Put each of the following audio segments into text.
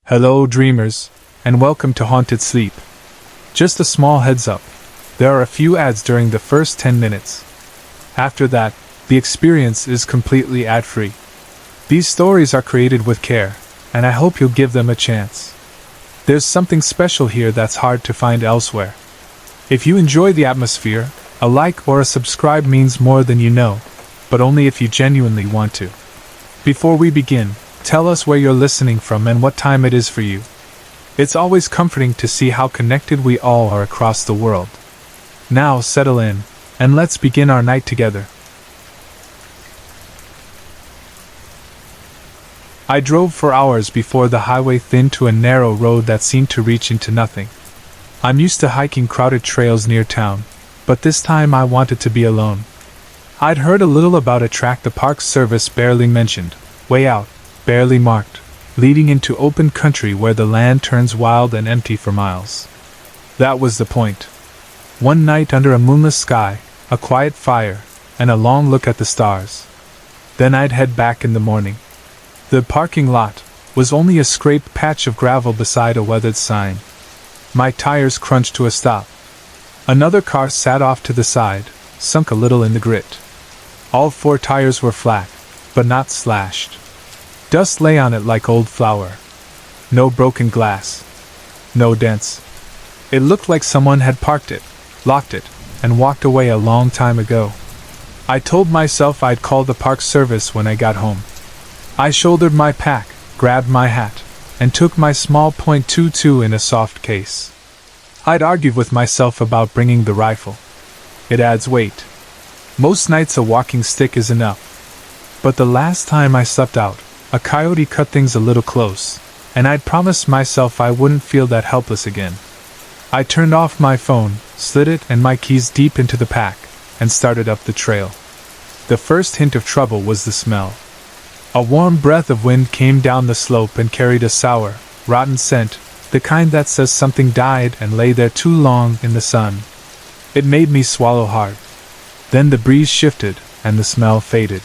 Hello, dreamers, and welcome to Haunted Sleep. Just a small heads up, there are a few ads during the first 10 minutes. After that, the experience is completely ad-free. These stories are created with care, and I hope you'll give them a chance. There's something special here that's hard to find elsewhere. If you enjoy the atmosphere, a like or a subscribe means more than you know, but only if you genuinely want to. Before we begin, tell us where you're listening from and what time it is for you. It's always comforting to see how connected we all are across the world. Now settle in, and let's begin our night together. I drove for hours before the highway thinned to a narrow road that seemed to reach into nothing. I'm used to hiking crowded trails near town, but this time I wanted to be alone. I'd heard a little about a track the Park Service barely mentioned, way out, barely marked, leading into open country where the land turns wild and empty for miles. That was the point. One night under a moonless sky, a quiet fire, and a long look at the stars. Then I'd head back in the morning. The parking lot was only a scraped patch of gravel beside a weathered sign. My tires crunched to a stop. Another car sat off to the side, sunk a little in the grit. All four tires were flat, but not slashed. Dust lay on it like old flour. No broken glass. No dents. It looked like someone had parked it, locked it, and walked away a long time ago. I told myself I'd call the Park Service when I got home. I shouldered my pack, grabbed my hat, and took my small .22 in a soft case. I'd argued with myself about bringing the rifle. It adds weight. Most nights a walking stick is enough. But the last time I slept out, a coyote cut things a little close, and I'd promised myself I wouldn't feel that helpless again. I turned off my phone, slid it and my keys deep into the pack, and started up the trail. The first hint of trouble was the smell. A warm breath of wind came down the slope and carried a sour, rotten scent, the kind that says something died and lay there too long in the sun. It made me swallow hard. Then the breeze shifted, and the smell faded.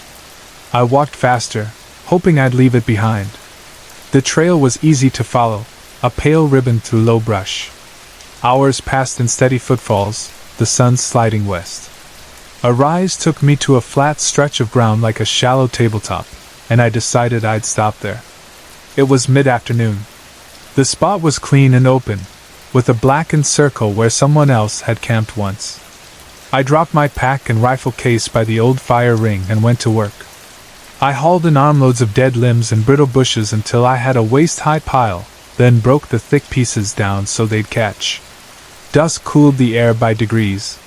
I walked faster, hoping I'd leave it behind. The trail was easy to follow, a pale ribbon through low brush. Hours passed in steady footfalls, the sun sliding west. A rise took me to a flat stretch of ground like a shallow tabletop, and I decided I'd stop there. It was mid-afternoon. The spot was clean and open, with a blackened circle where someone else had camped once. I dropped my pack and rifle case by the old fire ring and went to work. I hauled in armloads of dead limbs and brittle bushes until I had a waist-high pile, then broke the thick pieces down so they'd catch. Dusk cooled the air by degrees.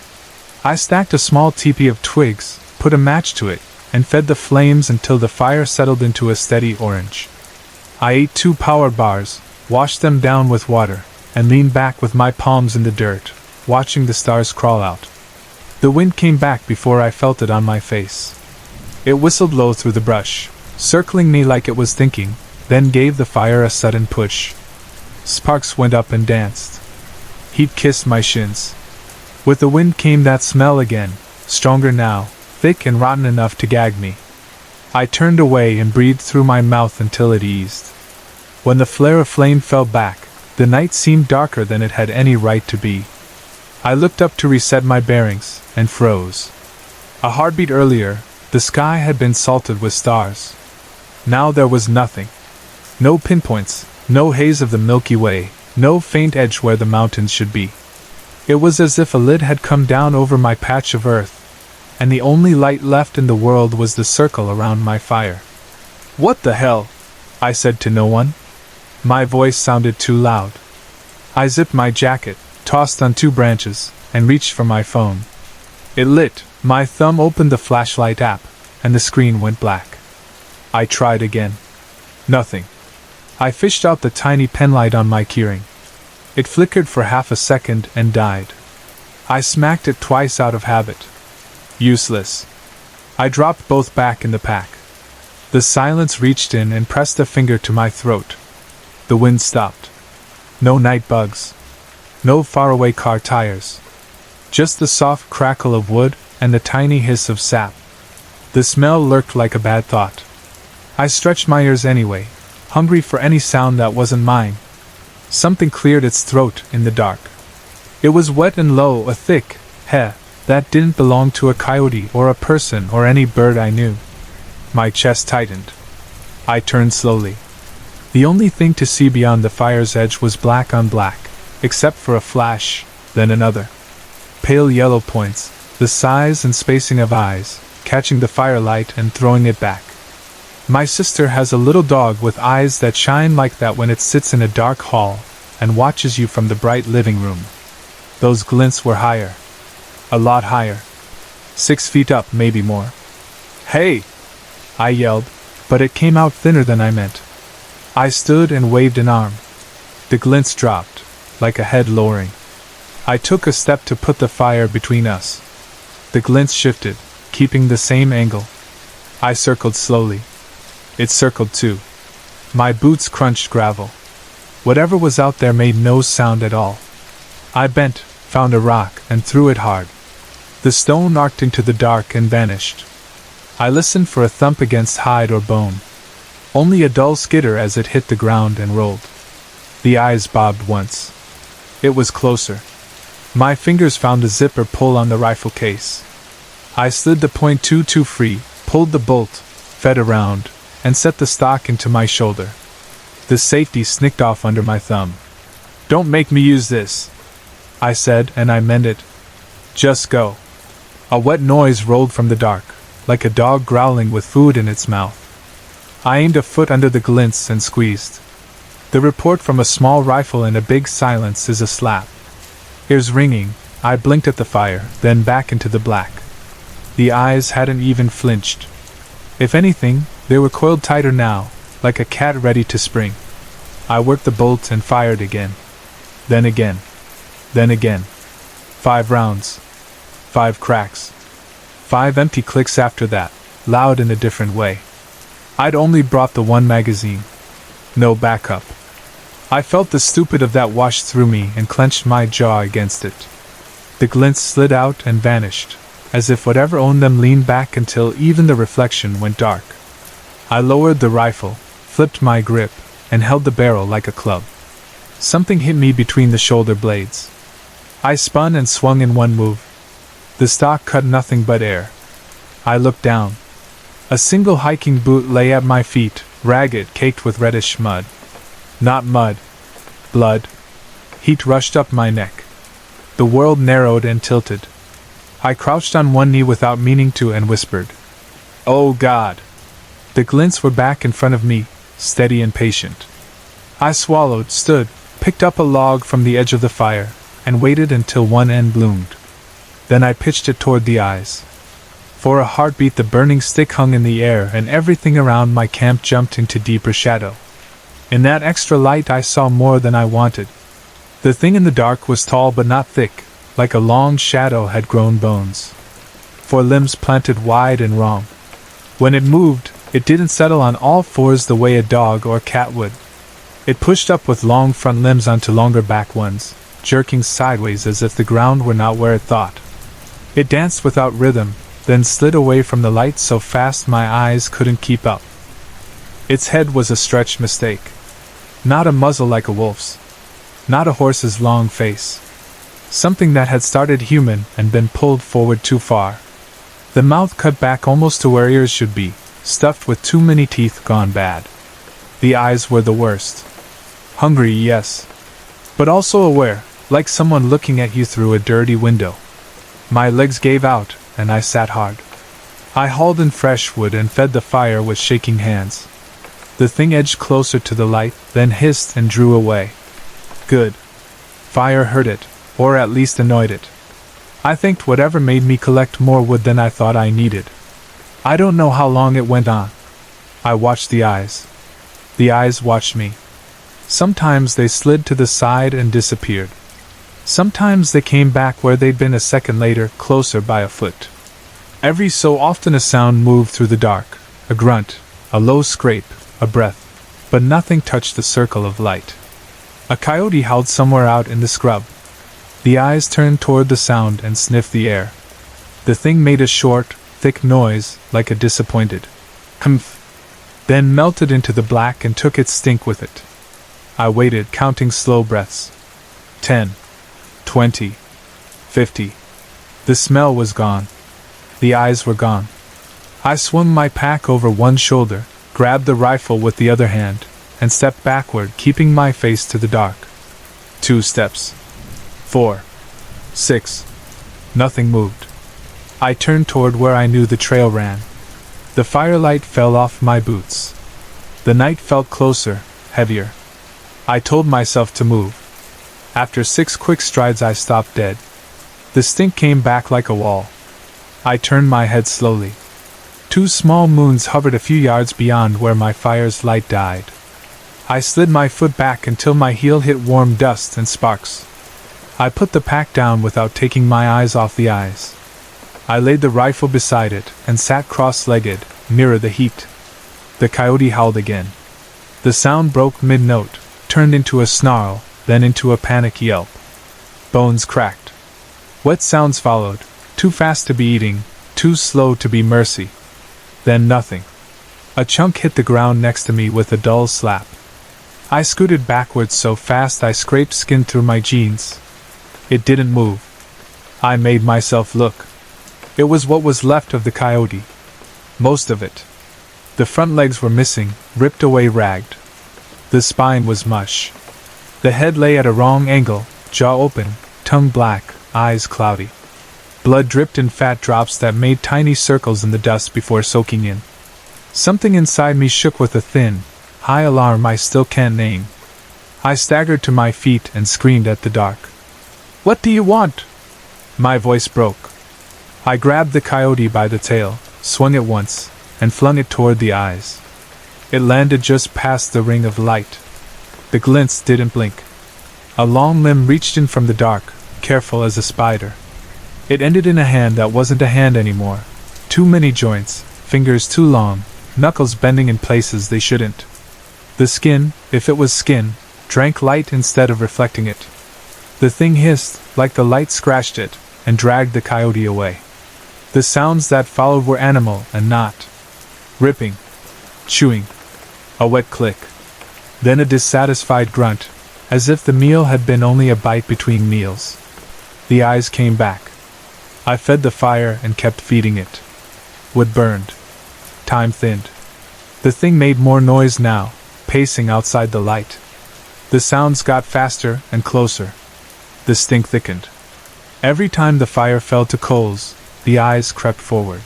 I stacked a small teepee of twigs, put a match to it, and fed the flames until the fire settled into a steady orange. I ate 2 power bars, washed them down with water, and leaned back with my palms in the dirt, watching the stars crawl out. The wind came back before I felt it on my face. It whistled low through the brush, circling me like it was thinking, then gave the fire a sudden push. Sparks went up and danced. Heat kissed my shins. With the wind came that smell again, stronger now, thick and rotten enough to gag me. I turned away and breathed through my mouth until it eased. When the flare of flame fell back, the night seemed darker than it had any right to be. I looked up to reset my bearings, and froze. A heartbeat earlier, the sky had been salted with stars. Now there was nothing. No pinpoints, no haze of the Milky Way, no faint edge where the mountains should be. It was as if a lid had come down over my patch of earth, and the only light left in the world was the circle around my fire. "What the hell?" I said to no one. My voice sounded too loud. I zipped my jacket, tossed on 2 branches, and reached for my phone. It lit. My thumb opened the flashlight app, and the screen went black. I tried again. Nothing. I fished out the tiny penlight on my keyring. It flickered for half a second and died. I smacked it twice out of habit. Useless. I dropped both back in the pack. The silence reached in and pressed a finger to my throat. The wind stopped. No night bugs. No faraway car tires. Just the soft crackle of wood and the tiny hiss of sap. The smell lurked like a bad thought. I stretched my ears anyway. hungry for any sound that wasn't mine. Something cleared its throat in the dark. It was wet and low, a thick heh that didn't belong to a coyote or a person or any bird I knew. My chest tightened. I turned slowly. The only thing to see beyond the fire's edge was black on black, except for a flash, then another. Pale yellow points, the size and spacing of eyes, catching the firelight and throwing it back. My sister has a little dog with eyes that shine like that when it sits in a dark hall and watches you from the bright living room. Those glints were higher. A lot higher. 6 feet up, maybe more. "Hey!" I yelled, but it came out thinner than I meant. I stood and waved an arm. The glints dropped, like a head lowering. I took a step to put the fire between us. The glints shifted, keeping the same angle. I circled slowly. It circled too. My boots crunched gravel. Whatever was out there made no sound at all. I bent, found a rock, and threw it hard. The stone arced into the dark and vanished. I listened for a thump against hide or bone. Only a dull skitter as it hit the ground and rolled. The eyes bobbed once. It was closer. My fingers found a zipper pull on the rifle case. I slid the .22 free, pulled the bolt, fed around, and set the stock into my shoulder. The safety snicked off under my thumb. "Don't make me use this," I said, and I meant it. "Just go." A wet noise rolled from the dark, like a dog growling with food in its mouth. I aimed a foot under the glints and squeezed. The report from a small rifle in a big silence is a slap. Ears ringing, I blinked at the fire, then back into the black. The eyes hadn't even flinched. If anything, they were coiled tighter now, like a cat ready to spring. I worked the bolt and fired again. Then again. Then again. 5 rounds. 5 cracks. 5 empty clicks after that, loud in a different way. I'd only brought the one magazine. No backup. I felt the stupid of that wash through me and clenched my jaw against it. The glints slid out and vanished, as if whatever owned them leaned back until even the reflection went dark. I lowered the rifle, flipped my grip, and held the barrel like a club. Something hit me between the shoulder blades. I spun and swung in one move. The stock cut nothing but air. I looked down. A single hiking boot lay at my feet, ragged, caked with reddish mud. Not mud. Blood. Heat rushed up my neck. The world narrowed and tilted. I crouched on one knee without meaning to and whispered, "Oh God!" The glints were back in front of me, steady and patient. I swallowed, stood, picked up a log from the edge of the fire, and waited until one end bloomed. Then I pitched it toward the eyes. For a heartbeat the burning stick hung in the air and everything around my camp jumped into deeper shadow. In that extra light I saw more than I wanted. The thing in the dark was tall but not thick, like a long shadow had grown bones. 4 limbs planted wide and wrong. When it moved, it didn't settle on all fours the way a dog or cat would. It pushed up with long front limbs onto longer back ones, jerking sideways as if the ground were not where it thought. It danced without rhythm, then slid away from the light so fast my eyes couldn't keep up. Its head was a stretched mistake. Not a muzzle like a wolf's. Not a horse's long face. Something that had started human and been pulled forward too far. The mouth cut back almost to where ears should be, stuffed with too many teeth gone bad. The eyes were the worst. Hungry, yes. But also aware, like someone looking at you through a dirty window. My legs gave out, and I sat hard. I hauled in fresh wood and fed the fire with shaking hands. The thing edged closer to the light, then hissed and drew away. Good. Fire hurt it, or at least annoyed it. I thanked whatever made me collect more wood than I thought I needed. I don't know how long it went on. I watched the eyes. The eyes watched me. Sometimes they slid to the side and disappeared. Sometimes they came back where they'd been a second later, closer by a foot. Every so often a sound moved through the dark, a grunt, a low scrape, a breath, but nothing touched the circle of light. A coyote howled somewhere out in the scrub. The eyes turned toward the sound and sniffed the air. The thing made a short, thick noise, like a disappointed humph. then melted into the black and took its stink with it. I waited, counting slow breaths. 10, 20, 50. The smell was gone. The eyes were gone. I swung my pack over one shoulder, grabbed the rifle with the other hand, and stepped backward, keeping my face to the dark. 2 steps. 4. 6. Nothing moved. I turned toward where I knew the trail ran. The firelight fell off my boots. The night felt closer, heavier. I told myself to move. After 6 quick strides I stopped dead. The stink came back like a wall. I turned my head slowly. 2 small moons hovered a few yards beyond where my fire's light died. I slid my foot back until my heel hit warm dust and sparks. I put the pack down without taking my eyes off the eyes. I laid the rifle beside it and sat cross-legged, nearer the heat. The coyote howled again. The sound broke mid-note, turned into a snarl, then into a panic yelp. Bones cracked. Wet sounds followed, too fast to be eating, too slow to be mercy. Then nothing. A chunk hit the ground next to me with a dull slap. I scooted backwards so fast I scraped skin through my jeans. It didn't move. I made myself look. It was what was left of the coyote. Most of it. The front legs were missing, ripped away, ragged. The spine was mush. The head lay at a wrong angle, jaw open, tongue black, eyes cloudy. Blood dripped in fat drops that made tiny circles in the dust before soaking in. Something inside me shook with a thin, high alarm I still can't name. I staggered to my feet and screamed at the dark. "What do you want?" My voice broke. I grabbed the coyote by the tail, swung it once, and flung it toward the eyes. It landed just past the ring of light. The glints didn't blink. A long limb reached in from the dark, careful as a spider. It ended in a hand that wasn't a hand anymore. Too many joints, fingers too long, knuckles bending in places they shouldn't. The skin, if it was skin, drank light instead of reflecting it. The thing hissed, like the light scratched it, and dragged the coyote away. The sounds that followed were animal and not. Ripping. Chewing. A wet click. Then a dissatisfied grunt, as if the meal had been only a bite between meals. The eyes came back. I fed the fire and kept feeding it. Wood burned. Time thinned. The thing made more noise now, pacing outside the light. The sounds got faster and closer. The stink thickened. Every time the fire fell to coals, the eyes crept forward.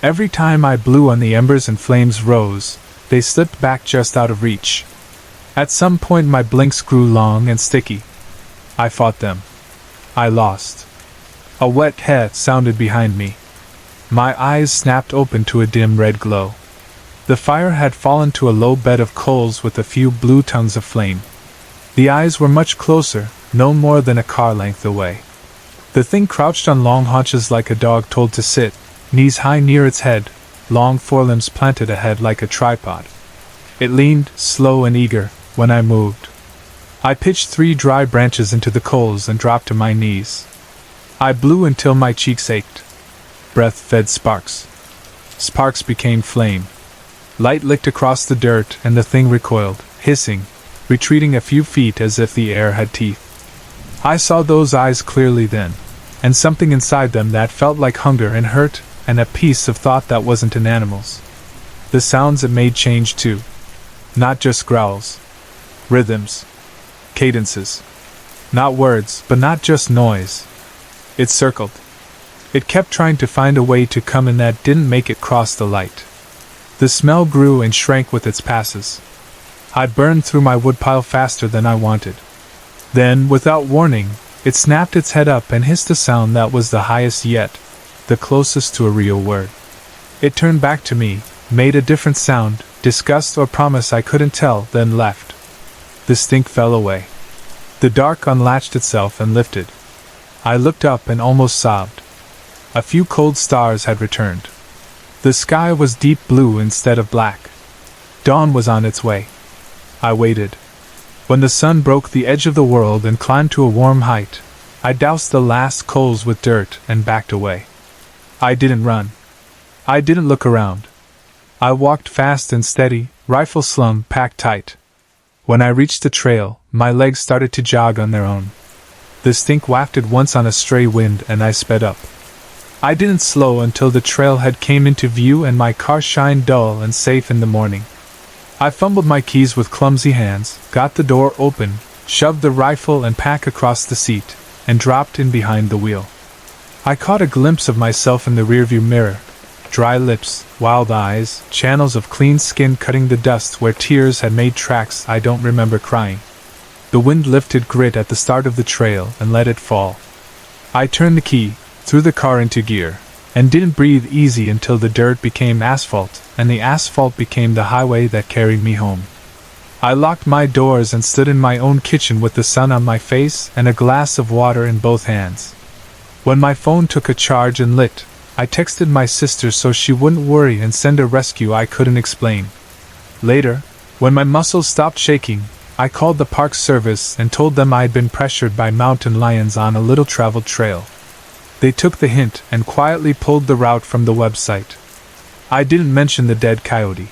Every time I blew on the embers and flames rose, they slipped back just out of reach. At some point my blinks grew long and sticky. I fought them. I lost. A wet head sounded behind me. My eyes snapped open to a dim red glow. The fire had fallen to a low bed of coals with a few blue tongues of flame. The eyes were much closer, no more than a car length away. The thing crouched on long haunches like a dog told to sit, knees high near its head, long forelimbs planted ahead like a tripod. It leaned, slow and eager, when I moved. I pitched 3 dry branches into the coals and dropped to my knees. I blew until my cheeks ached. Breath fed sparks. Sparks became flame. Light licked across the dirt and the thing recoiled, hissing, retreating a few feet as if the air had teeth. I saw those eyes clearly then, and something inside them that felt like hunger and hurt, and a piece of thought that wasn't in animals. The sounds it made changed too. Not just growls. Rhythms. Cadences. Not words, but not just noise. It circled. It kept trying to find a way to come in that didn't make it cross the light. The smell grew and shrank with its passes. I burned through my woodpile faster than I wanted. Then, without warning, it snapped its head up and hissed a sound that was the highest yet, the closest to a real word. It turned back to me, made a different sound, disgust or promise I couldn't tell, then left. The stink fell away. The dark unlatched itself and lifted. I looked up and almost sobbed. A few cold stars had returned. The sky was deep blue instead of black. Dawn was on its way. I waited. When the sun broke the edge of the world and climbed to a warm height, I doused the last coals with dirt and backed away. I didn't run. I didn't look around. I walked fast and steady, rifle slung, packed tight. When I reached the trail, my legs started to jog on their own. The stink wafted once on a stray wind and I sped up. I didn't slow until the trailhead came into view and my car shined dull and safe in the morning. I fumbled my keys with clumsy hands, got the door open, shoved the rifle and pack across the seat, and dropped in behind the wheel. I caught a glimpse of myself in the rearview mirror. Dry lips, wild eyes, channels of clean skin cutting the dust where tears had made tracks I don't remember crying. The wind lifted grit at the start of the trail and let it fall. I turned the key, threw the car into gear, and didn't breathe easy until the dirt became asphalt, and the asphalt became the highway that carried me home. I locked my doors and stood in my own kitchen with the sun on my face and a glass of water in both hands. When my phone took a charge and lit, I texted my sister so she wouldn't worry and send a rescue I couldn't explain. Later, when my muscles stopped shaking, I called the park service and told them I had been pressured by mountain lions on a little-traveled trail. They took the hint and quietly pulled the route from the website. I didn't mention the dead coyote.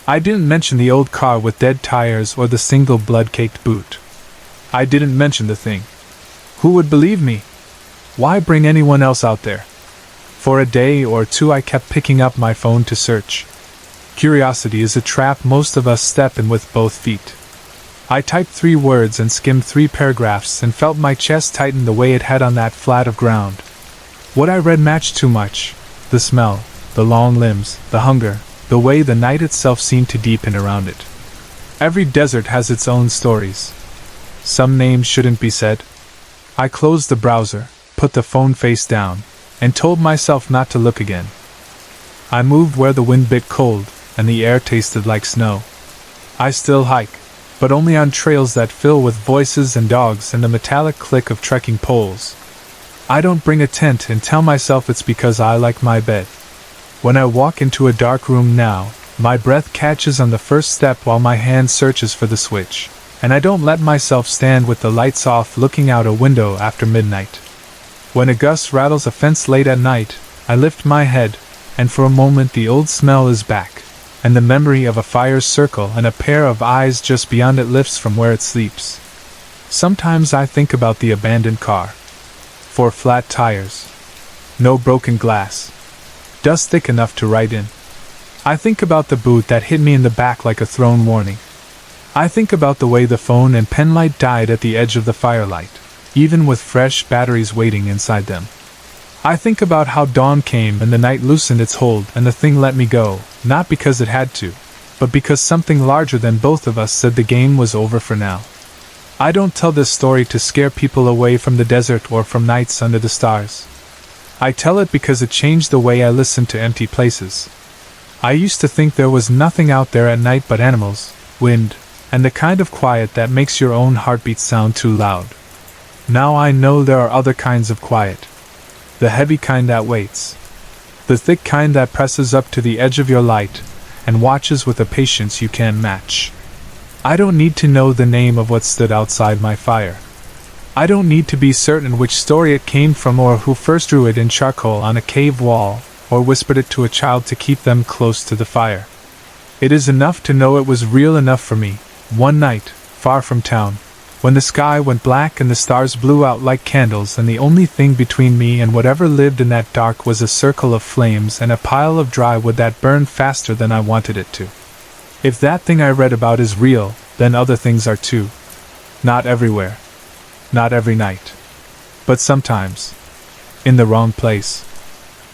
I didn't mention the old car with dead tires or the single blood-caked boot. I didn't mention the thing. Who would believe me? Why bring anyone else out there? For a day or two I kept picking up my phone to search. Curiosity is a trap most of us step in with both feet. I typed 3 words and skimmed 3 paragraphs and felt my chest tighten the way it had on that flat of ground. What I read matched too much. The smell, the long limbs, the hunger, the way the night itself seemed to deepen around it. Every desert has its own stories. Some names shouldn't be said. I closed the browser, put the phone face down, and told myself not to look again. I moved where the wind bit cold, and the air tasted like snow. I still hike, but only on trails that fill with voices and dogs and the metallic click of trekking poles. I don't bring a tent and tell myself it's because I like my bed. When I walk into a dark room now, my breath catches on the first step while my hand searches for the switch, and I don't let myself stand with the lights off looking out a window after midnight. When a gust rattles a fence late at night, I lift my head, and for a moment the old smell is back, and the memory of a fire's circle and a pair of eyes just beyond it lifts from where it sleeps. Sometimes I think about the abandoned car. 4 flat tires. No broken glass. Dust thick enough to write in. I think about the boot that hit me in the back like a thrown warning. I think about the way the phone and pen light died at the edge of the firelight, even with fresh batteries waiting inside them. I think about how dawn came and the night loosened its hold and the thing let me go, not because it had to, but because something larger than both of us said the game was over for now. I don't tell this story to scare people away from the desert or from nights under the stars. I tell it because it changed the way I listen to empty places. I used to think there was nothing out there at night but animals, wind, and the kind of quiet that makes your own heartbeat sound too loud. Now I know there are other kinds of quiet. The heavy kind that waits. The thick kind that presses up to the edge of your light and watches with a patience you can't match. I don't need to know the name of what stood outside my fire. I don't need to be certain which story it came from or who first drew it in charcoal on a cave wall or whispered it to a child to keep them close to the fire. It is enough to know it was real enough for me, one night, far from town, when the sky went black and the stars blew out like candles and the only thing between me and whatever lived in that dark was a circle of flames and a pile of dry wood that burned faster than I wanted it to. If that thing I read about is real, then other things are too. Not everywhere. Not every night. But sometimes. In the wrong place.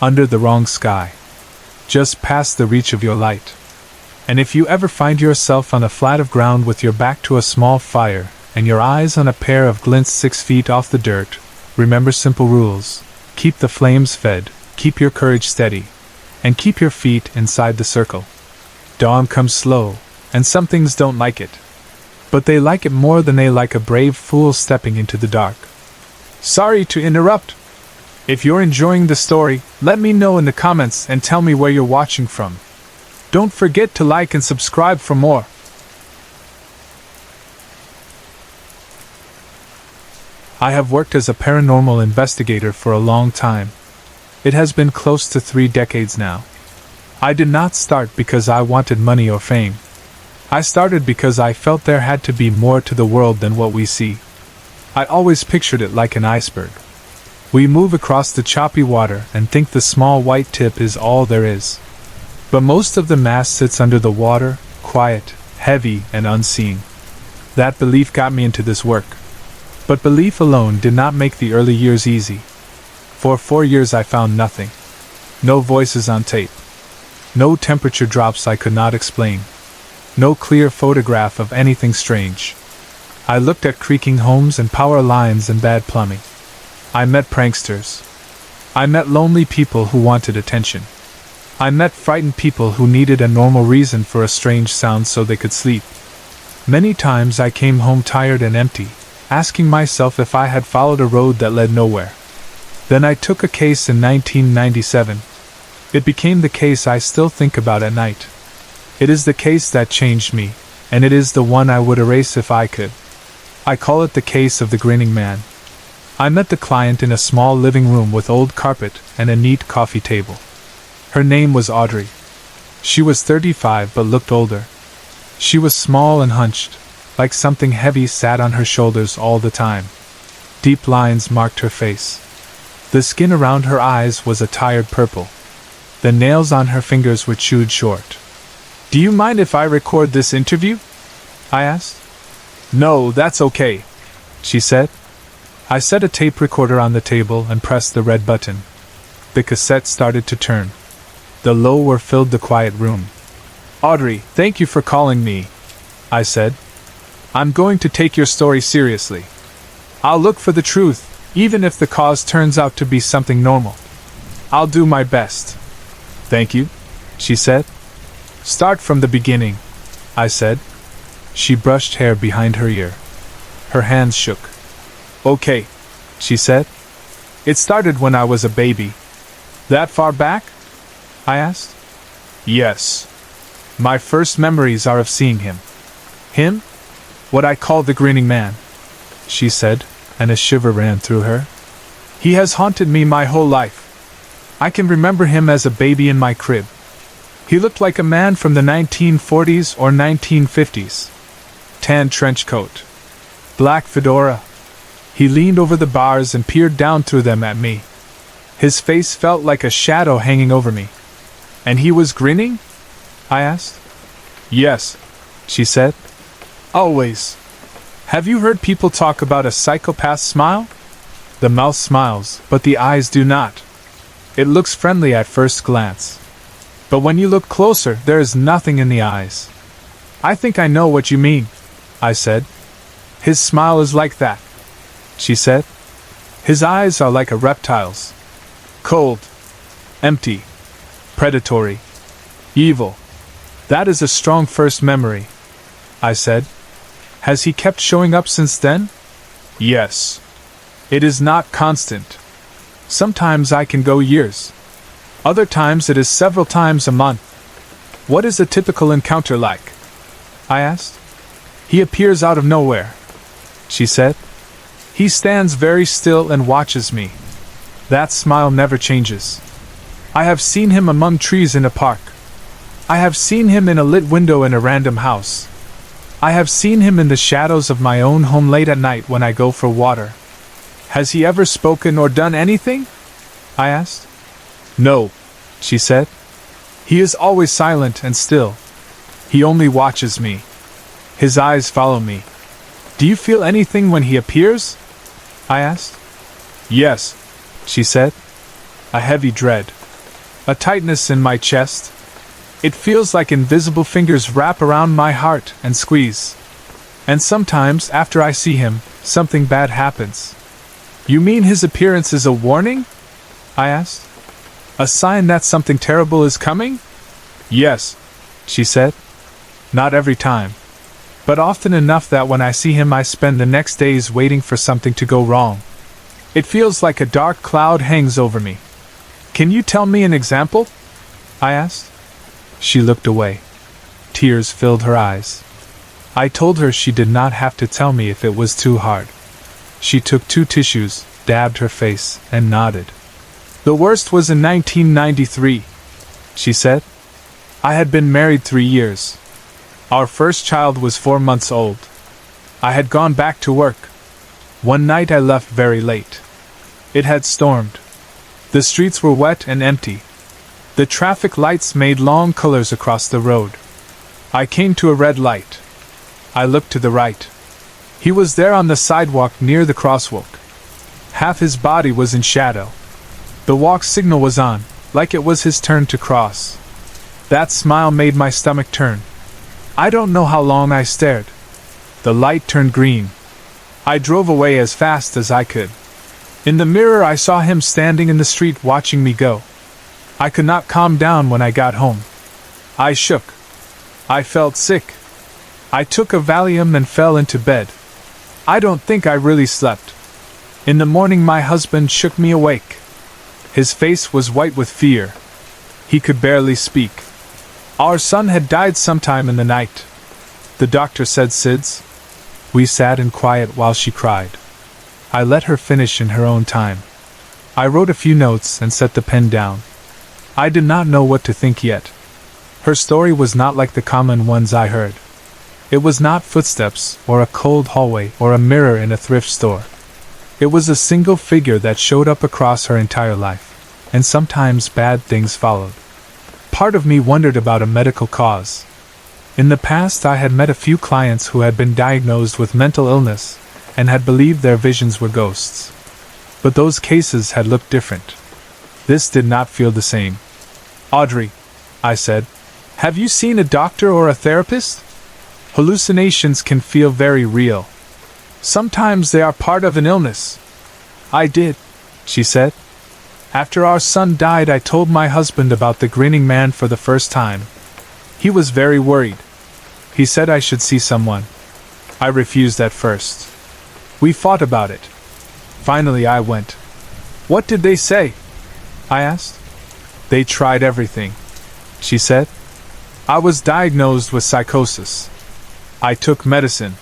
Under the wrong sky. Just past the reach of your light. And if you ever find yourself on a flat of ground with your back to a small fire, and your eyes on a pair of glints 6 feet off the dirt, remember simple rules. Keep the flames fed, keep your courage steady, and keep your feet inside the circle. Dawn comes slow, and some things don't like it. But they like it more than they like a brave fool stepping into the dark. Sorry to interrupt. If you're enjoying the story, let me know in the comments and tell me where you're watching from. Don't forget to like and subscribe for more. I have worked as a paranormal investigator for a long time. It has been close to 3 decades now. I did not start because I wanted money or fame. I started because I felt there had to be more to the world than what we see. I always pictured it like an iceberg. We move across the choppy water and think the small white tip is all there is. But most of the mass sits under the water, quiet, heavy, and unseen. That belief got me into this work. But belief alone did not make the early years easy. For 4 years I found nothing. No voices on tape. No temperature drops I could not explain. No clear photograph of anything strange. I looked at creaking homes and power lines and bad plumbing. I met pranksters. I met lonely people who wanted attention. I met frightened people who needed a normal reason for a strange sound so they could sleep. Many times I came home tired and empty, asking myself if I had followed a road that led nowhere. Then I took a case in 1997. It became the case I still think about at night. It is the case that changed me, and it is the one I would erase if I could. I call it the case of the grinning man. I met the client in a small living room with old carpet and a neat coffee table. Her name was Audrey. She was 35 but looked older. She was small and hunched, like something heavy sat on her shoulders all the time. Deep lines marked her face. The skin around her eyes was a tired purple. The nails on her fingers were chewed short. "Do you mind if I record this interview?" I asked. "No, that's okay," she said. I set a tape recorder on the table and pressed the red button. The cassette started to turn. The low whir filled the quiet room. "Audrey, thank you for calling me," I said. "I'm going to take your story seriously. I'll look for the truth, even if the cause turns out to be something normal. I'll do my best." "Thank you," she said. "Start from the beginning," I said. She brushed hair behind her ear. Her hands shook. "Okay," she said. "It started when I was a baby." "That far back?" I asked. "Yes. My first memories are of seeing him." "Him?" "What I call the grinning man," she said, and a shiver ran through her. "He has haunted me my whole life. I can remember him as a baby in my crib. He looked like a man from the 1940s or 1950s. Tan trench coat. Black fedora. He leaned over the bars and peered down through them at me. His face felt like a shadow hanging over me." "And he was grinning?" I asked. "Yes," she said. "Always. Have you heard people talk about a psychopath's smile? The mouth smiles, but the eyes do not. It looks friendly at first glance. But when you look closer, there is nothing in the eyes." "I think I know what you mean," I said. "His smile is like that," she said. "His eyes are like a reptile's. Cold. Empty. Predatory. Evil. That is a strong first memory," I said. "Has he kept showing up since then?" "Yes. It is not constant. Sometimes I can go years. Other times it is several times a month." "What is a typical encounter like?" I asked. "He appears out of nowhere," she said. "He stands very still and watches me. That smile never changes. I have seen him among trees in a park. I have seen him in a lit window in a random house. I have seen him in the shadows of my own home late at night when I go for water." "Has he ever spoken or done anything?" I asked. "No," she said. "He is always silent and still. He only watches me. His eyes follow me." "Do you feel anything when he appears?" I asked. "Yes," she said. "A heavy dread. A tightness in my chest. It feels like invisible fingers wrap around my heart and squeeze. And sometimes, after I see him, something bad happens." "You mean his appearance is a warning?" I asked. "A sign that something terrible is coming?" "Yes," she said. "Not every time. But often enough that when I see him I spend the next days waiting for something to go wrong. It feels like a dark cloud hangs over me." "Can you tell me an example?" I asked. She looked away. Tears filled her eyes. I told her she did not have to tell me if it was too hard. She took 2 tissues, dabbed her face, and nodded. "The worst was in 1993, she said. I had been married 3 years. Our first child was 4 months old. I had gone back to work. One night I left very late. It had stormed. The streets were wet and empty. The traffic lights made long colors across the road. I came to a red light. I looked to the right. He was there on the sidewalk near the crosswalk. Half his body was in shadow. The walk signal was on, like it was his turn to cross. That smile made my stomach turn. I don't know how long I stared. The light turned green. I drove away as fast as I could. In the mirror I saw him standing in the street watching me go. I could not calm down when I got home. I shook. I felt sick. I took a Valium and fell into bed. I don't think I really slept. In the morning my husband shook me awake. His face was white with fear. He could barely speak. Our son had died sometime in the night. The doctor said SIDS. We sat in quiet while she cried. I let her finish in her own time. I wrote a few notes and set the pen down. I did not know what to think yet. Her story was not like the common ones I heard. It was not footsteps, or a cold hallway, or a mirror in a thrift store. It was a single figure that showed up across her entire life, and sometimes bad things followed. Part of me wondered about a medical cause. In the past I had met a few clients who had been diagnosed with mental illness, and had believed their visions were ghosts. But those cases had looked different. This did not feel the same. Audrey, I said, have you seen a doctor or a therapist? Hallucinations can feel very real. Sometimes they are part of an illness. I did, she said. After our son died, I told my husband about the grinning man for the first time. He was very worried. He said I should see someone. I refused at first. We fought about it. Finally I went. What did they say? I asked. They tried everything, she said. I was diagnosed with psychosis. I took medicine.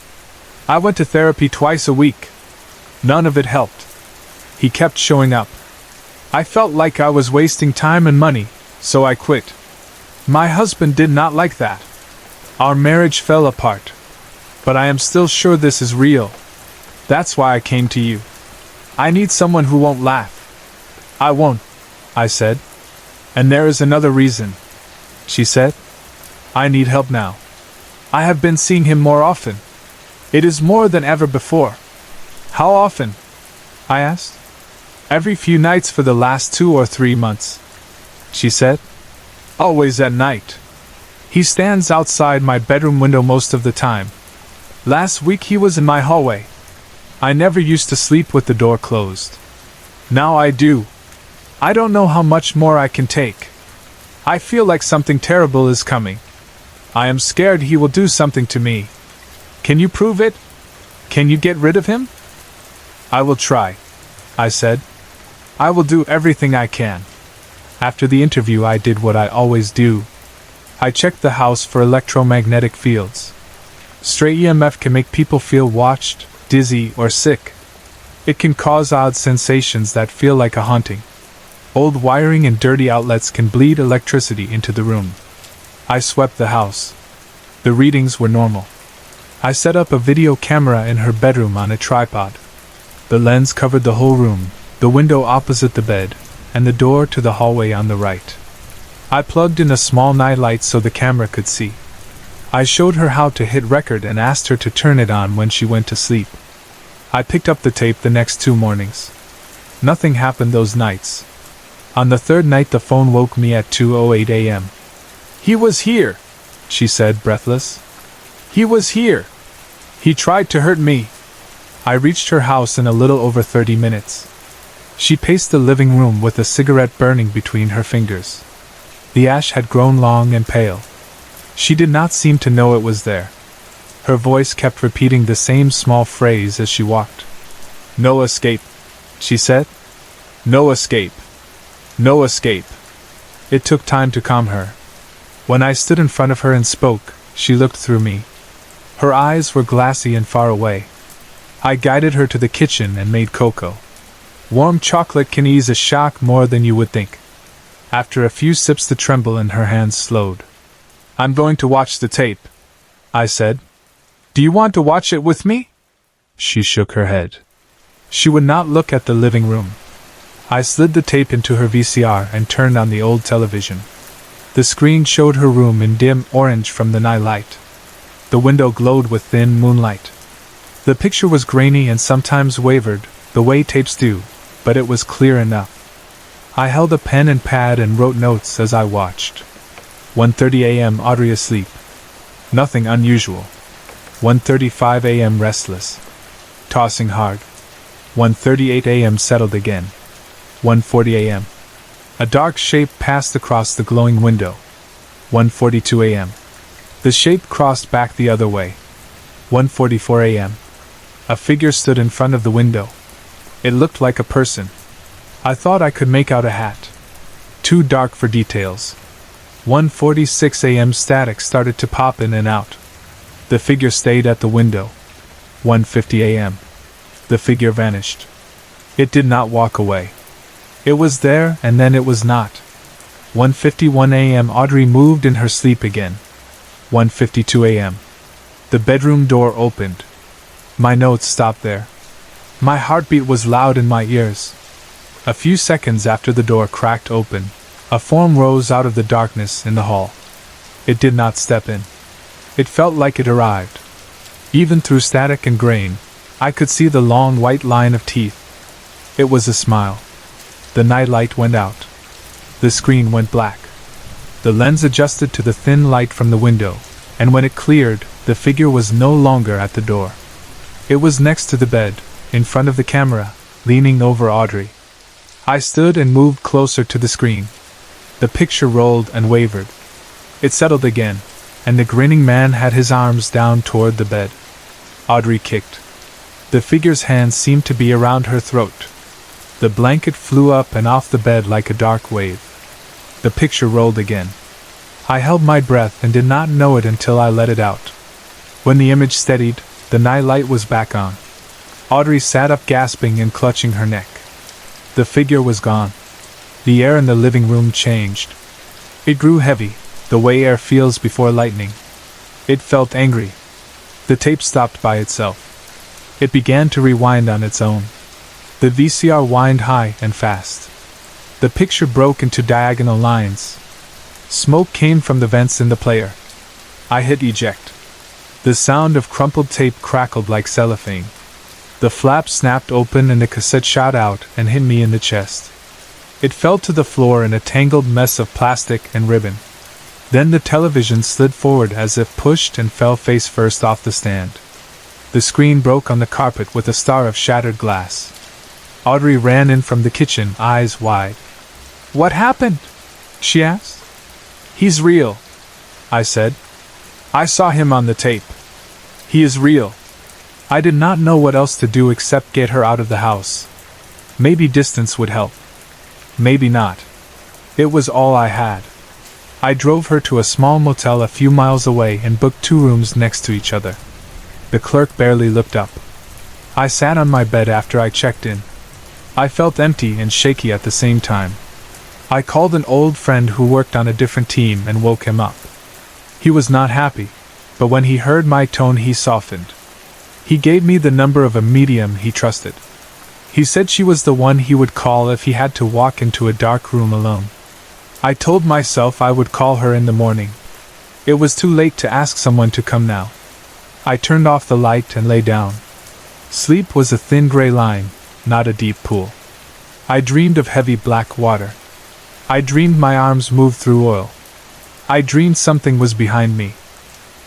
I went to therapy twice a week. None of it helped. He kept showing up. I felt like I was wasting time and money, so I quit. My husband did not like that. Our marriage fell apart. But I am still sure this is real. That's why I came to you. I need someone who won't laugh. I won't, I said. And there is another reason, she said. I need help now. I have been seeing him more often. It is more than ever before. How often? I asked. Every few nights for the last 2 or 3 months, she said. Always at night. He stands outside my bedroom window most of the time. Last week he was in my hallway. I never used to sleep with the door closed. Now I do. I don't know how much more I can take. I feel like something terrible is coming. I am scared he will do something to me. Can you prove it? Can you get rid of him? I will try, I said. I will do everything I can. After the interview I did what I always do. I checked the house for electromagnetic fields. Stray EMF can make people feel watched, dizzy, or sick. It can cause odd sensations that feel like a haunting. Old wiring and dirty outlets can bleed electricity into the room. I swept the house. The readings were normal. I set up a video camera in her bedroom on a tripod. The lens covered the whole room, the window opposite the bed, and the door to the hallway on the right. I plugged in a small nightlight so the camera could see. I showed her how to hit record and asked her to turn it on when she went to sleep. I picked up the tape the next 2 mornings. Nothing happened those nights. On the 3rd night the phone woke me at 2:08 a.m. He was here, she said, breathless. He was here. He tried to hurt me. I reached her house in a little over 30 minutes. She paced the living room with a cigarette burning between her fingers. The ash had grown long and pale. She did not seem to know it was there. Her voice kept repeating the same small phrase as she walked. No escape, she said. No escape. No escape. It took time to calm her. When I stood in front of her and spoke, she looked through me. Her eyes were glassy and far away. I guided her to the kitchen and made cocoa. Warm chocolate can ease a shock more than you would think. After a few sips the tremble in her hands slowed. I'm going to watch the tape, I said. Do you want to watch it with me? She shook her head. She would not look at the living room. I slid the tape into her VCR and turned on the old television. The screen showed her room in dim orange from the night light. The window glowed with thin moonlight. The picture was grainy and sometimes wavered, the way tapes do, but it was clear enough. I held a pen and pad and wrote notes as I watched. 1:30 a.m. Audrey asleep. Nothing unusual. 1:35 a.m. restless. Tossing hard. 1:38 a.m. settled again. 1:40 a.m. A dark shape passed across the glowing window. 1:42 a.m. The shape crossed back the other way. 1:44 a.m. A figure stood in front of the window. It looked like a person. I thought I could make out a hat. Too dark for details. 1:46 a.m. Static started to pop in and out. The figure stayed at the window. 1:50 a.m. The figure vanished. It did not walk away. It was there and then it was not. 1:51 a.m. Audrey moved in her sleep again. 1:52 a.m. The bedroom door opened. My notes stopped there. My heartbeat was loud in my ears. A few seconds after the door cracked open, a form rose out of the darkness in the hall. It did not step in. It felt like it arrived. Even through static and grain, I could see the long white line of teeth. It was a smile. The nightlight went out. The screen went black. The lens adjusted to the thin light from the window, and when it cleared, the figure was no longer at the door. It was next to the bed, in front of the camera, leaning over Audrey. I stood and moved closer to the screen. The picture rolled and wavered. It settled again, and the grinning man had his arms down toward the bed. Audrey kicked. The figure's hands seemed to be around her throat. The blanket flew up and off the bed like a dark wave. The picture rolled again. I held my breath and did not know it until I let it out. When the image steadied, the night light was back on. Audrey sat up gasping and clutching her neck. The figure was gone. The air in the living room changed. It grew heavy, the way air feels before lightning. It felt angry. The tape stopped by itself. It began to rewind on its own. The VCR whined high and fast. The picture broke into diagonal lines. Smoke came from the vents in the player. I hit eject. The sound of crumpled tape crackled like cellophane. The flap snapped open and the cassette shot out and hit me in the chest. It fell to the floor in a tangled mess of plastic and ribbon. Then the television slid forward as if pushed and fell face first off the stand. The screen broke on the carpet with a star of shattered glass. Audrey ran in from the kitchen, eyes wide. "What happened?" she asked. "He's real," I said. "I saw him on the tape. He is real." I did not know what else to do except get her out of the house. Maybe distance would help. Maybe not. It was all I had. I drove her to a small motel a few miles away and booked 2 rooms next to each other. The clerk barely looked up. I sat on my bed after I checked in. I felt empty and shaky at the same time. I called an old friend who worked on a different team and woke him up. He was not happy, but when he heard my tone he softened. He gave me the number of a medium he trusted. He said she was the one he would call if he had to walk into a dark room alone. I told myself I would call her in the morning. It was too late to ask someone to come now. I turned off the light and lay down. Sleep was a thin gray line, not a deep pool. I dreamed of heavy black water. I dreamed my arms moved through oil. I dreamed something was behind me.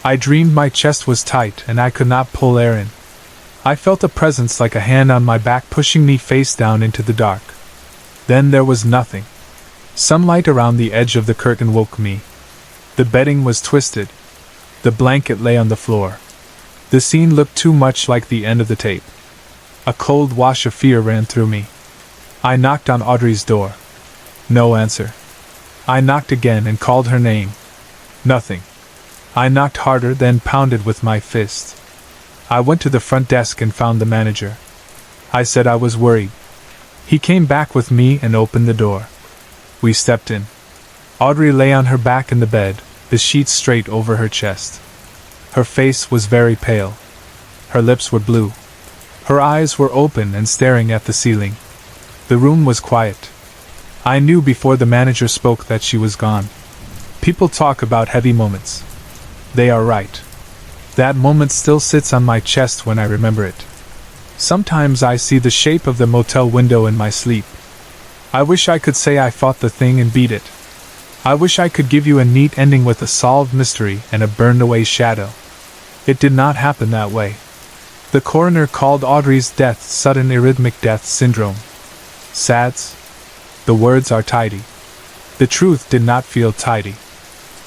I dreamed my chest was tight and I could not pull air in. I felt a presence like a hand on my back pushing me face down into the dark. Then there was nothing. Sunlight around the edge of the curtain woke me. The bedding was twisted. The blanket lay on the floor. The scene looked too much like the end of the tape. A cold wash of fear ran through me. I knocked on Audrey's door. No answer. I knocked again and called her name. Nothing. I knocked harder, then pounded with my fist. I went to the front desk and found the manager. I said I was worried. He came back with me and opened the door. We stepped in. Audrey lay on her back in the bed, the sheet straight over her chest. Her face was very pale. Her lips were blue. Her eyes were open and staring at the ceiling. The room was quiet. I knew before the manager spoke that she was gone. People talk about heavy moments. They are right. That moment still sits on my chest when I remember it. Sometimes I see the shape of the motel window in my sleep. I wish I could say I fought the thing and beat it. I wish I could give you a neat ending with a solved mystery and a burned-away shadow. It did not happen that way. The coroner called Audrey's death sudden arrhythmic death syndrome. SADS? The words are tidy. The truth did not feel tidy.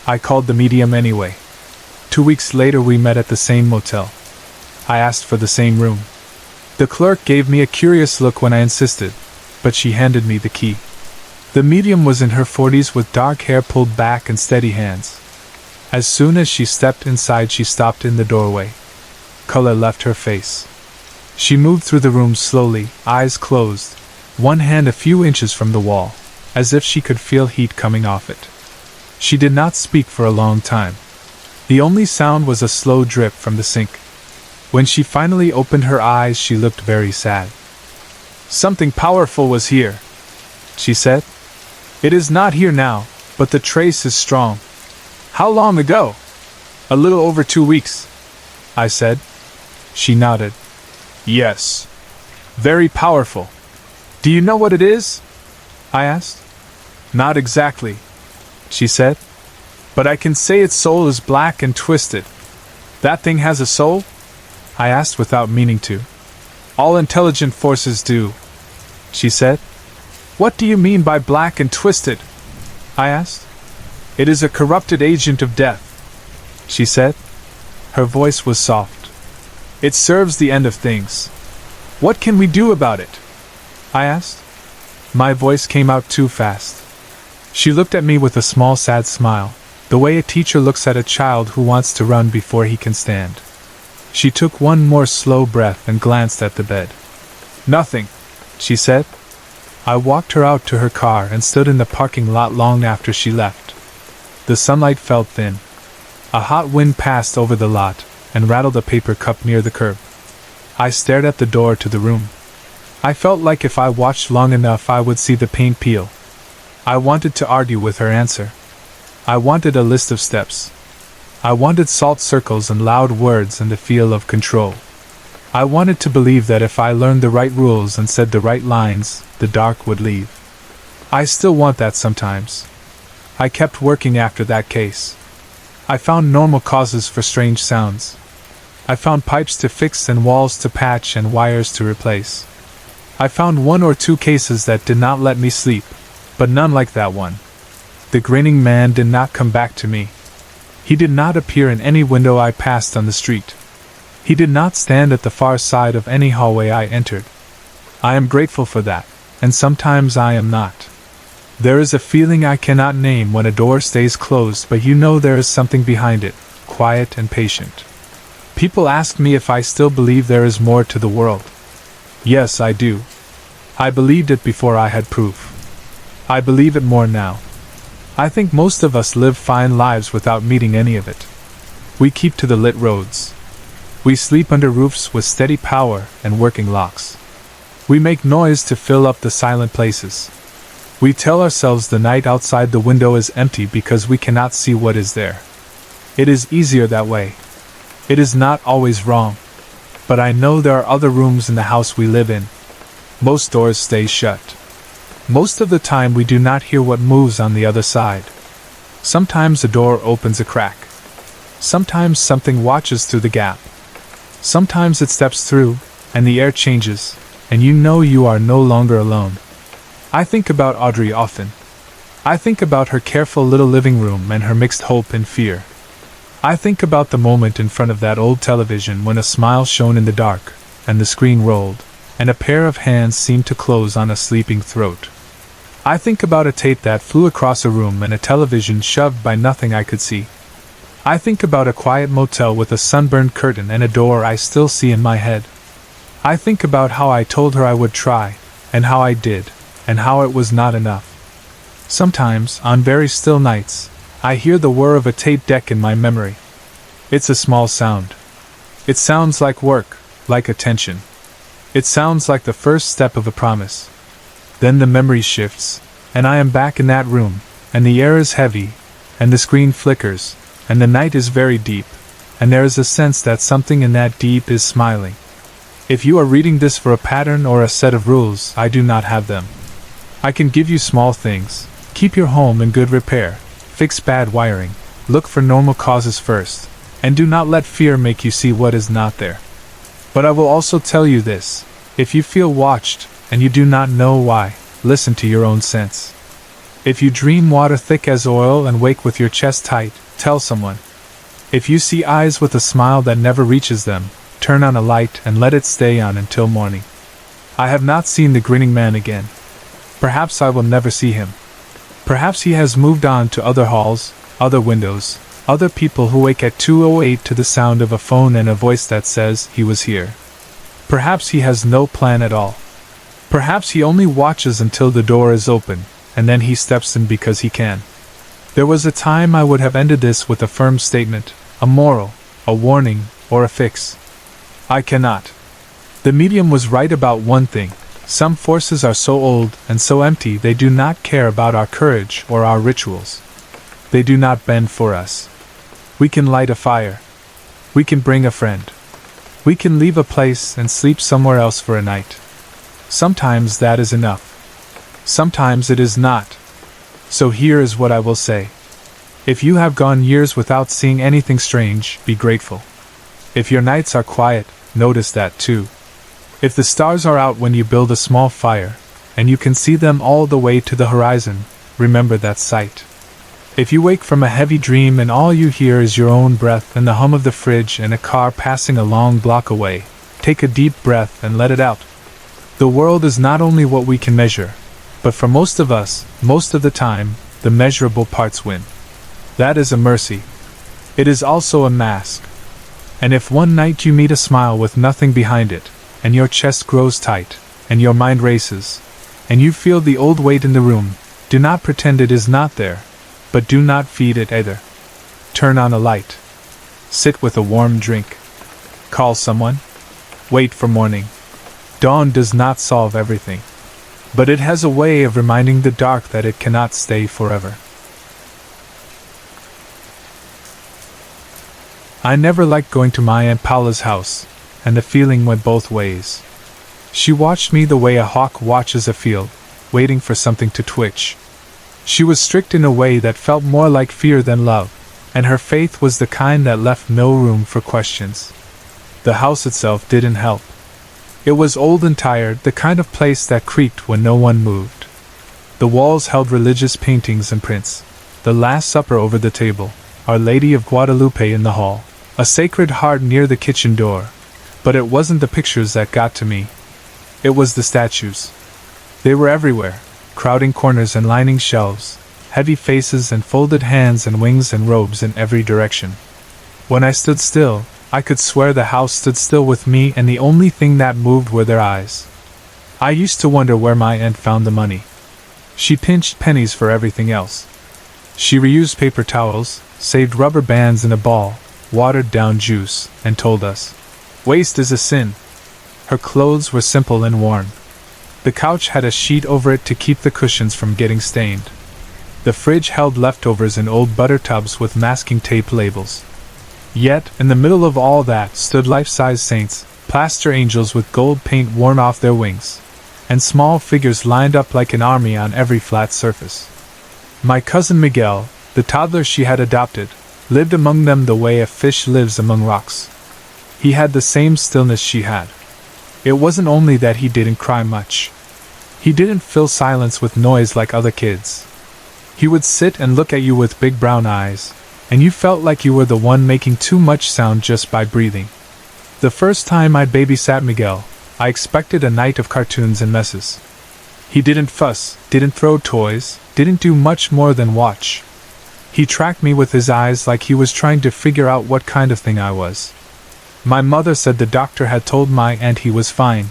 I called the medium anyway. 2 weeks later we met at the same motel. I asked for the same room. The clerk gave me a curious look when I insisted, but she handed me the key. The medium was in her 40s with dark hair pulled back and steady hands. As soon as she stepped inside, she stopped in the doorway. Color left her face. She moved through the room slowly, eyes closed, one hand a few inches from the wall, as if she could feel heat coming off it. She did not speak for a long time. The only sound was a slow drip from the sink. When she finally opened her eyes, she looked very sad. "Something powerful was here," she said. "It is not here now, but the trace is strong." "How long ago?" "A little over 2 weeks," I said. She nodded. "Yes. Very powerful. Do you know what it is?" I asked. "Not exactly," she said. "But I can say its soul is black and twisted." "That thing has a soul?" I asked without meaning to. "All intelligent forces do," she said. "What do you mean by black and twisted?" I asked. "It is a corrupted agent of death," she said. Her voice was soft. "It serves the end of things." "What can we do about it?" I asked. My voice came out too fast. She looked at me with a small sad smile, the way a teacher looks at a child who wants to run before he can stand. She took one more slow breath and glanced at the bed. "Nothing," she said. I walked her out to her car and stood in the parking lot long after she left. The sunlight felt thin. A hot wind passed over the lot and rattled a paper cup near the curb. I stared at the door to the room. I felt like if I watched long enough I would see the paint peel. I wanted to argue with her answer. I wanted a list of steps. I wanted salt circles and loud words and a feel of control. I wanted to believe that if I learned the right rules and said the right lines, the dark would leave. I still want that sometimes. I kept working after that case. I found normal causes for strange sounds. I found pipes to fix and walls to patch and wires to replace. I found 1 or 2 cases that did not let me sleep, but none like that one. The grinning man did not come back to me. He did not appear in any window I passed on the street. He did not stand at the far side of any hallway I entered. I am grateful for that, and sometimes I am not. There is a feeling I cannot name when a door stays closed, but you know there is something behind it, quiet and patient. People ask me if I still believe there is more to the world. Yes, I do. I believed it before I had proof. I believe it more now. I think most of us live fine lives without meeting any of it. We keep to the lit roads. We sleep under roofs with steady power and working locks. We make noise to fill up the silent places. We tell ourselves the night outside the window is empty because we cannot see what is there. It is easier that way. It is not always wrong. But I know there are other rooms in the house we live in. Most doors stay shut. Most of the time we do not hear what moves on the other side. Sometimes a door opens a crack. Sometimes something watches through the gap. Sometimes it steps through, and the air changes, and you know you are no longer alone. I think about Audrey often. I think about her careful little living room and her mixed hope and fear. I think about the moment in front of that old television when a smile shone in the dark, and the screen rolled, and a pair of hands seemed to close on a sleeping throat. I think about a tape that flew across a room and a television shoved by nothing I could see. I think about a quiet motel with a sunburned curtain and a door I still see in my head. I think about how I told her I would try, and how I did, and how it was not enough. Sometimes, on very still nights, I hear the whir of a tape deck in my memory. It's a small sound. It sounds like work, like attention. It sounds like the first step of a promise. Then the memory shifts, and I am back in that room, and the air is heavy, and the screen flickers, and the night is very deep, and there is a sense that something in that deep is smiling. If you are reading this for a pattern or a set of rules, I do not have them. I can give you small things. Keep your home in good repair. Fix bad wiring. Look for normal causes first. And do not let fear make you see what is not there. But I will also tell you this. If you feel watched, and you do not know why, listen to your own sense. If you dream water thick as oil and wake with your chest tight, tell someone. If you see eyes with a smile that never reaches them, turn on a light and let it stay on until morning. I have not seen the grinning man again. Perhaps I will never see him. Perhaps he has moved on to other halls, other windows, other people who wake at 2:08 to the sound of a phone and a voice that says he was here. Perhaps he has no plan at all. Perhaps he only watches until the door is open, and then he steps in because he can. There was a time I would have ended this with a firm statement, a moral, a warning, or a fix. I cannot. The medium was right about one thing. Some forces are so old and so empty they do not care about our courage or our rituals. They do not bend for us. We can light a fire. We can bring a friend. We can leave a place and sleep somewhere else for a night. Sometimes that is enough. Sometimes it is not. So here is what I will say. If you have gone years without seeing anything strange, be grateful. If your nights are quiet, notice that too. If the stars are out when you build a small fire, and you can see them all the way to the horizon, remember that sight. If you wake from a heavy dream and all you hear is your own breath and the hum of the fridge and a car passing a long block away, take a deep breath and let it out. The world is not only what we can measure, but for most of us, most of the time, the measurable parts win. That is a mercy. It is also a mask. And if one night you meet a smile with nothing behind it, and your chest grows tight, and your mind races, and you feel the old weight in the room, do not pretend it is not there, but do not feed it either. Turn on a light. Sit with a warm drink. Call someone. Wait for morning. Dawn does not solve everything, but it has a way of reminding the dark that it cannot stay forever. I never liked going to my Aunt Paula's house, and the feeling went both ways. She watched me the way a hawk watches a field, waiting for something to twitch. She was strict in a way that felt more like fear than love, and her faith was the kind that left no room for questions. The house itself didn't help. It was old and tired, the kind of place that creaked when no one moved. The walls held religious paintings and prints, the Last Supper over the table, Our Lady of Guadalupe in the hall, a Sacred Heart near the kitchen door. But it wasn't the pictures that got to me. It was the statues. They were everywhere, crowding corners and lining shelves, heavy faces and folded hands and wings and robes in every direction. When I stood still, I could swear the house stood still with me, and the only thing that moved were their eyes. I used to wonder where my aunt found the money. She pinched pennies for everything else. She reused paper towels, saved rubber bands in a ball, watered down juice, and told us, "Waste is a sin." Her clothes were simple and worn. The couch had a sheet over it to keep the cushions from getting stained. The fridge held leftovers in old butter tubs with masking tape labels. Yet, in the middle of all that stood life-size saints, plaster angels with gold paint worn off their wings, and small figures lined up like an army on every flat surface. My cousin Miguel, the toddler she had adopted, lived among them the way a fish lives among rocks. He had the same stillness she had. It wasn't only that he didn't cry much. He didn't fill silence with noise like other kids. He would sit and look at you with big brown eyes, and you felt like you were the one making too much sound just by breathing. The first time I babysat Miguel, I expected a night of cartoons and messes. He didn't fuss, didn't throw toys, didn't do much more than watch. He tracked me with his eyes like he was trying to figure out what kind of thing I was. My mother said the doctor had told my aunt he was fine.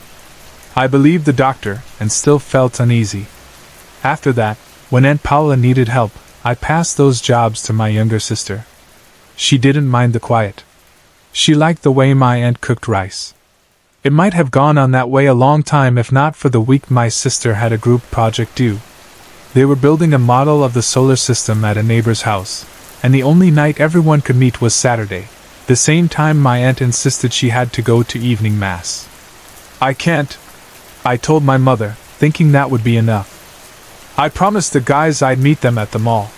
I believed the doctor, and still felt uneasy. After that, when Aunt Paula needed help, I passed those jobs to my younger sister. She didn't mind the quiet. She liked the way my aunt cooked rice. It might have gone on that way a long time if not for the week my sister had a group project due. They were building a model of the solar system at a neighbor's house, and the only night everyone could meet was Saturday, the same time my aunt insisted she had to go to evening mass. I can't, I told my mother, thinking that would be enough. I promised the guys I'd meet them at the mall.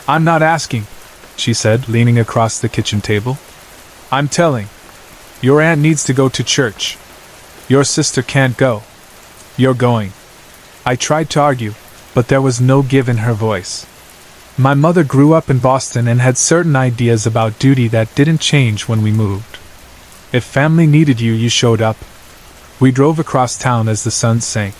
I'm not asking, she said, leaning across the kitchen table. I'm telling. Your aunt needs to go to church. Your sister can't go. You're going. I tried to argue, but there was no give in her voice. My mother grew up in Boston and had certain ideas about duty that didn't change when we moved. If family needed you, you showed up. We drove across town as the sun sank.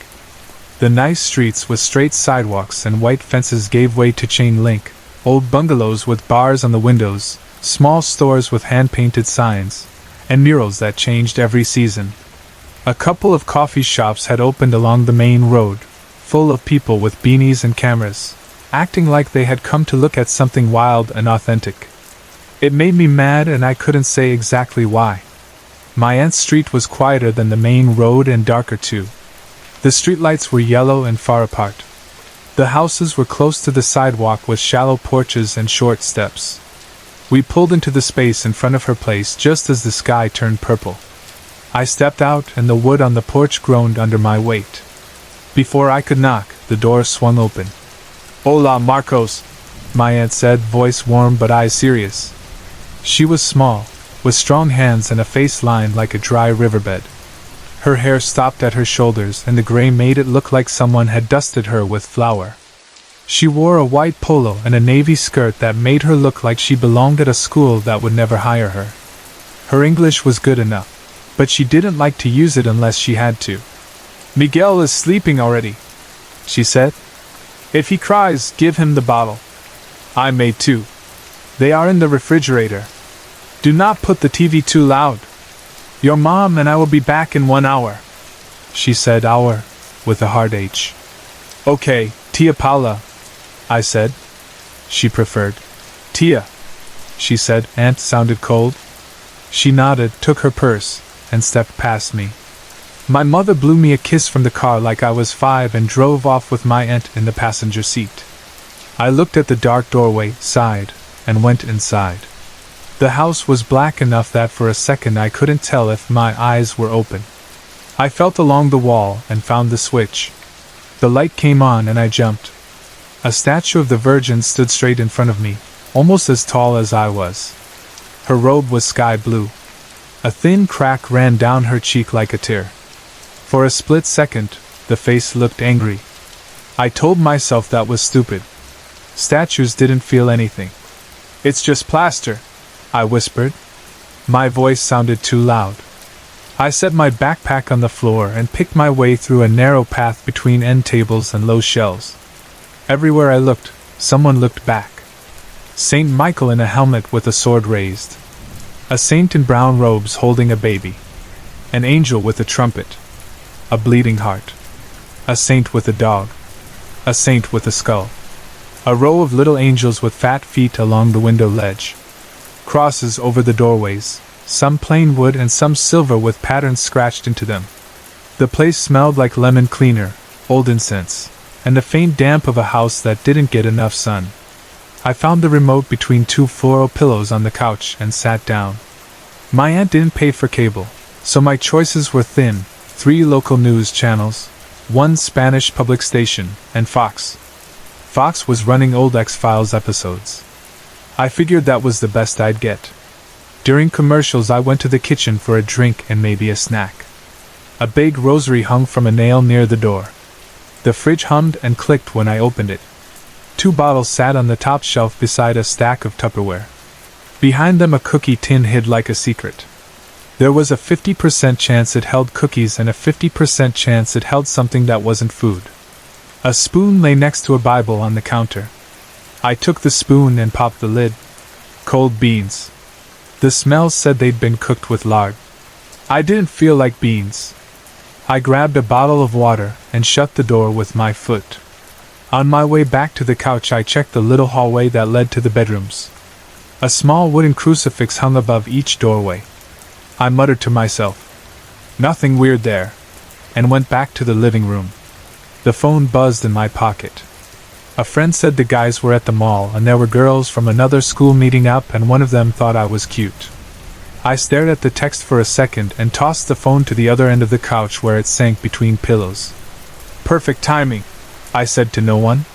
The nice streets with straight sidewalks and white fences gave way to chain link, old bungalows with bars on the windows, small stores with hand-painted signs, and murals that changed every season. A couple of coffee shops had opened along the main road, full of people with beanies and cameras, acting like they had come to look at something wild and authentic. It made me mad and I couldn't say exactly why. My aunt's street was quieter than the main road and darker too. The streetlights were yellow and far apart. The houses were close to the sidewalk with shallow porches and short steps. We pulled into the space in front of her place just as the sky turned purple. I stepped out and the wood on the porch groaned under my weight. Before I could knock, the door swung open. "Hola, Marcos," my aunt said, voice warm but eyes serious. She was small, with strong hands and a face lined like a dry riverbed. Her hair stopped at her shoulders and the gray made it look like someone had dusted her with flour. She wore a white polo and a navy skirt that made her look like she belonged at a school that would never hire her. Her English was good enough, but she didn't like to use it unless she had to. "Miguel is sleeping already," she said. "If he cries, give him the bottle. I made two. They are in the refrigerator. Do not put the TV too loud. Your mom and I will be back in 1 hour." She said hour, with a hard H. "Okay, Tia Paula," I said. She preferred Tia. She said aunt sounded cold. She nodded, took her purse, and stepped past me. My mother blew me a kiss from the car like I was 5 and drove off with my aunt in the passenger seat. I looked at the dark doorway, sighed, and went inside. The house was black enough that for a second I couldn't tell if my eyes were open. I felt along the wall and found the switch. The light came on and I jumped. A statue of the Virgin stood straight in front of me, almost as tall as I was. Her robe was sky blue. A thin crack ran down her cheek like a tear. For a split second, the face looked angry. I told myself that was stupid. Statues didn't feel anything. "It's just plaster," I whispered. My voice sounded too loud. I set my backpack on the floor and picked my way through a narrow path between end tables and low shelves. Everywhere I looked, someone looked back. Saint Michael in a helmet with a sword raised. A saint in brown robes holding a baby. An angel with a trumpet. A bleeding heart. A saint with a dog. A saint with a skull. A row of little angels with fat feet along the window ledge. Crosses over the doorways, some plain wood and some silver with patterns scratched into them. The place smelled like lemon cleaner, old incense, and the faint damp of a house that didn't get enough sun. I found the remote between 2 floral pillows on the couch and sat down. My aunt didn't pay for cable, so my choices were thin: 3 local news channels, 1 Spanish public station, and Fox. Fox was running old X-Files episodes. I figured that was the best I'd get. During commercials I went to the kitchen for a drink and maybe a snack. A big rosary hung from a nail near the door. The fridge hummed and clicked when I opened it. 2 bottles sat on the top shelf beside a stack of Tupperware. Behind them a cookie tin hid like a secret. There was a 50% chance it held cookies and a 50% chance it held something that wasn't food. A spoon lay next to a Bible on the counter. I took the spoon and popped the lid. Cold beans. The smell said they'd been cooked with lard. I didn't feel like beans. I grabbed a bottle of water and shut the door with my foot. On my way back to the couch, I checked the little hallway that led to the bedrooms. A small wooden crucifix hung above each doorway. I muttered to myself, "Nothing weird there," and went back to the living room. The phone buzzed in my pocket. A friend said the guys were at the mall and there were girls from another school meeting up, and one of them thought I was cute. I stared at the text for a second and tossed the phone to the other end of the couch where it sank between pillows. Perfect timing, I said to no one.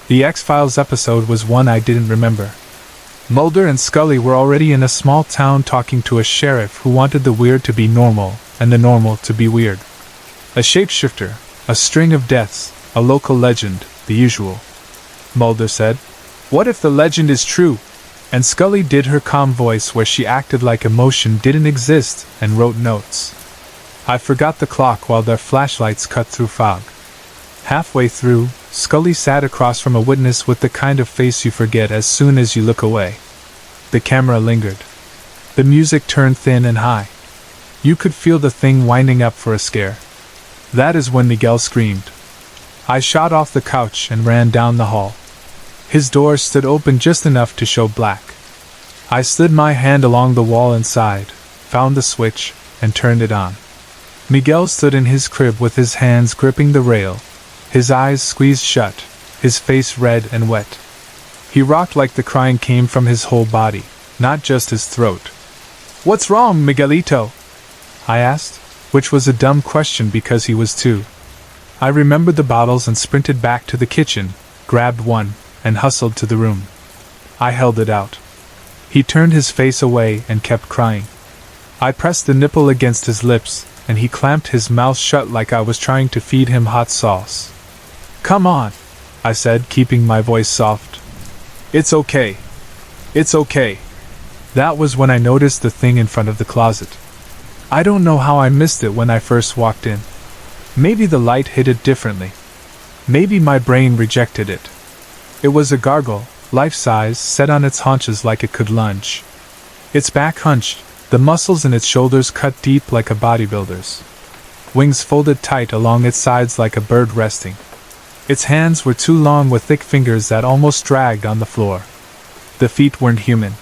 The X-Files episode was one I didn't remember. Mulder and Scully were already in a small town talking to a sheriff who wanted the weird to be normal and the normal to be weird. A shapeshifter, a string of deaths, a local legend, the usual. Mulder said, "What if the legend is true?" And Scully did her calm voice where she acted like emotion didn't exist and wrote notes. I forgot the clock while their flashlights cut through fog. Halfway through, Scully sat across from a witness with the kind of face you forget as soon as you look away. The camera lingered. The music turned thin and high. You could feel the thing winding up for a scare. That is when Miguel screamed. I shot off the couch and ran down the hall. His door stood open just enough to show black. I slid my hand along the wall inside, found the switch, and turned it on. Miguel stood in his crib with his hands gripping the rail, his eyes squeezed shut, his face red and wet. He rocked like the crying came from his whole body, not just his throat. "What's wrong, Miguelito?" I asked, which was a dumb question because he was two. I remembered the bottles and sprinted back to the kitchen, grabbed one, and hustled to the room. I held it out. He turned his face away and kept crying. I pressed the nipple against his lips, and he clamped his mouth shut like I was trying to feed him hot sauce. "Come on," I said, keeping my voice soft. "It's okay. It's okay." That was when I noticed the thing in front of the closet. I don't know how I missed it when I first walked in. Maybe the light hit it differently. Maybe my brain rejected it. It was a gargoyle, life-size, set on its haunches like it could lunge. Its back hunched, the muscles in its shoulders cut deep like a bodybuilder's. Wings folded tight along its sides like a bird resting. Its hands were too long with thick fingers that almost dragged on the floor. The feet weren't human.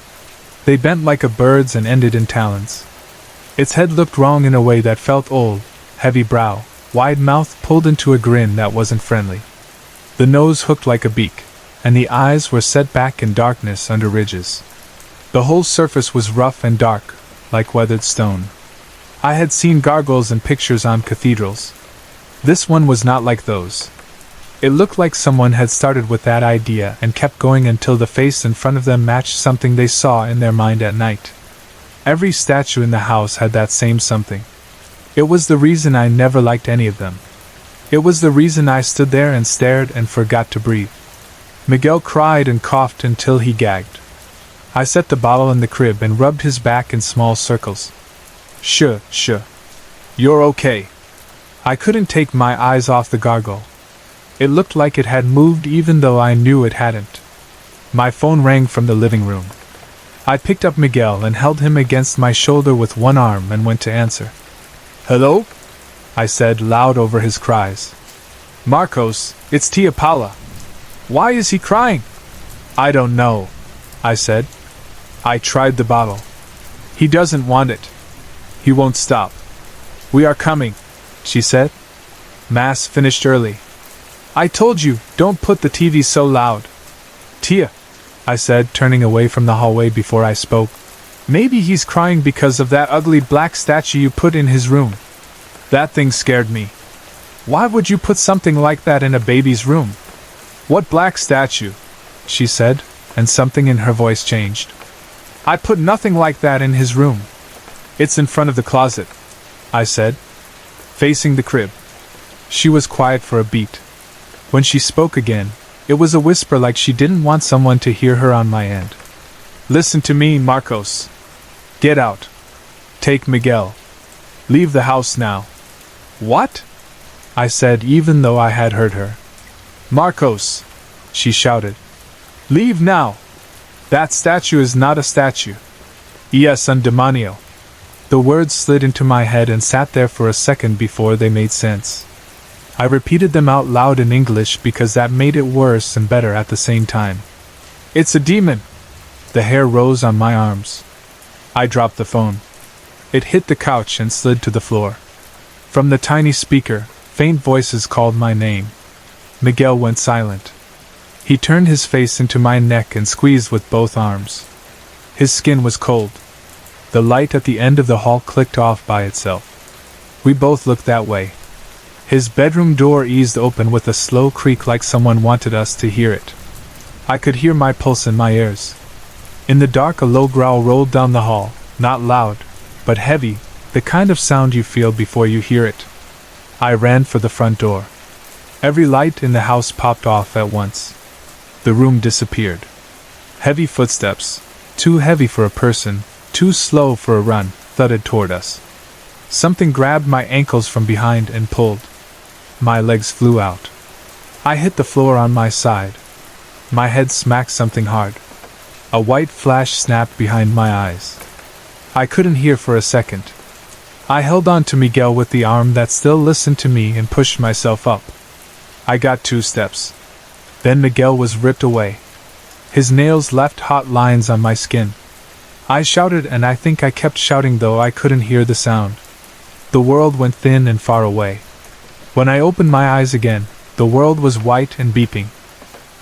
They bent like a bird's and ended in talons. Its head looked wrong in a way that felt old, heavy brow, wide mouth pulled into a grin that wasn't friendly. The nose hooked like a beak, and the eyes were set back in darkness under ridges. The whole surface was rough and dark, like weathered stone. I had seen gargoyles in pictures on cathedrals. This one was not like those. It looked like someone had started with that idea and kept going until the face in front of them matched something they saw in their mind at night. Every statue in the house had that same something. It was the reason I never liked any of them. It was the reason I stood there and stared and forgot to breathe. Miguel cried and coughed until he gagged. I set the bottle in the crib and rubbed his back in small circles. Shh. You're okay. I couldn't take my eyes off the gargoyle. It looked like it had moved even though I knew it hadn't. My phone rang from the living room. I picked up Miguel and held him against my shoulder with one arm and went to answer. "Hello?" I said, loud over his cries. "Marcos, it's Tia Paula." "Why is he crying?" "I don't know," I said. I tried the bottle. "He doesn't want it. He won't stop." "We are coming," she said. "Mass finished early." "I told you, don't put the TV so loud." "Tia," I said, turning away from the hallway before I spoke. "Maybe he's crying because of that ugly black statue you put in his room." "That thing scared me." "Why would you put something like that in a baby's room?" "What black statue?" she said, and something in her voice changed. "I put nothing like that in his room." "It's in front of the closet," I said, facing the crib. She was quiet for a beat. When she spoke again, it was a whisper like she didn't want someone to hear her on my end. "Listen to me, Marcos. Get out. Take Miguel. Leave the house now." "What?" I said, even though I had heard her. "Marcos," she shouted. "Leave now. That statue is not a statue." "Yes, un demonio." The words slid into my head and sat there for a second before they made sense. I repeated them out loud in English because that made it worse and better at the same time. "It's a demon!" The hair rose on my arms. I dropped the phone. It hit the couch and slid to the floor. From the tiny speaker, faint voices called my name. Miguel went silent. He turned his face into my neck and squeezed with both arms. His skin was cold. The light at the end of the hall clicked off by itself. We both looked that way. His bedroom door eased open with a slow creak like someone wanted us to hear it. I could hear my pulse in my ears. In the dark, a low growl rolled down the hall, not loud, but heavy, the kind of sound you feel before you hear it. I ran for the front door. Every light in the house popped off at once. The room disappeared. Heavy footsteps, too heavy for a person, too slow for a run, thudded toward us. Something grabbed my ankles from behind and pulled. My legs flew out. I hit the floor on my side. My head smacked something hard. A white flash snapped behind my eyes. I couldn't hear for a second. I held on to Miguel with the arm that still listened to me and pushed myself up. I got 2 steps. Then Miguel was ripped away. His nails left hot lines on my skin. I shouted, and I think I kept shouting though I couldn't hear the sound. The world went thin and far away. When I opened my eyes again, the world was white and beeping.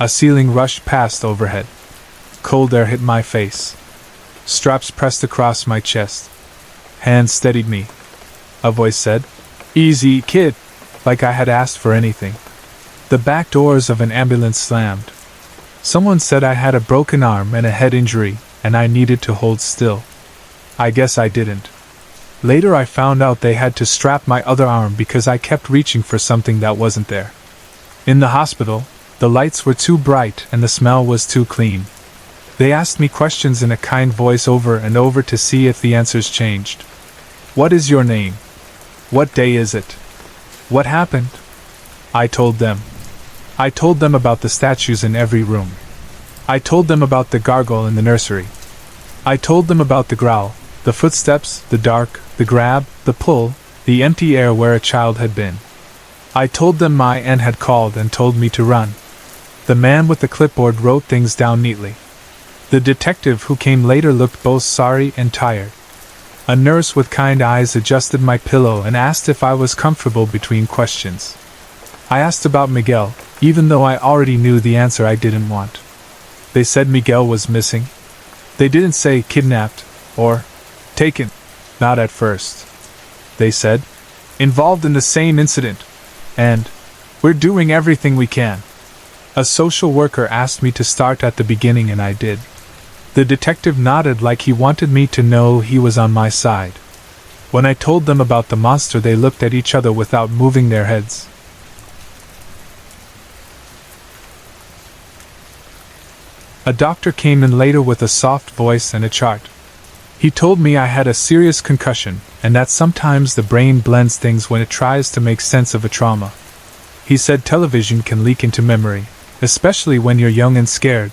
A ceiling rushed past overhead. Cold air hit my face. Straps pressed across my chest. Hands steadied me. A voice said, "Easy, kid," like I had asked for anything. The back doors of an ambulance slammed. Someone said I had a broken arm and a head injury, and I needed to hold still. I guess I didn't. Later I found out they had to strap my other arm because I kept reaching for something that wasn't there. In the hospital, the lights were too bright and the smell was too clean. They asked me questions in a kind voice over and over to see if the answers changed. "What is your name? What day is it? What happened?" I told them. I told them about the statues in every room. I told them about the gargoyle in the nursery. I told them about the growl, the footsteps, the dark, the grab, the pull, the empty air where a child had been. I told them my aunt had called and told me to run. The man with the clipboard wrote things down neatly. The detective who came later looked both sorry and tired. A nurse with kind eyes adjusted my pillow and asked if I was comfortable between questions. I asked about Miguel, even though I already knew the answer I didn't want. They said Miguel was missing. They didn't say kidnapped or taken. Not at first. They said, involved in the same incident, and we're doing everything we can. A social worker asked me to start at the beginning and I did. The detective nodded like he wanted me to know he was on my side. When I told them about the monster, they looked at each other without moving their heads. A doctor came in later with a soft voice and a chart. He told me I had a serious concussion, and that sometimes the brain blends things when it tries to make sense of a trauma. He said television can leak into memory, especially when you're young and scared,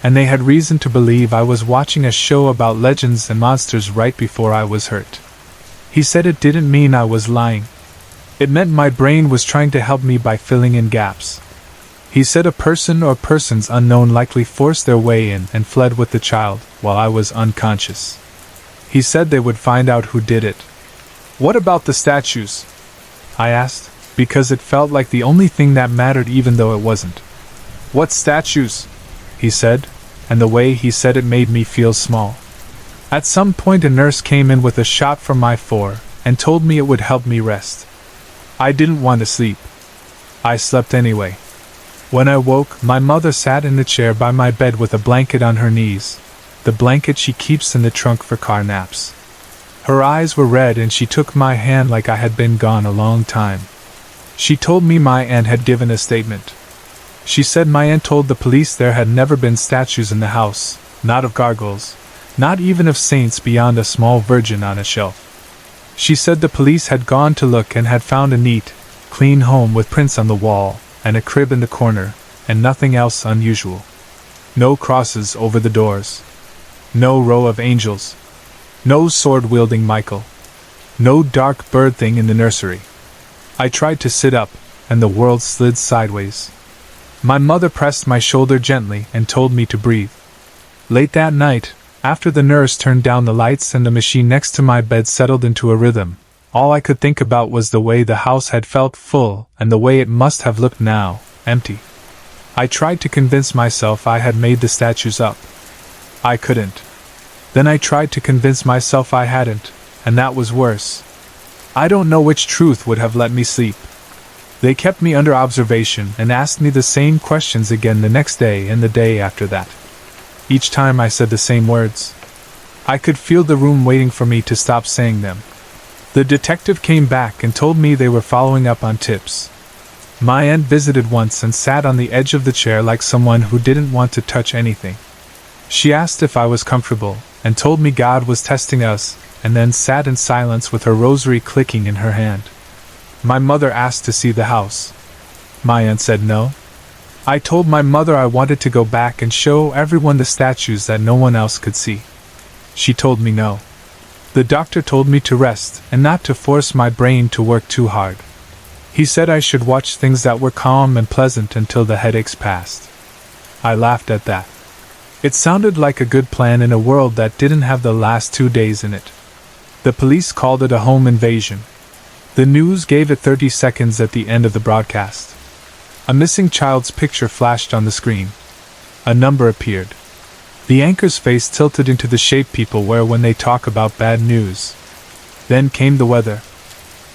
and they had reason to believe I was watching a show about legends and monsters right before I was hurt. He said it didn't mean I was lying. It meant my brain was trying to help me by filling in gaps. He said a person or persons unknown likely forced their way in and fled with the child while I was unconscious. He said they would find out who did it. What about the statues? I asked, because it felt like the only thing that mattered even though it wasn't. What statues? He said, and the way he said it made me feel small. At some point a nurse came in with a shot from my fore and told me it would help me rest. I didn't want to sleep. I slept anyway. When I woke, my mother sat in the chair by my bed with a blanket on her knees, the blanket she keeps in the trunk for car naps. Her eyes were red and she took my hand like I had been gone a long time. She told me my aunt had given a statement. She said my aunt told the police there had never been statues in the house, not of gargoyles, not even of saints beyond a small virgin on a shelf. She said the police had gone to look and had found a neat, clean home with prints on the wall, and a crib in the corner, and nothing else unusual. No crosses over the doors. No row of angels. No sword-wielding Michael. No dark bird thing in the nursery. I tried to sit up, and the world slid sideways. My mother pressed my shoulder gently and told me to breathe. Late that night, after the nurse turned down the lights and the machine next to my bed settled into a rhythm, all I could think about was the way the house had felt full and the way it must have looked now, empty. I tried to convince myself I had made the statues up. I couldn't. Then I tried to convince myself I hadn't, and that was worse. I don't know which truth would have let me sleep. They kept me under observation and asked me the same questions again the next day and the day after that. Each time I said the same words. I could feel the room waiting for me to stop saying them. The detective came back and told me they were following up on tips. My aunt visited once and sat on the edge of the chair like someone who didn't want to touch anything. She asked if I was comfortable, and told me God was testing us, and then sat in silence with her rosary clicking in her hand. My mother asked to see the house. My aunt said no. I told my mother I wanted to go back and show everyone the statues that no one else could see. She told me no. The doctor told me to rest and not to force my brain to work too hard. He said I should watch things that were calm and pleasant until the headaches passed. I laughed at that. It sounded like a good plan in a world that didn't have the last 2 days in it. The police called it a home invasion. The news gave it 30 seconds at the end of the broadcast. A missing child's picture flashed on the screen. A number appeared. The anchor's face tilted into the shape people wear when they talk about bad news. Then came the weather.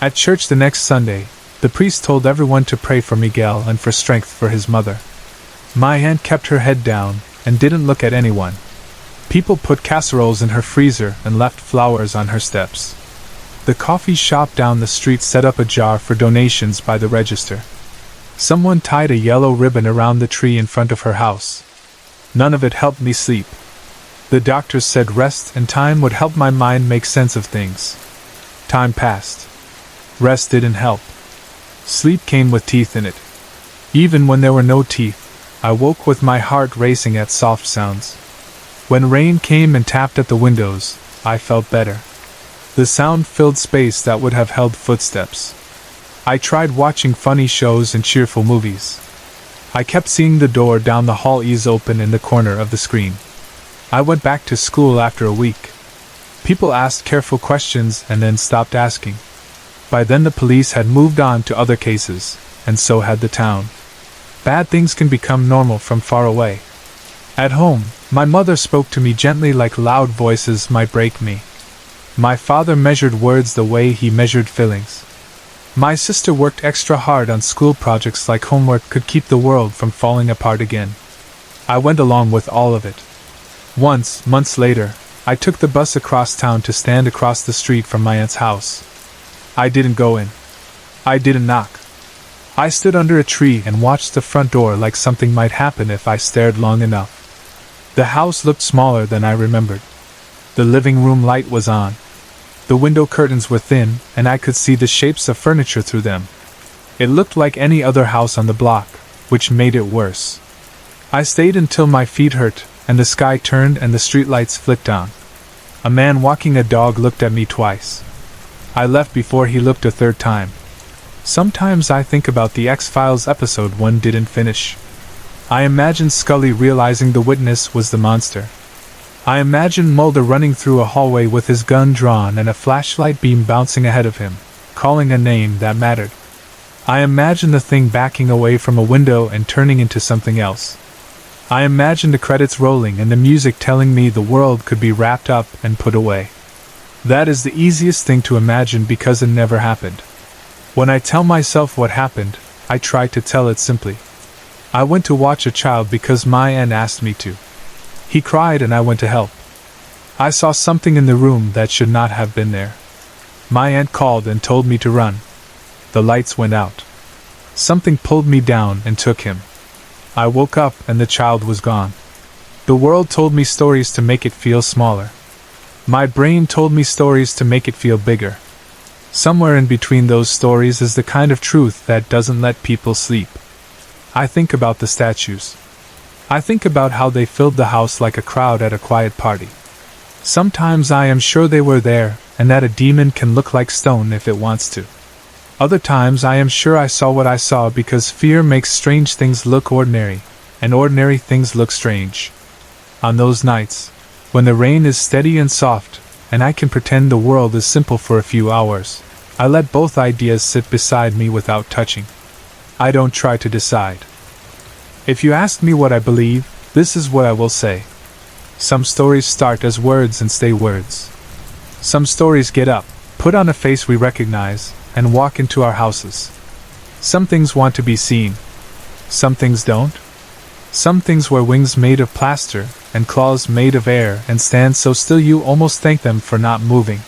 At church the next Sunday, the priest told everyone to pray for Miguel and for strength for his mother. My aunt kept her head down and didn't look at anyone. People put casseroles in her freezer and left flowers on her steps. The coffee shop down the street set up a jar for donations by the register. Someone tied a yellow ribbon around the tree in front of her house. None of it helped me sleep. The doctors said rest and time would help my mind make sense of things. Time passed. Rest didn't help. Sleep came with teeth in it. Even when there were no teeth, I woke with my heart racing at soft sounds. When rain came and tapped at the windows, I felt better. The sound filled space that would have held footsteps. I tried watching funny shows and cheerful movies. I kept seeing the door down the hall ease open in the corner of the screen. I went back to school after a week. People asked careful questions and then stopped asking. By then the police had moved on to other cases, and so had the town. Bad things can become normal from far away. At home, my mother spoke to me gently like loud voices might break me. My father measured words the way he measured feelings. My sister worked extra hard on school projects like homework could keep the world from falling apart again. I went along with all of it. Once, months later, I took the bus across town to stand across the street from my aunt's house. I didn't go in. I didn't knock. I stood under a tree and watched the front door like something might happen if I stared long enough. The house looked smaller than I remembered. The living room light was on. The window curtains were thin, and I could see the shapes of furniture through them. It looked like any other house on the block, which made it worse. I stayed until my feet hurt, and the sky turned and the streetlights flicked on. A man walking a dog looked at me twice. I left before he looked a third time. Sometimes I think about the X-Files episode one didn't finish. I imagine Scully realizing the witness was the monster. I imagine Mulder running through a hallway with his gun drawn and a flashlight beam bouncing ahead of him, calling a name that mattered. I imagine the thing backing away from a window and turning into something else. I imagine the credits rolling and the music telling me the world could be wrapped up and put away. That is the easiest thing to imagine because it never happened. When I tell myself what happened, I try to tell it simply. I went to watch a child because my aunt asked me to. He cried and I went to help. I saw something in the room that should not have been there. My aunt called and told me to run. The lights went out. Something pulled me down and took him. I woke up and the child was gone. The world told me stories to make it feel smaller. My brain told me stories to make it feel bigger. Somewhere in between those stories is the kind of truth that doesn't let people sleep. I think about the statues. I think about how they filled the house like a crowd at a quiet party. Sometimes I am sure they were there, and that a demon can look like stone if it wants to. Other times I am sure I saw what I saw because fear makes strange things look ordinary, and ordinary things look strange. On those nights, when the rain is steady and soft, and I can pretend the world is simple for a few hours, I let both ideas sit beside me without touching. I don't try to decide. If you ask me what I believe, this is what I will say. Some stories start as words and stay words. Some stories get up, put on a face we recognize, and walk into our houses. Some things want to be seen. Some things don't. Some things wear wings made of plaster, and claws made of air, and stand so still you almost thank them for not moving.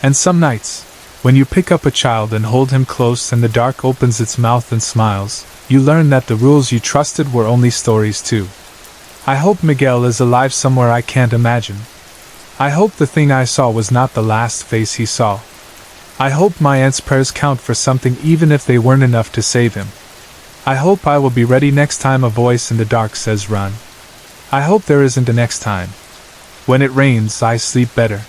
And some nights, when you pick up a child and hold him close and the dark opens its mouth and smiles, you learn that the rules you trusted were only stories too. I hope Miguel is alive somewhere I can't imagine. I hope the thing I saw was not the last face he saw. I hope my aunt's prayers count for something even if they weren't enough to save him. I hope I will be ready next time a voice in the dark says run. I hope there isn't a next time. When it rains, I sleep better.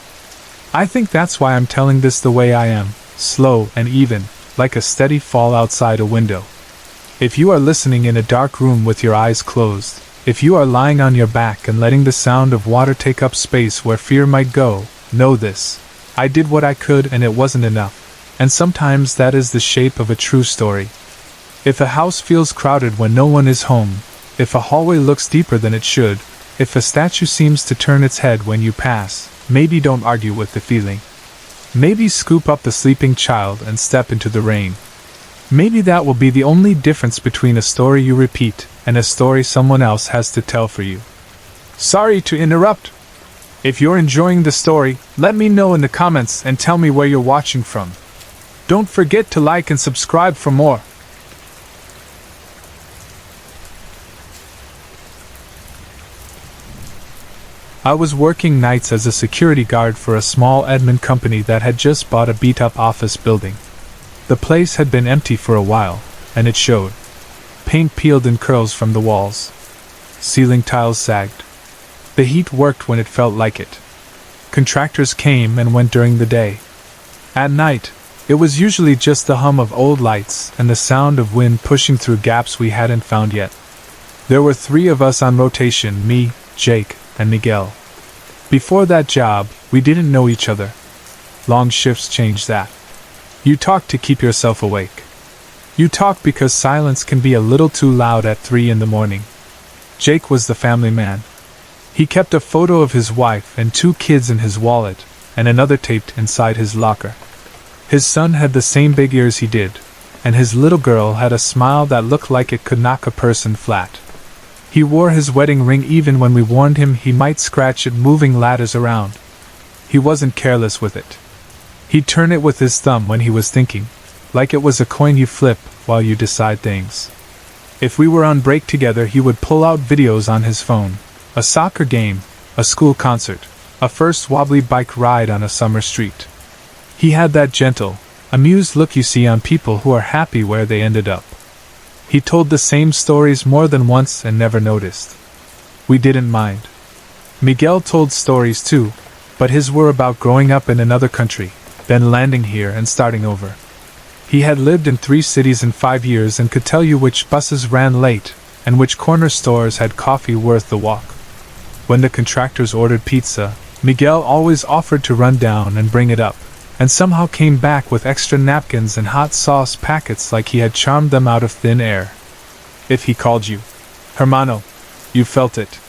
I think that's why I'm telling this the way I am, slow and even, like a steady fall outside a window. If you are listening in a dark room with your eyes closed, if you are lying on your back and letting the sound of water take up space where fear might go, know this. I did what I could and it wasn't enough, and sometimes that is the shape of a true story. If a house feels crowded when no one is home, if a hallway looks deeper than it should, if a statue seems to turn its head when you pass, maybe don't argue with the feeling. Maybe scoop up the sleeping child and step into the rain. Maybe that will be the only difference between a story you repeat and a story someone else has to tell for you. Sorry to interrupt. If you're enjoying the story, let me know in the comments and tell me where you're watching from. Don't forget to like and subscribe for more. I was working nights as a security guard for a small admin company that had just bought a beat-up office building. The place had been empty for a while, and it showed. Paint peeled in curls from the walls. Ceiling tiles sagged. The heat worked when it felt like it. Contractors came and went during the day. At night, it was usually just the hum of old lights and the sound of wind pushing through gaps we hadn't found yet. There were 3 of us on rotation, me, Jake, and Miguel. Before that job, we didn't know each other. Long shifts changed that. You talk to keep yourself awake. You talk because silence can be a little too loud at 3 in the morning. Jake was the family man. He kept a photo of his wife and 2 kids in his wallet, and another taped inside his locker. His son had the same big ears he did, and his little girl had a smile that looked like it could knock a person flat. He wore his wedding ring even when we warned him he might scratch it moving ladders around. He wasn't careless with it. He'd turn it with his thumb when he was thinking, like it was a coin you flip while you decide things. If we were on break together, he would pull out videos on his phone. A soccer game, a school concert, a first wobbly bike ride on a summer street. He had that gentle, amused look you see on people who are happy where they ended up. He told the same stories more than once and never noticed. We didn't mind. Miguel told stories too, but his were about growing up in another country, then landing here and starting over. He had lived in 3 cities in 5 years and could tell you which buses ran late and which corner stores had coffee worth the walk. When the contractors ordered pizza, Miguel always offered to run down and bring it up, and somehow came back with extra napkins and hot sauce packets like he had charmed them out of thin air. If he called you Hermano, you felt it.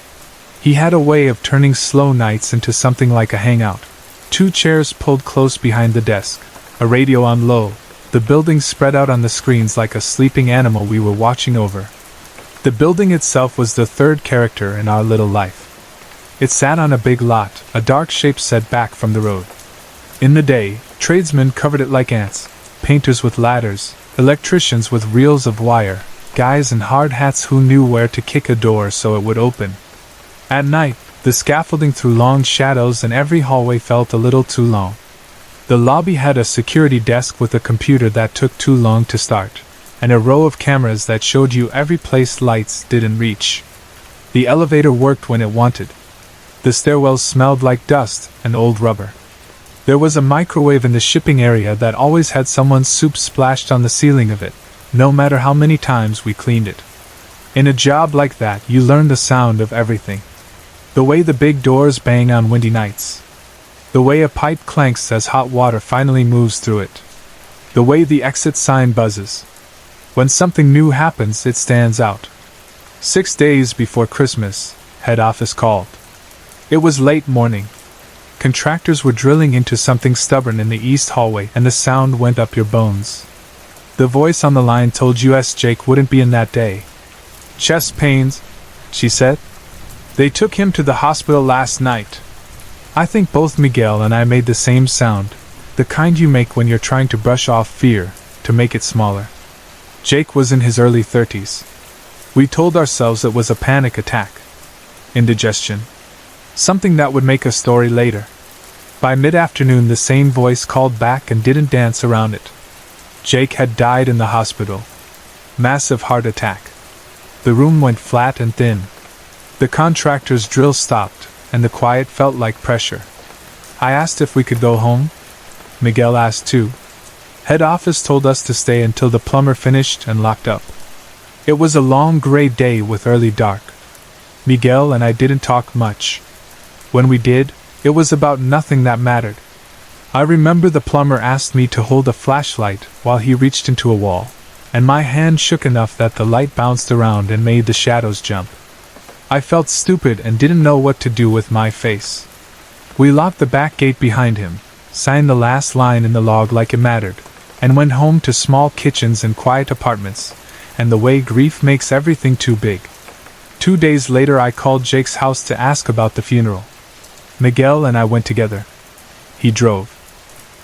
He had a way of turning slow nights into something like a hangout. 2 chairs pulled close behind the desk, a radio on low, the building spread out on the screens like a sleeping animal we were watching over. The building itself was the 3rd character in our little life. It sat on a big lot, a dark shape set back from the road. In the day, tradesmen covered it like ants, painters with ladders, electricians with reels of wire, guys in hard hats who knew where to kick a door so it would open. At night, the scaffolding threw long shadows and every hallway felt a little too long. The lobby had a security desk with a computer that took too long to start, and a row of cameras that showed you every place lights didn't reach. The elevator worked when it wanted. The stairwells smelled like dust and old rubber. There was a microwave in the shipping area that always had someone's soup splashed on the ceiling of it, no matter how many times we cleaned it. In a job like that, you learn the sound of everything. The way the big doors bang on windy nights. The way a pipe clanks as hot water finally moves through it. The way the exit sign buzzes. When something new happens, it stands out. 6 days before Christmas, head office called. It was late morning. Contractors were drilling into something stubborn in the east hallway, and the sound went up your bones. The voice on the line told us Jake wouldn't be in that day. Chest pains, she said. They took him to the hospital last night. I think both Miguel and I made the same sound, the kind you make when you're trying to brush off fear, to make it smaller. Jake was in his early 30s. We told ourselves it was a panic attack. Indigestion. Something that would make a story later. By mid-afternoon the same voice called back and didn't dance around it. Jake had died in the hospital. Massive heart attack. The room went flat and thin. The contractor's drill stopped, and the quiet felt like pressure. I asked if we could go home. Miguel asked too. Head office told us to stay until the plumber finished and locked up. It was a long gray day with early dark. Miguel and I didn't talk much. When we did, it was about nothing that mattered. I remember the plumber asked me to hold a flashlight while he reached into a wall, and my hand shook enough that the light bounced around and made the shadows jump. I felt stupid and didn't know what to do with my face. We locked the back gate behind him, signed the last line in the log like it mattered, and went home to small kitchens and quiet apartments, and the way grief makes everything too big. 2 days later I called Jake's house to ask about the funeral. Miguel and I went together. He drove.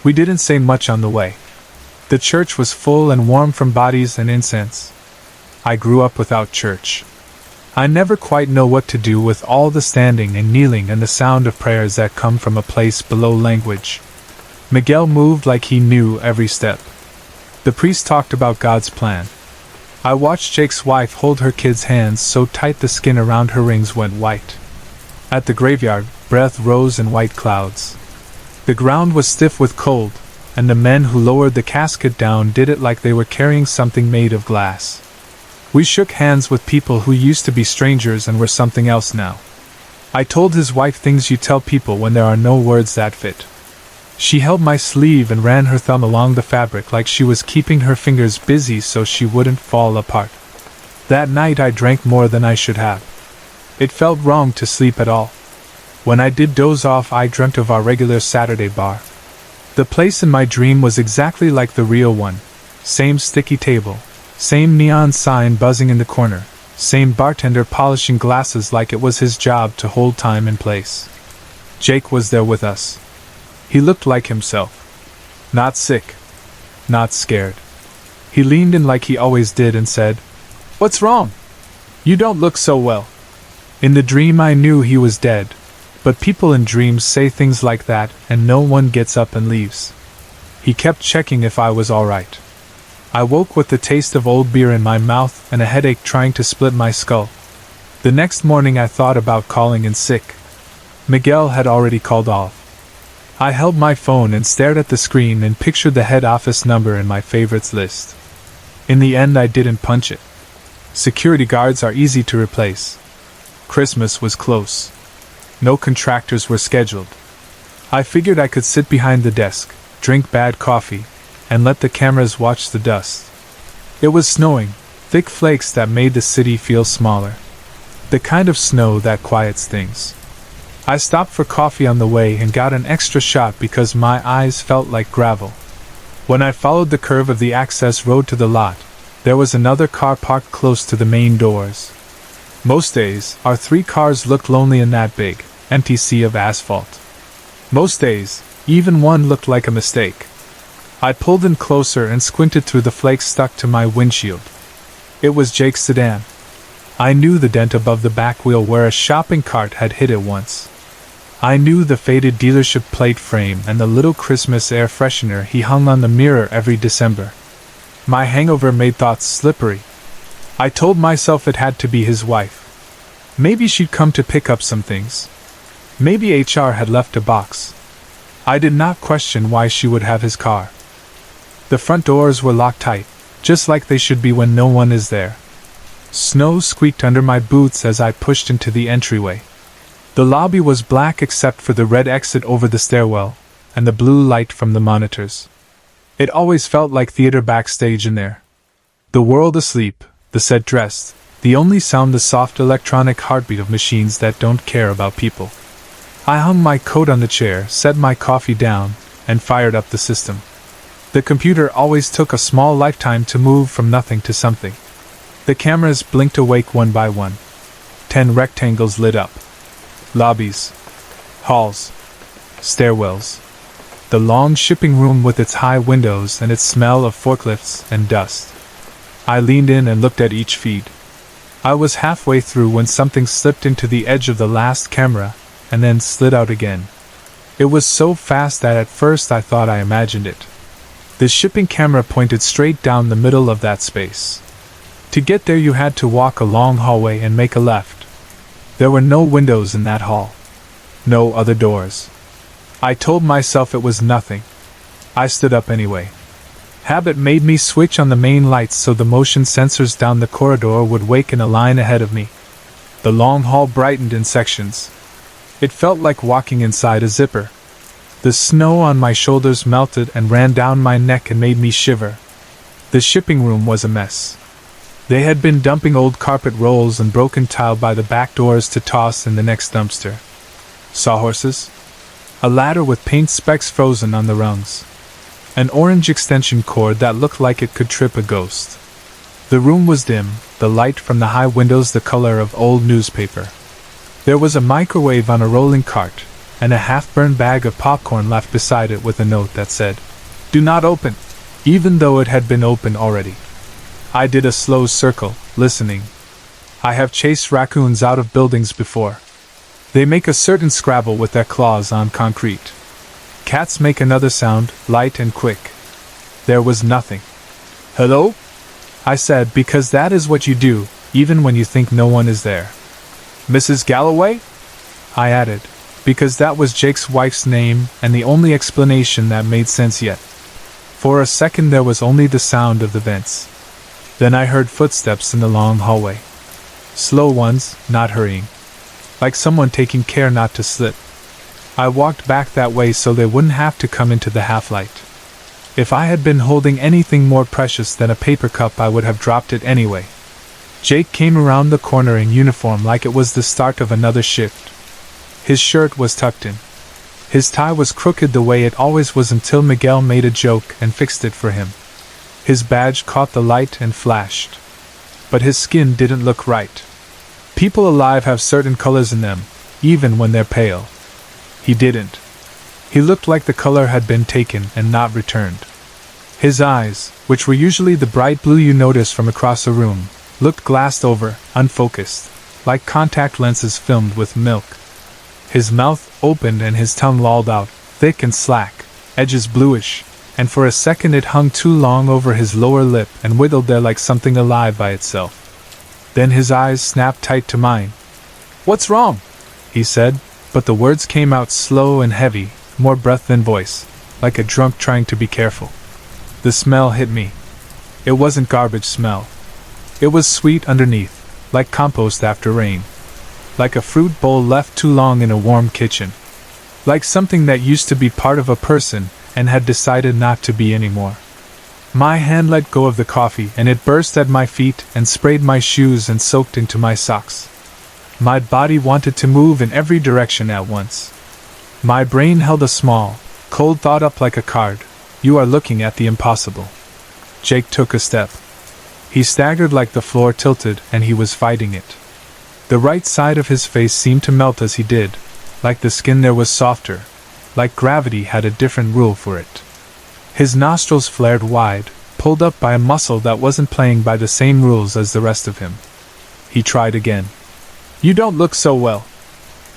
We didn't say much on the way. The church was full and warm from bodies and incense. I grew up without church. I never quite know what to do with all the standing and kneeling and the sound of prayers that come from a place below language. Miguel moved like he knew every step. The priest talked about God's plan. I watched Jake's wife hold her kid's hands so tight the skin around her rings went white. At the graveyard, breath rose in white clouds. The ground was stiff with cold, and the men who lowered the casket down did it like they were carrying something made of glass. We shook hands with people who used to be strangers and were something else now. I told his wife things you tell people when there are no words that fit. She held my sleeve and ran her thumb along the fabric like she was keeping her fingers busy so she wouldn't fall apart. That night I drank more than I should have. It felt wrong to sleep at all. When I did doze off, I dreamt of our regular Saturday bar. The place in my dream was exactly like the real one. Same sticky table, same neon sign buzzing in the corner, same bartender polishing glasses like it was his job to hold time and place. Jake was there with us. He looked like himself. Not sick. Not scared. He leaned in like he always did and said, "What's wrong? You don't look so well." In the dream I knew he was dead, but people in dreams say things like that and no one gets up and leaves. He kept checking if I was alright. I woke with the taste of old beer in my mouth and a headache trying to split my skull. The next morning I thought about calling in sick. Miguel had already called off. I held my phone and stared at the screen and pictured the head office number in my favorites list. In the end I didn't punch it. Security guards are easy to replace. Christmas was close. No contractors were scheduled. I figured I could sit behind the desk, drink bad coffee, and let the cameras watch the dust. It was snowing, thick flakes that made the city feel smaller. The kind of snow that quiets things. I stopped for coffee on the way and got an extra shot because my eyes felt like gravel. When I followed the curve of the access road to the lot, there was another car parked close to the main doors. Most days, our 3 cars looked lonely in that big, empty sea of asphalt. Most days, even one looked like a mistake. I pulled in closer and squinted through the flakes stuck to my windshield. It was Jake's sedan. I knew the dent above the back wheel where a shopping cart had hit it once. I knew the faded dealership plate frame and the little Christmas air freshener he hung on the mirror every December. My hangover made thoughts slippery. I told myself it had to be his wife. Maybe she'd come to pick up some things. Maybe HR had left a box. I did not question why she would have his car. The front doors were locked tight, just like they should be when no one is there. Snow squeaked under my boots as I pushed into the entryway. The lobby was black except for the red exit over the stairwell, and the blue light from the monitors. It always felt like theater backstage in there. The world asleep, the set dressed, the only sound the soft electronic heartbeat of machines that don't care about people. I hung my coat on the chair, set my coffee down, and fired up the system. The computer always took a small lifetime to move from nothing to something. The cameras blinked awake one by one. 10 rectangles lit up. Lobbies. Halls. Stairwells. The long shipping room with its high windows and its smell of forklifts and dust. I leaned in and looked at each feed. I was halfway through when something slipped into the edge of the last camera, and then slid out again. It was so fast that at first I thought I imagined it. The shipping camera pointed straight down the middle of that space. To get there you had to walk a long hallway and make a left. There were no windows in that hall. No other doors. I told myself it was nothing. I stood up anyway. Habit made me switch on the main lights so the motion sensors down the corridor would wake in a line ahead of me. The long hall brightened in sections. It felt like walking inside a zipper. The snow on my shoulders melted and ran down my neck and made me shiver. The shipping room was a mess. They had been dumping old carpet rolls and broken tile by the back doors to toss in the next dumpster. Sawhorses? A ladder with paint specks frozen on the rungs. An orange extension cord that looked like it could trip a ghost. The room was dim, the light from the high windows the color of old newspaper. There was a microwave on a rolling cart, and a half-burned bag of popcorn left beside it with a note that said, "Do not open," even though it had been opened already. I did a slow circle, listening. I have chased raccoons out of buildings before. They make a certain scrabble with their claws on concrete. Cats make another sound, light and quick. There was nothing. "Hello?" I said, because that is what you do, even when you think no one is there. "Mrs. Galloway?" I added, because that was Jake's wife's name and the only explanation that made sense yet. For a second there was only the sound of the vents. Then I heard footsteps in the long hallway. Slow ones, not hurrying. Like someone taking care not to slip. I walked back that way so they wouldn't have to come into the half-light. If I had been holding anything more precious than a paper cup I would have dropped it anyway. Jake came around the corner in uniform like it was the start of another shift. His shirt was tucked in. His tie was crooked the way it always was until Miguel made a joke and fixed it for him. His badge caught the light and flashed. But his skin didn't look right. People alive have certain colors in them, even when they're pale. He didn't. He looked like the color had been taken and not returned. His eyes, which were usually the bright blue you notice from across a room, looked glassed over, unfocused, like contact lenses filmed with milk. His mouth opened and his tongue lolled out, thick and slack, edges bluish, and for a second it hung too long over his lower lip and wiggled there like something alive by itself. Then his eyes snapped tight to mine. "What's wrong?" he said, but the words came out slow and heavy, more breath than voice, like a drunk trying to be careful. The smell hit me. It wasn't garbage smell. It was sweet underneath, like compost after rain. Like a fruit bowl left too long in a warm kitchen. Like something that used to be part of a person and had decided not to be anymore. My hand let go of the coffee and it burst at my feet and sprayed my shoes and soaked into my socks. My body wanted to move in every direction at once. My brain held a small, cold thought up like a card. You are looking at the impossible. Jake took a step. He staggered like the floor tilted and he was fighting it. The right side of his face seemed to melt as he did, like the skin there was softer, like gravity had a different rule for it. His nostrils flared wide, pulled up by a muscle that wasn't playing by the same rules as the rest of him. He tried again. "You don't look so well."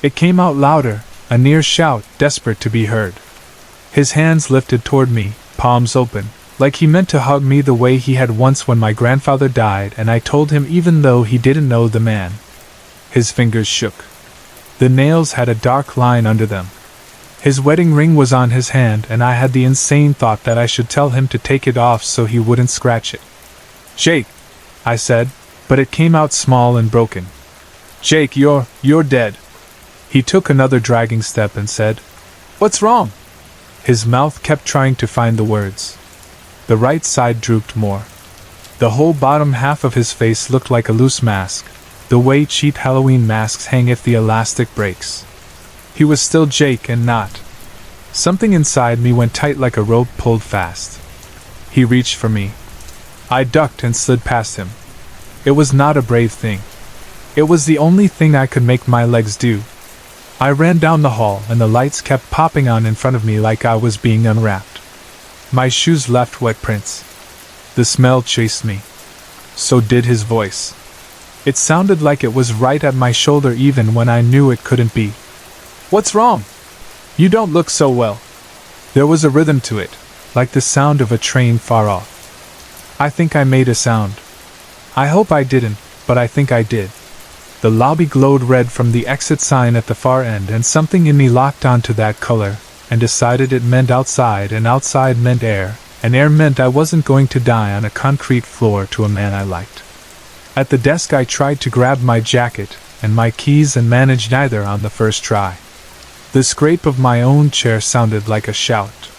It came out louder, a near shout, desperate to be heard. His hands lifted toward me, palms open, like he meant to hug me the way he had once when my grandfather died and I told him even though he didn't know the man. His fingers shook. The nails had a dark line under them. His wedding ring was on his hand, and I had the insane thought that I should tell him to take it off so he wouldn't scratch it. "Jake," I said, but it came out small and broken. "Jake, you're dead." He took another dragging step and said, "What's wrong?" His mouth kept trying to find the words. The right side drooped more. The whole bottom half of his face looked like a loose mask, the way cheap Halloween masks hang if the elastic breaks. He was still Jake and not. Something inside me went tight like a rope pulled fast. He reached for me. I ducked and slid past him. It was not a brave thing. It was the only thing I could make my legs do. I ran down the hall and the lights kept popping on in front of me like I was being unwrapped. My shoes left wet prints. The smell chased me. So did his voice. It sounded like it was right at my shoulder even when I knew it couldn't be. "What's wrong? You don't look so well." There was a rhythm to it, like the sound of a train far off. I think I made a sound. I hope I didn't, but I think I did. The lobby glowed red from the exit sign at the far end, and something in me locked onto that color, and decided it meant outside, and outside meant air, and air meant I wasn't going to die on a concrete floor to a man I liked. At the desk I tried to grab my jacket and my keys and managed neither on the first try. The scrape of my own chair sounded like a shout.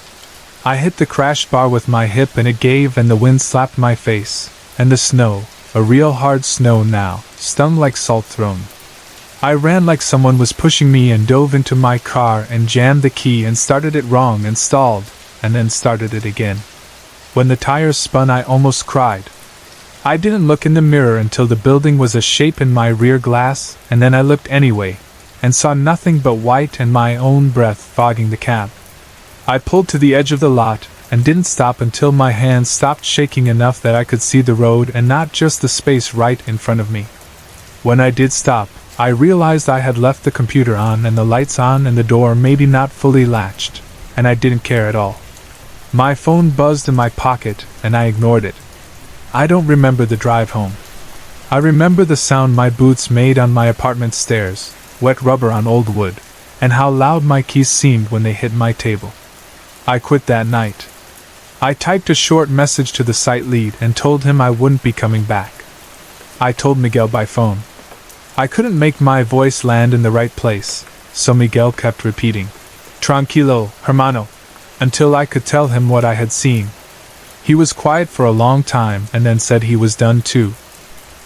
I hit the crash bar with my hip and it gave, and the wind slapped my face, and the snow, a real hard snow now, stung like salt thrown. I ran like someone was pushing me and dove into my car and jammed the key and started it wrong and stalled, and then started it again. When the tires spun I almost cried. I didn't look in the mirror until the building was a shape in my rear glass, and then I looked anyway, and saw nothing but white and my own breath fogging the cab. I pulled to the edge of the lot, and didn't stop until my hands stopped shaking enough that I could see the road and not just the space right in front of me. When I did stop, I realized I had left the computer on and the lights on and the door maybe not fully latched, and I didn't care at all. My phone buzzed in my pocket, and I ignored it. I don't remember the drive home. I remember the sound my boots made on my apartment stairs, wet rubber on old wood, and how loud my keys seemed when they hit my table. I quit that night. I typed a short message to the site lead and told him I wouldn't be coming back. I told Miguel by phone. I couldn't make my voice land in the right place, so Miguel kept repeating, "Tranquilo, hermano," until I could tell him what I had seen. He was quiet for a long time and then said he was done too.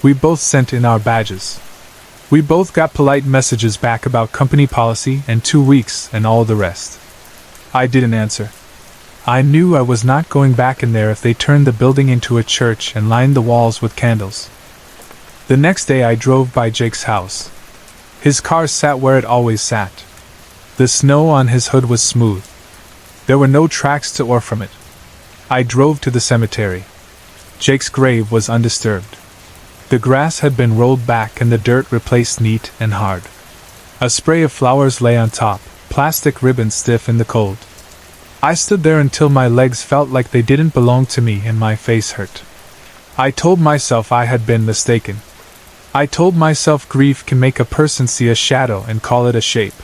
We both sent in our badges. We both got polite messages back about company policy and 2 weeks and all the rest. I didn't answer. I knew I was not going back in there if they turned the building into a church and lined the walls with candles. The next day I drove by Jake's house. His car sat where it always sat. The snow on his hood was smooth. There were no tracks to or from it. I drove to the cemetery. Jake's grave was undisturbed. The grass had been rolled back and the dirt replaced neat and hard. A spray of flowers lay on top, plastic ribbons stiff in the cold. I stood there until my legs felt like they didn't belong to me and my face hurt. I told myself I had been mistaken. I told myself grief can make a person see a shadow and call it a shape.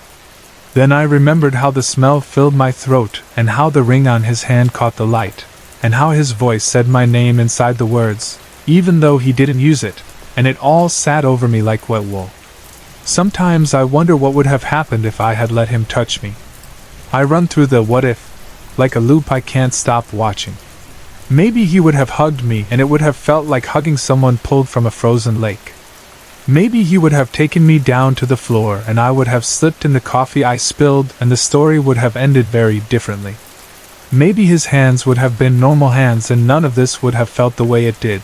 Then I remembered how the smell filled my throat and how the ring on his hand caught the light, and how his voice said my name inside the words, even though he didn't use it, and it all sat over me like wet wool. Sometimes I wonder what would have happened if I had let him touch me. I run through the what if, like a loop I can't stop watching. Maybe he would have hugged me and it would have felt like hugging someone pulled from a frozen lake. Maybe he would have taken me down to the floor and I would have slipped in the coffee I spilled and the story would have ended very differently. Maybe his hands would have been normal hands and none of this would have felt the way it did.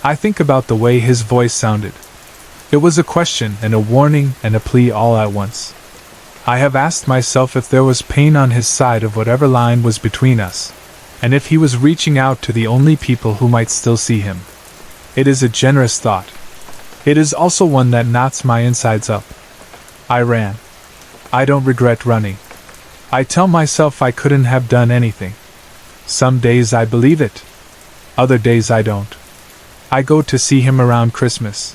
I think about the way his voice sounded. It was a question and a warning and a plea all at once. I have asked myself if there was pain on his side of whatever line was between us, and if he was reaching out to the only people who might still see him. It is a generous thought. It is also one that knots my insides up. I ran. I don't regret running. I tell myself I couldn't have done anything. Some days I believe it. Other days I don't. I go to see him around Christmas.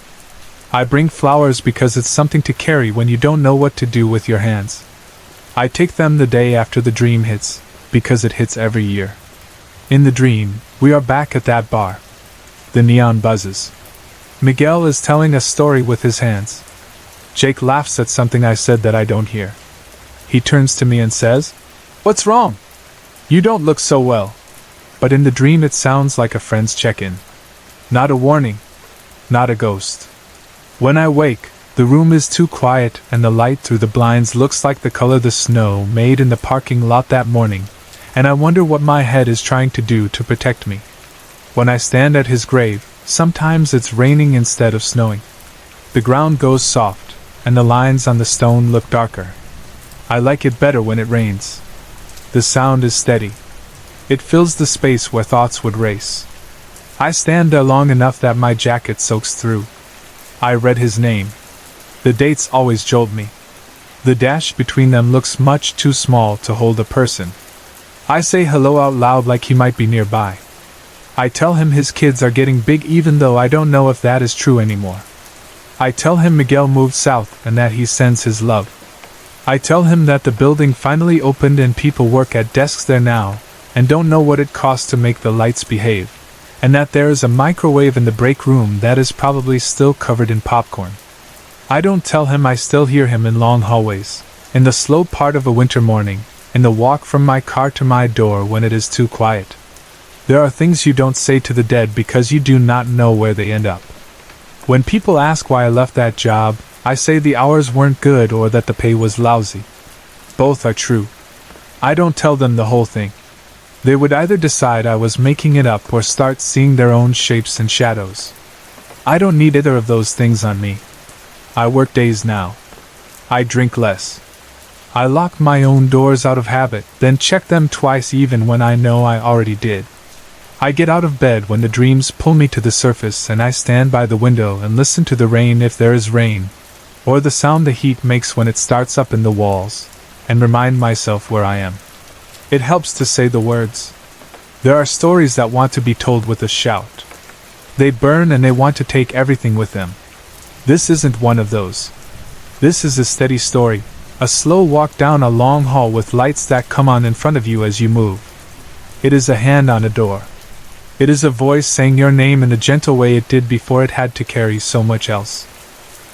I bring flowers because it's something to carry when you don't know what to do with your hands. I take them the day after the dream hits, because it hits every year. In the dream, we are back at that bar. The neon buzzes. Miguel is telling a story with his hands. Jake laughs at something I said that I don't hear. He turns to me and says, "What's wrong? You don't look so well." But in the dream it sounds like a friend's check-in. Not a warning. Not a ghost. When I wake, the room is too quiet and the light through the blinds looks like the color the snow made in the parking lot that morning, and I wonder what my head is trying to do to protect me. When I stand at his grave, sometimes it's raining instead of snowing. The ground goes soft, and the lines on the stone look darker. I like it better when it rains. The sound is steady. It fills the space where thoughts would race. I stand there long enough that my jacket soaks through. I read his name. The dates always jolt me. The dash between them looks much too small to hold a person. I say hello out loud like he might be nearby. I tell him his kids are getting big even though I don't know if that is true anymore. I tell him Miguel moved south and that he sends his love. I tell him that the building finally opened and people work at desks there now, and don't know what it costs to make the lights behave, and that there is a microwave in the break room that is probably still covered in popcorn. I don't tell him I still hear him in long hallways, in the slow part of a winter morning, in the walk from my car to my door when it is too quiet. There are things you don't say to the dead because you do not know where they end up. When people ask why I left that job, I say the hours weren't good or that the pay was lousy. Both are true. I don't tell them the whole thing. They would either decide I was making it up or start seeing their own shapes and shadows. I don't need either of those things on me. I work days now. I drink less. I lock my own doors out of habit, then check them twice even when I know I already did. I get out of bed when the dreams pull me to the surface and I stand by the window and listen to the rain if there is rain, or the sound the heat makes when it starts up in the walls, and remind myself where I am. It helps to say the words. There are stories that want to be told with a shout. They burn and they want to take everything with them. This isn't one of those. This is a steady story, a slow walk down a long hall with lights that come on in front of you as you move. It is a hand on a door. It is a voice saying your name in the gentle way it did before it had to carry so much else.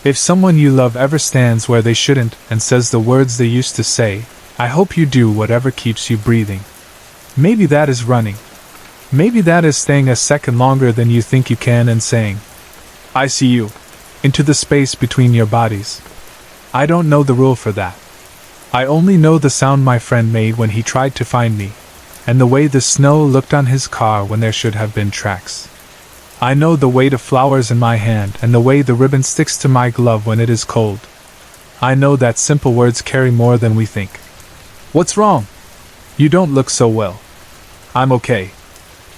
If someone you love ever stands where they shouldn't and says the words they used to say, I hope you do whatever keeps you breathing. Maybe that is running. Maybe that is staying a second longer than you think you can and saying, I see you, into the space between your bodies. I don't know the rule for that. I only know the sound my friend made when he tried to find me, and the way the snow looked on his car when there should have been tracks. I know the weight of flowers in my hand and the way the ribbon sticks to my glove when it is cold. I know that simple words carry more than we think. What's wrong? You don't look so well. I'm okay.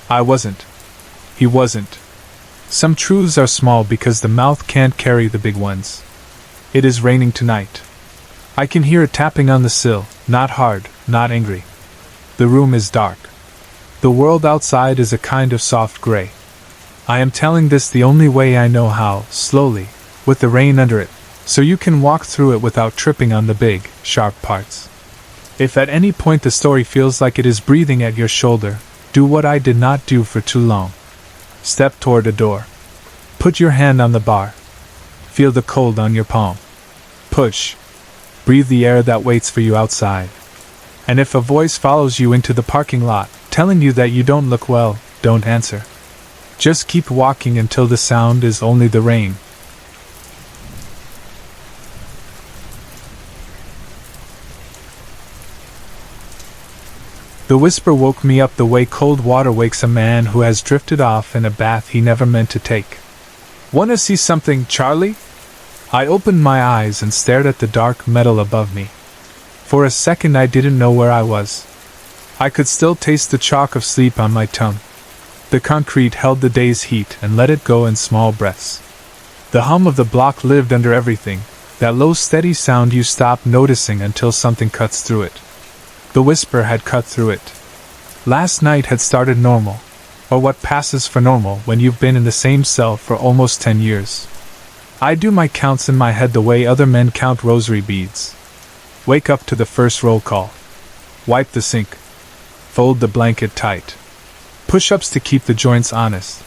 I wasn't. He wasn't. Some truths are small because the mouth can't carry the big ones. It is raining tonight. I can hear it tapping on the sill, not hard, not angry. The room is dark. The world outside is a kind of soft gray. I am telling this the only way I know how, slowly, with the rain under it, so you can walk through it without tripping on the big, sharp parts. If at any point the story feels like it is breathing at your shoulder, do what I did not do for too long. Step toward a door. Put your hand on the bar. Feel the cold on your palm. Push. Breathe the air that waits for you outside. And if a voice follows you into the parking lot, telling you that you don't look well, don't answer. Just keep walking until the sound is only the rain. The whisper woke me up the way cold water wakes a man who has drifted off in a bath he never meant to take. "Wanna see something, Charlie?" I opened my eyes and stared at the dark metal above me. For a second I didn't know where I was. I could still taste the chalk of sleep on my tongue. The concrete held the day's heat and let it go in small breaths. The hum of the block lived under everything, that low steady sound you stop noticing until something cuts through it. The whisper had cut through it. Last night had started normal, or what passes for normal when you've been in the same cell for almost 10 years. I do my counts in my head the way other men count rosary beads. Wake up to the first roll call. Wipe the sink. Fold the blanket tight. Push-ups to keep the joints honest.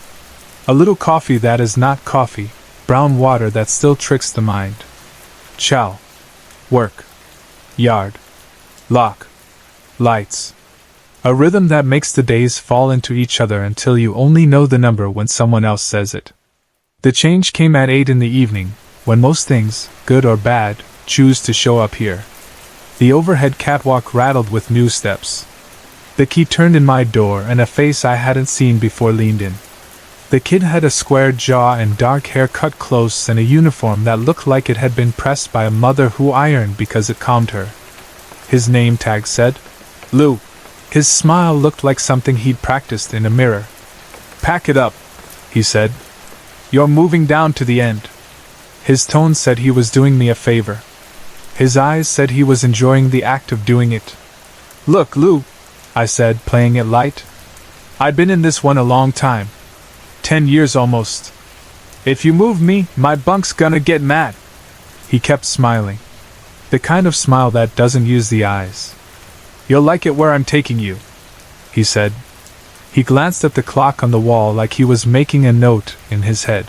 A little coffee that is not coffee, brown water that still tricks the mind. Chow. Work. Yard. Lock. Lights. A rhythm that makes the days fall into each other until you only know the number when someone else says it. The change came at 8 in the evening, when most things, good or bad, choose to show up here. The overhead catwalk rattled with new steps. The key turned in my door and a face I hadn't seen before leaned in. The kid had a square jaw and dark hair cut close and a uniform that looked like it had been pressed by a mother who ironed because it calmed her. His name tag said, Lou. His smile looked like something he'd practiced in a mirror. Pack it up, he said. You're moving down to the end. His tone said he was doing me a favor. His eyes said he was enjoying the act of doing it. Look, Lou, I said, playing it light. I'd been in this one a long time. 10 years almost. If you move me, my bunk's gonna get mad. He kept smiling. The kind of smile that doesn't use the eyes. You'll like it where I'm taking you, he said. He glanced at the clock on the wall like he was making a note in his head.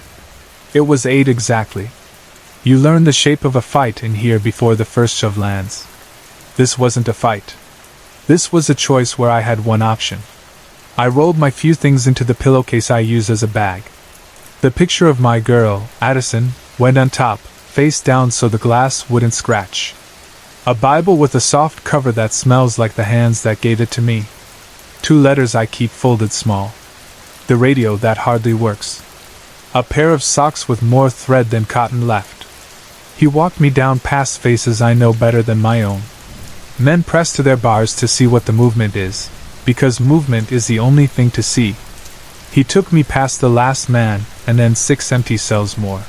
It was 8 exactly. You learn the shape of a fight in here before the first shove lands. This wasn't a fight. This was a choice where I had one option. I rolled my few things into the pillowcase I use as a bag. The picture of my girl, Addison, went on top, face down so the glass wouldn't scratch. A Bible with a soft cover that smells like the hands that gave it to me. 2 letters I keep folded small. The radio that hardly works. A pair of socks with more thread than cotton left. He walked me down past faces I know better than my own. Men press to their bars to see what the movement is, because movement is the only thing to see. He took me past the last man, and then 6 empty cells more.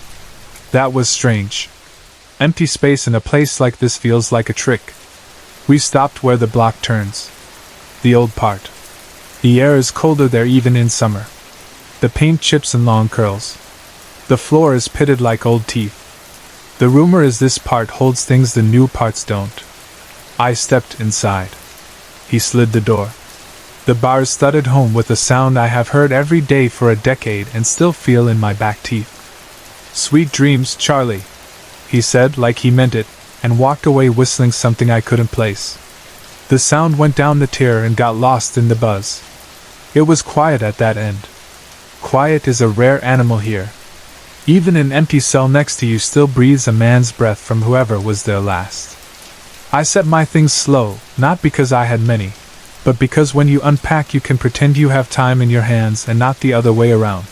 That was strange. Empty space in a place like this feels like a trick. We stopped where the block turns. The old part. The air is colder there even in summer. The paint chips in long curls. The floor is pitted like old teeth. The rumor is this part holds things the new parts don't. I stepped inside. He slid the door. The bars thudded home with a sound I have heard every day for a decade and still feel in my back teeth. Sweet dreams, Charlie, he said like he meant it, and walked away whistling something I couldn't place. The sound went down the tier and got lost in the buzz. It was quiet at that end. Quiet is a rare animal here. Even an empty cell next to you still breathes a man's breath from whoever was there last. I set my things slow, not because I had many, but because when you unpack you can pretend you have time in your hands and not the other way around.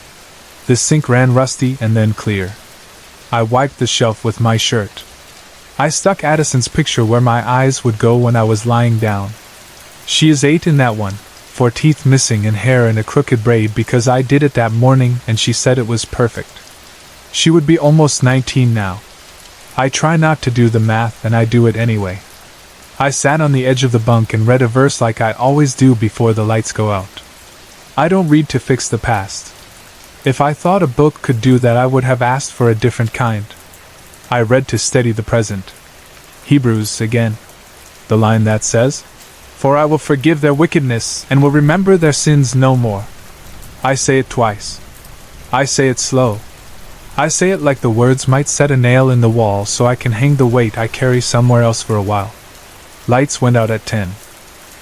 The sink ran rusty and then clear. I wiped the shelf with my shirt. I stuck Addison's picture where my eyes would go when I was lying down. She is 8 in that one, 4 teeth missing and hair in a crooked braid because I did it that morning and she said it was perfect. She would be almost 19 now. I try not to do the math and I do it anyway. I sat on the edge of the bunk and read a verse like I always do before the lights go out. I don't read to fix the past. If I thought a book could do that I would have asked for a different kind. I read to steady the present. Hebrews again. The line that says, "For I will forgive their wickedness and will remember their sins no more." I say it twice. I say it slow. I say it like the words might set a nail in the wall so I can hang the weight I carry somewhere else for a while. Lights went out at 10.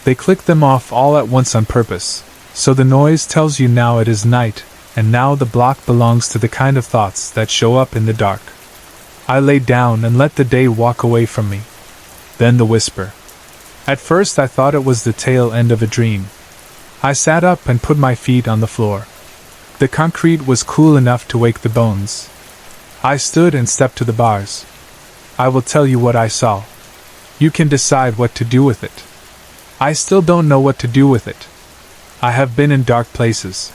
They clicked them off all at once on purpose, so the noise tells you now it is night, and now the block belongs to the kind of thoughts that show up in the dark. I lay down and let the day walk away from me. Then the whisper. At first I thought it was the tail end of a dream. I sat up and put my feet on the floor. The concrete was cool enough to wake the bones. I stood and stepped to the bars. I will tell you what I saw. You can decide what to do with it. I still don't know what to do with it. I have been in dark places.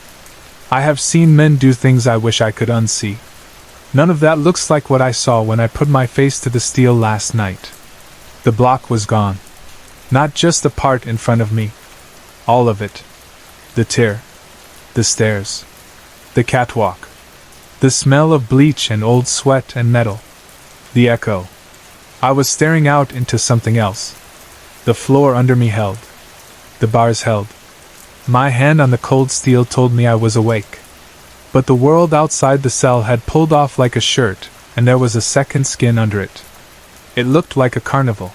I have seen men do things I wish I could unsee. None of that looks like what I saw when I put my face to the steel last night. The block was gone. Not just the part in front of me. All of it. The tier. The stairs. The catwalk. The smell of bleach and old sweat and metal. The echo. I was staring out into something else. The floor under me held. The bars held. My hand on the cold steel told me I was awake. But the world outside the cell had pulled off like a shirt, and there was a second skin under it. It looked like a carnival.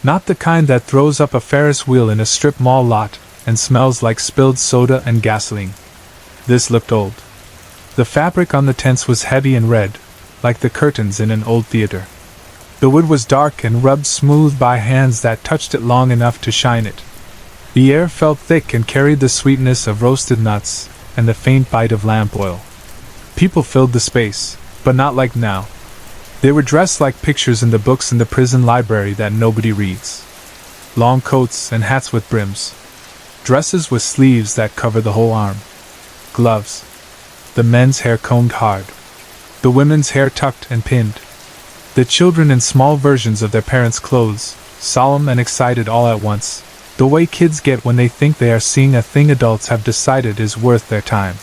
Not the kind that throws up a Ferris wheel in a strip mall lot and smells like spilled soda and gasoline. This looked old. The fabric on the tents was heavy and red, like the curtains in an old theater. The wood was dark and rubbed smooth by hands that touched it long enough to shine it. The air felt thick and carried the sweetness of roasted nuts and the faint bite of lamp oil. People filled the space, but not like now. They were dressed like pictures in the books in the prison library that nobody reads. Long coats and hats with brims. Dresses with sleeves that cover the whole arm. Gloves. The men's hair combed hard. The women's hair tucked and pinned. The children in small versions of their parents' clothes, solemn and excited all at once, the way kids get when they think they are seeing a thing adults have decided is worth their time.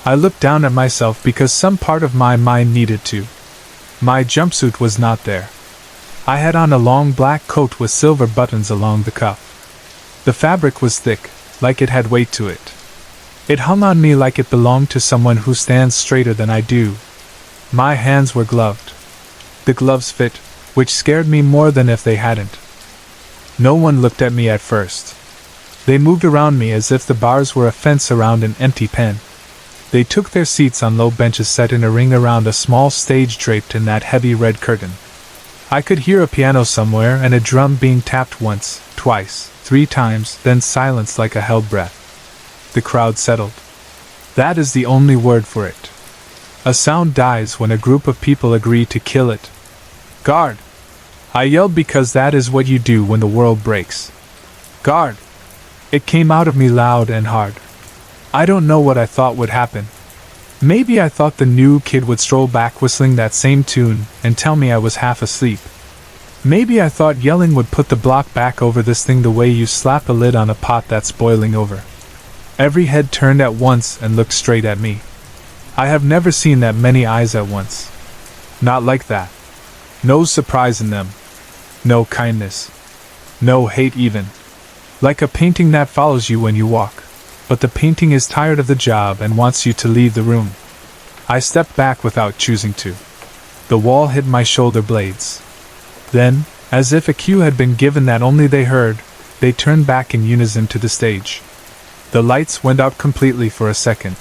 I looked down at myself because some part of my mind needed to. My jumpsuit was not there. I had on a long black coat with silver buttons along the cuff. The fabric was thick, like it had weight to it. It hung on me like it belonged to someone who stands straighter than I do. My hands were gloved. The gloves fit, which scared me more than if they hadn't. No one looked at me at first. They moved around me as if the bars were a fence around an empty pen. They took their seats on low benches set in a ring around a small stage draped in that heavy red curtain. I could hear a piano somewhere and a drum being tapped once, twice, 3 times, then silence like a held breath. The crowd settled. That is the only word for it. A sound dies when a group of people agree to kill it. Guard! I yelled because that is what you do when the world breaks. Guard! It came out of me loud and hard. I don't know what I thought would happen. Maybe I thought the new kid would stroll back whistling that same tune and tell me I was half asleep. Maybe I thought yelling would put the block back over this thing the way you slap a lid on a pot that's boiling over. Every head turned at once and looked straight at me. I have never seen that many eyes at once. Not like that. No surprise in them. No kindness. No hate even. Like a painting that follows you when you walk. But the painting is tired of the job and wants you to leave the room. I stepped back without choosing to. The wall hit my shoulder blades. Then, as if a cue had been given that only they heard, they turned back in unison to the stage. The lights went out completely for a second.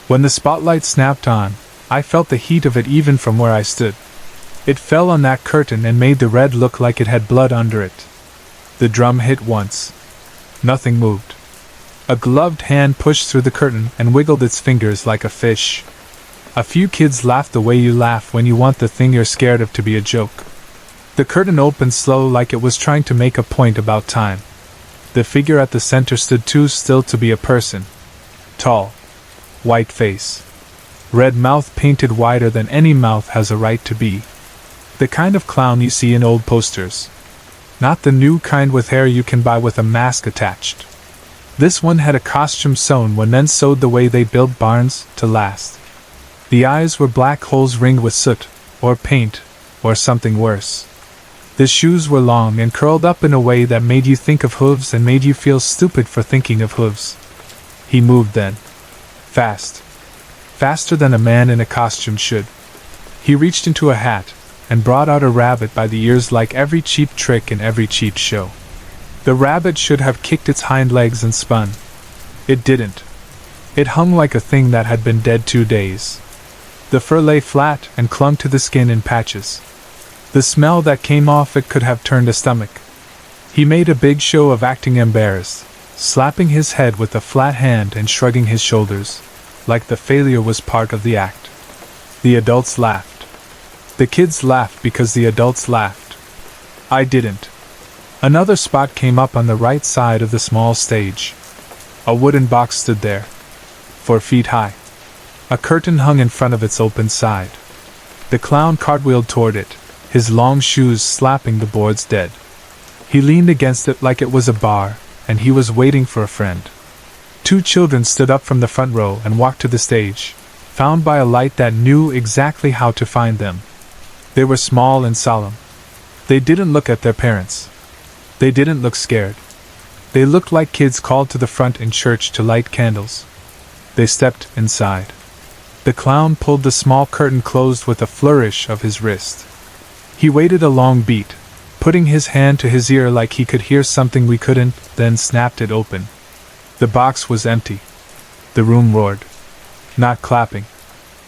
When the spotlight snapped on, I felt the heat of it even from where I stood. It fell on that curtain and made the red look like it had blood under it. The drum hit once. Nothing moved. A gloved hand pushed through the curtain and wiggled its fingers like a fish. A few kids laughed the way you laugh when you want the thing you're scared of to be a joke. The curtain opened slow like it was trying to make a point about time. The figure at the center stood too still to be a person. Tall. White face. Red mouth painted wider than any mouth has a right to be. The kind of clown you see in old posters. Not the new kind with hair you can buy with a mask attached. This one had a costume sewn when men sewed the way they built barns to last. The eyes were black holes ringed with soot, or paint, or something worse. The shoes were long and curled up in a way that made you think of hooves and made you feel stupid for thinking of hooves. He moved then. Fast. Faster than a man in a costume should. He reached into a hat and brought out a rabbit by the ears like every cheap trick in every cheap show. The rabbit should have kicked its hind legs and spun. It didn't. It hung like a thing that had been dead 2 days. The fur lay flat and clung to the skin in patches. The smell that came off it could have turned a stomach. He made a big show of acting embarrassed, slapping his head with a flat hand and shrugging his shoulders, like the failure was part of the act. The adults laughed. The kids laughed because the adults laughed. I didn't. Another spot came up on the right side of the small stage. A wooden box stood there, 4 feet high. A curtain hung in front of its open side. The clown cartwheeled toward it, his long shoes slapping the boards dead. He leaned against it like it was a bar, and he was waiting for a friend. 2 children stood up from the front row and walked to the stage, found by a light that knew exactly how to find them. They were small and solemn. They didn't look at their parents. They didn't look scared. They looked like kids called to the front in church to light candles. They stepped inside. The clown pulled the small curtain closed with a flourish of his wrist. He waited a long beat, putting his hand to his ear like he could hear something we couldn't, then snapped it open. The box was empty. The room roared. Not clapping.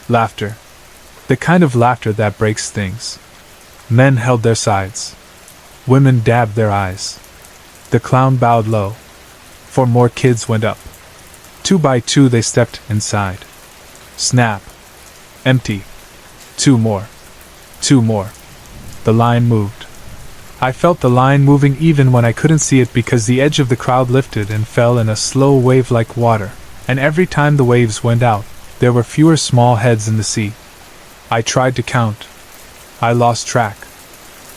Laughter. The kind of laughter that breaks things. Men held their sides. Women dabbed their eyes. The clown bowed low. 4 more kids went up. 2 by 2 they stepped inside. Snap. Empty. 2 more. 2 more. The line moved. I felt the line moving even when I couldn't see it because the edge of the crowd lifted and fell in a slow wave like water, and every time the waves went out, there were fewer small heads in the sea. I tried to count. I lost track.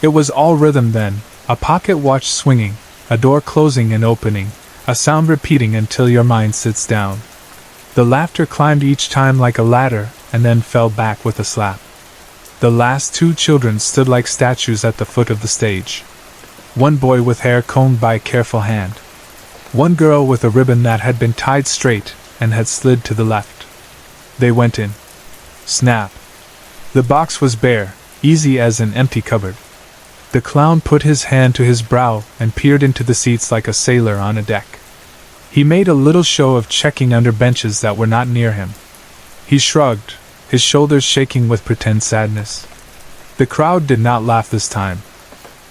It was all rhythm then, a pocket watch swinging, a door closing and opening, a sound repeating until your mind sits down. The laughter climbed each time like a ladder and then fell back with a slap. The last 2 children stood like statues at the foot of the stage. 1 boy with hair combed by a careful hand. 1 girl with a ribbon that had been tied straight and had slid to the left. They went in. Snap. The box was bare, easy as an empty cupboard. The clown put his hand to his brow and peered into the seats like a sailor on a deck. He made a little show of checking under benches that were not near him. He shrugged, his shoulders shaking with pretend sadness. The crowd did not laugh this time.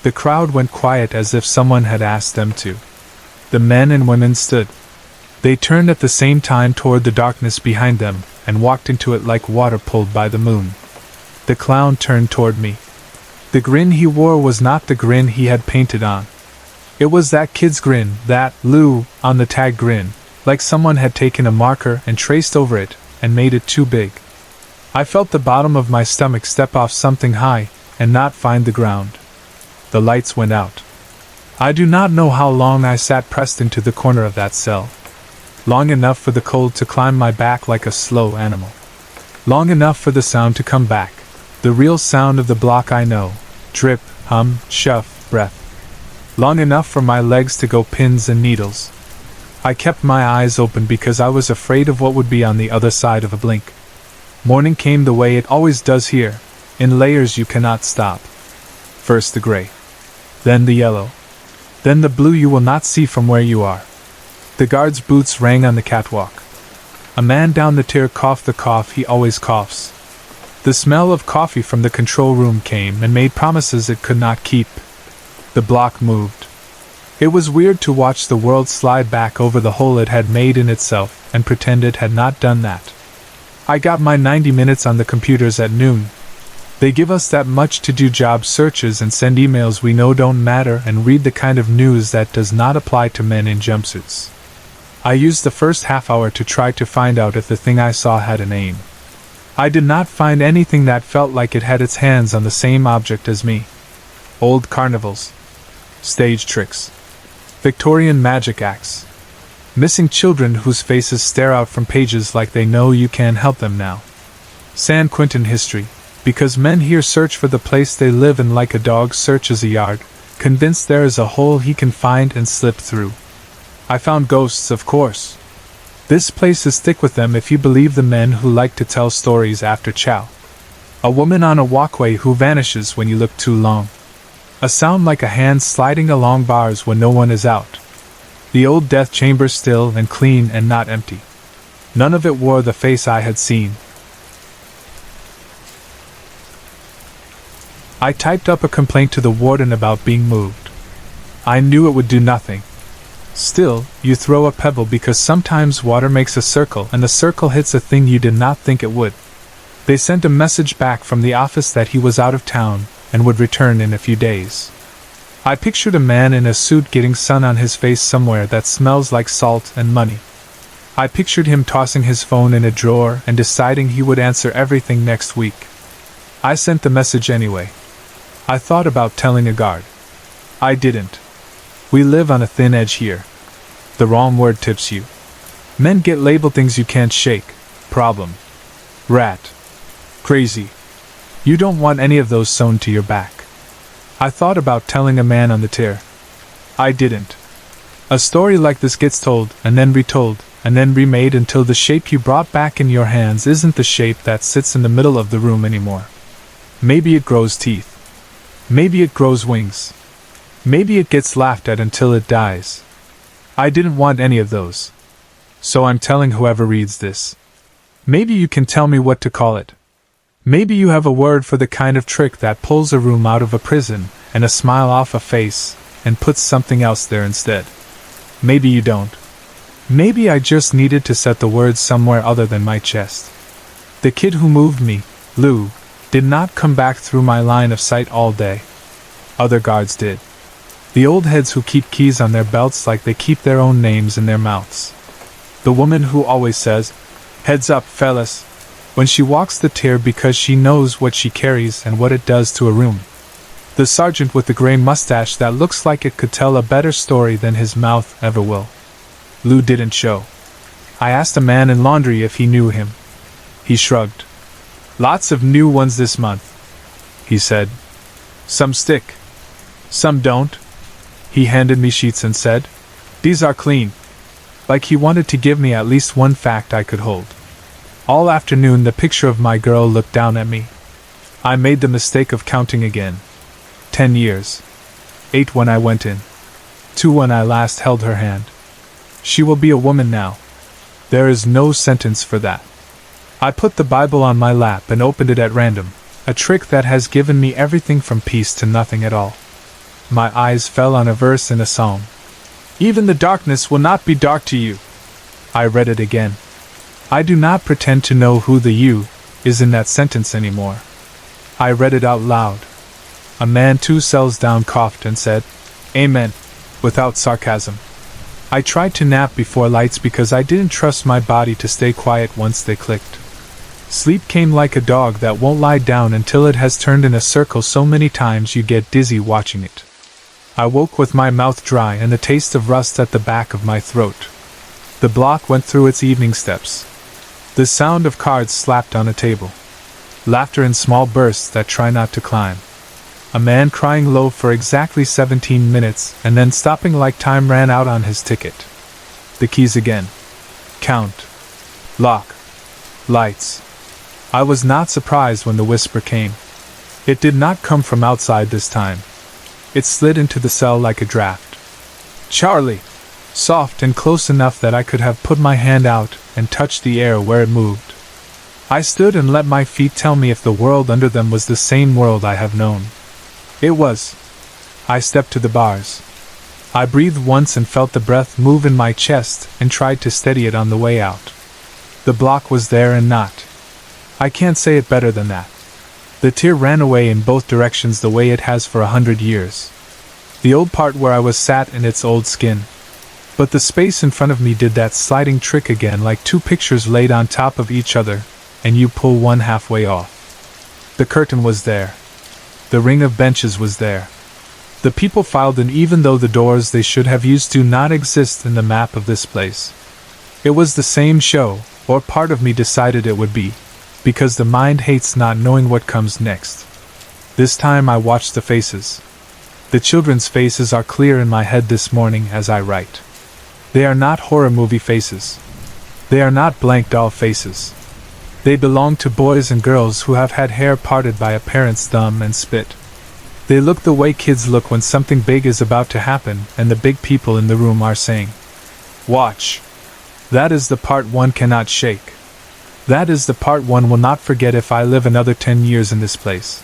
The crowd went quiet as if someone had asked them to. The men and women stood. They turned at the same time toward the darkness behind them and walked into it like water pulled by the moon. The clown turned toward me. The grin he wore was not the grin he had painted on. It was that kid's grin, that Lou on the tag grin, like someone had taken a marker and traced over it and made it too big. I felt the bottom of my stomach step off something high and not find the ground. The lights went out. I do not know how long I sat pressed into the corner of that cell. Long enough for the cold to climb my back like a slow animal. Long enough for the sound to come back. The real sound of the block I know. Drip, hum, shuff, breath. Long enough for my legs to go pins and needles. I kept my eyes open because I was afraid of what would be on the other side of a blink. Morning came the way it always does here, in layers you cannot stop. First the gray. Then the yellow. Then the blue you will not see from where you are. The guard's boots rang on the catwalk. A man down the tier coughed the cough he always coughs. The smell of coffee from the control room came and made promises it could not keep. The block moved. It was weird to watch the world slide back over the hole it had made in itself and pretend it had not done that. I got my 90 minutes on the computers at noon. They give us that much to do job searches and send emails we know don't matter and read the kind of news that does not apply to men in jumpsuits. I used the first half hour to try to find out if the thing I saw had a name. I did not find anything that felt like it had its hands on the same object as me. Old carnivals. Stage tricks. Victorian magic acts. Missing children whose faces stare out from pages like they know you can't help them now. San Quentin history, because men here search for the place they live in like a dog searches a yard, convinced there is a hole he can find and slip through. I found ghosts, of course. This place is thick with them if you believe the men who like to tell stories after chow. A woman on a walkway who vanishes when you look too long. A sound like a hand sliding along bars when no one is out. The old death chamber still and clean and not empty. None of it wore the face I had seen. I typed up a complaint to the warden about being moved. I knew it would do nothing. Still, you throw a pebble because sometimes water makes a circle and the circle hits a thing you did not think it would. They sent a message back from the office that he was out of town and would return in a few days. I pictured a man in a suit getting sun on his face somewhere that smells like salt and money. I pictured him tossing his phone in a drawer and deciding he would answer everything next week. I sent the message anyway. I thought about telling a guard. I didn't. We live on a thin edge here. The wrong word tips you. Men get labeled things you can't shake. Problem. Rat. Crazy. You don't want any of those sewn to your back. I thought about telling a man on the tier. I didn't. A story like this gets told, and then retold, and then remade until the shape you brought back in your hands isn't the shape that sits in the middle of the room anymore. Maybe it grows teeth. Maybe it grows wings. Maybe it gets laughed at until it dies. I didn't want any of those. So I'm telling whoever reads this. Maybe you can tell me what to call it. Maybe you have a word for the kind of trick that pulls a room out of a prison and a smile off a face and puts something else there instead. Maybe you don't. Maybe I just needed to set the words somewhere other than my chest. The kid who moved me, Lou, did not come back through my line of sight all day. Other guards did. The old heads who keep keys on their belts like they keep their own names in their mouths. The woman who always says, "Heads up, fellas," when she walks the tier because she knows what she carries and what it does to a room. The sergeant with the gray mustache that looks like it could tell a better story than his mouth ever will. Lou didn't show. I asked a man in laundry if he knew him. He shrugged. "Lots of new ones this month," he said. "Some stick. Some don't." He handed me sheets and said, "These are clean." Like he wanted to give me at least one fact I could hold. All afternoon the picture of my girl looked down at me. I made the mistake of counting again. 10 years. 8 when I went in. 2 when I last held her hand. She will be a woman now. There is no sentence for that. I put the Bible on my lap and opened it at random, a trick that has given me everything from peace to nothing at all. My eyes fell on a verse in a psalm. "Even the darkness will not be dark to you." I read it again. I do not pretend to know who the "you" is in that sentence anymore. I read it out loud. A man 2 cells down coughed and said, "Amen," without sarcasm. I tried to nap before lights because I didn't trust my body to stay quiet once they clicked. Sleep came like a dog that won't lie down until it has turned in a circle so many times you get dizzy watching it. I woke with my mouth dry and the taste of rust at the back of my throat. The block went through its evening steps. The sound of cards slapped on a table. Laughter in small bursts that try not to climb. A man crying low for exactly 17 minutes and then stopping like time ran out on his ticket. The keys again. Count. Lock. Lights. I was not surprised when the whisper came. It did not come from outside this time. It slid into the cell like a draft. "Charlie!" Soft and close enough that I could have put my hand out and touched the air where it moved. I stood and let my feet tell me if the world under them was the same world I have known. It was. I stepped to the bars. I breathed once and felt the breath move in my chest and tried to steady it on the way out. The block was there and not. I can't say it better than that. The tear ran away in both directions the way it has for 100 years. The old part where I was sat in its old skin. But the space in front of me did that sliding trick again, like 2 pictures laid on top of each other, and you pull one halfway off. The curtain was there. The ring of benches was there. The people filed in even though the doors they should have used do not exist in the map of this place. It was the same show, or part of me decided it would be, because the mind hates not knowing what comes next. This time I watched the faces. The children's faces are clear in my head this morning as I write. They are not horror movie faces. They are not blank doll faces. They belong to boys and girls who have had hair parted by a parent's thumb and spit. They look the way kids look when something big is about to happen and the big people in the room are saying, "Watch." That is the part one cannot shake. That is the part one will not forget if I live another 10 years in this place.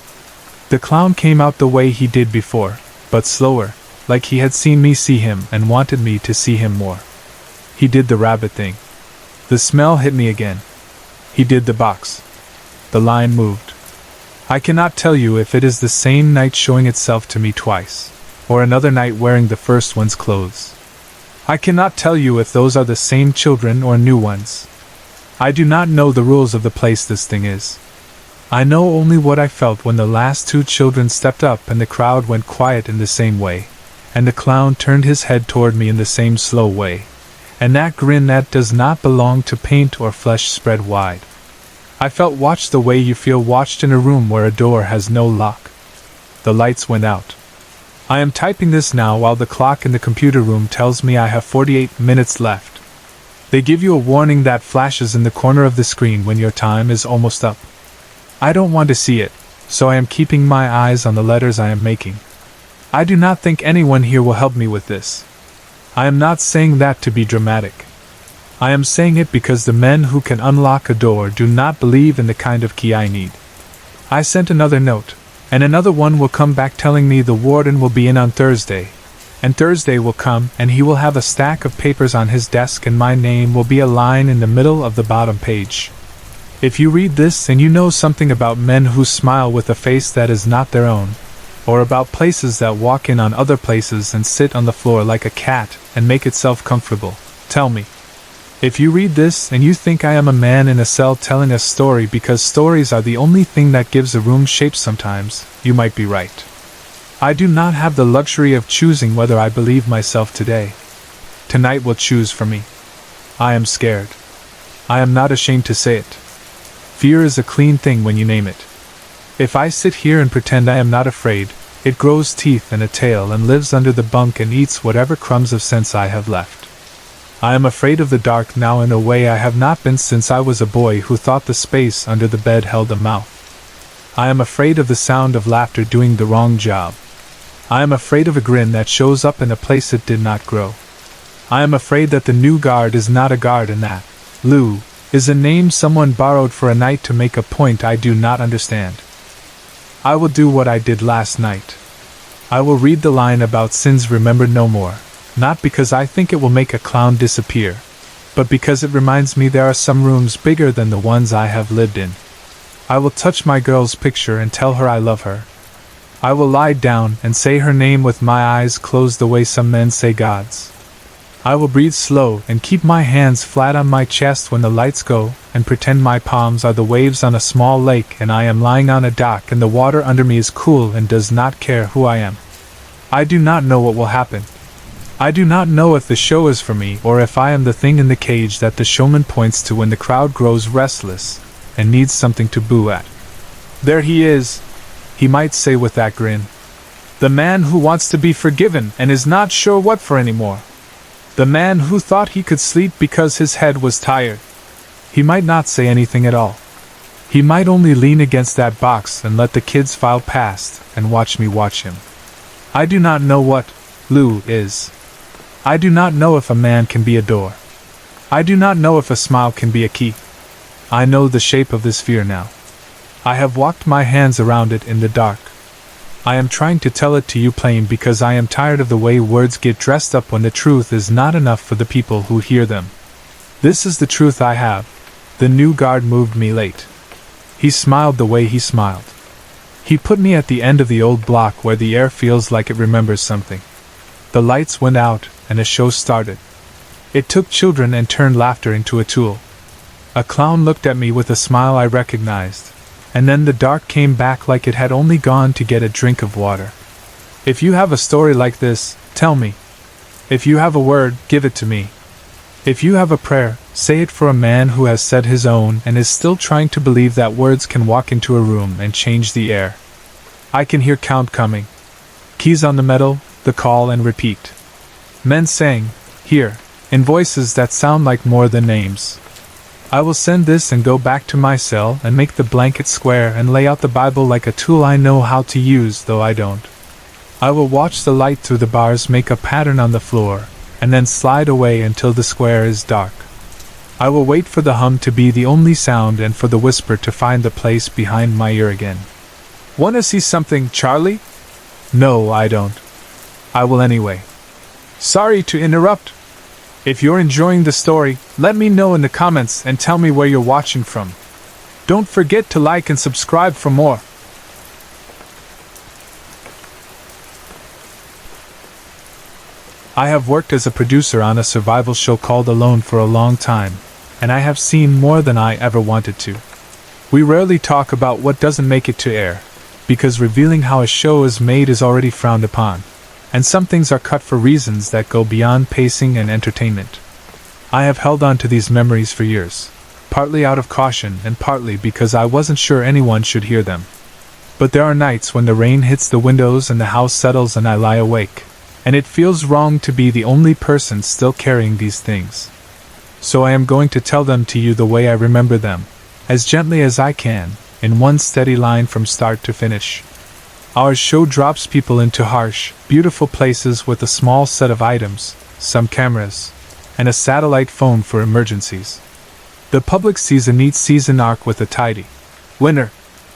The clown came out the way he did before, but slower, like he had seen me see him and wanted me to see him more. He did the rabbit thing. The smell hit me again. He did the box. The line moved. I cannot tell you if it is the same night showing itself to me twice, or another night wearing the first one's clothes. I cannot tell you if those are the same children or new ones. I do not know the rules of the place this thing is. I know only what I felt when the last 2 children stepped up and the crowd went quiet in the same way, and the clown turned his head toward me in the same slow way, and that grin that does not belong to paint or flesh spread wide. I felt watched the way you feel watched in a room where a door has no lock. The lights went out. I am typing this now while the clock in the computer room tells me I have 48 minutes left. They give you a warning that flashes in the corner of the screen when your time is almost up. I don't want to see it, so I am keeping my eyes on the letters I am making. I do not think anyone here will help me with this. I am not saying that to be dramatic. I am saying it because the men who can unlock a door do not believe in the kind of key I need. I sent another note, and another one will come back telling me the warden will be in on Thursday, and Thursday will come and he will have a stack of papers on his desk and my name will be a line in the middle of the bottom page. If you read this and you know something about men who smile with a face that is not their own, or about places that walk in on other places and sit on the floor like a cat and make itself comfortable, tell me. If you read this and you think I am a man in a cell telling a story because stories are the only thing that gives a room shape sometimes, you might be right. I do not have the luxury of choosing whether I believe myself today. Tonight will choose for me. I am scared. I am not ashamed to say it. Fear is a clean thing when you name it. If I sit here and pretend I am not afraid, it grows teeth and a tail and lives under the bunk and eats whatever crumbs of sense I have left. I am afraid of the dark now in a way I have not been since I was a boy who thought the space under the bed held a mouth. I am afraid of the sound of laughter doing the wrong job. I am afraid of a grin that shows up in a place it did not grow. I am afraid that the new guard is not a guard and that Lou is a name someone borrowed for a night to make a point I do not understand. I will do what I did last night. I will read the line about sins remembered no more, not because I think it will make a clown disappear, but because it reminds me there are some rooms bigger than the ones I have lived in. I will touch my girl's picture and tell her I love her. I will lie down and say her name with my eyes closed the way some men say God's. I will breathe slow and keep my hands flat on my chest when the lights go, and pretend my palms are the waves on a small lake and I am lying on a dock and the water under me is cool and does not care who I am. I do not know what will happen. I do not know if the show is for me or if I am the thing in the cage that the showman points to when the crowd grows restless and needs something to boo at. There he is, he might say with that grin. The man who wants to be forgiven and is not sure what for anymore. The man who thought he could sleep because his head was tired. He might not say anything at all. He might only lean against that box and let the kids file past and watch me watch him. I do not know what Lou is. I do not know if a man can be a door. I do not know if a smile can be a key. I know the shape of this fear now. I have walked my hands around it in the dark. I am trying to tell it to you plain because I am tired of the way words get dressed up when the truth is not enough for the people who hear them. This is the truth I have. The new guard moved me late. He smiled the way he smiled. He put me at the end of the old block where the air feels like it remembers something. The lights went out and a show started. It took children and turned laughter into a tool. A clown looked at me with a smile I recognized, and then the dark came back like it had only gone to get a drink of water. If you have a story like this, tell me. If you have a word, give it to me. If you have a prayer, say it for a man who has said his own and is still trying to believe that words can walk into a room and change the air. I can hear count coming. Keys on the metal, the call and repeat. Men saying, here, in voices that sound like more than names. I will send this and go back to my cell and make the blanket square and lay out the Bible like a tool I know how to use, though I don't. I will watch the light through the bars make a pattern on the floor, and then slide away until the square is dark. I will wait for the hum to be the only sound and for the whisper to find the place behind my ear again. Wanna see something, Charlie? No, I don't. I will anyway. Sorry to interrupt. If you're enjoying the story, let me know in the comments and tell me where you're watching from. Don't forget to like and subscribe for more. I have worked as a producer on a survival show called Alone for a long time, and I have seen more than I ever wanted to. We rarely talk about what doesn't make it to air, because revealing how a show is made is already frowned upon, and some things are cut for reasons that go beyond pacing and entertainment. I have held on to these memories for years, partly out of caution and partly because I wasn't sure anyone should hear them. But there are nights when the rain hits the windows and the house settles and I lie awake, and it feels wrong to be the only person still carrying these things. So I am going to tell them to you the way I remember them, as gently as I can, in one steady line from start to finish. Our show drops people into harsh, beautiful places with a small set of items, some cameras, and a satellite phone for emergencies. The public sees a neat season arc with a tidy winner,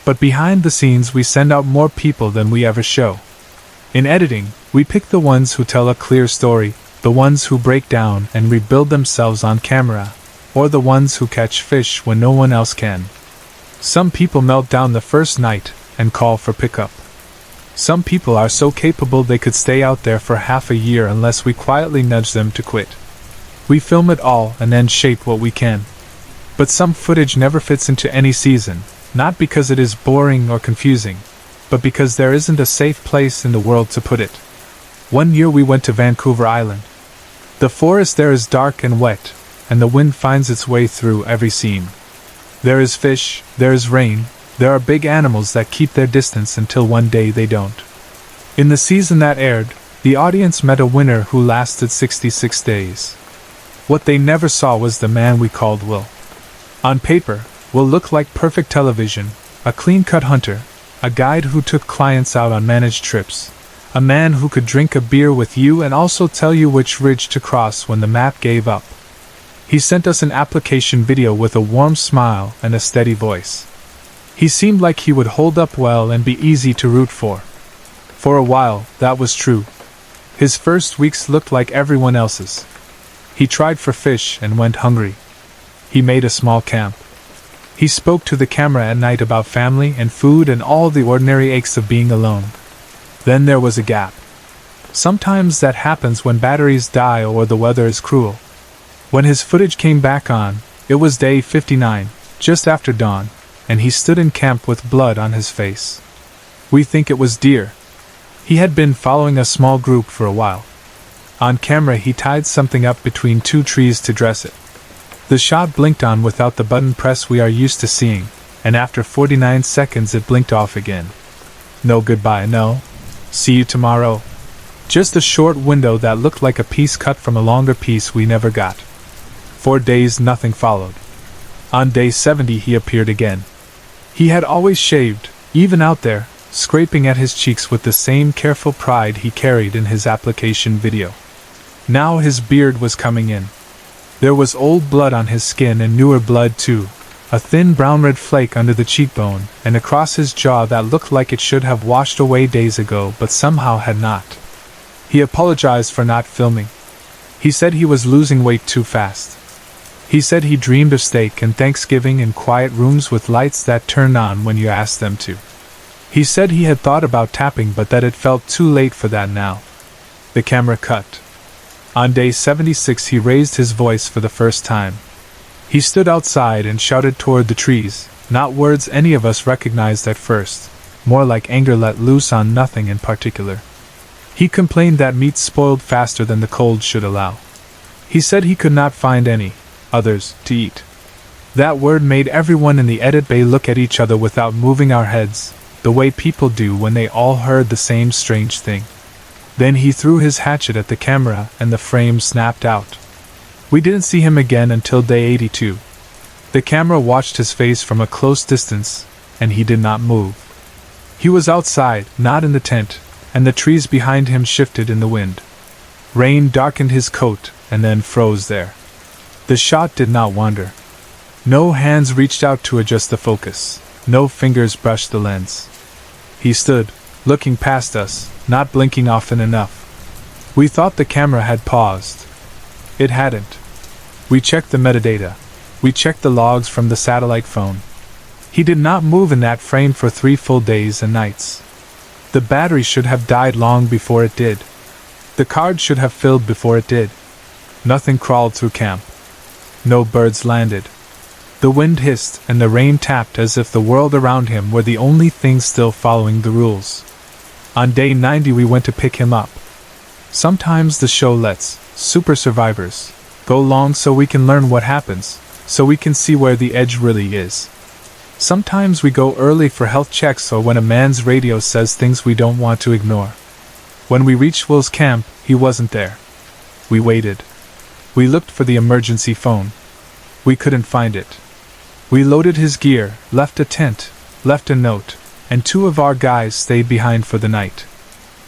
but behind the scenes we send out more people than we ever show. In editing, we pick the ones who tell a clear story, the ones who break down and rebuild themselves on camera, or the ones who catch fish when no one else can. Some people melt down the first night and call for pickup. Some people are so capable they could stay out there for half a year unless we quietly nudge them to quit. We film it all and then shape what we can. But some footage never fits into any season, not because it is boring or confusing, but because there isn't a safe place in the world to put it. One year we went to Vancouver Island. The forest there is dark and wet, and the wind finds its way through every seam. There is fish, there is rain, there are big animals that keep their distance until one day they don't. In the season that aired, the audience met a winner who lasted 66 days. What they never saw was the man we called Will. On paper, Will looked like perfect television, a clean-cut hunter, a guide who took clients out on managed trips, a man who could drink a beer with you and also tell you which ridge to cross when the map gave up. He sent us an application video with a warm smile and a steady voice. He seemed like he would hold up well and be easy to root for. For a while, that was true. His first weeks looked like everyone else's. He tried for fish and went hungry. He made a small camp. He spoke to the camera at night about family and food and all the ordinary aches of being alone. Then there was a gap. Sometimes that happens when batteries die or the weather is cruel. When his footage came back on, it was day 59, just after dawn, and he stood in camp with blood on his face. We think it was deer. He had been following a small group for a while. On camera he tied something up between two trees to dress it. The shot blinked on without the button press we are used to seeing, and after 49 seconds it blinked off again. No goodbye, no. See you tomorrow. Just a short window that looked like a piece cut from a longer piece we never got. 4 days nothing followed. On day 70 he appeared again. He had always shaved, even out there, scraping at his cheeks with the same careful pride he carried in his application video. Now his beard was coming in. There was old blood on his skin and newer blood too, a thin brown-red flake under the cheekbone and across his jaw that looked like it should have washed away days ago but somehow had not. He apologized for not filming. He said he was losing weight too fast. He said he dreamed of steak and Thanksgiving in quiet rooms with lights that turned on when you asked them to. He said he had thought about tapping but that it felt too late for that now. The camera cut. On day 76 he raised his voice for the first time. He stood outside and shouted toward the trees, not words any of us recognized at first, more like anger let loose on nothing in particular. He complained that meat spoiled faster than the cold should allow. He said he could not find any others to eat. That word made everyone in the edit bay look at each other without moving our heads, the way people do when they all heard the same strange thing. Then he threw his hatchet at the camera and the frame snapped out. We didn't see him again until day 82. The camera watched his face from a close distance, and he did not move. He was outside, not in the tent, and the trees behind him shifted in the wind. Rain darkened his coat and then froze there. The shot did not wander. No hands reached out to adjust the focus. No fingers brushed the lens. He stood, looking past us, not blinking often enough. We thought the camera had paused. It hadn't. We checked the metadata. We checked the logs from the satellite phone. He did not move in that frame for 3 full days and nights. The battery should have died long before it did. The card should have filled before it did. Nothing crawled through camp. No birds landed. The wind hissed and the rain tapped as if the world around him were the only thing still following the rules. On day 90 we went to pick him up. Sometimes the show lets super survivors go long so we can learn what happens, so we can see where the edge really is. Sometimes we go early for health checks or when a man's radio says things we don't want to ignore. When we reached Will's camp, he wasn't there. We waited. We looked for the emergency phone. We couldn't find it. We loaded his gear, left a tent, left a note, and 2 of our guys stayed behind for the night.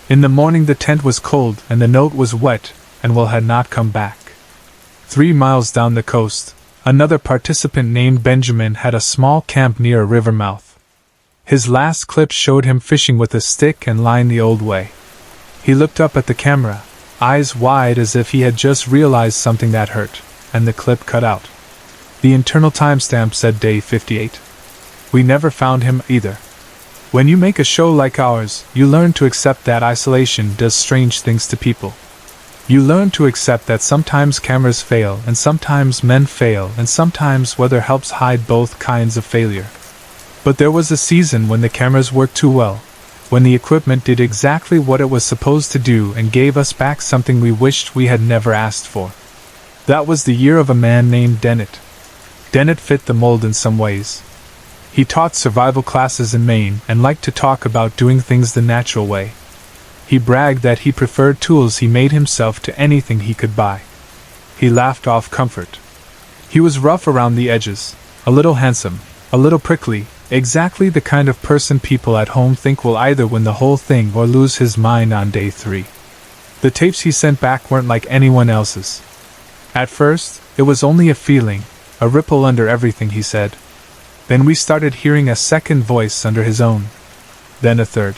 In the morning the tent was cold and the note was wet, and Will had not come back. 3 miles down the coast, another participant named Benjamin had a small camp near a river mouth. His last clip showed him fishing with a stick and line the old way. He looked up at the camera, eyes wide as if he had just realized something that hurt, and the clip cut out. The internal timestamp said day 58. We never found him either. When you make a show like ours, you learn to accept that isolation does strange things to people. You learn to accept that sometimes cameras fail and sometimes men fail and sometimes weather helps hide both kinds of failure. But there was a season when the cameras worked too well, when the equipment did exactly what it was supposed to do and gave us back something we wished we had never asked for. That was the year of a man named Dennett. Dennett fit the mold in some ways. He taught survival classes in Maine and liked to talk about doing things the natural way. He bragged that he preferred tools he made himself to anything he could buy. He laughed off comfort. He was rough around the edges, a little handsome, a little prickly, exactly the kind of person people at home think will either win the whole thing or lose his mind on day 3. The tapes he sent back weren't like anyone else's. At first, it was only a feeling, a ripple under everything he said. Then we started hearing a second voice under his own. Then a third.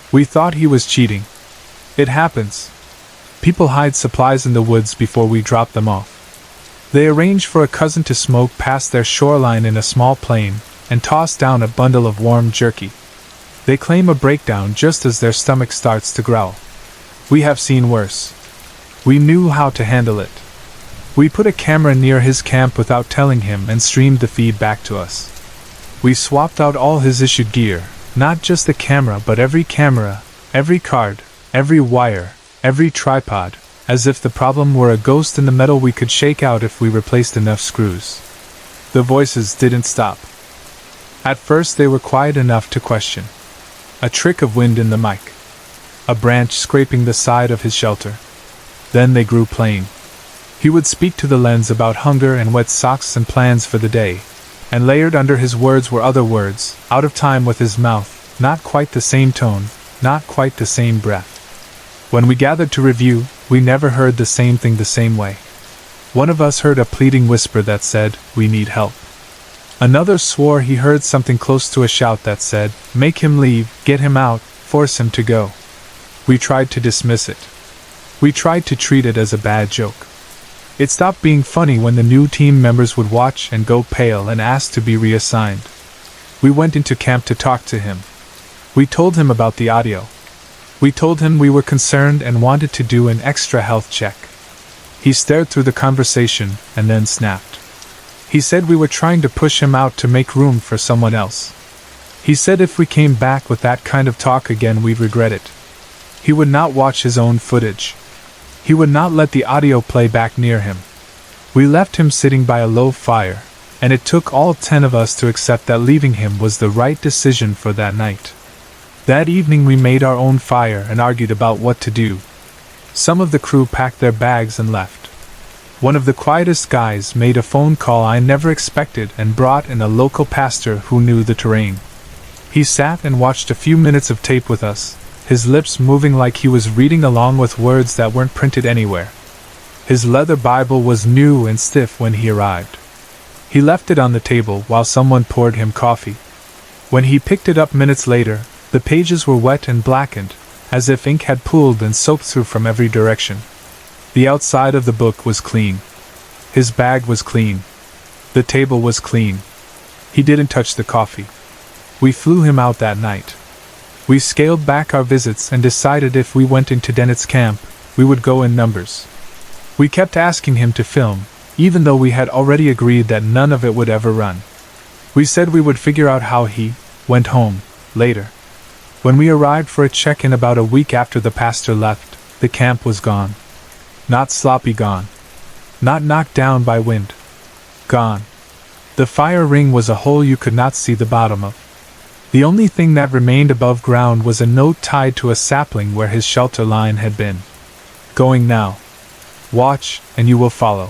We thought he was cheating. It happens. People hide supplies in the woods before we drop them off. They arrange for a cousin to smoke past their shoreline in a small plane and toss down a bundle of warm jerky. They claim a breakdown just as their stomach starts to growl. We have seen worse. We knew how to handle it. We put a camera near his camp without telling him and streamed the feed back to us. We swapped out all his issued gear, not just the camera, every card, every wire, every tripod, as if the problem were a ghost in the metal we could shake out if we replaced enough screws. The voices didn't stop. At first they were quiet enough to question. A trick of wind in the mic. A branch scraping the side of his shelter. Then they grew plain. He would speak to the lens about hunger and wet socks and plans for the day, and layered under his words were other words, out of time with his mouth, not quite the same tone, not quite the same breath. When we gathered to review, we never heard the same thing the same way. One of us heard a pleading whisper that said, "We need help." Another swore he heard something close to a shout that said, "Make him leave, get him out, force him to go." We tried to dismiss it. We tried to treat it as a bad joke. It stopped being funny when the new team members would watch and go pale and ask to be reassigned. We went into camp to talk to him. We told him about the audio. We told him we were concerned and wanted to do an extra health check. He stared through the conversation and then snapped. He said we were trying to push him out to make room for someone else. He said if we came back with that kind of talk again we'd regret it. He would not watch his own footage. He would not let the audio play back near him. We left him sitting by a low fire, and it took all 10 of us to accept that leaving him was the right decision for that night. That evening we made our own fire and argued about what to do. Some of the crew packed their bags and left. One of the quietest guys made a phone call I never expected and brought in a local pastor who knew the terrain. He sat and watched a few minutes of tape with us, his lips moving like he was reading along with words that weren't printed anywhere. His leather Bible was new and stiff when he arrived. He left it on the table while someone poured him coffee. When he picked it up minutes later, the pages were wet and blackened, as if ink had pooled and soaked through from every direction. The outside of the book was clean. His bag was clean. The table was clean. He didn't touch the coffee. We flew him out that night. We scaled back our visits and decided if we went into Dennett's camp, we would go in numbers. We kept asking him to film, even though we had already agreed that none of it would ever run. We said we would figure out how he went home later. When we arrived for a check-in about a week after the pastor left, the camp was gone. Not sloppy gone. Not knocked down by wind. Gone. The fire ring was a hole you could not see the bottom of. The only thing that remained above ground was a note tied to a sapling where his shelter line had been. Going now. Watch, and you will follow.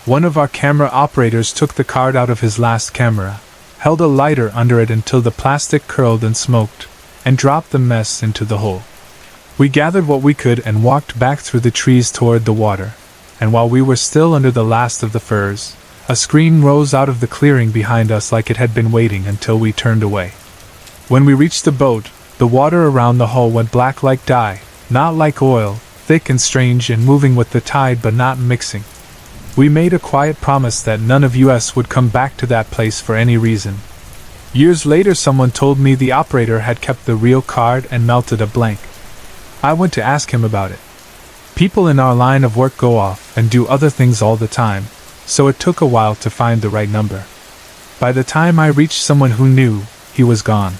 One of our camera operators took the card out of his last camera, held a lighter under it until the plastic curled and smoked, and dropped the mess into the hole. We gathered what we could and walked back through the trees toward the water, and while we were still under the last of the firs, a scream rose out of the clearing behind us like it had been waiting until we turned away. When we reached the boat, the water around the hull went black like dye, not like oil, thick and strange and moving with the tide but not mixing. We made a quiet promise that none of us would come back to that place for any reason. Years later someone told me the operator had kept the real card and melted a blank. I went to ask him about it. People in our line of work go off and do other things all the time, so it took a while to find the right number. By the time I reached someone who knew, he was gone.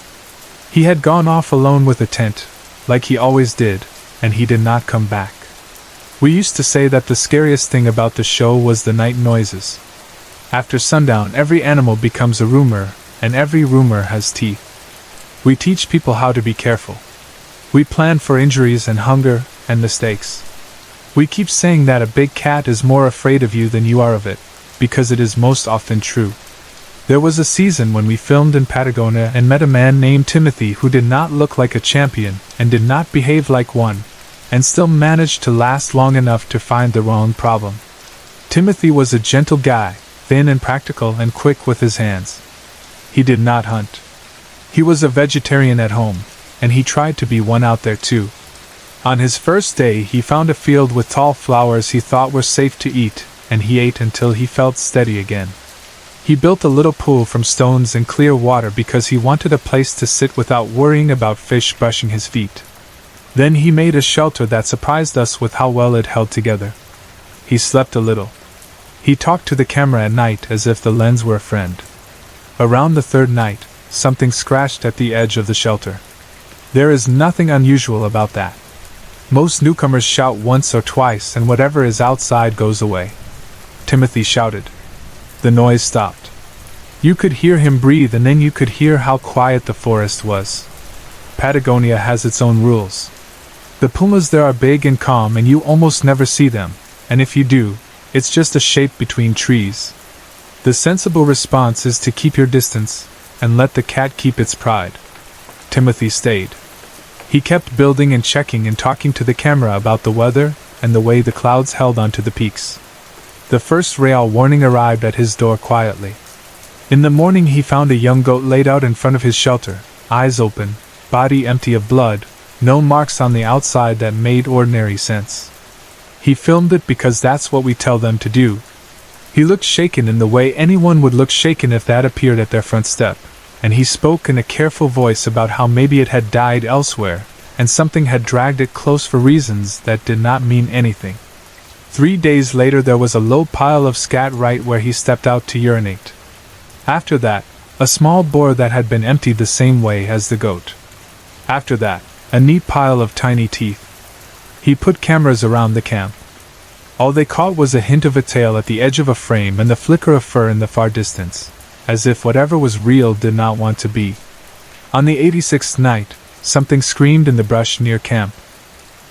He had gone off alone with a tent, like he always did, and he did not come back. We used to say that the scariest thing about the show was the night noises. After sundown every animal becomes a rumor, and every rumor has teeth. We teach people how to be careful. We plan for injuries and hunger and mistakes. We keep saying that a big cat is more afraid of you than you are of it, because it is most often true. There was a season when we filmed in Patagonia and met a man named Timothy who did not look like a champion and did not behave like one, and still managed to last long enough to find the wrong problem. Timothy was a gentle guy, thin and practical and quick with his hands. He did not hunt. He was a vegetarian at home, and he tried to be one out there too. On his first day he found a field with tall flowers he thought were safe to eat, and he ate until he felt steady again. He built a little pool from stones and clear water because he wanted a place to sit without worrying about fish brushing his feet. Then he made a shelter that surprised us with how well it held together. He slept a little. He talked to the camera at night as if the lens were a friend. Around the third night, something scratched at the edge of the shelter. There is nothing unusual about that. Most newcomers shout once or twice and whatever is outside goes away. Timothy shouted. The noise stopped. You could hear him breathe and then you could hear how quiet the forest was. Patagonia has its own rules. The pumas there are big and calm and you almost never see them, and if you do, it's just a shape between trees. The sensible response is to keep your distance, and let the cat keep its pride. Timothy stayed. He kept building and checking and talking to the camera about the weather and the way the clouds held onto the peaks. The first rail warning arrived at his door quietly. In the morning he found a young goat laid out in front of his shelter, eyes open, body empty of blood, no marks on the outside that made ordinary sense. He filmed it because that's what we tell them to do. He looked shaken in the way anyone would look shaken if that appeared at their front step, and he spoke in a careful voice about how maybe it had died elsewhere, and something had dragged it close for reasons that did not mean anything. 3 days later there was a low pile of scat right where he stepped out to urinate. After that, a small boar that had been emptied the same way as the goat. After that, a neat pile of tiny teeth. He put cameras around the camp. All they caught was a hint of a tail at the edge of a frame and the flicker of fur in the far distance, as if whatever was real did not want to be. On the 86th night, something screamed in the brush near camp.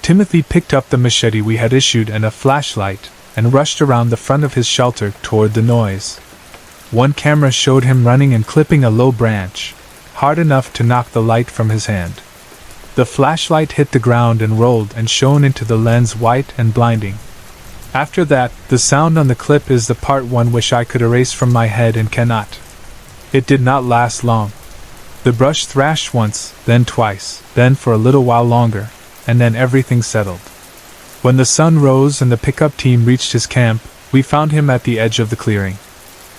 Timothy picked up the machete we had issued and a flashlight, and rushed around the front of his shelter toward the noise. One camera showed him running and clipping a low branch, hard enough to knock the light from his hand. The flashlight hit the ground and rolled and shone into the lens white and blinding. After that, the sound on the clip is the part one wish I could erase from my head and cannot. It did not last long. The brush thrashed once, then twice, then for a little while longer, and then everything settled. When the sun rose and the pickup team reached his camp, we found him at the edge of the clearing.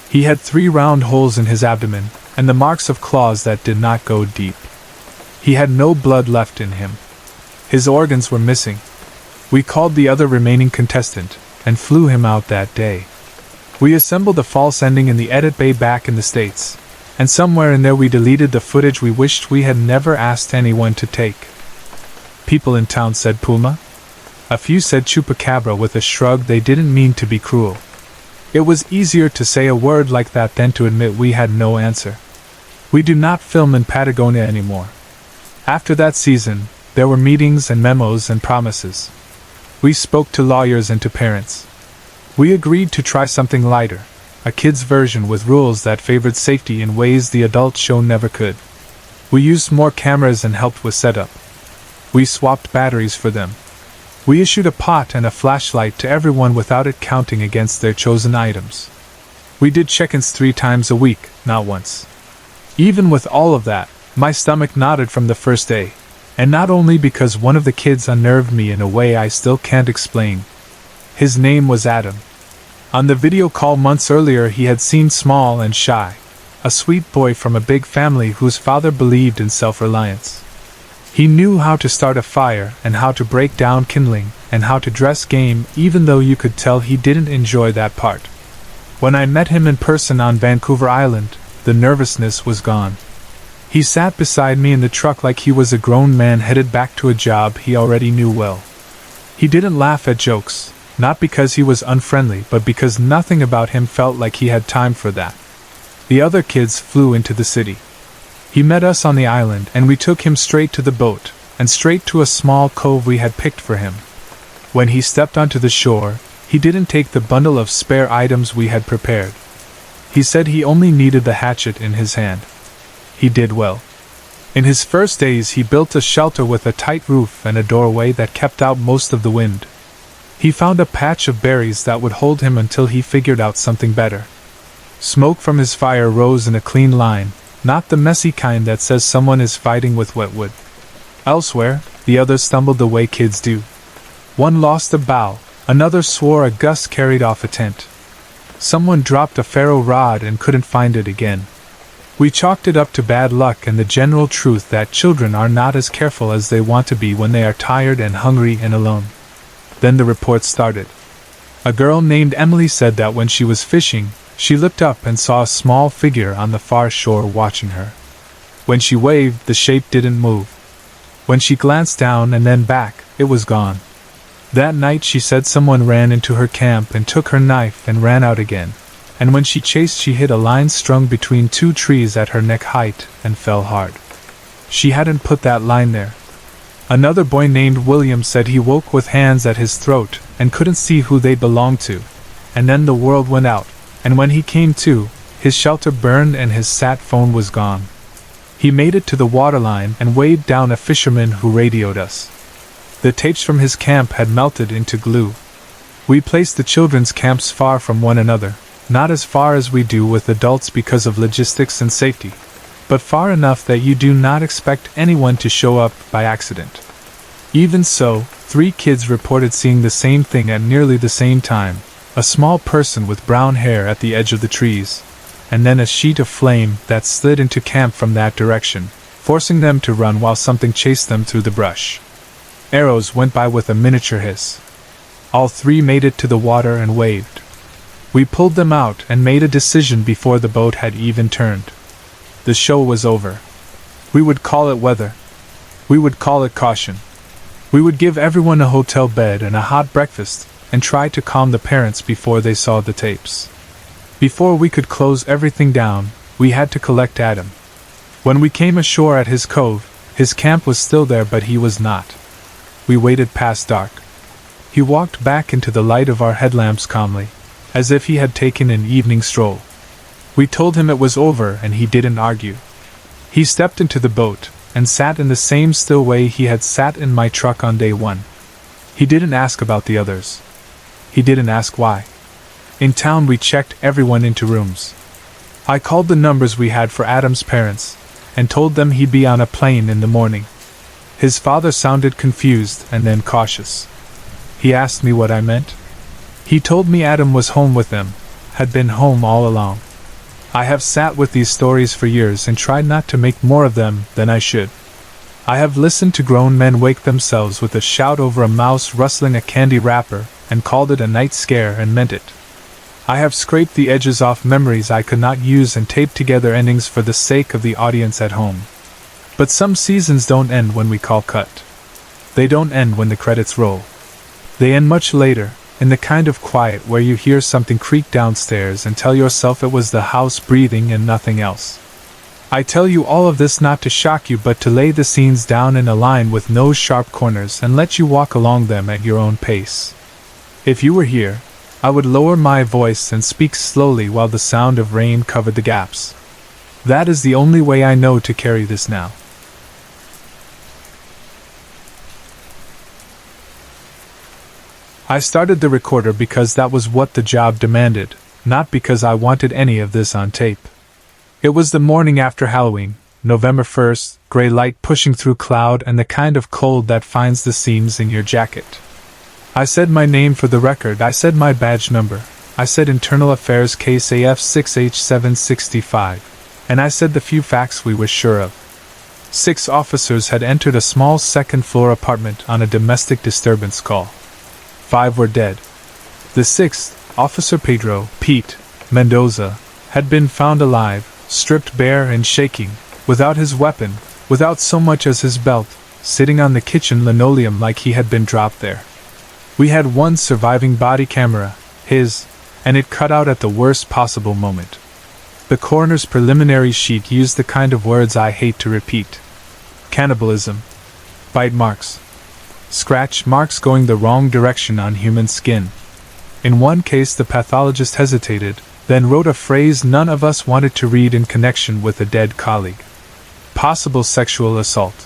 He had 3 round holes in his abdomen, and the marks of claws that did not go deep. He had no blood left in him. His organs were missing. We called the other remaining contestant, and flew him out that day. We assembled a false ending in the edit bay back in the States, and somewhere in there we deleted the footage we wished we had never asked anyone to take. People in town said puma. A few said chupacabra with a shrug they didn't mean to be cruel. It was easier to say a word like that than to admit we had no answer. We do not film in Patagonia anymore. After that season, there were meetings and memos and promises. We spoke to lawyers and to parents. We agreed to try something lighter, a kid's version with rules that favored safety in ways the adult show never could. We used more cameras and helped with setup. We swapped batteries for them. We issued a pot and a flashlight to everyone without it counting against their chosen items. We did check-ins 3 times a week, not once. Even with all of that, my stomach knotted from the first day, and not only because one of the kids unnerved me in a way I still can't explain. His name was Adam. On the video call months earlier he had seemed small and shy, a sweet boy from a big family whose father believed in self-reliance. He knew how to start a fire and how to break down kindling and how to dress game, even though you could tell he didn't enjoy that part. When I met him in person on Vancouver Island, the nervousness was gone. He sat beside me in the truck like he was a grown man headed back to a job he already knew well. He didn't laugh at jokes, not because he was unfriendly but because nothing about him felt like he had time for that. The other kids flew into the city. He met us on the island and we took him straight to the boat, and straight to a small cove we had picked for him. When he stepped onto the shore, he didn't take the bundle of spare items we had prepared. He said he only needed the hatchet in his hand. He did well. In his first days he built a shelter with a tight roof and a doorway that kept out most of the wind. He found a patch of berries that would hold him until he figured out something better. Smoke from his fire rose in a clean line, not the messy kind that says someone is fighting with wet wood. Elsewhere, the others stumbled the way kids do. One lost a bough, another swore a gust carried off a tent. Someone dropped a ferro rod and couldn't find it again. We chalked it up to bad luck and the general truth that children are not as careful as they want to be when they are tired and hungry and alone. Then the report started. A girl named Emily said that when she was fishing, she looked up and saw a small figure on the far shore watching her. When she waved, the shape didn't move. When she glanced down and then back, it was gone. That night she said someone ran into her camp and took her knife and ran out again, and when she chased she hit a line strung between 2 trees at her neck height and fell hard. She hadn't put that line there. Another boy named William said he woke with hands at his throat and couldn't see who they belonged to, and then the world went out. And when he came to, his shelter burned and his sat phone was gone. He made it to the waterline and waved down a fisherman who radioed us. The tapes from his camp had melted into glue. We placed the children's camps far from one another, not as far as we do with adults because of logistics and safety, but far enough that you do not expect anyone to show up by accident. Even so, 3 kids reported seeing the same thing at nearly the same time. A small person with brown hair at the edge of the trees, and then a sheet of flame that slid into camp from that direction, forcing them to run while something chased them through the brush. Arrows went by with a miniature hiss. All 3 made it to the water and waved. We pulled them out and made a decision before the boat had even turned. The show was over. We would call it weather. We would call it caution. We would give everyone a hotel bed and a hot breakfast, and try to calm the parents before they saw the tapes. Before we could close everything down, we had to collect Adam. When we came ashore at his cove, his camp was still there but he was not. We waited past dark. He walked back into the light of our headlamps calmly, as if he had taken an evening stroll. We told him it was over and he didn't argue. He stepped into the boat, and sat in the same still way he had sat in my truck on day 1. He didn't ask about the others. He didn't ask why. In town we checked everyone into rooms. I called the numbers we had for Adam's parents, and told them he'd be on a plane in the morning. His father sounded confused and then cautious. He asked me what I meant. He told me Adam was home with them, had been home all along. I have sat with these stories for years and tried not to make more of them than I should. I have listened to grown men wake themselves with a shout over a mouse rustling a candy wrapper, and called it a night scare and meant it. I have scraped the edges off memories I could not use and taped together endings for the sake of the audience at home. But some seasons don't end when we call cut. They don't end when the credits roll. They end much later, in the kind of quiet where you hear something creak downstairs and tell yourself it was the house breathing and nothing else. I tell you all of this not to shock you but to lay the scenes down in a line with no sharp corners and let you walk along them at your own pace. If you were here, I would lower my voice and speak slowly while the sound of rain covered the gaps. That is the only way I know to carry this now. I started the recorder because that was what the job demanded, not because I wanted any of this on tape. It was the morning after Halloween, November 1st, gray light pushing through cloud and the kind of cold that finds the seams in your jacket. I said my name for the record, I said my badge number, I said Internal Affairs Case AF6H765, and I said the few facts we were sure of. 6 officers had entered a small second-floor apartment on a domestic disturbance call. 5 were dead. The 6th, Officer Pete Mendoza, had been found alive, stripped bare and shaking, without his weapon, without so much as his belt, sitting on the kitchen linoleum like he had been dropped there. We had one surviving body camera, his, and it cut out at the worst possible moment. The coroner's preliminary sheet used the kind of words I hate to repeat. Cannibalism. Bite marks. Scratch marks going the wrong direction on human skin. In one case the pathologist hesitated, then wrote a phrase none of us wanted to read in connection with a dead colleague. Possible sexual assault.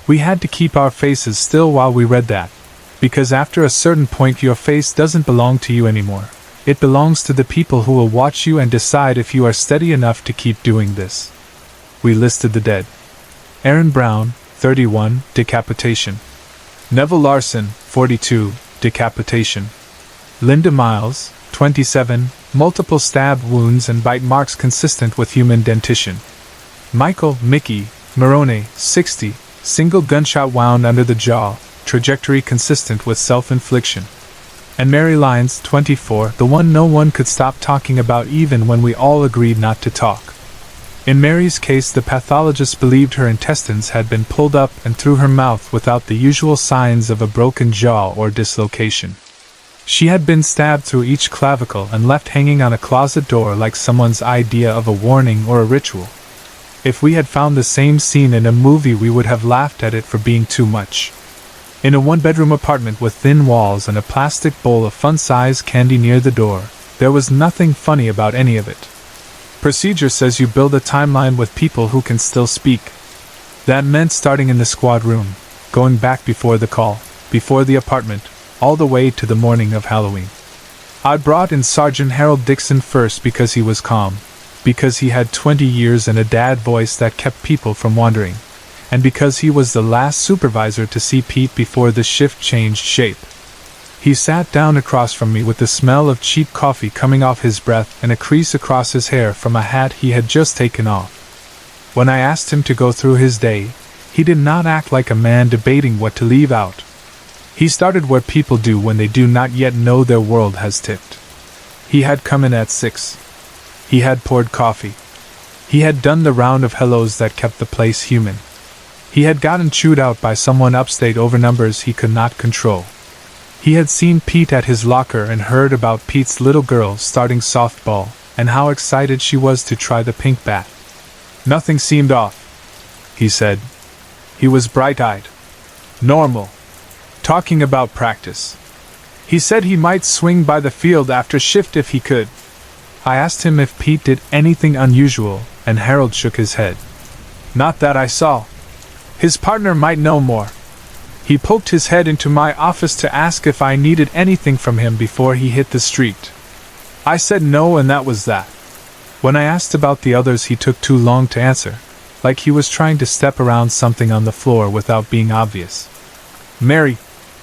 We had to keep our faces still while we read that, because after a certain point your face doesn't belong to you anymore. It belongs to the people who will watch you and decide if you are steady enough to keep doing this. We listed the dead. Aaron Brown, 31, decapitation. Neville Larson, 42, decapitation. Linda Miles, 27, multiple stab wounds and bite marks consistent with human dentition. Michael Mickey Morone, 60, single gunshot wound under the jaw, trajectory consistent with self-infliction. And Mary Lyons, 24, the one no one could stop talking about even when we all agreed not to talk. In Mary's case, the pathologist believed her intestines had been pulled up and through her mouth without the usual signs of a broken jaw or dislocation. She had been stabbed through each clavicle and left hanging on a closet door like someone's idea of a warning or a ritual. If we had found the same scene in a movie, we would have laughed at it for being too much. In a one-bedroom apartment with thin walls and a plastic bowl of fun-size candy near the door, there was nothing funny about any of it. Procedure says you build a timeline with people who can still speak. That meant starting in the squad room, going back before the call, before the apartment, all the way to the morning of Halloween. I brought in Sergeant Harold Dixon first because he was calm, because he had 20 years and a dad voice that kept people from wandering, and because he was the last supervisor to see Pete before the shift changed shape. He sat down across from me with the smell of cheap coffee coming off his breath and a crease across his hair from a hat he had just taken off. When I asked him to go through his day, he did not act like a man debating what to leave out. He started what people do when they do not yet know their world has tipped. He had come in at 6. He had poured coffee. He had done the round of hellos that kept the place human. He had gotten chewed out by someone upstate over numbers he could not control. He had seen Pete at his locker and heard about Pete's little girl starting softball, and how excited she was to try the pink bat. Nothing seemed off, he said. He was bright-eyed. Normal. Talking about practice. He said he might swing by the field after shift if he could. I asked him if Pete did anything unusual, and Harold shook his head. Not that I saw. His partner might know more. He poked his head into my office to ask if I needed anything from him before he hit the street. I said no, and that was that. When I asked about the others, he took too long to answer, like he was trying to step around something on the floor without being obvious. Mary,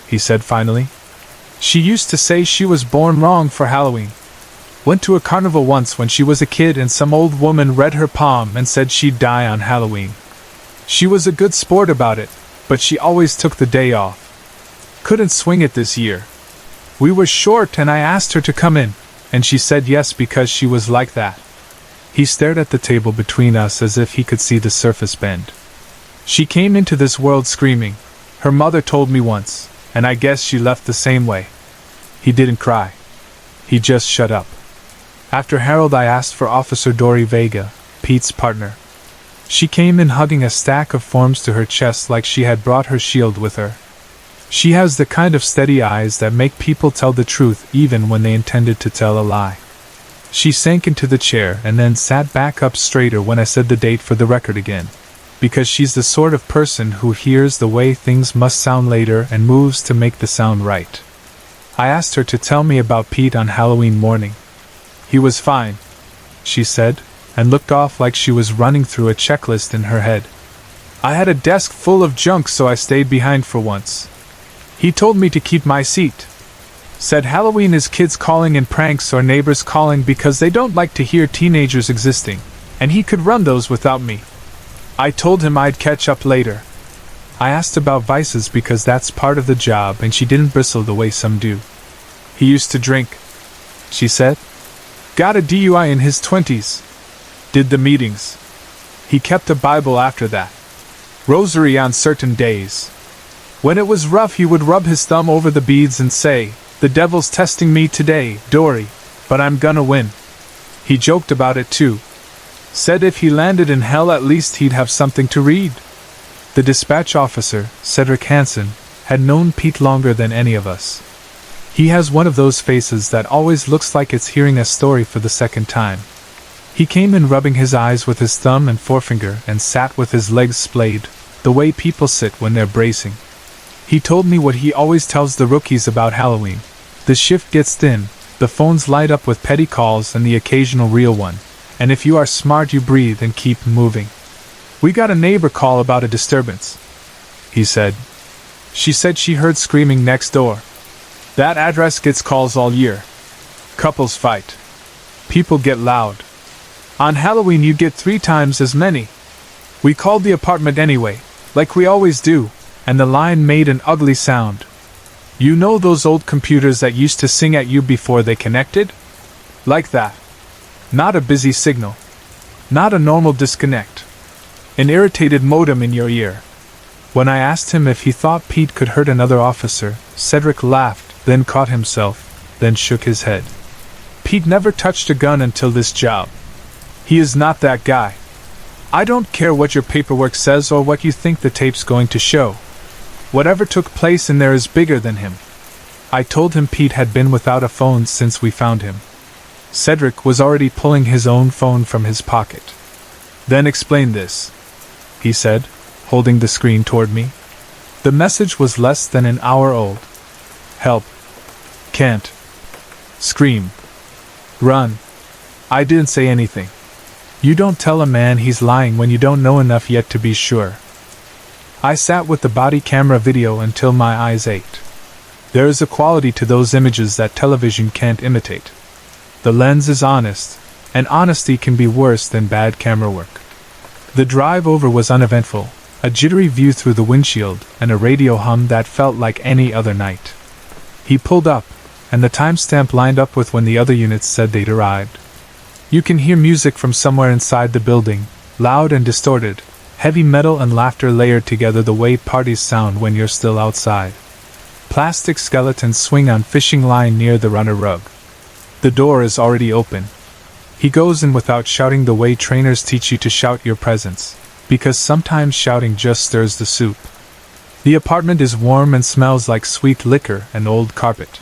he said finally. She used to say she was born wrong for Halloween. Went to a carnival once when she was a kid and some old woman read her palm and said she'd die on Halloween. She was a good sport about it, but she always took the day off. Couldn't swing it this year. We were short and I asked her to come in, and she said yes because she was like that. He stared at the table between us as if he could see the surface bend. She came into this world screaming. Her mother told me once, and I guess she left the same way. He didn't cry. He just shut up. After Harold, I asked for Officer Dory Vega, Pete's partner. She came in hugging a stack of forms to her chest like she had brought her shield with her. She has the kind of steady eyes that make people tell the truth even when they intended to tell a lie. She sank into the chair and then sat back up straighter when I said the date for the record again, because she's the sort of person who hears the way things must sound later and moves to make the sound right. I asked her to tell me about Pete on Halloween morning. He was fine, she said, and looked off like she was running through a checklist in her head. I had a desk full of junk, so I stayed behind for once. He told me to keep my seat. Said Halloween is kids calling in pranks or neighbors calling because they don't like to hear teenagers existing, and he could run those without me. I told him I'd catch up later. I asked about vices because that's part of the job, and she didn't bristle the way some do. He used to drink, she said. Got a DUI in his 20s. Did the meetings. He kept a Bible after that. Rosary on certain days. When it was rough, he would rub his thumb over the beads and say, "The devil's testing me today, Dory, but I'm gonna win." He joked about it too. Said if he landed in hell, at least he'd have something to read. The dispatch officer, Cedric Hansen, had known Pete longer than any of us. He has one of those faces that always looks like it's hearing a story for the second time. He came in rubbing his eyes with his thumb and forefinger and sat with his legs splayed, the way people sit when they're bracing. He told me what he always tells the rookies about Halloween. The shift gets thin, the phones light up with petty calls and the occasional real one, and if you are smart you breathe and keep moving. We got a neighbor call about a disturbance, he said. She said she heard screaming next door. That address gets calls all year. Couples fight. People get loud. On Halloween you get 3 times as many. We called the apartment anyway, like we always do, and the line made an ugly sound. You know those old computers that used to sing at you before they connected? Like that. Not a busy signal. Not a normal disconnect. An irritated modem in your ear. When I asked him if he thought Pete could hurt another officer, Cedric laughed, then caught himself, then shook his head. Pete never touched a gun until this job. He is not that guy. I don't care what your paperwork says or what you think the tape's going to show. Whatever took place in there is bigger than him. I told him Pete had been without a phone since we found him. Cedric was already pulling his own phone from his pocket. Then explain this, he said, holding the screen toward me. The message was less than an hour old. Help. Can't. Scream. Run. I didn't say anything. You don't tell a man he's lying when you don't know enough yet to be sure. I sat with the body camera video until my eyes ached. There is a quality to those images that television can't imitate. The lens is honest, and honesty can be worse than bad camera work. The drive over was uneventful, a jittery view through the windshield, and a radio hum that felt like any other night. He pulled up, and the timestamp lined up with when the other units said they'd arrived. You can hear music from somewhere inside the building, loud and distorted, heavy metal and laughter layered together the way parties sound when you're still outside. Plastic skeletons swing on fishing line near the runner rug. The door is already open. He goes in without shouting the way trainers teach you to shout your presence, because sometimes shouting just stirs the soup. The apartment is warm and smells like sweet liquor and old carpet.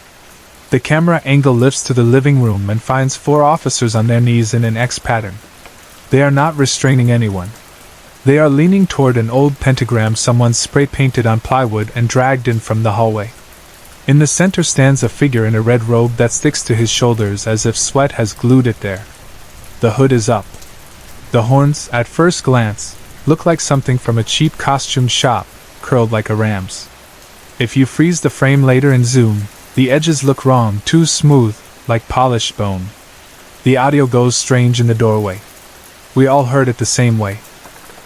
The camera angle lifts to the living room and finds 4 officers on their knees in an X pattern. They are not restraining anyone. They are leaning toward an old pentagram someone spray-painted on plywood and dragged in from the hallway. In the center stands a figure in a red robe that sticks to his shoulders as if sweat has glued it there. The hood is up. The horns, at first glance, look like something from a cheap costume shop, curled like a ram's. If you freeze the frame later and zoom, the edges look wrong, too smooth, like polished bone. The audio goes strange in the doorway. We all heard it the same way.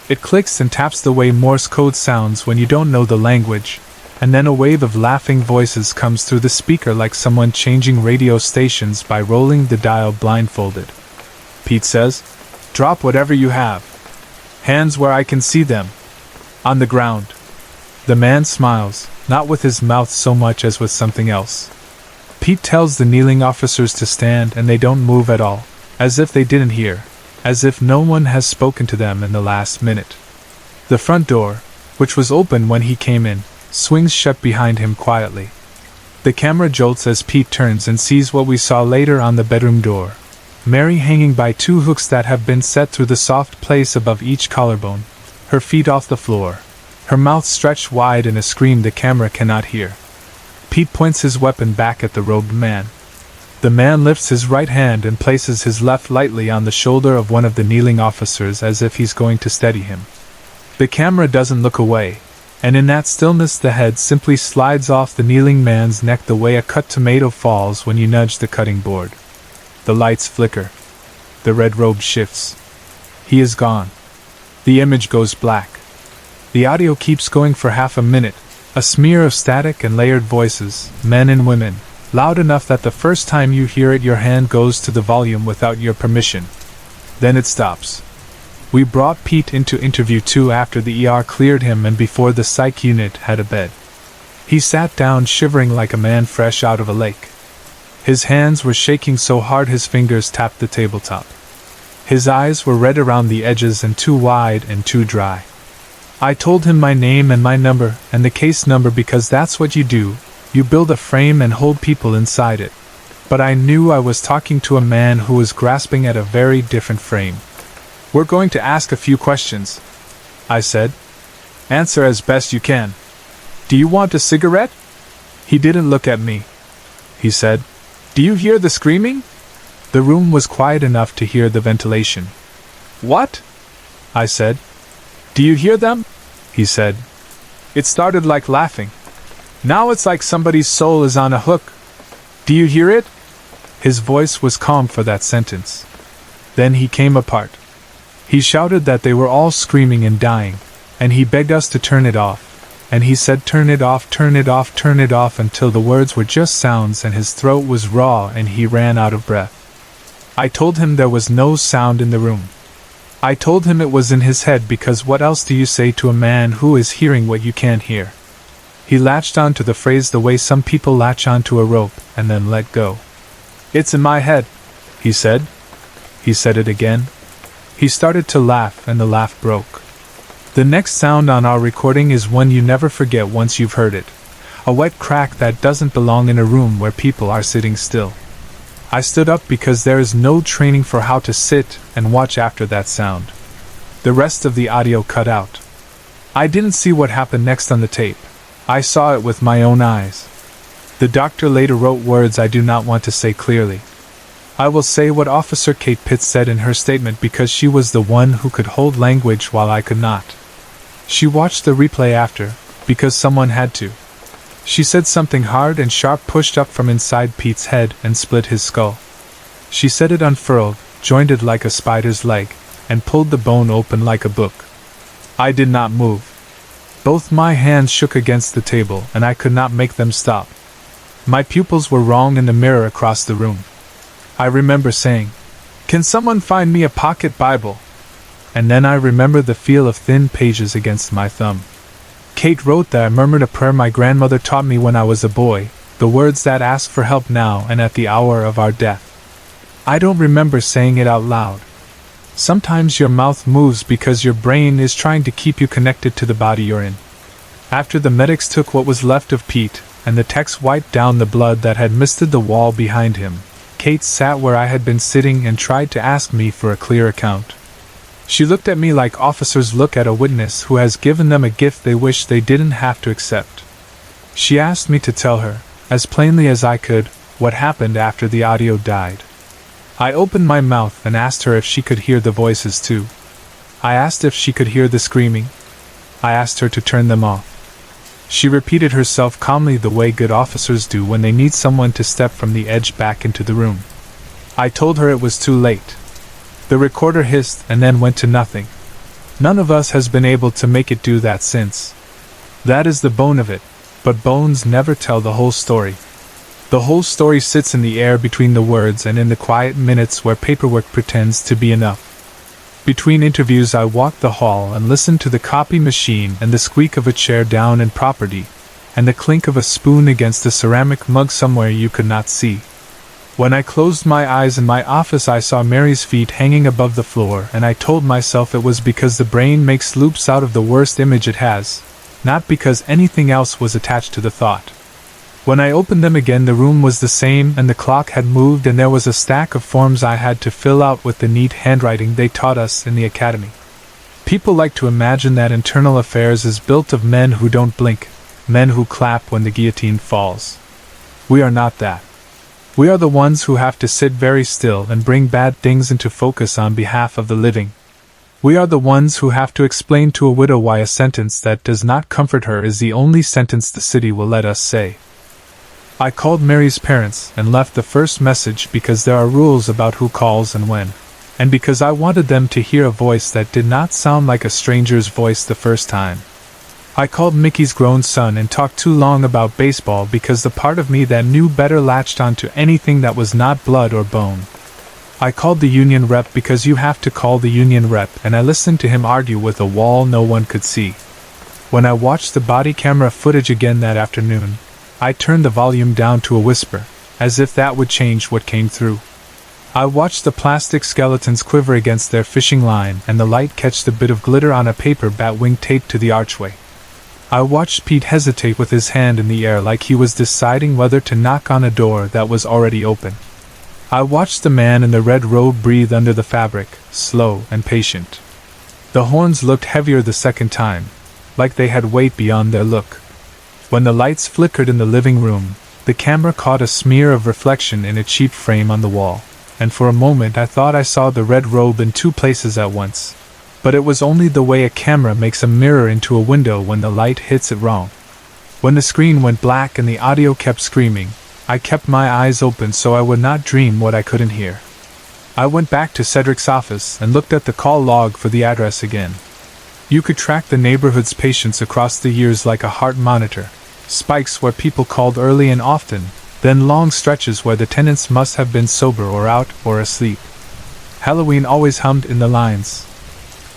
It clicks and taps the way Morse code sounds when you don't know the language, and then a wave of laughing voices comes through the speaker like someone changing radio stations by rolling the dial blindfolded. Pete says, "Drop whatever you have. Hands where I can see them. On the ground." The man smiles, not with his mouth so much as with something else. Pete tells the kneeling officers to stand and they don't move at all, as if they didn't hear, as if no one has spoken to them in the last minute. The front door, which was open when he came in, swings shut behind him quietly. The camera jolts as Pete turns and sees what we saw later on the bedroom door. Mary hanging by two hooks that have been set through the soft place above each collarbone, her feet off the floor, her mouth stretched wide in a scream the camera cannot hear. Pete points his weapon back at the robed man. The man lifts his right hand and places his left lightly on the shoulder of one of the kneeling officers as if he's going to steady him. The camera doesn't look away, and in that stillness the head simply slides off the kneeling man's neck the way a cut tomato falls when you nudge the cutting board. The lights flicker. The red robe shifts. He is gone. The image goes black. The audio keeps going for half a minute, a smear of static and layered voices, men and women, loud enough that the first time you hear it your hand goes to the volume without your permission. Then it stops. We brought Pete into interview 2 after the ER cleared him and before the psych unit had a bed. He sat down shivering like a man fresh out of a lake. His hands were shaking so hard his fingers tapped the tabletop. His eyes were red around the edges and too wide and too dry. I told him my name and my number and the case number because that's what you do, you build a frame and hold people inside it. But I knew I was talking to a man who was grasping at a very different frame. We're going to ask a few questions, I said. Answer as best you can. Do you want a cigarette? He didn't look at me. He said, Do you hear the screaming? The room was quiet enough to hear the ventilation. What? I said. Do you hear them? He said. It started like laughing. Now it's like somebody's soul is on a hook. Do you hear it? His voice was calm for that sentence. Then he came apart. He shouted that they were all screaming and dying, and he begged us to turn it off, and he said turn it off, turn it off, turn it off until the words were just sounds and his throat was raw and he ran out of breath. I told him there was no sound in the room. I told him it was in his head because what else do you say to a man who is hearing what you can't hear? He latched onto the phrase the way some people latch onto a rope and then let go. It's in my head, he said. He said it again. He started to laugh and the laugh broke. The next sound on our recording is one you never forget once you've heard it. A wet crack that doesn't belong in a room where people are sitting still. I stood up because there is no training for how to sit and watch after that sound. The rest of the audio cut out. I didn't see what happened next on the tape. I saw it with my own eyes. The doctor later wrote words I do not want to say clearly. I will say what Officer Kate Pitts said in her statement because she was the one who could hold language while I could not. She watched the replay after, because someone had to. She said something hard and sharp pushed up from inside Pete's head and split his skull. She said it unfurled, jointed like a spider's leg, and pulled the bone open like a book. I did not move. Both my hands shook against the table and I could not make them stop. My pupils were wrong in the mirror across the room. I remember saying, "Can someone find me a pocket Bible?" And then I remember the feel of thin pages against my thumb. Kate wrote that I murmured a prayer my grandmother taught me when I was a boy, the words that ask for help now and at the hour of our death. I don't remember saying it out loud. Sometimes your mouth moves because your brain is trying to keep you connected to the body you're in. After the medics took what was left of Pete, and the techs wiped down the blood that had misted the wall behind him, Kate sat where I had been sitting and tried to ask me for a clear account. She looked at me like officers look at a witness who has given them a gift they wish they didn't have to accept. She asked me to tell her, as plainly as I could, what happened after the audio died. I opened my mouth and asked her if she could hear the voices too. I asked if she could hear the screaming. I asked her to turn them off. She repeated herself calmly the way good officers do when they need someone to step from the edge back into the room. I told her it was too late. The recorder hissed and then went to nothing. None of us has been able to make it do that since. That is the bone of it, but bones never tell the whole story. The whole story sits in the air between the words and in the quiet minutes where paperwork pretends to be enough. Between interviews I walked the hall and listened to the copy machine and the squeak of a chair down in property, and the clink of a spoon against a ceramic mug somewhere you could not see. When I closed my eyes in my office, I saw Mary's feet hanging above the floor, and I told myself it was because the brain makes loops out of the worst image it has, not because anything else was attached to the thought. When I opened them again, the room was the same, and the clock had moved, and there was a stack of forms I had to fill out with the neat handwriting they taught us in the academy. People like to imagine that internal affairs is built of men who don't blink, men who clap when the guillotine falls. We are not that. We are the ones who have to sit very still and bring bad things into focus on behalf of the living. We are the ones who have to explain to a widow why a sentence that does not comfort her is the only sentence the city will let us say. I called Mary's parents and left the first message because there are rules about who calls and when, and because I wanted them to hear a voice that did not sound like a stranger's voice the first time. I called Mickey's grown son and talked too long about baseball because the part of me that knew better latched onto anything that was not blood or bone. I called the union rep because you have to call the union rep, and I listened to him argue with a wall no one could see. When I watched the body camera footage again that afternoon, I turned the volume down to a whisper, as if that would change what came through. I watched the plastic skeletons quiver against their fishing line and the light catch the bit of glitter on a paper bat wing taped to the archway. I watched Pete hesitate with his hand in the air like he was deciding whether to knock on a door that was already open. I watched the man in the red robe breathe under the fabric, slow and patient. The horns looked heavier the second time, like they had weight beyond their look. When the lights flickered in the living room, the camera caught a smear of reflection in a cheap frame on the wall, and for a moment I thought I saw the red robe in two places at once. But it was only the way a camera makes a mirror into a window when the light hits it wrong. When the screen went black and the audio kept screaming, I kept my eyes open so I would not dream what I couldn't hear. I went back to Cedric's office and looked at the call log for the address again. You could track the neighborhood's patients across the years like a heart monitor. Spikes where people called early and often, then long stretches where the tenants must have been sober or out or asleep. Halloween always hummed in the lines.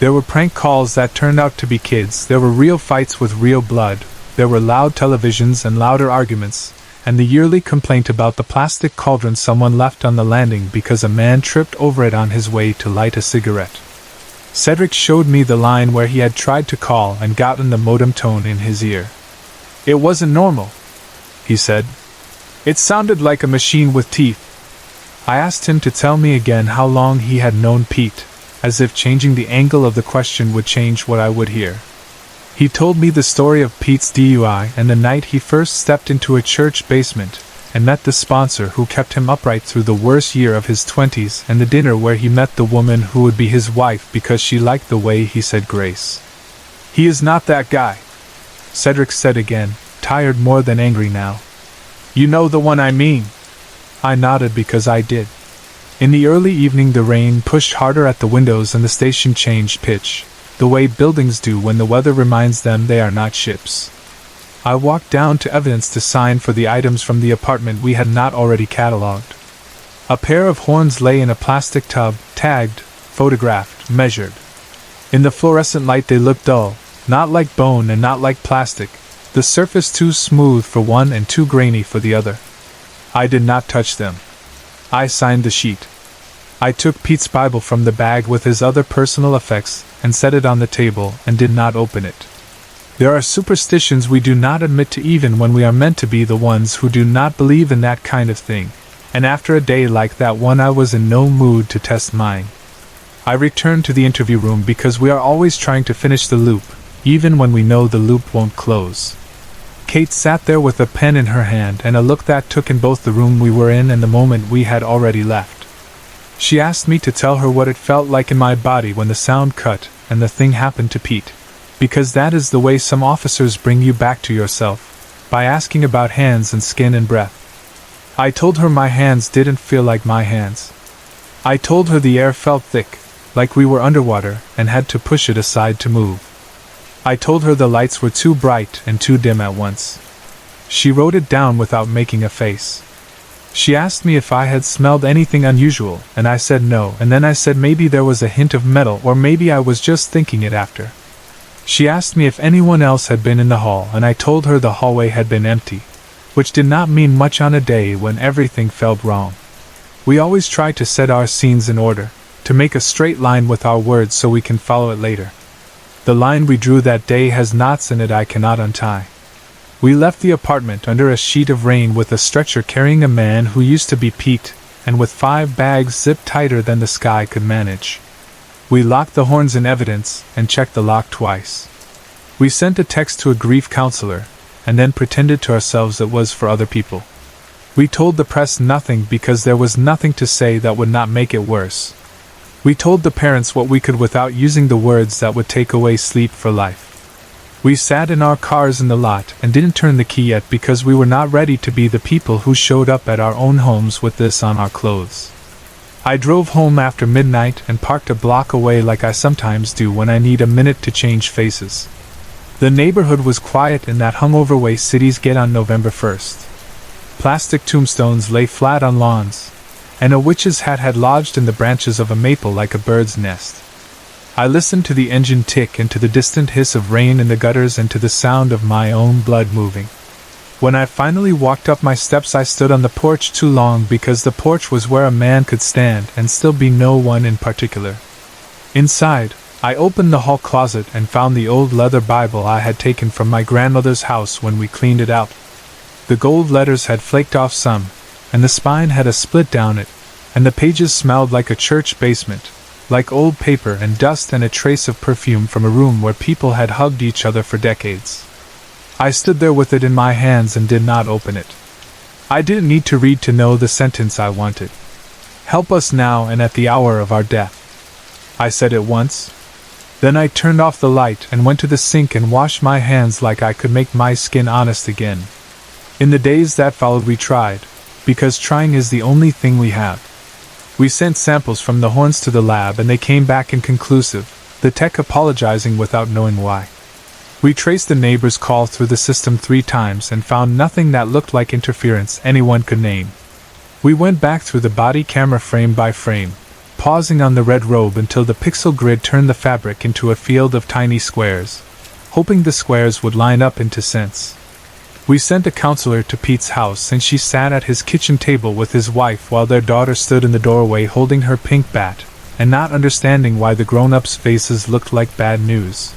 There were prank calls that turned out to be kids, there were real fights with real blood, there were loud televisions and louder arguments, and the yearly complaint about the plastic cauldron someone left on the landing because a man tripped over it on his way to light a cigarette. Cedric showed me the line where he had tried to call and gotten the modem tone in his ear. It wasn't normal, he said. It sounded like a machine with teeth. I asked him to tell me again how long he had known Pete, as if changing the angle of the question would change what I would hear. He told me the story of Pete's DUI and the night he first stepped into a church basement and met the sponsor who kept him upright through the worst year of his 20s, and the dinner where he met the woman who would be his wife because she liked the way he said grace. He is not that guy, Cedric said again, tired more than angry now. You know the one I mean. I nodded because I did. In the early evening the rain pushed harder at the windows and the station changed pitch, the way buildings do when the weather reminds them they are not ships. I walked down to evidence to sign for the items from the apartment we had not already catalogued. A pair of horns lay in a plastic tub, tagged, photographed, measured. In the fluorescent light they looked dull, not like bone and not like plastic, the surface too smooth for one and too grainy for the other. I did not touch them. I signed the sheet. I took Pete's Bible from the bag with his other personal effects and set it on the table and did not open it. There are superstitions we do not admit to even when we are meant to be the ones who do not believe in that kind of thing, and after a day like that one I was in no mood to test mine. I returned to the interview room because we are always trying to finish the loop, even when we know the loop won't close. Kate sat there with a pen in her hand and a look that took in both the room we were in and the moment we had already left. She asked me to tell her what it felt like in my body when the sound cut and the thing happened to Pete, because that is the way some officers bring you back to yourself, by asking about hands and skin and breath. I told her my hands didn't feel like my hands. I told her the air felt thick, like we were underwater and had to push it aside to move. I told her the lights were too bright and too dim at once. She wrote it down without making a face. She asked me if I had smelled anything unusual, and I said no, and then I said maybe there was a hint of metal or maybe I was just thinking it after. She asked me if anyone else had been in the hall, and I told her the hallway had been empty, which did not mean much on a day when everything felt wrong. We always try to set our scenes in order, to make a straight line with our words so we can follow it later. The line we drew that day has knots in it I cannot untie. We left the apartment under a sheet of rain with a stretcher carrying a man who used to be Pete, and with 5 bags zipped tighter than the sky could manage. We locked the horns in evidence and checked the lock twice. We sent a text to a grief counselor, and then pretended to ourselves it was for other people. We told the press nothing because there was nothing to say that would not make it worse. We told the parents what we could without using the words that would take away sleep for life. We sat in our cars in the lot and didn't turn the key yet because we were not ready to be the people who showed up at our own homes with this on our clothes. I drove home after midnight and parked a block away like I sometimes do when I need a minute to change faces. The neighborhood was quiet in that hungover way cities get on November 1st. Plastic tombstones lay flat on lawns, and a witch's hat had lodged in the branches of a maple like a bird's nest. I listened to the engine tick and to the distant hiss of rain in the gutters and to the sound of my own blood moving. When I finally walked up my steps I stood on the porch too long because the porch was where a man could stand and still be no one in particular. Inside, I opened the hall closet and found the old leather Bible I had taken from my grandmother's house when we cleaned it out. The gold letters had flaked off some, and the spine had a split down it, and the pages smelled like a church basement, like old paper and dust and a trace of perfume from a room where people had hugged each other for decades. I stood there with it in my hands and did not open it. I didn't need to read to know the sentence I wanted. Help us now and at the hour of our death. I said it once. Then I turned off the light and went to the sink and washed my hands like I could make my skin honest again. In the days that followed we tried, because trying is the only thing we have. We sent samples from the horns to the lab and they came back inconclusive, the tech apologizing without knowing why. We traced the neighbor's call through the system 3 times and found nothing that looked like interference anyone could name. We went back through the body camera frame by frame, pausing on the red robe until the pixel grid turned the fabric into a field of tiny squares, hoping the squares would line up into sense. We sent a counselor to Pete's house and she sat at his kitchen table with his wife while their daughter stood in the doorway holding her pink bat, and not understanding why the grown-ups' faces looked like bad news.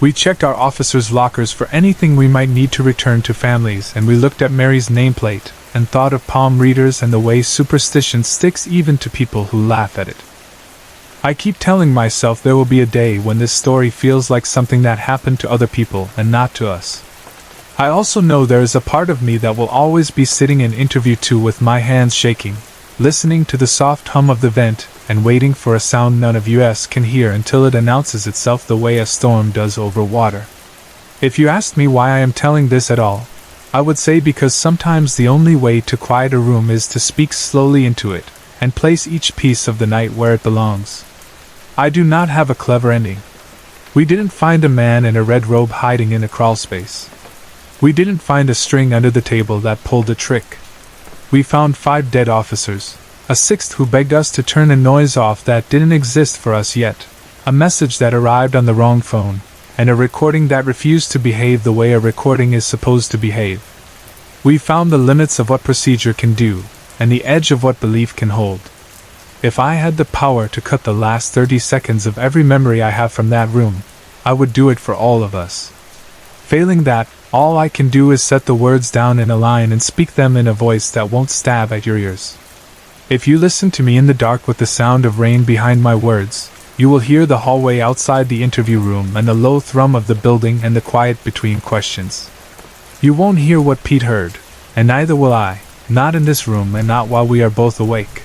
We checked our officers' lockers for anything we might need to return to families, and we looked at Mary's nameplate and thought of palm readers and the way superstition sticks even to people who laugh at it. I keep telling myself there will be a day when this story feels like something that happened to other people and not to us. I also know there is a part of me that will always be sitting in interview 2 with my hands shaking, listening to the soft hum of the vent and waiting for a sound none of us can hear until it announces itself the way a storm does over water. If you asked me why I am telling this at all, I would say because sometimes the only way to quiet a room is to speak slowly into it and place each piece of the night where it belongs. I do not have a clever ending. We didn't find a man in a red robe hiding in a crawlspace. We didn't find a string under the table that pulled a trick. We found 5 dead officers, a 6th who begged us to turn a noise off that didn't exist for us yet, a message that arrived on the wrong phone, and a recording that refused to behave the way a recording is supposed to behave. We found the limits of what procedure can do, and the edge of what belief can hold. If I had the power to cut the last 30 seconds of every memory I have from that room, I would do it for all of us. Failing that, all I can do is set the words down in a line and speak them in a voice that won't stab at your ears. If you listen to me in the dark with the sound of rain behind my words, you will hear the hallway outside the interview room and the low thrum of the building and the quiet between questions. You won't hear what Pete heard, and neither will I, not in this room and not while we are both awake.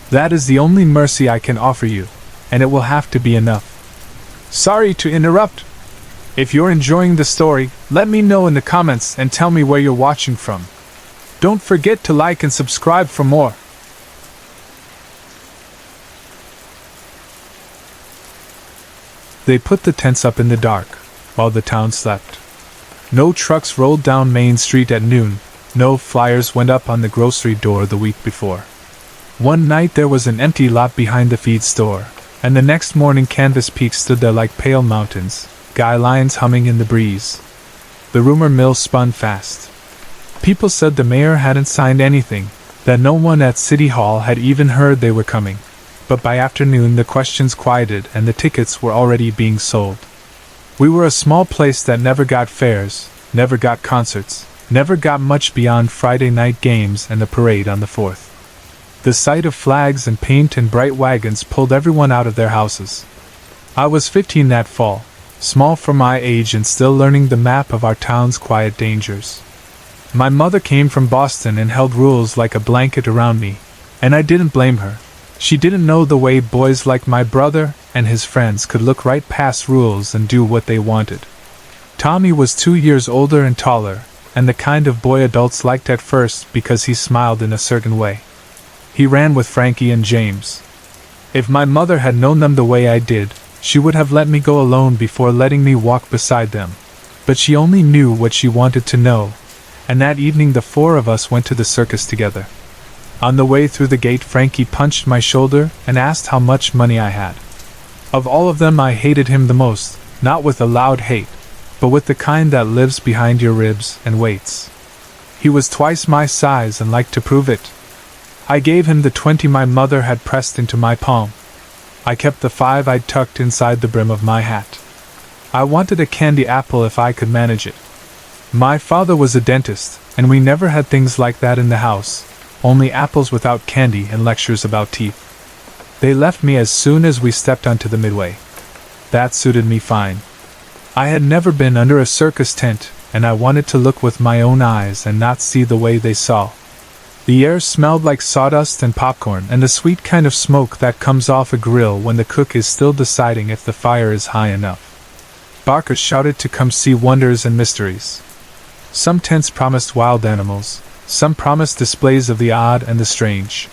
That is the only mercy I can offer you, and it will have to be enough. Sorry to interrupt. If you're enjoying the story, let me know in the comments and tell me where you're watching from. Don't forget to like and subscribe for more. They put the tents up in the dark, while the town slept. No trucks rolled down Main Street at noon, no flyers went up on the grocery door the week before. One night there was an empty lot behind the feed store, and the next morning Canvas Peaks stood there like pale mountains, guy lines humming in the breeze. The rumor mill spun fast. People said the mayor hadn't signed anything, that no one at City Hall had even heard they were coming. But by afternoon the questions quieted and the tickets were already being sold. We were a small place that never got fairs, never got concerts, never got much beyond Friday night games and the parade on the 4th. The sight of flags and paint and bright wagons pulled everyone out of their houses. I was 15 that fall, small for my age and still learning the map of our town's quiet dangers. My mother came from Boston and held rules like a blanket around me, and I didn't blame her. She didn't know the way boys like my brother and his friends could look right past rules and do what they wanted. Tommy was 2 years older and taller, and the kind of boy adults liked at first because he smiled in a certain way. He ran with Frankie and James. If my mother had known them the way I did, she would have let me go alone before letting me walk beside them. But she only knew what she wanted to know, and that evening the 4 of us went to the circus together. On the way through the gate, Frankie punched my shoulder and asked how much money I had. Of all of them I hated him the most, not with a loud hate, but with the kind that lives behind your ribs and waits. He was twice my size and liked to prove it. I gave him the 20 my mother had pressed into my palm. I kept the 5 I'd tucked inside the brim of my hat. I wanted a candy apple if I could manage it. My father was a dentist, and we never had things like that in the house, only apples without candy and lectures about teeth. They left me as soon as we stepped onto the midway. That suited me fine. I had never been under a circus tent, and I wanted to look with my own eyes and not see the way they saw. The air smelled like sawdust and popcorn and the sweet kind of smoke that comes off a grill when the cook is still deciding if the fire is high enough. Barkers shouted to come see wonders and mysteries. Some tents promised wild animals, some promised displays of the odd and the strange.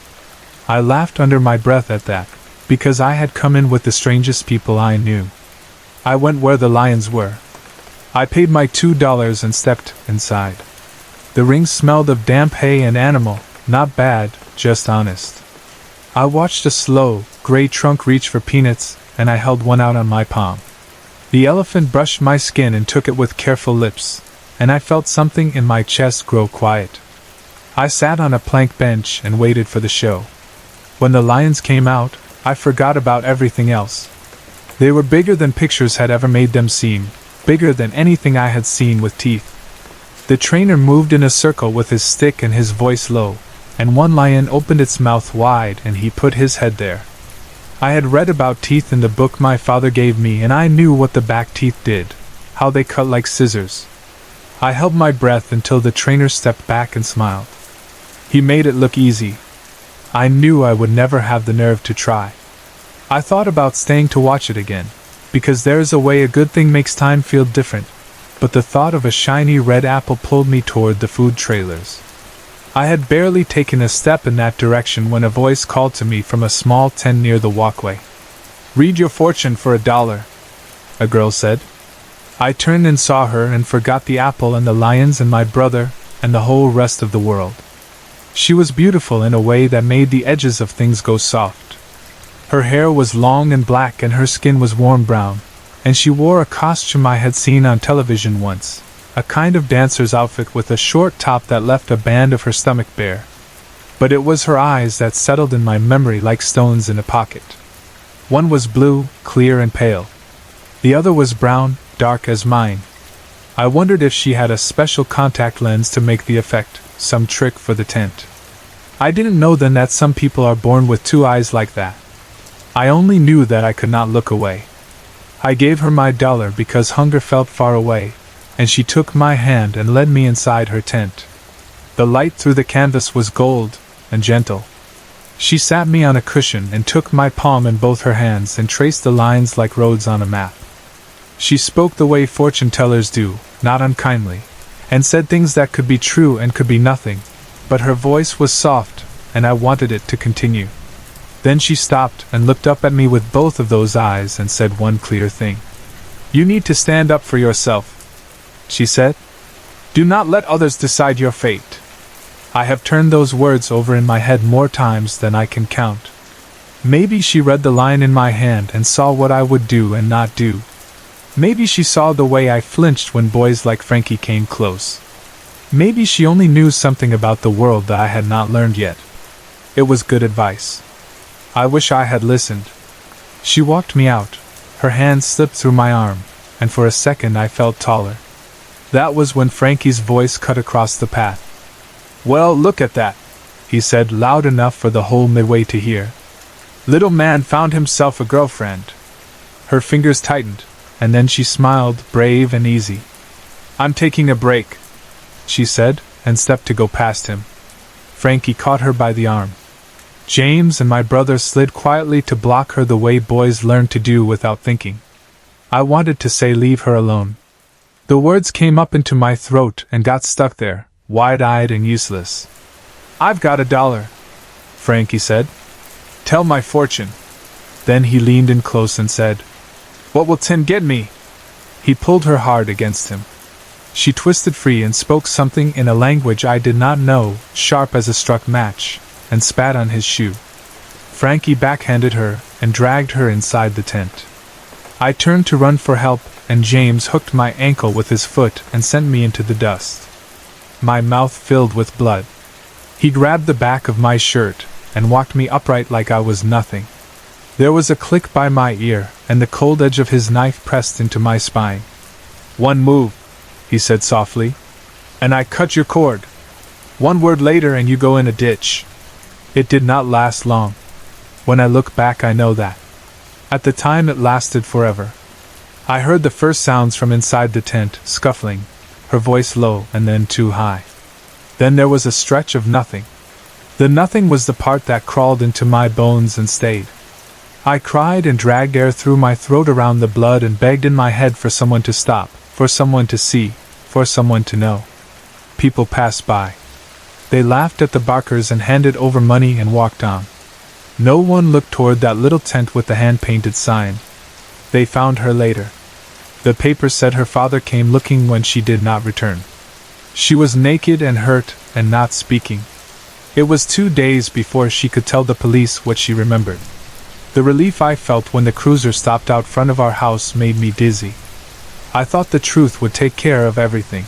I laughed under my breath at that, because I had come in with the strangest people I knew. I went where the lions were. I paid my $2 and stepped inside. The ring smelled of damp hay and animal, not bad, just honest. I watched a slow, gray trunk reach for peanuts, and I held one out on my palm. The elephant brushed my skin and took it with careful lips, and I felt something in my chest grow quiet. I sat on a plank bench and waited for the show. When the lions came out, I forgot about everything else. They were bigger than pictures had ever made them seem, bigger than anything I had seen with teeth. The trainer moved in a circle with his stick and his voice low, and one lion opened its mouth wide and he put his head there. I had read about teeth in the book my father gave me, and I knew what the back teeth did, how they cut like scissors. I held my breath until the trainer stepped back and smiled. He made it look easy. I knew I would never have the nerve to try. I thought about staying to watch it again, because there's a way a good thing makes time feel different, but the thought of a shiny red apple pulled me toward the food trailers. I had barely taken a step in that direction when a voice called to me from a small tent near the walkway. "Read your fortune for $1, a girl said. I turned and saw her and forgot the apple and the lions and my brother and the whole rest of the world. She was beautiful in a way that made the edges of things go soft. Her hair was long and black and her skin was warm brown, and she wore a costume I had seen on television once, a kind of dancer's outfit with a short top that left a band of her stomach bare. But it was her eyes that settled in my memory like stones in a pocket. One was blue, clear and pale. The other was brown, dark as mine. I wondered if she had a special contact lens to make the effect, some trick for the tent. I didn't know then that some people are born with 2 eyes like that. I only knew that I could not look away. I gave her my $1 because hunger felt far away, and she took my hand and led me inside her tent. The light through the canvas was gold and gentle. She sat me on a cushion and took my palm in both her hands and traced the lines like roads on a map. She spoke the way fortune tellers do, not unkindly, and said things that could be true and could be nothing, but her voice was soft, and I wanted it to continue. Then she stopped and looked up at me with both of those eyes and said one clear thing. "You need to stand up for yourself," she said. "Do not let others decide your fate." I have turned those words over in my head more times than I can count. Maybe she read the line in my hand and saw what I would do and not do. Maybe she saw the way I flinched when boys like Frankie came close. Maybe she only knew something about the world that I had not learned yet. It was good advice. I wish I had listened. She walked me out. Her hand slipped through my arm, and for a second I felt taller. That was when Frankie's voice cut across the path. "Well, look at that," he said, loud enough for the whole midway to hear. "Little man found himself a girlfriend." Her fingers tightened, and then she smiled, brave and easy. "I'm taking a break," she said, and stepped to go past him. Frankie caught her by the arm. James and my brother slid quietly to block her the way boys learn to do without thinking. I wanted to say leave her alone. The words came up into my throat and got stuck there, wide-eyed and useless. "I've got $1, Frankie said. "Tell my fortune." Then he leaned in close and said, "What will 10 get me?" He pulled her hard against him. She twisted free and spoke something in a language I did not know, sharp as a struck match, and spat on his shoe. Frankie backhanded her and dragged her inside the tent. I turned to run for help, and James hooked my ankle with his foot and sent me into the dust. My mouth filled with blood. He grabbed the back of my shirt and walked me upright like I was nothing. There was a click by my ear, and the cold edge of his knife pressed into my spine. "One move," he said softly, "and I cut your cord. One word later and you go in a ditch." It did not last long. When I look back, I know that. At the time, it lasted forever. I heard the first sounds from inside the tent, scuffling, her voice low and then too high. Then there was a stretch of nothing. The nothing was the part that crawled into my bones and stayed. I cried and dragged air through my throat around the blood and begged in my head for someone to stop, for someone to see, for someone to know. People passed by. They laughed at the barkers and handed over money and walked on. No one looked toward that little tent with the hand-painted sign. They found her later. The paper said her father came looking when she did not return. She was naked and hurt and not speaking. It was 2 days before she could tell the police what she remembered. The relief I felt when the cruiser stopped out front of our house made me dizzy. I thought the truth would take care of everything.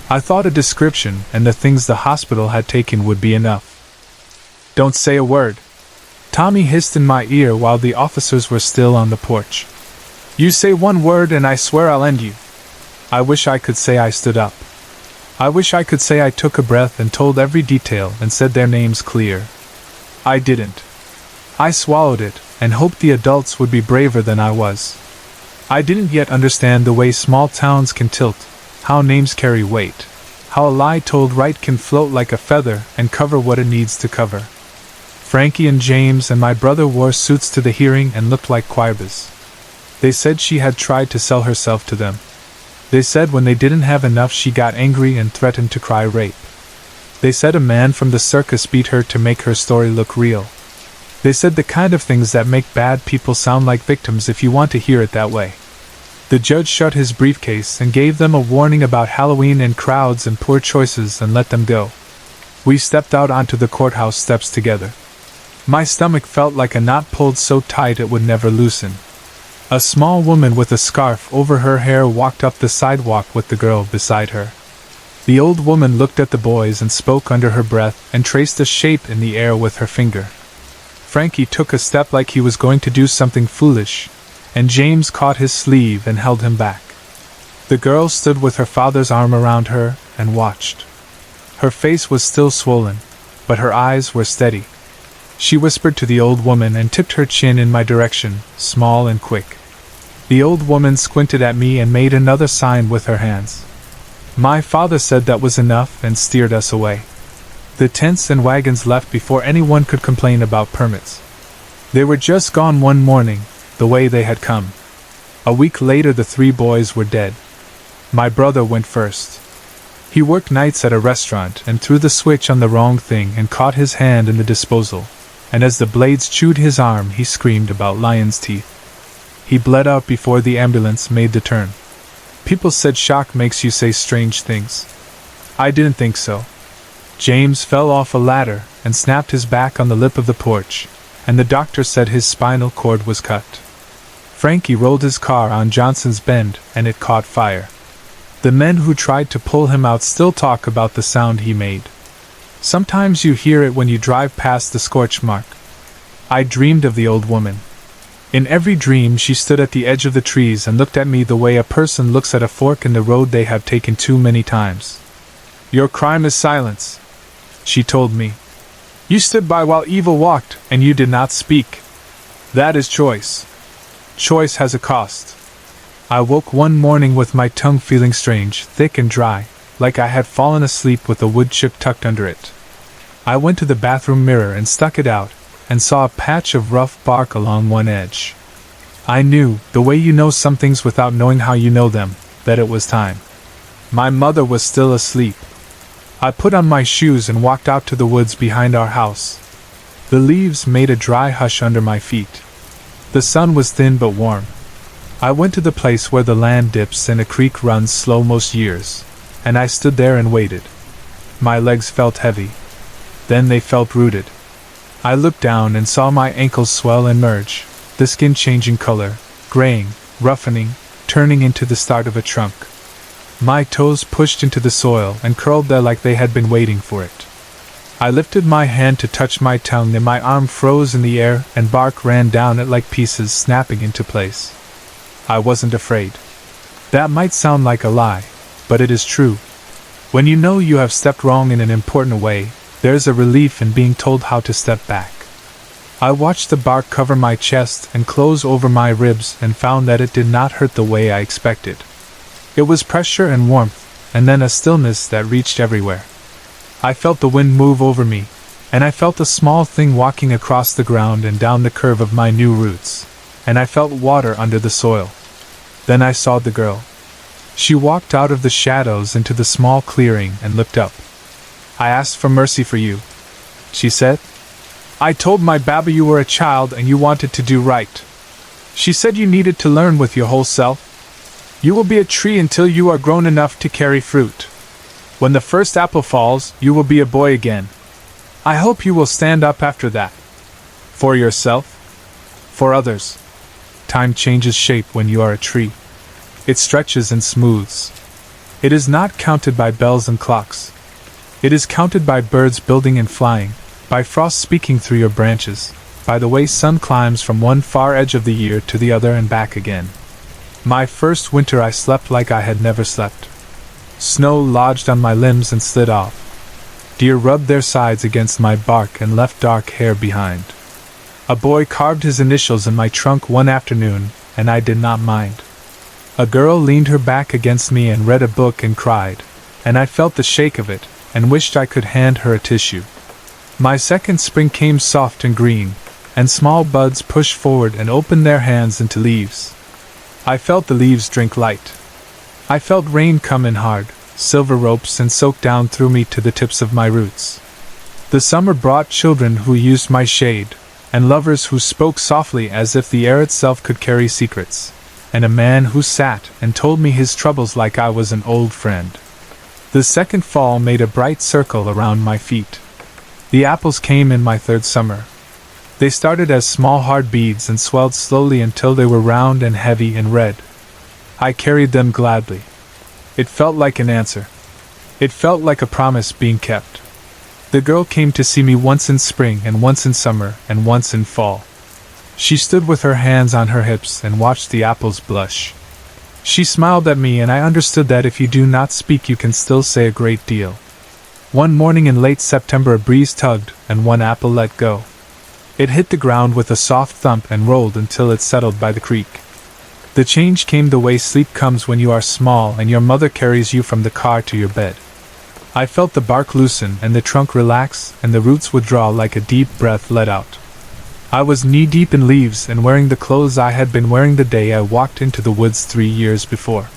I thought a description and the things the hospital had taken would be enough. "Don't say a word," Tommy hissed in my ear while the officers were still on the porch. "You say one word and I swear I'll end you." I wish I could say I stood up. I wish I could say I took a breath and told every detail and said their names clear. I didn't. I swallowed it and hoped the adults would be braver than I was. I didn't yet understand the way small towns can tilt, how names carry weight, how a lie told right can float like a feather and cover what it needs to cover. Frankie and James and my brother wore suits to the hearing and looked like quibas. They said she had tried to sell herself to them. They said when they didn't have enough she got angry and threatened to cry rape. They said a man from the circus beat her to make her story look real. They said the kind of things that make bad people sound like victims if you want to hear it that way. The judge shut his briefcase and gave them a warning about Halloween and crowds and poor choices and let them go. We stepped out onto the courthouse steps together. My stomach felt like a knot pulled so tight it would never loosen. A small woman with a scarf over her hair walked up the sidewalk with the girl beside her. The old woman looked at the boys and spoke under her breath and traced a shape in the air with her finger. Frankie took a step like he was going to do something foolish, and James caught his sleeve and held him back. The girl stood with her father's arm around her and watched. Her face was still swollen, but her eyes were steady. She whispered to the old woman and tipped her chin in my direction, small and quick. The old woman squinted at me and made another sign with her hands. My father said that was enough and steered us away. The tents and wagons left before anyone could complain about permits. They were just gone one morning, the way they had come. A week later the 3 boys were dead. My brother went first. He worked nights at a restaurant and threw the switch on the wrong thing and caught his hand in the disposal, and as the blades chewed his arm he screamed about lion's teeth. He bled out before the ambulance made the turn. People said shock makes you say strange things. I didn't think so. James fell off a ladder and snapped his back on the lip of the porch, and the doctor said his spinal cord was cut. Frankie rolled his car on Johnson's Bend and it caught fire. The men who tried to pull him out still talk about the sound he made. Sometimes you hear it when you drive past the scorch mark. I dreamed of the old woman. In every dream she stood at the edge of the trees and looked at me the way a person looks at a fork in the road they have taken too many times. "Your crime is silence," she told me. "You stood by while evil walked, and you did not speak. That is choice. Choice has a cost." I woke one morning with my tongue feeling strange, thick and dry, like I had fallen asleep with a wood chip tucked under it. I went to the bathroom mirror and stuck it out, and saw a patch of rough bark along one edge. I knew, the way you know some things without knowing how you know them, that it was time. My mother was still asleep. I put on my shoes and walked out to the woods behind our house. The leaves made a dry hush under my feet. The sun was thin but warm. I went to the place where the land dips and a creek runs slow most years, and I stood there and waited. My legs felt heavy. Then they felt rooted. I looked down and saw my ankles swell and merge, the skin changing color, graying, roughening, turning into the start of a trunk. My toes pushed into the soil and curled there like they had been waiting for it. I lifted my hand to touch my tongue and my arm froze in the air and bark ran down it like pieces snapping into place. I wasn't afraid. That might sound like a lie, but it is true. When you know you have stepped wrong in an important way, there's a relief in being told how to step back. I watched the bark cover my chest and close over my ribs and found that it did not hurt the way I expected. It was pressure and warmth, and then a stillness that reached everywhere. I felt the wind move over me, and I felt a small thing walking across the ground and down the curve of my new roots, and I felt water under the soil. Then I saw the girl. She walked out of the shadows into the small clearing and looked up. "I asked for mercy for you," she said. "I told my Baba you were a child and you wanted to do right. She said you needed to learn with your whole self. You will be a tree until you are grown enough to carry fruit. When the first apple falls, you will be a boy again. I hope you will stand up after that. For yourself. For others. Time changes shape when you are a tree. It stretches and smooths. It is not counted by bells and clocks. It is counted by birds building and flying, by frost speaking through your branches, by the way sun climbs from one far edge of the year to the other and back again. My first winter I slept like I had never slept. Snow lodged on my limbs and slid off. Deer rubbed their sides against my bark and left dark hair behind. A boy carved his initials in my trunk one afternoon, and I did not mind. A girl leaned her back against me and read a book and cried, and I felt the shake of it, and wished I could hand her a tissue. My second spring came soft and green, and small buds pushed forward and opened their hands into leaves. I felt the leaves drink light. I felt rain come in hard, silver ropes and soak down through me to the tips of my roots. The summer brought children who used my shade, and lovers who spoke softly as if the air itself could carry secrets, and a man who sat and told me his troubles like I was an old friend. The second fall made a bright circle around my feet. The apples came in my third summer. They started as small hard beads and swelled slowly until they were round and heavy and red. I carried them gladly. It felt like an answer. It felt like a promise being kept. The girl came to see me once in spring and once in summer and once in fall. She stood with her hands on her hips and watched the apples blush. She smiled at me and I understood that if you do not speak you can still say a great deal. One morning in late September a breeze tugged and one apple let go. It hit the ground with a soft thump and rolled until it settled by the creek. The change came the way sleep comes when you are small and your mother carries you from the car to your bed. I felt the bark loosen and the trunk relax and the roots withdraw like a deep breath let out. I was knee-deep in leaves and wearing the clothes I had been wearing the day I walked into the woods 3 years before.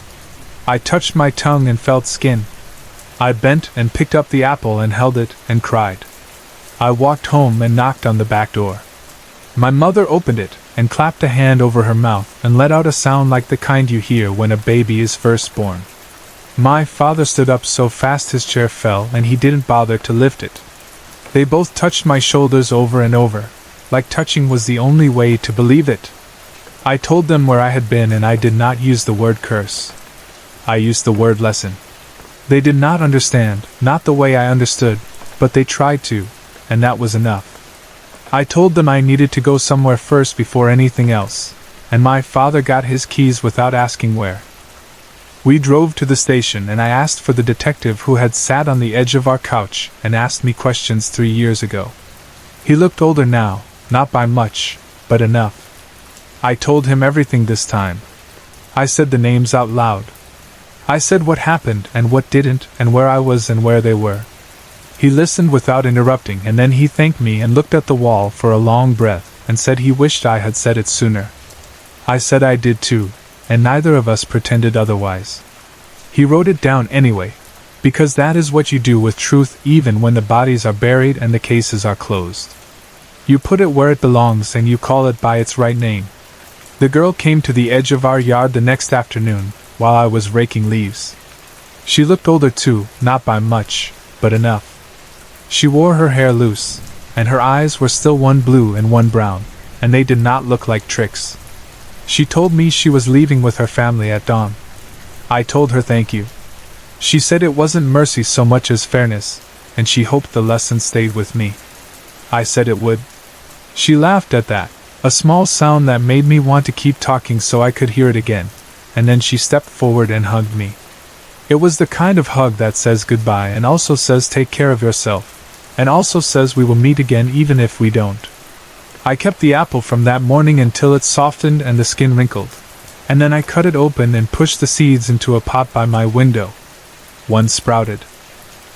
I touched my tongue and felt skin. I bent and picked up the apple and held it and cried. I walked home and knocked on the back door. My mother opened it and clapped a hand over her mouth and let out a sound like the kind you hear when a baby is first born. My father stood up so fast his chair fell and he didn't bother to lift it. They both touched my shoulders over and over, like touching was the only way to believe it. I told them where I had been, and I did not use the word curse. I used the word lesson. They did not understand, not the way I understood, but they tried to, and that was enough. I told them I needed to go somewhere first before anything else, and my father got his keys without asking where. We drove to the station, and I asked for the detective who had sat on the edge of our couch and asked me questions 3 years ago. He looked older now, not by much, but enough. I told him everything this time. I said the names out loud. I said what happened and what didn't, and where I was and where they were. He listened without interrupting, and then he thanked me and looked at the wall for a long breath and said he wished I had said it sooner. I said I did too, and neither of us pretended otherwise. He wrote it down anyway, because that is what you do with truth even when the bodies are buried and the cases are closed. You put it where it belongs and you call it by its right name. The girl came to the edge of our yard the next afternoon, while I was raking leaves. She looked older too, not by much, but enough. She wore her hair loose, and her eyes were still one blue and one brown, and they did not look like tricks. She told me she was leaving with her family at dawn. I told her thank you. She said it wasn't mercy so much as fairness, and she hoped the lesson stayed with me. I said it would. She laughed at that, a small sound that made me want to keep talking so I could hear it again, and then she stepped forward and hugged me. It was the kind of hug that says goodbye and also says take care of yourself, and also says we will meet again even if we don't. I kept the apple from that morning until it softened and the skin wrinkled, and then I cut it open and pushed the seeds into a pot by my window. One sprouted.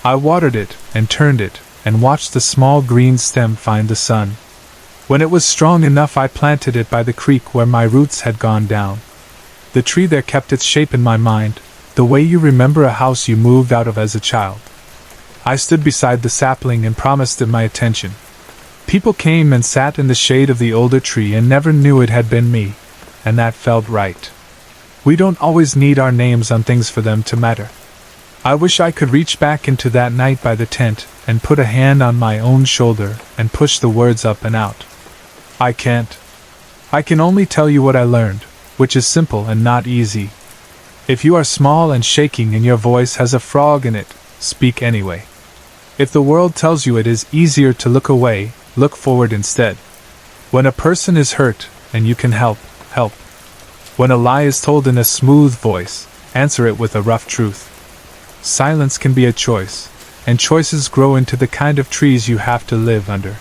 I watered it and turned it and watched the small green stem find the sun. When it was strong enough, I planted it by the creek where my roots had gone down. The tree there kept its shape in my mind, the way you remember a house you moved out of as a child. I stood beside the sapling and promised it my attention. People came and sat in the shade of the older tree and never knew it had been me, and that felt right. We don't always need our names on things for them to matter. I wish I could reach back into that night by the tent and put a hand on my own shoulder and push the words up and out. I can't. I can only tell you what I learned, which is simple and not easy. If you are small and shaking and your voice has a frog in it, speak anyway. If the world tells you it is easier to look away, look forward instead. When a person is hurt and you can help, help. When a lie is told in a smooth voice, answer it with a rough truth. Silence can be a choice, and choices grow into the kind of trees you have to live under.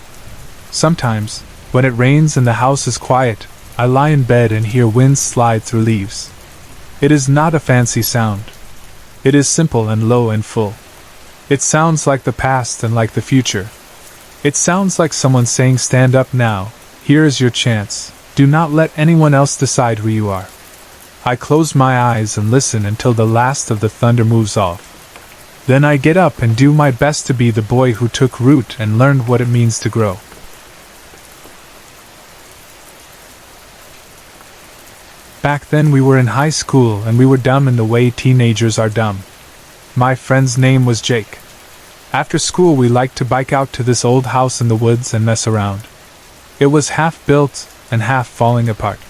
Sometimes, when it rains and the house is quiet, I lie in bed and hear wind slide through leaves. It is not a fancy sound. It is simple and low and full. It sounds like the past and like the future. It sounds like someone saying, stand up now, here is your chance, do not let anyone else decide who you are. I close my eyes and listen until the last of the thunder moves off. Then I get up and do my best to be the boy who took root and learned what it means to grow. Back then we were in high school and we were dumb in the way teenagers are dumb. My friend's name was Jake. After school we liked to bike out to this old house in the woods and mess around. It was half built and half falling apart.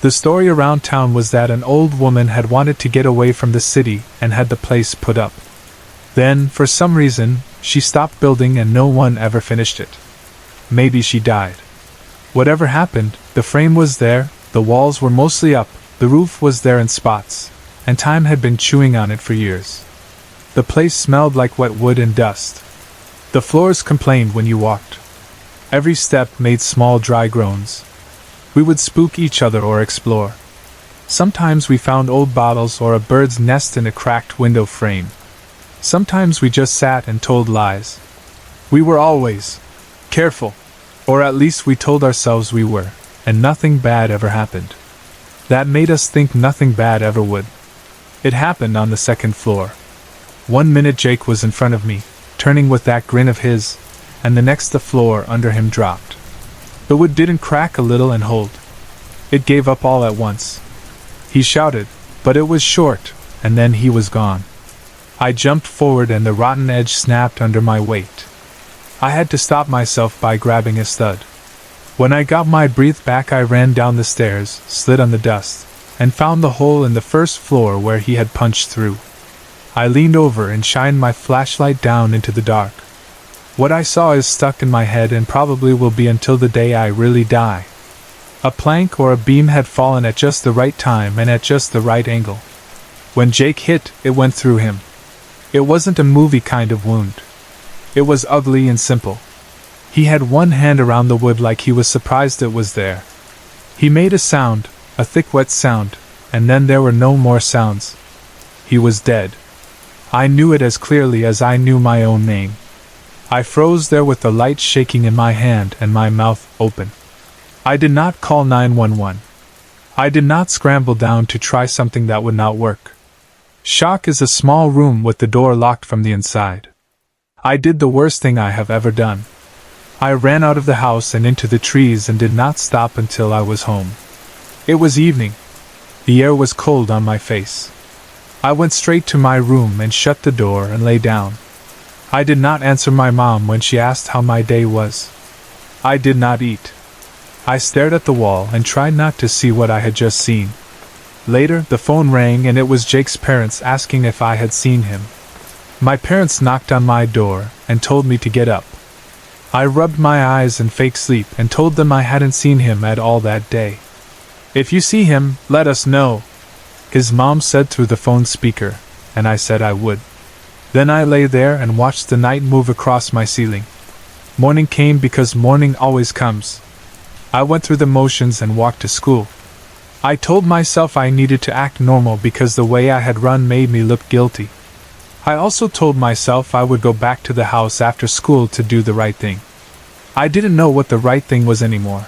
The story around town was that an old woman had wanted to get away from the city and had the place put up. Then, for some reason, she stopped building and no one ever finished it. Maybe she died. Whatever happened, the frame was there, the walls were mostly up, the roof was there in spots, and time had been chewing on it for years. The place smelled like wet wood and dust. The floors complained when you walked. Every step made small dry groans. We would spook each other or explore. Sometimes we found old bottles or a bird's nest in a cracked window frame. Sometimes we just sat and told lies. We were always careful, or at least we told ourselves we were, and nothing bad ever happened. That made us think nothing bad ever would. It happened on the second floor. 1 minute Jake was in front of me, turning with that grin of his, and the next the floor under him dropped. The wood didn't crack a little and hold. It gave up all at once. He shouted, but it was short, and then he was gone. I jumped forward and the rotten edge snapped under my weight. I had to stop myself by grabbing a stud. When I got my breath back, I ran down the stairs, slid on the dust, and found the hole in the first floor where he had punched through. I leaned over and shined my flashlight down into the dark. What I saw is stuck in my head and probably will be until the day I really die. A plank or a beam had fallen at just the right time and at just the right angle. When Jake hit, it went through him. It wasn't a movie kind of wound. It was ugly and simple. He had one hand around the wood like he was surprised it was there. He made a sound, a thick wet sound, and then there were no more sounds. He was dead. I knew it as clearly as I knew my own name. I froze there with the light shaking in my hand and my mouth open. I did not call 911. I did not scramble down to try something that would not work. Shock is a small room with the door locked from the inside. I did the worst thing I have ever done. I ran out of the house and into the trees and did not stop until I was home. It was evening. The air was cold on my face. I went straight to my room and shut the door and lay down. I did not answer my mom when she asked how my day was. I did not eat. I stared at the wall and tried not to see what I had just seen. Later, the phone rang and it was Jake's parents asking if I had seen him. My parents knocked on my door and told me to get up. I rubbed my eyes in fake sleep and told them I hadn't seen him at all that day. "If you see him, let us know," his mom said through the phone speaker, and I said I would. Then I lay there and watched the night move across my ceiling. Morning came because morning always comes. I went through the motions and walked to school. I told myself I needed to act normal because the way I had run made me look guilty. I also told myself I would go back to the house after school to do the right thing. I didn't know what the right thing was anymore.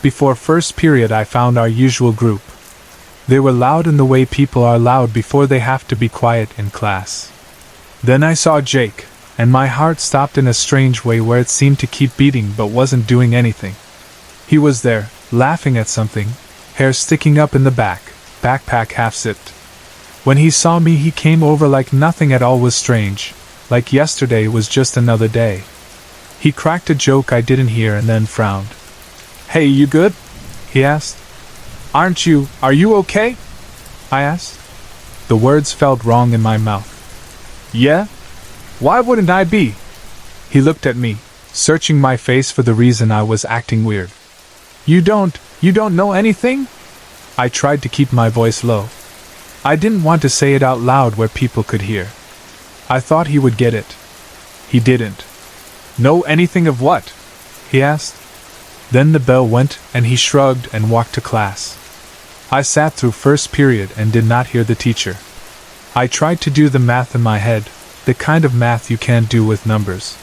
Before first period I found our usual group. They were loud in the way people are loud before they have to be quiet in class. Then I saw Jake, and my heart stopped in a strange way where it seemed to keep beating but wasn't doing anything. He was there, laughing at something, hair sticking up in the back, backpack half-zipped. When he saw me he came over like nothing at all was strange, like yesterday was just another day. He cracked a joke I didn't hear and then frowned. "Hey, you good?" he asked. Are you okay?" I asked. The words felt wrong in my mouth. "Yeah? Why wouldn't I be?" He looked at me, searching my face for the reason I was acting weird. You don't know anything?" I tried to keep my voice low. I didn't want to say it out loud where people could hear. I thought he would get it. He didn't. "Know anything of what?" he asked. Then the bell went and he shrugged and walked to class. I sat through first period and did not hear the teacher. I tried to do the math in my head, the kind of math you can't do with numbers.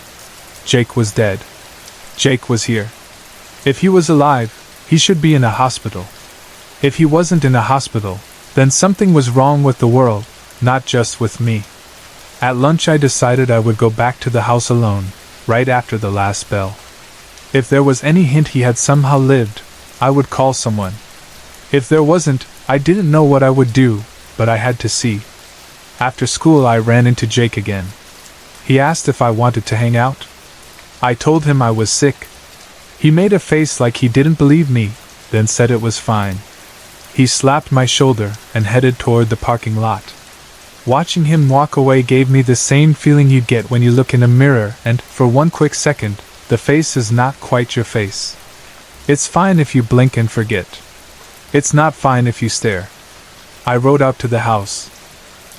Jake was dead. Jake was here. If he was alive, he should be in a hospital. If he wasn't in a hospital, then something was wrong with the world, not just with me. At lunch I decided I would go back to the house alone, right after the last bell. If there was any hint he had somehow lived, I would call someone. If there wasn't, I didn't know what I would do, but I had to see. After school I ran into Jake again. He asked if I wanted to hang out. I told him I was sick. He made a face like he didn't believe me, then said it was fine. He slapped my shoulder and headed toward the parking lot. Watching him walk away gave me the same feeling you get when you look in a mirror and, for one quick second, the face is not quite your face. It's fine if you blink and forget. It's not fine if you stare. I rode out to the house.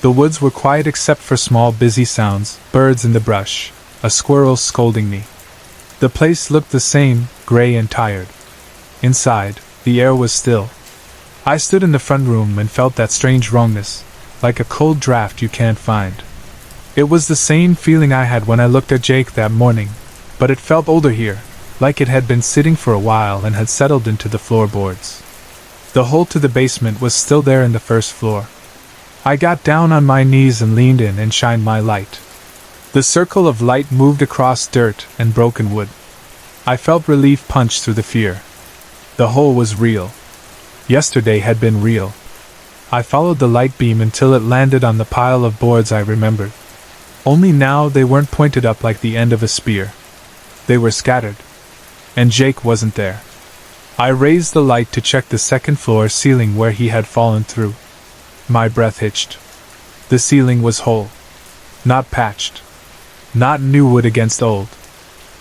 The woods were quiet except for small busy sounds, birds in the brush, a squirrel scolding me. The place looked the same, gray and tired. Inside, the air was still. I stood in the front room and felt that strange wrongness, like a cold draft you can't find. It was the same feeling I had when I looked at Jake that morning, but it felt older here, like it had been sitting for a while and had settled into the floorboards. The hole to the basement was still there in the first floor. I got down on my knees and leaned in and shined my light. The circle of light moved across dirt and broken wood. I felt relief punch through the fear. The hole was real. Yesterday had been real. I followed the light beam until it landed on the pile of boards I remembered. Only now they weren't pointed up like the end of a spear. They were scattered. And Jake wasn't there. I raised the light to check the second floor ceiling where he had fallen through. My breath hitched. The ceiling was whole. Not patched. Not new wood against old.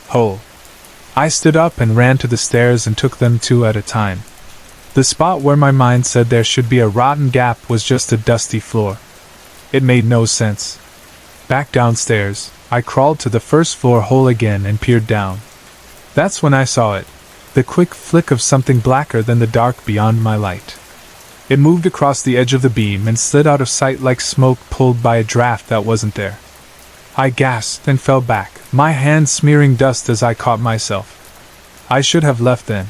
Whole. I stood up and ran to the stairs and took them two at a time. The spot where my mind said there should be a rotten gap was just a dusty floor. It made no sense. Back downstairs, I crawled to the first floor hole again and peered down. That's when I saw it, the quick flick of something blacker than the dark beyond my light. It moved across the edge of the beam and slid out of sight like smoke pulled by a draft that wasn't there. I gasped and fell back, my hands smearing dust as I caught myself. I should have left then.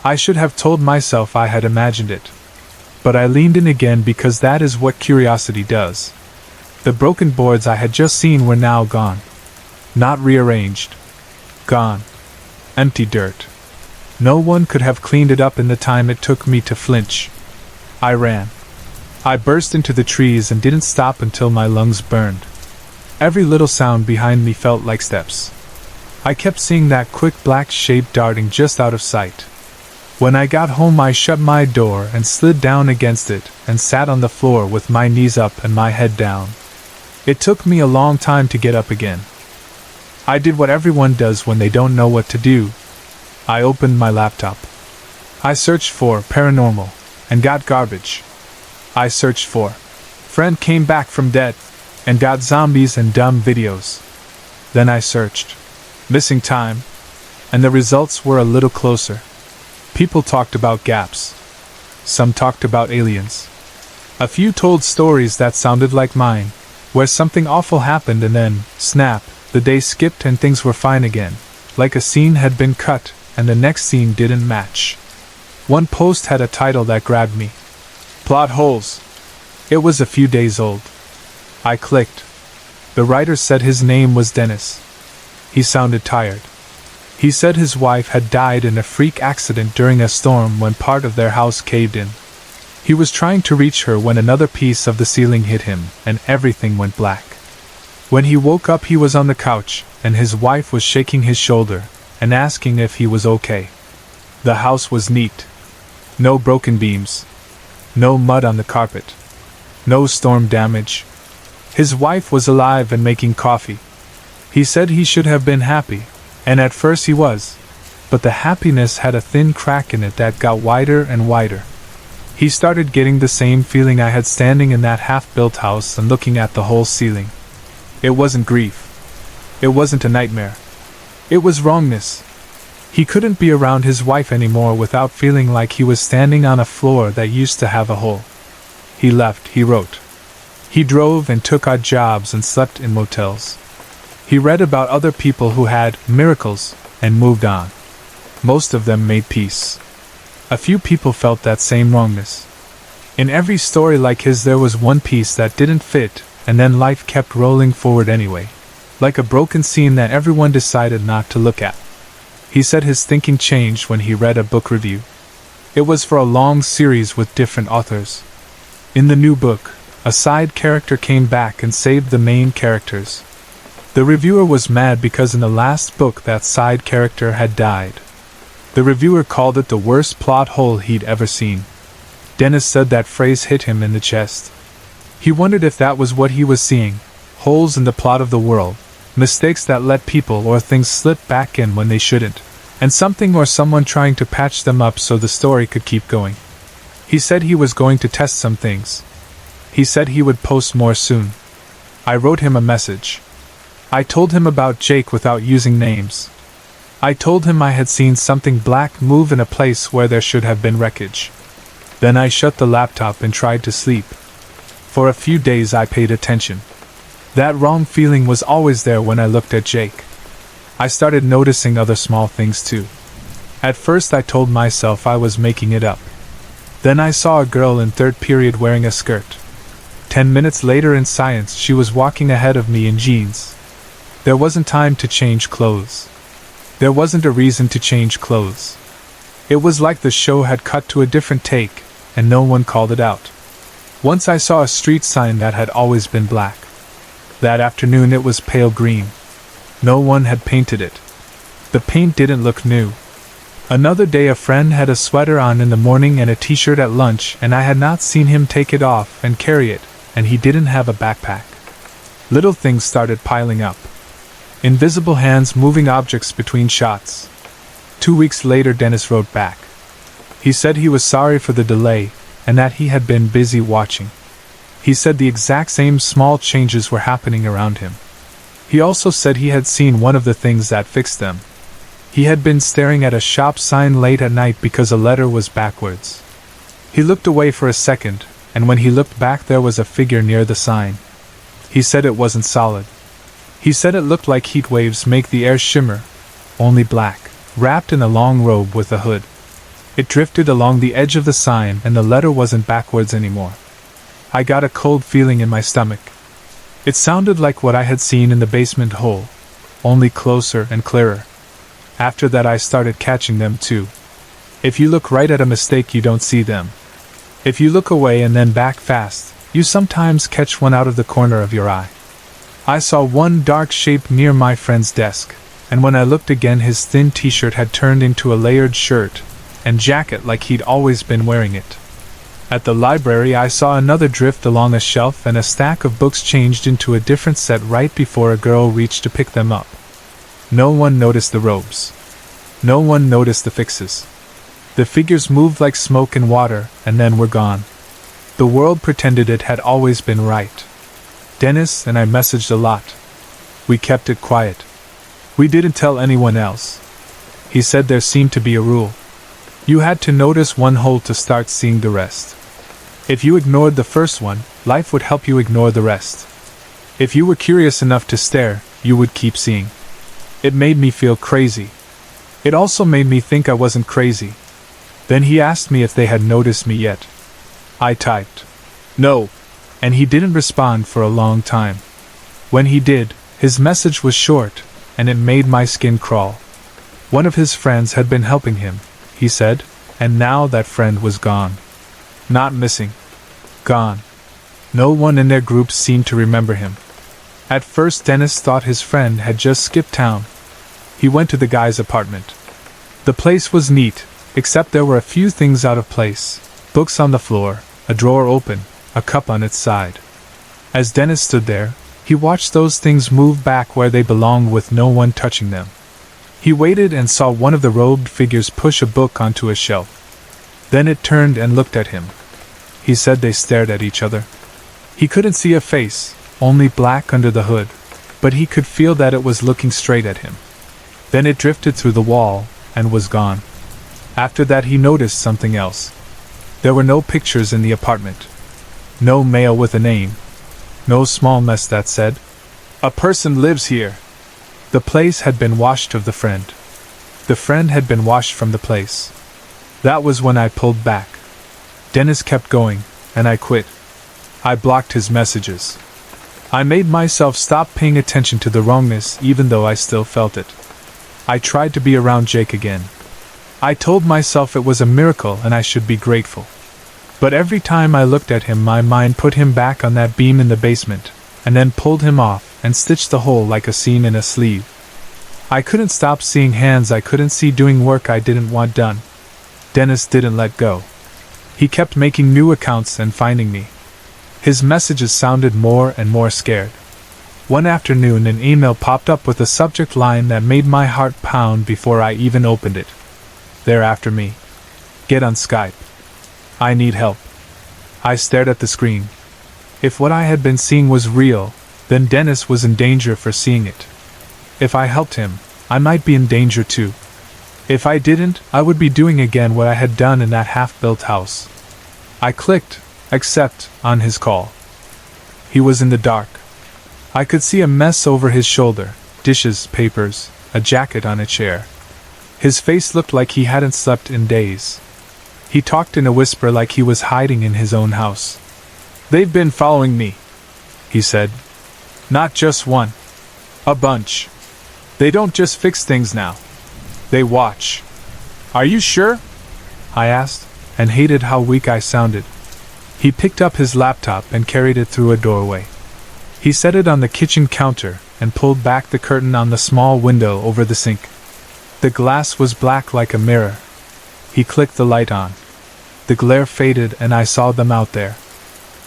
I should have told myself I had imagined it. But I leaned in again because that is what curiosity does. The broken boards I had just seen were now gone. Not rearranged. Gone. Empty dirt. No one could have cleaned it up in the time it took me to flinch. I ran. I burst into the trees and didn't stop until my lungs burned. Every little sound behind me felt like steps. I kept seeing that quick black shape darting just out of sight. When I got home, I shut my door and slid down against it and sat on the floor with my knees up and my head down. It took me a long time to get up again. I did what everyone does when they don't know what to do. I opened my laptop. I searched for paranormal and got garbage. I searched for friend came back from dead and got zombies and dumb videos. Then I searched missing time, and the results were a little closer. People talked about gaps. Some talked about aliens. A few told stories that sounded like mine, where something awful happened and then, snap, the day skipped and things were fine again, like a scene had been cut and the next scene didn't match. One post had a title that grabbed me. Plot holes. It was a few days old. I clicked. The writer said his name was Dennis. He sounded tired. He said his wife had died in a freak accident during a storm when part of their house caved in. He was trying to reach her when another piece of the ceiling hit him, and everything went black. When he woke up, he was on the couch, and his wife was shaking his shoulder and asking if he was okay. The house was neat. No broken beams. No mud on the carpet. No storm damage. His wife was alive and making coffee. He said he should have been happy, and at first he was, but the happiness had a thin crack in it that got wider and wider. He started getting the same feeling I had standing in that half-built house and looking at the whole ceiling. It wasn't grief. It wasn't a nightmare. It was wrongness. He couldn't be around his wife anymore without feeling like he was standing on a floor that used to have a hole. He left, he wrote. He drove and took odd jobs and slept in motels. He read about other people who had miracles and moved on. Most of them made peace. A few people felt that same wrongness. In every story like his there was one piece that didn't fit, and then life kept rolling forward anyway, like a broken scene that everyone decided not to look at. He said his thinking changed when he read a book review. It was for a long series with different authors. In the new book, a side character came back and saved the main characters. The reviewer was mad because in the last book that side character had died. The reviewer called it the worst plot hole he'd ever seen. Dennis said that phrase hit him in the chest. He wondered if that was what he was seeing, holes in the plot of the world, mistakes that let people or things slip back in when they shouldn't, and something or someone trying to patch them up so the story could keep going. He said he was going to test some things. He said he would post more soon. I wrote him a message. I told him about Jake without using names. I told him I had seen something black move in a place where there should have been wreckage. Then I shut the laptop and tried to sleep. For a few days I paid attention. That wrong feeling was always there when I looked at Jake. I started noticing other small things too. At first I told myself I was making it up. Then I saw a girl in third period wearing a skirt. 10 minutes later in science she was walking ahead of me in jeans. There wasn't time to change clothes. There wasn't a reason to change clothes. It was like the show had cut to a different take, and no one called it out. Once I saw a street sign that had always been black. That afternoon it was pale green. No one had painted it. The paint didn't look new. Another day a friend had a sweater on in the morning and a t-shirt at lunch, and I had not seen him take it off and carry it, and he didn't have a backpack. Little things started piling up. Invisible hands moving objects between shots. 2 weeks later Dennis wrote back. He said he was sorry for the delay, and that he had been busy watching. He said the exact same small changes were happening around him. He also said he had seen one of the things that fixed them. He had been staring at a shop sign late at night because a letter was backwards. He looked away for a second, and when he looked back there was a figure near the sign. He said it wasn't solid. He said it looked like heat waves make the air shimmer, only black, wrapped in a long robe with a hood. It drifted along the edge of the sign and the letter wasn't backwards anymore. I got a cold feeling in my stomach. It sounded like what I had seen in the basement hole, only closer and clearer. After that I started catching them too. If you look right at a mistake you don't see them. If you look away and then back fast, you sometimes catch one out of the corner of your eye. I saw one dark shape near my friend's desk, and when I looked again his thin t-shirt had turned into a layered shirt and jacket like he'd always been wearing it. At the library I saw another drift along a shelf and a stack of books changed into a different set right before a girl reached to pick them up. No one noticed the robes. No one noticed the fixes. The figures moved like smoke and water and then were gone. The world pretended it had always been right. Dennis and I messaged a lot. We kept it quiet. We didn't tell anyone else. He said there seemed to be a rule. You had to notice one hole to start seeing the rest. If you ignored the first one, life would help you ignore the rest. If you were curious enough to stare, you would keep seeing. It made me feel crazy. It also made me think I wasn't crazy. Then he asked me if they had noticed me yet. I typed, "No," and he didn't respond for a long time. When he did, his message was short, and it made my skin crawl. One of his friends had been helping him, he said, and now that friend was gone. Not missing. Gone. No one in their group seemed to remember him. At first Dennis thought his friend had just skipped town. He went to the guy's apartment. The place was neat, except there were a few things out of place. Books on the floor, a drawer open, a cup on its side. As Dennis stood there, he watched those things move back where they belonged with no one touching them. He waited and saw one of the robed figures push a book onto a shelf. Then it turned and looked at him. He said they stared at each other. He couldn't see a face, only black under the hood, but he could feel that it was looking straight at him. Then it drifted through the wall and was gone. After that he noticed something else. There were no pictures in the apartment. No mail with a name. No small mess that said, "A person lives here." The place had been washed of the friend. The friend had been washed from the place. That was when I pulled back. Dennis kept going, and I quit. I blocked his messages. I made myself stop paying attention to the wrongness even though I still felt it. I tried to be around Jake again. I told myself it was a miracle and I should be grateful. But every time I looked at him my mind put him back on that beam in the basement, and then pulled him off and stitched the hole like a seam in a sleeve. I couldn't stop seeing hands I couldn't see doing work I didn't want done. Dennis didn't let go. He kept making new accounts and finding me. His messages sounded more and more scared. One afternoon an email popped up with a subject line that made my heart pound before I even opened it. "They're after me. Get on Skype. I need help." I stared at the screen. If what I had been seeing was real, then Dennis was in danger for seeing it. If I helped him, I might be in danger too. If I didn't, I would be doing again what I had done in that half-built house. I clicked accept on his call. He was in the dark. I could see a mess over his shoulder, dishes, papers, a jacket on a chair. His face looked like he hadn't slept in days. He talked in a whisper like he was hiding in his own house. "They've been following me," he said. "Not just one. A bunch. They don't just fix things now. They watch." "Are you sure?" I asked, and hated how weak I sounded. He picked up his laptop and carried it through a doorway. He set it on the kitchen counter and pulled back the curtain on the small window over the sink. The glass was black like a mirror. He clicked the light on. The glare faded and I saw them out there.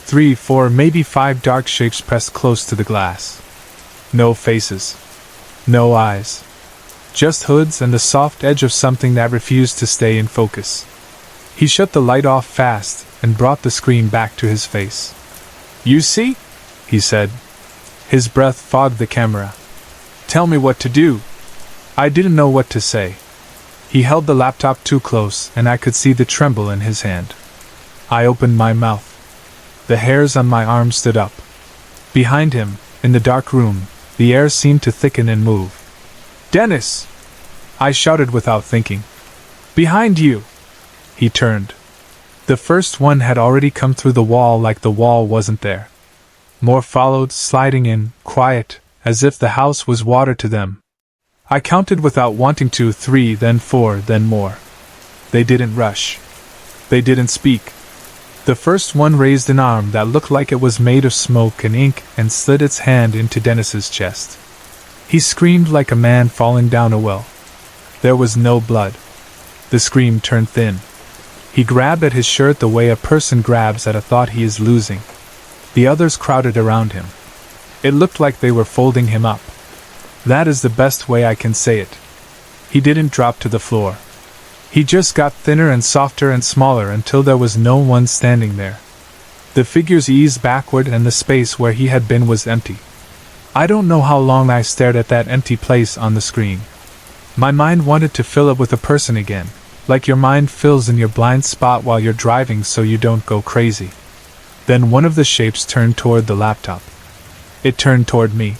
3, 4, maybe 5 dark shapes pressed close to the glass. No faces. No eyes. Just hoods and the soft edge of something that refused to stay in focus. He shut the light off fast and brought the screen back to his face. "You see?" he said. His breath fogged the camera. "Tell me what to do." I didn't know what to say. He held the laptop too close and I could see the tremble in his hand. I opened my mouth. The hairs on my arm stood up. Behind him, in the dark room, the air seemed to thicken and move. "Dennis!" I shouted without thinking. "Behind you!" He turned. The first one had already come through the wall like the wall wasn't there. More followed, sliding in, quiet, as if the house was water to them. I counted without wanting to, 3, then 4, then more. They didn't rush. They didn't speak. The first one raised an arm that looked like it was made of smoke and ink and slid its hand into Dennis's chest. He screamed like a man falling down a well. There was no blood. The scream turned thin. He grabbed at his shirt the way a person grabs at a thought he is losing. The others crowded around him. It looked like they were folding him up. That is the best way I can say it. He didn't drop to the floor. He just got thinner and softer and smaller until there was no one standing there. The figures eased backward and the space where he had been was empty. I don't know how long I stared at that empty place on the screen. My mind wanted to fill it with a person again, like your mind fills in your blind spot while you're driving so you don't go crazy. Then one of the shapes turned toward the laptop. It turned toward me.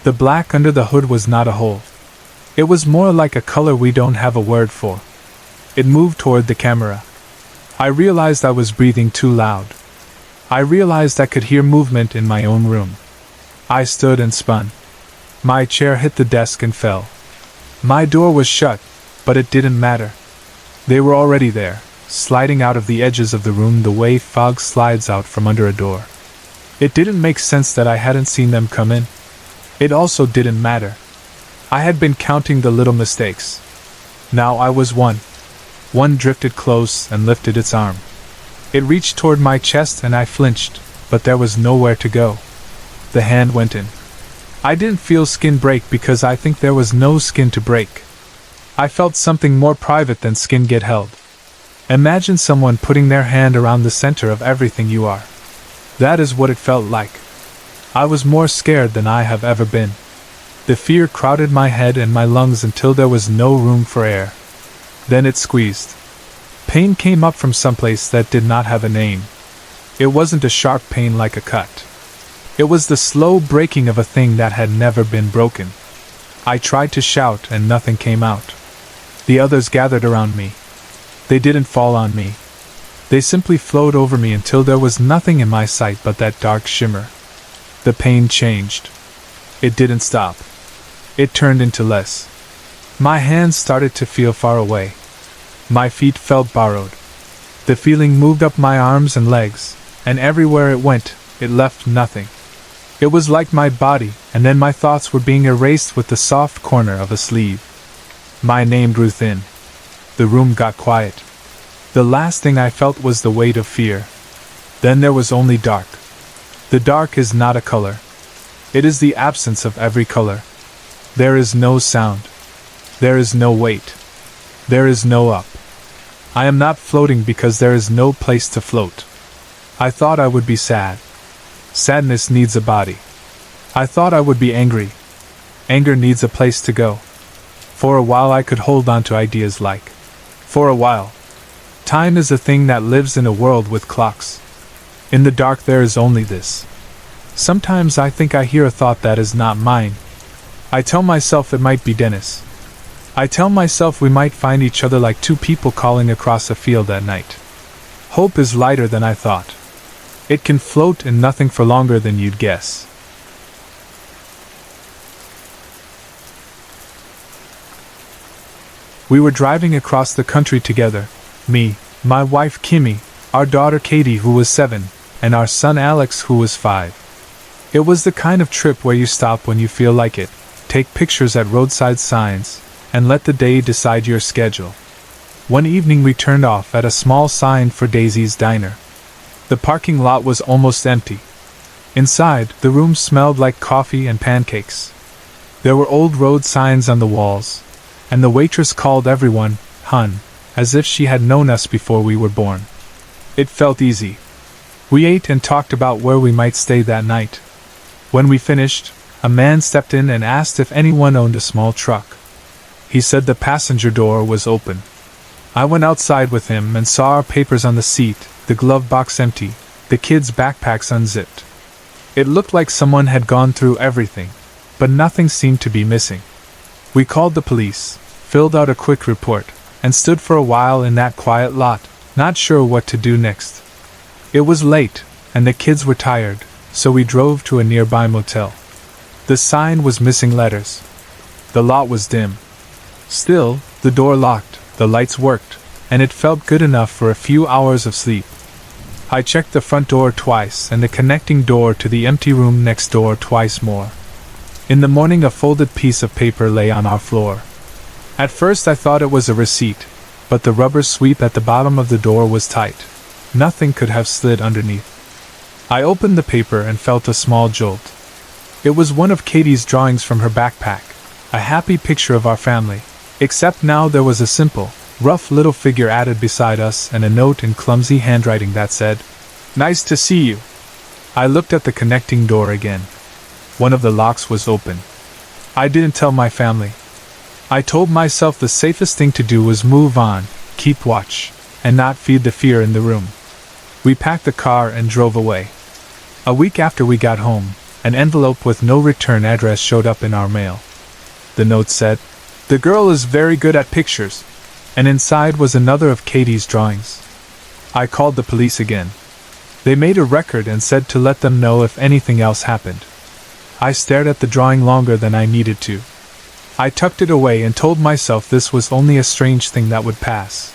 The black under the hood was not a hole. It was more like a color we don't have a word for. It moved toward the camera. I realized I was breathing too loud. I realized I could hear movement in my own room. I stood and spun. My chair hit the desk and fell. My door was shut, but it didn't matter. They were already there, sliding out of the edges of the room the way fog slides out from under a door. It didn't make sense that I hadn't seen them come in. It also didn't matter. I had been counting the little mistakes. Now I was one. One drifted close and lifted its arm. It reached toward my chest and I flinched, but there was nowhere to go. The hand went in. I didn't feel skin break because I think there was no skin to break. I felt something more private than skin get held. Imagine someone putting their hand around the center of everything you are. That is what it felt like. I was more scared than I have ever been. The fear crowded my head and my lungs until there was no room for air. Then it squeezed. Pain came up from someplace that did not have a name. It wasn't a sharp pain like a cut. It was the slow breaking of a thing that had never been broken. I tried to shout and nothing came out. The others gathered around me. They didn't fall on me. They simply flowed over me until there was nothing in my sight but that dark shimmer. The pain changed. It didn't stop. It turned into less. My hands started to feel far away. My feet felt borrowed. The feeling moved up my arms and legs, and everywhere it went, it left nothing. It was like my body, and then my thoughts were being erased with the soft corner of a sleeve. My name grew thin. The room got quiet. The last thing I felt was the weight of fear. Then there was only dark. The dark is not a color. It is the absence of every color. There is no sound. There is no weight. There is no up. I am not floating because there is no place to float. I thought I would be sad. Sadness needs a body. I thought I would be angry. Anger needs a place to go. For a while I could hold on to ideas like, for a while. Time is a thing that lives in a world with clocks. In the dark there is only this. Sometimes I think I hear a thought that is not mine. I tell myself it might be Dennis. I tell myself we might find each other like two people calling across a field at night. Hope is lighter than I thought. It can float in nothing for longer than you'd guess. We were driving across the country together, me, my wife Kimmy, our daughter Katie who was 7, and our son Alex who was 5. It was the kind of trip where you stop when you feel like it, take pictures at roadside signs, and let the day decide your schedule. One evening we turned off at a small sign for Daisy's Diner. The parking lot was almost empty. Inside, the room smelled like coffee and pancakes. There were old road signs on the walls, and the waitress called everyone, "Hun," as if she had known us before we were born. It felt easy. We ate and talked about where we might stay that night. When we finished, a man stepped in and asked if anyone owned a small truck. He said the passenger door was open. I went outside with him and saw our papers on the seat, the glove box empty, the kids' backpacks unzipped. It looked like someone had gone through everything, but nothing seemed to be missing. We called the police, filled out a quick report, and stood for a while in that quiet lot, not sure what to do next. It was late, and the kids were tired, so we drove to a nearby motel. The sign was missing letters. The lot was dim. Still, the door locked, the lights worked, and it felt good enough for a few hours of sleep. I checked the front door twice and the connecting door to the empty room next door twice more. In the morning, a folded piece of paper lay on our floor. At first I thought it was a receipt, but the rubber sweep at the bottom of the door was tight. Nothing could have slid underneath. I opened the paper and felt a small jolt. It was one of Katie's drawings from her backpack, a happy picture of our family, except now there was a simple, rough little figure added beside us and a note in clumsy handwriting that said, "Nice to see you." I looked at the connecting door again. One of the locks was open. I didn't tell my family. I told myself the safest thing to do was move on, keep watch, and not feed the fear in the room. We packed the car and drove away. A week after we got home, an envelope with no return address showed up in our mail. The note said, "The girl is very good at pictures," and inside was another of Katie's drawings. I called the police again. They made a record and said to let them know if anything else happened. I stared at the drawing longer than I needed to. I tucked it away and told myself this was only a strange thing that would pass.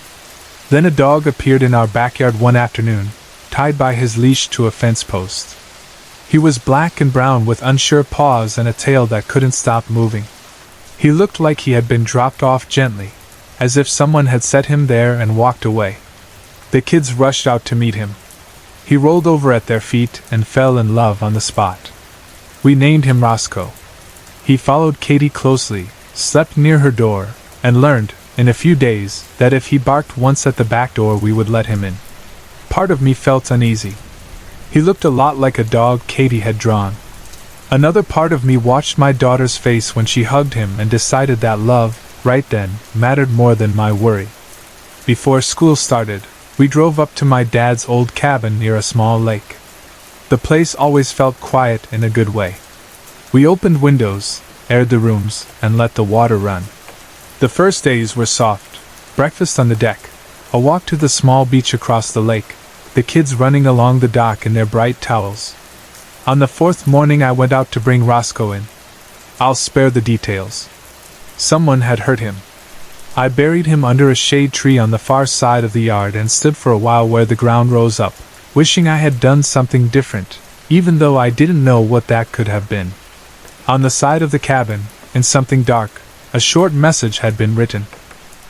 Then a dog appeared in our backyard one afternoon, tied by his leash to a fence post. He was black and brown with unsure paws and a tail that couldn't stop moving. He looked like he had been dropped off gently, as if someone had set him there and walked away. The kids rushed out to meet him. He rolled over at their feet and fell in love on the spot. We named him Roscoe. He followed Katie closely, slept near her door, and learned, in a few days, that if he barked once at the back door we would let him in. Part of me felt uneasy. He looked a lot like a dog Katie had drawn. Another part of me watched my daughter's face when she hugged him and decided that love, right then, mattered more than my worry. Before school started, we drove up to my dad's old cabin near a small lake. The place always felt quiet in a good way. We opened windows, aired the rooms, and let the water run. The first days were soft. Breakfast on the deck, a walk to the small beach across the lake, the kids running along the dock in their bright towels. On the fourth morning I went out to bring Roscoe in. I'll spare the details. Someone had hurt him. I buried him under a shade tree on the far side of the yard and stood for a while where the ground rose up, wishing I had done something different, even though I didn't know what that could have been. On the side of the cabin, in something dark, a short message had been written.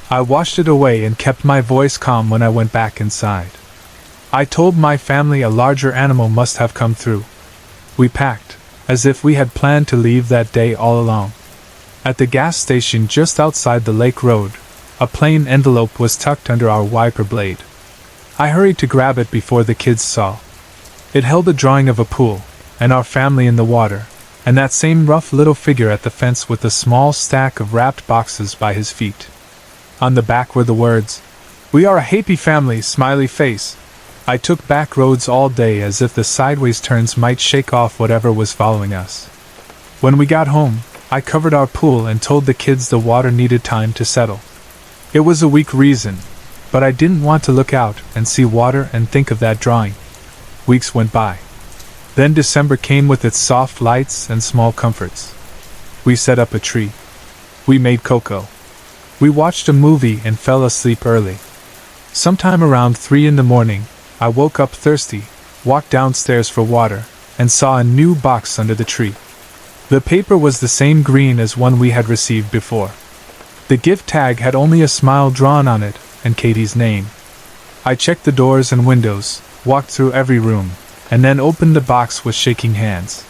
I washed it away and kept my voice calm when I went back inside. I told my family a larger animal must have come through. We packed, as if we had planned to leave that day all along. At the gas station just outside the lake road, a plain envelope was tucked under our wiper blade. I hurried to grab it before the kids saw. It held a drawing of a pool, and our family in the water, and that same rough little figure at the fence with a small stack of wrapped boxes by his feet. On the back were the words, "We are a happy family, smiley face." I took back roads all day as if the sideways turns might shake off whatever was following us. When we got home, I covered our pool and told the kids the water needed time to settle. It was a weak reason, but I didn't want to look out and see water and think of that drawing. Weeks went by. Then December came with its soft lights and small comforts. We set up a tree. We made cocoa. We watched a movie and fell asleep early. Sometime around 3 in the morning, I woke up thirsty, walked downstairs for water, and saw a new box under the tree. The paper was the same green as one we had received before. The gift tag had only a smile drawn on it, and Katie's name. I checked the doors and windows, walked through every room, and then opened the box with shaking hands.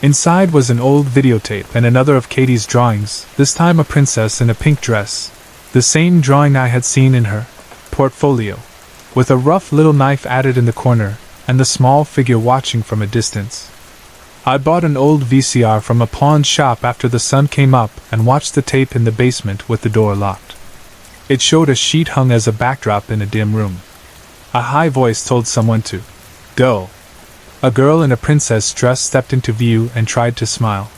Inside was an old videotape and another of Katie's drawings, this time a princess in a pink dress, the same drawing I had seen in her portfolio, with a rough little knife added in the corner, and the small figure watching from a distance. I bought an old VCR from a pawn shop after the sun came up and watched the tape in the basement with the door locked. It showed a sheet hung as a backdrop in a dim room. A high voice told someone to go. A girl in a princess dress stepped into view and tried to smile.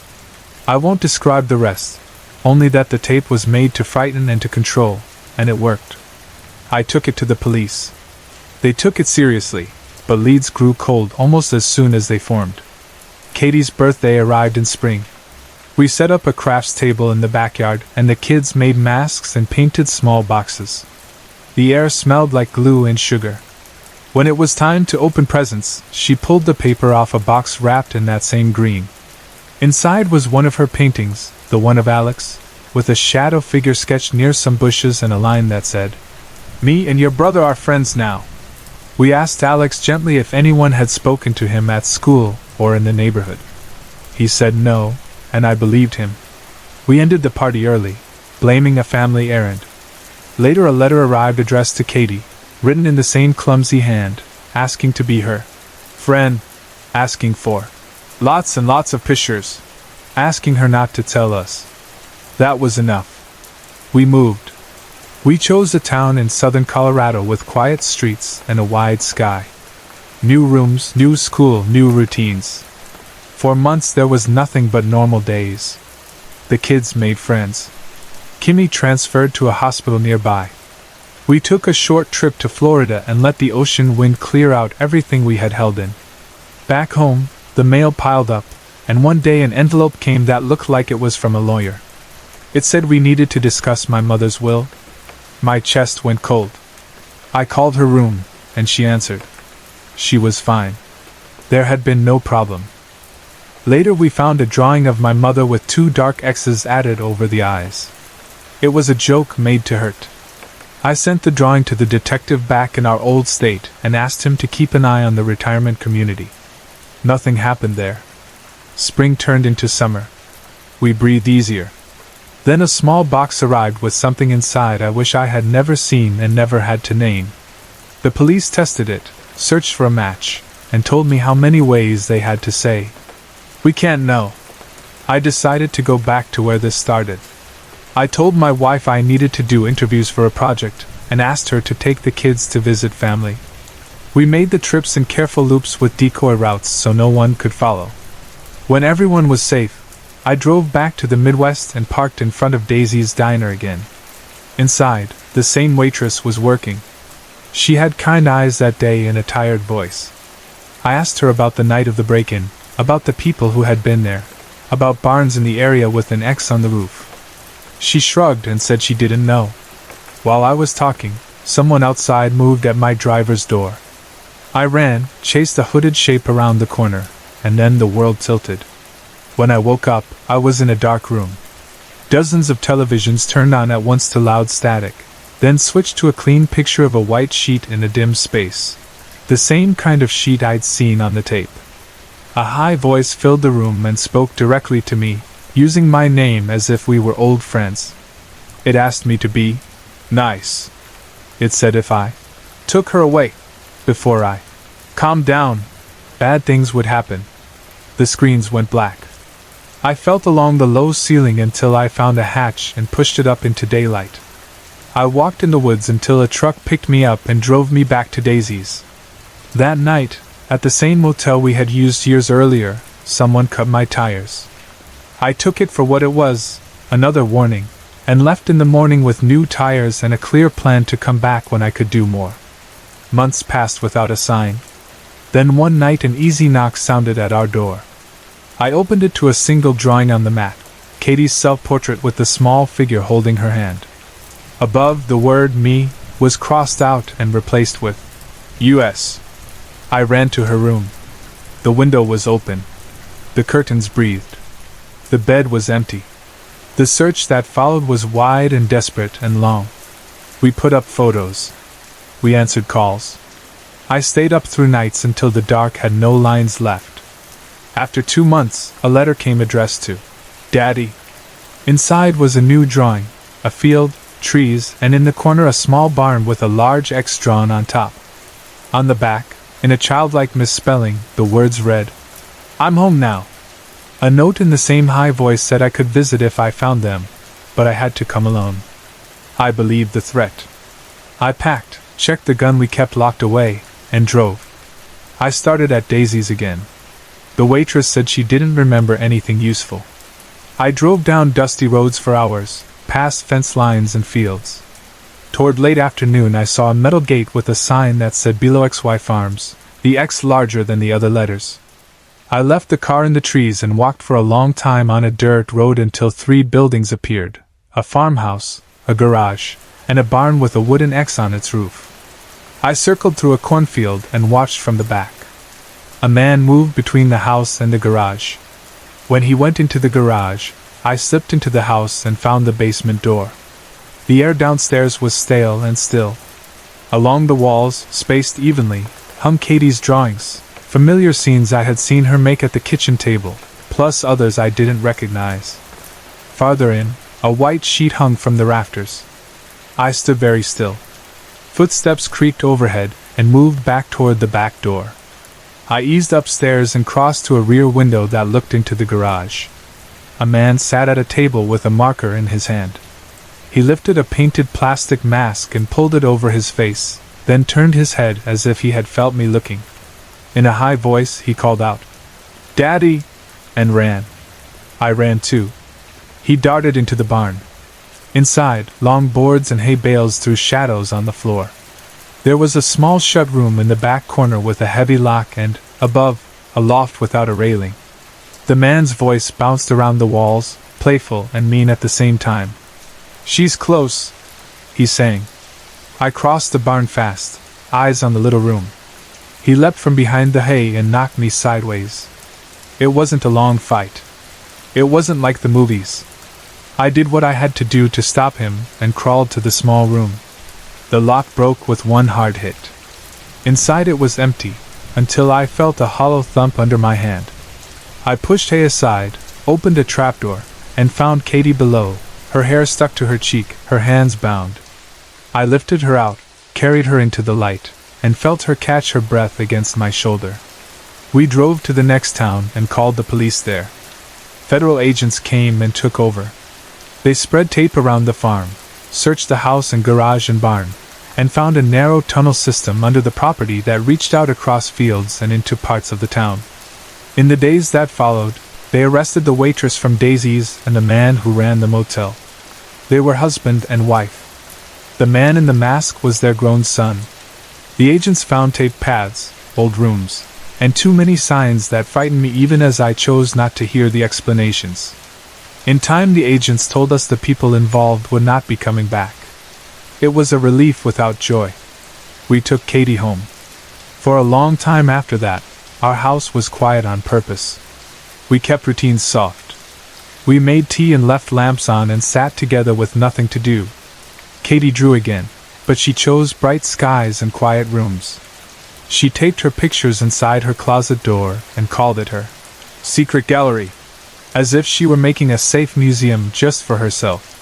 I won't describe the rest, only that the tape was made to frighten and to control, and it worked. I took it to the police. They took it seriously, but leads grew cold almost as soon as they formed. Katie's birthday arrived in spring. We set up a crafts table in the backyard, and the kids made masks and painted small boxes. The air smelled like glue and sugar. When it was time to open presents, she pulled the paper off a box wrapped in that same green. Inside was one of her paintings, the one of Alex, with a shadow figure sketched near some bushes and a line that said, "Me and your brother are friends now." We asked Alex gently if anyone had spoken to him at school or in the neighborhood. He said no, and I believed him. We ended the party early, blaming a family errand. Later a letter arrived addressed to Katie, written in the same clumsy hand, asking to be her friend, asking for lots and lots of pictures, asking her not to tell us. That was enough. We moved. We chose a town in southern Colorado with quiet streets and a wide sky. New rooms, new school, new routines. For months there was nothing but normal days. The kids made friends. Kimmy transferred to a hospital nearby. We took a short trip to Florida and let the ocean wind clear out everything we had held in. Back home, the mail piled up, and one day an envelope came that looked like it was from a lawyer. It said we needed to discuss my mother's will. My chest went cold. I called her room, and she answered. She was fine. There had been no problem. Later we found a drawing of my mother with 2 dark X's added over the eyes. It was a joke made to hurt. I sent the drawing to the detective back in our old state and asked him to keep an eye on the retirement community. Nothing happened there. Spring turned into summer. We breathed easier. Then a small box arrived with something inside I wish I had never seen and never had to name. The police tested it, searched for a match, and told me how many ways they had to say, "We can't know." I decided to go back to where this started. I told my wife I needed to do interviews for a project, and asked her to take the kids to visit family. We made the trips in careful loops with decoy routes so no one could follow. When everyone was safe, I drove back to the Midwest and parked in front of Daisy's diner again. Inside, the same waitress was working. She had kind eyes that day and a tired voice. I asked her about the night of the break-in, about the people who had been there, about barns in the area with an X on the roof. She shrugged and said she didn't know. While I was talking, someone outside moved at my driver's door. I ran, chased a hooded shape around the corner, and then the world tilted. When I woke up, I was in a dark room. Dozens of televisions turned on at once to loud static, then switched to a clean picture of a white sheet in a dim space. The same kind of sheet I'd seen on the tape. A high voice filled the room and spoke directly to me, using my name as if we were old friends. It asked me to be nice. It said if I took her away before I calmed down, bad things would happen. The screens went black. I felt along the low ceiling until I found a hatch and pushed it up into daylight. I walked in the woods until a truck picked me up and drove me back to Daisy's. That night, at the same motel we had used years earlier, someone cut my tires. I took it for what it was, another warning, and left in the morning with new tires and a clear plan to come back when I could do more. Months passed without a sign. Then one night an easy knock sounded at our door. I opened it to a single drawing on the mat, Katie's self-portrait with the small figure holding her hand. Above, the word "me" was crossed out and replaced with U.S. I ran to her room. The window was open. The curtains breathed. The bed was empty. The search that followed was wide and desperate and long. We put up photos. We answered calls. I stayed up through nights until the dark had no lines left. After 2 months, a letter came addressed to Daddy. Inside was a new drawing, a field, trees, and in the corner a small barn with a large X drawn on top. On the back, in a childlike misspelling, the words read, "I'm home now." A note in the same high voice said I could visit if I found them, but I had to come alone. I believed the threat. I packed, checked the gun we kept locked away, and drove. I started at Daisy's again. The waitress said she didn't remember anything useful. I drove down dusty roads for hours, past fence lines and fields. Toward late afternoon I saw a metal gate with a sign that said Below XY Farms, the X larger than the other letters. I left the car in the trees and walked for a long time on a dirt road until 3 buildings appeared, a farmhouse, a garage, and a barn with a wooden X on its roof. I circled through a cornfield and watched from the back. A man moved between the house and the garage. When he went into the garage, I slipped into the house and found the basement door. The air downstairs was stale and still. Along the walls, spaced evenly, hung Katie's drawings, familiar scenes I had seen her make at the kitchen table, plus others I didn't recognize. Farther in, a white sheet hung from the rafters. I stood very still. Footsteps creaked overhead and moved back toward the back door. I eased upstairs and crossed to a rear window that looked into the garage. A man sat at a table with a marker in his hand. He lifted a painted plastic mask and pulled it over his face, then turned his head as if he had felt me looking. In a high voice, he called out, "Daddy!" and ran. I ran too. He darted into the barn. Inside, long boards and hay bales threw shadows on the floor. There was a small shut room in the back corner with a heavy lock and, above, a loft without a railing. The man's voice bounced around the walls, playful and mean at the same time. "She's close," he sang. I crossed the barn fast, eyes on the little room. He leapt from behind the hay and knocked me sideways. It wasn't a long fight. It wasn't like the movies. I did what I had to do to stop him and crawled to the small room. The lock broke with one hard hit. Inside it was empty, until I felt a hollow thump under my hand. I pushed hay aside, opened a trapdoor, and found Katie below, her hair stuck to her cheek, her hands bound. I lifted her out, carried her into the light, and felt her catch her breath against my shoulder. We drove to the next town and called the police there. Federal agents came and took over. They spread tape around the farm, searched the house and garage and barn, and found a narrow tunnel system under the property that reached out across fields and into parts of the town. In the days that followed, they arrested the waitress from Daisy's and the man who ran the motel. They were husband and wife. The man in the mask was their grown son. The agents found tape paths, old rooms, and too many signs that frightened me even as I chose not to hear the explanations. In time the agents told us the people involved would not be coming back. It was a relief without joy. We took Katie home. For a long time after that, our house was quiet on purpose. We kept routines soft. We made tea and left lamps on and sat together with nothing to do. Katie drew again, but she chose bright skies and quiet rooms. She taped her pictures inside her closet door and called it her secret gallery, as if she were making a safe museum just for herself.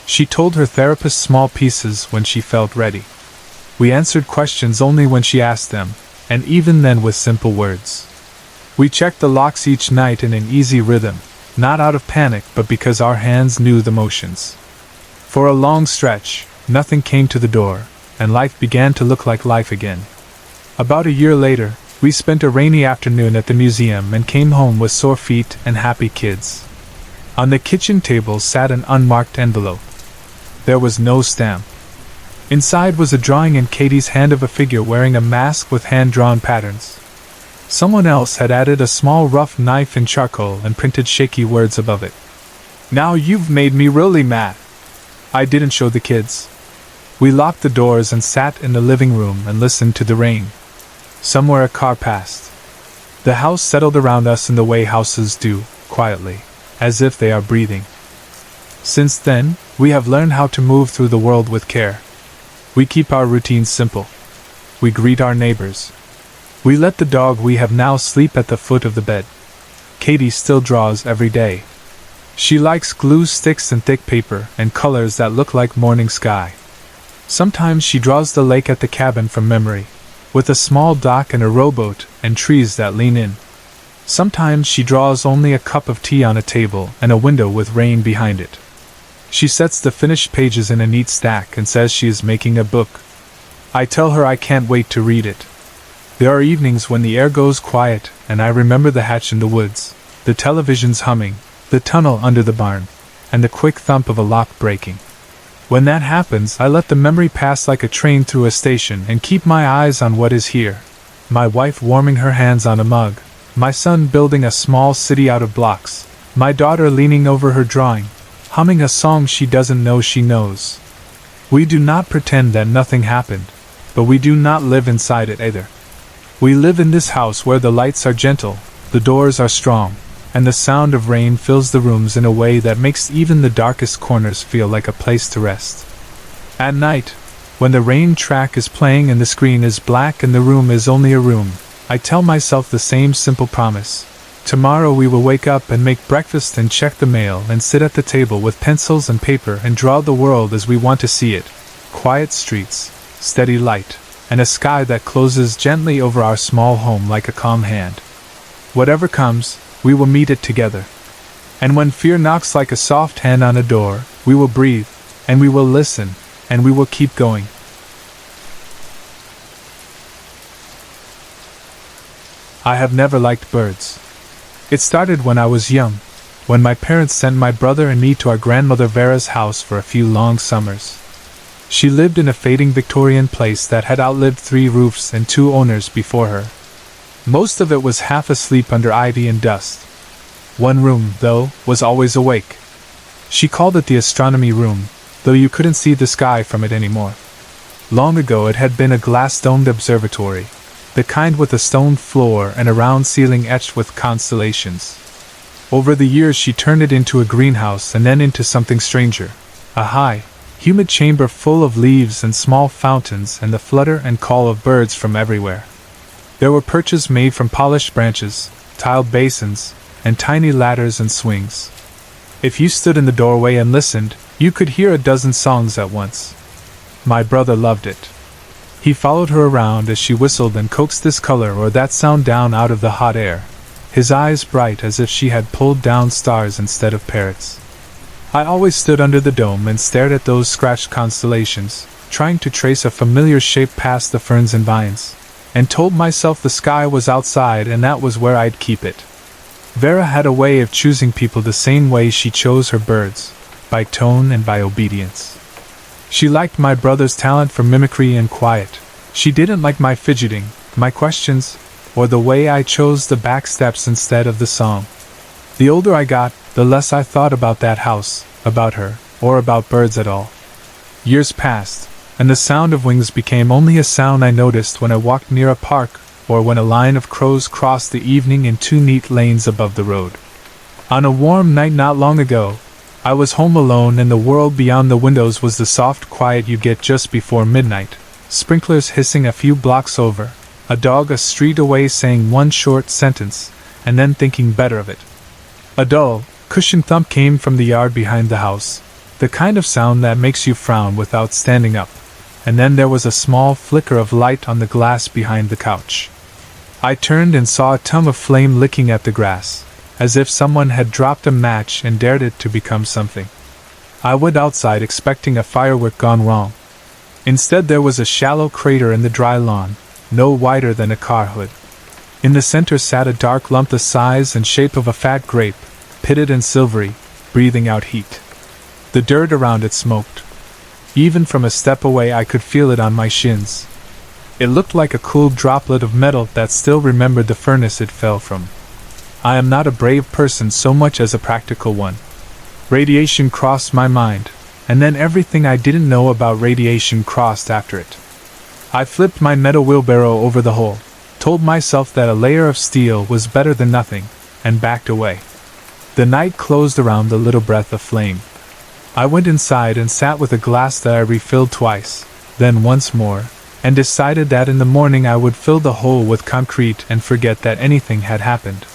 She told her therapist small pieces when she felt ready. We answered questions only when she asked them, and even then with simple words. We checked the locks each night in an easy rhythm, not out of panic but because our hands knew the motions. For a long stretch, nothing came to the door, and life began to look like life again. About a year later, we spent a rainy afternoon at the museum and came home with sore feet and happy kids. On the kitchen table sat an unmarked envelope. There was no stamp. Inside was a drawing in Katie's hand of a figure wearing a mask with hand-drawn patterns. Someone else had added a small rough knife in charcoal and printed shaky words above it. "Now you've made me really mad." I didn't show the kids. We locked the doors and sat in the living room and listened to the rain. Somewhere a car passed. The house settled around us in the way houses do, quietly, as if they are breathing. Since then, we have learned how to move through the world with care. We keep our routines simple. We greet our neighbors. We let the dog we have now sleep at the foot of the bed. Katie still draws every day. She likes glue sticks and thick paper and colors that look like morning sky. Sometimes she draws the lake at the cabin from memory, with a small dock and a rowboat and trees that lean in. Sometimes she draws only a cup of tea on a table and a window with rain behind it. She sets the finished pages in a neat stack and says she is making a book. I tell her I can't wait to read it. There are evenings when the air goes quiet and I remember the hatch in the woods, the television's humming, the tunnel under the barn, and the quick thump of a lock breaking. When that happens, I let the memory pass like a train through a station and keep my eyes on what is here. My wife warming her hands on a mug, my son building a small city out of blocks, my daughter leaning over her drawing, humming a song she doesn't know she knows. We do not pretend that nothing happened, but we do not live inside it either. We live in this house where the lights are gentle, the doors are strong, and the sound of rain fills the rooms in a way that makes even the darkest corners feel like a place to rest. At night, when the rain track is playing and the screen is black and the room is only a room, I tell myself the same simple promise. Tomorrow we will wake up and make breakfast and check the mail and sit at the table with pencils and paper and draw the world as we want to see it. Quiet streets, steady light, and a sky that closes gently over our small home like a calm hand. Whatever comes, we will meet it together. And when fear knocks like a soft hand on a door, we will breathe, and we will listen, and we will keep going. I have never liked birds. It started when I was young, when my parents sent my brother and me to our grandmother Vera's house for a few long summers. She lived in a fading Victorian place that had outlived 3 roofs and 2 owners before her. Most of it was half asleep under ivy and dust. One room, though, was always awake. She called it the astronomy room, though you couldn't see the sky from it anymore. Long ago it had been a glass-domed observatory, the kind with a stone floor and a round ceiling etched with constellations. Over the years she turned it into a greenhouse and then into something stranger, a high, humid chamber full of leaves and small fountains and the flutter and call of birds from everywhere. There were perches made from polished branches, tiled basins, and tiny ladders and swings. If you stood in the doorway and listened, you could hear a dozen songs at once. My brother loved it. He followed her around as she whistled and coaxed this color or that sound down out of the hot air, his eyes bright as if she had pulled down stars instead of parrots. I always stood under the dome and stared at those scratched constellations, trying to trace a familiar shape past the ferns and vines, and told myself the sky was outside and that was where I'd keep it. Vera had a way of choosing people the same way she chose her birds, by tone and by obedience. She liked my brother's talent for mimicry and quiet. She didn't like my fidgeting, my questions, or the way I chose the back steps instead of the song. The older I got, the less I thought about that house, about her, or about birds at all. Years passed, and the sound of wings became only a sound I noticed when I walked near a park, or when a line of crows crossed the evening in 2 neat lanes above the road. On a warm night not long ago, I was home alone and the world beyond the windows was the soft quiet you get just before midnight, sprinklers hissing a few blocks over, a dog a street away saying one short sentence, and then thinking better of it. A dull, cushioned thump came from the yard behind the house, the kind of sound that makes you frown without standing up, and then there was a small flicker of light on the glass behind the couch. I turned and saw a tongue of flame licking at the grass, as if someone had dropped a match and dared it to become something. I went outside expecting a firework gone wrong. Instead there was a shallow crater in the dry lawn, no wider than a car hood. In the center sat a dark lump the size and shape of a fat grape, pitted and silvery, breathing out heat. The dirt around it smoked. Even from a step away I could feel it on my shins. It looked like a cool droplet of metal that still remembered the furnace it fell from. I am not a brave person so much as a practical one. Radiation crossed my mind, and then everything I didn't know about radiation crossed after it. I flipped my metal wheelbarrow over the hole, told myself that a layer of steel was better than nothing, and backed away. The night closed around the little breath of flame. I went inside and sat with a glass that I refilled twice, then once more, and decided that in the morning I would fill the hole with concrete and forget that anything had happened.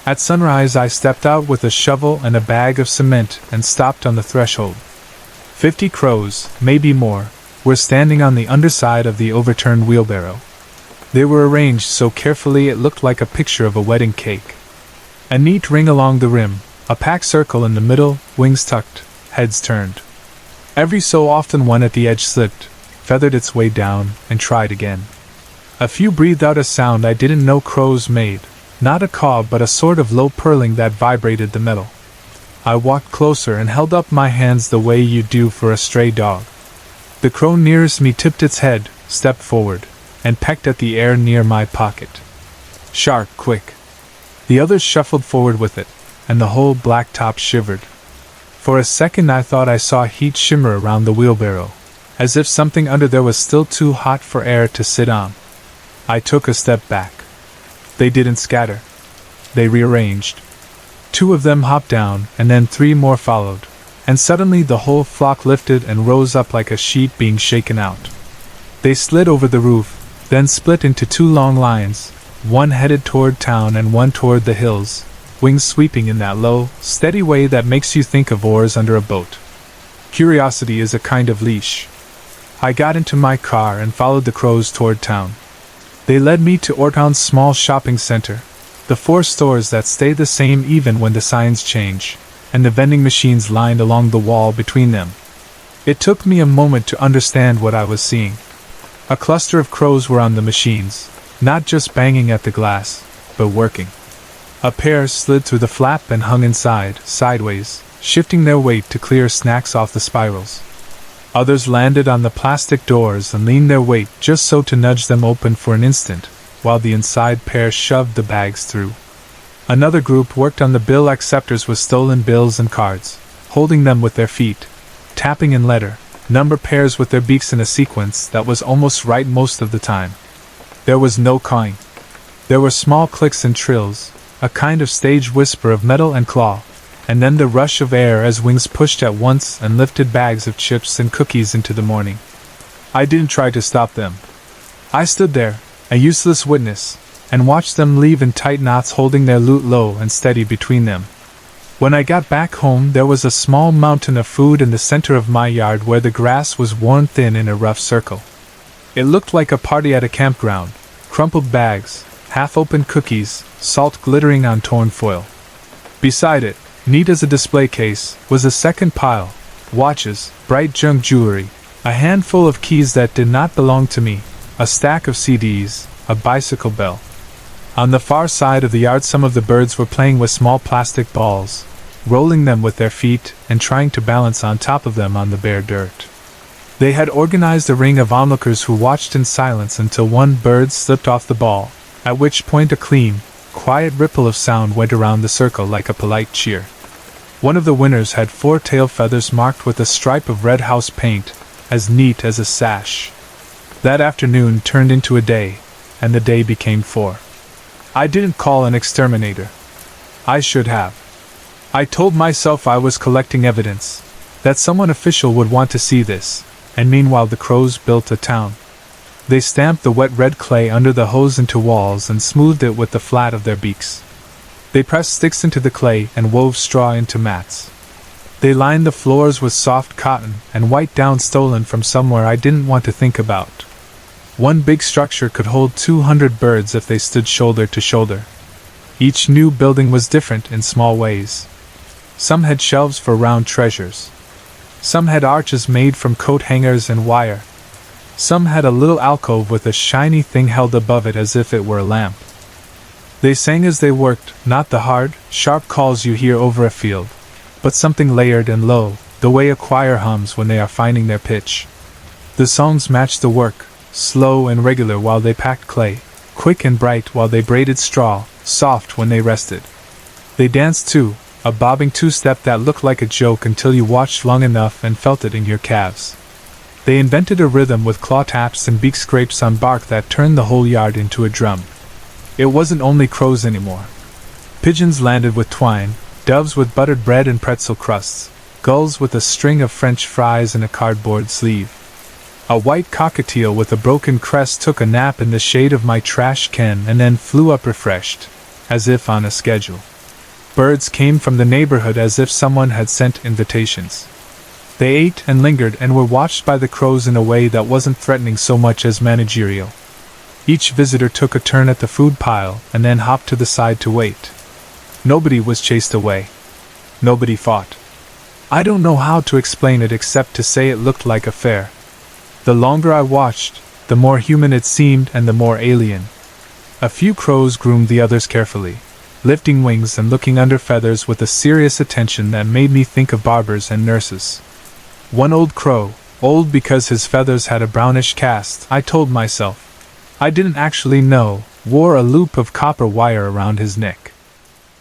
At sunrise I stepped out with a shovel and a bag of cement and stopped on the threshold. 50 crows, maybe more, were standing on the underside of the overturned wheelbarrow. They were arranged so carefully it looked like a picture of a wedding cake. A neat ring along the rim, a packed circle in the middle, wings tucked, heads turned. Every so often one at the edge slipped, feathered its way down, and tried again. A few breathed out a sound I didn't know crows made, not a caw but a sort of low purling that vibrated the metal. I walked closer and held up my hands the way you do for a stray dog. The crow nearest me tipped its head, stepped forward, and pecked at the air near my pocket. Sharp, quick. The others shuffled forward with it, and the whole black top shivered. For a second I thought I saw heat shimmer around the wheelbarrow, as if something under there was still too hot for air to sit on. I took a step back. They didn't scatter. They rearranged. 2 of them hopped down, and then 3 more followed, and suddenly the whole flock lifted and rose up like a sheet being shaken out. They slid over the roof, then split into 2 long lines, one headed toward town and one toward the hills, wings sweeping in that low, steady way that makes you think of oars under a boat. Curiosity is a kind of leash. I got into my car and followed the crows toward town. They led me to Ortown's small shopping center, the 4 stores that stay the same even when the signs change, and the vending machines lined along the wall between them. It took me a moment to understand what I was seeing. A cluster of crows were on the machines, not just banging at the glass, but working. A pair slid through the flap and hung inside, sideways, shifting their weight to clear snacks off the spirals. Others landed on the plastic doors and leaned their weight just so to nudge them open for an instant, while the inside pair shoved the bags through. Another group worked on the bill acceptors with stolen bills and cards, holding them with their feet, tapping in letter, number pairs with their beaks in a sequence that was almost right most of the time. There was no cawing. There were small clicks and trills, a kind of stage whisper of metal and claw, and then the rush of air as wings pushed at once and lifted bags of chips and cookies into the morning. I didn't try to stop them. I stood there, a useless witness, and watched them leave in tight knots holding their loot low and steady between them. When I got back home there was a small mountain of food in the center of my yard where the grass was worn thin in a rough circle. It looked like a party at a campground, crumpled bags, half-open cookies, salt glittering on torn foil. Beside it, neat as a display case, was a second pile, watches, bright junk jewelry, a handful of keys that did not belong to me, a stack of CDs, a bicycle bell. On the far side of the yard some of the birds were playing with small plastic balls, rolling them with their feet and trying to balance on top of them on the bare dirt. They had organized a ring of onlookers who watched in silence until one bird slipped off the ball, at which point a clean, quiet ripple of sound went around the circle like a polite cheer. One of the winners had 4 tail feathers marked with a stripe of red house paint, as neat as a sash. That afternoon turned into a day, and the day became 4. I didn't call an exterminator. I should have. I told myself I was collecting evidence, that someone official would want to see this, and meanwhile the crows built a town. They stamped the wet red clay under the hose into walls and smoothed it with the flat of their beaks. They pressed sticks into the clay and wove straw into mats. They lined the floors with soft cotton and white down stolen from somewhere I didn't want to think about. One big structure could hold 200 birds if they stood shoulder to shoulder. Each new building was different in small ways. Some had shelves for round treasures. Some had arches made from coat hangers and wire. Some had a little alcove with a shiny thing held above it as if it were a lamp. They sang as they worked, not the hard, sharp calls you hear over a field, but something layered and low, the way a choir hums when they are finding their pitch. The songs matched the work, slow and regular while they packed clay, quick and bright while they braided straw, soft when they rested. They danced too, a bobbing two-step that looked like a joke until you watched long enough and felt it in your calves. They invented a rhythm with claw taps and beak scrapes on bark that turned the whole yard into a drum. It wasn't only crows anymore. Pigeons landed with twine, doves with buttered bread and pretzel crusts, gulls with a string of French fries and a cardboard sleeve. A white cockatiel with a broken crest took a nap in the shade of my trash can and then flew up refreshed, as if on a schedule. Birds came from the neighborhood as if someone had sent invitations. They ate and lingered and were watched by the crows in a way that wasn't threatening so much as managerial. Each visitor took a turn at the food pile and then hopped to the side to wait. Nobody was chased away. Nobody fought. I don't know how to explain it except to say it looked like a fair. The longer I watched, the more human it seemed and the more alien. A few crows groomed the others carefully, lifting wings and looking under feathers with a serious attention that made me think of barbers and nurses. One old crow, old because his feathers had a brownish cast, I told myself, I didn't actually know, wore a loop of copper wire around his neck.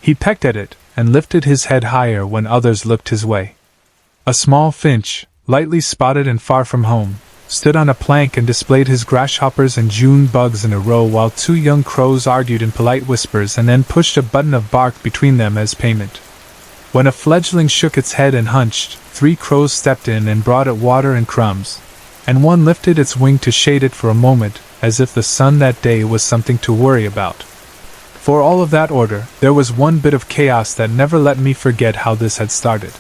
He pecked at it and lifted his head higher when others looked his way. A small finch, lightly spotted and far from home, stood on a plank and displayed his grasshoppers and June bugs in a row while two young crows argued in polite whispers and then pushed a button of bark between them as payment. When a fledgling shook its head and hunched, 3 crows stepped in and brought it water and crumbs, and one lifted its wing to shade it for a moment, as if the sun that day was something to worry about. For all of that order, there was one bit of chaos that never let me forget how this had started.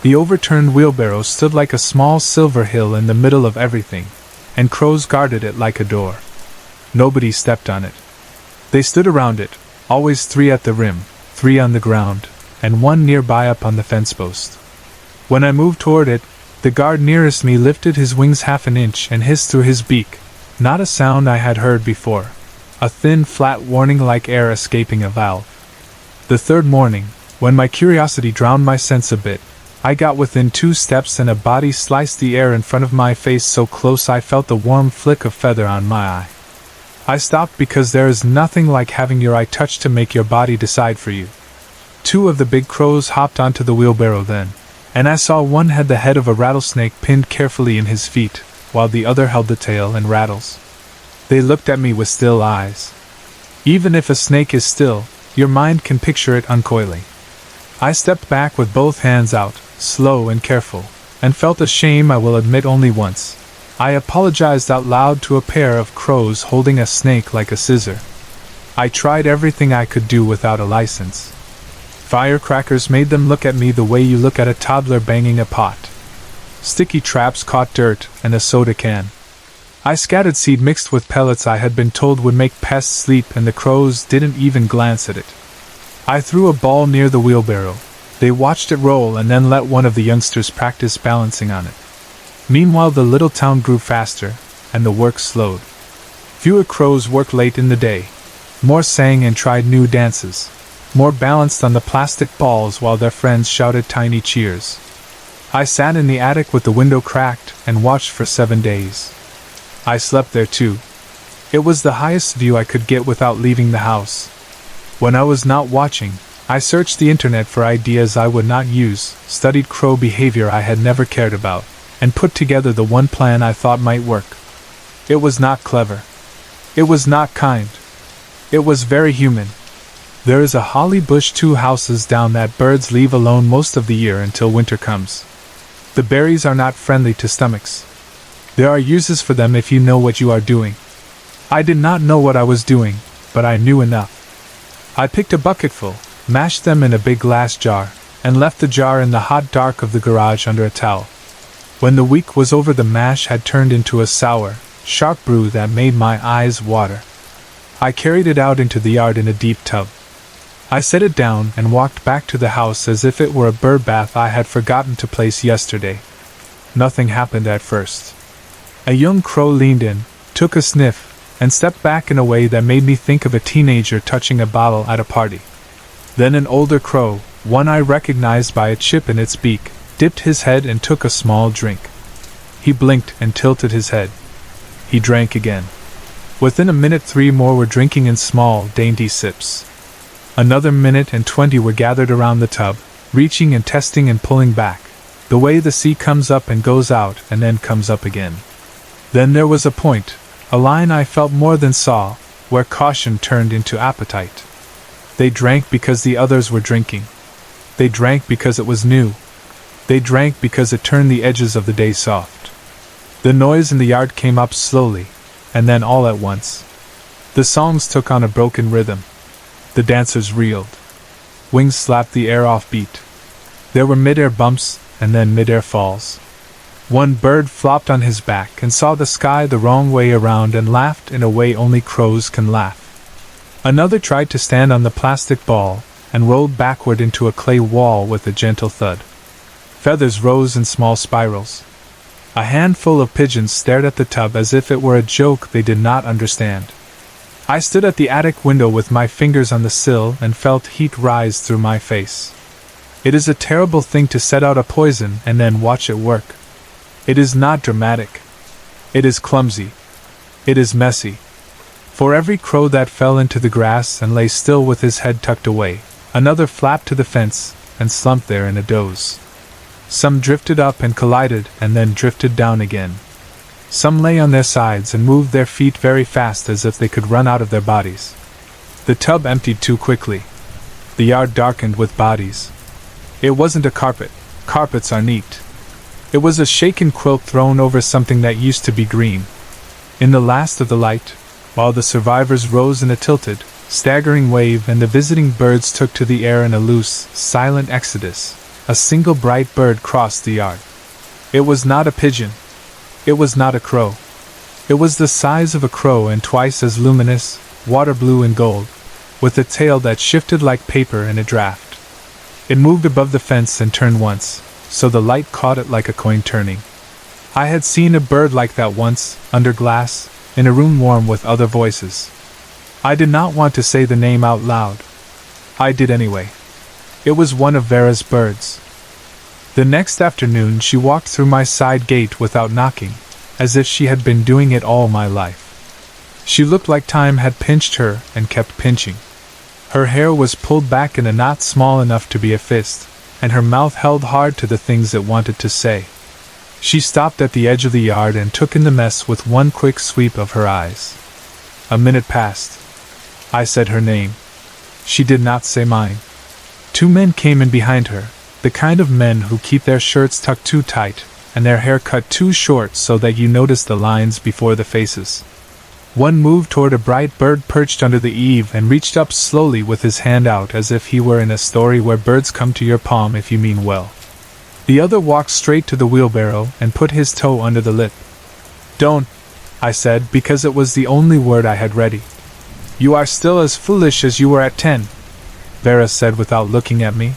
The overturned wheelbarrow stood like a small silver hill in the middle of everything, and crows guarded it like a door. Nobody stepped on it. They stood around it, always 3 at the rim, 3 on the ground, and 1 nearby up on the fence post. When I moved toward it, the guard nearest me lifted his wings half an inch and hissed through his beak, not a sound I had heard before, a thin, flat warning like air escaping a valve. The third morning, when my curiosity drowned my sense a bit, I got within 2 steps and a body sliced the air in front of my face so close I felt the warm flick of feather on my eye. I stopped because there is nothing like having your eye touched to make your body decide for you. 2 of the big crows hopped onto the wheelbarrow then, and I saw one had the head of a rattlesnake pinned carefully in his feet, while the other held the tail and rattles. They looked at me with still eyes. Even if a snake is still, your mind can picture it uncoiling. I stepped back with both hands out, slow and careful, and felt a shame I will admit only once. I apologized out loud to a pair of crows holding a snake like a scissor. I tried everything I could do without a license. Firecrackers made them look at me the way you look at a toddler banging a pot. Sticky traps caught dirt and a soda can. I scattered seed mixed with pellets I had been told would make pests sleep, and the crows didn't even glance at it. I threw a ball near the wheelbarrow. They watched it roll and then let one of the youngsters practice balancing on it. Meanwhile the little town grew faster, and the work slowed. Fewer crows worked late in the day. More sang and tried new dances. More balanced on the plastic balls while their friends shouted tiny cheers. I sat in the attic with the window cracked and watched for 7 days. I slept there too. It was the highest view I could get without leaving the house. When I was not watching, I searched the internet for ideas I would not use, studied crow behavior I had never cared about, and put together the one plan I thought might work. It was not clever. It was not kind. It was very human. There is a holly bush 2 houses down that birds leave alone most of the year until winter comes. The berries are not friendly to stomachs. There are uses for them if you know what you are doing. I did not know what I was doing, but I knew enough. I picked a bucketful, mashed them in a big glass jar, and left the jar in the hot dark of the garage under a towel. When the week was over, the mash had turned into a sour, sharp brew that made my eyes water. I carried it out into the yard in a deep tub. I set it down and walked back to the house as if it were a bird bath I had forgotten to place yesterday. Nothing happened at first. A young crow leaned in, took a sniff, and stepped back in a way that made me think of a teenager touching a bottle at a party. Then an older crow, one I recognized by a chip in its beak, dipped his head and took a small drink. He blinked and tilted his head. He drank again. Within a minute 3 more were drinking in small, dainty sips. Another minute and 20 were gathered around the tub, reaching and testing and pulling back, the way the sea comes up and goes out and then comes up again. Then there was a point, a line I felt more than saw, where caution turned into appetite. They drank because the others were drinking. They drank because it was new. They drank because it turned the edges of the day soft. The noise in the yard came up slowly, and then all at once. The songs took on a broken rhythm. The dancers reeled. Wings slapped the air off beat. There were mid-air bumps, and then mid-air falls. One bird flopped on his back and saw the sky the wrong way around and laughed in a way only crows can laugh. Another tried to stand on the plastic ball and rolled backward into a clay wall with a gentle thud. Feathers rose in small spirals. A handful of pigeons stared at the tub as if it were a joke they did not understand. I stood at the attic window with my fingers on the sill and felt heat rise through my face. It is a terrible thing to set out a poison and then watch it work. It is not dramatic. It is clumsy. It is messy. For every crow that fell into the grass and lay still with his head tucked away, another flapped to the fence and slumped there in a doze. Some drifted up and collided and then drifted down again. Some lay on their sides and moved their feet very fast as if they could run out of their bodies. The tub emptied too quickly. The yard darkened with bodies. It wasn't a carpet. Carpets are neat. It was a shaken quilt thrown over something that used to be green. In the last of the light, while the survivors rose in a tilted, staggering wave and the visiting birds took to the air in a loose, silent exodus, a single bright bird crossed the yard. It was not a pigeon. It was not a crow. It was the size of a crow and twice as luminous, water blue and gold, with a tail that shifted like paper in a draft. It moved above the fence and turned once, so the light caught it like a coin turning. I had seen a bird like that once, under glass, in a room warm with other voices. I did not want to say the name out loud. I did anyway. It was one of Vera's birds. The next afternoon she walked through my side gate without knocking, as if she had been doing it all my life. She looked like time had pinched her and kept pinching. Her hair was pulled back in a knot small enough to be a fist, and her mouth held hard to the things it wanted to say. She stopped at the edge of the yard and took in the mess with one quick sweep of her eyes. A minute passed. I said her name. She did not say mine. Two men came in behind her, the kind of men who keep their shirts tucked too tight, and their hair cut too short so that you notice the lines before the faces. One moved toward a bright bird perched under the eave and reached up slowly with his hand out as if he were in a story where birds come to your palm if you mean well. The other walked straight to the wheelbarrow and put his toe under the lip. "Don't," I said, because it was the only word I had ready. "You are still as foolish as you were at 10, Vera said without looking at me.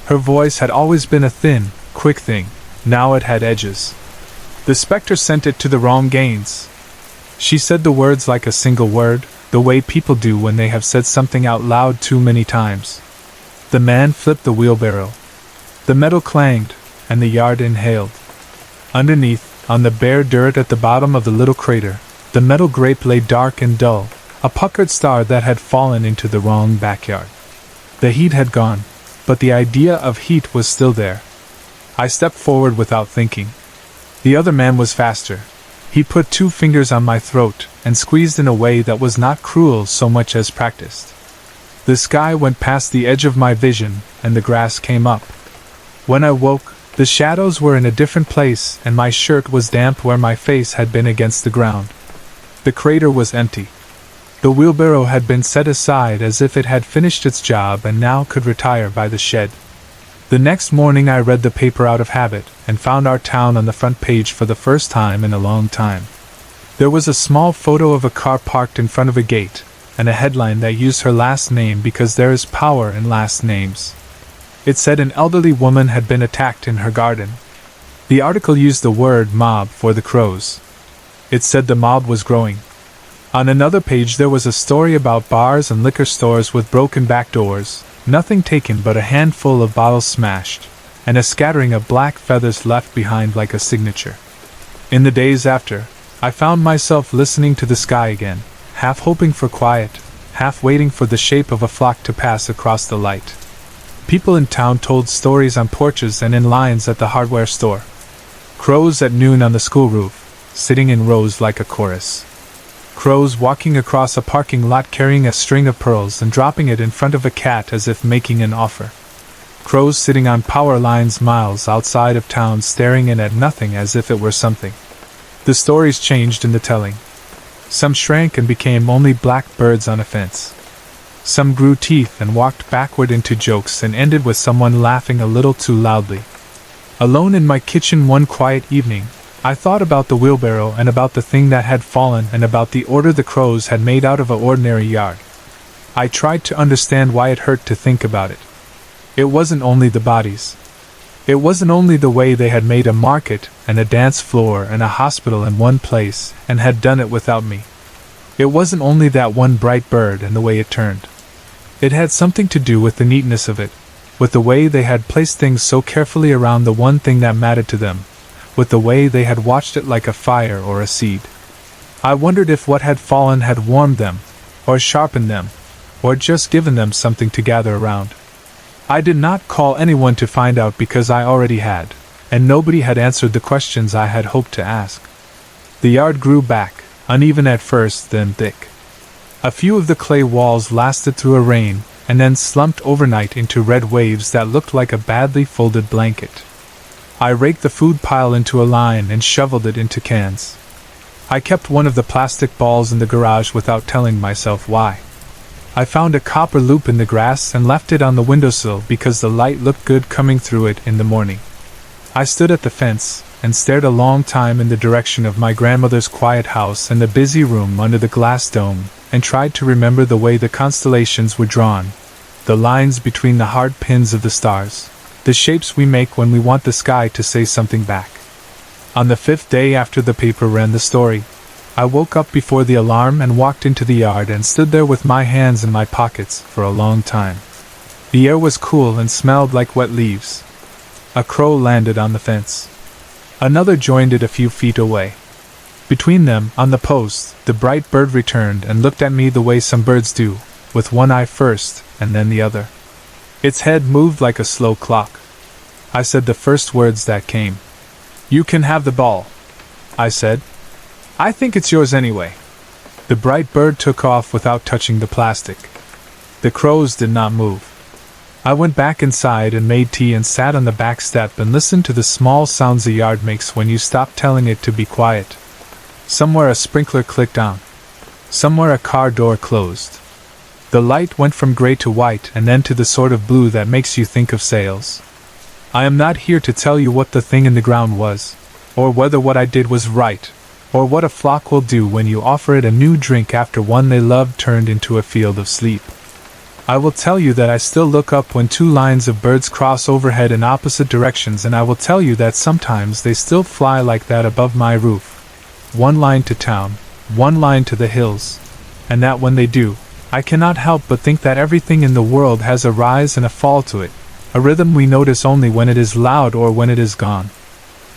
Her voice had always been a thin, quick thing. Now it had edges. The spectre sent it to the wrong gains. She said the words like a single word, the way people do when they have said something out loud too many times. The man flipped the wheelbarrow. The metal clanged, and the yard inhaled. Underneath, on the bare dirt at the bottom of the little crater, the metal grape lay dark and dull, a puckered star that had fallen into the wrong backyard. The heat had gone, but the idea of heat was still there. I stepped forward without thinking. The other man was faster. He put 2 fingers on my throat and squeezed in a way that was not cruel so much as practiced. The sky went past the edge of my vision, and the grass came up. When I woke, the shadows were in a different place and my shirt was damp where my face had been against the ground. The crater was empty. The wheelbarrow had been set aside as if it had finished its job and now could retire by the shed. The next morning I read the paper out of habit and found our town on the front page for the first time in a long time. There was a small photo of a car parked in front of a gate, and a headline that used her last name because there is power in last names. It said an elderly woman had been attacked in her garden. The article used the word mob for the crows. It said the mob was growing. On another page there was a story about bars and liquor stores with broken back doors, nothing taken but a handful of bottles smashed, and a scattering of black feathers left behind like a signature. In the days after, I found myself listening to the sky again, half hoping for quiet, half waiting for the shape of a flock to pass across the light. People in town told stories on porches and in lines at the hardware store. Crows at noon on the school roof, sitting in rows like a chorus. Crows walking across a parking lot carrying a string of pearls and dropping it in front of a cat as if making an offer. crows sitting on power lines miles outside of town staring in at nothing as if it were something. The stories changed in the telling. Some shrank and became only black birds on a fence. Some grew teeth and walked backward into jokes and ended with someone laughing a little too loudly. Alone in my kitchen one quiet evening, I thought about the wheelbarrow and about the thing that had fallen and about the order the crows had made out of an ordinary yard. I tried to understand why it hurt to think about it. It wasn't only the bodies. It wasn't only the way they had made a market and a dance floor and a hospital in one place and had done it without me. It wasn't only that one bright bird and the way it turned. It had something to do with the neatness of it, with the way they had placed things so carefully around the one thing that mattered to them, with the way they had watched it like a fire or a seed. I wondered if what had fallen had warmed them, or sharpened them, or just given them something to gather around. I did not call anyone to find out because I already had, and nobody had answered the questions I had hoped to ask. The yard grew back, uneven at first, then thick. A few of the clay walls lasted through a rain, and then slumped overnight into red waves that looked like a badly folded blanket. I raked the food pile into a line and shoveled it into cans. I kept one of the plastic balls in the garage without telling myself why. I found a copper loop in the grass and left it on the windowsill because the light looked good coming through it in the morning. I stood at the fence and stared a long time in the direction of my grandmother's quiet house and the busy room under the glass dome, and tried to remember the way the constellations were drawn, the lines between the hard pins of the stars, the shapes we make when we want the sky to say something back. On the 5th day after the paper ran the story, I woke up before the alarm and walked into the yard and stood there with my hands in my pockets for a long time. The air was cool and smelled like wet leaves. A crow landed on the fence. Another joined it a few feet away. Between them, on the post, the bright bird returned and looked at me the way some birds do, with one eye first and then the other. Its head moved like a slow clock. I said the first words that came. "You can have the ball," I said. "I think it's yours anyway." The bright bird took off without touching the plastic. The crows did not move. I went back inside and made tea and sat on the back step and listened to the small sounds a yard makes when you stop telling it to be quiet. Somewhere a sprinkler clicked on. Somewhere a car door closed. The light went from gray to white and then to the sort of blue that makes you think of sails. I am not here to tell you what the thing in the ground was, or whether what I did was right, or what a flock will do when you offer it a new drink after one they loved turned into a field of sleep. I will tell you that I still look up when two lines of birds cross overhead in opposite directions, and I will tell you that sometimes they still fly like that above my roof. One line to town, one line to the hills, and that when they do, I cannot help but think that everything in the world has a rise and a fall to it, a rhythm we notice only when it is loud or when it is gone.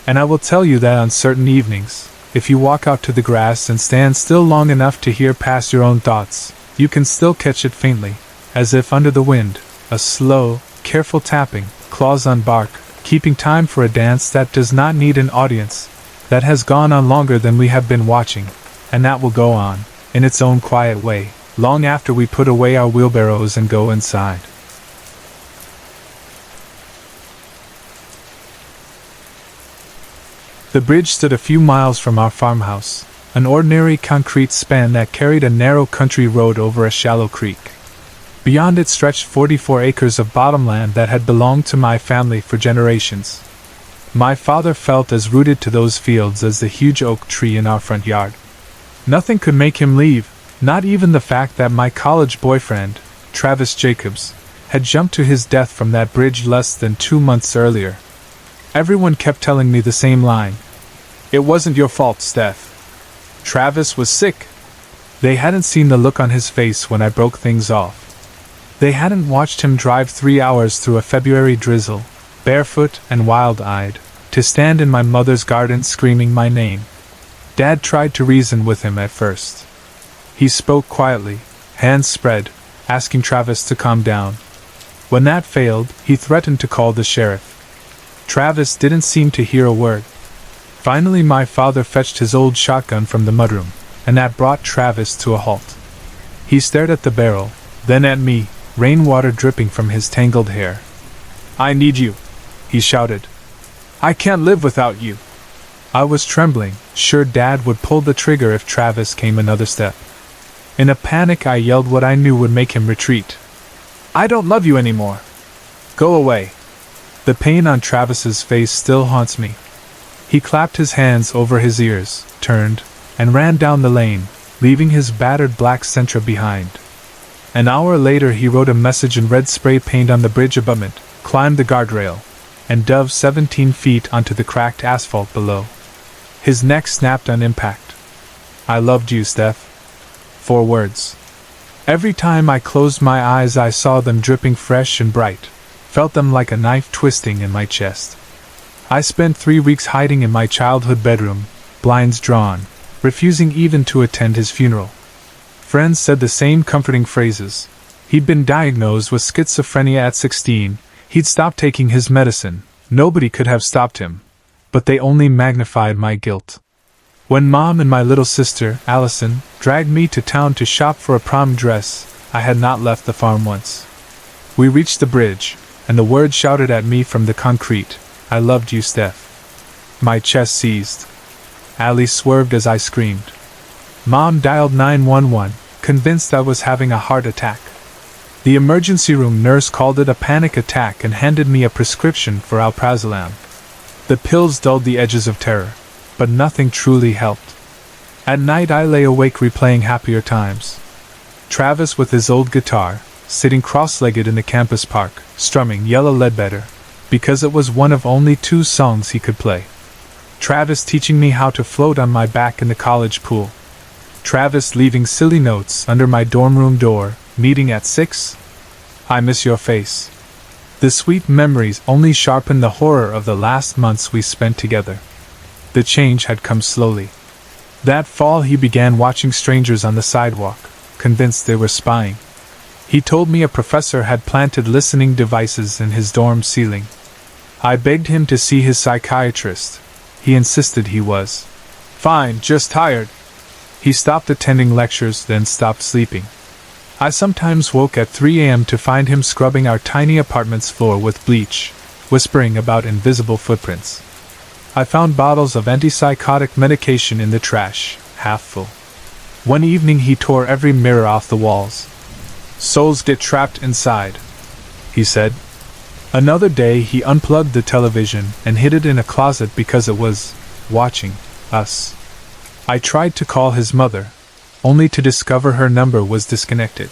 And I will tell you that on certain evenings, if you walk out to the grass and stand still long enough to hear past your own thoughts, you can still catch it faintly, as if under the wind, a slow, careful tapping, claws on bark, keeping time for a dance that does not need an audience, that has gone on longer than we have been watching, and that will go on, in its own quiet way, long after we put away our wheelbarrows and go inside. The bridge stood a few miles from our farmhouse, an ordinary concrete span that carried a narrow country road over a shallow creek. Beyond it stretched 44 acres of bottomland that had belonged to my family for generations. My father felt as rooted to those fields as the huge oak tree in our front yard. Nothing could make him leave, not even the fact that my college boyfriend, Travis Jacobs, had jumped to his death from that bridge less than 2 months earlier. Everyone kept telling me the same line. "It wasn't your fault, Steph. Travis was sick." They hadn't seen the look on his face when I broke things off. They hadn't watched him drive 3 hours through a February drizzle, barefoot and wild-eyed, to stand in my mother's garden screaming my name. Dad tried to reason with him at first. He spoke quietly, hands spread, asking Travis to calm down. When that failed, he threatened to call the sheriff. Travis didn't seem to hear a word. Finally, my father fetched his old shotgun from the mudroom, and that brought Travis to a halt. He stared at the barrel, then at me, rainwater dripping from his tangled hair. I need you, he shouted. I can't live without you. I was trembling, sure Dad would pull the trigger if Travis came another step. In a panic, I yelled what I knew would make him retreat. I don't love you anymore. Go away. The pain on Travis's face still haunts me. He clapped his hands over his ears, turned, and ran down the lane, leaving his battered black Sentra behind. An hour later he wrote a message in red spray paint on the bridge abutment, climbed the guardrail, and dove 17 feet onto the cracked asphalt below. His neck snapped on impact. I loved you, Steph. 4 words. Every time I closed my eyes I saw them dripping fresh and bright, felt them like a knife twisting in my chest. I spent 3 weeks hiding in my childhood bedroom, blinds drawn, refusing even to attend his funeral. Friends said the same comforting phrases. He'd been diagnosed with schizophrenia at 16, he'd stopped taking his medicine, nobody could have stopped him. But they only magnified my guilt. When Mom and my little sister, Allison, dragged me to town to shop for a prom dress, I had not left the farm once. We reached the bridge, and the words shouted at me from the concrete, I loved you, Steph. My chest seized. Allie swerved as I screamed. Mom dialed 911, convinced I was having a heart attack. The emergency room nurse called it a panic attack and handed me a prescription for alprazolam. The pills dulled the edges of terror, but nothing truly helped. At night I lay awake replaying happier times. Travis with his old guitar, sitting cross-legged in the campus park, strumming Yellow Ledbetter, because it was one of only 2 songs he could play. Travis teaching me how to float on my back in the college pool. Travis leaving silly notes under my dorm room door, meeting at 6. I miss your face. The sweet memories only sharpened the horror of the last months we spent together. The change had come slowly. That fall he began watching strangers on the sidewalk, convinced they were spying. He told me a professor had planted listening devices in his dorm ceiling. I begged him to see his psychiatrist. He insisted he was fine, just tired. He stopped attending lectures, then stopped sleeping. I sometimes woke at 3 a.m. to find him scrubbing our tiny apartment's floor with bleach, whispering about invisible footprints. I found bottles of antipsychotic medication in the trash, half full. One evening he tore every mirror off the walls. Souls get trapped inside, he said. Another day he unplugged the television and hid it in a closet because it was watching us. I tried to call his mother, only to discover her number was disconnected.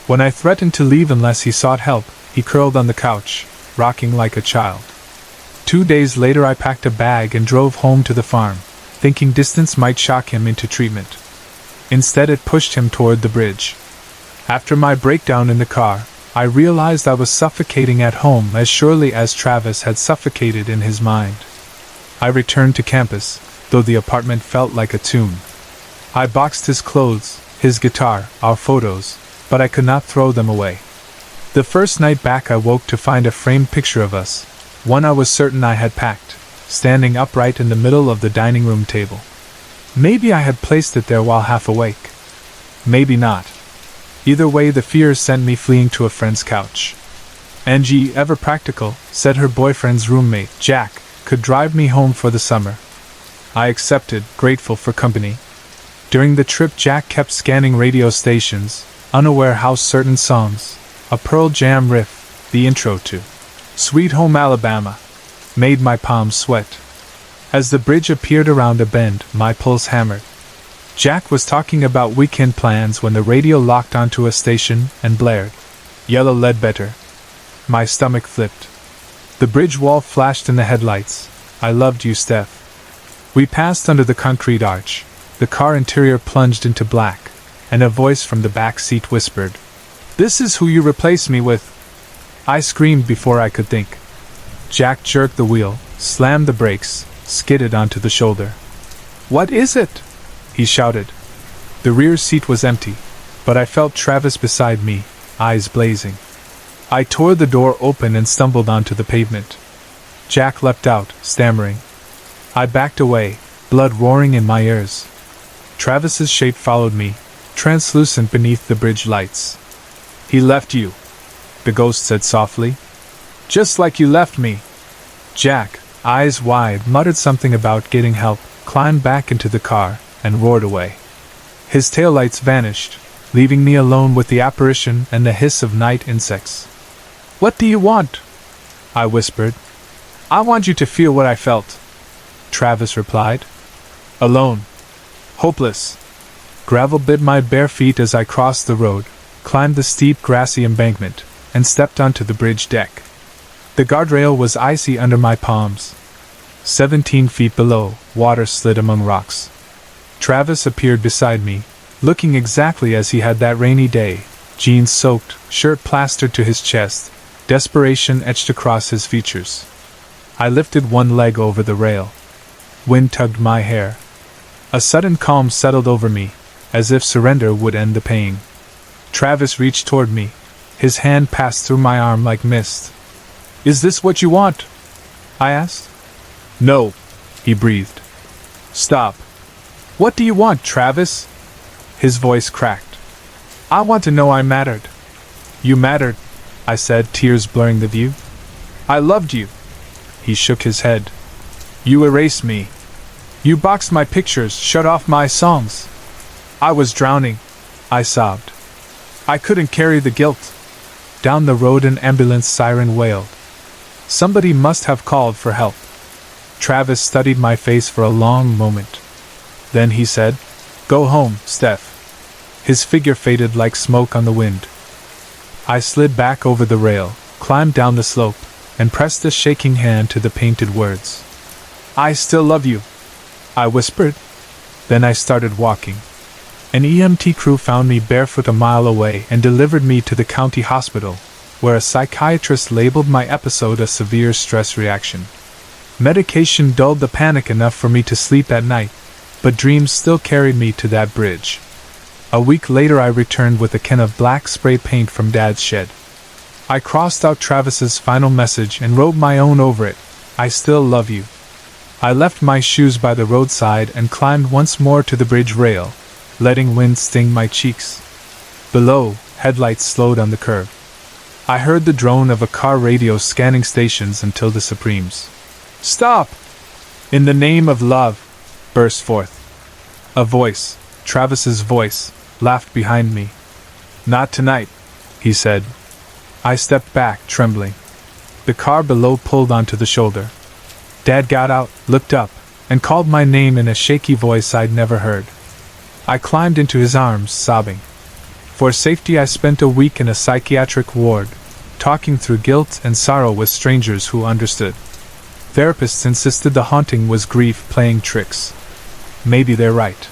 When I threatened to leave unless he sought help, he curled on the couch, rocking like a child. 2 days later I packed a bag and drove home to the farm, thinking distance might shock him into treatment. Instead it pushed him toward the bridge. After my breakdown in the car, I realized I was suffocating at home as surely as Travis had suffocated in his mind. I returned to campus, though the apartment felt like a tomb. I boxed his clothes, his guitar, our photos, but I could not throw them away. The first night back I woke to find a framed picture of us, one I was certain I had packed, standing upright in the middle of the dining room table. Maybe I had placed it there while half awake. Maybe not. Either way the fear sent me fleeing to a friend's couch. Angie, ever practical, said her boyfriend's roommate, Jack, could drive me home for the summer. I accepted, grateful for company. During the trip Jack kept scanning radio stations, unaware how certain songs, a Pearl Jam riff, the intro to Sweet Home Alabama, made my palms sweat. As the bridge appeared around a bend, my pulse hammered. Jack was talking about weekend plans when the radio locked onto a station and blared Yellow Ledbetter. My stomach flipped. The bridge wall flashed in the headlights. I loved you, Steph. We passed under the concrete arch. The car interior plunged into black, and a voice from the back seat whispered, "This is who you replaced me with." I screamed before I could think. Jack jerked the wheel, slammed the brakes, skidded onto the shoulder. "What is it?" he shouted. The rear seat was empty, but I felt Travis beside me, eyes blazing. I tore the door open and stumbled onto the pavement. Jack leapt out, stammering. I backed away, blood roaring in my ears. Travis's shape followed me, translucent beneath the bridge lights. "He left you," the ghost said softly. Just like you left me. Jack, eyes wide, muttered something about getting help, climbed back into the car, and roared away. His taillights vanished, leaving me alone with the apparition and the hiss of night insects. What do you want? I whispered. I want you to feel what I felt, Travis replied. Alone. Hopeless. Gravel bit my bare feet as I crossed the road, climbed the steep grassy embankment, and stepped onto the bridge deck. The guardrail was icy under my palms. 17 feet below, water slid among rocks. Travis appeared beside me, looking exactly as he had that rainy day, jeans soaked, shirt plastered to his chest, desperation etched across his features. I lifted one leg over the rail. Wind tugged my hair. A sudden calm settled over me, as if surrender would end the pain. Travis reached toward me. His hand passed through my arm like mist. Is this what you want? I asked. No, he breathed. Stop. What do you want, Travis? His voice cracked. I want to know I mattered. You mattered, I said, tears blurring the view. I loved you. He shook his head. You erased me. You boxed my pictures, shut off my songs. I was drowning, I sobbed. I couldn't carry the guilt. Down the road an ambulance siren wailed. Somebody must have called for help. Travis studied my face for a long moment. Then he said, Go home, Steph. His figure faded like smoke on the wind. I slid back over the rail, climbed down the slope, and pressed a shaking hand to the painted words. I still love you, I whispered. Then I started walking. An EMT crew found me barefoot a mile away and delivered me to the county hospital, where a psychiatrist labeled my episode a severe stress reaction. Medication dulled the panic enough for me to sleep at night, but dreams still carried me to that bridge. A week later I returned with a can of black spray paint from Dad's shed. I crossed out Travis's final message and wrote my own over it, I still love you. I left my shoes by the roadside and climbed once more to the bridge rail, letting wind sting my cheeks. Below, headlights slowed on the curve. I heard the drone of a car radio scanning stations until the Supremes. Stop! In the name of love, burst forth. A voice, Travis's voice, laughed behind me. Not tonight, he said. I stepped back, trembling. The car below pulled onto the shoulder. Dad got out, looked up, and called my name in a shaky voice I'd never heard. I climbed into his arms, sobbing. For safety I spent a week in a psychiatric ward, talking through guilt and sorrow with strangers who understood. Therapists insisted the haunting was grief playing tricks. Maybe they're right.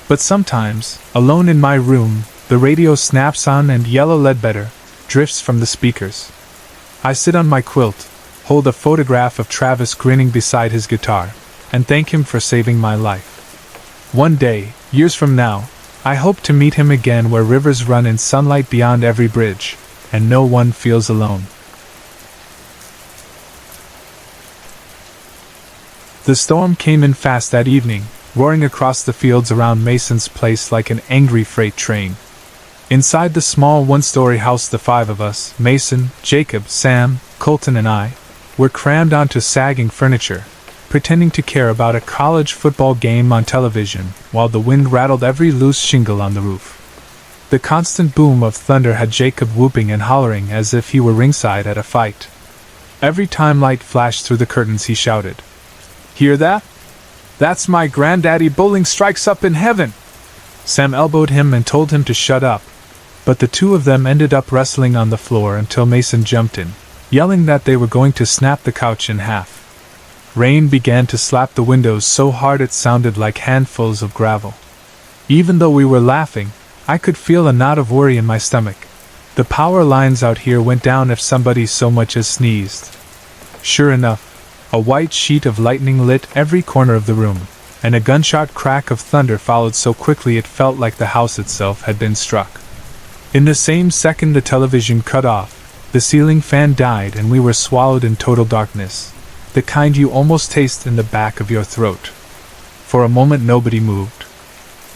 But sometimes, alone in my room, the radio snaps on and Yellow Ledbetter drifts from the speakers. I sit on my quilt, hold a photograph of Travis grinning beside his guitar, and thank him for saving my life. One day, years from now, I hope to meet him again where rivers run in sunlight beyond every bridge, and no one feels alone. The storm came in fast that evening, roaring across the fields around Mason's place like an angry freight train. Inside the small one-story house, the five of us, Mason, Jacob, Sam, Colton and I, were crammed onto sagging furniture, pretending to care about a college football game on television while the wind rattled every loose shingle on the roof. The constant boom of thunder had Jacob whooping and hollering as if he were ringside at a fight. Every time light flashed through the curtains he shouted, "Hear that? That's my granddaddy bowling strikes up in heaven!" Sam elbowed him and told him to shut up, but the two of them ended up wrestling on the floor until Mason jumped in, yelling that they were going to snap the couch in half. Rain began to slap the windows so hard it sounded like handfuls of gravel. Even though we were laughing, I could feel a knot of worry in my stomach. The power lines out here went down if somebody so much as sneezed. Sure enough, a white sheet of lightning lit every corner of the room, and a gunshot crack of thunder followed so quickly it felt like the house itself had been struck. In the same second the television cut off, the ceiling fan died and we were swallowed in total darkness, the kind you almost taste in the back of your throat. For a moment nobody moved.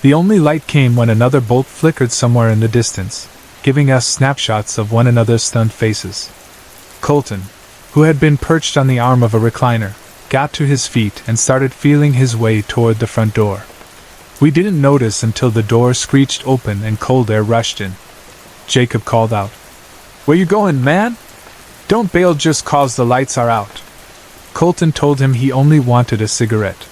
The only light came when another bolt flickered somewhere in the distance, giving us snapshots of one another's stunned faces. Colton, who had been perched on the arm of a recliner, got to his feet and started feeling his way toward the front door. We didn't notice until the door screeched open and cold air rushed in. Jacob called out, "Where you going, man? Don't bail just 'cause the lights are out." Colton told him he only wanted a cigarette.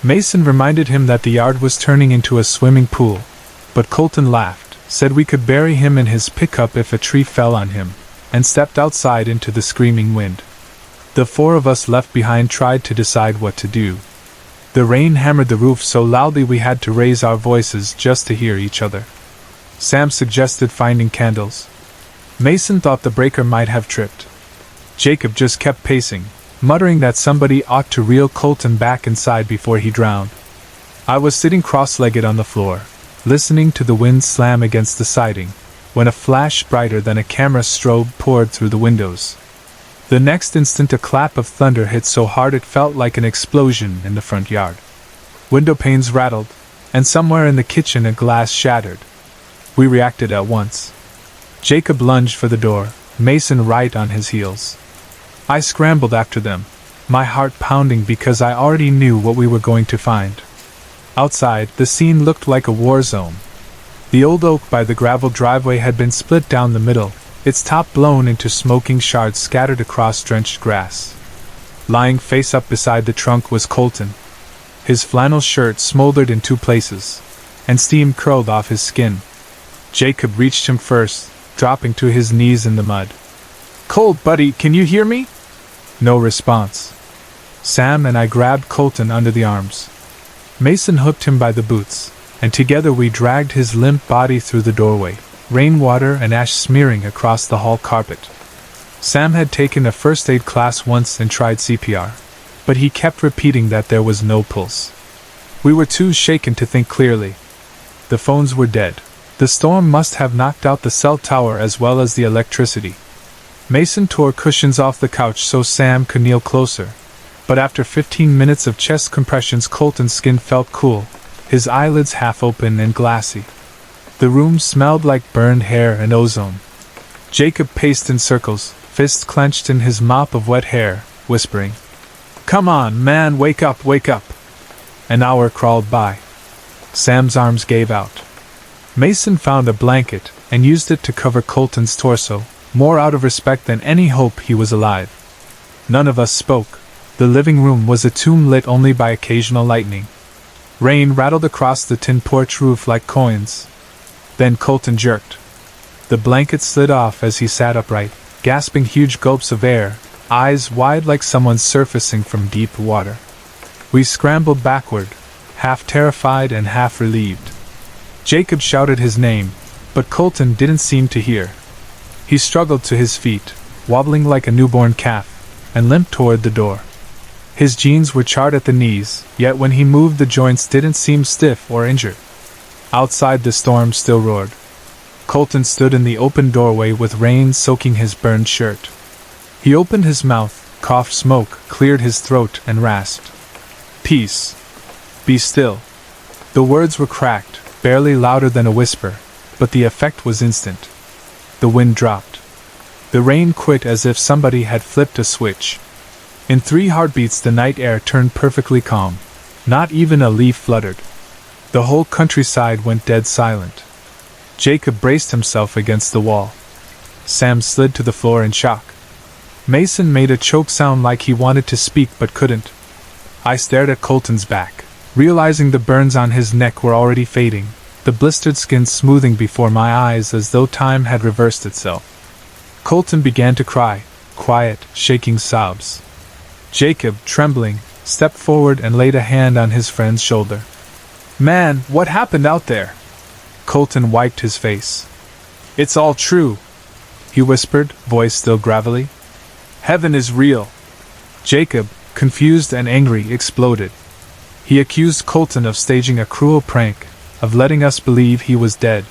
Mason reminded him that the yard was turning into a swimming pool, but Colton laughed, said we could bury him in his pickup if a tree fell on him, and stepped outside into the screaming wind. The four of us left behind tried to decide what to do. The rain hammered the roof so loudly we had to raise our voices just to hear each other. Sam suggested finding candles. Mason thought the breaker might have tripped. Jacob just kept pacing, muttering that somebody ought to reel Colton back inside before he drowned. I was sitting cross-legged on the floor, listening to the wind slam against the siding, when a flash brighter than a camera strobe poured through the windows. The next instant a clap of thunder hit so hard it felt like an explosion in the front yard. Window panes rattled, and somewhere in the kitchen a glass shattered. We reacted at once. Jacob lunged for the door, Mason right on his heels. I scrambled after them, my heart pounding because I already knew what we were going to find. Outside, the scene looked like a war zone. The old oak by the gravel driveway had been split down the middle, its top blown into smoking shards scattered across drenched grass. Lying face up beside the trunk was Colton. His flannel shirt smoldered in two places, and steam curled off his skin. Jacob reached him first, dropping to his knees in the mud. "Colt, buddy, can you hear me?" No response. Sam and I grabbed Colton under the arms. Mason hooked him by the boots, and together we dragged his limp body through the doorway, rainwater and ash smearing across the hall carpet. Sam had taken a first aid class once and tried CPR, but he kept repeating that there was no pulse. We were too shaken to think clearly. The phones were dead. The storm must have knocked out the cell tower as well as the electricity. Mason tore cushions off the couch so Sam could kneel closer, but after 15 minutes of chest compressions Colton's skin felt cool, his eyelids half open and glassy. The room smelled like burned hair and ozone. Jacob paced in circles, fists clenched in his mop of wet hair, whispering, "Come on, man, wake up, wake up." An hour crawled by. Sam's arms gave out. Mason found a blanket and used it to cover Colton's torso, more out of respect than any hope he was alive. None of us spoke. The living room was a tomb lit only by occasional lightning. Rain rattled across the tin porch roof like coins. Then Colton jerked. The blanket slid off as he sat upright, gasping huge gulps of air, eyes wide like someone surfacing from deep water. We scrambled backward, half terrified and half relieved. Jacob shouted his name, but Colton didn't seem to hear. He struggled to his feet, wobbling like a newborn calf, and limped toward the door. His jeans were charred at the knees, yet when he moved the joints didn't seem stiff or injured. Outside the storm still roared. Colton stood in the open doorway with rain soaking his burned shirt. He opened his mouth, coughed smoke, cleared his throat, and rasped, "Peace. Be still." The words were cracked, barely louder than a whisper, but the effect was instant. The wind dropped. The rain quit as if somebody had flipped a switch. In 3 heartbeats the night air turned perfectly calm. Not even a leaf fluttered. The whole countryside went dead silent. Jacob braced himself against the wall. Sam slid to the floor in shock. Mason made a choke sound like he wanted to speak but couldn't. I stared at Colton's back, realizing the burns on his neck were already fading, the blistered skin smoothing before my eyes as though time had reversed itself. Colton began to cry, quiet, shaking sobs. Jacob, trembling, stepped forward and laid a hand on his friend's shoulder. "Man, what happened out there?" Colton wiped his face. "It's all true," he whispered, voice still gravelly. "Heaven is real." Jacob, confused and angry, exploded. He accused Colton of staging a cruel prank, of letting us believe he was dead.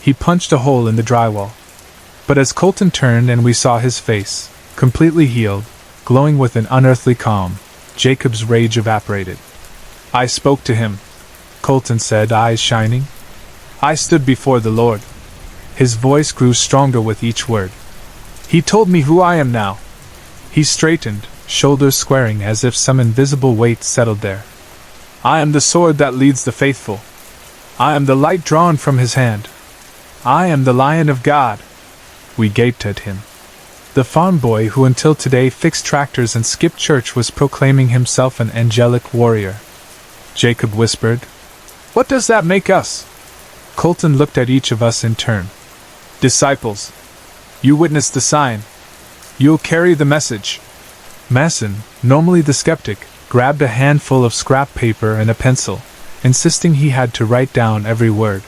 He punched a hole in the drywall. But as Colton turned and we saw his face, completely healed, glowing with an unearthly calm, Jacob's rage evaporated. "I spoke to him," Colton said, eyes shining. "I stood before the Lord." His voice grew stronger with each word. "He told me who I am now. He straightened, shoulders squaring as if some invisible weight settled there. I am the sword that leads the faithful. I am the light drawn from his hand. I am the Lion of God. We gaped at him. The farm boy who until today fixed tractors and skipped church was proclaiming himself an angelic warrior. Jacob whispered, "What does that make us?" Colton looked at each of us in turn. "Disciples. You witness the sign. You'll carry the message." Mason, normally the skeptic, grabbed a handful of scrap paper and a pencil, insisting he had to write down every word.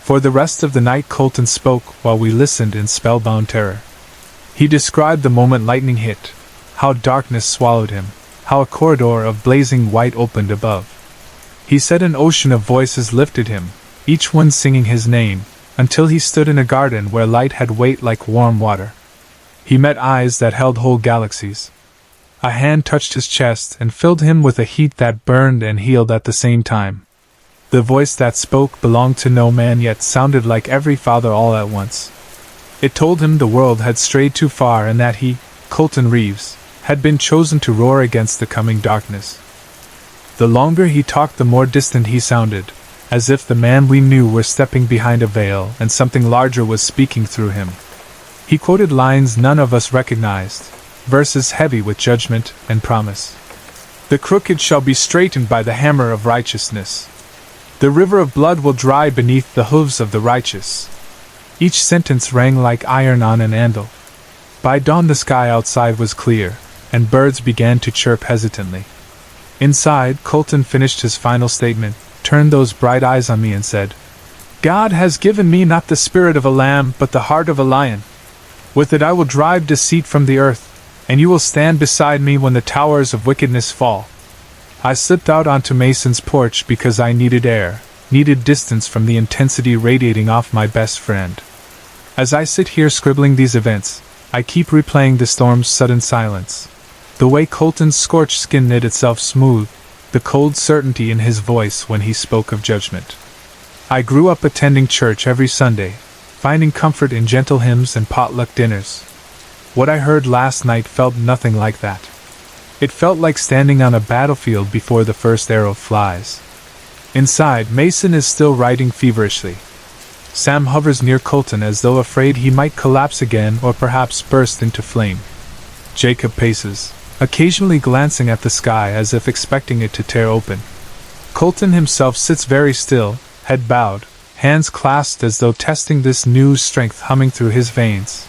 For the rest of the night Colton spoke while we listened in spellbound terror. He described the moment lightning hit, how darkness swallowed him, how a corridor of blazing white opened above. He said an ocean of voices lifted him, each one singing his name, until he stood in a garden where light had weight like warm water. He met eyes that held whole galaxies. A hand touched his chest and filled him with a heat that burned and healed at the same time. The voice that spoke belonged to no man yet sounded like every father all at once. It told him the world had strayed too far and that he, Colton Reeves, had been chosen to roar against the coming darkness. The longer he talked, the more distant he sounded, as if the man we knew were stepping behind a veil and something larger was speaking through him. He quoted lines none of us recognized, verses heavy with judgment and promise. "The crooked shall be straightened by the hammer of righteousness. The river of blood will dry beneath the hooves of the righteous." Each sentence rang like iron on an anvil. By dawn the sky outside was clear, and birds began to chirp hesitantly. Inside, Colton finished his final statement, turned those bright eyes on me and said, "God has given me not the spirit of a lamb but the heart of a lion. With it I will drive deceit from the earth, and you will stand beside me when the towers of wickedness fall." I slipped out onto Mason's porch because I needed air, needed distance from the intensity radiating off my best friend. As I sit here scribbling these events, I keep replaying the storm's sudden silence. The way Colton's scorched skin knit itself smooth, the cold certainty in his voice when he spoke of judgment. I grew up attending church every Sunday, finding comfort in gentle hymns and potluck dinners. What I heard last night felt nothing like that. It felt like standing on a battlefield before the first arrow flies. Inside, Mason is still writing feverishly. Sam hovers near Colton as though afraid he might collapse again or perhaps burst into flame. Jacob paces, occasionally glancing at the sky as if expecting it to tear open. Colton himself sits very still, head bowed, hands clasped as though testing this new strength humming through his veins.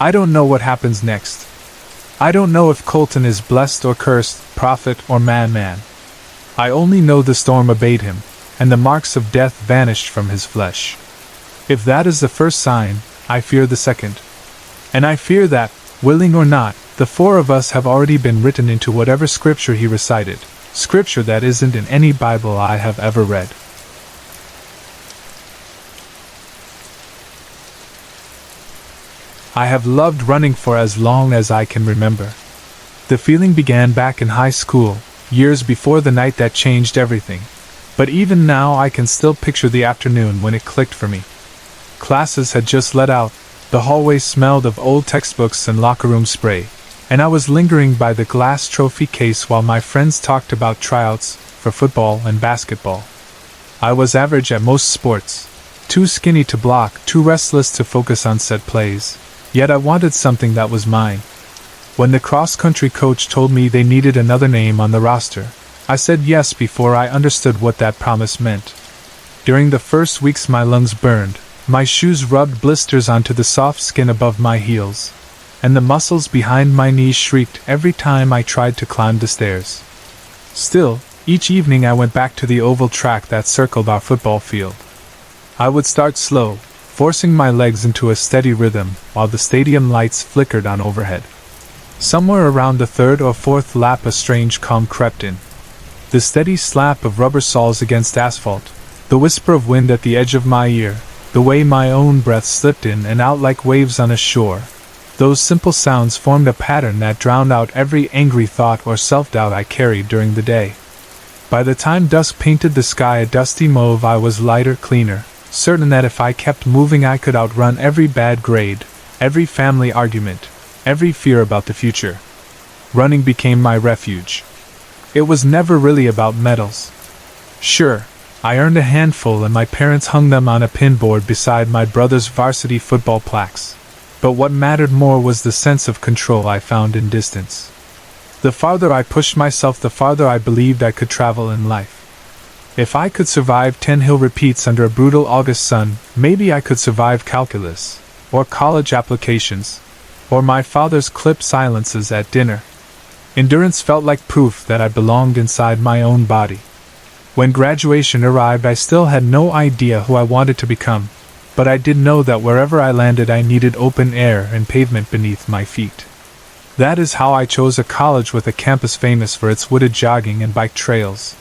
I don't know what happens next. I don't know if Colton is blessed or cursed, prophet or madman. I only know the storm obeyed him, and the marks of death vanished from his flesh. If that is the first sign, I fear the second. And I fear that, willing or not, the four of us have already been written into whatever scripture he recited, scripture that isn't in any Bible I have ever read. I have loved running for as long as I can remember. The feeling began back in high school, years before the night that changed everything. But even now I can still picture the afternoon when it clicked for me. Classes had just let out, the hallway smelled of old textbooks and locker room spray, and I was lingering by the glass trophy case while my friends talked about tryouts for football and basketball. I was average at most sports, too skinny to block, too restless to focus on set plays, yet I wanted something that was mine. When the cross-country coach told me they needed another name on the roster, I said yes before I understood what that promise meant. During the first weeks my lungs burned, my shoes rubbed blisters onto the soft skin above my heels, and the muscles behind my knees shrieked every time I tried to climb the stairs. Still, each evening I went back to the oval track that circled our football field. I would start slow, forcing my legs into a steady rhythm while the stadium lights flickered on overhead. Somewhere around the third or fourth lap a strange calm crept in. The steady slap of rubber soles against asphalt, the whisper of wind at the edge of my ear, the way my own breath slipped in and out like waves on a shore. Those simple sounds formed a pattern that drowned out every angry thought or self-doubt I carried during the day. By the time dusk painted the sky a dusty mauve I was lighter, cleaner, certain that if I kept moving I could outrun every bad grade, every family argument, every fear about the future. running became my refuge. It was never really about medals. Sure, I earned a handful and my parents hung them on a pinboard beside my brother's varsity football plaques. But what mattered more was the sense of control I found in distance. The farther I pushed myself, the farther I believed I could travel in life. If I could survive 10 hill repeats under a brutal August sun, maybe I could survive calculus, or college applications, or my father's clipped silences at dinner. Endurance felt like proof that I belonged inside my own body. When graduation arrived, I still had no idea who I wanted to become, but I did know that wherever I landed I needed open air and pavement beneath my feet. That is how I chose a college with a campus famous for its wooded jogging and bike trails.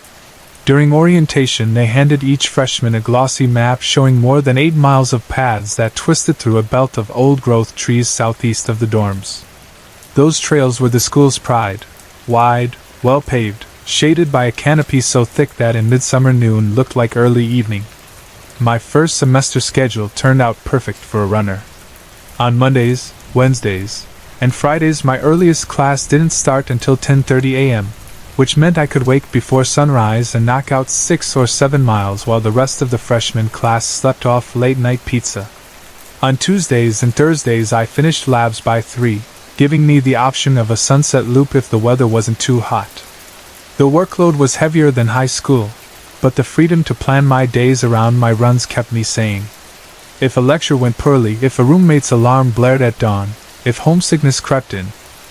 During orientation, they handed each freshman a glossy map showing more than 8 miles of paths that twisted through a belt of old-growth trees southeast of the dorms. Those trails were the school's pride, wide, well-paved, shaded by a canopy so thick that in midsummer noon looked like early evening. My first semester schedule turned out perfect for a runner. On Mondays, Wednesdays, and Fridays my earliest class didn't start until 10:30 a.m., which meant I could wake before sunrise and knock out 6 or 7 miles while the rest of the freshman class slept off late-night pizza. On Tuesdays and Thursdays I finished labs by 3, giving me the option of a sunset loop if the weather wasn't too hot. The workload was heavier than high school, but the freedom to plan my days around my runs kept me sane. If a lecture went poorly, if a roommate's alarm blared at dawn, if homesickness crept in,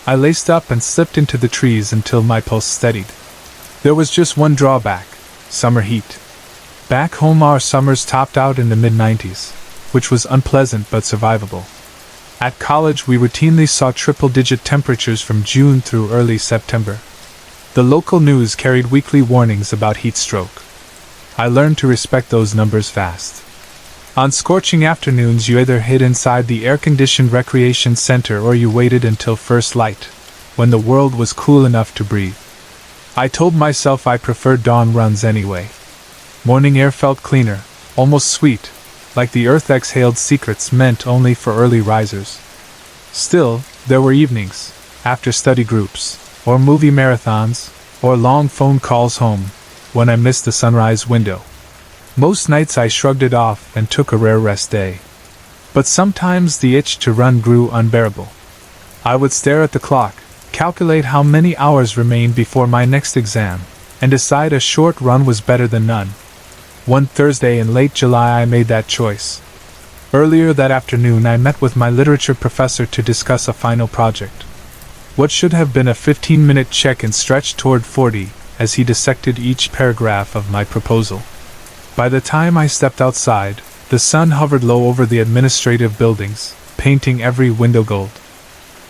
I laced up and slipped into the trees until my pulse steadied. There was just one drawback: summer heat. Back home our summers topped out in the mid-90s, which was unpleasant but survivable. At college we routinely saw triple-digit temperatures from June through early September. The local news carried weekly warnings about heat stroke. I learned to respect those numbers fast. On scorching afternoons you either hid inside the air-conditioned recreation center or you waited until first light, when the world was cool enough to breathe. I told myself I preferred dawn runs anyway. Morning air felt cleaner, almost sweet, like the earth exhaled secrets meant only for early risers. Still, there were evenings, after study groups, or movie marathons, or long phone calls home, when I missed the sunrise window. Most nights I shrugged it off and took a rare rest day. But sometimes the itch to run grew unbearable. I would stare at the clock, calculate how many hours remained before my next exam, and decide a short run was better than none. One Thursday in late July I made that choice. Earlier that afternoon I met with my literature professor to discuss a final project. What should have been a 15-minute check-in stretched toward 40 as he dissected each paragraph of my proposal. By the time I stepped outside, the sun hovered low over the administrative buildings, painting every window gold.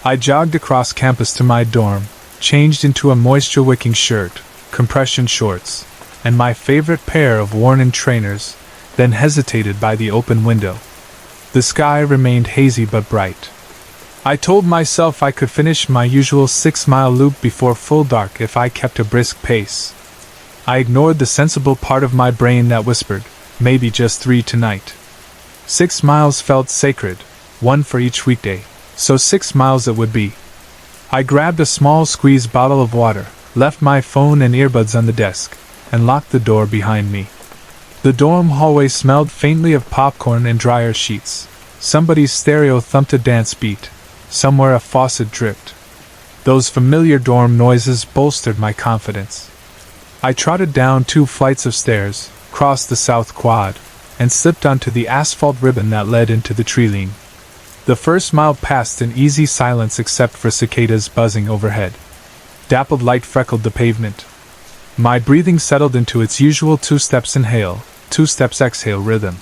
I jogged across campus to my dorm, changed into a moisture-wicking shirt, compression shorts, and my favorite pair of worn-in trainers, then hesitated by the open window. The sky remained hazy but bright. I told myself I could finish my usual 6-mile loop before full dark if I kept a brisk pace. I ignored the sensible part of my brain that whispered, maybe just 3 tonight. 6 miles felt sacred, 1 for each weekday, so 6 miles it would be. I grabbed a small squeeze bottle of water, left my phone and earbuds on the desk, and locked the door behind me. The dorm hallway smelled faintly of popcorn and dryer sheets. Somebody's stereo thumped a dance beat. Somewhere a faucet dripped. Those familiar dorm noises bolstered my confidence. I trotted down 2 flights of stairs, crossed the south quad, and slipped onto the asphalt ribbon that led into the tree-line. The first mile passed in easy silence except for cicadas buzzing overhead. Dappled light freckled the pavement. My breathing settled into its usual 2 steps inhale, 2 steps exhale rhythm.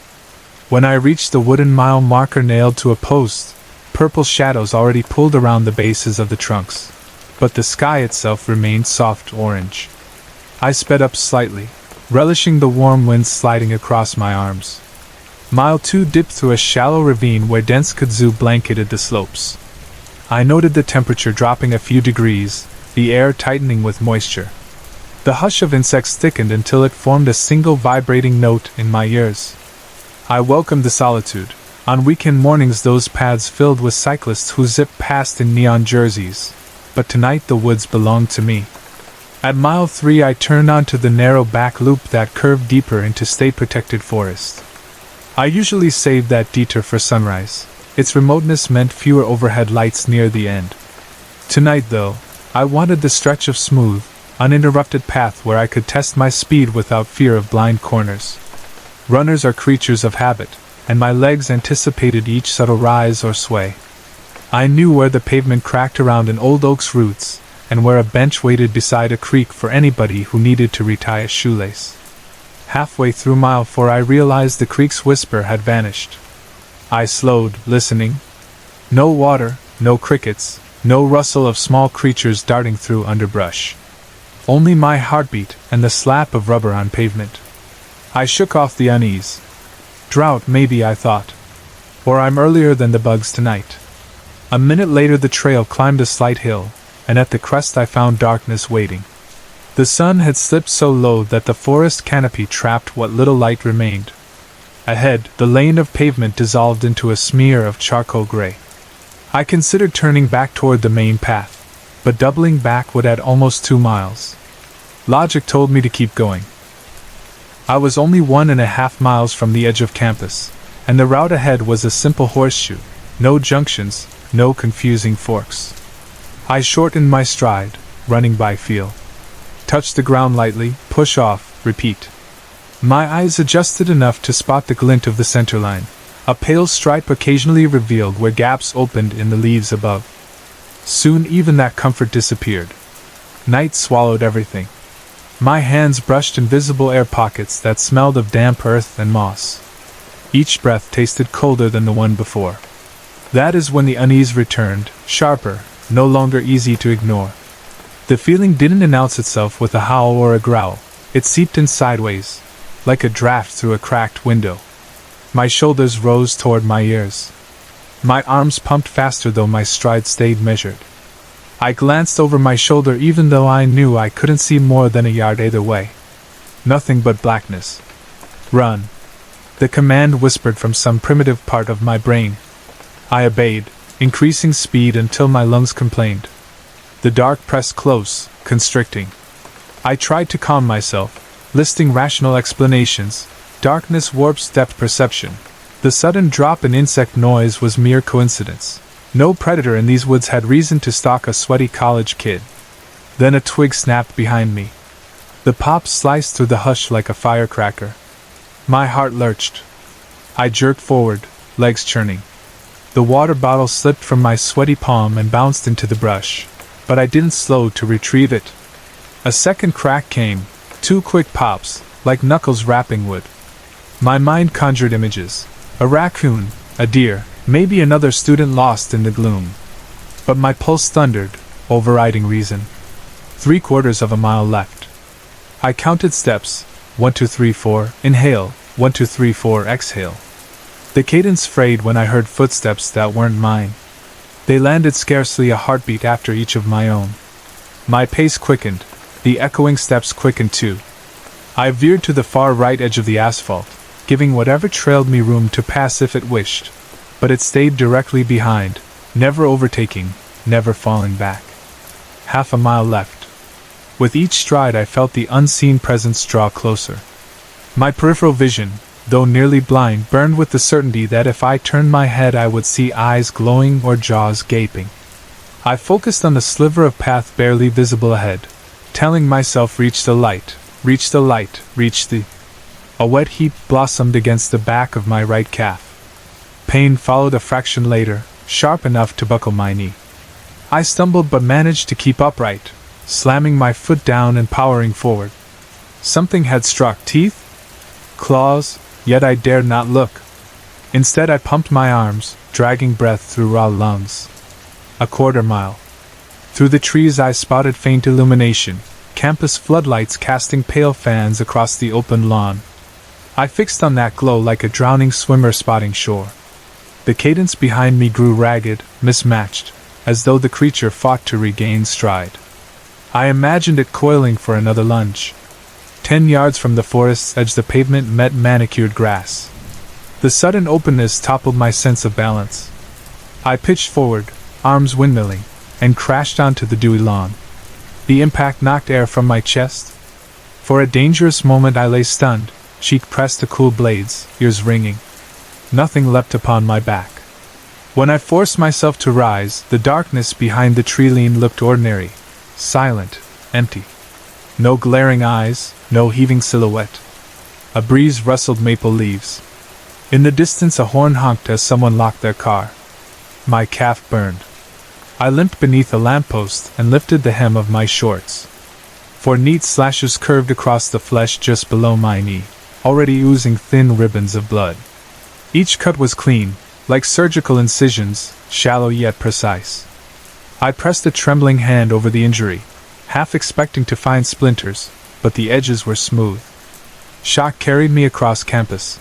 When I reached the wooden mile marker nailed to a post, purple shadows already pulled around the bases of the trunks, but the sky itself remained soft orange. I sped up slightly, relishing the warm wind sliding across my arms. Mile 2 dipped through a shallow ravine where dense kudzu blanketed the slopes. I noted the temperature dropping a few degrees, the air tightening with moisture. The hush of insects thickened until it formed a single vibrating note in my ears. I welcomed the solitude. On weekend mornings those paths filled with cyclists who zipped past in neon jerseys. but tonight the woods belonged to me. At mile 3 I turned onto the narrow back loop that curved deeper into state-protected forest. I usually saved that detour for sunrise. Its remoteness meant fewer overhead lights near the end. Tonight, though, I wanted the stretch of smooth, uninterrupted path where I could test my speed without fear of blind corners. Runners are creatures of habit, and my legs anticipated each subtle rise or sway. I knew where the pavement cracked around an old oak's roots, and where a bench waited beside a creek for anybody who needed to retie a shoelace. Halfway through mile 4 I realized the creek's whisper had vanished. I slowed, listening. No water, no crickets, no rustle of small creatures darting through underbrush. Only my heartbeat and the slap of rubber on pavement. I shook off the unease. Drought, maybe, I thought. Or I'm earlier than the bugs tonight. A minute later the trail climbed a slight hill, and at the crest I found darkness waiting. The sun had slipped so low that the forest canopy trapped what little light remained. Ahead, the lane of pavement dissolved into a smear of charcoal gray. I considered turning back toward the main path, but doubling back would add almost 2 miles. Logic told me to keep going. I was only 1.5 miles from the edge of campus, and the route ahead was a simple horseshoe, no junctions, no confusing forks. I shortened my stride, running by feel. Touch the ground lightly, push off, repeat. My eyes adjusted enough to spot the glint of the center line. A pale stripe occasionally revealed where gaps opened in the leaves above. Soon even that comfort disappeared. Night swallowed everything. My hands brushed invisible air pockets that smelled of damp earth and moss. Each breath tasted colder than the one before. That is when the unease returned, sharper, no longer easy to ignore. The feeling didn't announce itself with a howl or a growl. It seeped in sideways, like a draft through a cracked window. My shoulders rose toward my ears. My arms pumped faster though my stride stayed measured. I glanced over my shoulder even though I knew I couldn't see more than a yard either way. Nothing but blackness. Run. The command whispered from some primitive part of my brain. I obeyed, increasing speed until my lungs complained. The dark pressed close, constricting. I tried to calm myself, listing rational explanations. Darkness warps depth perception. The sudden drop in insect noise was mere coincidence. No predator in these woods had reason to stalk a sweaty college kid. Then a twig snapped behind me. The pop sliced through the hush like a firecracker. My heart lurched. I jerked forward, legs churning. The water bottle slipped from my sweaty palm and bounced into the brush, but I didn't slow to retrieve it. A second crack came, 2 quick pops, like knuckles rapping wood. My mind conjured images. A raccoon, a deer, maybe another student lost in the gloom. But my pulse thundered, overriding reason. 3/4 of a mile left. I counted steps, 1 2 3 4, inhale, 1 2 3 4, exhale. The cadence frayed when I heard footsteps that weren't mine. They landed scarcely a heartbeat after each of my own. My pace quickened, the echoing steps quickened too. I veered to the far right edge of the asphalt, giving whatever trailed me room to pass if it wished, but it stayed directly behind, never overtaking, never falling back. 1/2 mile left. With each stride I felt the unseen presence draw closer. My peripheral vision, though nearly blind, burned with the certainty that if I turned my head I would see eyes glowing or jaws gaping. I focused on the sliver of path barely visible ahead, telling myself reach the light, reach the light, reach the... A wet heap blossomed against the back of my right calf. Pain followed a fraction later, sharp enough to buckle my knee. I stumbled but managed to keep upright, slamming my foot down and powering forward. Something had struck. Teeth? Claws? Yet I dared not look. Instead I pumped my arms, dragging breath through raw lungs. 1/4 mile. Through the trees I spotted faint illumination, campus floodlights casting pale fans across the open lawn. I fixed on that glow like a drowning swimmer spotting shore. The cadence behind me grew ragged, mismatched, as though the creature fought to regain stride. I imagined it coiling for another lunge. 10 yards from the forest's edge the pavement met manicured grass. The sudden openness toppled my sense of balance. I pitched forward, arms windmilling, and crashed onto the dewy lawn. The impact knocked air from my chest. For a dangerous moment I lay stunned, cheek pressed to cool blades, ears ringing. Nothing leapt upon my back. When I forced myself to rise, the darkness behind the tree line looked ordinary, silent, empty. No glaring eyes, no heaving silhouette. A breeze rustled maple leaves. In the distance a horn honked as someone locked their car. My calf burned. I limped beneath a lamppost and lifted the hem of my shorts. Four neat slashes curved across the flesh just below my knee, already oozing thin ribbons of blood. Each cut was clean, like surgical incisions, shallow yet precise. I pressed a trembling hand over the injury, half expecting to find splinters, but the edges were smooth. Shock carried me across campus.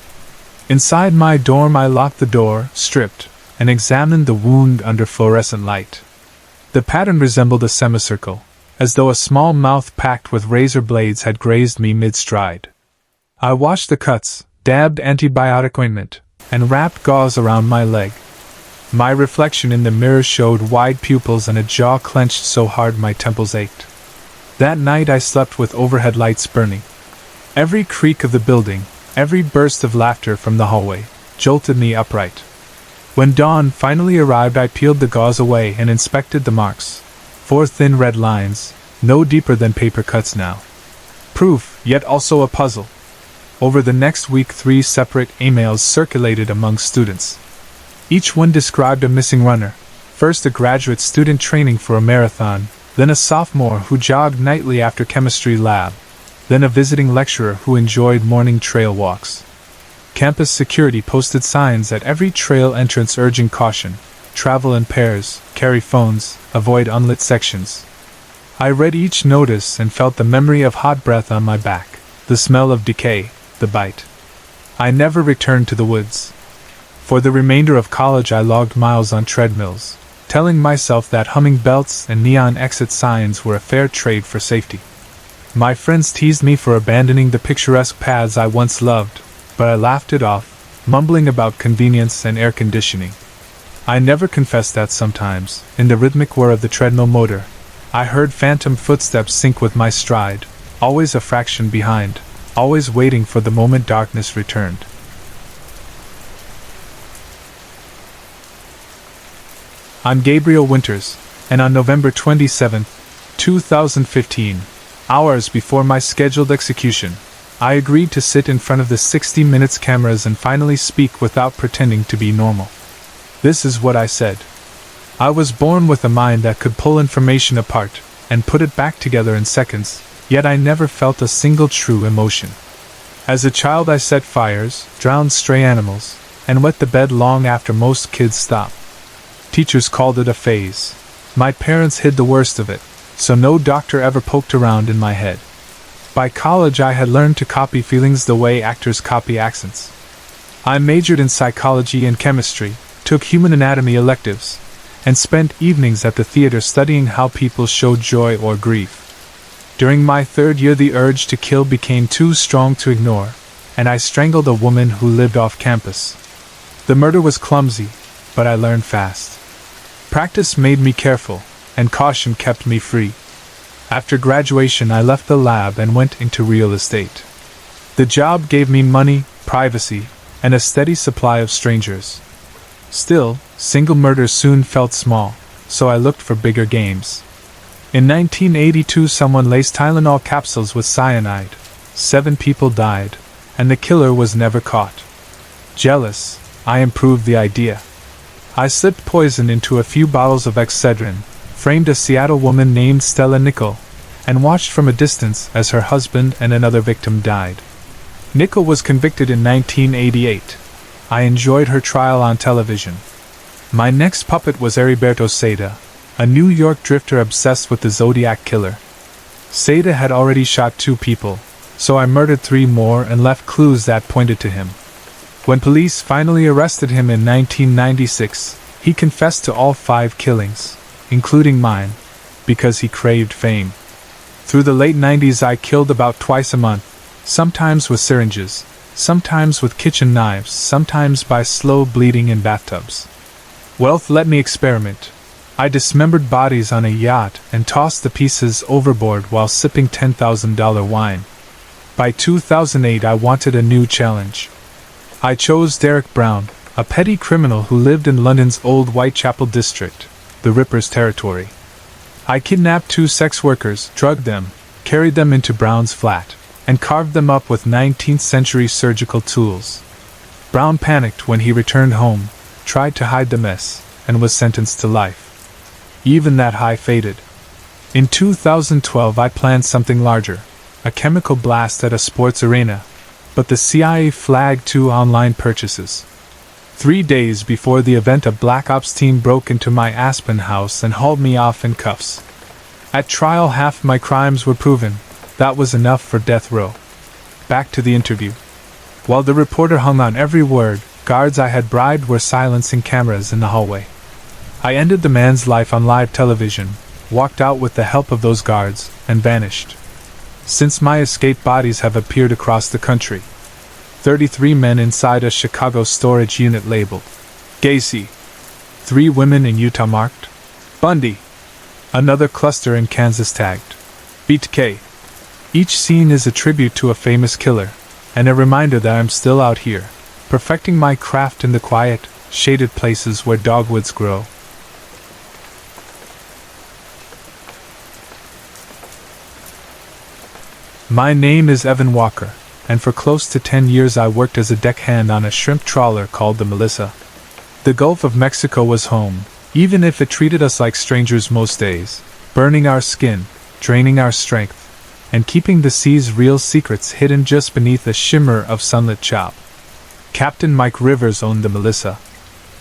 Inside my dorm I locked the door, stripped, and examined the wound under fluorescent light. The pattern resembled a semicircle, as though a small mouth packed with razor blades had grazed me mid-stride. I washed the cuts, dabbed antibiotic ointment, and wrapped gauze around my leg. My reflection in the mirror showed wide pupils and a jaw clenched so hard my temples ached. That night I slept with overhead lights burning. Every creak of the building, every burst of laughter from the hallway, jolted me upright. When dawn finally arrived I peeled the gauze away and inspected the marks. 4 thin red lines, no deeper than paper cuts now. Proof, yet also a puzzle. Over the next week 3 separate emails circulated among students. Each one described a missing runner, first a graduate student training for a marathon, then a sophomore who jogged nightly after chemistry lab, then a visiting lecturer who enjoyed morning trail walks. Campus security posted signs at every trail entrance urging caution, travel in pairs, carry phones, avoid unlit sections. I read each notice and felt the memory of hot breath on my back, the smell of decay, the bite. I never returned to the woods. For the remainder of college I logged miles on treadmills, telling myself that humming belts and neon exit signs were a fair trade for safety. My friends teased me for abandoning the picturesque paths I once loved, but I laughed it off, mumbling about convenience and air conditioning. I never confessed that sometimes, in the rhythmic whir of the treadmill motor, I heard phantom footsteps sync with my stride, always a fraction behind, always waiting for the moment darkness returned. I'm Gabriel Winters, and on November 27, 2015, hours before my scheduled execution, I agreed to sit in front of the 60 Minutes cameras and finally speak without pretending to be normal. This is what I said. I was born with a mind that could pull information apart and put it back together in seconds, yet I never felt a single true emotion. As a child I set fires, drowned stray animals, and wet the bed long after most kids stop. Teachers called it a phase. My parents hid the worst of it, so no doctor ever poked around in my head. By college I had learned to copy feelings the way actors copy accents. I majored in psychology and chemistry, took human anatomy electives, and spent evenings at the theater studying how people show joy or grief. During my 3rd year the urge to kill became too strong to ignore, and I strangled a woman who lived off campus. The murder was clumsy, but I learned fast. Practice made me careful, and caution kept me free. After graduation I left the lab and went into real estate. The job gave me money, privacy, and a steady supply of strangers. Still, single murders soon felt small, so I looked for bigger games. In 1982 someone laced Tylenol capsules with cyanide. 7 people died, and the killer was never caught. Jealous, I improved the idea. I slipped poison into a few bottles of Excedrin, framed a Seattle woman named Stella Nichol, and watched from a distance as her husband and another victim died. Nichol was convicted in 1988. I enjoyed her trial on television. My next puppet was Heriberto Seda, a New York drifter obsessed with the Zodiac killer. Seda had already shot 2 people, so I murdered 3 more and left clues that pointed to him. When police finally arrested him in 1996, he confessed to all 5 killings, including mine, because he craved fame. Through the late 90s I killed about twice a month, sometimes with syringes, sometimes with kitchen knives, sometimes by slow bleeding in bathtubs. Wealth let me experiment. I dismembered bodies on a yacht and tossed the pieces overboard while sipping $10,000 wine. By 2008 I wanted a new challenge. I chose Derek Brown, a petty criminal who lived in London's old Whitechapel district, the Ripper's territory. I kidnapped 2 sex workers, drugged them, carried them into Brown's flat, and carved them up with 19th-century surgical tools. Brown panicked when he returned home, tried to hide the mess, and was sentenced to life. Even that high faded. In 2012 I planned something larger, a chemical blast at a sports arena, but the CIA flagged 2 online purchases. 3 days before the event a Black Ops team broke into my Aspen house and hauled me off in cuffs. At trial half my crimes were proven. That was enough for death row. Back to the interview. While the reporter hung on every word, guards I had bribed were silencing cameras in the hallway. I ended the man's life on live television, walked out with the help of those guards, and vanished. Since my escape, bodies have appeared across the country. 33 men inside a Chicago storage unit labeled Gacy. 3 women in Utah marked Bundy. Another cluster in Kansas tagged BTK. Each scene is a tribute to a famous killer, and a reminder that I'm still out here, perfecting my craft in the quiet, shaded places where dogwoods grow. My name is Evan Walker, and for close to 10 years I worked as a deckhand on a shrimp trawler called the Melissa. The Gulf of Mexico was home, even if it treated us like strangers most days, burning our skin, draining our strength, and keeping the sea's real secrets hidden just beneath a shimmer of sunlit chop. Captain Mike Rivers owned the Melissa.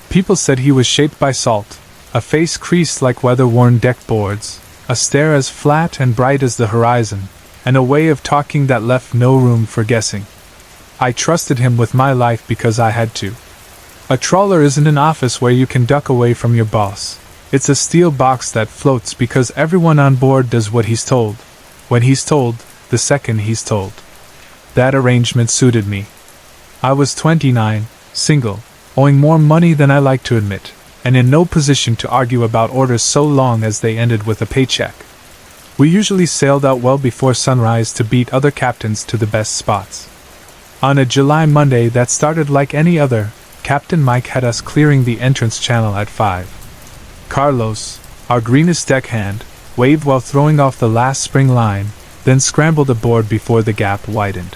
People said he was shaped by salt, a face creased like weather-worn deck boards, a stare as flat and bright as the horizon, and a way of talking that left no room for guessing. I trusted him with my life because I had to. A trawler isn't an office where you can duck away from your boss. It's a steel box that floats because everyone on board does what he's told, when he's told, the second he's told. That arrangement suited me. I was 29, single, owing more money than I like to admit, and in no position to argue about orders so long as they ended with a paycheck. We usually sailed out well before sunrise to beat other captains to the best spots. On a July Monday that started like any other, Captain Mike had us clearing the entrance channel at 5. Carlos, our greenest deckhand, waved while throwing off the last spring line, then scrambled aboard before the gap widened.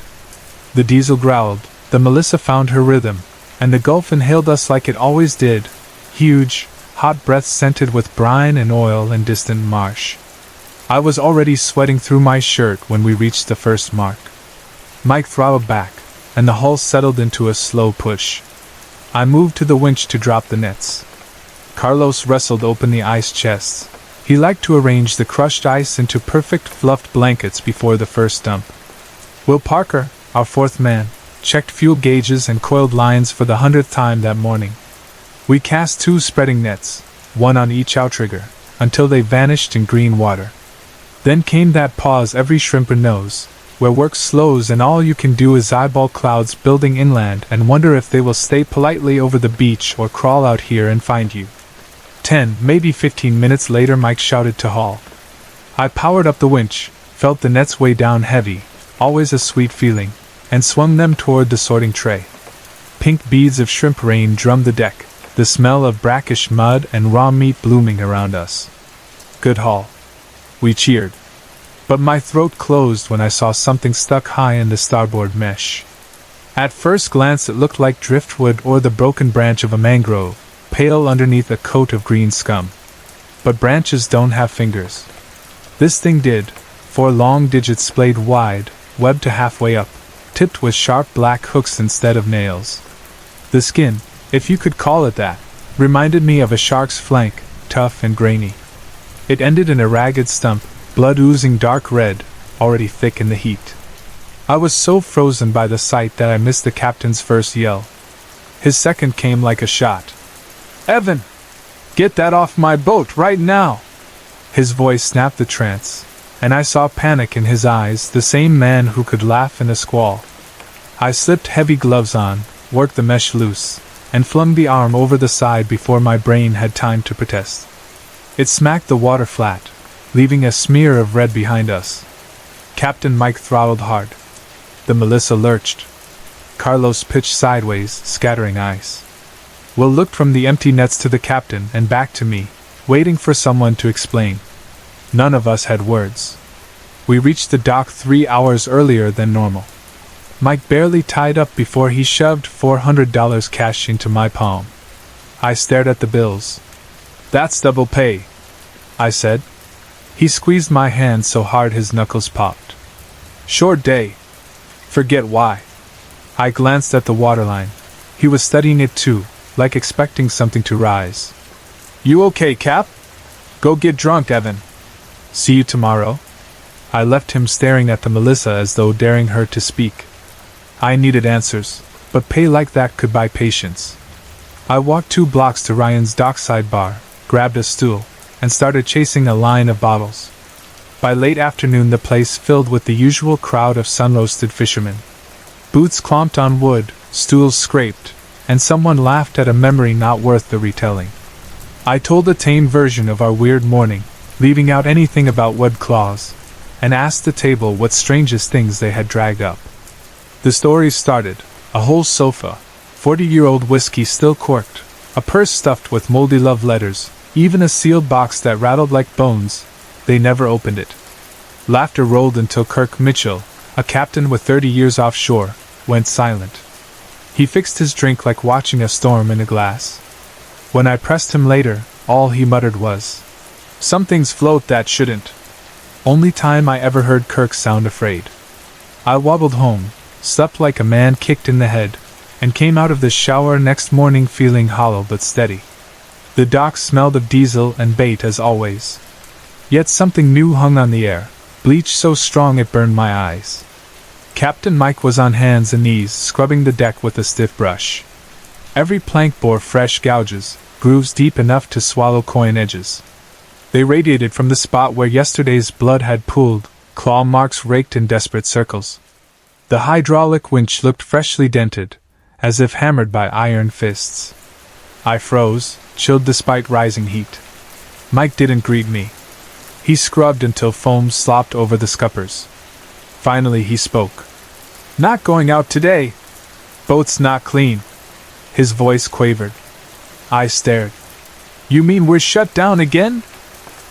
The diesel growled, the Melissa found her rhythm, and the Gulf inhaled us like it always did, huge, hot breaths scented with brine and oil and distant marsh. I was already sweating through my shirt when we reached the first mark. Mike throttled back, and the hull settled into a slow push. I moved to the winch to drop the nets. Carlos wrestled open the ice chests. He liked to arrange the crushed ice into perfect fluffed blankets before the first dump. Will Parker, our 4th man, checked fuel gauges and coiled lines for the 100th time that morning. We cast 2 spreading nets, 1 on each outrigger, until they vanished in green water. Then came that pause every shrimper knows, where work slows and all you can do is eyeball clouds building inland and wonder if they will stay politely over the beach or crawl out here and find you. 10, maybe 15 minutes later Mike shouted to haul. I powered up the winch, felt the nets weigh down heavy, always a sweet feeling, and swung them toward the sorting tray. Pink beads of shrimp rain drummed the deck, the smell of brackish mud and raw meat blooming around us. Good haul. We cheered. But my throat closed when I saw something stuck high in the starboard mesh. At first glance it looked like driftwood or the broken branch of a mangrove, pale underneath a coat of green scum. But branches don't have fingers. This thing did, 4 long digits splayed wide, webbed to halfway up, tipped with sharp black hooks instead of nails. The skin, if you could call it that, reminded me of a shark's flank, tough and grainy. It ended in a ragged stump, blood oozing dark red, already thick in the heat. I was so frozen by the sight that I missed the captain's first yell. His second came like a shot. "Evan! Get that off my boat right now!" His voice snapped the trance, and I saw panic in his eyes, the same man who could laugh in a squall. I slipped heavy gloves on, worked the mesh loose, and flung the arm over the side before my brain had time to protest. It smacked the water flat, leaving a smear of red behind us. Captain Mike throttled hard. The Melissa lurched. Carlos pitched sideways, scattering ice. Will looked from the empty nets to the captain and back to me, waiting for someone to explain. None of us had words. We reached the dock 3 hours earlier than normal. Mike barely tied up before he shoved $400 cash into my palm. I stared at the bills. That's double pay, I said. He squeezed my hand so hard his knuckles popped. Short day. Forget why. I glanced at the waterline. He was studying it too, like expecting something to rise. You okay, Cap? Go get drunk, Evan. See you tomorrow. I left him staring at the Melissa as though daring her to speak. I needed answers, but pay like that could buy patience. I walked 2 blocks to Ryan's dockside bar, grabbed a stool, and started chasing a line of bottles. By late afternoon the place filled with the usual crowd of sun-roasted fishermen. Boots clomped on wood, stools scraped, and someone laughed at a memory not worth the retelling. I told a tame version of our weird morning, leaving out anything about wed claws, and asked the table what strangest things they had dragged up. The story started: a whole sofa, 40-year-old whiskey still corked, a purse stuffed with moldy love letters, even a sealed box that rattled like bones. They never opened it. Laughter rolled until Kirk Mitchell, a captain with 30 years offshore, went silent. He fixed his drink like watching a storm in a glass. When I pressed him later, all he muttered was, "Some things float that shouldn't." Only time I ever heard Kirk sound afraid. I wobbled home, slept like a man kicked in the head, and came out of the shower next morning feeling hollow but steady. The dock smelled of diesel and bait as always. Yet something new hung on the air, bleach so strong it burned my eyes. Captain Mike was on hands and knees scrubbing the deck with a stiff brush. Every plank bore fresh gouges, grooves deep enough to swallow coin edges. They radiated from the spot where yesterday's blood had pooled, claw marks raked in desperate circles. The hydraulic winch looked freshly dented, as if hammered by iron fists. I froze, chilled despite rising heat. Mike didn't greet me. He scrubbed until foam slopped over the scuppers. Finally he spoke. "Not going out today. Boat's not clean." His voice quavered. I stared. "You mean we're shut down again?"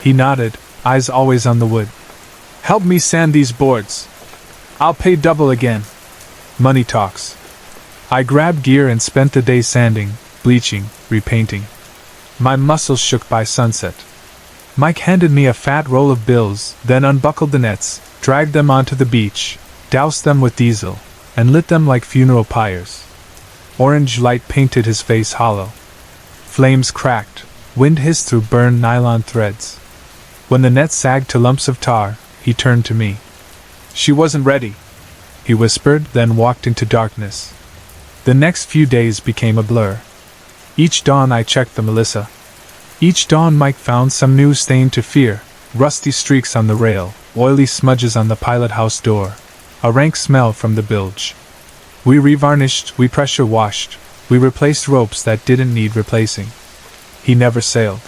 He nodded, eyes always on the wood. "Help me sand these boards. I'll pay double again." Money talks. I grabbed gear and spent the day sanding, bleaching, repainting. My muscles shook by sunset. Mike handed me a fat roll of bills, then unbuckled the nets, dragged them onto the beach, doused them with diesel, and lit them like funeral pyres. Orange light painted his face hollow. Flames cracked, wind hissed through burned nylon threads. When the net sagged to lumps of tar, he turned to me. "She wasn't ready," he whispered, then walked into darkness. The next few days became a blur. Each dawn I checked the Melissa. Each dawn Mike found some new stain to fear: rusty streaks on the rail, oily smudges on the pilot house door, a rank smell from the bilge. We revarnished, we pressure washed, we replaced ropes that didn't need replacing. He never sailed.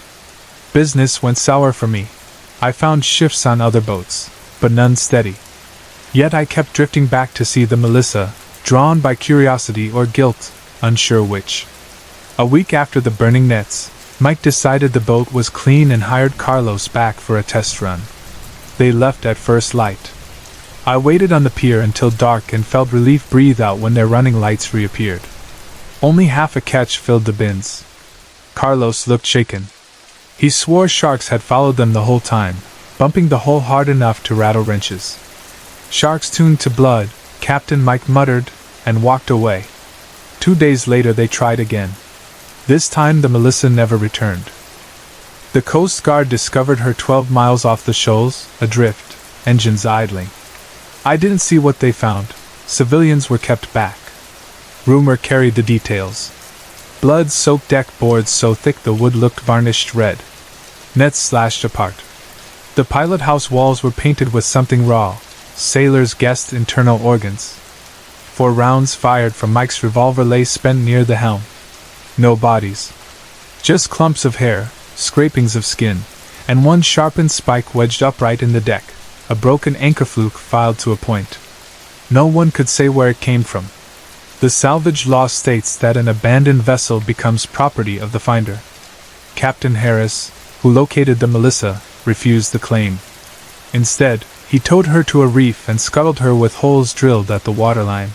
Business went sour for me. I found shifts on other boats, but none steady. Yet I kept drifting back to see the Melissa, drawn by curiosity or guilt, unsure which. A week after the burning nets, Mike decided the boat was clean and hired Carlos back for a test run. They left at first light. I waited on the pier until dark and felt relief breathe out when their running lights reappeared. Only half a catch filled the bins. Carlos looked shaken. He swore sharks had followed them the whole time, bumping the hull hard enough to rattle wrenches. "Sharks tuned to blood," Captain Mike muttered, and walked away. 2 days later they tried again. This time the Melissa never returned. The Coast Guard discovered her 12 miles off the shoals, adrift, engines idling. I didn't see what they found. Civilians were kept back. Rumor carried the details. Blood-soaked deck boards so thick the wood looked varnished red. Nets slashed apart. The pilot house walls were painted with something raw. Sailors guessed internal organs. 4 rounds fired from Mike's revolver lay spent near the helm. No bodies. Just clumps of hair, scrapings of skin, and one sharpened spike wedged upright in the deck, a broken anchor fluke filed to a point. No one could say where it came from. The salvage law states that an abandoned vessel becomes property of the finder. Captain Harris, who located the Melissa, refused the claim. Instead, he towed her to a reef and scuttled her with holes drilled at the waterline.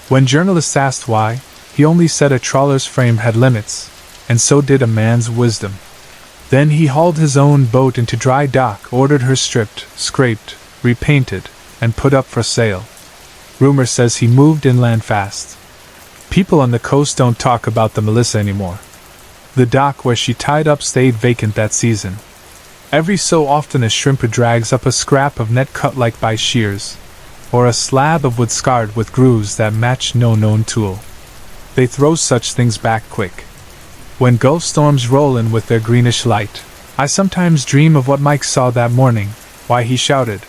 When journalists asked why, he only said a trawler's frame had limits, and so did a man's wisdom. Then he hauled his own boat into dry dock, ordered her stripped, scraped, repainted, and put up for sale. Rumor says he moved inland fast. People on the coast don't talk about the Melissa anymore. The dock where she tied up stayed vacant that season. Every so often a shrimper drags up a scrap of net cut like by shears, or a slab of wood scarred with grooves that match no known tool. They throw such things back quick. When Gulf storms roll in with their greenish light, I sometimes dream of what Mike saw that morning, why he shouted,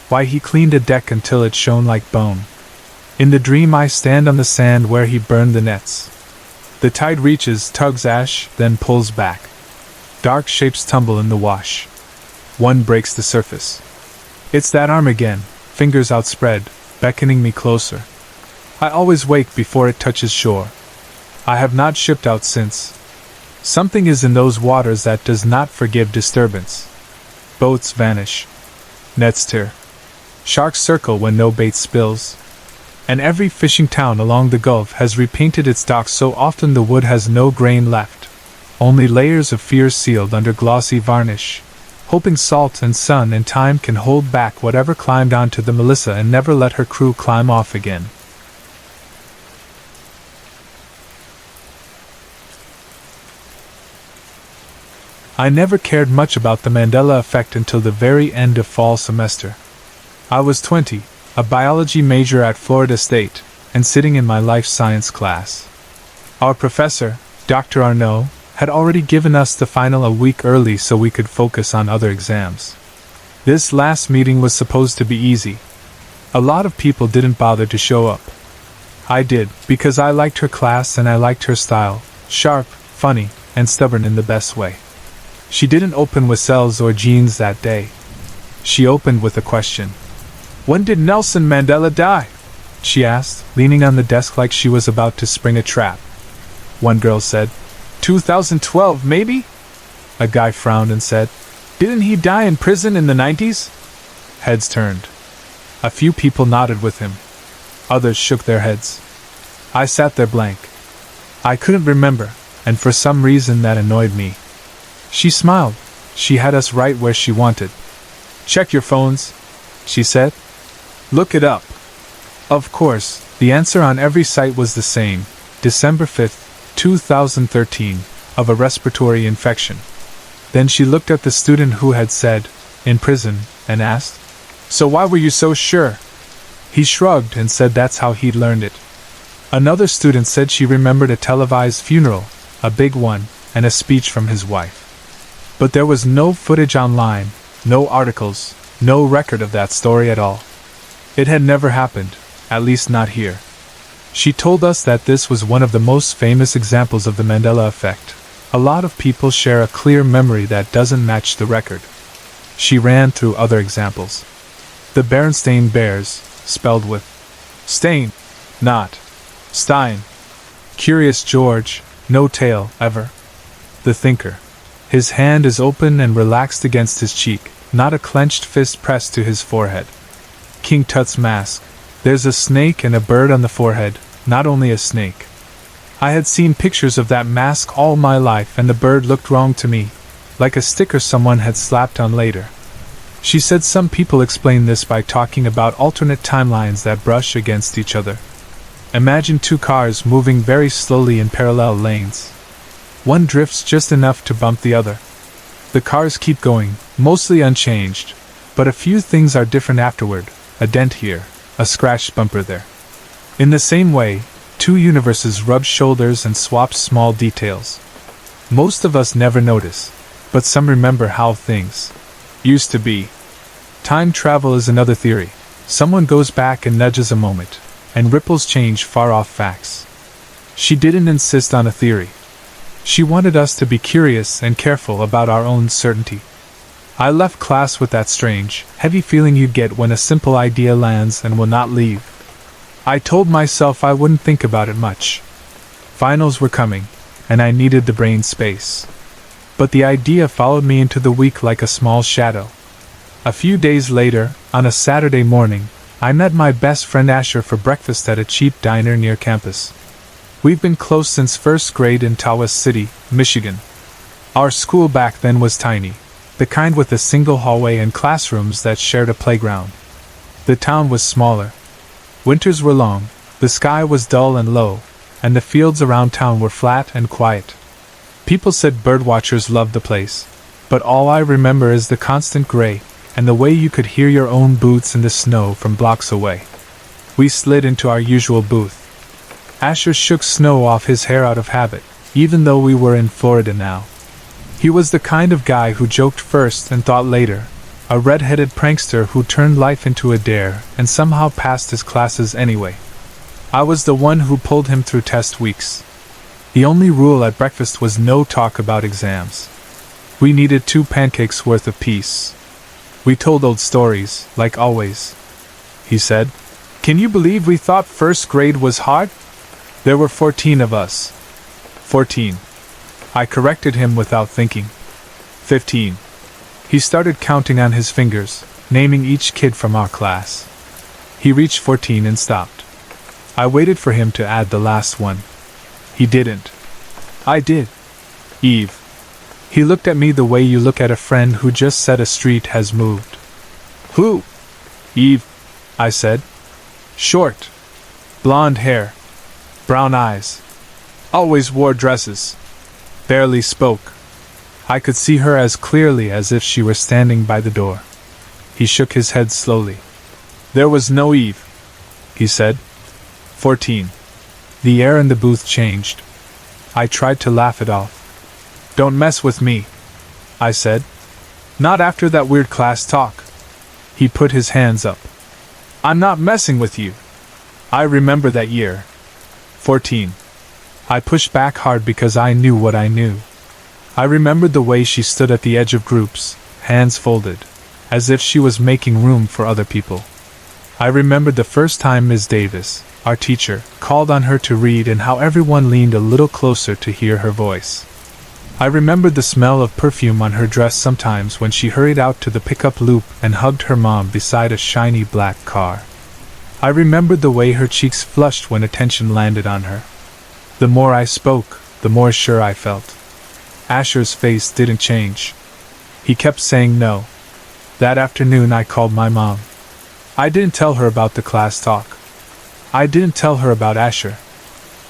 why he cleaned a deck until it shone like bone. In the dream I stand on the sand where he burned the nets. The tide reaches, tugs ash, then pulls back. Dark shapes tumble in the wash. One breaks the surface. It's that arm again, fingers outspread, beckoning me closer. I always wake before it touches shore. I have not shipped out since. Something is in those waters that does not forgive disturbance. Boats vanish. Nets tear. Sharks circle when no bait spills. And every fishing town along the Gulf has repainted its docks so often the wood has no grain left. Only layers of fear sealed under glossy varnish, hoping salt and sun and time can hold back whatever climbed onto the Melissa and never let her crew climb off again. I never cared much about the Mandela Effect until the very end of fall semester. I was 20, a biology major at Florida State, and sitting in my life science class. Our professor, Dr. Arnaud, had already given us the final a week early so we could focus on other exams. This last meeting was supposed to be easy. A lot of people didn't bother to show up. I did, because I liked her class and I liked her style, sharp, funny, and stubborn in the best way. She didn't open with cells or genes that day. She opened with a question. "When did Nelson Mandela die?" she asked, leaning on the desk like she was about to spring a trap. One girl said, 2012, maybe? A guy frowned and said, "Didn't he die in prison in the 90s? Heads turned. A few people nodded with him. Others shook their heads. I sat there blank. I couldn't remember, and for some reason that annoyed me. She smiled. She had us right where she wanted. "Check your phones," she said. "Look it up." Of course, the answer on every site was the same, December 5th, 2013, of a respiratory infection. Then she looked at the student who had said, "in prison," and asked, "So why were you so sure?" He shrugged and said that's how he'd learned it. Another student said she remembered a televised funeral, a big one, and a speech from his wife. But there was no footage online, no articles, no record of that story at all. It had never happened, at least not here. She told us that this was one of the most famous examples of the Mandela Effect. A lot of people share a clear memory that doesn't match the record. She ran through other examples. The Berenstain Bears, spelled with stain, not Stein. Curious George, no tail, ever. The Thinker. His hand is open and relaxed against his cheek, not a clenched fist pressed to his forehead. King Tut's mask. There's a snake and a bird on the forehead, not only a snake. I had seen pictures of that mask all my life and the bird looked wrong to me, like a sticker someone had slapped on later. She said some people explain this by talking about alternate timelines that brush against each other. Imagine two cars moving very slowly in parallel lanes. One drifts just enough to bump the other. The cars keep going, mostly unchanged, but a few things are different afterward, a dent here, a scratched bumper there. In the same way, two universes rub shoulders and swap small details. Most of us never notice, but some remember how things used to be. Time travel is another theory. Someone goes back and nudges a moment, and ripples change far-off facts. She didn't insist on a theory. She wanted us to be curious and careful about our own certainty. I left class with that strange, heavy feeling you get when a simple idea lands and will not leave. I told myself I wouldn't think about it much. Finals were coming, and I needed the brain space. But the idea followed me into the week like a small shadow. A few days later, on a Saturday morning, I met my best friend Asher for breakfast at a cheap diner near campus. We've been close since first grade in Tawas City, Michigan. Our school back then was tiny, the kind with a single hallway and classrooms that shared a playground. The town was smaller. Winters were long, the sky was dull and low, and the fields around town were flat and quiet. People said birdwatchers loved the place, but all I remember is the constant gray, and the way you could hear your own boots in the snow from blocks away. We slid into our usual booth. Asher shook snow off his hair out of habit, even though we were in Florida now. He was the kind of guy who joked first and thought later, a red-headed prankster who turned life into a dare and somehow passed his classes anyway. I was the one who pulled him through test weeks. The only rule at breakfast was no talk about exams. We needed 2 pancakes worth apiece. We told old stories, like always. He said, "Can you believe we thought first grade was hard? There were 14 of us." 14. I corrected him without thinking. 15. He started counting on his fingers, naming each kid from our class. He reached 14 and stopped. I waited for him to add the last one. He didn't. I did. Eve. He looked at me the way you look at a friend who just said a street has moved. "Who?" "Eve," I said. "Short. Blonde hair. Brown eyes. Always wore dresses. Barely spoke. I could see her as clearly as if she were standing by the door." He shook his head slowly. "There was no Eve," he said. 14. The air in the booth changed. I tried to laugh it off. "Don't mess with me," I said. "Not after that weird class talk." He put his hands up. "I'm not messing with you. I remember that year." 14. I pushed back hard because I knew what I knew. I remembered the way she stood at the edge of groups, hands folded, as if she was making room for other people. I remembered the first time Ms. Davis, our teacher, called on her to read and how everyone leaned a little closer to hear her voice. I remembered the smell of perfume on her dress sometimes when she hurried out to the pickup loop and hugged her mom beside a shiny black car. I remembered the way her cheeks flushed when attention landed on her. The more I spoke, the more sure I felt. Asher's face didn't change. He kept saying no. That afternoon I called my mom. I didn't tell her about the class talk. I didn't tell her about Asher.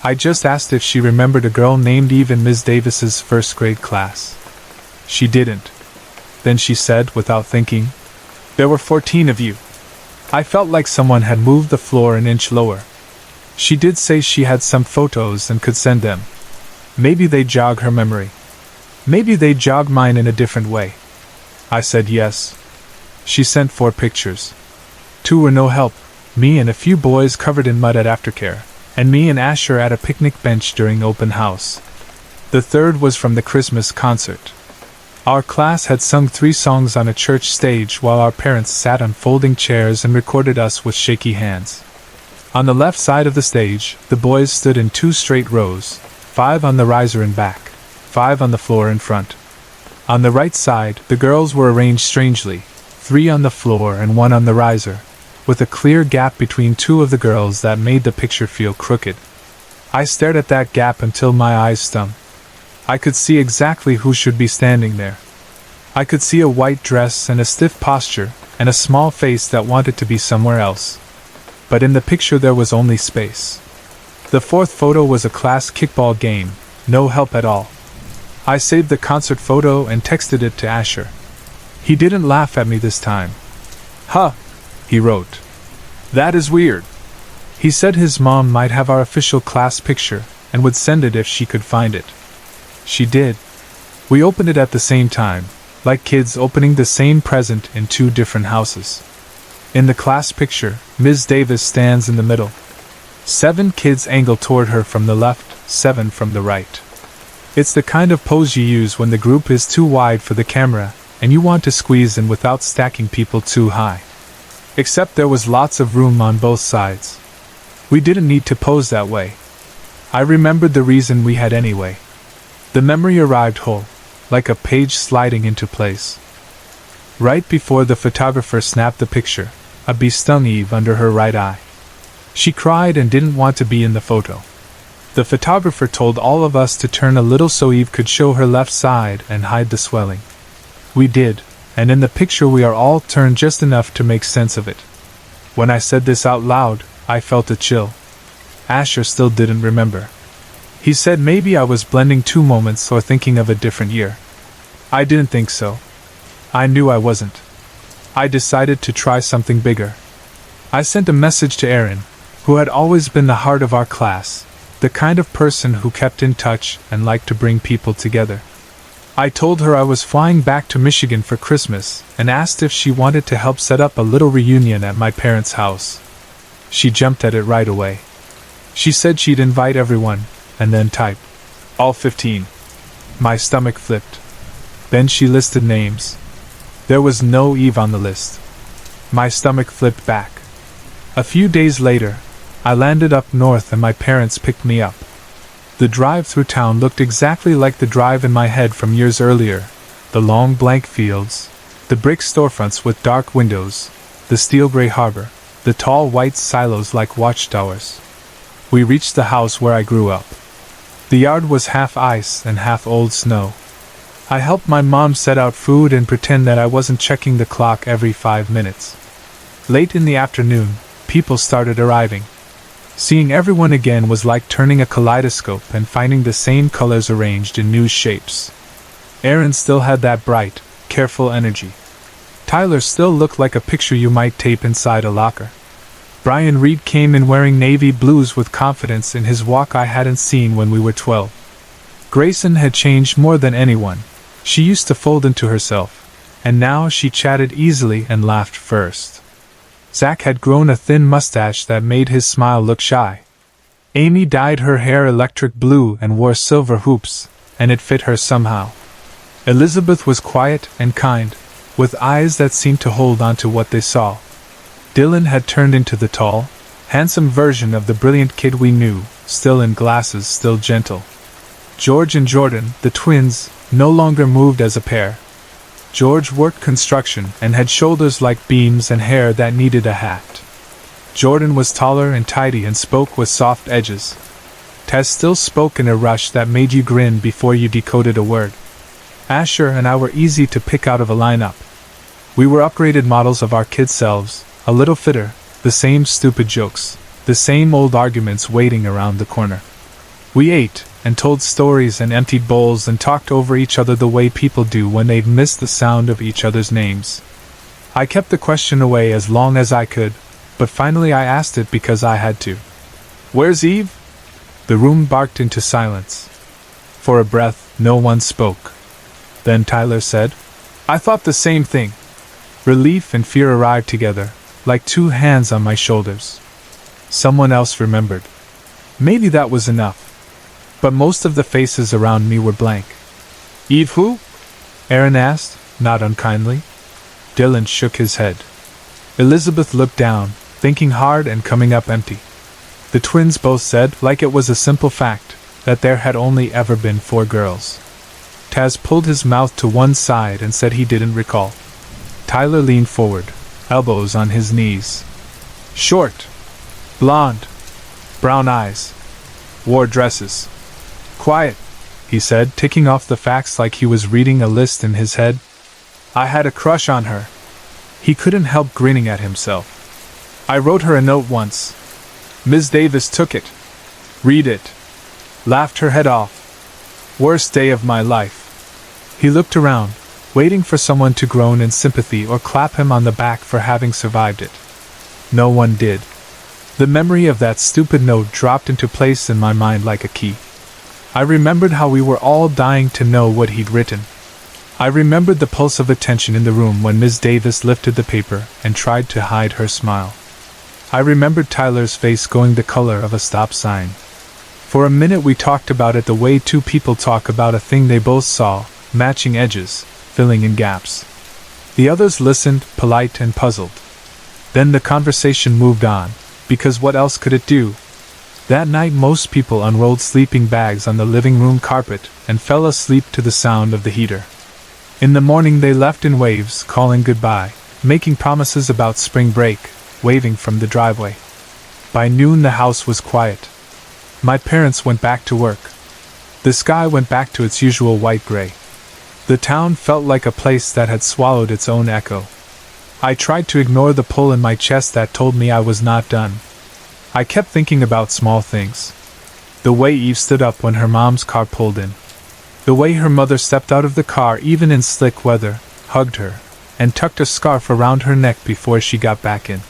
I just asked if she remembered a girl named Eve in Ms. Davis's first grade class. She didn't. Then she said, without thinking, "There were 14 of you." I felt like someone had moved the floor an inch lower. She did say she had some photos and could send them. Maybe they jog her memory. Maybe they jog mine in a different way. I said yes. She sent 4 pictures. 2 were no help, me and a few boys covered in mud at aftercare, and me and Asher at a picnic bench during open house. The 3rd was from the Christmas concert. Our class had sung 3 songs on a church stage while our parents sat on folding chairs and recorded us with shaky hands. On the left side of the stage, the boys stood in 2 straight rows, 5 on the riser in back, 5 on the floor in front. On the right side, the girls were arranged strangely, 3 on the floor and 1 on the riser, with a clear gap between 2 of the girls that made the picture feel crooked. I stared at that gap until my eyes stung. I could see exactly who should be standing there. I could see a white dress and a stiff posture, and a small face that wanted to be somewhere else. But in the picture there was only space. The 4th photo was a class kickball game, no help at all. I saved the concert photo and texted it to Asher. He didn't laugh at me this time. "Huh," he wrote. "That is weird." He said his mom might have our official class picture and would send it if she could find it. She did. We opened it at the same time, like kids opening the same present in 2 different houses. In the class picture, Ms. Davis stands in the middle. 7 kids angle toward her from the left, 7 from the right. It's the kind of pose you use when the group is too wide for the camera, and you want to squeeze in without stacking people too high. Except there was lots of room on both sides. We didn't need to pose that way. I remembered the reason we had anyway. The memory arrived whole, like a page sliding into place. Right before the photographer snapped the picture, a bee stung Eve under her right eye. She cried and didn't want to be in the photo. The photographer told all of us to turn a little so Eve could show her left side and hide the swelling. We did, and in the picture we are all turned just enough to make sense of it. When I said this out loud, I felt a chill. Asher still didn't remember. He said maybe I was blending two moments or thinking of a different year. I didn't think so. I knew I wasn't. I decided to try something bigger. I sent a message to Erin, who had always been the heart of our class, the kind of person who kept in touch and liked to bring people together. I told her I was flying back to Michigan for Christmas and asked if she wanted to help set up a little reunion at my parents' house. She jumped at it right away. She said she'd invite everyone, and then typed, all 15. My stomach flipped. Then she listed names. There was no Eve on the list. My stomach flipped back. A few days later, I landed up north and my parents picked me up. The drive through town looked exactly like the drive in my head from years earlier. The long blank fields, the brick storefronts with dark windows, the steel gray harbor, the tall white silos like watchtowers. We reached the house where I grew up. The yard was half ice and half old snow. I helped my mom set out food and pretend that I wasn't checking the clock every 5 minutes. Late in the afternoon, people started arriving. Seeing everyone again was like turning a kaleidoscope and finding the same colors arranged in new shapes. Erin still had that bright, careful energy. Tyler still looked like a picture you might tape inside a locker. Brian Reed came in wearing navy blues with confidence in his walk I hadn't seen when we were 12. Grayson had changed more than anyone. She used to fold into herself, and now she chatted easily and laughed first. Zach had grown a thin mustache that made his smile look shy. Amy dyed her hair electric blue and wore silver hoops, and it fit her somehow. Elizabeth was quiet and kind, with eyes that seemed to hold on to what they saw. Dylan had turned into the tall, handsome version of the brilliant kid we knew, still in glasses, still gentle. George and Jordan, the twins, no longer moved as a pair. George worked construction and had shoulders like beams and hair that needed a hat. Jordan was taller and tidy and spoke with soft edges. Taz still spoke in a rush that made you grin before you decoded a word. Asher and I were easy to pick out of a lineup. We were upgraded models of our kid selves, a little fitter, the same stupid jokes, the same old arguments waiting around the corner. We ate, and told stories and emptied bowls and talked over each other the way people do when they've missed the sound of each other's names. I kept the question away as long as I could, but finally I asked it because I had to. Where's Eve? The room barked into silence. For a breath, no one spoke. Then Tyler said, I thought the same thing. Relief and fear arrived together, like two hands on my shoulders. Someone else remembered. Maybe that was enough. But most of the faces around me were blank. Eve who? Erin asked, not unkindly. Dylan shook his head. Elizabeth looked down, thinking hard and coming up empty. The twins both said, like it was a simple fact, that there had only ever been 4 girls. Taz pulled his mouth to one side and said he didn't recall. Tyler leaned forward, elbows on his knees. Short, blonde, brown eyes, wore dresses. Quiet, he said, ticking off the facts like he was reading a list in his head. I had a crush on her. He couldn't help grinning at himself. I wrote her a note once. Ms. Davis took it. Read it. Laughed her head off. Worst day of my life. He looked around, waiting for someone to groan in sympathy or clap him on the back for having survived it. No one did. The memory of that stupid note dropped into place in my mind like a key. I remembered how we were all dying to know what he'd written. I remembered the pulse of attention in the room when Ms. Davis lifted the paper and tried to hide her smile. I remembered Tyler's face going the color of a stop sign. For a minute we talked about it the way two people talk about a thing they both saw, matching edges, filling in gaps. The others listened, polite and puzzled. Then the conversation moved on, because what else could it do? That night most people unrolled sleeping bags on the living room carpet and fell asleep to the sound of the heater. In the morning they left in waves, calling goodbye, making promises about spring break, waving from the driveway. By noon the house was quiet. My parents went back to work. The sky went back to its usual white-gray. The town felt like a place that had swallowed its own echo. I tried to ignore the pull in my chest that told me I was not done. I kept thinking about small things. The way Eve stood up when her mom's car pulled in. The way her mother stepped out of the car even in slick weather, hugged her, and tucked a scarf around her neck before she got back in.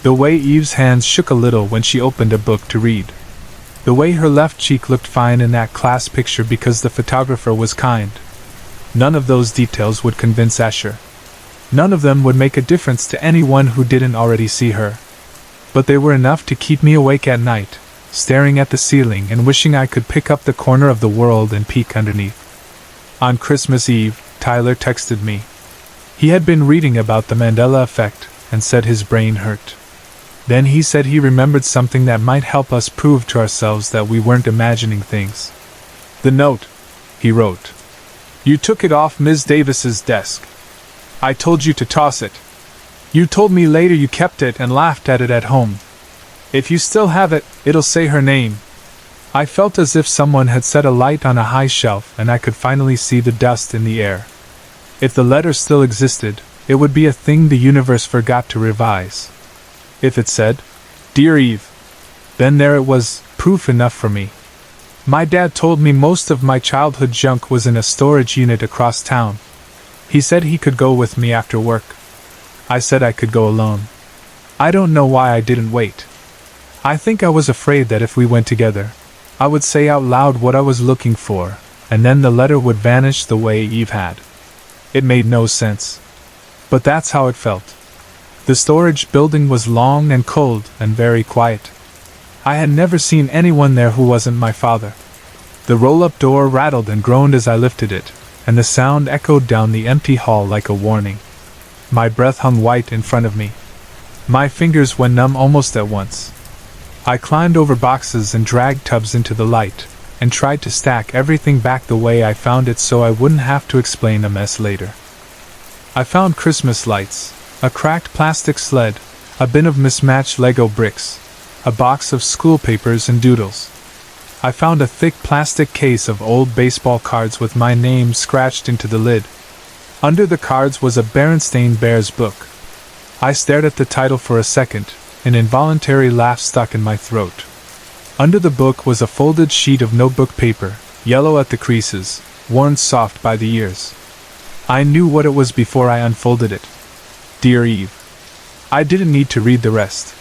The way Eve's hands shook a little when she opened a book to read. The way her left cheek looked fine in that class picture because the photographer was kind. None of those details would convince Asher. None of them would make a difference to anyone who didn't already see her. But they were enough to keep me awake at night, staring at the ceiling and wishing I could pick up the corner of the world and peek underneath. On Christmas Eve, Tyler texted me. He had been reading about the Mandela Effect and said his brain hurt. Then he said he remembered something that might help us prove to ourselves that we weren't imagining things. The note, he wrote. You took it off Ms. Davis's desk. I told you to toss it. You told me later you kept it and laughed at it at home. If you still have it, it'll say her name. I felt as if someone had set a light on a high shelf and I could finally see the dust in the air. If the letter still existed, it would be a thing the universe forgot to revise. If it said, Dear Eve, then there it was, proof enough for me. My dad told me most of my childhood junk was in a storage unit across town. He said he could go with me after work. I said I could go alone. I don't know why I didn't wait. I think I was afraid that if we went together, I would say out loud what I was looking for, and then the letter would vanish the way Eve had. It made no sense. But that's how it felt. The storage building was long and cold and very quiet. I had never seen anyone there who wasn't my father. The roll-up door rattled and groaned as I lifted it, and the sound echoed down the empty hall like a warning. My breath hung white in front of me. My fingers went numb almost at once. I climbed over boxes and dragged tubs into the light, and tried to stack everything back the way I found it so I wouldn't have to explain a mess later. I found Christmas lights, a cracked plastic sled, a bin of mismatched Lego bricks, a box of school papers and doodles. I found a thick plastic case of old baseball cards with my name scratched into the lid. Under the cards was a Berenstain Bears book. I stared at the title for a second, an involuntary laugh stuck in my throat. Under the book was a folded sheet of notebook paper, yellow at the creases, worn soft by the years. I knew what it was before I unfolded it. Dear Eve. I didn't need to read the rest.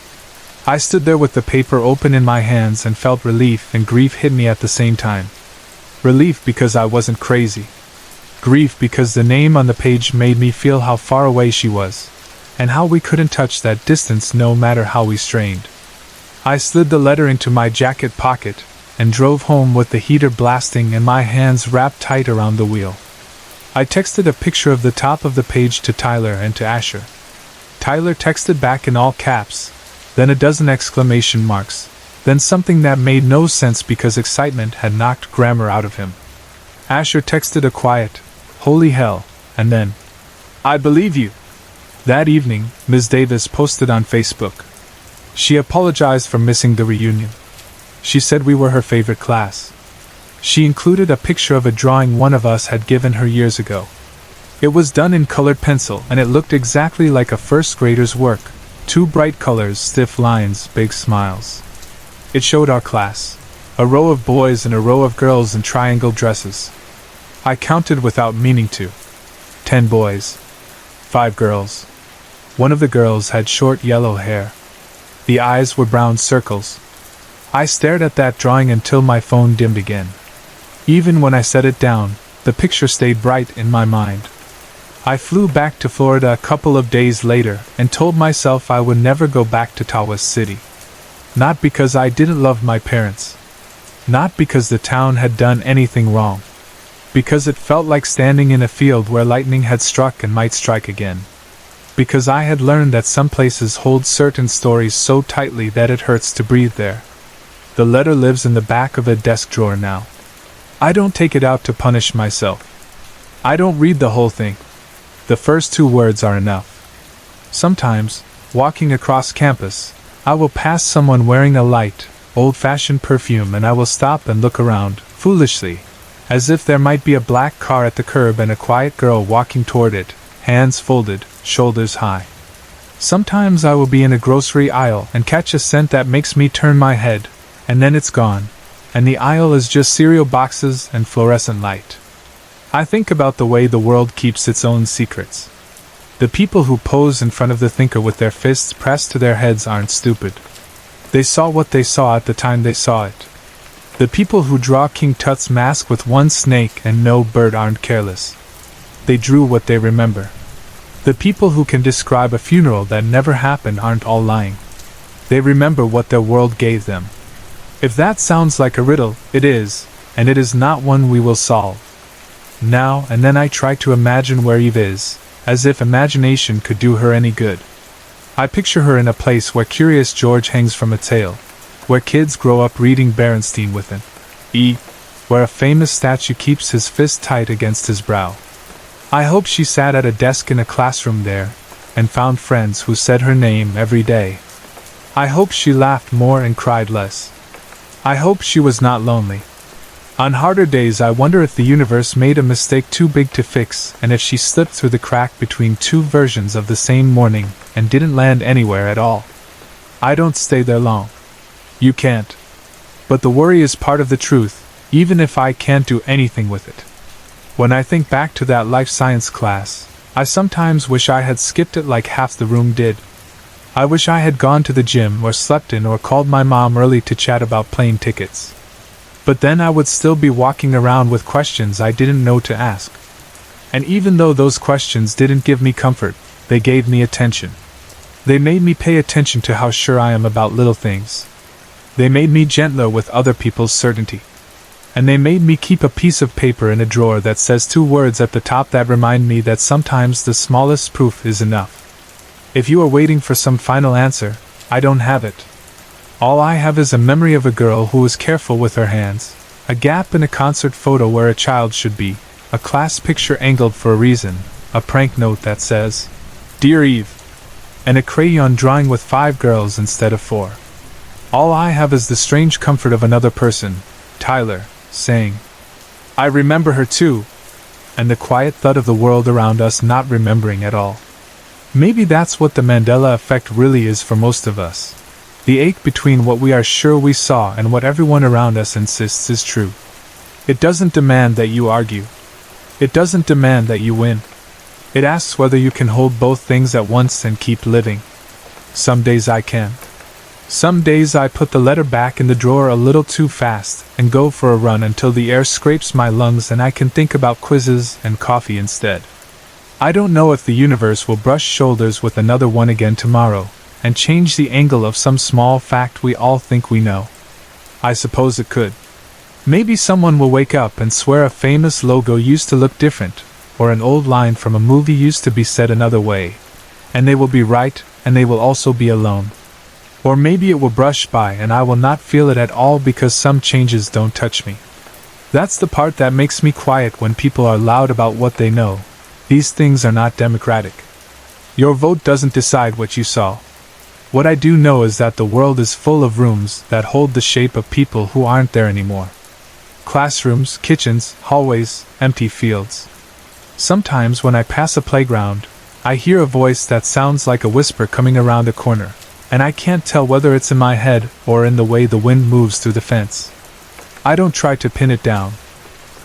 I stood there with the paper open in my hands and felt relief and grief hit me at the same time. Relief because I wasn't crazy. Grief because the name on the page made me feel how far away she was, and how we couldn't touch that distance no matter how we strained. I slid the letter into my jacket pocket, and drove home with the heater blasting and my hands wrapped tight around the wheel. I texted a picture of the top of the page to Tyler and to Asher. Tyler texted back in all caps, then a dozen exclamation marks, then something that made no sense because excitement had knocked grammar out of him. Asher texted a quiet, holy hell, and then, I believe you. That evening, Ms. Davis posted on Facebook. She apologized for missing the reunion. She said we were her favorite class. She included a picture of a drawing one of us had given her years ago. It was done in colored pencil and it looked exactly like a first grader's work. 2 bright colors, stiff lines, big smiles. It showed our class. A row of boys and a row of girls in triangle dresses. I counted without meaning to. 10 boys. 5 girls. One of the girls had short yellow hair. The eyes were brown circles. I stared at that drawing until my phone dimmed again. Even when I set it down, the picture stayed bright in my mind. I flew back to Florida a couple of days later and told myself I would never go back to Tawas City. Not because I didn't love my parents. Not because the town had done anything wrong. Because it felt like standing in a field where lightning had struck and might strike again. Because I had learned that some places hold certain stories so tightly that it hurts to breathe there. The letter lives in the back of a desk drawer now. I don't take it out to punish myself. I don't read the whole thing. The first 2 words are enough. Sometimes, walking across campus, I will pass someone wearing a light, old-fashioned perfume, and I will stop and look around, foolishly, as if there might be a black car at the curb and a quiet girl walking toward it, hands folded, shoulders high. Sometimes I will be in a grocery aisle and catch a scent that makes me turn my head, and then it's gone, and the aisle is just cereal boxes and fluorescent light. I think about the way the world keeps its own secrets. The people who pose in front of the thinker with their fists pressed to their heads aren't stupid. They saw what they saw at the time they saw it. The people who draw King Tut's mask with one snake and no bird aren't careless. They drew what they remember. The people who can describe a funeral that never happened aren't all lying. They remember what their world gave them. If that sounds like a riddle, it is, and it is not one we will solve. Now and then I try to imagine where Eve is, as if imagination could do her any good. I picture her in a place where Curious George hangs from a tail, where kids grow up reading Berenstein with an E, where a famous statue keeps his fist tight against his brow. I hope she sat at a desk in a classroom there, and found friends who said her name every day. I hope she laughed more and cried less. I hope she was not lonely. On harder days I wonder if the universe made a mistake too big to fix, and if she slipped through the crack between 2 versions of the same morning, and didn't land anywhere at all. I don't stay there long. You can't. But the worry is part of the truth, even if I can't do anything with it. When I think back to that life science class, I sometimes wish I had skipped it like half the room did. I wish I had gone to the gym or slept in or called my mom early to chat about plane tickets. But then I would still be walking around with questions I didn't know to ask. And even though those questions didn't give me comfort, they gave me attention. They made me pay attention to how sure I am about little things. They made me gentler with other people's certainty. And they made me keep a piece of paper in a drawer that says 2 words at the top that remind me that sometimes the smallest proof is enough. If you are waiting for some final answer, I don't have it. All I have is a memory of a girl who was careful with her hands, a gap in a concert photo where a child should be, a class picture angled for a reason, a prank note that says, "Dear Eve," and a crayon drawing with 5 girls instead of 4. All I have is the strange comfort of another person, Tyler, saying, "I remember her too," and the quiet thud of the world around us not remembering at all. Maybe that's what the Mandela Effect really is for most of us. The ache between what we are sure we saw and what everyone around us insists is true. It doesn't demand that you argue. It doesn't demand that you win. It asks whether you can hold both things at once and keep living. Some days I can. Some days I put the letter back in the drawer a little too fast and go for a run until the air scrapes my lungs and I can think about quizzes and coffee instead. I don't know if the universe will brush shoulders with another one again tomorrow and change the angle of some small fact we all think we know. I suppose it could. Maybe someone will wake up and swear a famous logo used to look different, or an old line from a movie used to be said another way, and they will be right, and they will also be alone. Or maybe it will brush by and I will not feel it at all because some changes don't touch me. That's the part that makes me quiet when people are loud about what they know. These things are not democratic. Your vote doesn't decide what you saw. What I do know is that the world is full of rooms that hold the shape of people who aren't there anymore. Classrooms, kitchens, hallways, empty fields. Sometimes when I pass a playground, I hear a voice that sounds like a whisper coming around a corner, and I can't tell whether it's in my head or in the way the wind moves through the fence. I don't try to pin it down.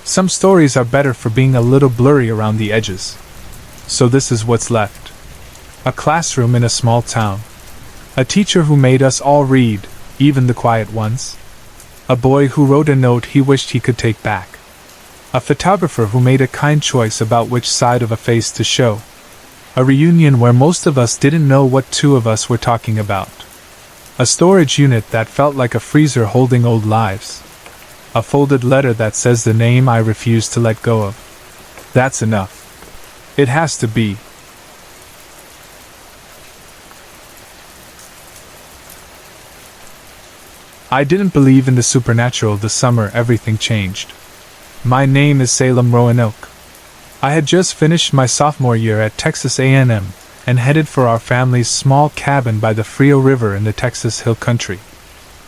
Some stories are better for being a little blurry around the edges. So this is what's left. A classroom in a small town. A teacher who made us all read, even the quiet ones. A boy who wrote a note he wished he could take back. A photographer who made a kind choice about which side of a face to show. A reunion where most of us didn't know what 2 of us were talking about. A storage unit that felt like a freezer holding old lives. A folded letter that says the name I refuse to let go of. That's enough. It has to be. I didn't believe in the supernatural the summer everything changed. My name is Salem Roanoke. I had just finished my sophomore year at Texas A&M and headed for our family's small cabin by the Frio River in the Texas Hill Country.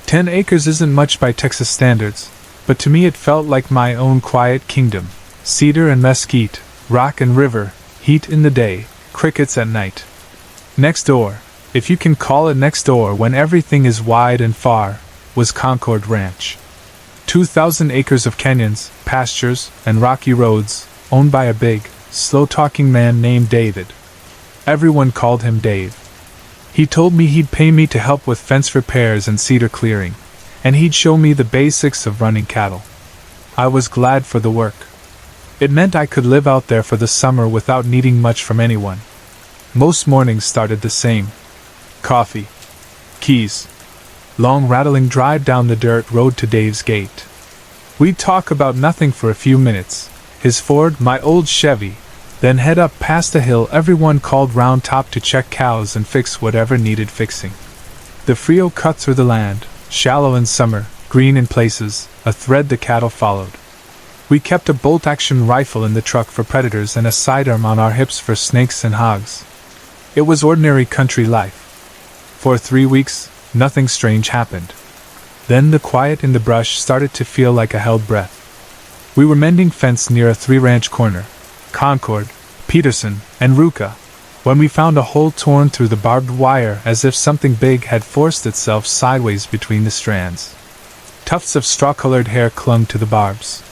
10 acres isn't much by Texas standards, but to me it felt like my own quiet kingdom. Cedar and mesquite, rock and river, heat in the day, crickets at night. Next door, if you can call it next door when everything is wide and far, was Concord Ranch. 2,000 acres of canyons, pastures, and rocky roads, owned by a big, slow-talking man named David. Everyone called him Dave. He told me he'd pay me to help with fence repairs and cedar clearing, and he'd show me the basics of running cattle. I was glad for the work. It meant I could live out there for the summer without needing much from anyone. Most mornings started the same. Coffee. Keys. Long rattling drive down the dirt road to Dave's gate. We'd talk about nothing for a few minutes, his Ford, my old Chevy, then head up past a hill everyone called Round Top to check cows and fix whatever needed fixing. The Frio cut through the land, shallow in summer, green in places, a thread the cattle followed. We kept a bolt-action rifle in the truck for predators and a sidearm on our hips for snakes and hogs. It was ordinary country life. For 3 weeks, nothing strange happened. Then the quiet in the brush started to feel like a held breath. We were mending fence near a 3-ranch corner, Concord, Peterson, and Ruka, when we found a hole torn through the barbed wire as if something big had forced itself sideways between the strands. Tufts of straw-colored hair clung to the barbs.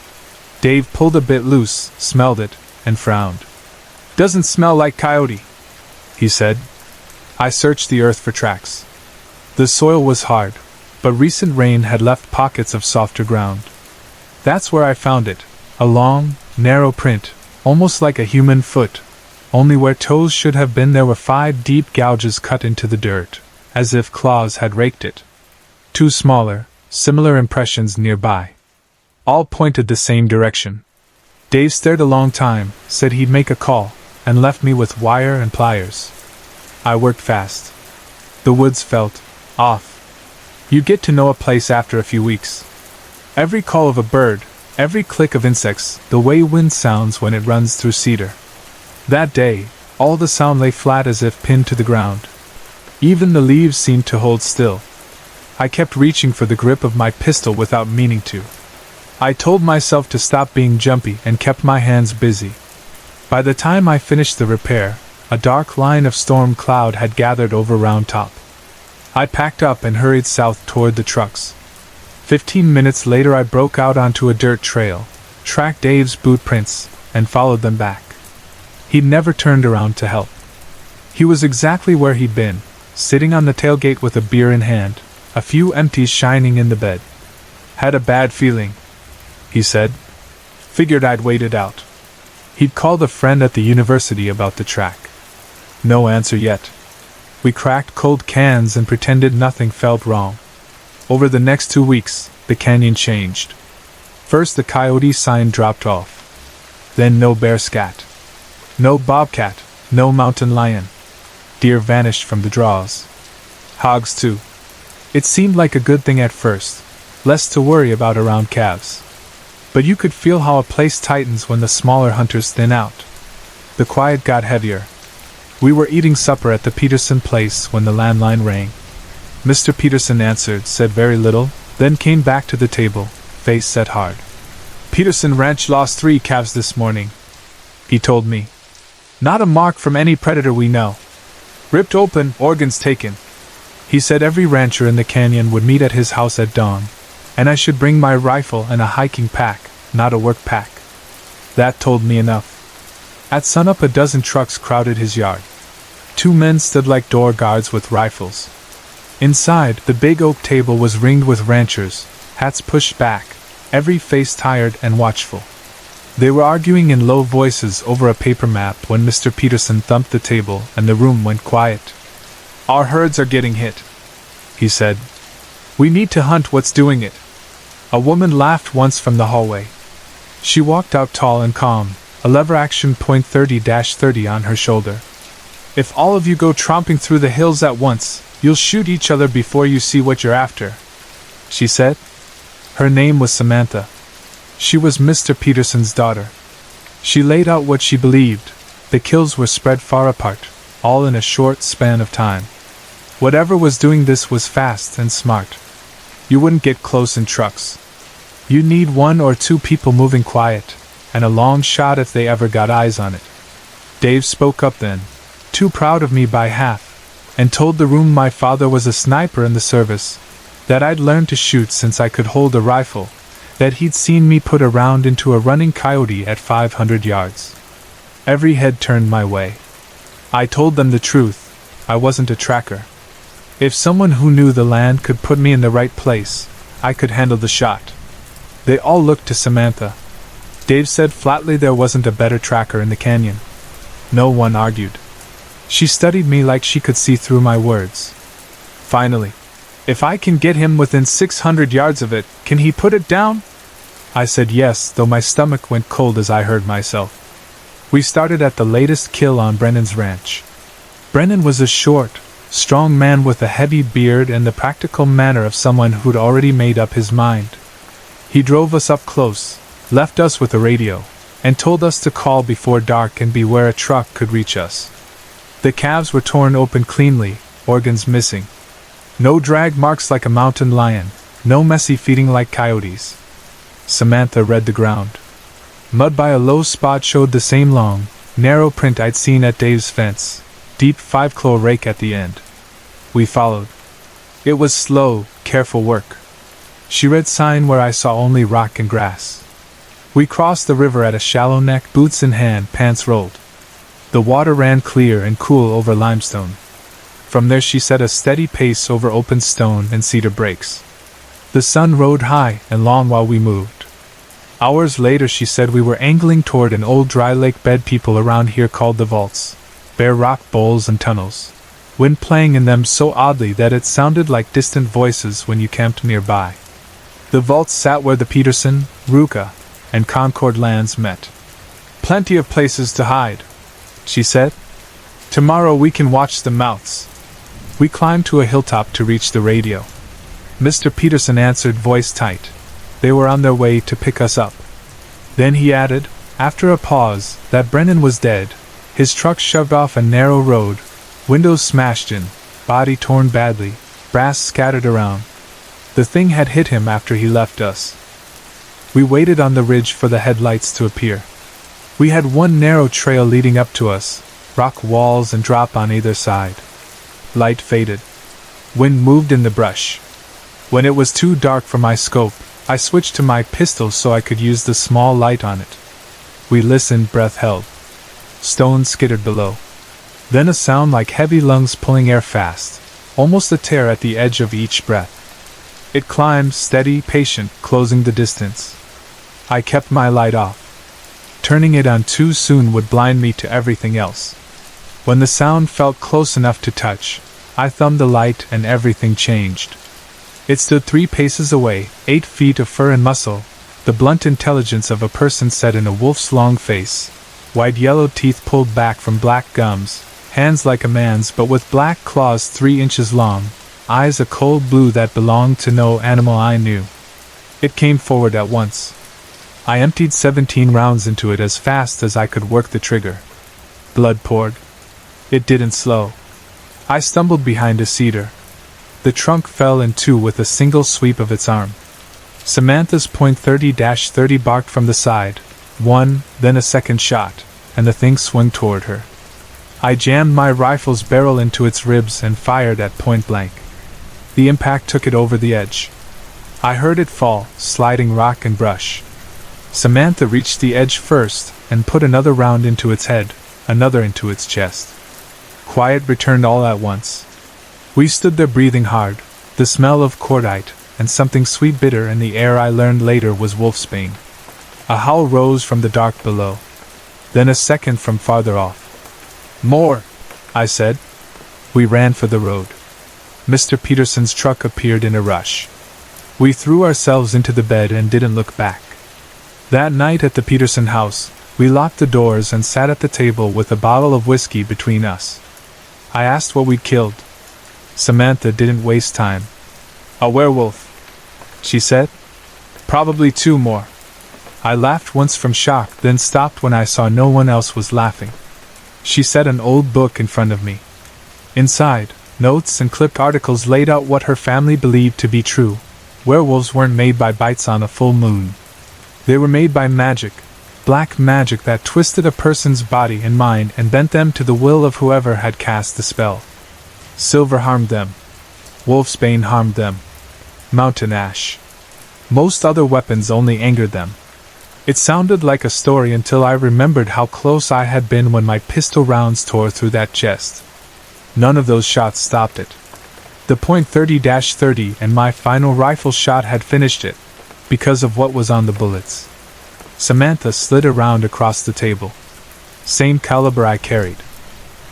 Dave pulled a bit loose, smelled it, and frowned. "Doesn't smell like coyote," he said. I searched the earth for tracks. The soil was hard, but recent rain had left pockets of softer ground. That's where I found it, a long, narrow print, almost like a human foot. Only where toes should have been there were 5 deep gouges cut into the dirt, as if claws had raked it. 2 smaller, similar impressions nearby. All pointed the same direction. Dave stared a long time, said he'd make a call, and left me with wire and pliers. I worked fast. The woods felt off. You get to know a place after a few weeks. Every call of a bird, every click of insects, the way wind sounds when it runs through cedar. That day, all the sound lay flat as if pinned to the ground. Even the leaves seemed to hold still. I kept reaching for the grip of my pistol without meaning to. I told myself to stop being jumpy and kept my hands busy. By the time I finished the repair, a dark line of storm cloud had gathered over Round Top. I packed up and hurried south toward the trucks. 15 minutes later I broke out onto a dirt trail, tracked Dave's boot prints, and followed them back. He'd never turned around to help. He was exactly where he'd been, sitting on the tailgate with a beer in hand, a few empties shining in the bed. "Had a bad feeling," he said. "Figured I'd wait it out." He'd called a friend at the university about the track. No answer yet. We cracked cold cans and pretended nothing felt wrong. Over the next 2 weeks, the canyon changed. First the coyote sign dropped off. Then no bear scat. No bobcat, no mountain lion. Deer vanished from the draws. Hogs too. It seemed like a good thing at first, less to worry about around calves. But you could feel how a place tightens when the smaller hunters thin out. The quiet got heavier. We were eating supper at the Peterson place when the landline rang. Mr. Peterson answered, said very little, then came back to the table, face set hard. "Peterson Ranch lost 3 calves this morning," he told me. "Not a mark from any predator we know. Ripped open, organs taken." He said every rancher in the canyon would meet at his house at dawn, and I should bring my rifle and a hiking pack, not a work pack. That told me enough. At sunup a dozen trucks crowded his yard. 2 men stood like door guards with rifles. Inside, the big oak table was ringed with ranchers, hats pushed back, every face tired and watchful. They were arguing in low voices over a paper map when Mr. Peterson thumped the table and the room went quiet. "Our herds are getting hit," he said. "We need to hunt what's doing it." A woman laughed once from the hallway. She walked out tall and calm, a lever action .30-30 on her shoulder. If all of you go tromping through the hills at once, you'll shoot each other before you see what you're after, she said. Her name was Samantha. She was Mr. Peterson's daughter. She laid out what she believed. The kills were spread far apart, all in a short span of time. Whatever was doing this was fast and smart. You wouldn't get close in trucks. You'd need 1 or 2 people moving quiet, and a long shot if they ever got eyes on it. Dave spoke up then, too proud of me by half, and told the room my father was a sniper in the service, that I'd learned to shoot since I could hold a rifle, that he'd seen me put a round into a running coyote at 500 yards. Every head turned my way. I told them the truth, I wasn't a tracker. If someone who knew the land could put me in the right place, I could handle the shot. They all looked to Samantha. Dave said flatly there wasn't a better tracker in the canyon. No one argued. She studied me like she could see through my words. Finally, if I can get him within 600 yards of it, can he put it down? I said yes, though my stomach went cold as I heard myself. We started at the latest kill on Brennan's ranch. Brennan was a short, strong man with a heavy beard and the practical manner of someone who'd already made up his mind. He drove us up close, left us with a radio, and told us to call before dark and beware a truck could reach us. The calves were torn open cleanly, organs missing. No drag marks like a mountain lion, no messy feeding like coyotes. Samantha read the ground. Mud by a low spot showed the same long, narrow print I'd seen at Dave's fence, deep 5-claw rake at the end. We followed. It was slow, careful work. She read sign where I saw only rock and grass. We crossed the river at a shallow neck, boots in hand, pants rolled. The water ran clear and cool over limestone. From there she set a steady pace over open stone and cedar breaks. The sun rode high and long while we moved. Hours later she said we were angling toward an old dry lake bed people around here called the vaults, bare rock bowls and tunnels, wind playing in them so oddly that it sounded like distant voices when you camped nearby. The vaults sat where the Peterson, Ruka, and Concord lands met. Plenty of places to hide, she said. Tomorrow we can watch the mouths. We climbed to a hilltop to reach the radio. Mr. Peterson answered, voice tight. They were on their way to pick us up. Then he added, after a pause, that Brennan was dead, his truck shoved off a narrow road, windows smashed in, body torn badly, brass scattered around. The thing had hit him after he left us. We waited on the ridge for the headlights to appear. We had one narrow trail leading up to us, rock walls and drop on either side. Light faded. Wind moved in the brush. When it was too dark for my scope, I switched to my pistol so I could use the small light on it. We listened, breath held. Stones skittered below. Then a sound like heavy lungs pulling air fast, almost a tear at the edge of each breath. It climbed, steady, patient, closing the distance. I kept my light off. Turning it on too soon would blind me to everything else. When the sound felt close enough to touch, I thumbed the light and everything changed. It stood 3 paces away, 8 feet of fur and muscle, the blunt intelligence of a person set in a wolf's long face, wide yellow teeth pulled back from black gums, hands like a man's but with black claws 3 inches long, eyes a cold blue that belonged to no animal I knew. It came forward at once. I emptied 17 rounds into it as fast as I could work the trigger. Blood poured. It didn't slow. I stumbled behind a cedar. The trunk fell in 2 with a single sweep of its arm. Samantha's .30-30 barked from the side, one, then a second shot, and the thing swung toward her. I jammed my rifle's barrel into its ribs and fired at point blank. The impact took it over the edge. I heard it fall, sliding rock and brush. Samantha reached the edge first and put another round into its head, another into its chest. Quiet returned all at once. We stood there breathing hard, the smell of cordite, and something sweet bitter in the air I learned later was wolfsbane. A howl rose from the dark below. Then a second from farther off. More, I said. We ran for the road. Mr. Peterson's truck appeared in a rush. We threw ourselves into the bed and didn't look back. That night at the Peterson house, we locked the doors and sat at the table with a bottle of whiskey between us. I asked what we'd killed. Samantha didn't waste time. "A werewolf," she said. "Probably 2 more. I laughed once from shock, then stopped when I saw no one else was laughing. She set an old book in front of me. Inside, notes and clipped articles laid out what her family believed to be true. Werewolves weren't made by bites on a full moon. They were made by magic, black magic that twisted a person's body and mind and bent them to the will of whoever had cast the spell. Silver harmed them. Wolfsbane harmed them. Mountain ash. Most other weapons only angered them. It sounded like a story until I remembered how close I had been when my pistol rounds tore through that chest. None of those shots stopped it. The .30-30 and my final rifle shot had finished it, because of what was on the bullets. Samantha slid around across the table. Same caliber I carried.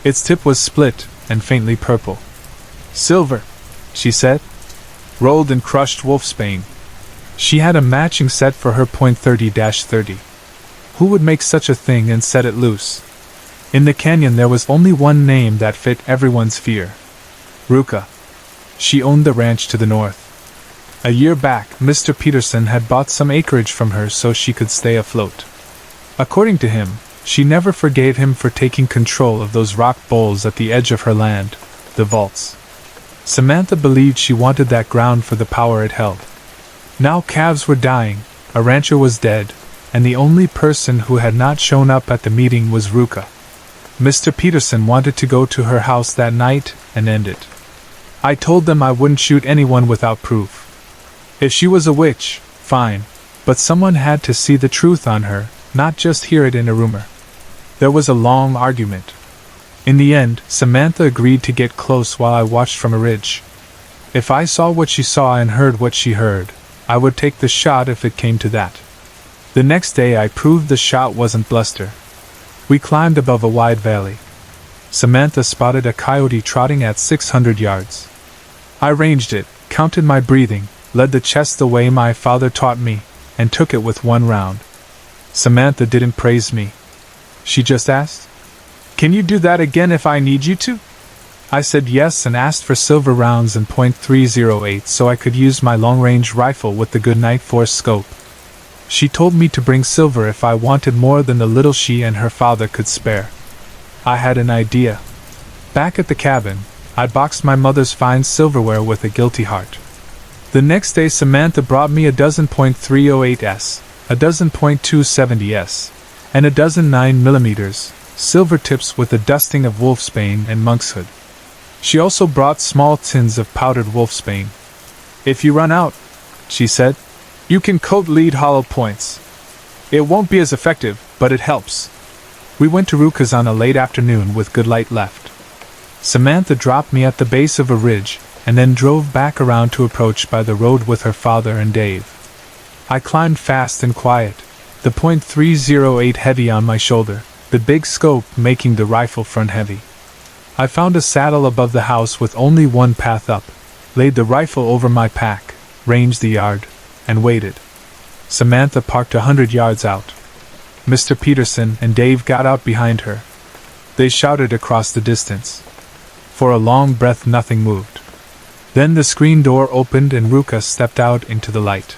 Its tip was split and faintly purple. "Silver," she said. "Rolled and crushed wolfsbane." She had a matching set for her .30-30. Who would make such a thing and set it loose? In the canyon there was only one name that fit everyone's fear. Ruka. She owned the ranch to the north. A year back, Mr. Peterson had bought some acreage from her so she could stay afloat. According to him, she never forgave him for taking control of those rock bowls at the edge of her land, the vaults. Samantha believed she wanted that ground for the power it held. Now calves were dying, a rancher was dead, and the only person who had not shown up at the meeting was Ruka. Mr. Peterson wanted to go to her house that night and end it. I told them I wouldn't shoot anyone without proof. If she was a witch, fine, but someone had to see the truth on her, not just hear it in a rumor. There was a long argument. In the end, Samantha agreed to get close while I watched from a ridge. If I saw what she saw and heard what she heard, I would take the shot if it came to that. The next day I proved the shot wasn't bluster. We climbed above a wide valley. Samantha spotted a coyote trotting at 600 yards. I ranged it, counted my breathing, led the chest the way my father taught me, and took it with 1 round. Samantha didn't praise me. She just asked, "Can you do that again if I need you to?" I said yes and asked for silver rounds and .308 so I could use my long-range rifle with the Goodnight Force scope. She told me to bring silver if I wanted more than the little she and her father could spare. I had an idea. Back at the cabin, I boxed my mother's fine silverware with a guilty heart. The next day Samantha brought me a dozen .308s, a dozen .270s, and a dozen 9mm, silver tips with a dusting of wolfsbane and monkshood. She also brought small tins of powdered wolfsbane. "If you run out," she said, "you can coat lead hollow points. It won't be as effective, but it helps." We went to Ruka's on a late afternoon with good light left. Samantha dropped me at the base of a ridge, and then drove back around to approach by the road with her father and Dave. I climbed fast and quiet, the .308 heavy on my shoulder, the big scope making the rifle front heavy. I found a saddle above the house with only one path up, laid the rifle over my pack, ranged the yard, and waited. Samantha parked 100 yards out. Mr. Peterson and Dave got out behind her. They shouted across the distance. For a long breath nothing moved. Then the screen door opened and Ruka stepped out into the light.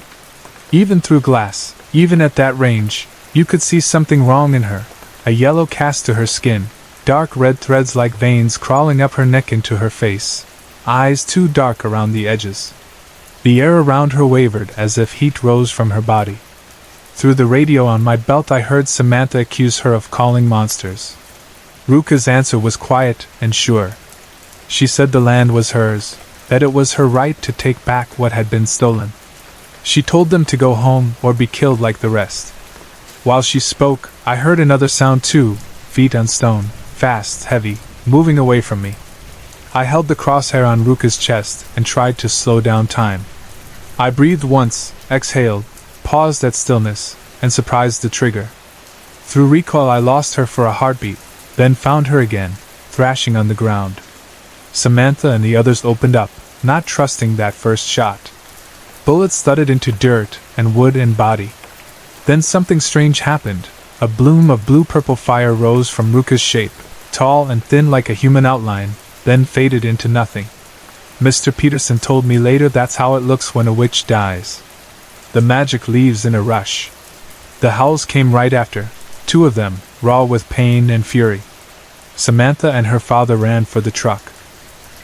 Even through glass, even at that range, you could see something wrong in her, a yellow cast to her skin, dark red threads like veins crawling up her neck into her face, eyes too dark around the edges. The air around her wavered as if heat rose from her body. Through the radio on my belt I heard Samantha accuse her of calling monsters. Ruka's answer was quiet and sure. She said the land was hers, that it was her right to take back what had been stolen. She told them to go home or be killed like the rest. While she spoke, I heard another sound too, feet on stone, fast, heavy, moving away from me. I held the crosshair on Ruka's chest and tried to slow down time. I breathed once, exhaled, paused at stillness, and surprised the trigger. Through recoil I lost her for a heartbeat, then found her again, thrashing on the ground. Samantha and the others opened up, not trusting that first shot. Bullets thudded into dirt and wood and body. Then something strange happened. A bloom of blue-purple fire rose from Ruka's shape, tall and thin like a human outline, then faded into nothing. Mr. Peterson told me later that's how it looks when a witch dies. The magic leaves in a rush. The howls came right after, 2 of them, raw with pain and fury. Samantha and her father ran for the truck.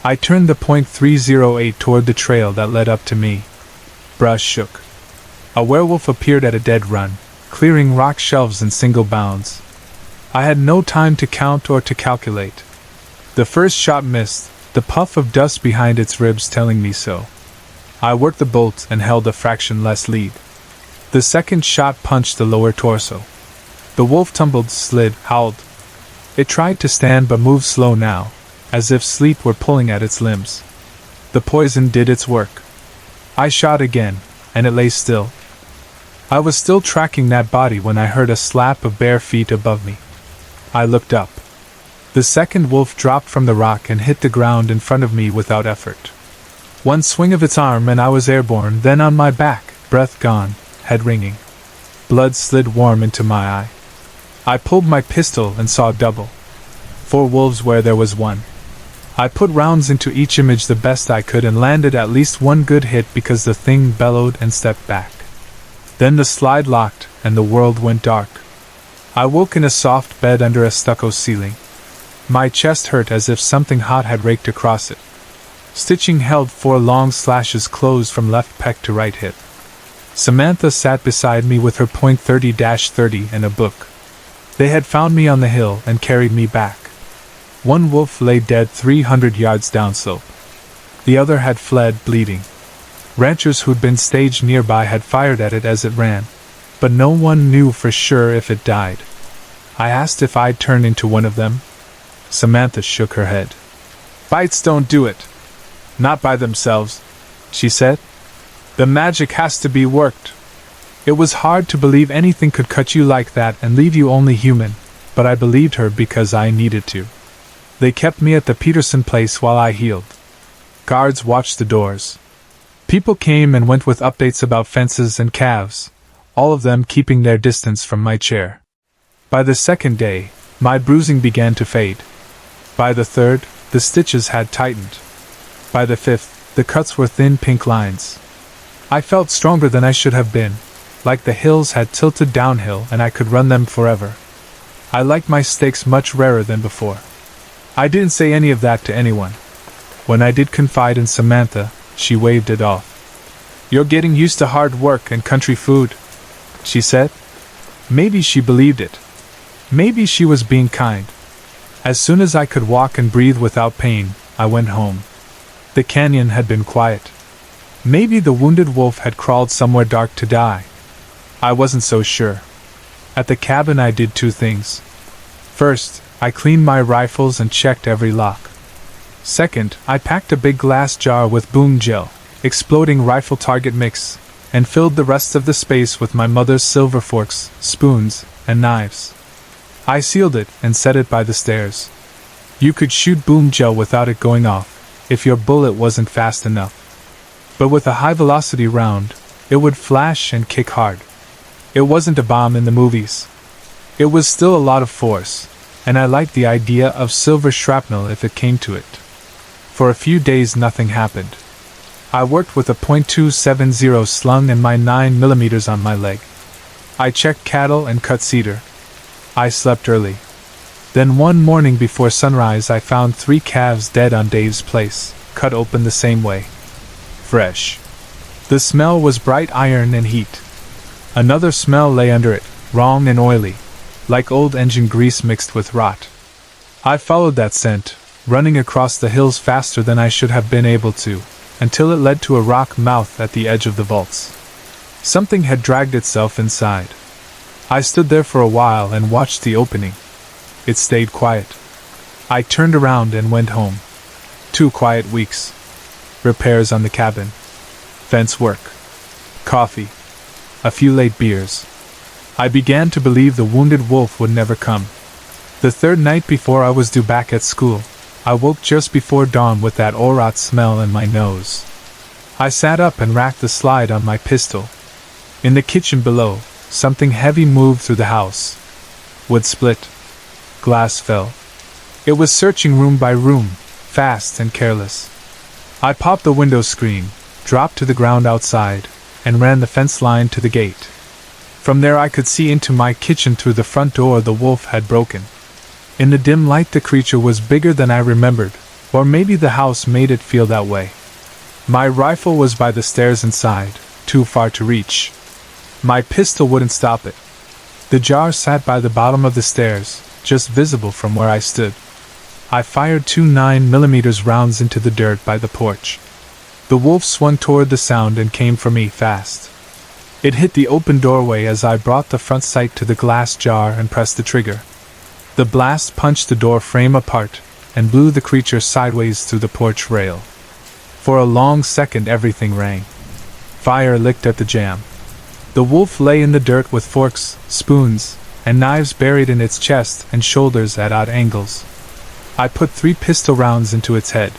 I turned the .308 toward the trail that led up to me. Brush shook. A werewolf appeared at a dead run, clearing rock shelves in single bounds. I had no time to count or to calculate. The first shot missed, the puff of dust behind its ribs telling me so. I worked the bolt and held a fraction less lead. The second shot punched the lower torso. The wolf tumbled, slid, howled. It tried to stand but moved slow now, as if sleep were pulling at its limbs. The poison did its work. I shot again, and it lay still. I was still tracking that body when I heard a slap of bare feet above me. I looked up. The second wolf dropped from the rock and hit the ground in front of me without effort. One swing of its arm and I was airborne, then on my back, breath gone, head ringing. Blood slid warm into my eye. I pulled my pistol and saw double. 4 wolves where there was one. I put rounds into each image the best I could and landed at least one good hit because the thing bellowed and stepped back. Then the slide locked and the world went dark. I woke in a soft bed under a stucco ceiling. My chest hurt as if something hot had raked across it. Stitching held 4 long slashes closed from left pec to right hip. Samantha sat beside me with her .30-30 and a book. They had found me on the hill and carried me back. One wolf lay dead 300 yards downslope. The other had fled, bleeding. Ranchers who'd been staged nearby had fired at it as it ran, but no one knew for sure if it died. I asked if I'd turn into one of them. Samantha shook her head. Bites don't do it. Not by themselves, she said. The magic has to be worked. It was hard to believe anything could cut you like that and leave you only human, but I believed her because I needed to. They kept me at the Peterson place while I healed. Guards watched the doors. People came and went with updates about fences and calves, all of them keeping their distance from my chair. By the second day, my bruising began to fade. By the third, the stitches had tightened. By the 5th, the cuts were thin pink lines. I felt stronger than I should have been, like the hills had tilted downhill and I could run them forever. I liked my steaks much rarer than before. I didn't say any of that to anyone. When I did confide in Samantha, she waved it off. You're getting used to hard work and country food, she said. Maybe she believed it. Maybe she was being kind. As soon as I could walk and breathe without pain, I went home. The canyon had been quiet. Maybe the wounded wolf had crawled somewhere dark to die. I wasn't so sure. At the cabin I did 2 things. First, I cleaned my rifles and checked every lock. Second, I packed a big glass jar with boom gel, exploding rifle target mix, and filled the rest of the space with my mother's silver forks, spoons, and knives. I sealed it and set it by the stairs. You could shoot boom gel without it going off, if your bullet wasn't fast enough. But with a high-velocity round, it would flash and kick hard. It wasn't a bomb in the movies. It was still a lot of force, and I liked the idea of silver shrapnel if it came to it. For a few days nothing happened. I worked with a .270 slung and my 9mm on my leg. I checked cattle and cut cedar. I slept early. Then one morning before sunrise I found 3 calves dead on Dave's place, cut open the same way. Fresh. The smell was bright iron and heat. Another smell lay under it, wrong and oily, like old engine grease mixed with rot. I followed that scent, running across the hills faster than I should have been able to, until it led to a rock mouth at the edge of the vaults. Something had dragged itself inside. I stood there for a while and watched the opening. It stayed quiet. I turned around and went home. 2 quiet weeks. Repairs on the cabin. Fence work. Coffee. A few late beers. I began to believe the wounded wolf would never come. The 3rd night before I was due back at school, I woke just before dawn with that orot smell in my nose. I sat up and racked the slide on my pistol. In the kitchen below, something heavy moved through the house. Wood split. Glass fell. It was searching room by room, fast and careless. I popped the window screen, dropped to the ground outside, and ran the fence line to the gate. From there I could see into my kitchen through the front door the wolf had broken. In the dim light the creature was bigger than I remembered, or maybe the house made it feel that way. My rifle was by the stairs inside, too far to reach. My pistol wouldn't stop it. The jar sat by the bottom of the stairs, just visible from where I stood. I fired 2 9mm rounds into the dirt by the porch. The wolf swung toward the sound and came for me fast. It hit the open doorway as I brought the front sight to the glass jar and pressed the trigger. The blast punched the door frame apart and blew the creature sideways through the porch rail. For a long second everything rang. Fire licked at the jamb. The wolf lay in the dirt with forks, spoons, and knives buried in its chest and shoulders at odd angles. I put 3 pistol rounds into its head.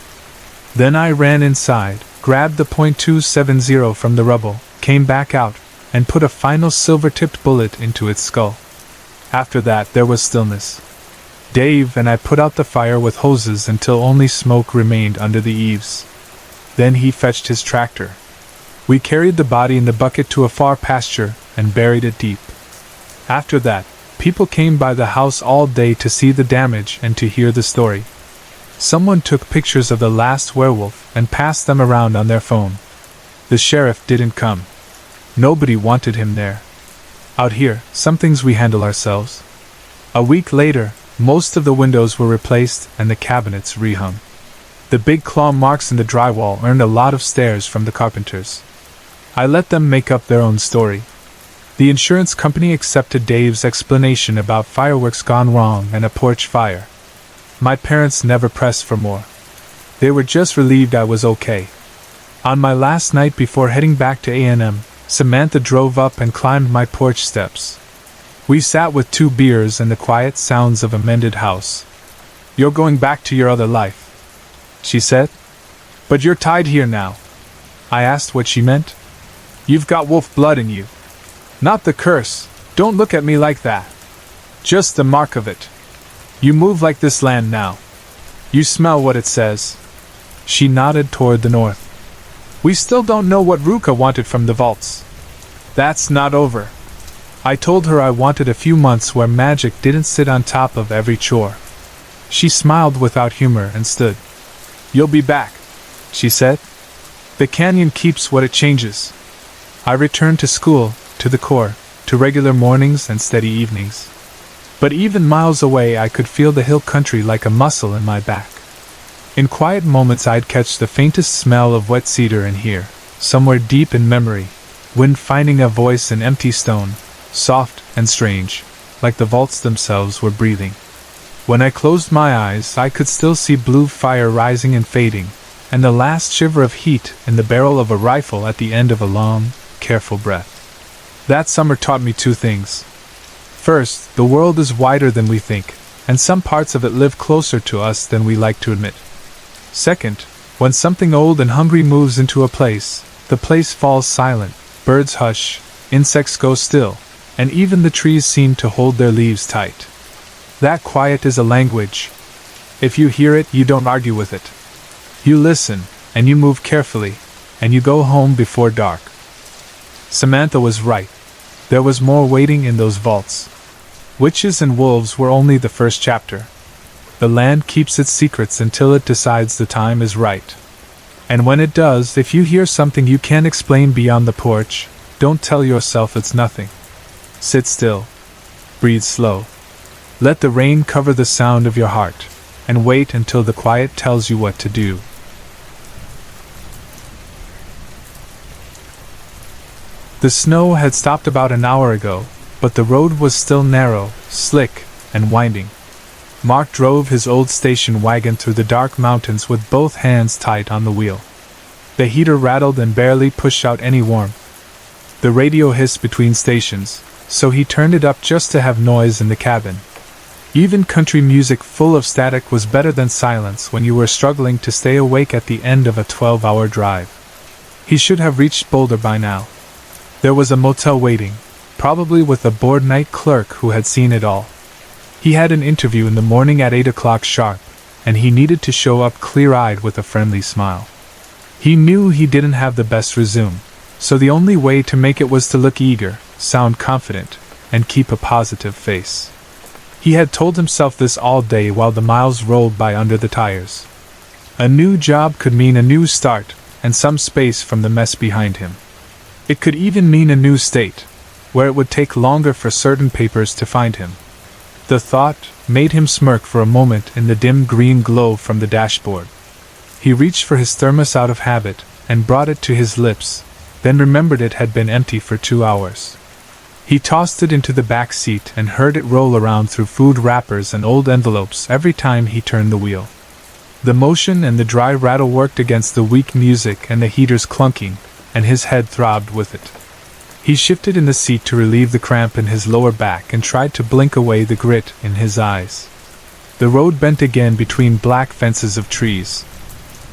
Then I ran inside, grabbed the .270 from the rubble, came back out, and put a final silver-tipped bullet into its skull. After that there was stillness. Dave and I put out the fire with hoses until only smoke remained under the eaves. Then he fetched his tractor. We carried the body in the bucket to a far pasture and buried it deep. After that, people came by the house all day to see the damage and to hear the story. Someone took pictures of the last werewolf and passed them around on their phone. The sheriff didn't come. Nobody wanted him there. Out here, some things we handle ourselves. A week later, most of the windows were replaced and the cabinets rehung. The big claw marks in the drywall earned a lot of stares from the carpenters. I let them make up their own story. The insurance company accepted Dave's explanation about fireworks gone wrong and a porch fire. My parents never pressed for more. They were just relieved I was okay. On my last night before heading back to A&M, Samantha drove up and climbed my porch steps. We sat with 2 beers and the quiet sounds of a mended house. "You're going back to your other life," she said. "But you're tied here now." I asked what she meant. "You've got wolf blood in you. Not the curse, don't look at me like that. Just the mark of it. You move like this land now. You smell what it says." She nodded toward the north. "We still don't know what Ruka wanted from the vaults. That's not over." I told her I wanted a few months where magic didn't sit on top of every chore. She smiled without humor and stood. "You'll be back," she said. "The canyon keeps what it changes." I returned to school, to the Corps, to regular mornings and steady evenings. But even miles away I could feel the hill country like a muscle in my back. In quiet moments I'd catch the faintest smell of wet cedar and hear, somewhere deep in memory, wind finding a voice in empty stone, soft and strange, like the vaults themselves were breathing. When I closed my eyes I could still see blue fire rising and fading, and the last shiver of heat in the barrel of a rifle at the end of a long, careful breath. That summer taught me 2 things. First, the world is wider than we think, and some parts of it live closer to us than we like to admit. Second, when something old and hungry moves into a place, the place falls silent, birds hush, insects go still, and even the trees seem to hold their leaves tight. That quiet is a language. If you hear it, you don't argue with it. You listen, and you move carefully, and you go home before dark. Samantha was right. There was more waiting in those vaults. Witches and wolves were only the first chapter. The land keeps its secrets until it decides the time is right. And when it does, if you hear something you can't explain beyond the porch, don't tell yourself it's nothing. Sit still. Breathe slow. Let the rain cover the sound of your heart, and wait until the quiet tells you what to do. The snow had stopped about an hour ago, but the road was still narrow, slick, and winding. Mark drove his old station wagon through the dark mountains with both hands tight on the wheel. The heater rattled and barely pushed out any warmth. The radio hissed between stations, so he turned it up just to have noise in the cabin. Even country music full of static was better than silence when you were struggling to stay awake at the end of a 12-hour drive. He should have reached Boulder by now. There was a motel waiting, probably with a bored night clerk who had seen it all. He had an interview in the morning at 8 o'clock sharp, and he needed to show up clear-eyed with a friendly smile. He knew he didn't have the best resume, so the only way to make it was to look eager, sound confident, and keep a positive face. He had told himself this all day while the miles rolled by under the tires. A new job could mean a new start, and some space from the mess behind him. It could even mean a new state, where it would take longer for certain papers to find him. The thought made him smirk for a moment in the dim green glow from the dashboard. He reached for his thermos out of habit and brought it to his lips, then remembered it had been empty for 2 hours. He tossed it into the back seat and heard it roll around through food wrappers and old envelopes every time he turned the wheel. The motion and the dry rattle worked against the weak music and the heater's clunking, and his head throbbed with it. He shifted in the seat to relieve the cramp in his lower back and tried to blink away the grit in his eyes. The road bent again between black fences of trees.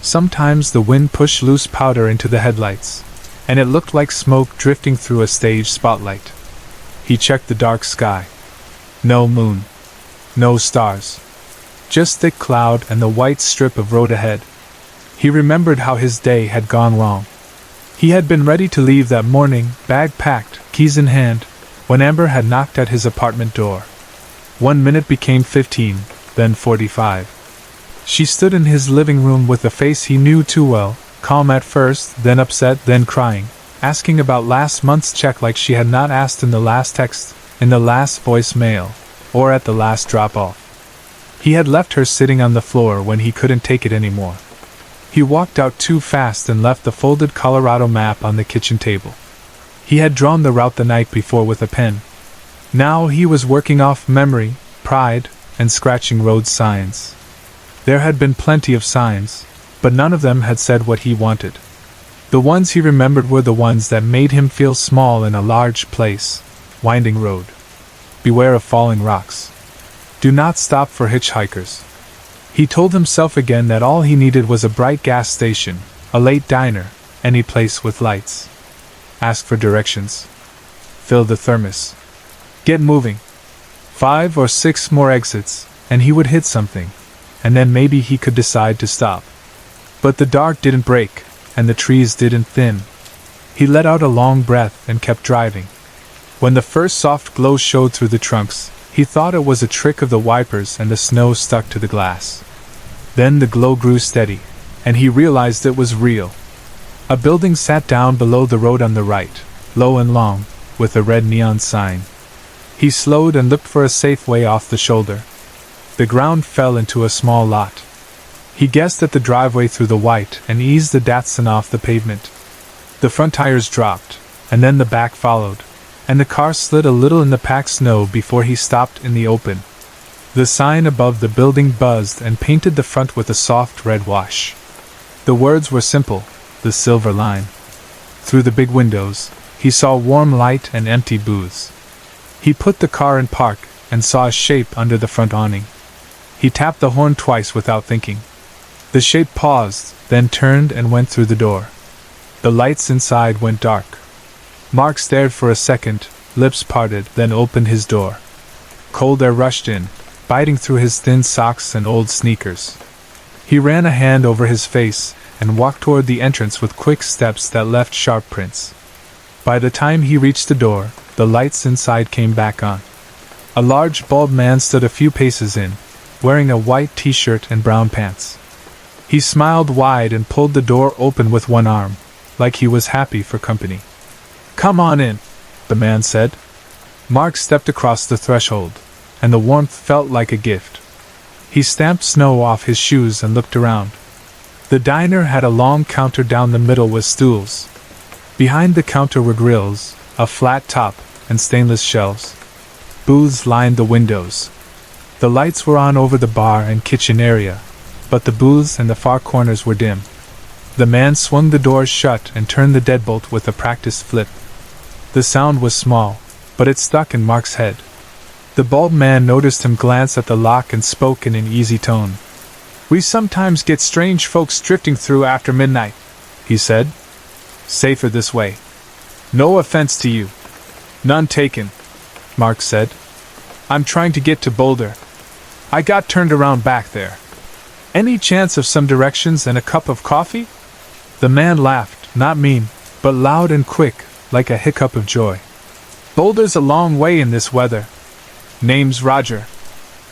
Sometimes the wind pushed loose powder into the headlights, and it looked like smoke drifting through a stage spotlight. He checked the dark sky. No moon. No stars. Just thick cloud and the white strip of road ahead. He remembered how his day had gone wrong. He had been ready to leave that morning, bag packed, keys in hand, when Amber had knocked at his apartment door. 1 minute became 15, then 45. She stood in his living room with a face he knew too well, calm at first, then upset, then crying, asking about last month's check like she had not asked in the last text, in the last voicemail, or at the last drop-off. He had left her sitting on the floor when he couldn't take it anymore. He walked out too fast and left the folded Colorado map on the kitchen table. He had drawn the route the night before with a pen. Now he was working off memory, pride, and scratching road signs. There had been plenty of signs, but none of them had said what he wanted. The ones he remembered were the ones that made him feel small in a large place. Winding road. Beware of falling rocks. Do not stop for hitchhikers. He told himself again that all he needed was a bright gas station, a late diner, any place with lights. Ask for directions. Fill the thermos. Get moving. 5 or 6 more exits, and he would hit something, and then maybe he could decide to stop. But the dark didn't break, and the trees didn't thin. He let out a long breath and kept driving. When the first soft glow showed through the trunks, he thought it was a trick of the wipers and the snow stuck to the glass. Then the glow grew steady, and he realized it was real. A building sat down below the road on the right, low and long, with a red neon sign. He slowed and looked for a safe way off the shoulder. The ground fell into a small lot. He guessed at the driveway through the white and eased the Datsun off the pavement. The front tires dropped, and then the back followed, and the car slid a little in the packed snow before he stopped in the open. The sign above the building buzzed and painted the front with a soft red wash. The words were simple, the silver line. Through the big windows, he saw warm light and empty booths. He put the car in park and saw a shape under the front awning. He tapped the horn twice without thinking. The shape paused, then turned and went through the door. The lights inside went dark. Mark stared for a second, lips parted, then opened his door. Cold air rushed in, biting through his thin socks and old sneakers. He ran a hand over his face and walked toward the entrance with quick steps that left sharp prints. By the time he reached the door, the lights inside came back on. A large bald man stood a few paces in, wearing a white t-shirt and brown pants. He smiled wide and pulled the door open with one arm, like he was happy for company. "Come on in," the man said. Mark stepped across the threshold, and the warmth felt like a gift. He stamped snow off his shoes and looked around. The diner had a long counter down the middle with stools. Behind the counter were grills, a flat top, and stainless shelves. Booths lined the windows. The lights were on over the bar and kitchen area, but the booths and the far corners were dim. The man swung the doors shut and turned the deadbolt with a practiced flip. The sound was small, but it stuck in Mark's head. The bald man noticed him glance at the lock and spoke in an easy tone. "We sometimes get strange folks drifting through after midnight," he said. Safer this way. No offense to you. None taken, Mark said. I'm trying to get to Boulder. I got turned around back there. Any chance of some directions and a cup of coffee? The man laughed, not mean, but loud and quick, like a hiccup of joy. Boulder's a long way in this weather. Name's Roger.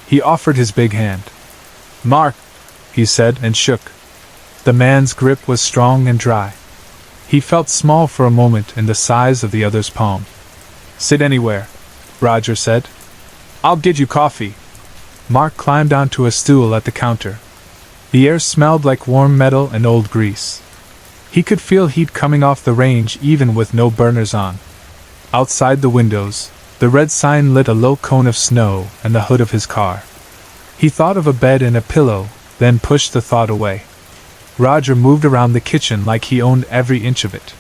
He offered his big hand. Mark, he said and shook. The man's grip was strong and dry. He felt small for a moment in the size of the other's palm. Sit anywhere, Roger said. I'll get you coffee. Mark climbed onto a stool at the counter. The air smelled like warm metal and old grease. He could feel heat coming off the range even with no burners on. Outside the windows, the red sign lit a low cone of snow and the hood of his car. He thought of a bed and a pillow, then pushed the thought away. Roger moved around the kitchen like he owned every inch of it.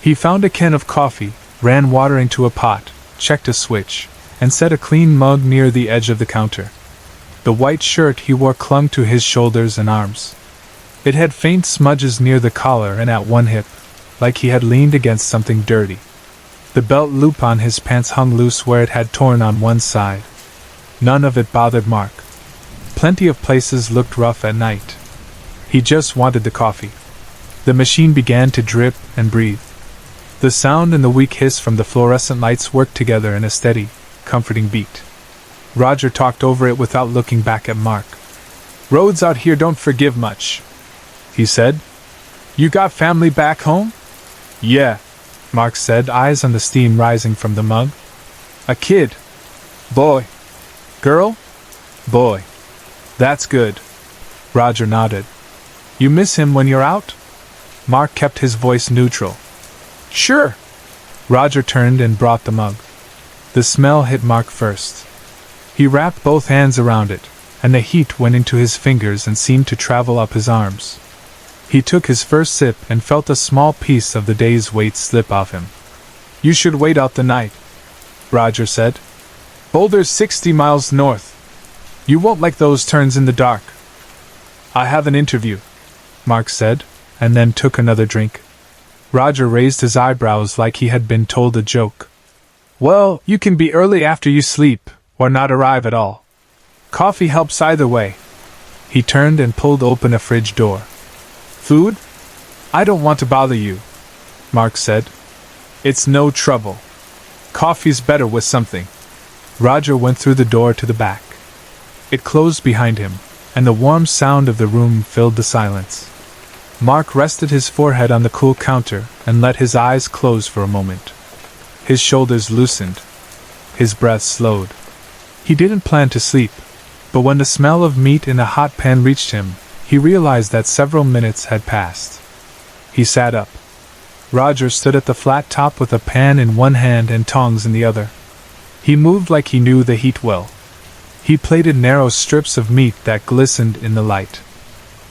He found a can of coffee, ran water into a pot, checked a switch, and set a clean mug near the edge of the counter. The white shirt he wore clung to his shoulders and arms. It had faint smudges near the collar and at one hip, like he had leaned against something dirty. The belt loop on his pants hung loose where it had torn on one side. None of it bothered Mark. Plenty of places looked rough at night. He just wanted the coffee. The machine began to drip and breathe. The sound and the weak hiss from the fluorescent lights worked together in a steady, comforting beat. Roger talked over it without looking back at Mark. Roads out here don't forgive much, he said. You got family back home? Yeah, Mark said, eyes on the steam rising from the mug. A kid. Boy. Girl? Boy. That's good. Roger nodded. You miss him when you're out? Mark kept his voice neutral. Sure. Roger turned and brought the mug. The smell hit Mark first. He wrapped both hands around it, and the heat went into his fingers and seemed to travel up his arms. He took his first sip and felt a small piece of the day's weight slip off him. You should wait out the night, Roger said. Boulder's 60 miles north. You won't like those turns in the dark. I have an interview, Mark said, and then took another drink. Roger raised his eyebrows like he had been told a joke. Well, you can be early after you sleep, or not arrive at all. Coffee helps either way. He turned and pulled open a fridge door. Food? I don't want to bother you, Mark said. It's no trouble. Coffee's better with something. Roger went through the door to the back. It closed behind him, and the warm sound of the room filled the silence. Mark rested his forehead on the cool counter and let his eyes close for a moment. His shoulders loosened. His breath slowed. He didn't plan to sleep, but when the smell of meat in a hot pan reached him, he realized that several minutes had passed. He sat up. Roger stood at the flat top with a pan in one hand and tongs in the other. He moved like he knew the heat well. He plated narrow strips of meat that glistened in the light.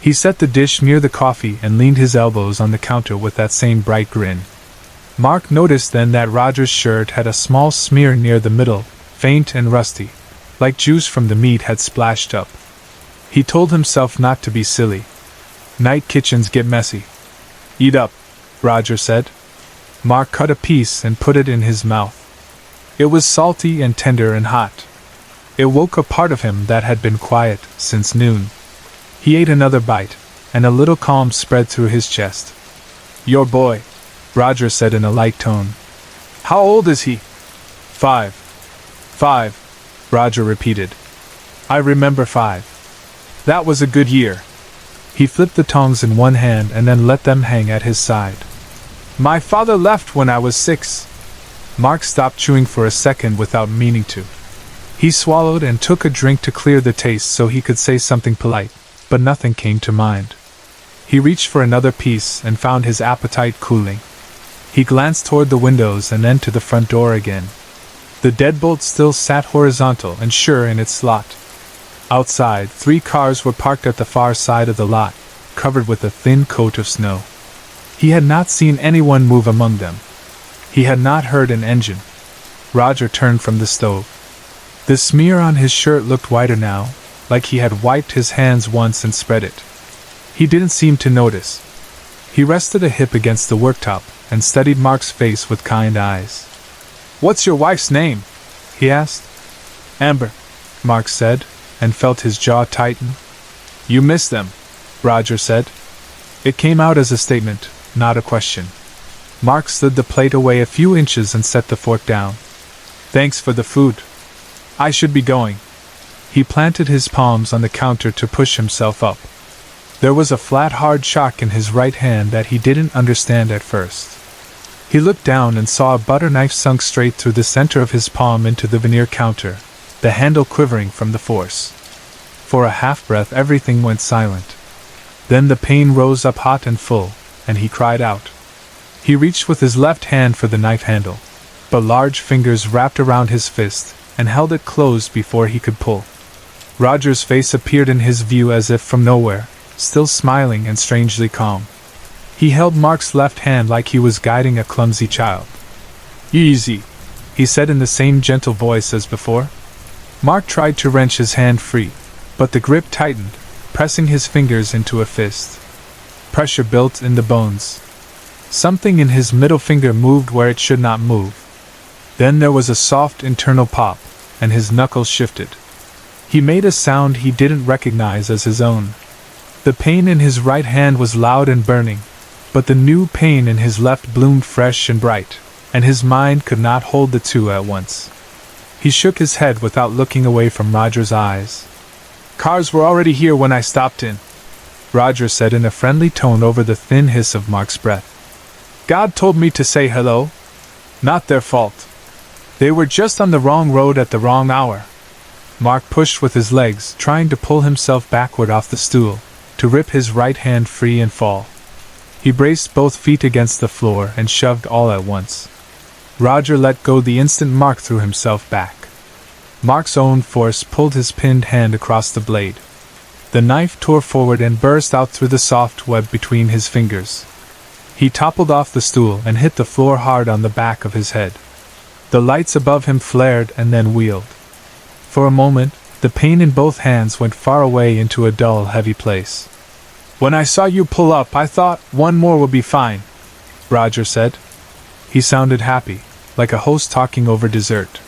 He set the dish near the coffee and leaned his elbows on the counter with that same bright grin. Mark noticed then that Roger's shirt had a small smear near the middle, faint and rusty, like juice from the meat had splashed up. He told himself not to be silly. Night kitchens get messy. Eat up, Roger said. Mark cut a piece and put it in his mouth. It was salty and tender and hot. It woke a part of him that had been quiet since noon. He ate another bite, and a little calm spread through his chest. Your boy, Roger said in a light tone. How old is he? 5. 5, Roger repeated. I remember 5. That was a good year. He flipped the tongs in one hand and then let them hang at his side. My father left when I was 6. Mark stopped chewing for a second without meaning to. He swallowed and took a drink to clear the taste so he could say something polite, but nothing came to mind. He reached for another piece and found his appetite cooling. He glanced toward the windows and then to the front door again. The deadbolt still sat horizontal and sure in its slot. Outside, 3 cars were parked at the far side of the lot, covered with a thin coat of snow. He had not seen anyone move among them. He had not heard an engine. Roger turned from the stove. The smear on his shirt looked whiter now, like he had wiped his hands once and spread it. He didn't seem to notice. He rested a hip against the worktop and studied Mark's face with kind eyes. "What's your wife's name?" he asked. "Amber," Mark said, and felt his jaw tighten. "You miss them," Roger said. It came out as a statement, not a question. Mark slid the plate away a few inches and set the fork down. "Thanks for the food. I should be going." He planted his palms on the counter to push himself up. There was a flat, hard shock in his right hand that he didn't understand at first. He looked down and saw a butter knife sunk straight through the center of his palm into the veneer counter, the handle quivering from the force. For a half-breath everything went silent. Then the pain rose up hot and full, and he cried out. He reached with his left hand for the knife handle, but large fingers wrapped around his fist and held it closed before he could pull. Roger's face appeared in his view as if from nowhere, still smiling and strangely calm. He held Mark's left hand like he was guiding a clumsy child. "Easy," he said in the same gentle voice as before. Mark tried to wrench his hand free, but the grip tightened, pressing his fingers into a fist. Pressure built in the bones. Something in his middle finger moved where it should not move. Then there was a soft internal pop, and his knuckles shifted. He made a sound he didn't recognize as his own. The pain in his right hand was loud and burning, but the new pain in his left bloomed fresh and bright, and his mind could not hold the two at once. He shook his head without looking away from Roger's eyes. "Cars were already here when I stopped in," Roger said in a friendly tone over the thin hiss of Mark's breath. "God told me to say hello. Not their fault. They were just on the wrong road at the wrong hour." Mark pushed with his legs, trying to pull himself backward off the stool, to rip his right hand free and fall. He braced both feet against the floor and shoved all at once. Roger let go the instant Mark threw himself back. Mark's own force pulled his pinned hand across the blade. The knife tore forward and burst out through the soft web between his fingers. He toppled off the stool and hit the floor hard on the back of his head. The lights above him flared and then wheeled. For a moment, the pain in both hands went far away into a dull, heavy place. "When I saw you pull up, I thought one more would be fine," Roger said. He sounded happy, like a host talking over dessert.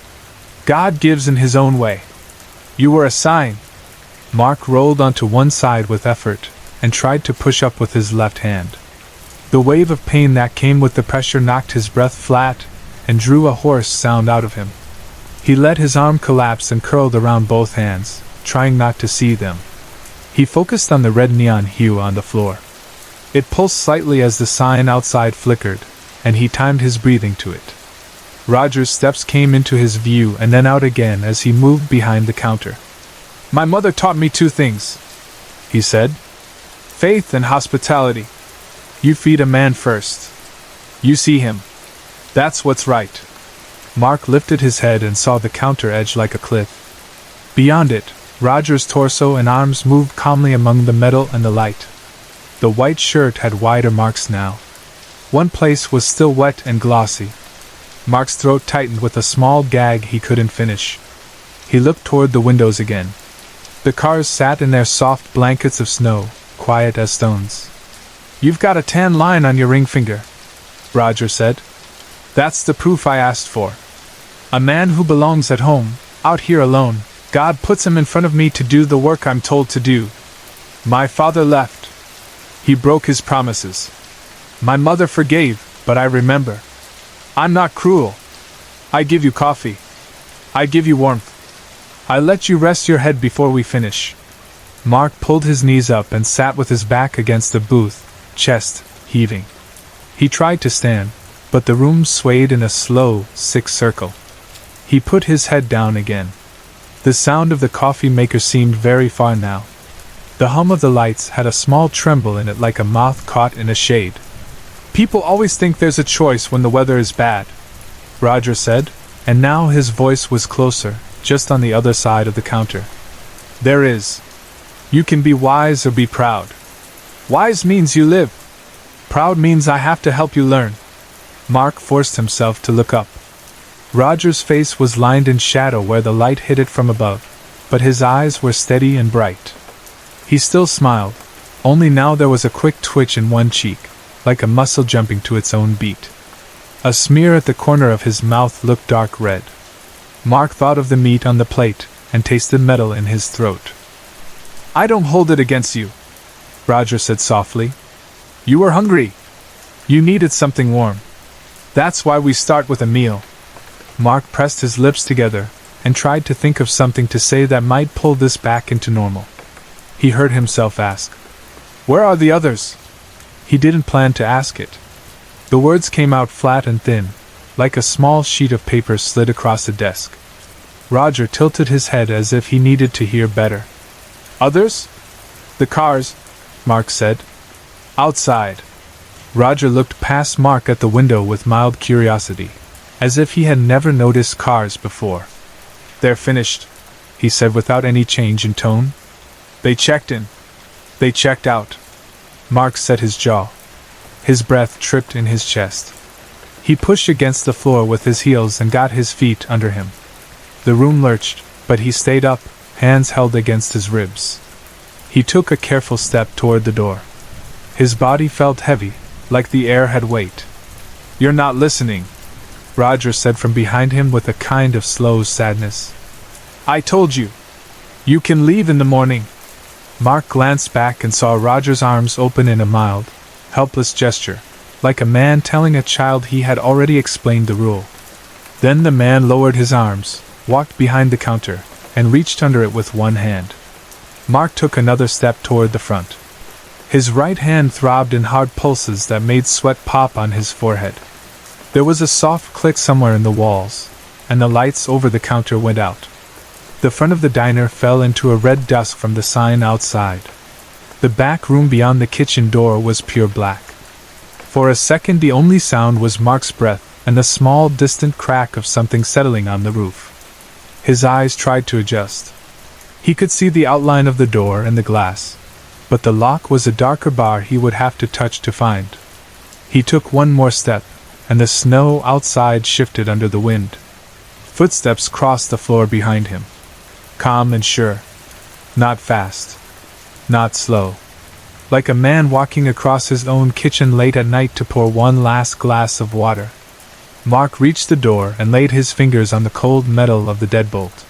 "God gives in his own way. You were a sign." Mark rolled onto one side with effort and tried to push up with his left hand. The wave of pain that came with the pressure knocked his breath flat and drew a hoarse sound out of him. He let his arm collapse and curled around both hands, trying not to see them. He focused on the red neon hue on the floor. It pulsed slightly as the sign outside flickered, and he timed his breathing to it. Roger's steps came into his view and then out again as he moved behind the counter. "My mother taught me two things," he said. "Faith and hospitality. You feed a man first. You see him. That's what's right." Mark lifted his head and saw the counter edge like a cliff. Beyond it, Roger's torso and arms moved calmly among the metal and the light. The white shirt had wider marks now. One place was still wet and glossy. Mark's throat tightened with a small gag he couldn't finish. He looked toward the windows again. The cars sat in their soft blankets of snow, quiet as stones. "You've got a tan line on your ring finger," Roger said. "That's the proof I asked for. A man who belongs at home, out here alone, God puts him in front of me to do the work I'm told to do. My father left. He broke his promises. My mother forgave, but I remember. I'm not cruel. I give you coffee. I give you warmth. I let you rest your head before we finish." Mark pulled his knees up and sat with his back against the booth, chest heaving. He tried to stand, but the room swayed in a slow, sick circle. He put his head down again. The sound of the coffee maker seemed very far now. The hum of the lights had a small tremble in it like a moth caught in a shade. "People always think there's a choice when the weather is bad," Roger said, and now his voice was closer, just on the other side of the counter. "There is. You can be wise or be proud. Wise means you live. Proud means I have to help you learn." Mark forced himself to look up. Roger's face was lined in shadow where the light hit it from above, but his eyes were steady and bright. He still smiled, only now there was a quick twitch in one cheek. like a muscle jumping to its own beat. A smear at the corner of his mouth looked dark red. Mark thought of the meat on the plate and tasted metal in his throat. "I don't hold it against you," Roger said softly. "You were hungry. You needed something warm. That's why we start with a meal." Mark pressed his lips together and tried to think of something to say that might pull this back into normal. He heard himself ask, "Where are the others?" He didn't plan to ask it. The words came out flat and thin, like a small sheet of paper slid across the desk. Roger tilted his head as if he needed to hear better. "Others?" "The cars," Mark said. "Outside." Roger looked past Mark at the window with mild curiosity, as if he had never noticed cars before. "They're finished," he said without any change in tone. "They checked in. They checked out." Mark set his jaw. His breath tripped in his chest. He pushed against the floor with his heels and got his feet under him. The room lurched, but he stayed up, hands held against his ribs. He took a careful step toward the door. His body felt heavy, like the air had weight. "You're not listening," Roger said from behind him with a kind of slow sadness. "I told you. You can leave in the morning." Mark glanced back and saw Roger's arms open in a mild, helpless gesture, like a man telling a child he had already explained the rule. Then the man lowered his arms, walked behind the counter, and reached under it with one hand. Mark took another step toward the front. His right hand throbbed in hard pulses that made sweat pop on his forehead. There was a soft click somewhere in the walls, and the lights over the counter went out. The front of the diner fell into a red dusk from the sign outside. The back room beyond the kitchen door was pure black. For a second the only sound was Mark's breath and the small distant crack of something settling on the roof. His eyes tried to adjust. He could see the outline of the door and the glass, but the lock was a darker bar he would have to touch to find. He took one more step, and the snow outside shifted under the wind. Footsteps crossed the floor behind him. Calm and sure. Not fast. Not slow. Like a man walking across his own kitchen late at night to pour one last glass of water. Mark reached the door and laid his fingers on the cold metal of the deadbolt.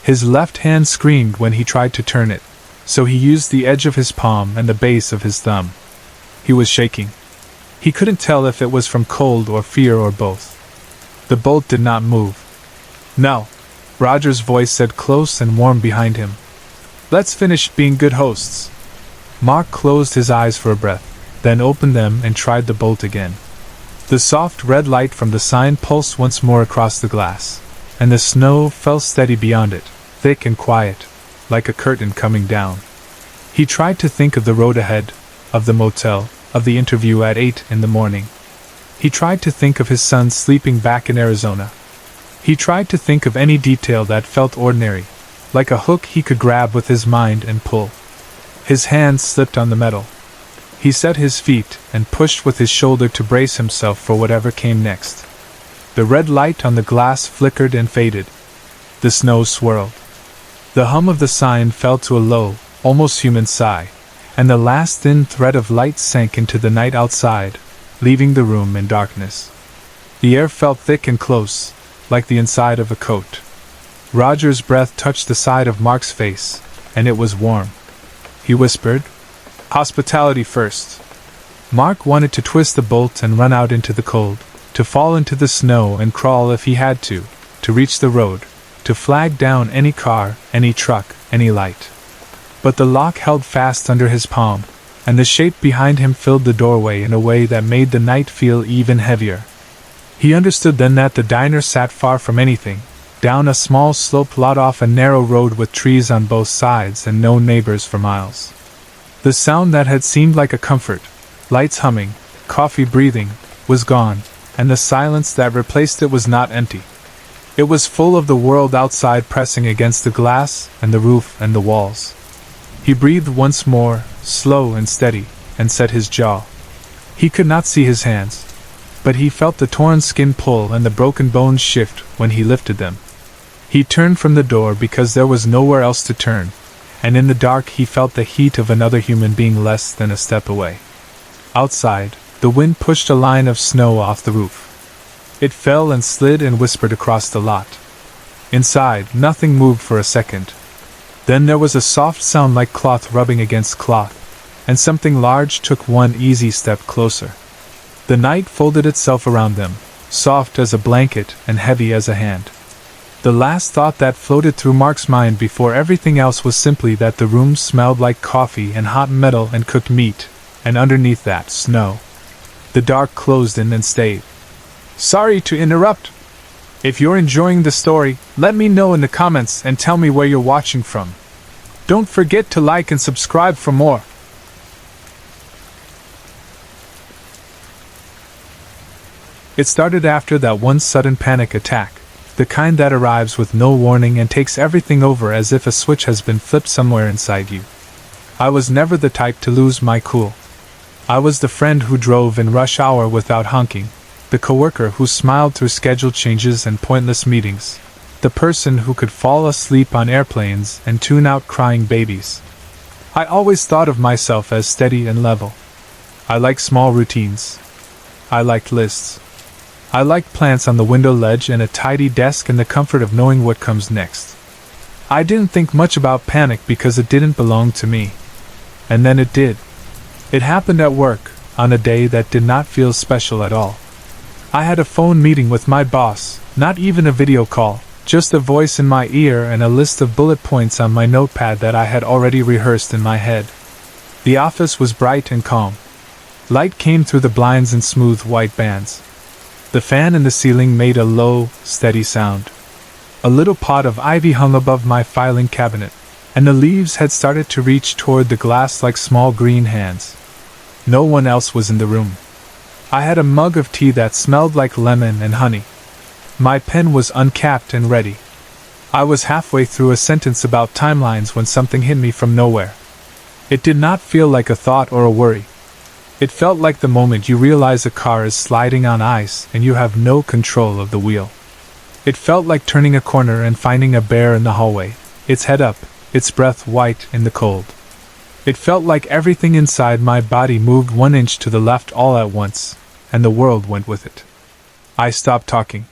His left hand screamed when he tried to turn it, so he used the edge of his palm and the base of his thumb. He was shaking. He couldn't tell if it was from cold or fear or both. The bolt did not move. "No," Roger's voice said close and warm behind him. "Let's finish being good hosts." Mark closed his eyes for a breath, then opened them and tried the bolt again. The soft red light from the sign pulsed once more across the glass, and the snow fell steady beyond it, thick and quiet, like a curtain coming down. He tried to think of the road ahead, of the motel, of the interview at 8 in the morning. He tried to think of his son sleeping back in Arizona. He tried to think of any detail that felt ordinary, like a hook he could grab with his mind and pull. His hands slipped on the metal. He set his feet and pushed with his shoulder to brace himself for whatever came next. The red light on the glass flickered and faded. The snow swirled. The hum of the sign fell to a low, almost human sigh, and the last thin thread of light sank into the night outside, leaving the room in darkness. The air felt thick and close, like the inside of a coat. Roger's breath touched the side of Mark's face, and it was warm. He whispered, "Hospitality first." Mark wanted to twist the bolt and run out into the cold, to fall into the snow and crawl if he had to reach the road, to flag down any car, any truck, any light. But the lock held fast under his palm, and the shape behind him filled the doorway in a way that made the night feel even heavier. He understood then that the diner sat far from anything, down a small slope lot off a narrow road with trees on both sides and no neighbors for miles. The sound that had seemed like a comfort, lights humming, coffee breathing, was gone, and the silence that replaced it was not empty. It was full of the world outside pressing against the glass and the roof and the walls. He breathed once more, slow and steady, and set his jaw. He could not see his hands, but he felt the torn skin pull and the broken bones shift when he lifted them. He turned from the door because there was nowhere else to turn, and in the dark he felt the heat of another human being less than a step away. Outside, the wind pushed a line of snow off the roof. It fell and slid and whispered across the lot. Inside, nothing moved for a second. Then there was a soft sound like cloth rubbing against cloth, and something large took one easy step closer. The night folded itself around them, soft as a blanket and heavy as a hand. The last thought that floated through Mark's mind before everything else was simply that the room smelled like coffee and hot metal and cooked meat, and underneath that, snow. The dark closed in and stayed. Sorry to interrupt. If you're enjoying the story, let me know in the comments and tell me where you're watching from. Don't forget to like and subscribe for more. It started after that one sudden panic attack, the kind that arrives with no warning and takes everything over as if a switch has been flipped somewhere inside you. I was never the type to lose my cool. I was the friend who drove in rush hour without honking, the coworker who smiled through schedule changes and pointless meetings, the person who could fall asleep on airplanes and tune out crying babies. I always thought of myself as steady and level. I liked small routines. I liked lists. I liked plants on the window ledge and a tidy desk and the comfort of knowing what comes next. I didn't think much about panic because it didn't belong to me. And then it did. It happened at work, on a day that did not feel special at all. I had a phone meeting with my boss, not even a video call, just a voice in my ear and a list of bullet points on my notepad that I had already rehearsed in my head. The office was bright and calm. Light came through the blinds in smooth white bands. The fan in the ceiling made a low, steady sound. A little pot of ivy hung above my filing cabinet, and the leaves had started to reach toward the glass like small green hands. No one else was in the room. I had a mug of tea that smelled like lemon and honey. My pen was uncapped and ready. I was halfway through a sentence about timelines when something hit me from nowhere. It did not feel like a thought or a worry. It felt like the moment you realize a car is sliding on ice and you have no control of the wheel. It felt like turning a corner and finding a bear in the hallway, its head up, its breath white in the cold. It felt like everything inside my body moved 1 inch to the left all at once, and the world went with it. I stopped talking.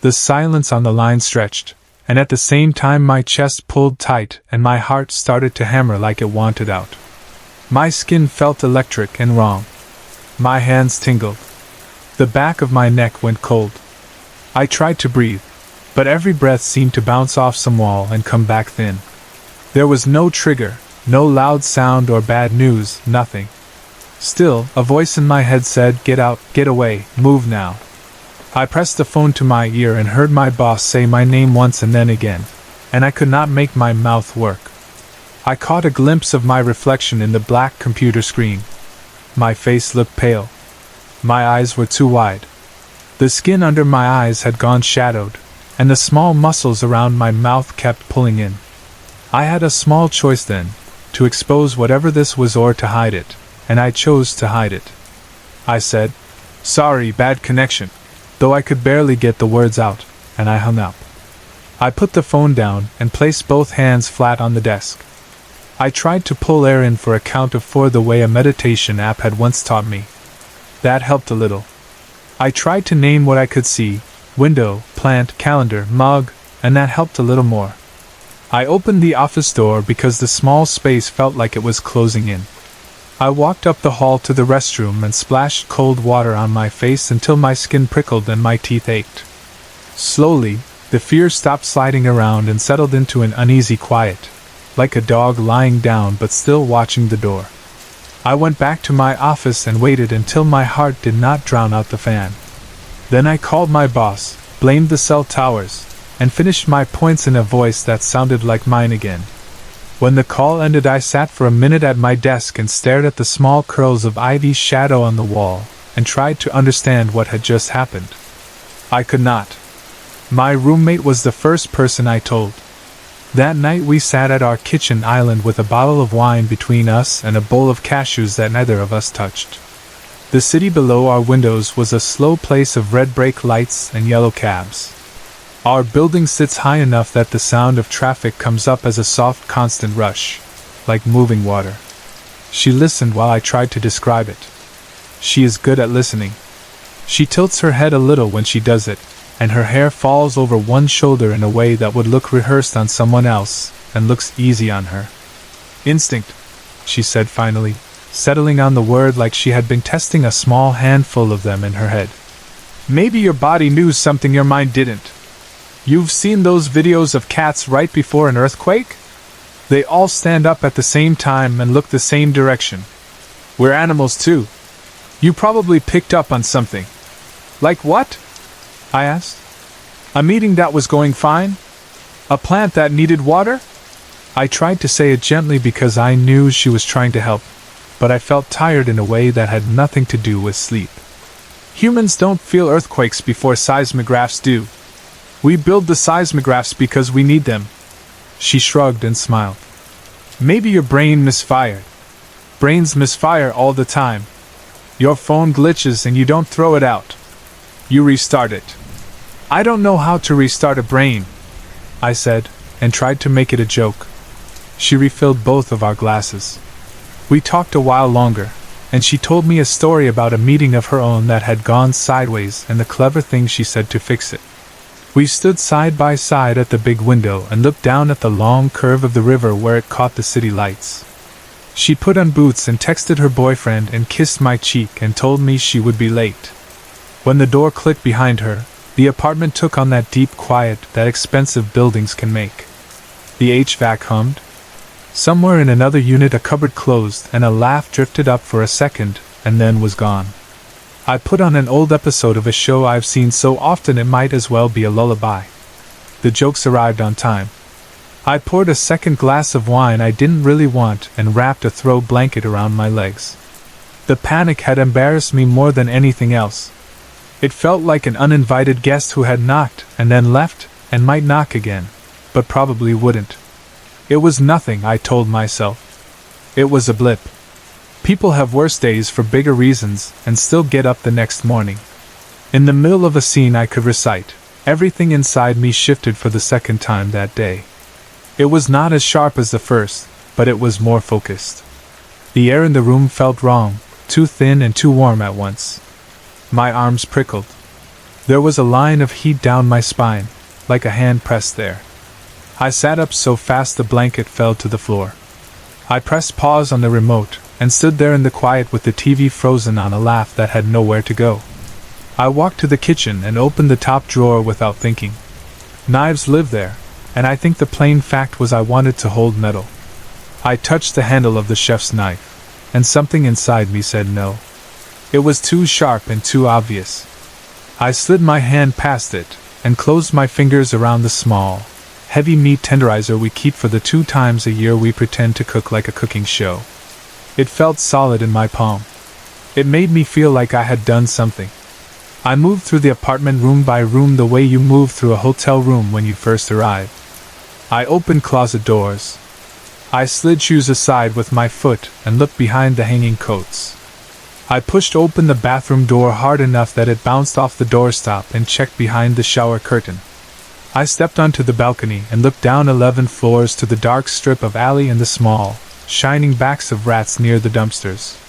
The silence on the line stretched, and at the same time my chest pulled tight and my heart started to hammer like it wanted out. My skin felt electric and wrong. My hands tingled. The back of my neck went cold. I tried to breathe, but every breath seemed to bounce off some wall and come back thin. There was no trigger, no loud sound or bad news, nothing. Still, a voice in my head said, "Get out, get away, move now." I pressed the phone to my ear and heard my boss say my name once and then again, and I could not make my mouth work. I caught a glimpse of my reflection in the black computer screen. My face looked pale. My eyes were too wide. The skin under my eyes had gone shadowed, and the small muscles around my mouth kept pulling in. I had a small choice then, to expose whatever this was or to hide it, and I chose to hide it. I said, "Sorry, bad connection," though I could barely get the words out, and I hung up. I put the phone down and placed both hands flat on the desk. I tried to pull air in for a count of 4 the way a meditation app had once taught me. That helped a little. I tried to name what I could see: window, plant, calendar, mug, and that helped a little more. I opened the office door because the small space felt like it was closing in. I walked up the hall to the restroom and splashed cold water on my face until my skin prickled and my teeth ached. Slowly, the fear stopped sliding around and settled into an uneasy quiet, like a dog lying down but still watching the door. I went back to my office and waited until my heart did not drown out the fan. Then I called my boss, blamed the cell towers, and finished my points in a voice that sounded like mine again. When the call ended, I sat for a minute at my desk and stared at the small curls of ivy's shadow on the wall, and tried to understand what had just happened. I could not. My roommate was the first person I told. That night we sat at our kitchen island with a bottle of wine between us and a bowl of cashews that neither of us touched. The city below our windows was a slow place of red brake lights and yellow cabs. Our building sits high enough that the sound of traffic comes up as a soft, constant rush, like moving water. She listened while I tried to describe it. She is good at listening. She tilts her head a little when she does it, and her hair falls over one shoulder in a way that would look rehearsed on someone else, and looks easy on her. Instinct, she said finally, settling on the word like she had been testing a small handful of them in her head. Maybe your body knew something your mind didn't. You've seen those videos of cats right before an earthquake? They all stand up at the same time and look the same direction. We're animals too. You probably picked up on something. Like what? I asked. A meeting that was going fine? A plant that needed water? I tried to say it gently because I knew she was trying to help, but I felt tired in a way that had nothing to do with sleep. Humans don't feel earthquakes before seismographs do. We build the seismographs because we need them. She shrugged and smiled. Maybe your brain misfired. Brains misfire all the time. Your phone glitches and you don't throw it out. You restart it. I don't know how to restart a brain, I said, and tried to make it a joke. She refilled both of our glasses. We talked a while longer, and she told me a story about a meeting of her own that had gone sideways and the clever thing she said to fix it. We stood side by side at the big window and looked down at the long curve of the river where it caught the city lights. She put on boots and texted her boyfriend and kissed my cheek and told me she would be late. When the door clicked behind her, the apartment took on that deep quiet that expensive buildings can make. The HVAC hummed. Somewhere in another unit a cupboard closed and a laugh drifted up for a second and then was gone. I put on an old episode of a show I've seen so often it might as well be a lullaby. The jokes arrived on time. I poured a second glass of wine I didn't really want and wrapped a throw blanket around my legs. The panic had embarrassed me more than anything else. It felt like an uninvited guest who had knocked and then left and might knock again, but probably wouldn't. It was nothing, I told myself. It was a blip. People have worse days for bigger reasons and still get up the next morning. In the middle of a scene I could recite, everything inside me shifted for the second time that day. It was not as sharp as the first, but it was more focused. The air in the room felt wrong, too thin and too warm at once. My arms prickled. There was a line of heat down my spine, like a hand pressed there. I sat up so fast the blanket fell to the floor. I pressed pause on the remote, and stood there in the quiet with the TV frozen on a laugh that had nowhere to go. I walked to the kitchen and opened the top drawer without thinking. Knives live there, and I think the plain fact was I wanted to hold metal. I touched the handle of the chef's knife, and something inside me said no. It was too sharp and too obvious. I slid my hand past it, and closed my fingers around the small, heavy meat tenderizer we keep for the 2 times a year we pretend to cook like a cooking show. It felt solid in my palm. It made me feel like I had done something. I moved through the apartment room by room the way you move through a hotel room when you first arrive. I opened closet doors. I slid shoes aside with my foot and looked behind the hanging coats. I pushed open the bathroom door hard enough that it bounced off the doorstop and checked behind the shower curtain. I stepped onto the balcony and looked down 11 floors to the dark strip of alley and the small, shining backs of rats near the dumpsters.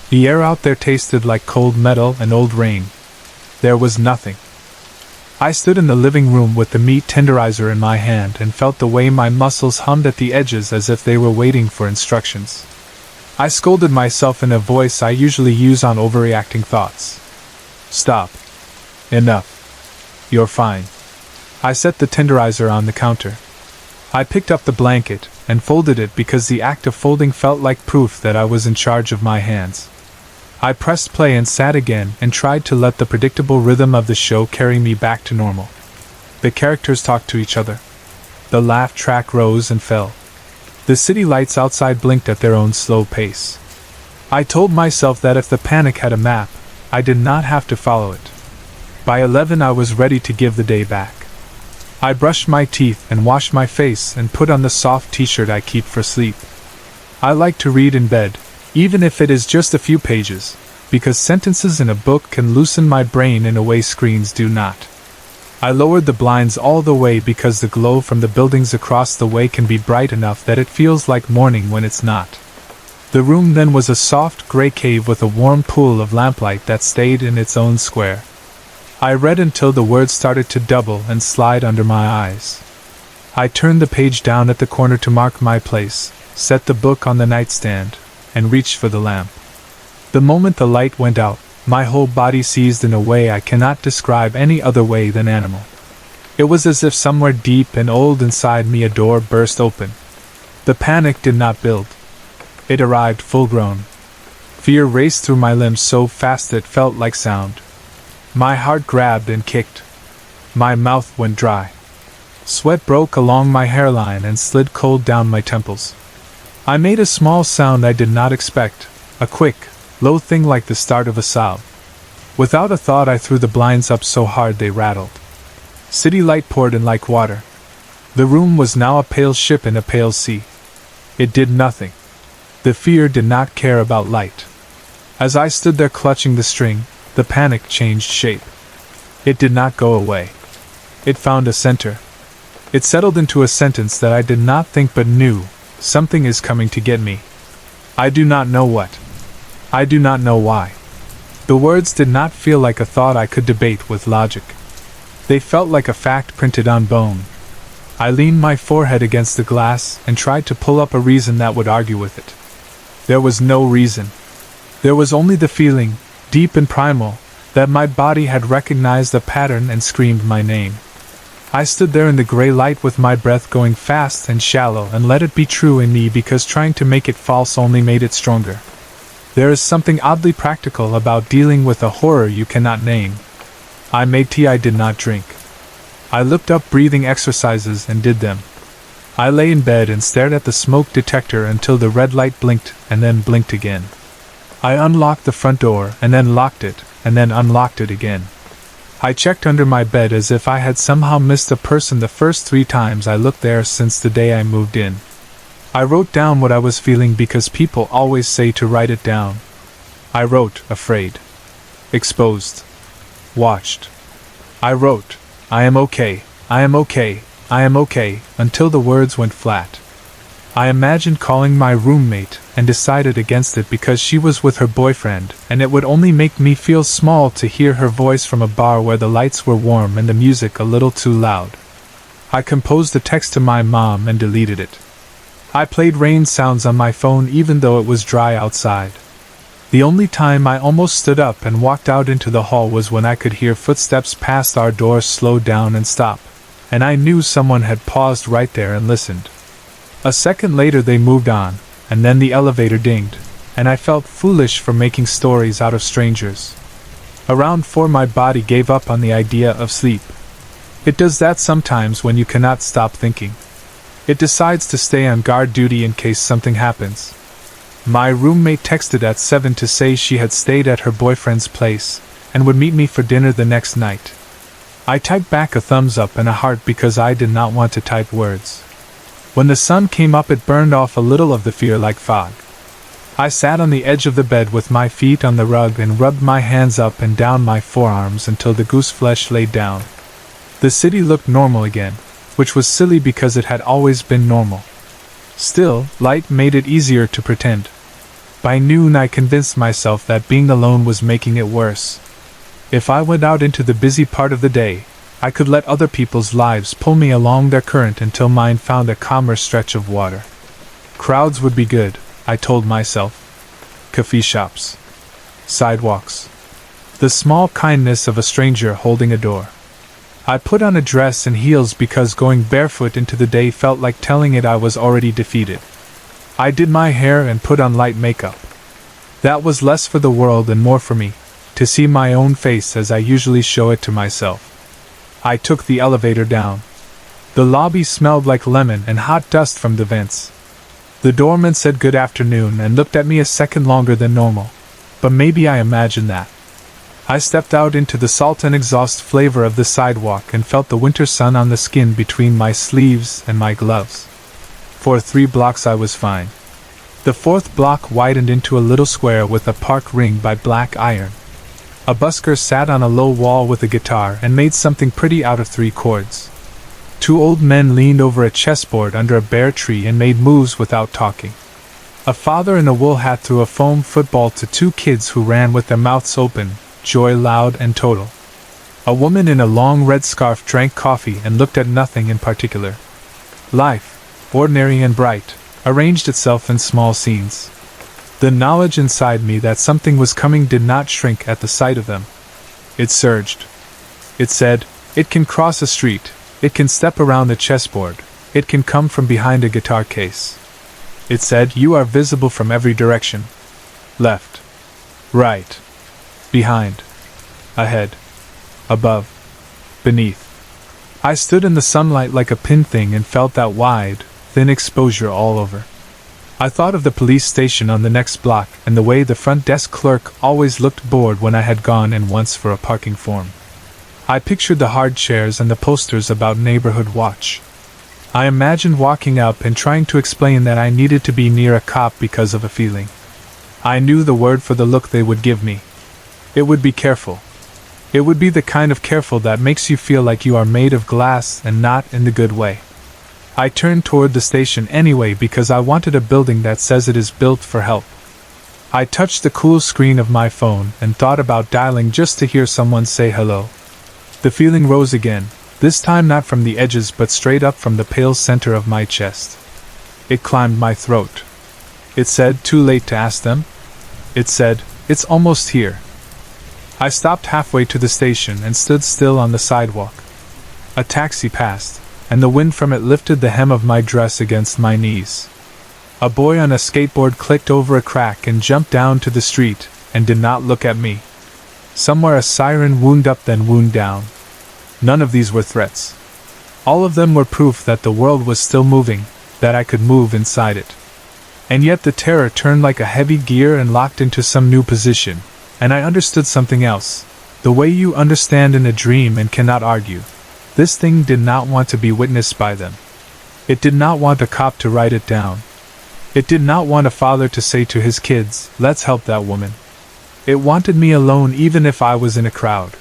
The air out there tasted like cold metal and old rain. There was nothing. I stood in the living room with the meat tenderizer in my hand and felt the way my muscles hummed at the edges as if they were waiting for instructions. I scolded myself in a voice I usually use on overreacting thoughts. Stop. Enough. You're fine. I set the tenderizer on the counter. I picked up the blanket and folded it because the act of folding felt like proof that I was in charge of my hands. I pressed play and sat again and tried to let the predictable rhythm of the show carry me back to normal. The characters talked to each other. The laugh track rose and fell. The city lights outside blinked at their own slow pace. I told myself that if the panic had a map, I did not have to follow it. By 11 I was ready to give the day back. I brushed my teeth and washed my face and put on the soft t-shirt I keep for sleep. I like to read in bed, even if it is just a few pages, because sentences in a book can loosen my brain in a way screens do not. I lowered the blinds all the way because the glow from the buildings across the way can be bright enough that it feels like morning when it's not. The room then was a soft gray cave with a warm pool of lamplight that stayed in its own square. I read until the words started to double and slide under my eyes. I turned the page down at the corner to mark my place, set the book on the nightstand, and reached for the lamp. The moment the light went out, my whole body seized in a way I cannot describe any other way than animal. It was as if somewhere deep and old inside me a door burst open. The panic did not build. It arrived full-grown. Fear raced through my limbs so fast it felt like sound. My heart grabbed and kicked. My mouth went dry. Sweat broke along my hairline and slid cold down my temples. I made a small sound I did not expect, a quick, low thing like the start of a sob. Without a thought I threw the blinds up so hard they rattled. City light poured in like water. The room was now a pale ship in a pale sea. It did nothing. The fear did not care about light. As I stood there clutching the string, the panic changed shape. It did not go away. It found a center. It settled into a sentence that I did not think but knew: something is coming to get me. I do not know what. I do not know why. The words did not feel like a thought I could debate with logic. They felt like a fact printed on bone. I leaned my forehead against the glass and tried to pull up a reason that would argue with it. There was no reason. There was only the feeling, deep and primal, that my body had recognized the pattern and screamed my name. I stood there in the gray light with my breath going fast and shallow and let it be true in me because trying to make it false only made it stronger. There is something oddly practical about dealing with a horror you cannot name. I made tea I did not drink. I looked up breathing exercises and did them. I lay in bed and stared at the smoke detector until the red light blinked and then blinked again. I unlocked the front door and then locked it and then unlocked it again. I checked under my bed as if I had somehow missed a person the first 3 times I looked there since the day I moved in. I wrote down what I was feeling because people always say to write it down. I wrote, afraid. Exposed. Watched. I wrote, I am okay, I am okay, I am okay, until the words went flat. I imagined calling my roommate and decided against it because she was with her boyfriend and it would only make me feel small to hear her voice from a bar where the lights were warm and the music a little too loud. I composed a text to my mom and deleted it. I played rain sounds on my phone even though it was dry outside. The only time I almost stood up and walked out into the hall was when I could hear footsteps past our door slow down and stop, and I knew someone had paused right there and listened. A second later they moved on, and then the elevator dinged, and I felt foolish for making stories out of strangers. Around 4 my body gave up on the idea of sleep. It does that sometimes when you cannot stop thinking. It decides to stay on guard duty in case something happens. My roommate texted at 7 to say she had stayed at her boyfriend's place, and would meet me for dinner the next night. I typed back a thumbs up and a heart because I did not want to type words. When the sun came up it burned off a little of the fear like fog. I sat on the edge of the bed with my feet on the rug and rubbed my hands up and down my forearms until the goose flesh laid down. The city looked normal again, which was silly because it had always been normal. Still, light made it easier to pretend. By noon I convinced myself that being alone was making it worse. If I went out into the busy part of the day, I could let other people's lives pull me along their current until mine found a calmer stretch of water. Crowds would be good, I told myself. Coffee shops. Sidewalks. The small kindness of a stranger holding a door. I put on a dress and heels because going barefoot into the day felt like telling it I was already defeated. I did my hair and put on light makeup. That was less for the world and more for me, to see my own face as I usually show it to myself. I took the elevator down. The lobby smelled like lemon and hot dust from the vents. The doorman said good afternoon and looked at me a second longer than normal, but maybe I imagined that. I stepped out into the salt and exhaust flavor of the sidewalk and felt the winter sun on the skin between my sleeves and my gloves. For 3 blocks I was fine. The 4th block widened into a little square with a park ring by black iron. A busker sat on a low wall with a guitar and made something pretty out of 3 chords. 2 old men leaned over a chessboard under a bare tree and made moves without talking. A father in a wool hat threw a foam football to two kids who ran with their mouths open, joy loud and total. A woman in a long red scarf drank coffee and looked at nothing in particular. Life, ordinary and bright, arranged itself in small scenes. The knowledge inside me that something was coming did not shrink at the sight of them. It surged. It said, "It can cross a street, it can step around the chessboard, it can come from behind a guitar case." It said, "You are visible from every direction. Left. Right. Behind. Ahead. Above. Beneath." I stood in the sunlight like a pin thing and felt that wide, thin exposure all over. I thought of the police station on the next block and the way the front desk clerk always looked bored when I had gone in once for a parking form. I pictured the hard chairs and the posters about neighborhood watch. I imagined walking up and trying to explain that I needed to be near a cop because of a feeling. I knew the word for the look they would give me. It would be careful. It would be the kind of careful that makes you feel like you are made of glass and not in the good way. I turned toward the station anyway because I wanted a building that says it is built for help. I touched the cool screen of my phone and thought about dialing just to hear someone say hello. The feeling rose again, this time not from the edges but straight up from the pale center of my chest. It climbed my throat. It said, "Too late to ask them?" It said, "It's almost here." I stopped halfway to the station and stood still on the sidewalk. A taxi passed, and the wind from it lifted the hem of my dress against my knees. A boy on a skateboard clicked over a crack and jumped down to the street, and did not look at me. Somewhere a siren wound up then wound down. None of these were threats. All of them were proof that the world was still moving, that I could move inside it. And yet the terror turned like a heavy gear and locked into some new position, and I understood something else, the way you understand in a dream and cannot argue. This thing did not want to be witnessed by them. It did not want a cop to write it down. It did not want a father to say to his kids, "Let's help that woman." It wanted me alone even if I was in a crowd.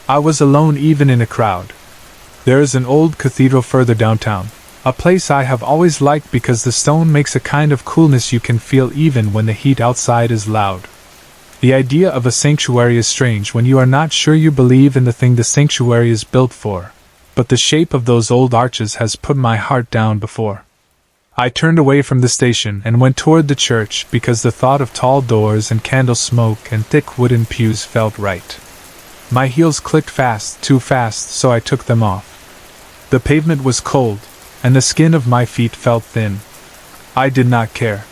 I was alone even in a crowd. There is an old cathedral further downtown, a place I have always liked because the stone makes a kind of coolness you can feel even when the heat outside is loud. The idea of a sanctuary is strange when you are not sure you believe in the thing the sanctuary is built for, but the shape of those old arches has put my heart down before. I turned away from the station and went toward the church because the thought of tall doors and candle smoke and thick wooden pews felt right. My heels clicked fast, too fast, so I took them off. The pavement was cold, and the skin of my feet felt thin. I did not care.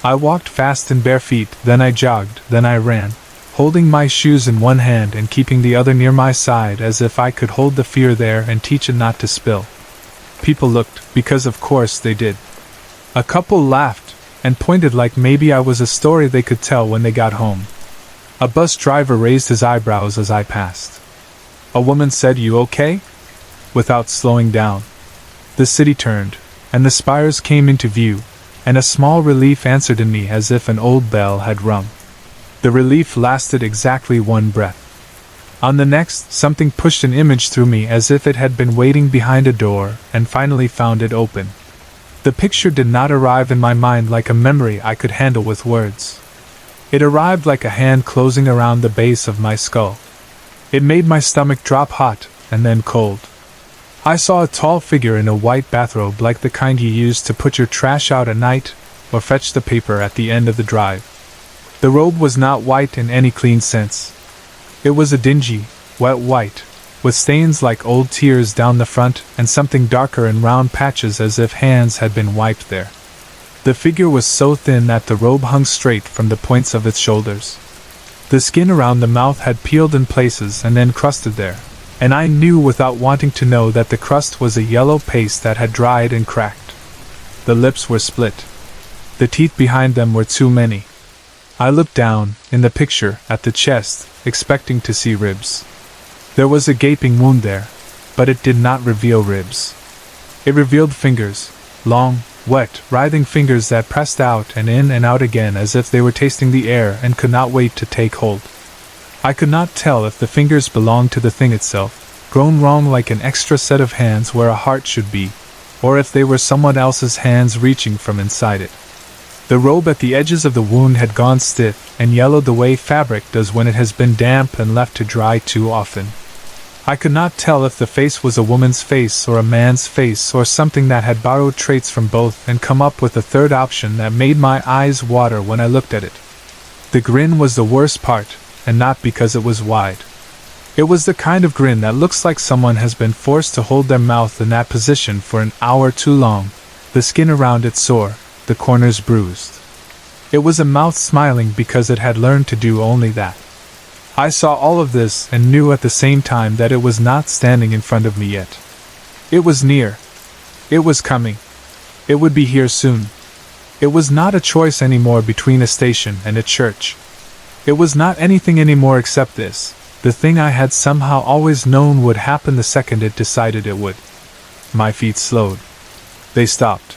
I walked fast in bare feet, then I jogged, then I ran, holding my shoes in one hand and keeping the other near my side as if I could hold the fear there and teach it not to spill. People looked, because of course they did. A couple laughed, and pointed like maybe I was a story they could tell when they got home. A bus driver raised his eyebrows as I passed. A woman said, "You okay?" without slowing down. The city turned, and the spires came into view, and a small relief answered in me as if an old bell had rung. The relief lasted exactly one breath. On the next, something pushed an image through me as if it had been waiting behind a door, and finally found it open. The picture did not arrive in my mind like a memory I could handle with words. It arrived like a hand closing around the base of my skull. It made my stomach drop hot, and then cold. I saw a tall figure in a white bathrobe like the kind you use to put your trash out at night, or fetch the paper at the end of the drive. The robe was not white in any clean sense. It was a dingy, wet white, with stains like old tears down the front and something darker in round patches as if hands had been wiped there. The figure was so thin that the robe hung straight from the points of its shoulders. The skin around the mouth had peeled in places and then crusted there, and I knew without wanting to know that the crust was a yellow paste that had dried and cracked. The lips were split. The teeth behind them were too many. I looked down, in the picture, at the chest, expecting to see ribs. There was a gaping wound there, but it did not reveal ribs. It revealed fingers, long, wet, writhing fingers that pressed out and in and out again as if they were tasting the air and could not wait to take hold. I could not tell if the fingers belonged to the thing itself, grown wrong like an extra set of hands where a heart should be, or if they were someone else's hands reaching from inside it. The robe at the edges of the wound had gone stiff and yellowed the way fabric does when it has been damp and left to dry too often. I could not tell if the face was a woman's face or a man's face or something that had borrowed traits from both and come up with a third option that made my eyes water when I looked at it. The grin was the worst part, and not because it was wide. It was the kind of grin that looks like someone has been forced to hold their mouth in that position for an hour too long, the skin around it sore, the corners bruised. It was a mouth smiling because it had learned to do only that. I saw all of this and knew at the same time that it was not standing in front of me yet. It was near. It was coming. It would be here soon. It was not a choice anymore between a station and a church. It was not anything anymore except this, the thing I had somehow always known would happen the second it decided it would. My feet slowed. They stopped.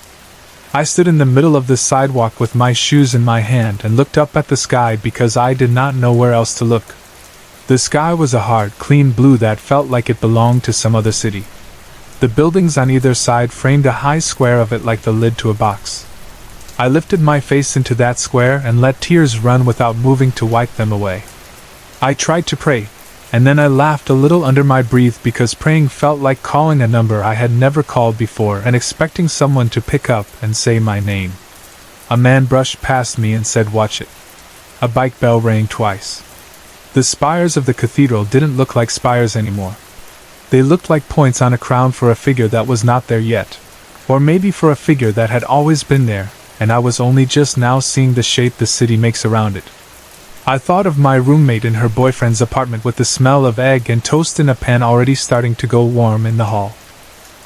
I stood in the middle of the sidewalk with my shoes in my hand and looked up at the sky because I did not know where else to look. The sky was a hard, clean blue that felt like it belonged to some other city. The buildings on either side framed a high square of it like the lid to a box. I lifted my face into that square and let tears run without moving to wipe them away. I tried to pray, and then I laughed a little under my breath because praying felt like calling a number I had never called before and expecting someone to pick up and say my name. A man brushed past me and said, "Watch it." A bike bell rang twice. The spires of the cathedral didn't look like spires anymore. They looked like points on a crown for a figure that was not there yet, or maybe for a figure that had always been there, and I was only just now seeing the shape the city makes around it. I thought of my roommate in her boyfriend's apartment with the smell of egg and toast in a pan already starting to go warm in the hall.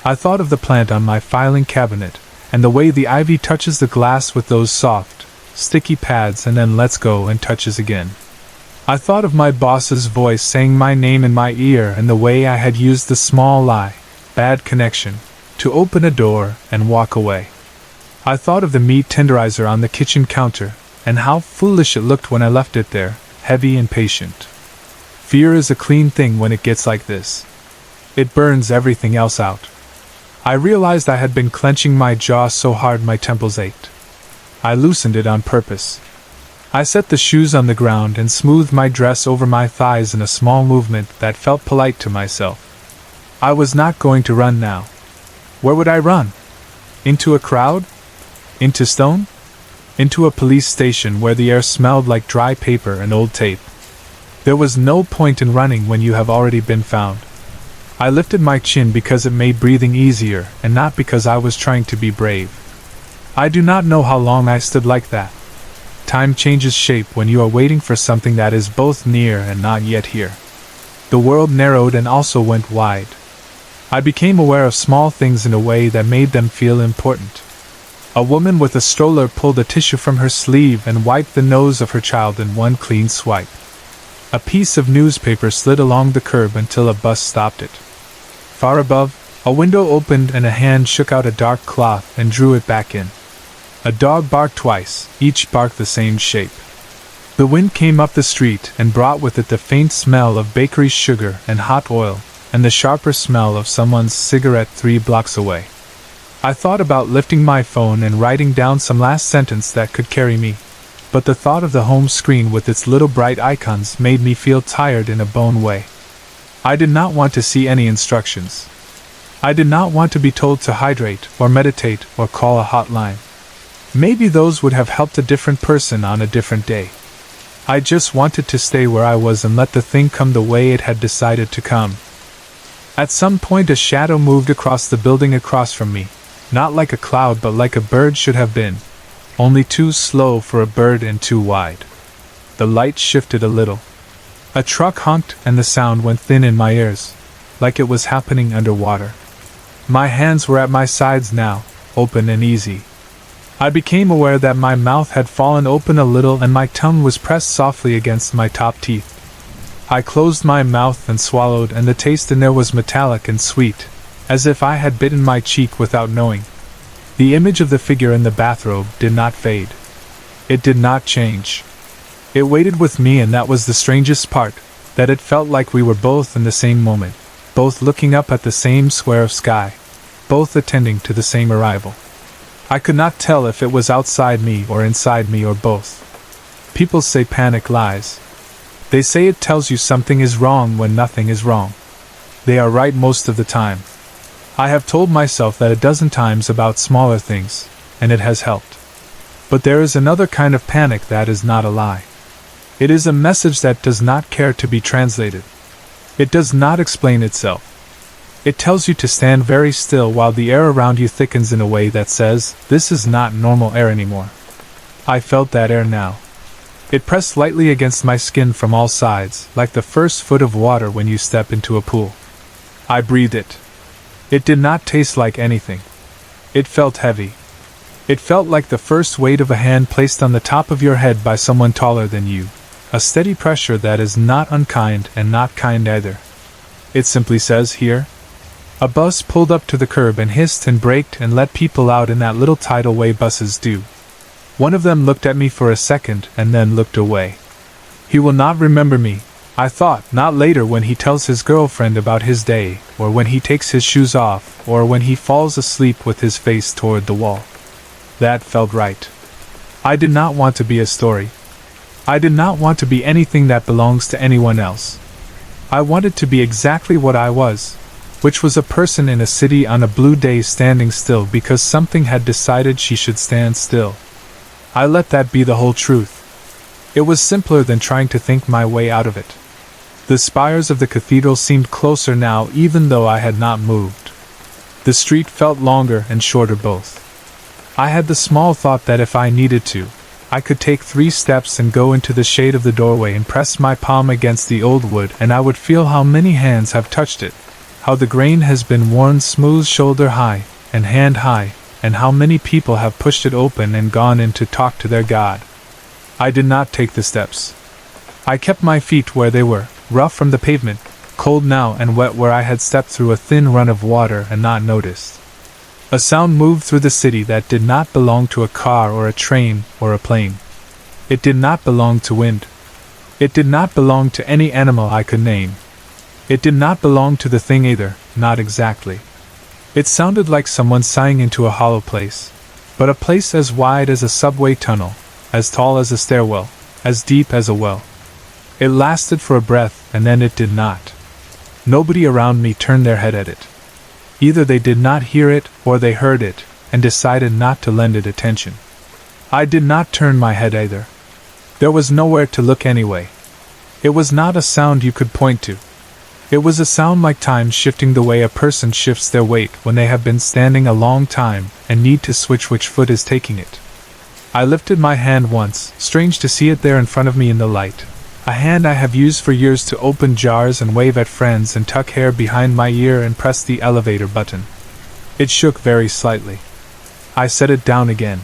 I thought of the plant on my filing cabinet, and the way the ivy touches the glass with those soft, sticky pads and then lets go and touches again. I thought of my boss's voice saying my name in my ear and the way I had used the small lie, bad connection, to open a door and walk away. I thought of the meat tenderizer on the kitchen counter, and how foolish it looked when I left it there, heavy and patient. Fear is a clean thing when it gets like this. It burns everything else out. I realized I had been clenching my jaw so hard my temples ached. I loosened it on purpose. I set the shoes on the ground and smoothed my dress over my thighs in a small movement that felt polite to myself. I was not going to run now. Where would I run? Into a crowd? Into stone? Into a police station where the air smelled like dry paper and old tape. There was no point in running when you have already been found. I lifted my chin because it made breathing easier and not because I was trying to be brave. I do not know how long I stood like that. Time changes shape when you are waiting for something that is both near and not yet here. The world narrowed and also went wide. I became aware of small things in a way that made them feel important. A woman with a stroller pulled a tissue from her sleeve and wiped the nose of her child in one clean swipe. A piece of newspaper slid along the curb until a bus stopped it. Far above, a window opened and a hand shook out a dark cloth and drew it back in. A dog barked twice, each bark the same shape. The wind came up the street and brought with it the faint smell of bakery sugar and hot oil, and the sharper smell of someone's cigarette 3 blocks away. I thought about lifting my phone and writing down some last sentence that could carry me, but the thought of the home screen with its little bright icons made me feel tired in a bone way. I did not want to see any instructions. I did not want to be told to hydrate or meditate or call a hotline. Maybe those would have helped a different person on a different day. I just wanted to stay where I was and let the thing come the way it had decided to come. At some point a shadow moved across the building across from me, not like a cloud but like a bird should have been, only too slow for a bird and too wide. The light shifted a little. A truck honked and the sound went thin in my ears, like it was happening underwater. My hands were at my sides now, open and easy. I became aware that my mouth had fallen open a little and my tongue was pressed softly against my top teeth. I closed my mouth and swallowed, and the taste in there was metallic and sweet, as if I had bitten my cheek without knowing. The image of the figure in the bathrobe did not fade. It did not change. It waited with me, and that was the strangest part, that it felt like we were both in the same moment, both looking up at the same square of sky, both attending to the same arrival. I could not tell if it was outside me or inside me or both. People say panic lies. They say it tells you something is wrong when nothing is wrong. They are right most of the time. I have told myself that a dozen times about smaller things, and it has helped. But there is another kind of panic that is not a lie. It is a message that does not care to be translated. It does not explain itself. It tells you to stand very still while the air around you thickens in a way that says, this is not normal air anymore. I felt that air now. It pressed lightly against my skin from all sides, like the first foot of water when you step into a pool. I breathed it. It did not taste like anything. It felt heavy. It felt like the first weight of a hand placed on the top of your head by someone taller than you. A steady pressure that is not unkind and not kind either. It simply says, here. A bus pulled up to the curb and hissed and braked and let people out in that little tidal way buses do. One of them looked at me for a second and then looked away. He will not remember me, I thought, not later when he tells his girlfriend about his day, or when he takes his shoes off, or when he falls asleep with his face toward the wall. That felt right. I did not want to be a story. I did not want to be anything that belongs to anyone else. I wanted to be exactly what I was, which was a person in a city on a blue day standing still because something had decided she should stand still. I let that be the whole truth. It was simpler than trying to think my way out of it. The spires of the cathedral seemed closer now even though I had not moved. The street felt longer and shorter both. I had the small thought that if I needed to, I could take 3 steps and go into the shade of the doorway and press my palm against the old wood and I would feel how many hands have touched it, how the grain has been worn smooth shoulder high and hand high, and how many people have pushed it open and gone in to talk to their God. I did not take the steps. I kept my feet where they were, rough from the pavement, cold now and wet where I had stepped through a thin run of water and not noticed. A sound moved through the city that did not belong to a car or a train or a plane. It did not belong to wind. It did not belong to any animal I could name. It did not belong to the thing either, not exactly. It sounded like someone sighing into a hollow place, but a place as wide as a subway tunnel, as tall as a stairwell, as deep as a well. It lasted for a breath and then it did not. Nobody around me turned their head at it. Either they did not hear it or they heard it and decided not to lend it attention. I did not turn my head either. There was nowhere to look anyway. It was not a sound you could point to. It was a sound like time shifting the way a person shifts their weight when they have been standing a long time and need to switch which foot is taking it. I lifted my hand once, strange to see it there in front of me in the light. A hand I have used for years to open jars and wave at friends and tuck hair behind my ear and press the elevator button. It shook very slightly. I set it down again.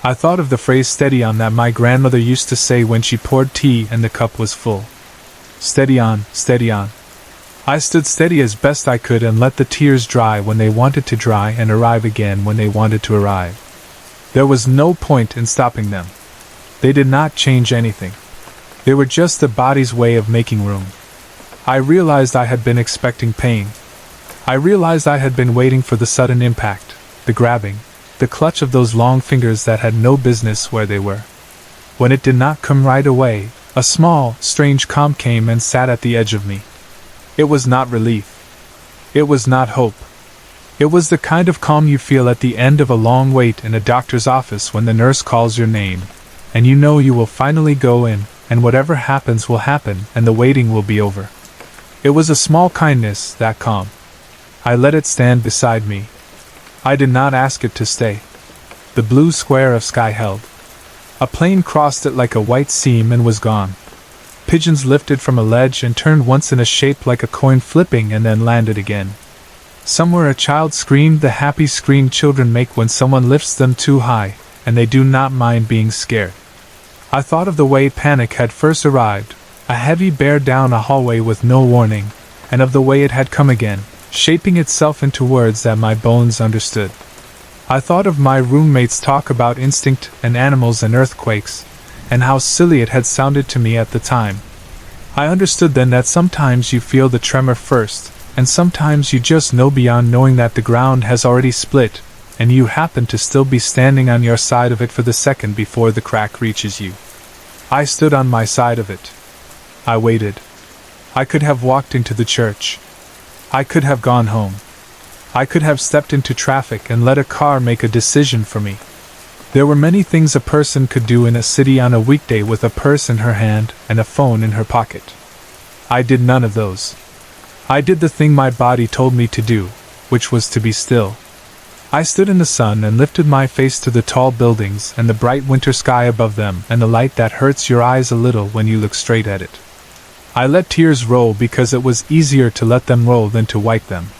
I thought of the phrase steady on that my grandmother used to say when she poured tea and the cup was full. Steady on, steady on. I stood steady as best I could and let the tears dry when they wanted to dry and arrive again when they wanted to arrive. There was no point in stopping them. They did not change anything. They were just the body's way of making room. I realized I had been expecting pain. I realized I had been waiting for the sudden impact, the grabbing, the clutch of those long fingers that had no business where they were. When it did not come right away, a small, strange calm came and sat at the edge of me. It was not relief. It was not hope. It was the kind of calm you feel at the end of a long wait in a doctor's office when the nurse calls your name, and you know you will finally go in, and whatever happens will happen, and the waiting will be over. It was a small kindness, that calm. I let it stand beside me. I did not ask it to stay. The blue square of sky held. A plane crossed it like a white seam and was gone. Pigeons lifted from a ledge and turned once in a shape like a coin flipping and then landed again. Somewhere a child screamed the happy scream children make when someone lifts them too high, and they do not mind being scared. I thought of the way panic had first arrived, a heavy bear down a hallway with no warning, and of the way it had come again, shaping itself into words that my bones understood. I thought of my roommate's talk about instinct and animals and earthquakes, and how silly it had sounded to me at the time. I understood then that sometimes you feel the tremor first, and sometimes you just know beyond knowing that the ground has already split, and you happen to still be standing on your side of it for the second before the crack reaches you. I stood on my side of it. I waited. I could have walked into the church. I could have gone home. I could have stepped into traffic and let a car make a decision for me. There were many things a person could do in a city on a weekday with a purse in her hand and a phone in her pocket. I did none of those. I did the thing my body told me to do, which was to be still. I stood in the sun and lifted my face to the tall buildings and the bright winter sky above them and the light that hurts your eyes a little when you look straight at it. I let tears roll because it was easier to let them roll than to wipe them.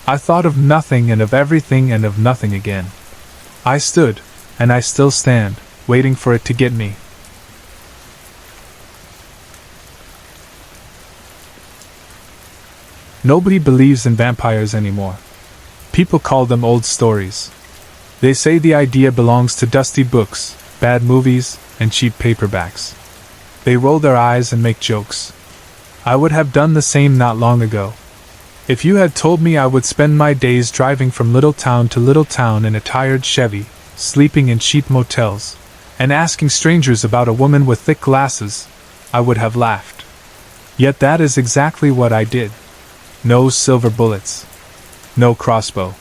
I thought of nothing and of everything and of nothing again. I stood, and I still stand, waiting for it to get me. Nobody believes in vampires anymore. People call them old stories. They say the idea belongs to dusty books, bad movies, and cheap paperbacks. They roll their eyes and make jokes. I would have done the same not long ago. If you had told me I would spend my days driving from little town to little town in a tired Chevy, sleeping in cheap motels, and asking strangers about a woman with thick glasses, I would have laughed. Yet that is exactly what I did. No silver bullets. No crossbow.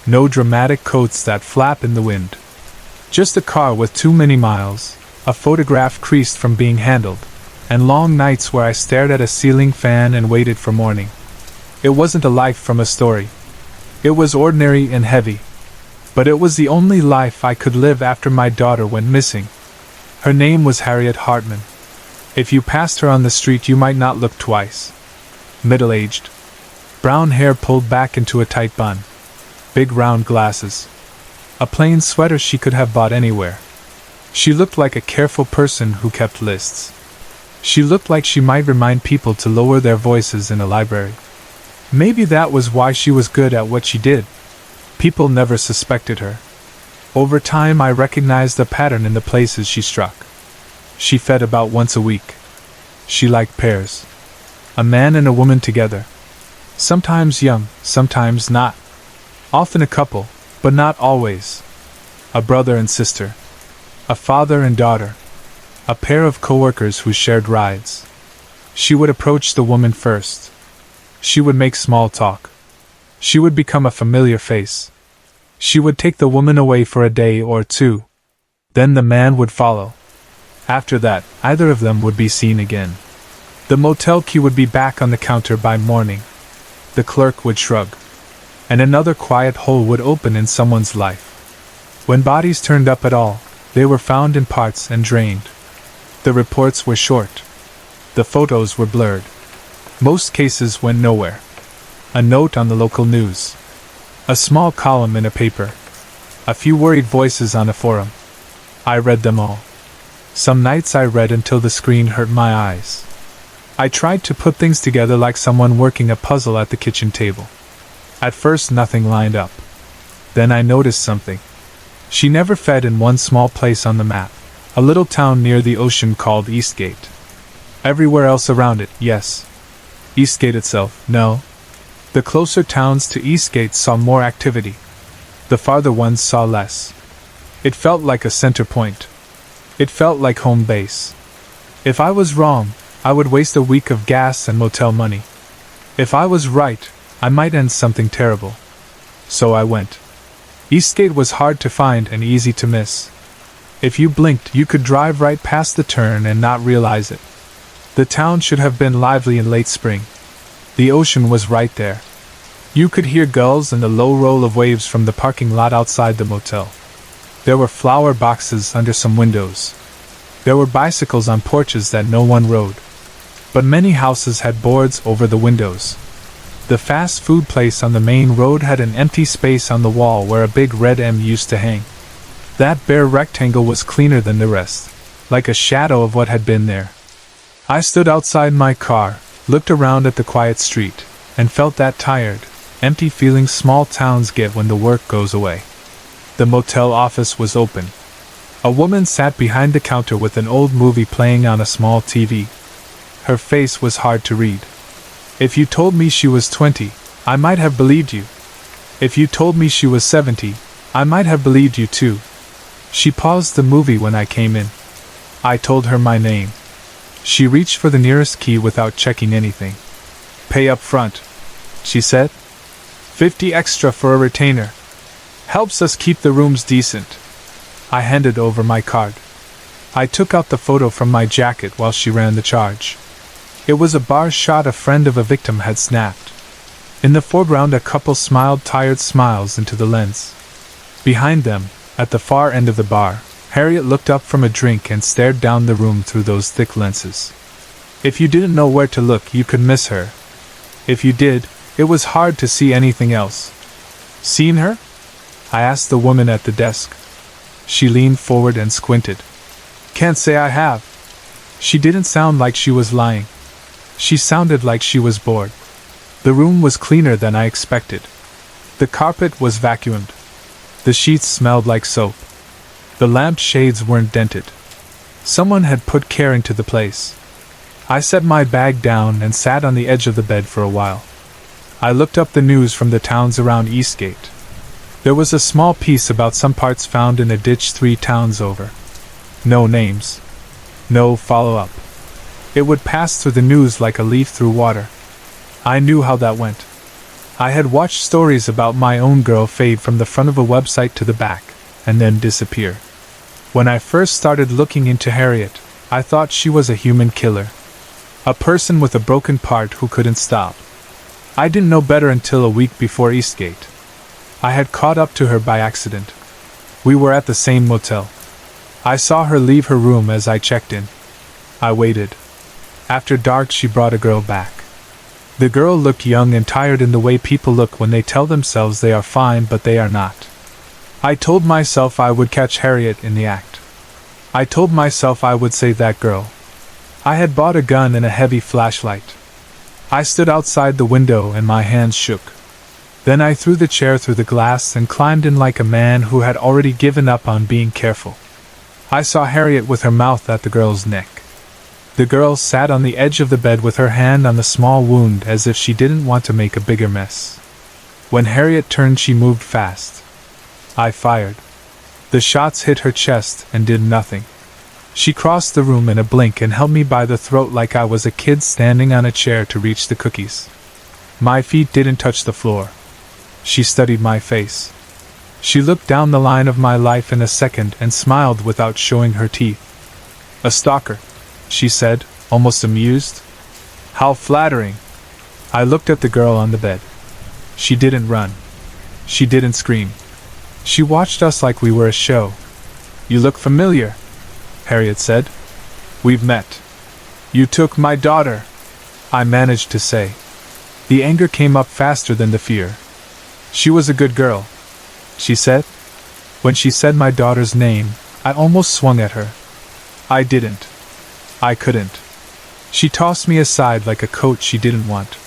No dramatic coats that flap in the wind. Just a car with too many miles, a photograph creased from being handled, and long nights where I stared at a ceiling fan and waited for morning. It wasn't a life from a story. It was ordinary and heavy. But it was the only life I could live after my daughter went missing. Her name was Harriet Hartman. If you passed her on the street you might not look twice. Middle-aged. Brown hair pulled back into a tight bun. Big round glasses. A plain sweater she could have bought anywhere. She looked like a careful person who kept lists. She looked like she might remind people to lower their voices in a library. Maybe that was why she was good at what she did. People never suspected her. Over time I recognized a pattern in the places she struck. She fed about once a week. She liked pairs. A man and a woman together. Sometimes young, sometimes not. Often a couple, but not always. A brother and sister. A father and daughter. A pair of co-workers who shared rides. She would approach the woman first. She would make small talk. She would become a familiar face. She would take the woman away for a day or two. Then the man would follow. After that, either of them would be seen again. The motel key would be back on the counter by morning. The clerk would shrug. And another quiet hole would open in someone's life. When bodies turned up at all, they were found in parts and drained. The reports were short. The photos were blurred. Most cases went nowhere. A note on the local news. A small column in a paper. A few worried voices on a forum. I read them all. Some nights I read until the screen hurt my eyes. I tried to put things together like someone working a puzzle at the kitchen table. At first nothing lined up. Then I noticed something. She never fed in one small place on the map, a little town near the ocean called Eastgate. Everywhere else around it, yes. Eastgate itself, no. The closer towns to Eastgate saw more activity. The farther ones saw less. It felt like a center point. It felt like home base. If I was wrong, I would waste a week of gas and motel money. If I was right, I might end something terrible. So I went. Eastgate was hard to find and easy to miss. If you blinked, you could drive right past the turn and not realize it. The town should have been lively in late spring. The ocean was right there. You could hear gulls and the low roll of waves from the parking lot outside the motel. There were flower boxes under some windows. There were bicycles on porches that no one rode. But many houses had boards over the windows. The fast food place on the main road had an empty space on the wall where a big red M used to hang. That bare rectangle was cleaner than the rest, like a shadow of what had been there. I stood outside my car, looked around at the quiet street, and felt that tired, empty feeling small towns get when the work goes away. The motel office was open. A woman sat behind the counter with an old movie playing on a small TV. Her face was hard to read. If you told me she was 20, I might have believed you. If you told me she was 70, I might have believed you too. She paused the movie when I came in. I told her my name. She reached for the nearest key without checking anything. Pay up front, she said. 50 extra for a retainer. Helps us keep the rooms decent. I handed over my card. I took out the photo from my jacket while she ran the charge. It was a bar shot a friend of a victim had snapped. In the foreground, a couple smiled tired smiles into the lens. Behind them, at the far end of the bar, Harriet looked up from a drink and stared down the room through those thick lenses. If you didn't know where to look, you could miss her. If you did, it was hard to see anything else. Seen her? I asked the woman at the desk. She leaned forward and squinted. Can't say I have. She didn't sound like she was lying. She sounded like she was bored. The room was cleaner than I expected. The carpet was vacuumed. The sheets smelled like soap. The lamp shades weren't dented. Someone had put care into the place. I set my bag down and sat on the edge of the bed for a while. I looked up the news from the towns around Eastgate. There was a small piece about some parts found in a ditch 3 towns over. No names. No follow-up. It would pass through the news like a leaf through water. I knew how that went. I had watched stories about my own girl fade from the front of a website to the back, and then disappear. When I first started looking into Harriet, I thought she was a human killer. A person with a broken part who couldn't stop. I didn't know better until a week before Eastgate. I had caught up to her by accident. We were at the same motel. I saw her leave her room as I checked in. I waited. After dark, she brought a girl back. The girl looked young and tired in the way people look when they tell themselves they are fine but they are not. I told myself I would catch Harriet in the act. I told myself I would save that girl. I had bought a gun and a heavy flashlight. I stood outside the window and my hands shook. Then I threw the chair through the glass and climbed in like a man who had already given up on being careful. I saw Harriet with her mouth at the girl's neck. The girl sat on the edge of the bed with her hand on the small wound as if she didn't want to make a bigger mess. When Harriet turned, she moved fast. I fired. The shots hit her chest and did nothing. She crossed the room in a blink and held me by the throat like I was a kid standing on a chair to reach the cookies. My feet didn't touch the floor. She studied my face. She looked down the line of my life in a second and smiled without showing her teeth. A stalker, she said, almost amused. How flattering. I looked at the girl on the bed. She didn't run. She didn't scream. She watched us like we were a show. You look familiar, Harriet said. We've met. You took my daughter, I managed to say. The anger came up faster than the fear. She was a good girl, she said. When she said my daughter's name, I almost swung at her. I didn't. I couldn't. She tossed me aside like a coat she didn't want.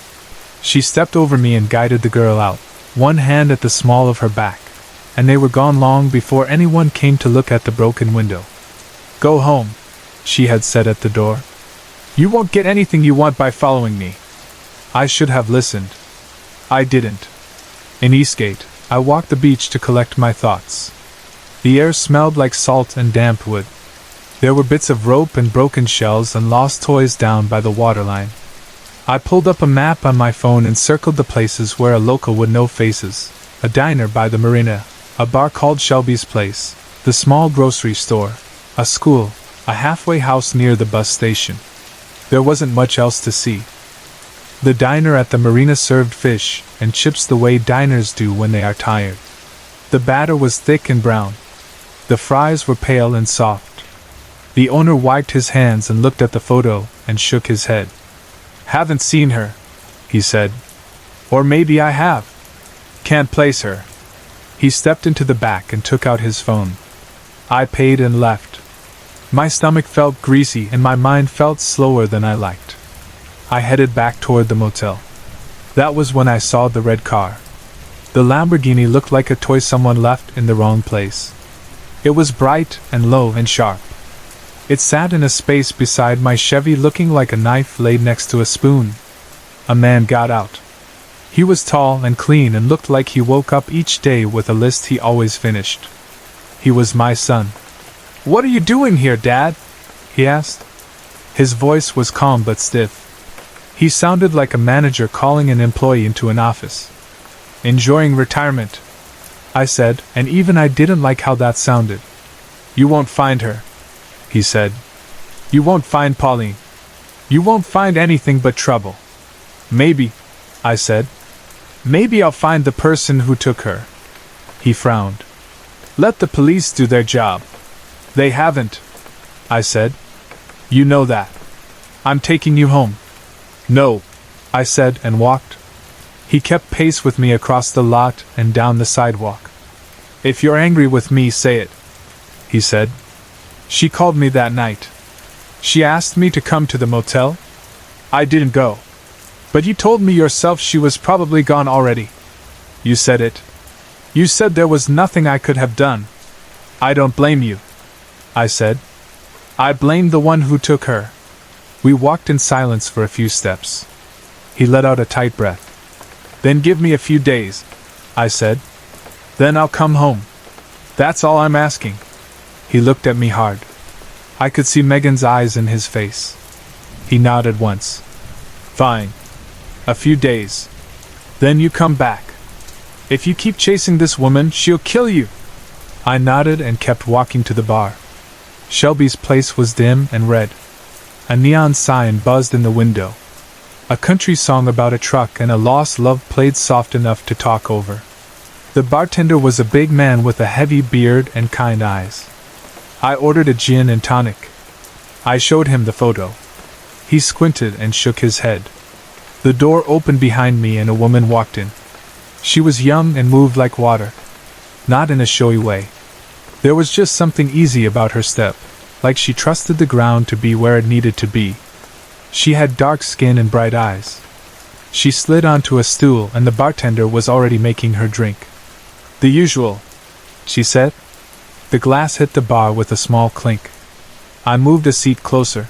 She stepped over me and guided the girl out, one hand at the small of her back, and they were gone long before anyone came to look at the broken window. Go home, she had said at the door. You won't get anything you want by following me. I should have listened. I didn't. In Eastgate, I walked the beach to collect my thoughts. The air smelled like salt and damp wood. There were bits of rope and broken shells and lost toys down by the waterline. I pulled up a map on my phone and circled the places where a local would know faces. A diner by the marina, a bar called Shelby's Place, the small grocery store, a school, a halfway house near the bus station. There wasn't much else to see. The diner at the marina served fish and chips the way diners do when they are tired. The batter was thick and brown. The fries were pale and soft. The owner wiped his hands and looked at the photo and shook his head. Haven't seen her, he said. Or maybe I have. Can't place her. He stepped into the back and took out his phone. I paid and left. My stomach felt greasy and my mind felt slower than I liked. I headed back toward the motel. That was when I saw the red car. The Lamborghini looked like a toy someone left in the wrong place. It was bright and low and sharp. It sat in a space beside my Chevy looking like a knife laid next to a spoon. A man got out. He was tall and clean and looked like he woke up each day with a list he always finished. He was my son. "What are you doing here, Dad?" he asked. His voice was calm but stiff. He sounded like a manager calling an employee into an office. "Enjoying retirement," I said, and even I didn't like how that sounded. "You won't find her," he said. "You won't find Pauline. You won't find anything but trouble." "Maybe," I said. "Maybe I'll find the person who took her." He frowned. "Let the police do their job." "They haven't," I said. "You know that. I'm taking you home." "No," I said and walked. He kept pace with me across the lot and down the sidewalk. "If you're angry with me, say it," he said. "She called me that night. She asked me to come to the motel. I didn't go. But you told me yourself she was probably gone already. You said it. You said there was nothing I could have done. I don't blame you," I said. "I blame the one who took her." We walked in silence for a few steps. He let out a tight breath. "Then give me a few days," I said. "Then I'll come home. That's all I'm asking." He looked at me hard. I could see Megan's eyes in his face. He nodded once. "Fine. A few days. Then you come back. If you keep chasing this woman, she'll kill you." I nodded and kept walking to the bar. Shelby's place was dim and red. A neon sign buzzed in the window. A country song about a truck and a lost love played soft enough to talk over. The bartender was a big man with a heavy beard and kind eyes. I ordered a gin and tonic. I showed him the photo. He squinted and shook his head. The door opened behind me and a woman walked in. She was young and moved like water. Not in a showy way. There was just something easy about her step, like she trusted the ground to be where it needed to be. She had dark skin and bright eyes. She slid onto a stool and the bartender was already making her drink. "The usual," she said. The glass hit the bar with a small clink. I moved a seat closer.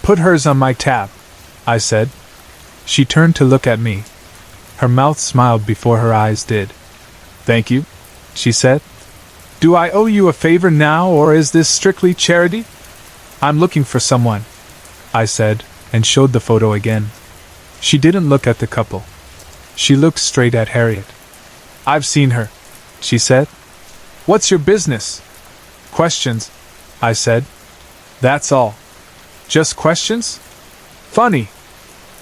"Put hers on my tab," I said. She turned to look at me. Her mouth smiled before her eyes did. "Thank you," she said. "Do I owe you a favor now, or is this strictly charity?" "I'm looking for someone," I said, and showed the photo again. She didn't look at the couple. She looked straight at Harriet. "I've seen her," she said. "What's your business?" "Questions," I said. "That's all." "Just questions? Funny."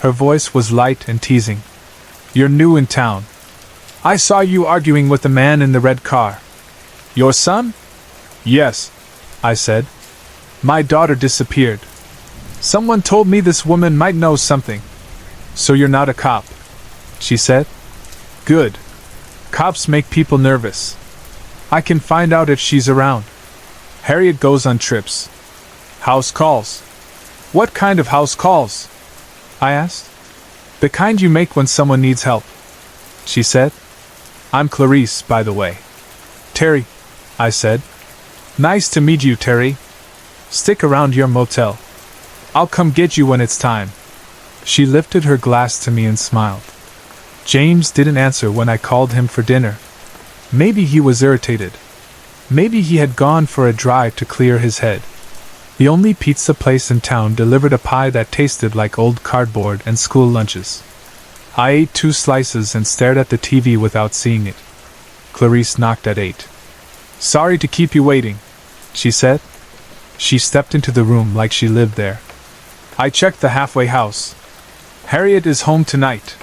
Her voice was light and teasing. "You're new in town. I saw you arguing with the man in the red car." "Your son?" "Yes," I said. "My daughter disappeared. Someone told me this woman might know something." "So you're not a cop," she said. "Good. Cops make people nervous. I can find out if she's around." "Harriet goes on trips." "House calls." "What kind of house calls?" I asked. "The kind you make when someone needs help," she said. "I'm Clarice, by the way." "Terry," I said. "Nice to meet you, Terry. Stick around your motel. I'll come get you when it's time." She lifted her glass to me and smiled. James didn't answer when I called him for dinner. Maybe he was irritated. Maybe he had gone for a drive to clear his head. The only pizza place in town delivered a pie that tasted like old cardboard and school lunches. I ate 2 slices and stared at the TV without seeing it. Clarice knocked at 8. "Sorry to keep you waiting," she said. She stepped into the room like she lived there. "I checked the halfway house. Harriet is home tonight.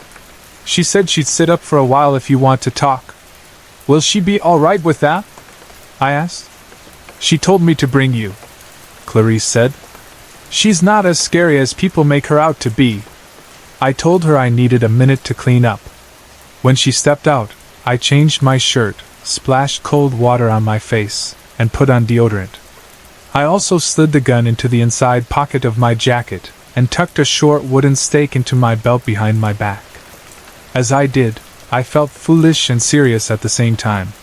She said she'd sit up for a while if you want to talk. Will she be all right with that?" I asked. "She told me to bring you," Clarice said. "She's not as scary as people make her out to be." I told her I needed a minute to clean up. When she stepped out, I changed my shirt, splashed cold water on my face, and put on deodorant. I also slid the gun into the inside pocket of my jacket and tucked a short wooden stake into my belt behind my back. As I did, I felt foolish and serious at the same time.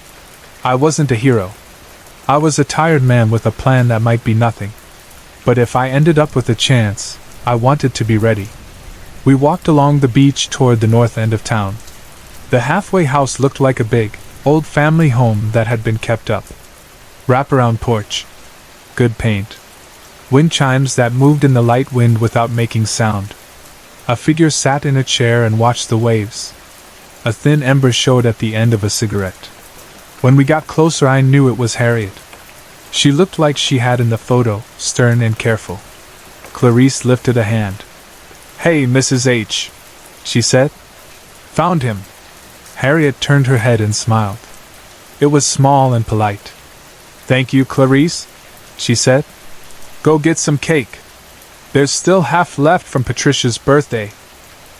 I wasn't a hero. I was a tired man with a plan that might be nothing. But if I ended up with a chance, I wanted to be ready. We walked along the beach toward the north end of town. The halfway house looked like a big, old family home that had been kept up. Wraparound porch. Good paint. Wind chimes that moved in the light wind without making sound. A figure sat in a chair and watched the waves. A thin ember showed at the end of a cigarette. When we got closer, I knew it was Harriet. She looked like she had in the photo, stern and careful. Clarice lifted a hand. "Hey, Mrs. H," she said. "Found him." Harriet turned her head and smiled. It was small and polite. "Thank you, Clarice," she said. "Go get some cake. There's still half left from Patricia's birthday.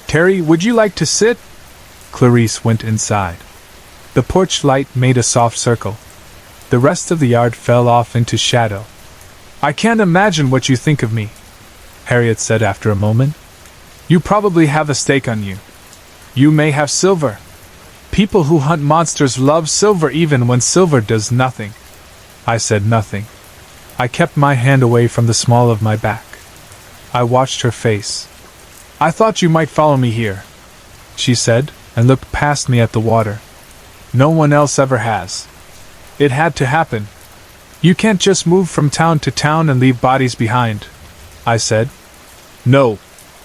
Terry, would you like to sit?" Clarice went inside. The porch light made a soft circle. The rest of the yard fell off into shadow. "I can't imagine what you think of me," Harriet said after a moment. "You probably have a stake on you. You may have silver. People who hunt monsters love silver even when silver does nothing." I said nothing. I kept my hand away from the small of my back. I watched her face. "I thought you might follow me here," she said, and looked past me at the water. "No one else ever has. It had to happen. You can't just move from town to town and leave bodies behind," I said. "No,"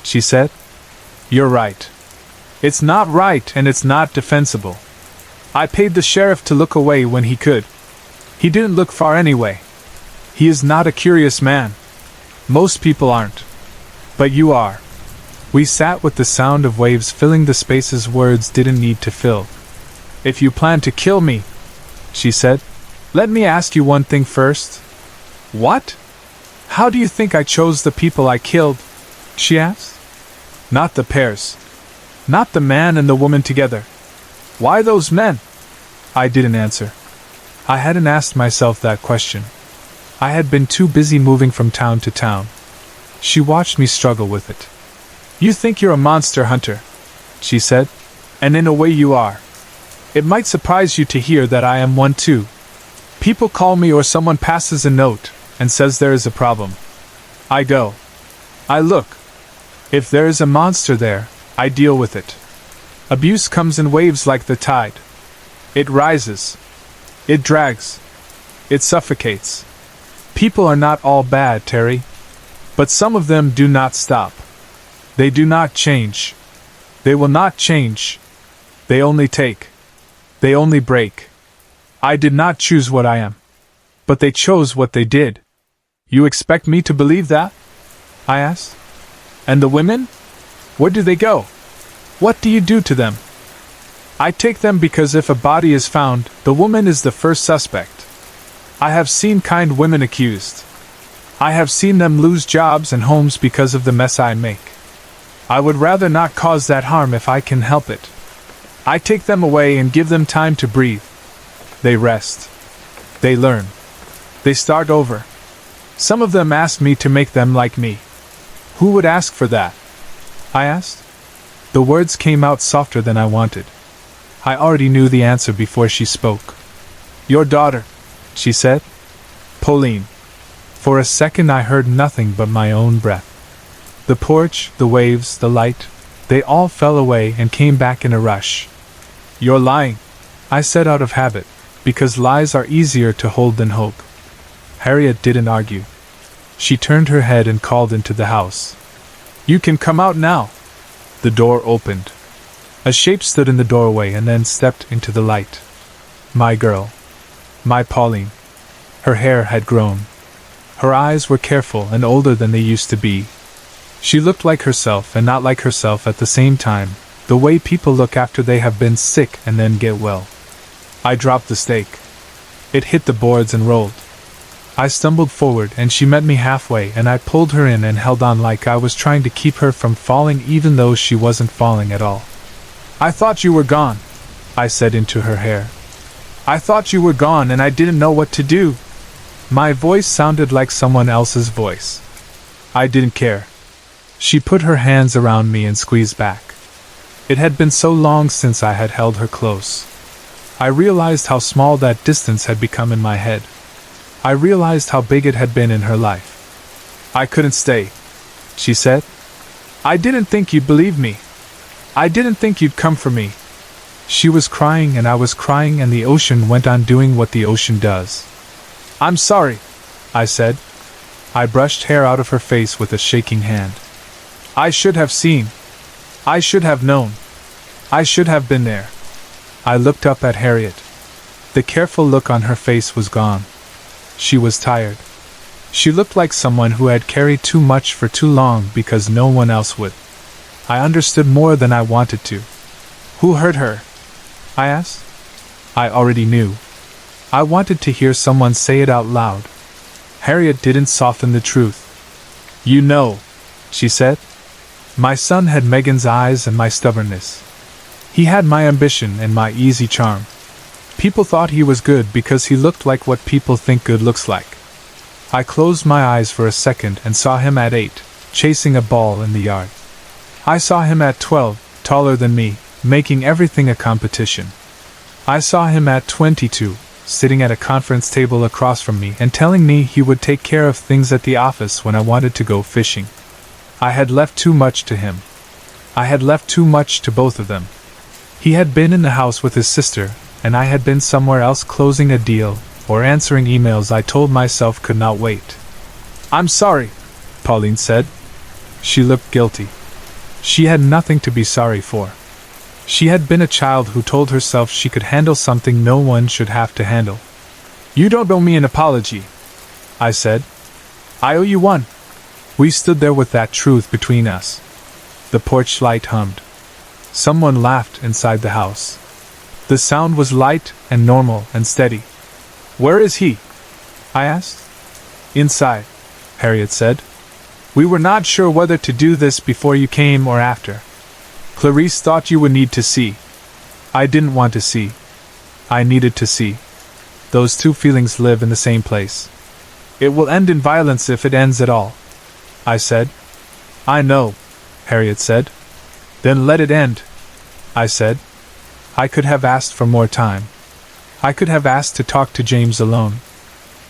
she said. "You're right. It's not right and it's not defensible. I paid the sheriff to look away when he could. He didn't look far anyway. He is not a curious man. Most people aren't. But you are." We sat with the sound of waves filling the spaces words didn't need to fill. "If you plan to kill me," she said, "let me ask you one thing first." "What?" "How do you think I chose the people I killed?" she asked. "Not the pairs. Not the man and the woman together. Why those men?" I didn't answer. I hadn't asked myself that question. I had been too busy moving from town to town. She watched me struggle with it. "You think you're a monster hunter," she said, "and in a way you are. It might surprise you to hear that I am one too. People call me or someone passes a note and says there is a problem. I go. I look. If there is a monster there, I deal with it. Abuse comes in waves like the tide. It rises. It drags. It suffocates. People are not all bad, Terry. But some of them do not stop. They do not change. They will not change. They only take. They only break. I did not choose what I am. But they chose what they did. You expect me to believe that?" I asked. "And the women? Where do they go? What do you do to them?" "I take them because if a body is found, the woman is the first suspect. I have seen kind women accused. I have seen them lose jobs and homes because of the mess I make. I would rather not cause that harm if I can help it. I take them away and give them time to breathe. They rest. They learn. They start over. Some of them ask me to make them like me." "Who would ask for that?" I asked. The words came out softer than I wanted. I already knew the answer before she spoke. "Your daughter," she said. "Pauline." For a second I heard nothing but my own breath. The porch, the waves, the light, they all fell away and came back in a rush. "You're lying," I said out of habit, because lies are easier to hold than hope. Harriet didn't argue. She turned her head and called into the house. "You can come out now." The door opened. A shape stood in the doorway and then stepped into the light. My girl. My Pauline. Her hair had grown. Her eyes were careful and older than they used to be. She looked like herself and not like herself at the same time, the way people look after they have been sick and then get well. I dropped the stake. It hit the boards and rolled. I stumbled forward and she met me halfway and I pulled her in and held on like I was trying to keep her from falling even though she wasn't falling at all. "I thought you were gone," I said into her hair. "I thought you were gone and I didn't know what to do." My voice sounded like someone else's voice. I didn't care. She put her hands around me and squeezed back. It had been so long since I had held her close. I realized how small that distance had become in my head. I realized how big it had been in her life. "I couldn't stay," she said. "I didn't think you'd believe me. I didn't think you'd come for me. She was crying and I was crying and the ocean went on doing what the ocean does. "I'm sorry," I said. I brushed hair out of her face with a shaking hand. "I should have seen. I should have known. I should have been there." I looked up at Harriet. The careful look on her face was gone. She was tired. She looked like someone who had carried too much for too long because no one else would. I understood more than I wanted to. "Who hurt her?" I asked. I already knew. I wanted to hear someone say it out loud. Harriet didn't soften the truth. "You know," she said. "My son had Megan's eyes and my stubbornness. He had my ambition and my easy charm. People thought he was good because he looked like what people think good looks like." I closed my eyes for a second and saw him at 8, chasing a ball in the yard. I saw him at 12, taller than me, making everything a competition. I saw him at 22, sitting at a conference table across from me and telling me he would take care of things at the office when I wanted to go fishing. I had left too much to him. I had left too much to both of them. He had been in the house with his sister, and I had been somewhere else closing a deal or answering emails I told myself could not wait. "I'm sorry," Pauline said. She looked guilty. She had nothing to be sorry for. She had been a child who told herself she could handle something no one should have to handle. "You don't owe me an apology," I said. "I owe you one." We stood there with that truth between us. The porch light hummed. Someone laughed inside the house. The sound was light and normal and steady. "Where is he?" I asked. "Inside," Harriet said. "We were not sure whether to do this before you came or after. Clarice thought you would need to see." I didn't want to see. I needed to see. Those two feelings live in the same place. "It will end in violence if it ends at all," I said. "I know," Harriet said. "Then let it end," I said. I could have asked for more time. I could have asked to talk to James alone.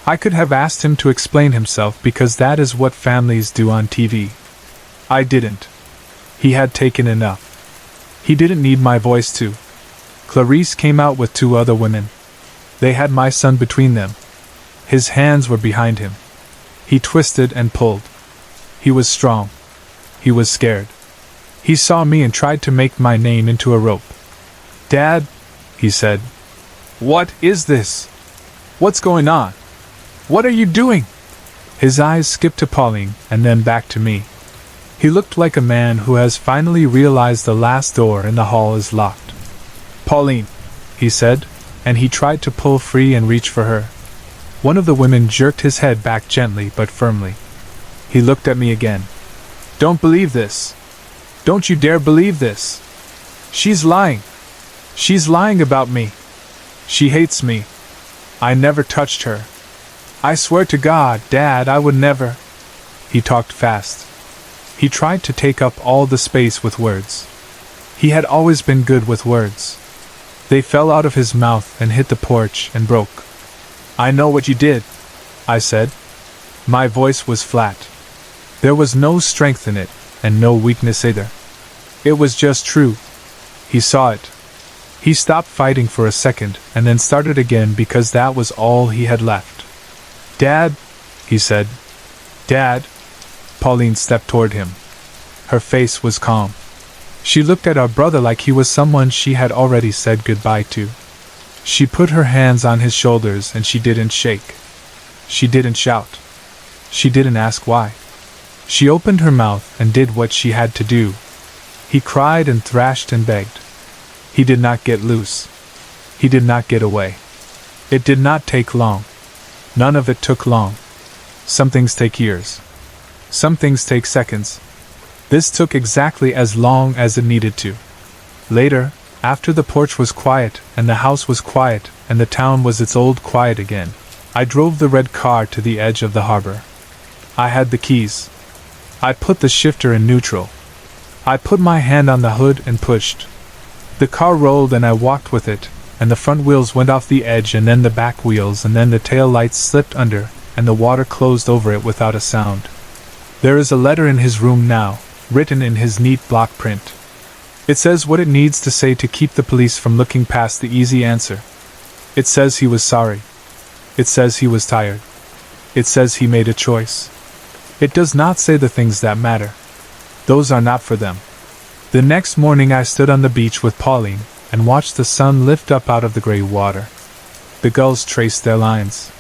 I could have asked him to explain himself because that is what families do on TV. I didn't. He had taken enough. He didn't need my voice to. Clarice came out with 2 other women. They had my son between them. His hands were behind him. He twisted and pulled. He was strong. He was scared. He saw me and tried to make my name into a rope. "Dad," he said. "What is this? What's going on? What are you doing?" His eyes skipped to Pauline and then back to me. He looked like a man who has finally realized the last door in the hall is locked. "Pauline," he said, and he tried to pull free and reach for her. One of the women jerked his head back gently but firmly. He looked at me again. "Don't believe this. Don't you dare believe this. She's lying. She's lying about me. She hates me. I never touched her. I swear to God, Dad, I would never." He talked fast. He tried to take up all the space with words. He had always been good with words. They fell out of his mouth and hit the porch and broke. "I know what you did," I said. My voice was flat. There was no strength in it, and no weakness either. It was just true. He saw it. He stopped fighting for a second, and then started again because that was all he had left. "Dad," he said. "Dad." Pauline stepped toward him. Her face was calm. She looked at our brother like he was someone she had already said goodbye to. She put her hands on his shoulders and she didn't shake. She didn't shout. She didn't ask why. She opened her mouth and did what she had to do. He cried and thrashed and begged. He did not get loose. He did not get away. It did not take long. None of it took long. Some things take years. Some things take seconds. This took exactly as long as it needed to. Later, after the porch was quiet and the house was quiet and the town was its old quiet again, I drove the red car to the edge of the harbor. I had the keys. I put the shifter in neutral. I put my hand on the hood and pushed. The car rolled and I walked with it, and the front wheels went off the edge and then the back wheels and then the tail lights slipped under, and the water closed over it without a sound. There is a letter in his room now, written in his neat block print. It says what it needs to say to keep the police from looking past the easy answer. It says he was sorry. It says he was tired. It says he made a choice. It does not say the things that matter. Those are not for them. The next morning I stood on the beach with Pauline and watched the sun lift up out of the gray water. The gulls traced their lines.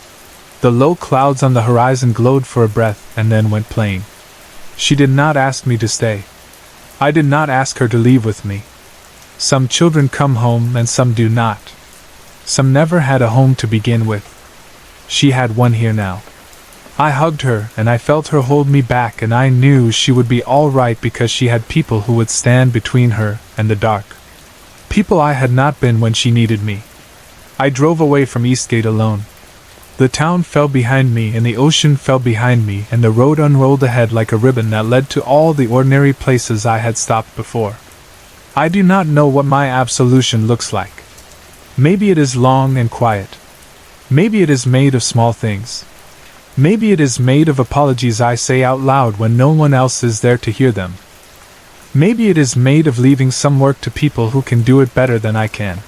The low clouds on the horizon glowed for a breath and then went plain. She did not ask me to stay. I did not ask her to leave with me. Some children come home and some do not. Some never had a home to begin with. She had one here now. I hugged her and I felt her hold me back, and I knew she would be all right because she had people who would stand between her and the dark. People I had not been when she needed me. I drove away from Eastgate alone. The town fell behind me and the ocean fell behind me, and the road unrolled ahead like a ribbon that led to all the ordinary places I had stopped before. I do not know what my absolution looks like. Maybe it is long and quiet. Maybe it is made of small things. Maybe it is made of apologies I say out loud when no one else is there to hear them. Maybe it is made of leaving some work to people who can do it better than I can.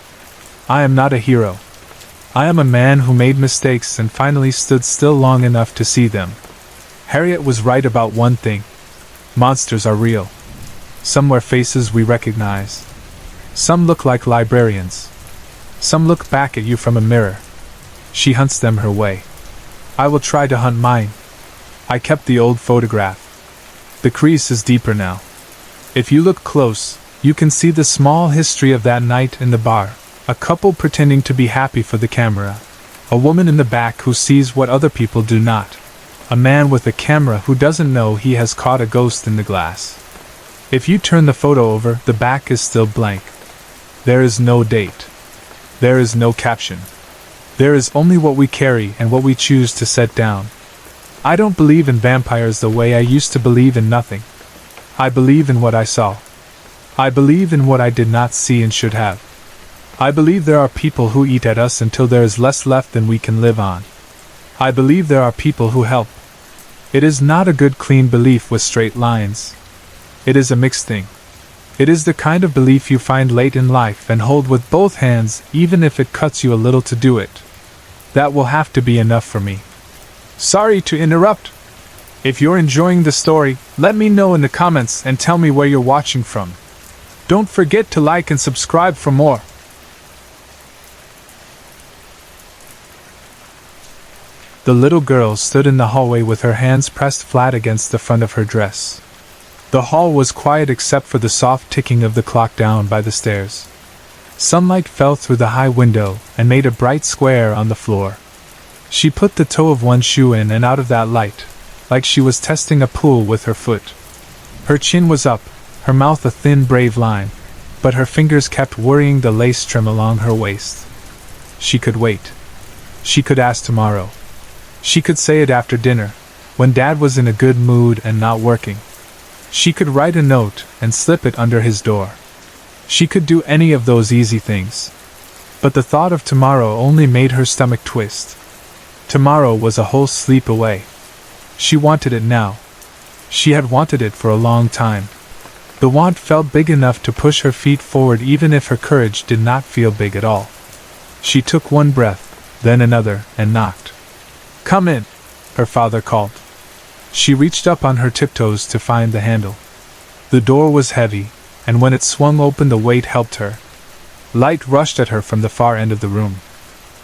I am not a hero. I am a man who made mistakes and finally stood still long enough to see them. Harriet was right about one thing. Monsters are real. Some wear faces we recognize. Some look like librarians. Some look back at you from a mirror. She hunts them her way. I will try to hunt mine. I kept the old photograph. The crease is deeper now. If you look close, you can see the small history of that night in the bar. A couple pretending to be happy for the camera. A woman in the back who sees what other people do not. A man with a camera who doesn't know he has caught a ghost in the glass. If you turn the photo over, the back is still blank. There is no date. There is no caption. There is only what we carry and what we choose to set down. I don't believe in vampires the way I used to believe in nothing. I believe in what I saw. I believe in what I did not see and should have. I believe there are people who eat at us until there is less left than we can live on. I believe there are people who help. It is not a good clean belief with straight lines. It is a mixed thing. It is the kind of belief you find late in life and hold with both hands, even if it cuts you a little to do it. That will have to be enough for me. Sorry to interrupt. If you're enjoying the story, let me know in the comments and tell me where you're watching from. Don't forget to like and subscribe for more. The little girl stood in the hallway with her hands pressed flat against the front of her dress. The hall was quiet except for the soft ticking of the clock down by the stairs. Sunlight fell through the high window and made a bright square on the floor. She put the toe of one shoe in and out of that light, like she was testing a pool with her foot. Her chin was up, her mouth a thin brave line, but her fingers kept worrying the lace trim along her waist. She could wait. She could ask tomorrow. She could say it after dinner, when Dad was in a good mood and not working. She could write a note and slip it under his door. She could do any of those easy things. But the thought of tomorrow only made her stomach twist. Tomorrow was a whole sleep away. She wanted it now. She had wanted it for a long time. The want felt big enough to push her feet forward even if her courage did not feel big at all. She took one breath, then another, and knocked. "Come in," her father called. She reached up on her tiptoes to find the handle. The door was heavy, and when it swung open the weight helped her. Light rushed at her from the far end of the room.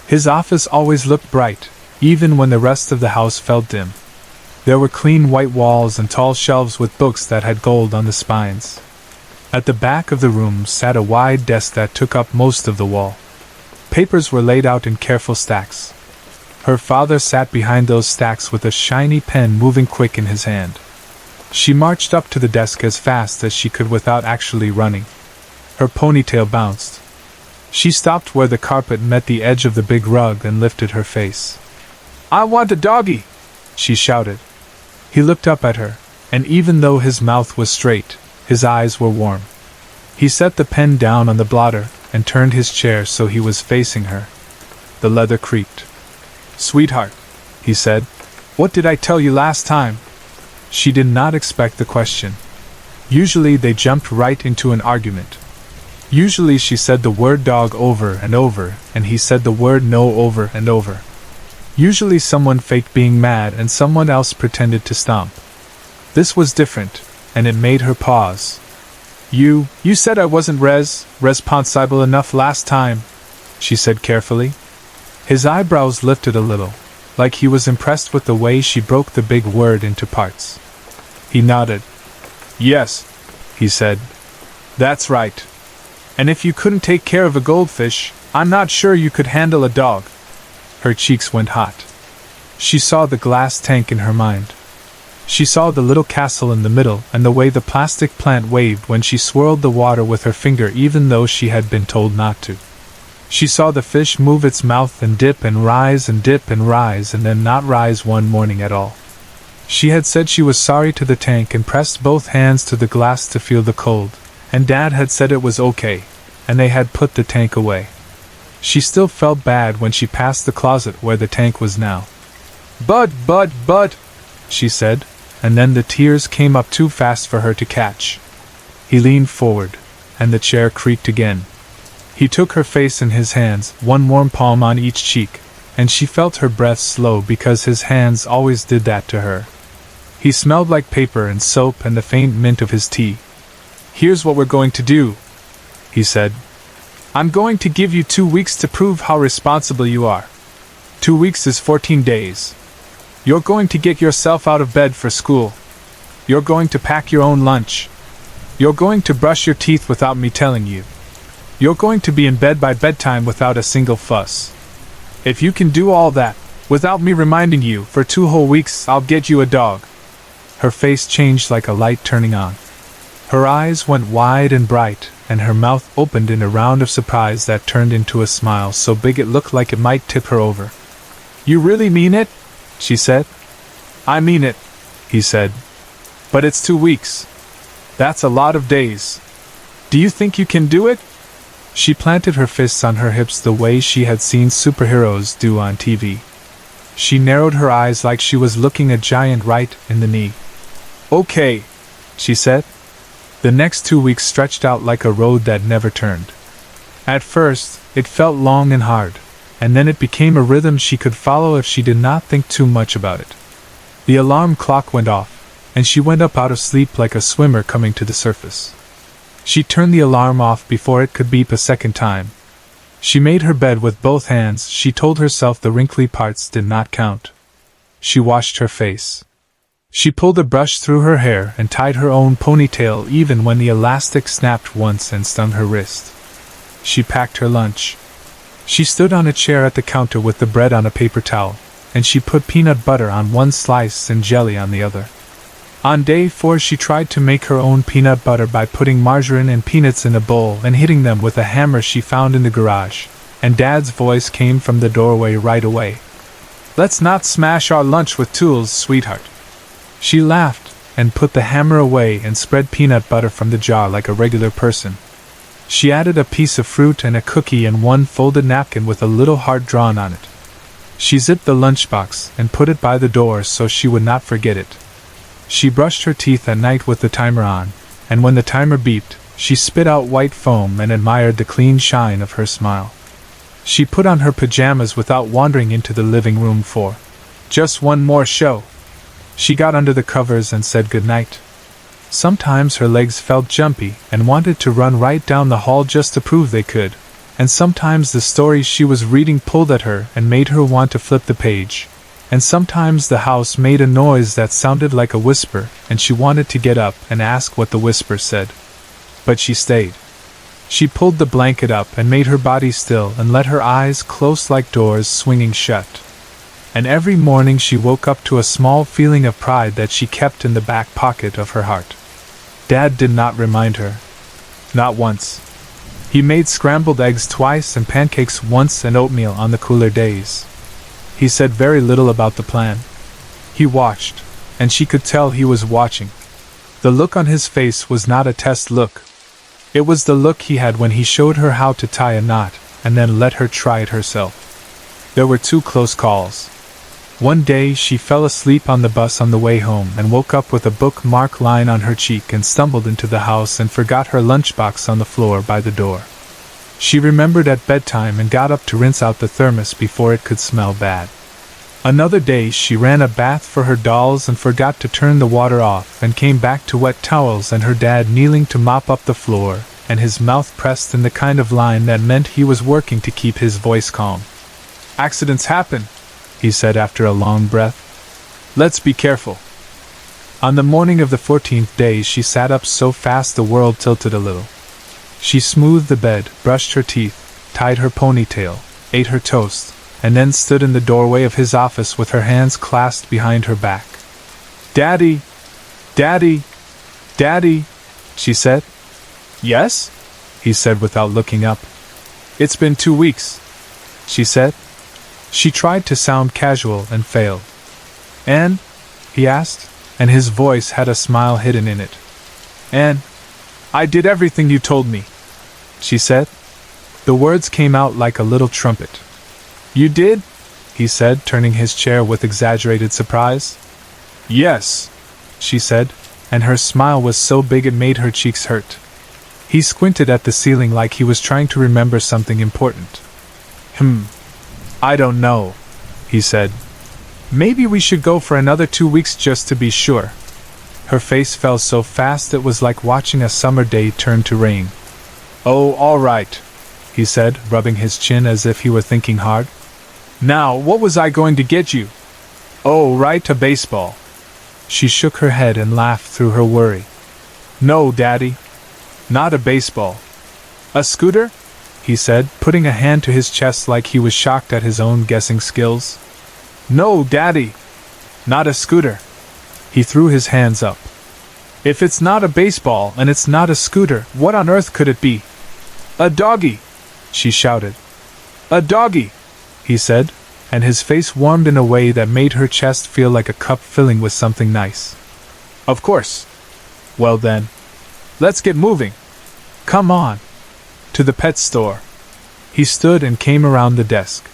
His office always looked bright, even when the rest of the house felt dim. There were clean white walls and tall shelves with books that had gold on the spines. At the back of the room sat a wide desk that took up most of the wall. Papers were laid out in careful stacks. Her father sat behind those stacks with a shiny pen moving quick in his hand. She marched up to the desk as fast as she could without actually running. Her ponytail bounced. She stopped where the carpet met the edge of the big rug and lifted her face. "I want a doggy!" she shouted. He looked up at her, and even though his mouth was straight, his eyes were warm. He set the pen down on the blotter and turned his chair so he was facing her. The leather creaked. "Sweetheart," he said, "what did I tell you last time?" She did not expect the question. Usually they jumped right into an argument. Usually she said the word dog over and over, and he said the word no over and over. Usually someone faked being mad and someone else pretended to stomp. This was different, and it made her pause. You said I wasn't responsible enough last time, she said carefully. His eyebrows lifted a little, like he was impressed with the way she broke the big word into parts. He nodded. Yes, he said. That's right. And if you couldn't take care of a goldfish, I'm not sure you could handle a dog. Her cheeks went hot. She saw the glass tank in her mind. She saw the little castle in the middle and the way the plastic plant waved when she swirled the water with her finger even though she had been told not to. She saw the fish move its mouth and dip and rise and dip and rise and then not rise one morning at all. She had said she was sorry to the tank and pressed both hands to the glass to feel the cold, and Dad had said it was okay, and they had put the tank away. She still felt bad when she passed the closet where the tank was now. But, she said, and then the tears came up too fast for her to catch. He leaned forward, and the chair creaked again. He took her face in his hands, one warm palm on each cheek, and she felt her breath slow because his hands always did that to her. He smelled like paper and soap and the faint mint of his tea. Here's what we're going to do, he said. I'm going to give you 2 weeks to prove how responsible you are. 2 weeks is 14 days. You're going to get yourself out of bed for school. You're going to pack your own lunch. You're going to brush your teeth without me telling you. You're going to be in bed by bedtime without a single fuss. If you can do all that, without me reminding you, for 2 whole weeks I'll get you a dog. Her face changed like a light turning on. Her eyes went wide and bright, and her mouth opened in a round of surprise that turned into a smile so big it looked like it might tip her over. You really mean it? She said. I mean it, he said. But it's 2 weeks. That's a lot of days. Do you think you can do it? She planted her fists on her hips the way she had seen superheroes do on TV. She narrowed her eyes like she was looking a giant right in the knee. Okay, she said. The next 2 weeks stretched out like a road that never turned. At first, it felt long and hard, and then it became a rhythm she could follow if she did not think too much about it. The alarm clock went off, and she went up out of sleep like a swimmer coming to the surface. She turned the alarm off before it could beep a second time. She made her bed with both hands. She told herself the wrinkly parts did not count. She washed her face. She pulled a brush through her hair and tied her own ponytail even when the elastic snapped once and stung her wrist. She packed her lunch. She stood on a chair at the counter with the bread on a paper towel, and she put peanut butter on one slice and jelly on the other. On day 4 she tried to make her own peanut butter by putting margarine and peanuts in a bowl and hitting them with a hammer she found in the garage, and Dad's voice came from the doorway right away. Let's not smash our lunch with tools, sweetheart. She laughed, and put the hammer away and spread peanut butter from the jar like a regular person. She added a piece of fruit and a cookie and one folded napkin with a little heart drawn on it. She zipped the lunchbox and put it by the door so she would not forget it. She brushed her teeth at night with the timer on, and when the timer beeped, she spit out white foam and admired the clean shine of her smile. She put on her pajamas without wandering into the living room for just one more show. She got under the covers and said goodnight. Sometimes her legs felt jumpy and wanted to run right down the hall just to prove they could, and sometimes the stories she was reading pulled at her and made her want to flip the page. And sometimes the house made a noise that sounded like a whisper, and she wanted to get up and ask what the whisper said. But she stayed. She pulled the blanket up and made her body still and let her eyes close like doors swinging shut. And every morning she woke up to a small feeling of pride that she kept in the back pocket of her heart. Dad did not remind her. Not once. He made scrambled eggs twice and pancakes once and oatmeal on the cooler days. He said very little about the plan. He watched, and she could tell he was watching. The look on his face was not a test look. It was the look he had when he showed her how to tie a knot, and then let her try it herself. There were 2 close calls. One day she fell asleep on the bus on the way home and woke up with a bookmark lying on her cheek and stumbled into the house and forgot her lunchbox on the floor by the door. She remembered at bedtime and got up to rinse out the thermos before it could smell bad. Another day she ran a bath for her dolls and forgot to turn the water off and came back to wet towels and her dad kneeling to mop up the floor and his mouth pressed in the kind of line that meant he was working to keep his voice calm. "Accidents happen," he said after a long breath. "Let's be careful." On the morning of the 14th day she sat up so fast the world tilted a little. She smoothed the bed, brushed her teeth, tied her ponytail, ate her toast, and then stood in the doorway of his office with her hands clasped behind her back. "Daddy! Daddy! Daddy!" she said. "Yes?" he said without looking up. "It's been 2 weeks," she said. She tried to sound casual and failed. "And?" he asked, and his voice had a smile hidden in it. "And I did everything you told me," she said. The words came out like a little trumpet. "You did?" he said, turning his chair with exaggerated surprise. "Yes," she said, and her smile was so big it made her cheeks hurt. He squinted at the ceiling like he was trying to remember something important. I don't know," he said. "Maybe we should go for another 2 weeks just to be sure." Her face fell so fast it was like watching a summer day turn to rain. "Oh, all right," he said, rubbing his chin as if he were thinking hard. "Now, what was I going to get you?" "Oh, right, a baseball." She shook her head and laughed through her worry. "No, Daddy. Not a baseball." "A scooter?" he said, putting a hand to his chest like he was shocked at his own guessing skills. "No, Daddy. Not a scooter." He threw his hands up. "If it's not a baseball and it's not a scooter, what on earth could it be?" "A doggy!" she shouted. "A doggy!" he said, and his face warmed in a way that made her chest feel like a cup filling with something nice. "Of course." "Well then, let's get moving. Come on. To the pet store." He stood and came around the desk.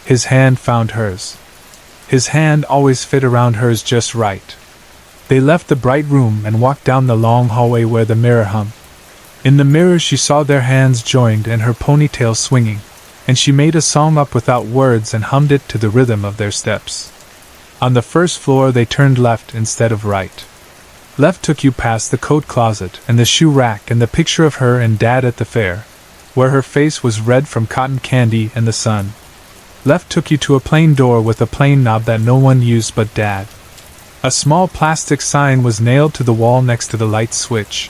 His hand found hers. His hand always fit around hers just right. They left the bright room and walked down the long hallway where the mirror hung. In the mirror she saw their hands joined and her ponytail swinging, and she made a song up without words and hummed it to the rhythm of their steps. On the first floor they turned left instead of right. Left took you past the coat closet and the shoe rack and the picture of her and Dad at the fair, where her face was red from cotton candy and the sun. Left took you to a plain door with a plain knob that no one used but Dad. A small plastic sign was nailed to the wall next to the light switch.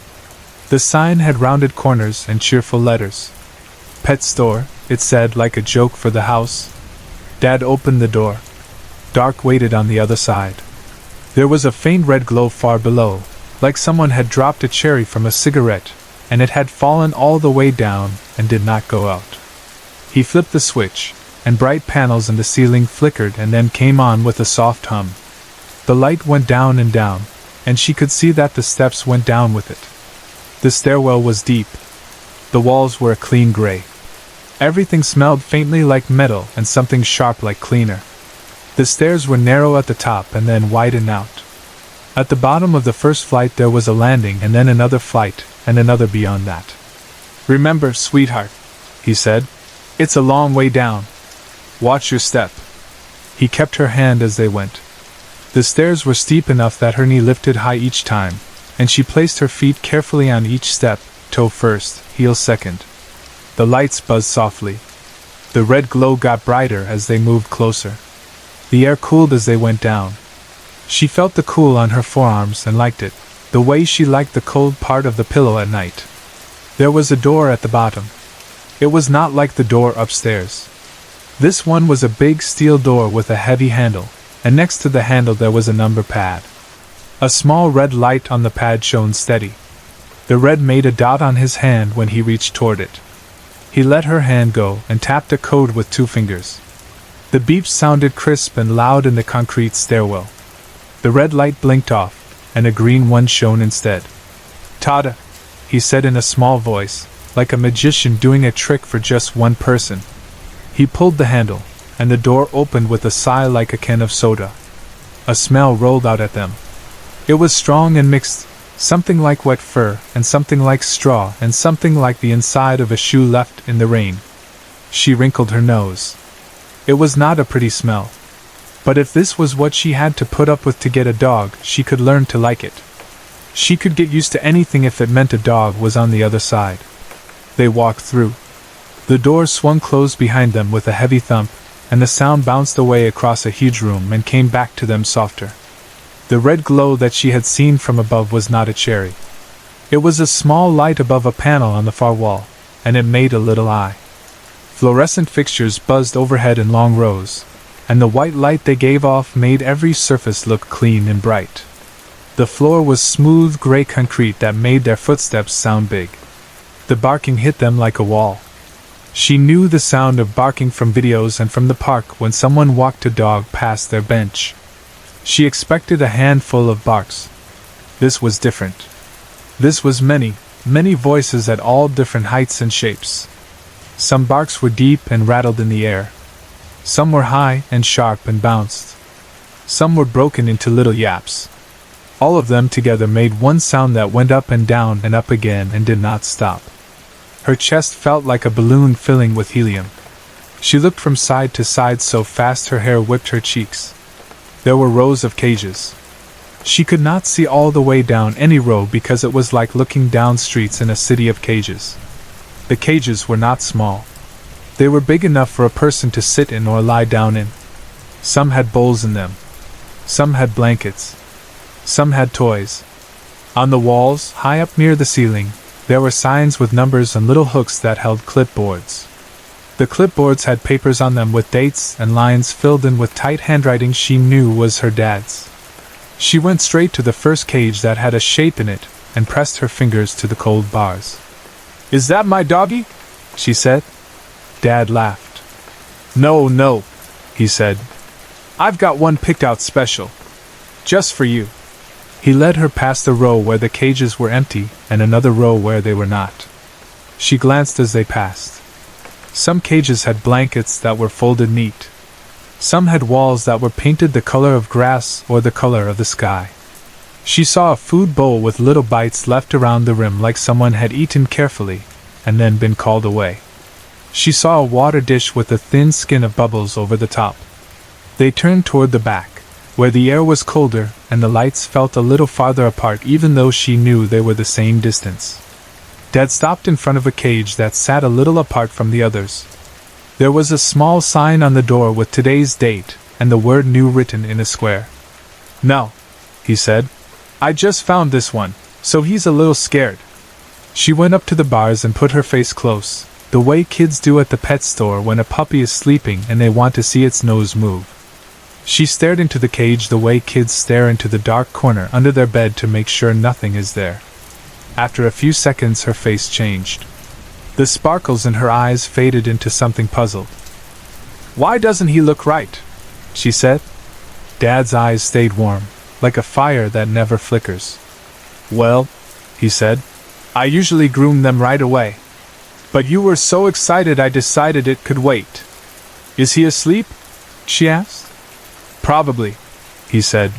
The sign had rounded corners and cheerful letters. "Pet store," it said like a joke for the house. Dad opened the door. Dark waited on the other side. There was a faint red glow far below, like someone had dropped a cherry from a cigarette, and it had fallen all the way down and did not go out. He flipped the switch, and bright panels in the ceiling flickered and then came on with a soft hum. The light went down, and she could see that the steps went down with it. The stairwell was deep. The walls were a clean gray. Everything smelled faintly like metal and something sharp like cleaner. The stairs were narrow at the top and then widened out. At the bottom of the first flight there was a landing and then another flight and another beyond that. "Remember, sweetheart," he said, "it's a long way down. Watch your step." He kept her hand as they went. The stairs were steep enough that her knee lifted high each time, and she placed her feet carefully on each step, toe first, heel second. The lights buzzed softly. The red glow got brighter as they moved closer. The air cooled as they went down. She felt the cool on her forearms and liked it, the way she liked the cold part of the pillow at night. There was a door at the bottom. It was not like the door upstairs. This one was a big steel door with a heavy handle, and next to the handle there was a number pad. A small red light on the pad shone steady. The red made a dot on his hand when he reached toward it. He let her hand go and tapped a code with 2 fingers. The beeps sounded crisp and loud in the concrete stairwell. The red light blinked off, and a green one shone instead. "Tada," he said in a small voice, like a magician doing a trick for just one person. He pulled the handle, and the door opened with a sigh like a can of soda. A smell rolled out at them. It was strong and mixed, something like wet fur, and something like straw, and something like the inside of a shoe left in the rain. She wrinkled her nose. It was not a pretty smell. But if this was what she had to put up with to get a dog, she could learn to like it. She could get used to anything if it meant a dog was on the other side. They walked through. The door swung closed behind them with a heavy thump, and the sound bounced away across a huge room and came back to them softer. The red glow that she had seen from above was not a cherry. It was a small light above a panel on the far wall, and it made a little eye. Fluorescent fixtures buzzed overhead in long rows, and the white light they gave off made every surface look clean and bright. The floor was smooth gray concrete that made their footsteps sound big. The barking hit them like a wall. She knew the sound of barking from videos and from the park when someone walked a dog past their bench. She expected a handful of barks. This was different. This was many, many voices at all different heights and shapes. Some barks were deep and rattled in the air. Some were high and sharp and bounced. Some were broken into little yaps. All of them together made one sound that went up and down and up again and did not stop. Her chest felt like a balloon filling with helium. She looked from side to side so fast her hair whipped her cheeks. There were rows of cages. She could not see all the way down any row because it was like looking down streets in a city of cages. The cages were not small. They were big enough for a person to sit in or lie down in. Some had bowls in them. Some had blankets. Some had toys. On the walls, high up near the ceiling, there were signs with numbers and little hooks that held clipboards. The clipboards had papers on them with dates and lines filled in with tight handwriting she knew was her dad's. She went straight to the first cage that had a shape in it and pressed her fingers to the cold bars. "Is that my doggy?" she said. Dad laughed. No, he said. "I've got one picked out special. Just for you." He led her past a row where the cages were empty and another row where they were not. She glanced as they passed. Some cages had blankets that were folded neat. Some had walls that were painted the color of grass or the color of the sky. She saw a food bowl with little bites left around the rim like someone had eaten carefully and then been called away. She saw a water dish with a thin skin of bubbles over the top. They turned toward the back, where the air was colder and the lights felt a little farther apart even though she knew they were the same distance. Dad stopped in front of a cage that sat a little apart from the others. There was a small sign on the door with today's date and the word new written in a square. "No," he said. "I just found this one, so he's a little scared." She went up to the bars and put her face close, the way kids do at the pet store when a puppy is sleeping and they want to see its nose move. She stared into the cage the way kids stare into the dark corner under their bed to make sure nothing is there. After a few seconds her face changed. The sparkles in her eyes faded into something puzzled. "Why doesn't he look right?" she said. Dad's eyes stayed warm, like a fire that never flickers. "Well," he said, "I usually groom them right away. But you were so excited I decided it could wait." "Is he asleep?" she asked. "Probably," he said.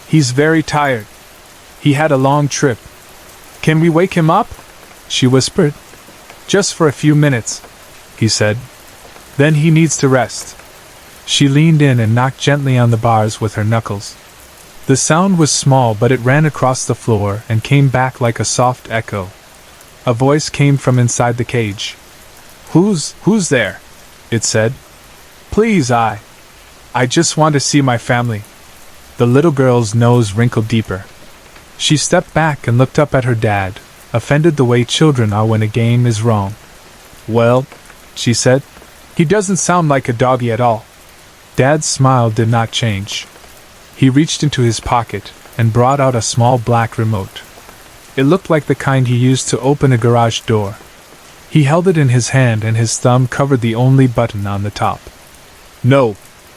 "He's very tired. He had a long trip." "Can we wake him up?" she whispered. "Just for a few minutes," he said. "Then he needs to rest." She leaned in and knocked gently on the bars with her knuckles. The sound was small but it ran across the floor and came back like a soft echo. A voice came from inside the cage. Who's there?" it said. "Please, I just want to see my family." The little girl's nose wrinkled deeper. She stepped back and looked up at her dad, offended the way children are when a game is wrong. "Well," she said, "he doesn't sound like a doggy at all." Dad's smile did not change. He reached into his pocket and brought out a small black remote. It looked like the kind he used to open a garage door. He held it in his hand and his thumb covered the only button on the top. "No,"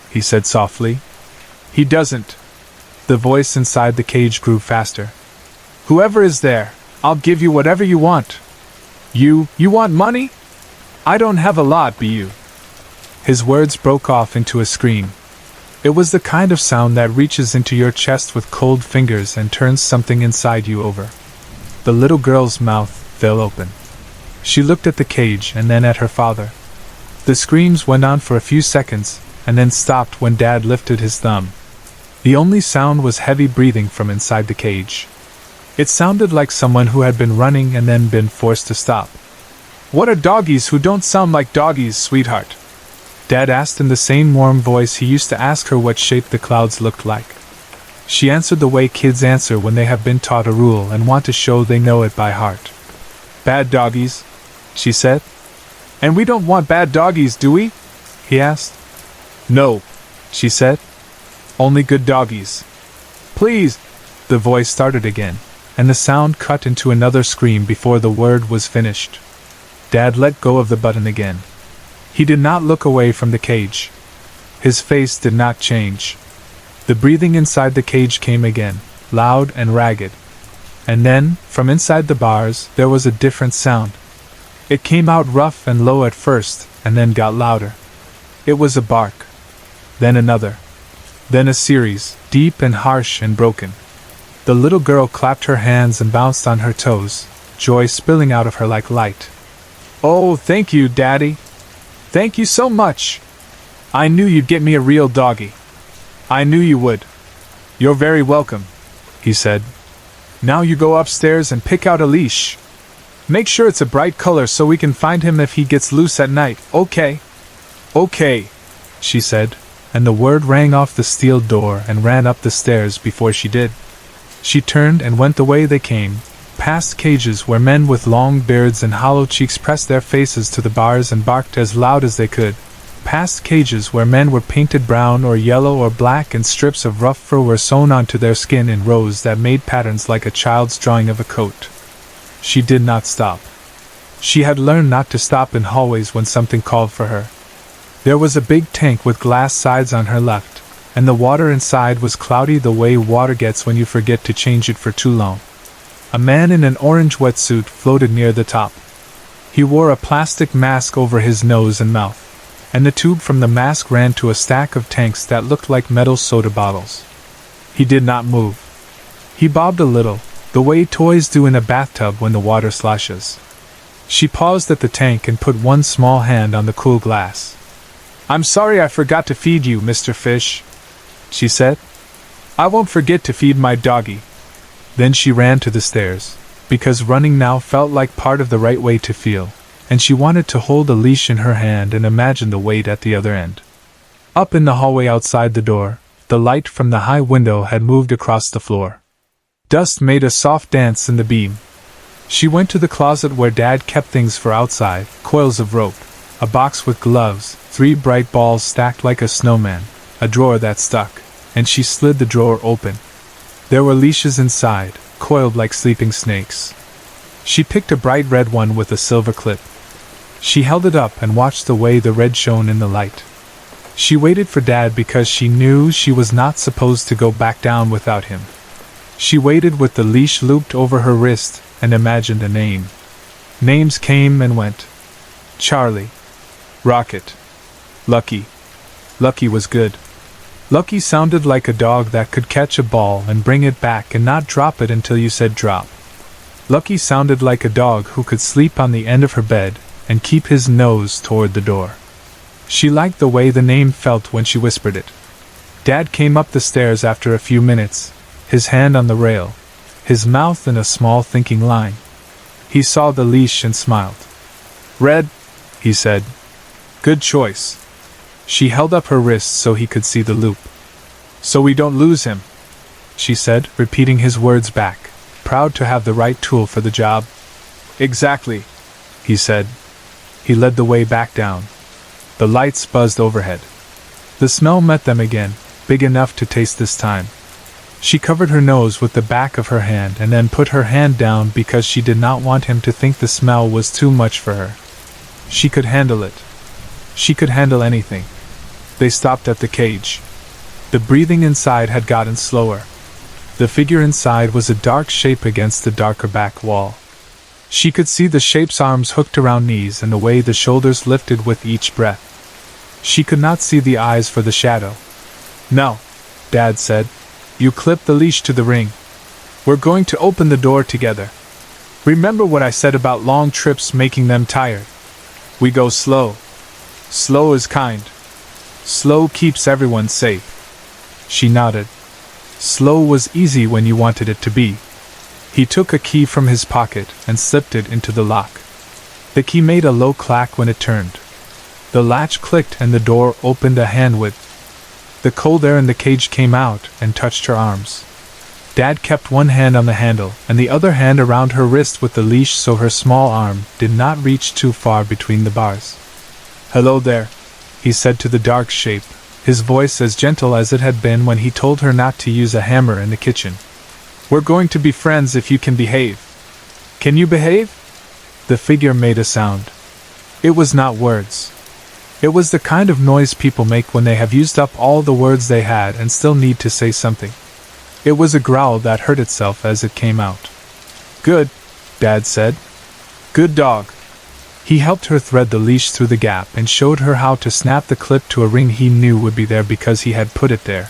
he said softly. "He doesn't." The voice inside the cage grew faster. "Whoever is there, I'll give you whatever you want." You want money?" "I don't have a lot, but you." His words broke off into a scream. It was the kind of sound that reaches into your chest with cold fingers and turns something inside you over. The little girl's mouth fell open. She looked at the cage and then at her father. The screams went on for a few seconds, and then stopped when Dad lifted his thumb. The only sound was heavy breathing from inside the cage. It sounded like someone who had been running and then been forced to stop. "What are doggies who don't sound like doggies, sweetheart?" Dad asked in the same warm voice he used to ask her what shape the clouds looked like. She answered the way kids answer when they have been taught a rule and want to show they know it by heart. "Bad doggies," she said. "And we don't want bad doggies, do we?" he asked. "No," she said. "Only good doggies." "Please," the voice started again, and the sound cut into another scream before the word was finished. Dad let go of the button again. He did not look away from the cage. His face did not change. The breathing inside the cage came again, loud and ragged. And then, from inside the bars, there was a different sound. It came out rough and low at first, and then got louder. It was a bark. Then another. Then a series, deep and harsh and broken. The little girl clapped her hands and bounced on her toes, joy spilling out of her like light. "Oh, thank you, Daddy. Thank you so much. I knew you'd get me a real doggy. I knew you would. You're very welcome," he said. "Now you go upstairs and pick out a leash. Make sure it's a bright color so we can find him if he gets loose at night, okay?" "Okay," she said, and the word rang off the steel door and ran up the stairs before she did. She turned and went the way they came, past cages where men with long beards and hollow cheeks pressed their faces to the bars and barked as loud as they could, past cages where men were painted brown or yellow or black and strips of rough fur were sewn onto their skin in rows that made patterns like a child's drawing of a coat. She did not stop. She had learned not to stop in hallways when something called for her. There was a big tank with glass sides on her left, and the water inside was cloudy the way water gets when you forget to change it for too long. A man in an orange wetsuit floated near the top. He wore a plastic mask over his nose and mouth, and the tube from the mask ran to a stack of tanks that looked like metal soda bottles. He did not move. He bobbed a little, the way toys do in a bathtub when the water sloshes. She paused at the tank and put one small hand on the cool glass. "I'm sorry I forgot to feed you, Mr. Fish," she said. "I won't forget to feed my doggy." Then she ran to the stairs, because running now felt like part of the right way to feel, and she wanted to hold a leash in her hand and imagine the weight at the other end. Up in the hallway outside the door, the light from the high window had moved across the floor. Dust made a soft dance in the beam. She went to the closet where Dad kept things for outside, coils of rope, a box with gloves, 3 bright balls stacked like a snowman, a drawer that stuck, and she slid the drawer open. There were leashes inside, coiled like sleeping snakes. She picked a bright red one with a silver clip. She held it up and watched the way the red shone in the light. She waited for Dad because she knew she was not supposed to go back down without him. She waited with the leash looped over her wrist and imagined a name. Names came and went. Charlie. Rocket. Lucky. Lucky was good. Lucky sounded like a dog that could catch a ball and bring it back and not drop it until you said drop. Lucky sounded like a dog who could sleep on the end of her bed and keep his nose toward the door. She liked the way the name felt when she whispered it. Dad came up the stairs after a few minutes, his hand on the rail, his mouth in a small thinking line. He saw the leash and smiled. "Red," he said. "Good choice." She held up her wrist so he could see the loop. "So we don't lose him," she said, repeating his words back, proud to have the right tool for the job. "Exactly," he said. He led the way back down. The lights buzzed overhead. The smell met them again, big enough to taste this time. She covered her nose with the back of her hand and then put her hand down because she did not want him to think the smell was too much for her. She could handle it. She could handle anything. They stopped at the cage. The breathing inside had gotten slower. The figure inside was a dark shape against the darker back wall. She could see the shape's arms hooked around knees and the way the shoulders lifted with each breath. She could not see the eyes for the shadow. "No," Dad said. "You clip the leash to the ring. We're going to open the door together. Remember what I said about long trips making them tired? We go slow. Slow is kind. Slow keeps everyone safe." She nodded. Slow was easy when you wanted it to be. He took a key from his pocket and slipped it into the lock. The key made a low clack when it turned. The latch clicked and the door opened a hand width. The cold air in the cage came out and touched her arms. Dad kept one hand on the handle and the other hand around her wrist with the leash so her small arm did not reach too far between the bars. "Hello there," he said to the dark shape, his voice as gentle as it had been when he told her not to use a hammer in the kitchen. "We're going to be friends if you can behave. Can you behave?" The figure made a sound. It was not words. It was the kind of noise people make when they have used up all the words they had and still need to say something. It was a growl that hurt itself as it came out. "Good," Dad said. "Good dog." He helped her thread the leash through the gap and showed her how to snap the clip to a ring he knew would be there because he had put it there.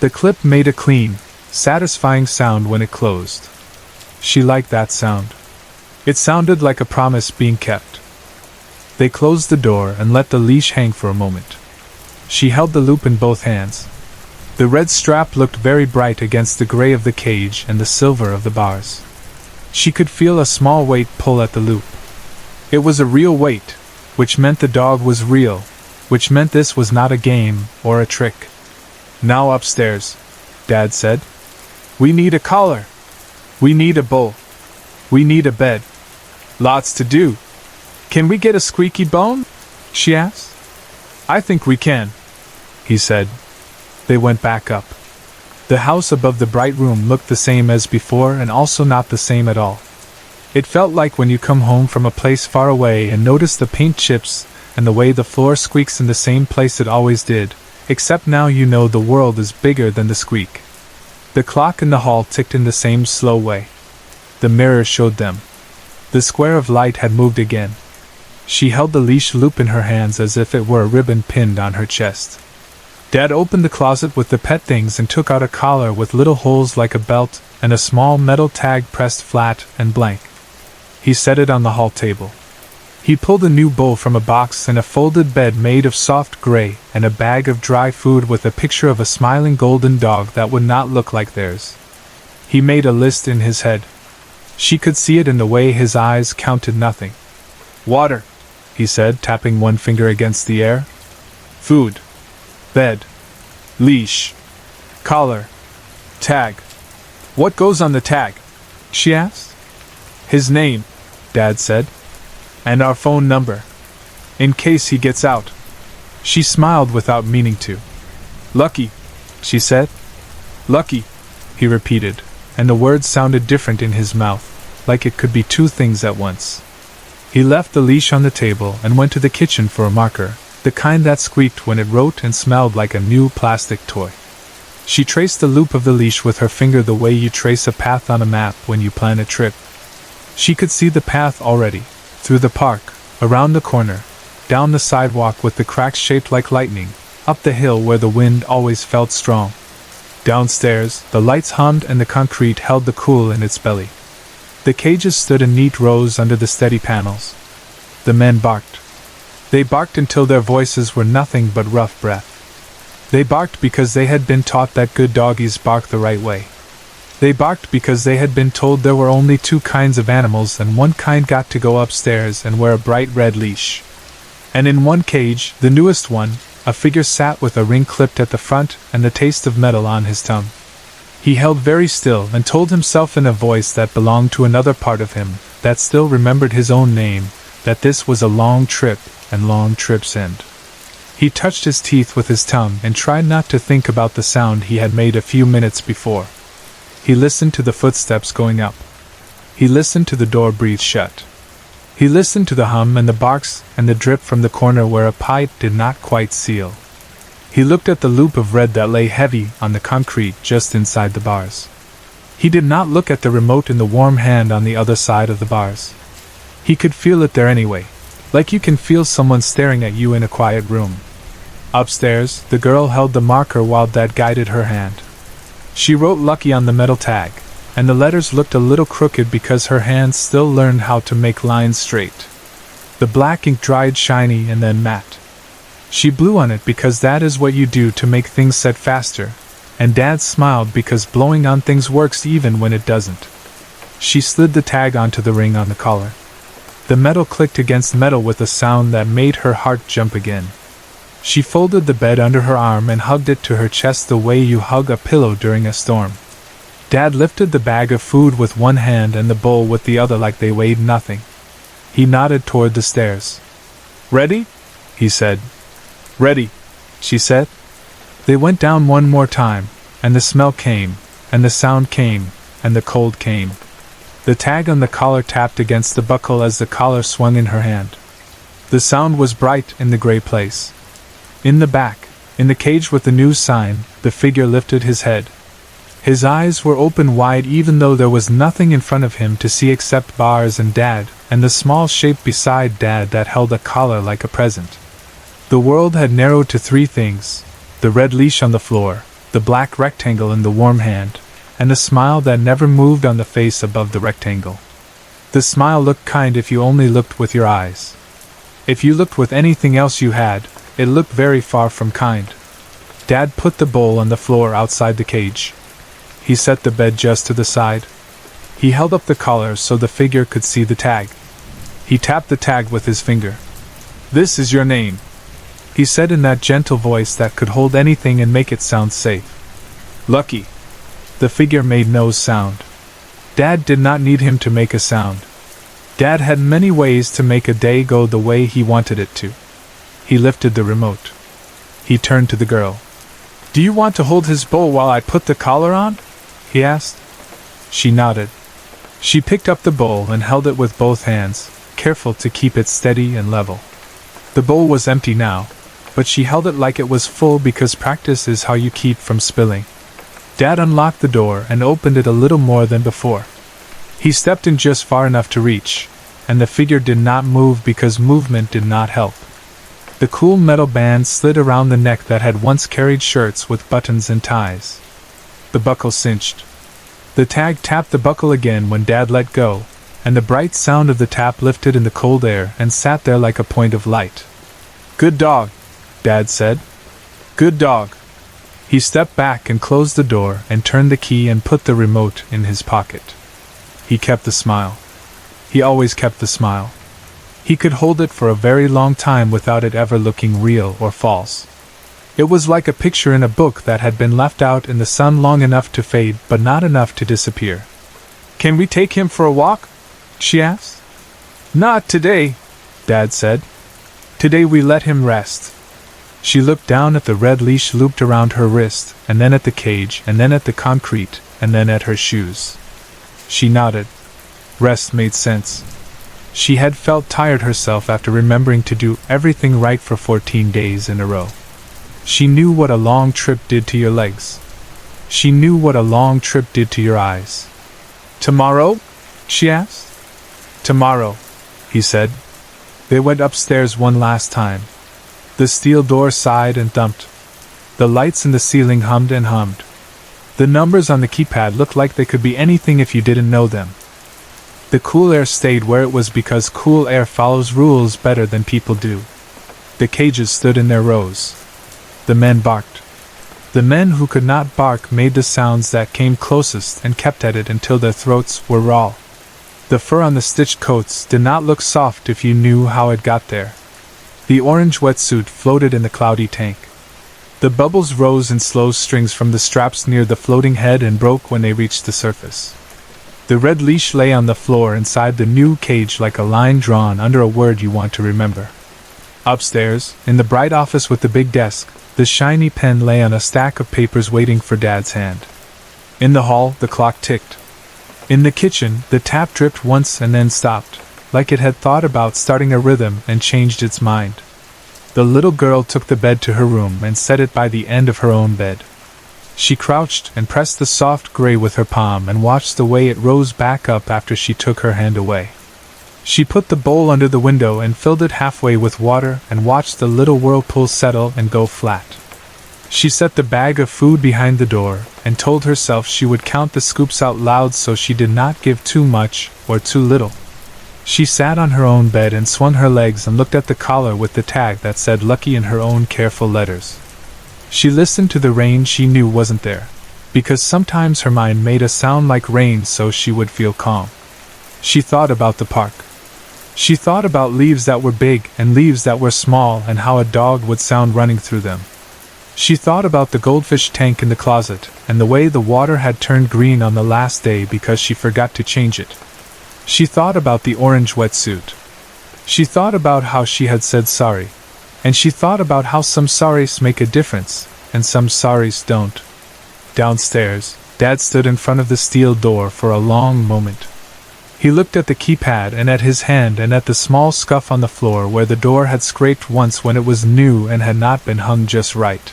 The clip made a clean, satisfying sound when it closed. She liked that sound. It sounded like a promise being kept. They closed the door and let the leash hang for a moment. She held the loop in both hands. The red strap looked very bright against the gray of the cage and the silver of the bars. She could feel a small weight pull at the loop. It was a real weight, which meant the dog was real, which meant this was not a game or a trick. "Now upstairs," Dad said. "We need a collar. We need a bowl. We need a bed. Lots to do. Can we get a squeaky bone?" she asked. "I think we can," he said. They went back up. The house above the bright room looked the same as before and also not the same at all. It felt like when you come home from a place far away and notice the paint chips and the way the floor squeaks in the same place it always did, except now you know the world is bigger than the squeak. The clock in the hall ticked in the same slow way. The mirror showed them. The square of light had moved again. She held the leash loop in her hands as if it were a ribbon pinned on her chest. Dad opened the closet with the pet things and took out a collar with little holes like a belt and a small metal tag pressed flat and blank. He set it on the hall table. He pulled a new bowl from a box and a folded bed made of soft gray and a bag of dry food with a picture of a smiling golden dog that would not look like theirs. He made a list in his head. She could see it in the way his eyes counted nothing. "Water," he said, tapping one finger against the air. "Food. Bed. Leash. Collar. Tag. What goes on the tag?" she asked. "His name," Dad said. "And our phone number. In case he gets out." She smiled without meaning to. "Lucky," she said. "Lucky," he repeated, and the words sounded different in his mouth, like it could be two things at once. He left the leash on the table and went to the kitchen for a marker, the kind that squeaked when it wrote and smelled like a new plastic toy. She traced the loop of the leash with her finger the way you trace a path on a map when you plan a trip. She could see the path already, through the park, around the corner, down the sidewalk with the cracks shaped like lightning, up the hill where the wind always felt strong. Downstairs, the lights hummed and the concrete held the cool in its belly. The cages stood in neat rows under the steady panels. The men barked. They barked until their voices were nothing but rough breath. They barked because they had been taught that good doggies bark the right way. They barked because they had been told there were only two kinds of animals and one kind got to go upstairs and wear a bright red leash. And in one cage, the newest one, a figure sat with a ring clipped at the front and the taste of metal on his tongue. He held very still and told himself in a voice that belonged to another part of him, that still remembered his own name, that this was a long trip and long trips end. He touched his teeth with his tongue and tried not to think about the sound he had made a few minutes before. He listened to the footsteps going up. He listened to the door breathe shut. He listened to the hum and the barks and the drip from the corner where a pipe did not quite seal. He looked at the loop of red that lay heavy on the concrete just inside the bars. He did not look at the remote in the warm hand on the other side of the bars. He could feel it there anyway, like you can feel someone staring at you in a quiet room. Upstairs, the girl held the marker while Dad guided her hand. She wrote Lucky on the metal tag, and the letters looked a little crooked because her hands still learned how to make lines straight. The black ink dried shiny and then matte. She blew on it because that is what you do to make things set faster, and Dad smiled because blowing on things works even when it doesn't. She slid the tag onto the ring on the collar. The metal clicked against metal with a sound that made her heart jump again. She folded the bed under her arm and hugged it to her chest the way you hug a pillow during a storm. Dad lifted the bag of food with one hand and the bowl with the other like they weighed nothing. He nodded toward the stairs. "Ready?" he said. "Ready," she said. They went down one more time, and the smell came, and the sound came, and the cold came. The tag on the collar tapped against the buckle as the collar swung in her hand. The sound was bright in the gray place. In the back, in the cage with the news sign, the figure lifted his head. His eyes were open wide even though there was nothing in front of him to see except bars and Dad, and the small shape beside Dad that held a collar like a present. The world had narrowed to three things: the red leash on the floor, the black rectangle in the warm hand, and a smile that never moved on the face above the rectangle. The smile looked kind if you only looked with your eyes. If you looked with anything else you had, it looked very far from kind. Dad put the bowl on the floor outside the cage. He set the bed just to the side. He held up the collar so the figure could see the tag. He tapped the tag with his finger. "This is your name," he said in that gentle voice that could hold anything and make it sound safe. "Lucky." The figure made no sound. Dad did not need him to make a sound. Dad had many ways to make a day go the way he wanted it to. He lifted the remote. He turned to the girl. "Do you want to hold his bowl while I put the collar on?" he asked. She nodded. She picked up the bowl and held it with both hands, careful to keep it steady and level. The bowl was empty now, but she held it like it was full because practice is how you keep from spilling. Dad unlocked the door and opened it a little more than before. He stepped in just far enough to reach, and the figure did not move because movement did not help. The cool metal band slid around the neck that had once carried shirts with buttons and ties. The buckle cinched. The tag tapped the buckle again when Dad let go, and the bright sound of the tap lifted in the cold air and sat there like a point of light. "Good dog," Dad said. "Good dog." He stepped back and closed the door and turned the key and put the remote in his pocket. He kept the smile. He always kept the smile. He could hold it for a very long time without it ever looking real or false. It was like a picture in a book that had been left out in the sun long enough to fade but not enough to disappear. "Can we take him for a walk?" she asked. "Not today," Dad said. "Today we let him rest." She looked down at the red leash looped around her wrist, and then at the cage, and then at the concrete, and then at her shoes. She nodded. Rest made sense. She had felt tired herself after remembering to do everything right for 14 days in a row. She knew what a long trip did to your legs. She knew what a long trip did to your eyes. "Tomorrow?" she asked. "Tomorrow," he said. They went upstairs one last time. The steel door sighed and thumped. The lights in the ceiling hummed and hummed. The numbers on the keypad looked like they could be anything if you didn't know them. The cool air stayed where it was because cool air follows rules better than people do. The cages stood in their rows. The men barked. The men who could not bark made the sounds that came closest and kept at it until their throats were raw. The fur on the stitched coats did not look soft if you knew how it got there. The orange wetsuit floated in the cloudy tank. The bubbles rose in slow strings from the straps near the floating head and broke when they reached the surface. The red leash lay on the floor inside the new cage like a line drawn under a word you want to remember. Upstairs, in the bright office with the big desk, the shiny pen lay on a stack of papers waiting for Dad's hand. In the hall, the clock ticked. In the kitchen, the tap dripped once and then stopped, like it had thought about starting a rhythm and changed its mind. The little girl took the bed to her room and set it by the end of her own bed. She crouched and pressed the soft gray with her palm and watched the way it rose back up after she took her hand away. She put the bowl under the window and filled it halfway with water and watched the little whirlpool settle and go flat. She set the bag of food behind the door and told herself she would count the scoops out loud so she did not give too much or too little. She sat on her own bed and swung her legs and looked at the collar with the tag that said lucky in her own careful letters. She listened to the rain she knew wasn't there, because sometimes her mind made a sound like rain so she would feel calm. She thought about the park. She thought about leaves that were big and leaves that were small and how a dog would sound running through them. She thought about the goldfish tank in the closet and the way the water had turned green on the last day because she forgot to change it. She thought about the orange wetsuit. She thought about how she had said sorry. And she thought about how some sorries make a difference, and some sorries don't. Downstairs, Dad stood in front of the steel door for a long moment. He looked at the keypad and at his hand and at the small scuff on the floor where the door had scraped once when it was new and had not been hung just right.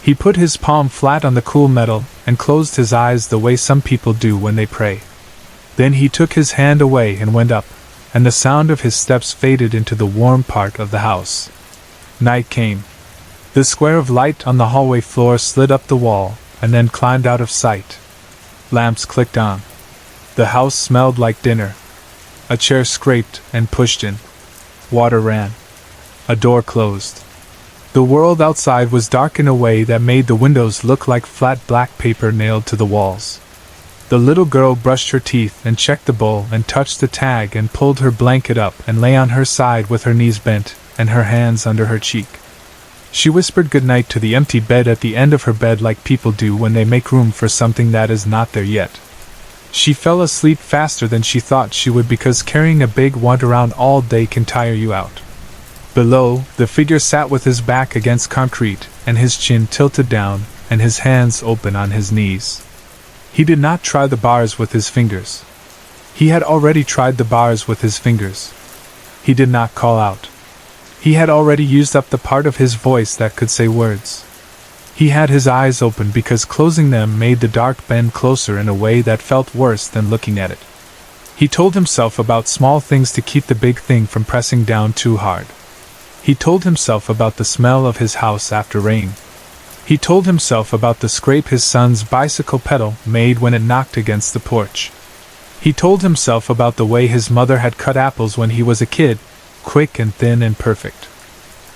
He put his palm flat on the cool metal and closed his eyes the way some people do when they pray. Then he took his hand away and went up, and the sound of his steps faded into the warm part of the house. Night came. The square of light on the hallway floor slid up the wall and then climbed out of sight. Lamps clicked on. The house smelled like dinner. A chair scraped and pushed in. Water ran. A door closed. The world outside was dark in a way that made the windows look like flat black paper nailed to the walls. The little girl brushed her teeth and checked the bowl and touched the tag and pulled her blanket up and lay on her side with her knees bent and her hands under her cheek. She whispered goodnight to the empty bed at the end of her bed like people do when they make room for something that is not there yet. She fell asleep faster than she thought she would because carrying a big wand around all day can tire you out. Below, the figure sat with his back against concrete and his chin tilted down and his hands open on his knees. He did not try the bars with his fingers. He had already tried the bars with his fingers. He did not call out. He had already used up the part of his voice that could say words. He had his eyes open because closing them made the dark bend closer in a way that felt worse than looking at it. He told himself about small things to keep the big thing from pressing down too hard. He told himself about the smell of his house after rain. He told himself about the scrape his son's bicycle pedal made when it knocked against the porch. He told himself about the way his mother had cut apples when he was a kid, quick and thin and perfect.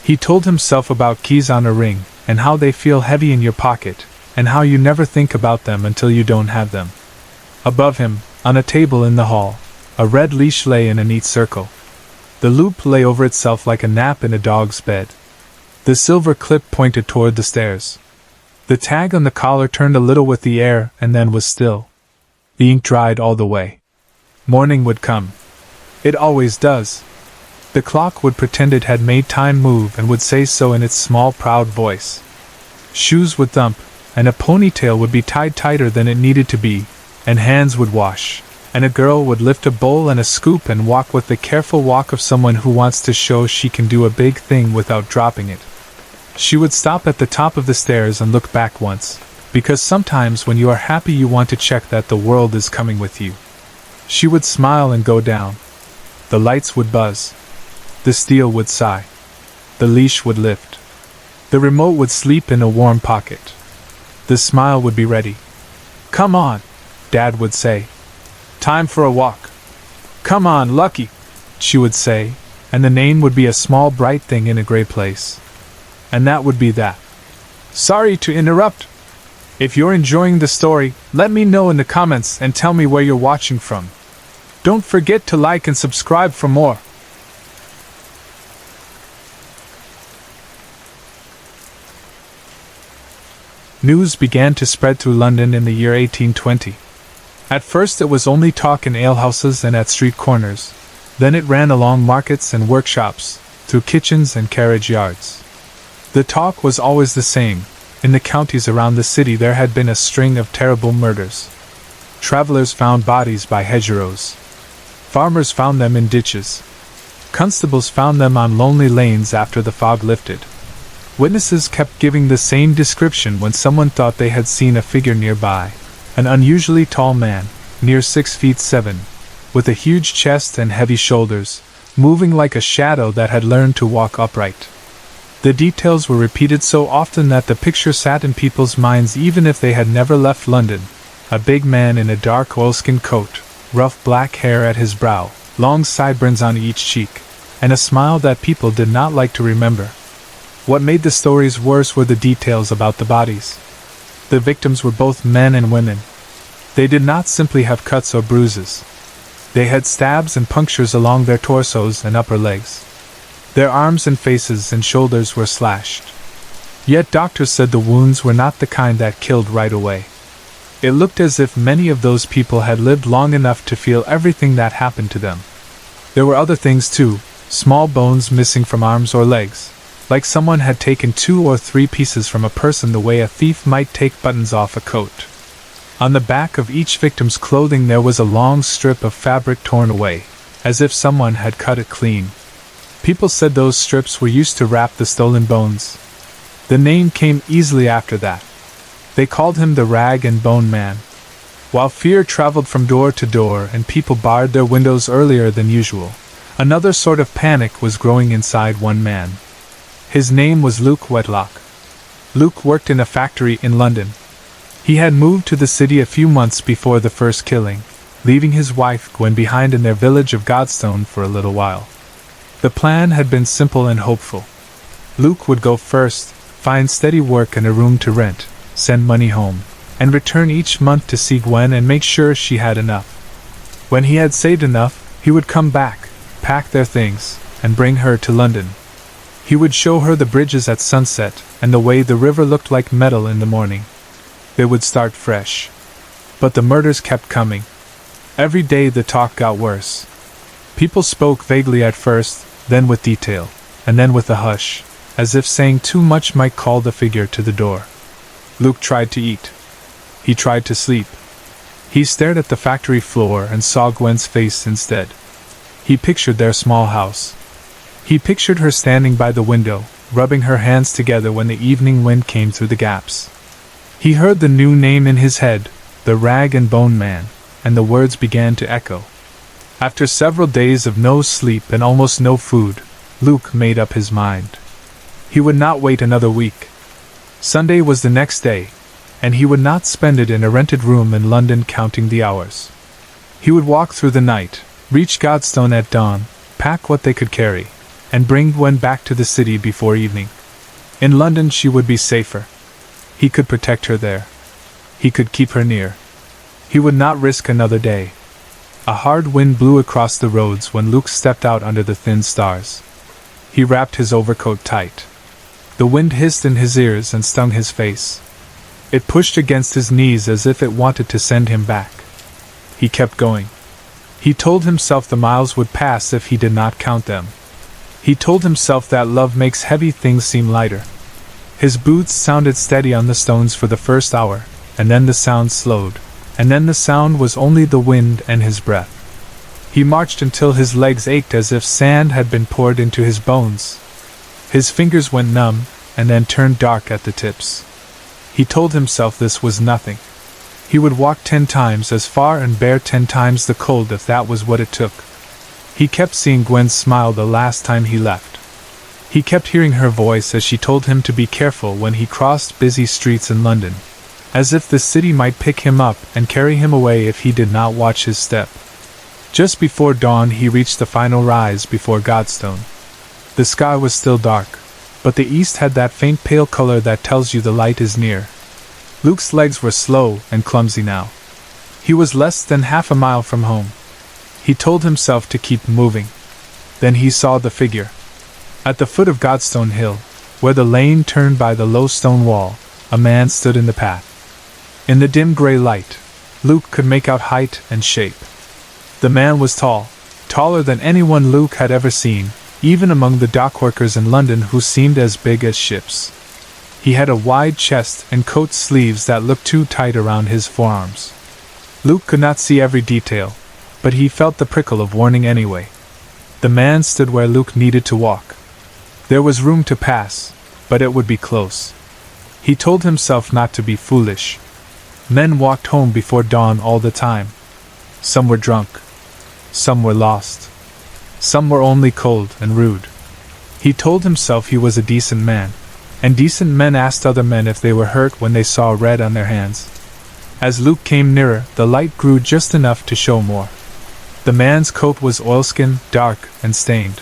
He told himself about keys on a ring, and how they feel heavy in your pocket, and how you never think about them until you don't have them. Above him, on a table in the hall, a red leash lay in a neat circle. The loop lay over itself like a nap in a dog's bed. The silver clip pointed toward the stairs. The tag on the collar turned a little with the air and then was still. The ink dried all the way. Morning would come. It always does. The clock would pretend it had made time move and would say so in its small, proud voice. Shoes would thump, and a ponytail would be tied tighter than it needed to be, and hands would wash, and a girl would lift a bowl and a scoop and walk with the careful walk of someone who wants to show she can do a big thing without dropping it. She would stop at the top of the stairs and look back once, because sometimes when you are happy you want to check that the world is coming with you. She would smile and go down. The lights would buzz. The steel would sigh. The leash would lift. The remote would sleep in a warm pocket. The smile would be ready. "Come on," Dad would say. "Time for a walk." "Come on, Lucky," she would say, and the name would be a small bright thing in a gray place. And that would be that. Sorry to interrupt. If you're enjoying the story, let me know in the comments and tell me where you're watching from. Don't forget to like and subscribe for more. News began to spread through London in the year 1820. At first it was only talk in alehouses and at street corners. Then it ran along markets and workshops, through kitchens and carriage yards. The talk was always the same. In the counties around the city there had been a string of terrible murders. Travelers found bodies by hedgerows. Farmers found them in ditches. Constables found them on lonely lanes after the fog lifted. Witnesses kept giving the same description when someone thought they had seen a figure nearby. An unusually tall man, near 6'7", with a huge chest and heavy shoulders, moving like a shadow that had learned to walk upright. The details were repeated so often that the picture sat in people's minds even if they had never left London. A big man in a dark oilskin coat, rough black hair at his brow, long sideburns on each cheek, and a smile that people did not like to remember. What made the stories worse were the details about the bodies. The victims were both men and women. They did not simply have cuts or bruises. They had stabs and punctures along their torsos and upper legs. Their arms and faces and shoulders were slashed. Yet doctors said the wounds were not the kind that killed right away. It looked as if many of those people had lived long enough to feel everything that happened to them. There were other things too, small bones missing from arms or legs, like someone had taken 2 or 3 pieces from a person the way a thief might take buttons off a coat. On the back of each victim's clothing there was a long strip of fabric torn away, as if someone had cut it clean. People said those strips were used to wrap the stolen bones. The name came easily after that. They called him the Rag and Bone Man. While fear traveled from door to door and people barred their windows earlier than usual, another sort of panic was growing inside one man. His name was Luke Wetlock. Luke worked in a factory in London. He had moved to the city a few months before the first killing, leaving his wife Gwen behind in their village of Godstone for a little while. The plan had been simple and hopeful. Luke would go first, find steady work and a room to rent, send money home, and return each month to see Gwen and make sure she had enough. When he had saved enough, he would come back, pack their things, and bring her to London. He would show her the bridges at sunset and the way the river looked like metal in the morning. They would start fresh. But the murders kept coming. Every day the talk got worse. People spoke vaguely at first, then with detail, and then with a hush, as if saying too much might call the figure to the door. Luke tried to eat. He tried to sleep. He stared at the factory floor and saw Gwen's face instead. He pictured their small house. He pictured her standing by the window, rubbing her hands together when the evening wind came through the gaps. He heard the new name in his head, the Rag and Bone Man, and the words began to echo. After several days of no sleep and almost no food, Luke made up his mind. He would not wait another week. Sunday was the next day, and he would not spend it in a rented room in London counting the hours. He would walk through the night, reach Godstone at dawn, pack what they could carry, and bring Gwen back to the city before evening. In London she would be safer. He could protect her there. He could keep her near. He would not risk another day. A hard wind blew across the roads when Luke stepped out under the thin stars. He wrapped his overcoat tight. The wind hissed in his ears and stung his face. It pushed against his knees as if it wanted to send him back. He kept going. He told himself the miles would pass if he did not count them. He told himself that love makes heavy things seem lighter. His boots sounded steady on the stones for the first hour, and then the sound slowed, and then the sound was only the wind and his breath. He marched until his legs ached as if sand had been poured into his bones. His fingers went numb, and then turned dark at the tips. He told himself this was nothing. He would walk 10 times as far and bear 10 times the cold if that was what it took. He kept seeing Gwen's smile the last time he left. He kept hearing her voice as she told him to be careful when he crossed busy streets in London, as if the city might pick him up and carry him away if he did not watch his step. Just before dawn he reached the final rise before Godstone. The sky was still dark, but the east had that faint pale color that tells you the light is near. Luke's legs were slow and clumsy now. He was less than half a mile from home. He told himself to keep moving. Then he saw the figure. At the foot of Godstone Hill, where the lane turned by the low stone wall, a man stood in the path. In the dim gray light, Luke could make out height and shape. The man was tall, taller than anyone Luke had ever seen, even among the dockworkers in London who seemed as big as ships. He had a wide chest and coat sleeves that looked too tight around his forearms. Luke could not see every detail, but he felt the prickle of warning anyway. The man stood where Luke needed to walk. There was room to pass, but it would be close. He told himself not to be foolish. Men walked home before dawn all the time. Some were drunk. Some were lost. Some were only cold and rude. He told himself he was a decent man, and decent men asked other men if they were hurt when they saw red on their hands. As Luke came nearer, the light grew just enough to show more. The man's coat was oilskin, dark and stained.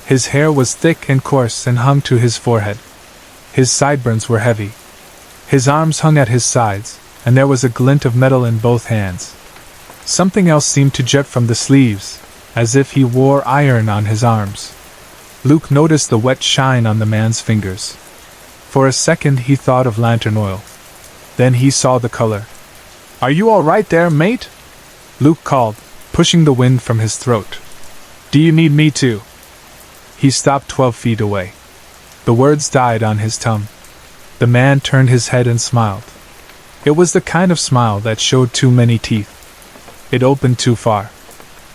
His hair was thick and coarse and hung to his forehead. His sideburns were heavy. His arms hung at his sides, and there was a glint of metal in both hands. Something else seemed to jet from the sleeves, as if he wore iron on his arms. Luke noticed the wet shine on the man's fingers. For a second he thought of lantern oil. Then he saw the color. "Are you all right there, mate?" Luke called, pushing the wind from his throat. "Do you need me too?" He stopped 12 feet away. The words died on his tongue. The man turned his head and smiled. It was the kind of smile that showed too many teeth. It opened too far.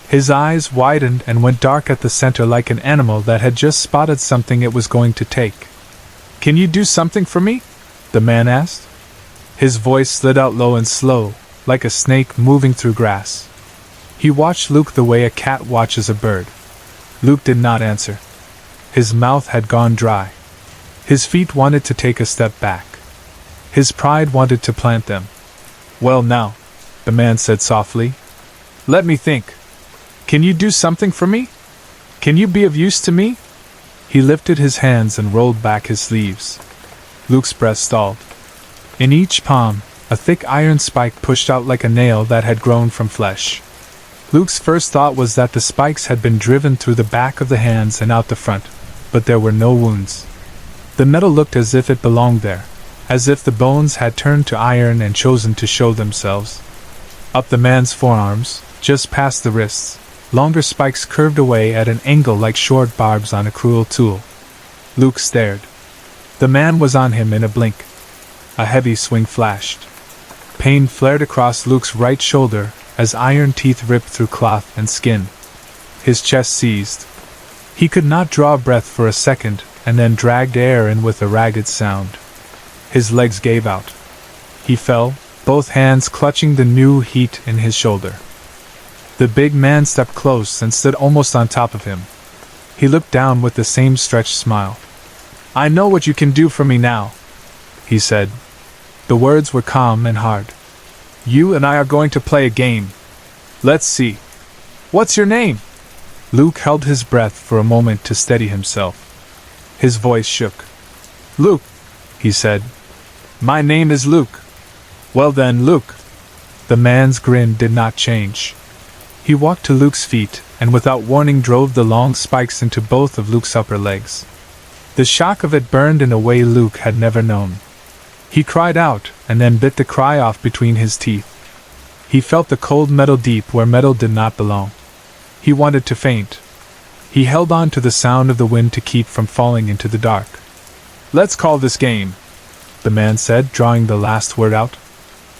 His eyes widened and went dark at the center like an animal that had just spotted something it was going to take. "Can you do something for me?" the man asked. His voice slid out low and slow, like a snake moving through grass. He watched Luke the way a cat watches a bird. Luke did not answer. His mouth had gone dry. His feet wanted to take a step back. His pride wanted to plant them. "Well now," the man said softly. "Let me think. Can you do something for me? Can you be of use to me?" He lifted his hands and rolled back his sleeves. Luke's breath stalled. In each palm, a thick iron spike pushed out like a nail that had grown from flesh. Luke's first thought was that the spikes had been driven through the back of the hands and out the front, but there were no wounds. The metal looked as if it belonged there, as if the bones had turned to iron and chosen to show themselves. Up the man's forearms, just past the wrists, longer spikes curved away at an angle like short barbs on a cruel tool. Luke stared. The man was on him in a blink. A heavy swing flashed. Pain flared across Luke's right shoulder as iron teeth ripped through cloth and skin. His chest seized. He could not draw breath for a second, and then dragged air in with a ragged sound. His legs gave out. He fell, both hands clutching the new heat in his shoulder. The big man stepped close and stood almost on top of him. He looked down with the same stretched smile. "I know what you can do for me now," he said. The words were calm and hard. "You and I are going to play a game. Let's see. What's your name?" Luke held his breath for a moment to steady himself. His voice shook. "Luke," he said. "My name is Luke." "Well then, Luke." The man's grin did not change. He walked to Luke's feet, and without warning drove the long spikes into both of Luke's upper legs. The shock of it burned in a way Luke had never known. He cried out, and then bit the cry off between his teeth. He felt the cold metal deep where metal did not belong. He wanted to faint. He held on to the sound of the wind to keep from falling into the dark. "Let's call this game," the man said, drawing the last word out.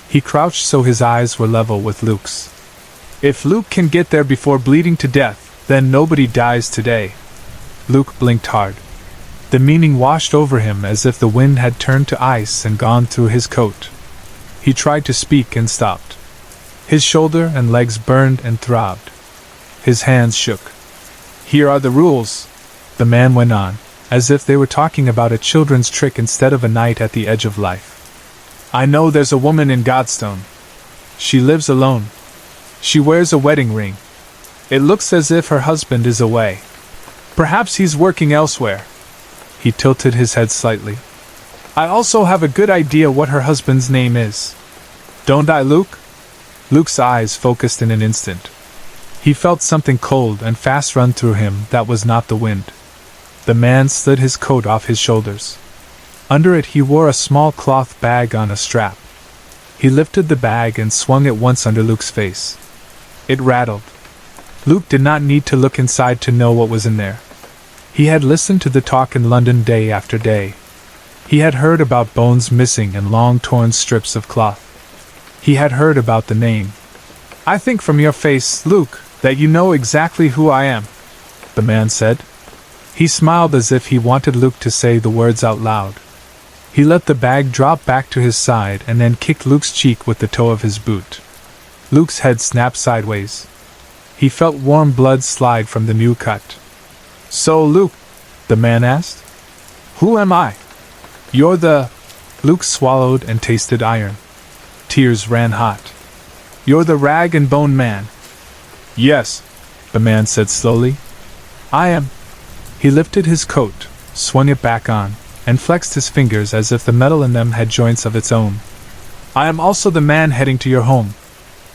He crouched so his eyes were level with Luke's. "If Luke can get there before bleeding to death, then nobody dies today." Luke blinked hard. The meaning washed over him as if the wind had turned to ice and gone through his coat. He tried to speak and stopped. His shoulder and legs burned and throbbed. His hands shook. "Here are the rules," the man went on, as if they were talking about a children's trick instead of a night at the edge of life. "I know there's a woman in Godstone. She lives alone. She wears a wedding ring. It looks as if her husband is away. Perhaps he's working elsewhere." He tilted his head slightly. "I also have a good idea what her husband's name is. Don't I, Luke?" Luke's eyes focused in an instant. He felt something cold and fast run through him that was not the wind. The man slid his coat off his shoulders. Under it he wore a small cloth bag on a strap. He lifted the bag and swung it once under Luke's face. It rattled. Luke did not need to look inside to know what was in there. He had listened to the talk in London day after day. He had heard about bones missing and long torn strips of cloth. He had heard about the name. "I think from your face, Luke, that you know exactly who I am," the man said. He smiled as if he wanted Luke to say the words out loud. He let the bag drop back to his side and then kicked Luke's cheek with the toe of his boot. Luke's head snapped sideways. He felt warm blood slide from the new cut. "So, Luke," the man asked, "who am I?" "You're the—" Luke swallowed and tasted iron. Tears ran hot. "You're the rag and bone man." "Yes," the man said slowly. "I am." He lifted his coat, swung it back on, and flexed his fingers as if the metal in them had joints of its own. "I am also the man heading to your home."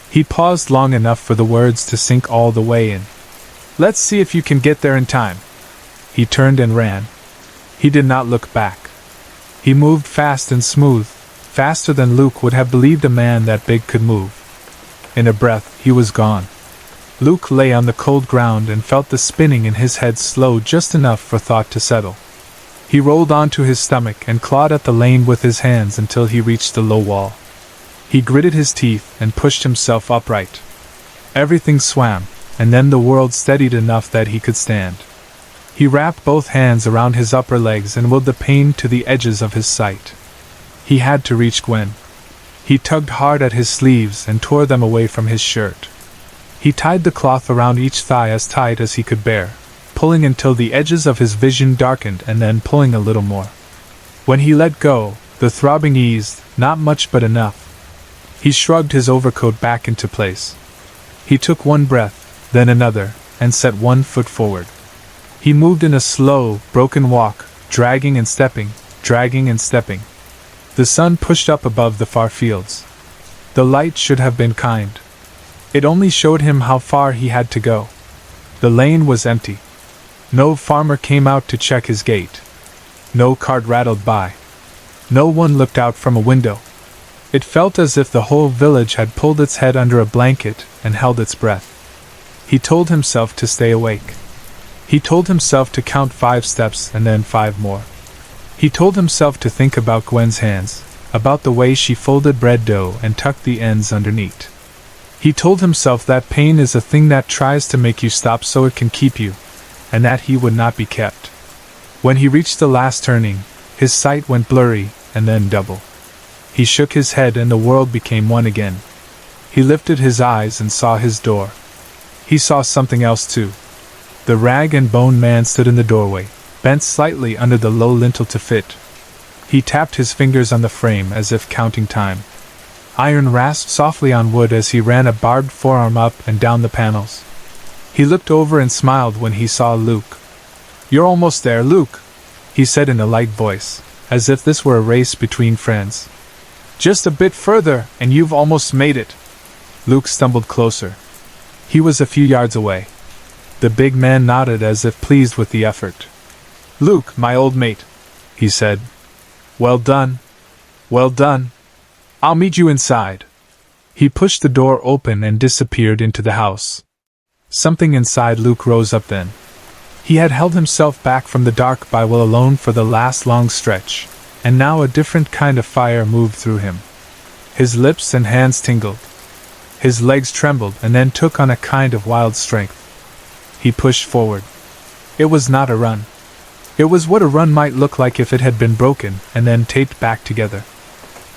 He paused long enough for the words to sink all the way in. "Let's see if you can get there in time." He turned and ran. He did not look back. He moved fast and smooth, faster than Luke would have believed a man that big could move. In a breath, he was gone. Luke lay on the cold ground and felt the spinning in his head slow just enough for thought to settle. He rolled onto his stomach and clawed at the lane with his hands until he reached the low wall. He gritted his teeth and pushed himself upright. Everything swam, and then the world steadied enough that he could stand. He wrapped both hands around his upper legs and willed the pain to the edges of his sight. He had to reach Gwen. He tugged hard at his sleeves and tore them away from his shirt. He tied the cloth around each thigh as tight as he could bear, pulling until the edges of his vision darkened and then pulling a little more. When he let go, the throbbing eased, not much but enough. He shrugged his overcoat back into place. He took one breath, then another, and set one foot forward. He moved in a slow, broken walk, dragging and stepping, dragging and stepping. The sun pushed up above the far fields. The light should have been kind. It only showed him how far he had to go. The lane was empty. No farmer came out to check his gate. No cart rattled by. No one looked out from a window. It felt as if the whole village had pulled its head under a blanket and held its breath. He told himself to stay awake. He told himself to count 5 steps and then 5 more. He told himself to think about Gwen's hands, about the way she folded bread dough and tucked the ends underneath. He told himself that pain is a thing that tries to make you stop so it can keep you, and that he would not be kept. When he reached the last turning, his sight went blurry and then double. He shook his head and the world became one again. He lifted his eyes and saw his door. He saw something else too. The rag and bone man stood in the doorway, bent slightly under the low lintel to fit. He tapped his fingers on the frame as if counting time. Iron rasped softly on wood as he ran a barbed forearm up and down the panels. He looked over and smiled when he saw Luke. "You're almost there, Luke," he said in a light voice, as if this were a race between friends. "Just a bit further, and you've almost made it." Luke stumbled closer. He was a few yards away. The big man nodded as if pleased with the effort. "Luke, my old mate," he said. "Well done. Well done. I'll meet you inside." He pushed the door open and disappeared into the house. Something inside Luke rose up then. He had held himself back from the dark by will alone for the last long stretch, and now a different kind of fire moved through him. His lips and hands tingled. His legs trembled and then took on a kind of wild strength. He pushed forward. It was not a run. It was what a run might look like if it had been broken and then taped back together.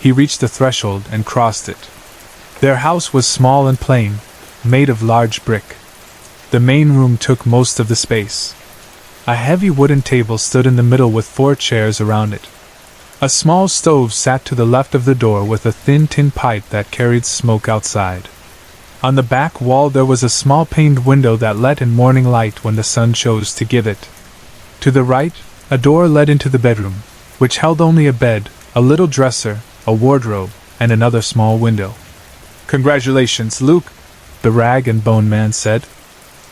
He reached the threshold and crossed it. Their house was small and plain, made of large brick. The main room took most of the space. A heavy wooden table stood in the middle with 4 chairs around it. A small stove sat to the left of the door with a thin tin pipe that carried smoke outside. On the back wall there was a small paned window that let in morning light when the sun chose to give it. To the right, a door led into the bedroom, which held only a bed, a little dresser, a wardrobe, and another small window. "Congratulations, Luke," the rag and bone man said.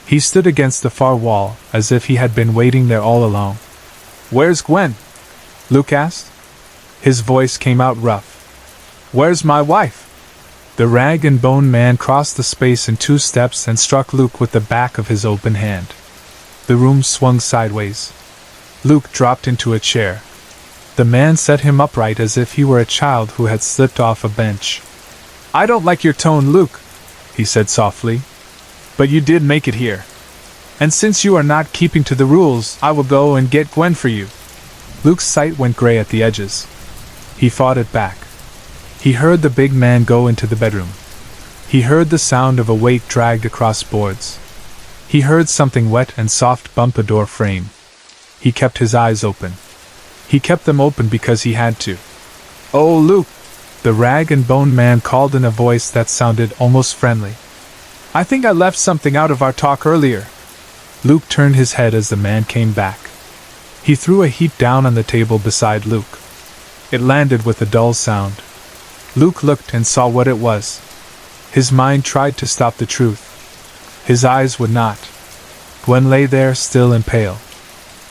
He stood against the far wall, as if he had been waiting there all along. "Where's Gwen?" Luke asked. His voice came out rough. "Where's my wife?" The rag and bone man crossed the space in 2 steps and struck Luke with the back of his open hand. The room swung sideways. Luke dropped into a chair. The man set him upright as if he were a child who had slipped off a bench. "I don't like your tone, Luke," he said softly. "But you did make it here. And since you are not keeping to the rules, I will go and get Gwen for you." Luke's sight went gray at the edges. He fought it back. He heard the big man go into the bedroom. He heard the sound of a weight dragged across boards. He heard something wet and soft bump a door frame. He kept his eyes open. He kept them open because he had to. "Oh, Luke!" the rag and bone man called in a voice that sounded almost friendly. "I think I left something out of our talk earlier." Luke turned his head as the man came back. He threw a heap down on the table beside Luke. It landed with a dull sound. Luke looked and saw what it was. His mind tried to stop the truth. His eyes would not. Gwen lay there, still and pale.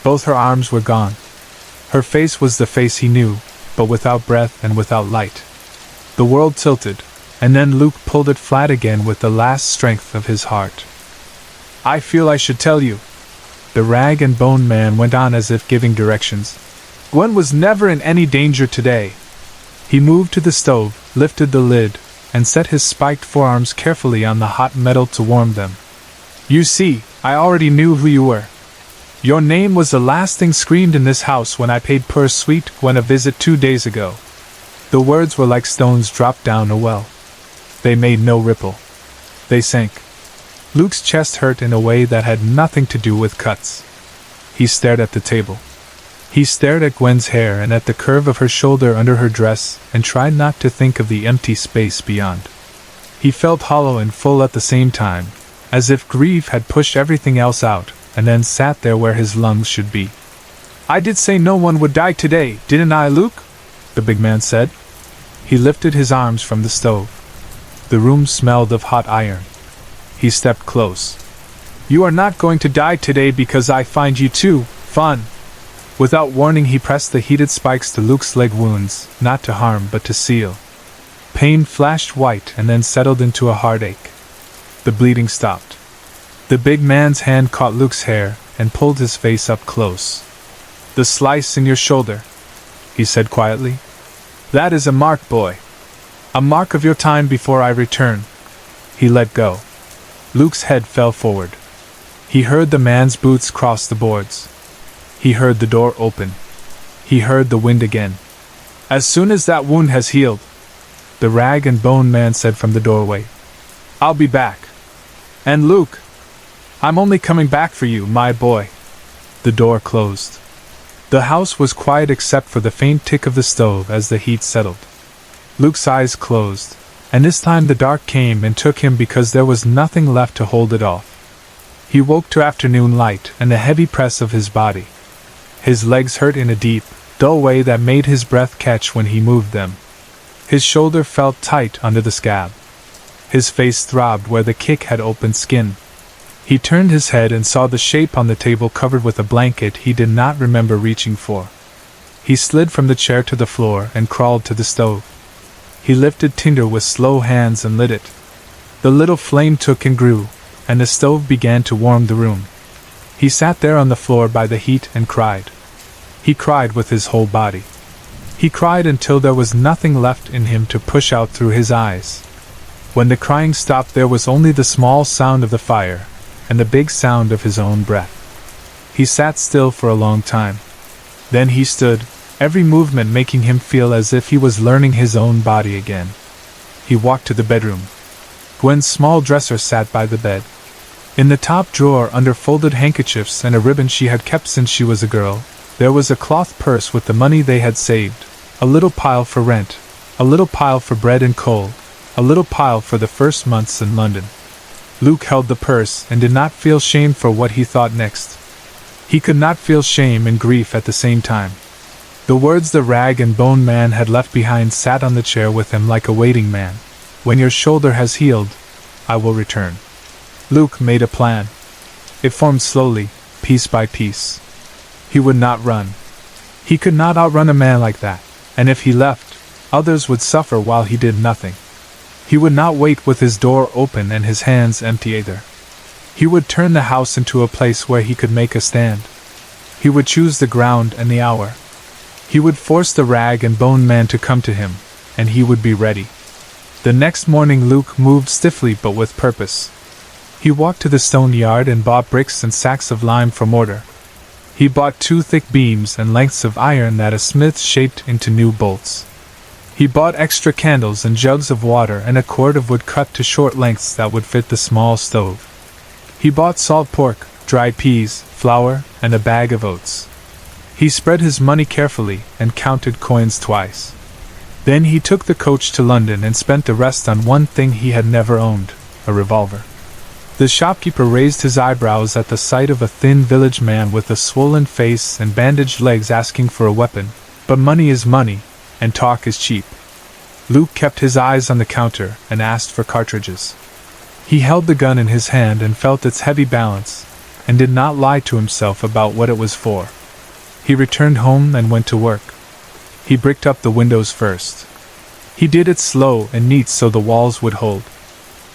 Both her arms were gone. Her face was the face he knew, but without breath and without light. The world tilted, and then Luke pulled it flat again with the last strength of his heart. "I feel I should tell you," the rag and bone man went on as if giving directions. "Gwen was never in any danger today." He moved to the stove, lifted the lid, and set his spiked forearms carefully on the hot metal to warm them. "You see, I already knew who you were. Your name was the last thing screamed in this house when I paid poor sweet Gwen a visit 2 days ago." The words were like stones dropped down a well. They made no ripple. They sank. Luke's chest hurt in a way that had nothing to do with cuts. He stared at the table. He stared at Gwen's hair and at the curve of her shoulder under her dress, and tried not to think of the empty space beyond. He felt hollow and full at the same time, as if grief had pushed everything else out, and then sat there where his lungs should be. "I did say no one would die today, didn't I, Luke?" the big man said. He lifted his arms from the stove. The room smelled of hot iron. He stepped close. "You are not going to die today because I find you too fun." Without warning, he pressed the heated spikes to Luke's leg wounds, not to harm but to seal. Pain flashed white and then settled into a heartache. The bleeding stopped. The big man's hand caught Luke's hair and pulled his face up close. "The slice in your shoulder," he said quietly. "That is a mark, boy. A mark of your time before I return." He let go. Luke's head fell forward. He heard the man's boots cross the boards. He heard the door open. He heard the wind again. "As soon as that wound has healed," the rag and bone man said from the doorway, "I'll be back. And Luke, I'm only coming back for you, my boy." The door closed. The house was quiet except for the faint tick of the stove as the heat settled. Luke's eyes closed, and this time the dark came and took him because there was nothing left to hold it off. He woke to afternoon light and the heavy press of his body. His legs hurt in a deep, dull way that made his breath catch when he moved them. His shoulder felt tight under the scab. His face throbbed where the kick had opened skin. He turned his head and saw the shape on the table covered with a blanket he did not remember reaching for. He slid from the chair to the floor and crawled to the stove. He lifted tinder with slow hands and lit it. The little flame took and grew, and the stove began to warm the room. He sat there on the floor by the heat and cried. He cried with his whole body. He cried until there was nothing left in him to push out through his eyes. When the crying stopped, there was only the small sound of the fire, and the big sound of his own breath. He sat still for a long time. Then he stood, every movement making him feel as if he was learning his own body again. He walked to the bedroom. Gwen's small dresser sat by the bed. In the top drawer, under folded handkerchiefs and a ribbon she had kept since she was a girl, there was a cloth purse with the money they had saved, a little pile for rent, a little pile for bread and coal, a little pile for the first months in London. Luke held the purse and did not feel shame for what he thought next. He could not feel shame and grief at the same time. The words the rag and bone man had left behind sat on the chair with him like a waiting man. "When your shoulder has healed, I will return." Luke made a plan. It formed slowly, piece by piece. He would not run. He could not outrun a man like that, and if he left, others would suffer while he did nothing. He would not wait with his door open and his hands empty either. He would turn the house into a place where he could make a stand. He would choose the ground and the hour. He would force the rag and bone man to come to him, and he would be ready. The next morning Luke moved stiffly but with purpose. He walked to the stone yard and bought bricks and sacks of lime for mortar. He bought 2 thick beams and lengths of iron that a smith shaped into new bolts. He bought extra candles and jugs of water and a cord of wood cut to short lengths that would fit the small stove. He bought salt pork, dried peas, flour, and a bag of oats. He spread his money carefully and counted coins twice. Then he took the coach to London and spent the rest on one thing he had never owned, a revolver. The shopkeeper raised his eyebrows at the sight of a thin village man with a swollen face and bandaged legs asking for a weapon, but money is money, and talk is cheap. Luke kept his eyes on the counter and asked for cartridges. He held the gun in his hand and felt its heavy balance, and did not lie to himself about what it was for. He returned home and went to work. He bricked up the windows first. He did it slow and neat so the walls would hold.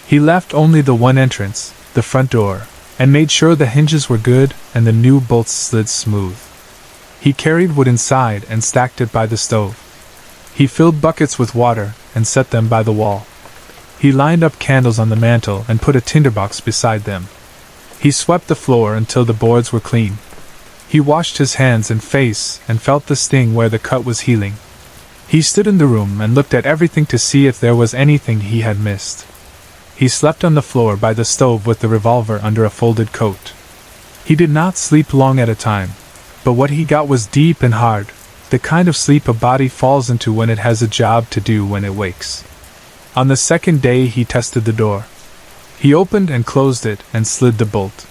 He left only the one entrance, the front door, and made sure the hinges were good and the new bolts slid smooth. He carried wood inside and stacked it by the stove. He filled buckets with water and set them by the wall. He lined up candles on the mantel and put a tinderbox beside them. He swept the floor until the boards were clean. He washed his hands and face and felt the sting where the cut was healing. He stood in the room and looked at everything to see if there was anything he had missed. He slept on the floor by the stove with the revolver under a folded coat. He did not sleep long at a time, but what he got was deep and hard, the kind of sleep a body falls into when it has a job to do when it wakes. On the second day he tested the door. He opened and closed it and slid the bolt.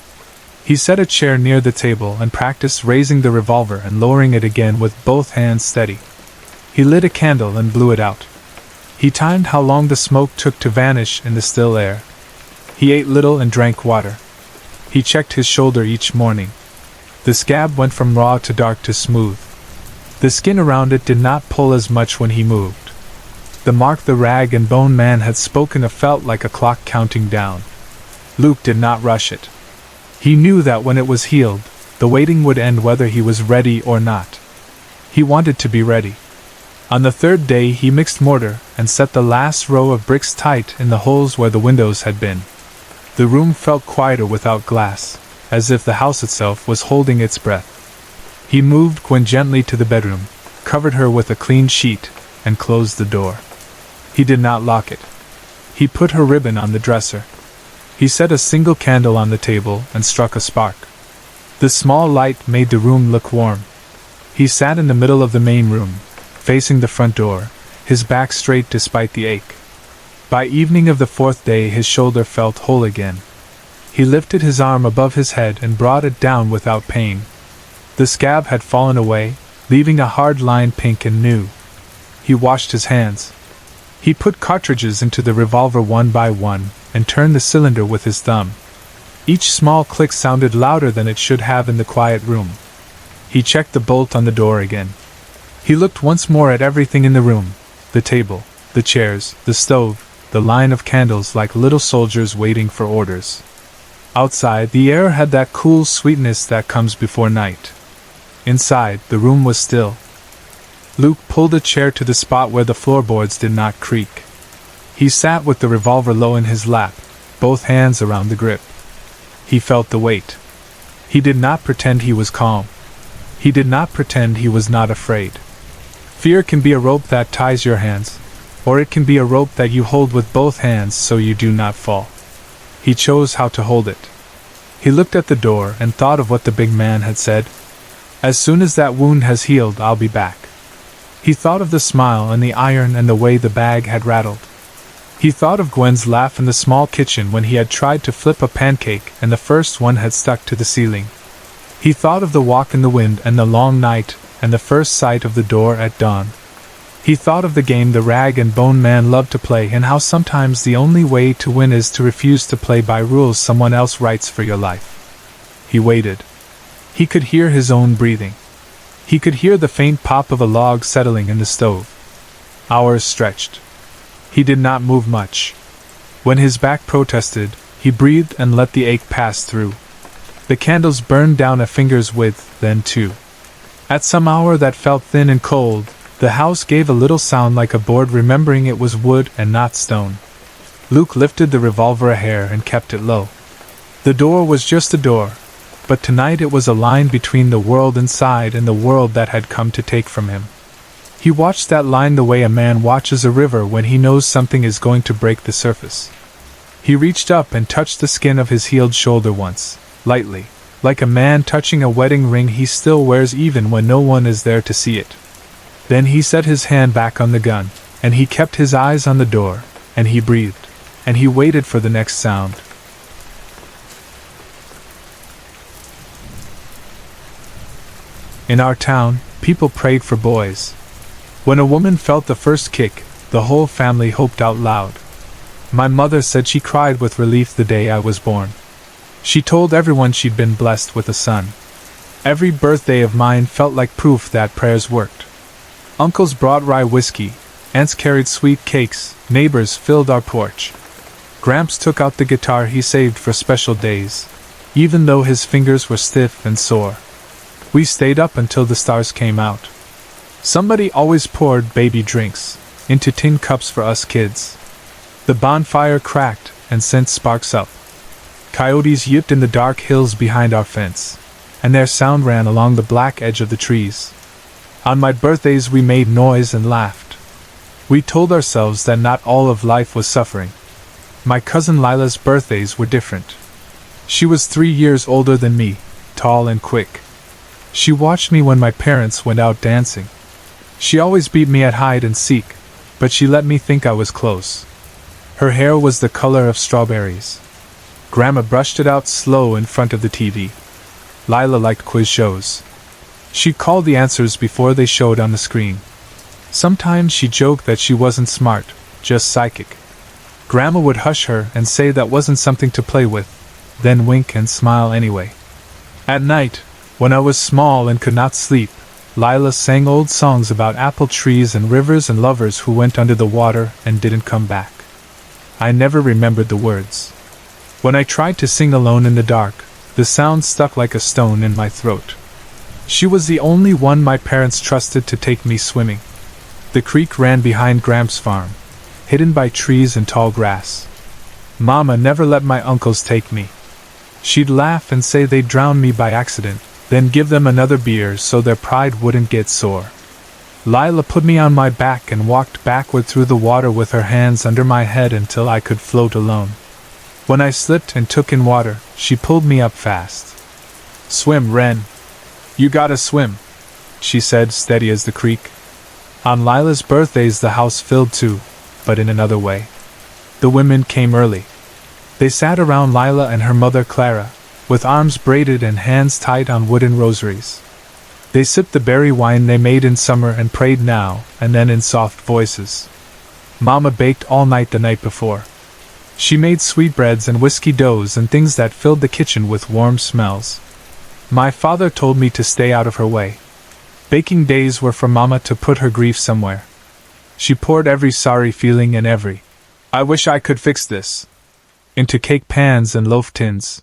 He set a chair near the table and practiced raising the revolver and lowering it again with both hands steady. He lit a candle and blew it out. He timed how long the smoke took to vanish in the still air. He ate little and drank water. He checked his shoulder each morning. The scab went from raw to dark to smooth. The skin around it did not pull as much when he moved. The mark the rag and bone man had spoken of felt like a clock counting down. Luke did not rush it. He knew that when it was healed, the waiting would end whether he was ready or not. He wanted to be ready. On the third day he mixed mortar and set the last row of bricks tight in the holes where the windows had been. The room felt quieter without glass, as if the house itself was holding its breath. He moved Gwen gently to the bedroom, covered her with a clean sheet, and closed the door. He did not lock it. He put her ribbon on the dresser. He set a single candle on the table and struck a spark. The small light made the room look warm. He sat in the middle of the main room, facing the front door, his back straight despite the ache. By evening of the fourth day his shoulder felt whole again. He lifted his arm above his head and brought it down without pain. The scab had fallen away, leaving a hard line pink and new. He washed his hands. He put cartridges into the revolver one by one, and turned the cylinder with his thumb. Each small click sounded louder than it should have in the quiet room. He checked the bolt on the door again. He looked once more at everything in the room, the table, the chairs, the stove, the line of candles like little soldiers waiting for orders. Outside, the air had that cool sweetness that comes before night. Inside, the room was still. Luke pulled a chair to the spot where the floorboards did not creak. He sat with the revolver low in his lap, both hands around the grip. He felt the weight. He did not pretend he was calm. He did not pretend he was not afraid. Fear can be a rope that ties your hands, or it can be a rope that you hold with both hands so you do not fall. He chose how to hold it. He looked at the door and thought of what the big man had said. As soon as that wound has healed, I'll be back. He thought of the smile and the iron and the way the bag had rattled. He thought of Gwen's laugh in the small kitchen when he had tried to flip a pancake and the first one had stuck to the ceiling. He thought of the walk in the wind and the long night and the first sight of the door at dawn. He thought of the game the rag and bone man loved to play and how sometimes the only way to win is to refuse to play by rules someone else writes for your life. He waited. He could hear his own breathing. He could hear the faint pop of a log settling in the stove. Hours stretched. He did not move much. When his back protested, he breathed and let the ache pass through. The candles burned down a finger's width, then two. At some hour that felt thin and cold, the house gave a little sound like a board remembering it was wood and not stone. Luke lifted the revolver a hair and kept it low. The door was just a door, but tonight it was a line between the world inside and the world that had come to take from him. He watched that line the way a man watches a river when he knows something is going to break the surface. He reached up and touched the skin of his healed shoulder once, lightly, like a man touching a wedding ring he still wears even when no one is there to see it. Then he set his hand back on the gun, and he kept his eyes on the door, and he breathed, and he waited for the next sound. In our town, people prayed for boys. When a woman felt the first kick, the whole family hoped out loud. My mother said she cried with relief the day I was born. She told everyone she'd been blessed with a son. Every birthday of mine felt like proof that prayers worked. Uncles brought rye whiskey, aunts carried sweet cakes, neighbors filled our porch. Gramps took out the guitar he saved for special days, even though his fingers were stiff and sore. We stayed up until the stars came out. Somebody always poured baby drinks into tin cups for us kids. The bonfire cracked and sent sparks up. Coyotes yipped in the dark hills behind our fence, and their sound ran along the black edge of the trees. On my birthdays we made noise and laughed. We told ourselves that not all of life was suffering. My cousin Lila's birthdays were different. She was 3 years older than me, tall and quick. She watched me when my parents went out dancing. She always beat me at hide and seek, but she let me think I was close. Her hair was the color of strawberries. Grandma brushed it out slow in front of the TV. Lila liked quiz shows. She called the answers before they showed on the screen. Sometimes she joked that she wasn't smart, just psychic. Grandma would hush her and say that wasn't something to play with, then wink and smile anyway. At night, when I was small and could not sleep, Lila sang old songs about apple trees and rivers and lovers who went under the water and didn't come back. I never remembered the words. When I tried to sing alone in the dark, the sound stuck like a stone in my throat. She was the only one my parents trusted to take me swimming. The creek ran behind Gramps' farm, hidden by trees and tall grass. Mama never let my uncles take me. She'd laugh and say they'd drown me by accident, then give them another beer so their pride wouldn't get sore. Lila put me on my back and walked backward through the water with her hands under my head until I could float alone. When I slipped and took in water, she pulled me up fast. "Swim, Wren. You gotta swim," she said, steady as the creek. On Lila's birthdays the house filled too, but in another way. The women came early. They sat around Lila and her mother Clara, with arms braided and hands tied on wooden rosaries. They sipped the berry wine they made in summer and prayed now and then in soft voices. Mama baked all night the night before. She made sweetbreads and whiskey doughs and things that filled the kitchen with warm smells. My father told me to stay out of her way. Baking days were for Mama to put her grief somewhere. She poured every sorry feeling and every "I wish I could fix this" into cake pans and loaf tins.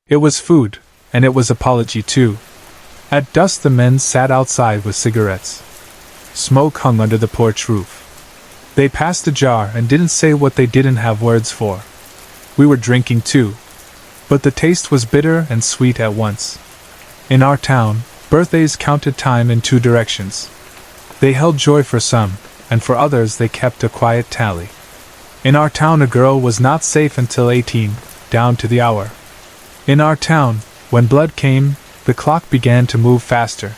It was food, and it was apology too. At dusk the men sat outside with cigarettes. Smoke hung under the porch roof. They passed a jar and didn't say what they didn't have words for. We were drinking too, but the taste was bitter and sweet at once. In our town, birthdays counted time in 2 directions. They held joy for some, and for others they kept a quiet tally. In our town a girl was not safe until 18, down to the hour. In our town, when blood came, the clock began to move faster.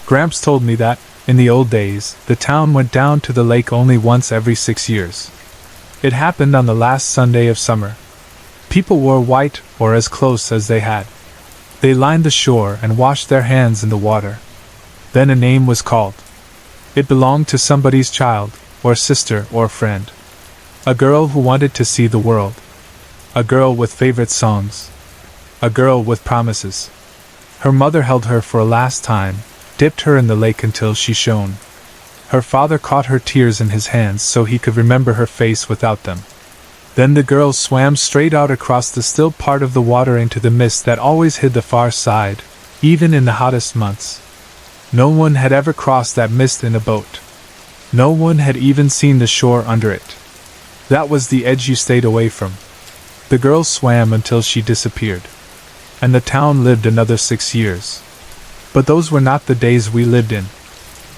Gramps told me that, in the old days, the town went down to the lake only once every 6 years. It happened on the last Sunday of summer. People wore white, or as close as they had. They lined the shore and washed their hands in the water. Then a name was called. It belonged to somebody's child, or sister, or friend. A girl who wanted to see the world. A girl with favorite songs. A girl with promises. Her mother held her for a last time, dipped her in the lake until she shone. Her father caught her tears in his hands so he could remember her face without them. Then the girl swam straight out across the still part of the water into the mist that always hid the far side, even in the hottest months. No one had ever crossed that mist in a boat. No one had even seen the shore under it. That was the edge you stayed away from. The girl swam until she disappeared. And the town lived another 6 years. But those were not the days we lived in.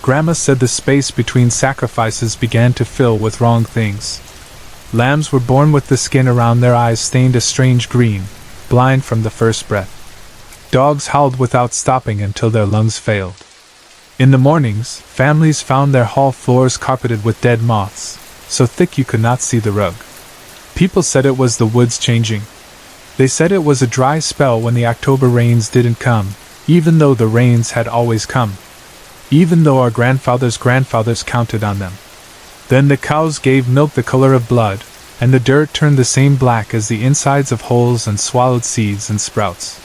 Grandma said the space between sacrifices began to fill with wrong things. Lambs were born with the skin around their eyes stained a strange green, blind from the first breath. Dogs howled without stopping until their lungs failed. In the mornings, families found their hall floors carpeted with dead moths, so thick you could not see the rug. People said it was the woods changing. They said it was a dry spell when the October rains didn't come, even though the rains had always come. Even though our grandfathers' grandfathers counted on them. Then the cows gave milk the color of blood, and the dirt turned the same black as the insides of holes and swallowed seeds and sprouts.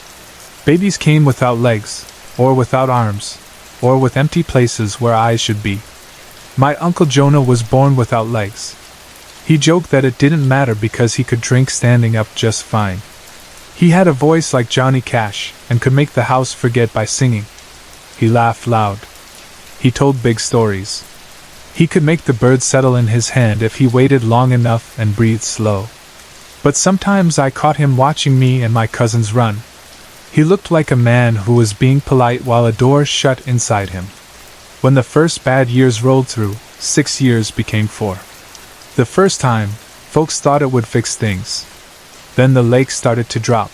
Babies came without legs, or without arms, or with empty places where eyes should be. My Uncle Jonah was born without legs. He joked that it didn't matter because he could drink standing up just fine. He had a voice like Johnny Cash, and could make the house forget by singing. He laughed loud. He told big stories. He could make the birds settle in his hand if he waited long enough and breathed slow. But sometimes I caught him watching me and my cousins run. He looked like a man who was being polite while a door shut inside him. When the first bad years rolled through, 6 years became 4. The first time, folks thought it would fix things. Then the lake started to drop.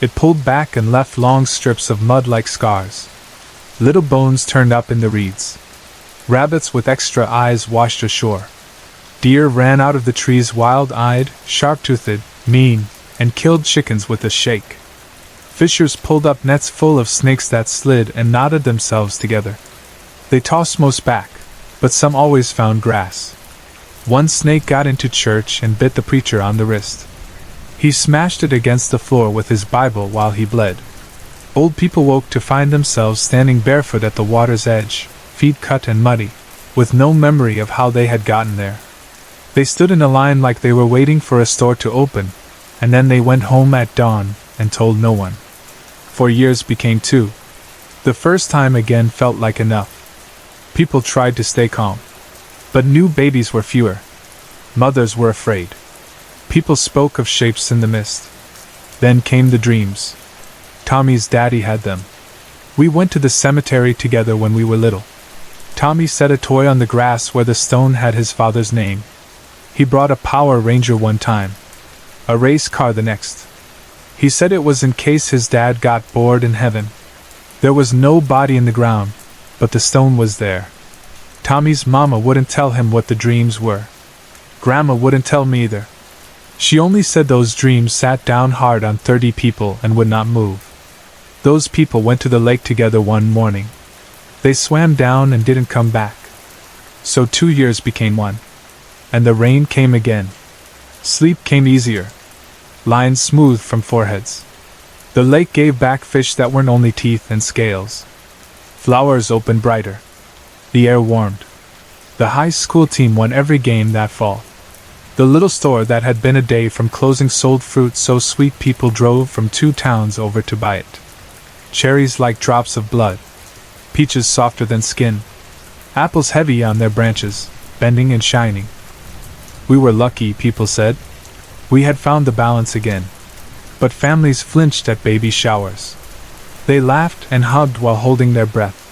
It pulled back and left long strips of mud like scars. Little bones turned up in the reeds. Rabbits with extra eyes washed ashore. Deer ran out of the trees wild-eyed, sharp-toothed, mean, and killed chickens with a shake. Fishers pulled up nets full of snakes that slid and knotted themselves together. They tossed most back, but some always found grass. One snake got into church and bit the preacher on the wrist. He smashed it against the floor with his Bible while he bled. Old people woke to find themselves standing barefoot at the water's edge, feet cut and muddy, with no memory of how they had gotten there. They stood in a line like they were waiting for a store to open, and then they went home at dawn and told no one. 4 years became 2. The first time again felt like enough. People tried to stay calm. But new babies were fewer. Mothers were afraid. People spoke of shapes in the mist. Then came the dreams. Tommy's daddy had them. We went to the cemetery together when we were little. Tommy set a toy on the grass where the stone had his father's name. He brought a Power Ranger one time. A race car the next. He said it was in case his dad got bored in heaven. There was no body in the ground, but the stone was there. Tommy's mama wouldn't tell him what the dreams were. Grandma wouldn't tell me either. She only said those dreams sat down hard on 30 people and would not move. Those people went to the lake together one morning. They swam down and didn't come back. So 2 years became 1. And the rain came again. Sleep came easier. Lines smoothed from foreheads. The lake gave back fish that weren't only teeth and scales. Flowers opened brighter. The air warmed. The high school team won every game that fall. The little store that had been a day from closing sold fruit so sweet people drove from 2 towns over to buy it. Cherries like drops of blood. Peaches softer than skin. Apples heavy on their branches, bending and shining. We were lucky, people said. We had found the balance again. But families flinched at baby showers. They laughed and hugged while holding their breath.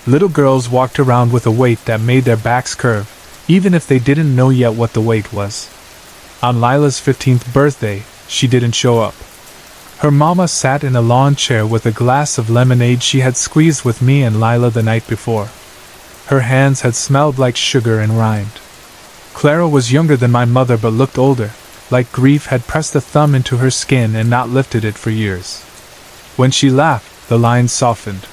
Little girls walked around with a weight that made their backs curve, even if they didn't know yet what the weight was. On Lila's 15th birthday, she didn't show up. Her mama sat in a lawn chair with a glass of lemonade she had squeezed with me and Lila the night before. Her hands had smelled like sugar and rind. Clara was younger than my mother but looked older, like grief had pressed a thumb into her skin and not lifted it for years. When she laughed, the lines softened.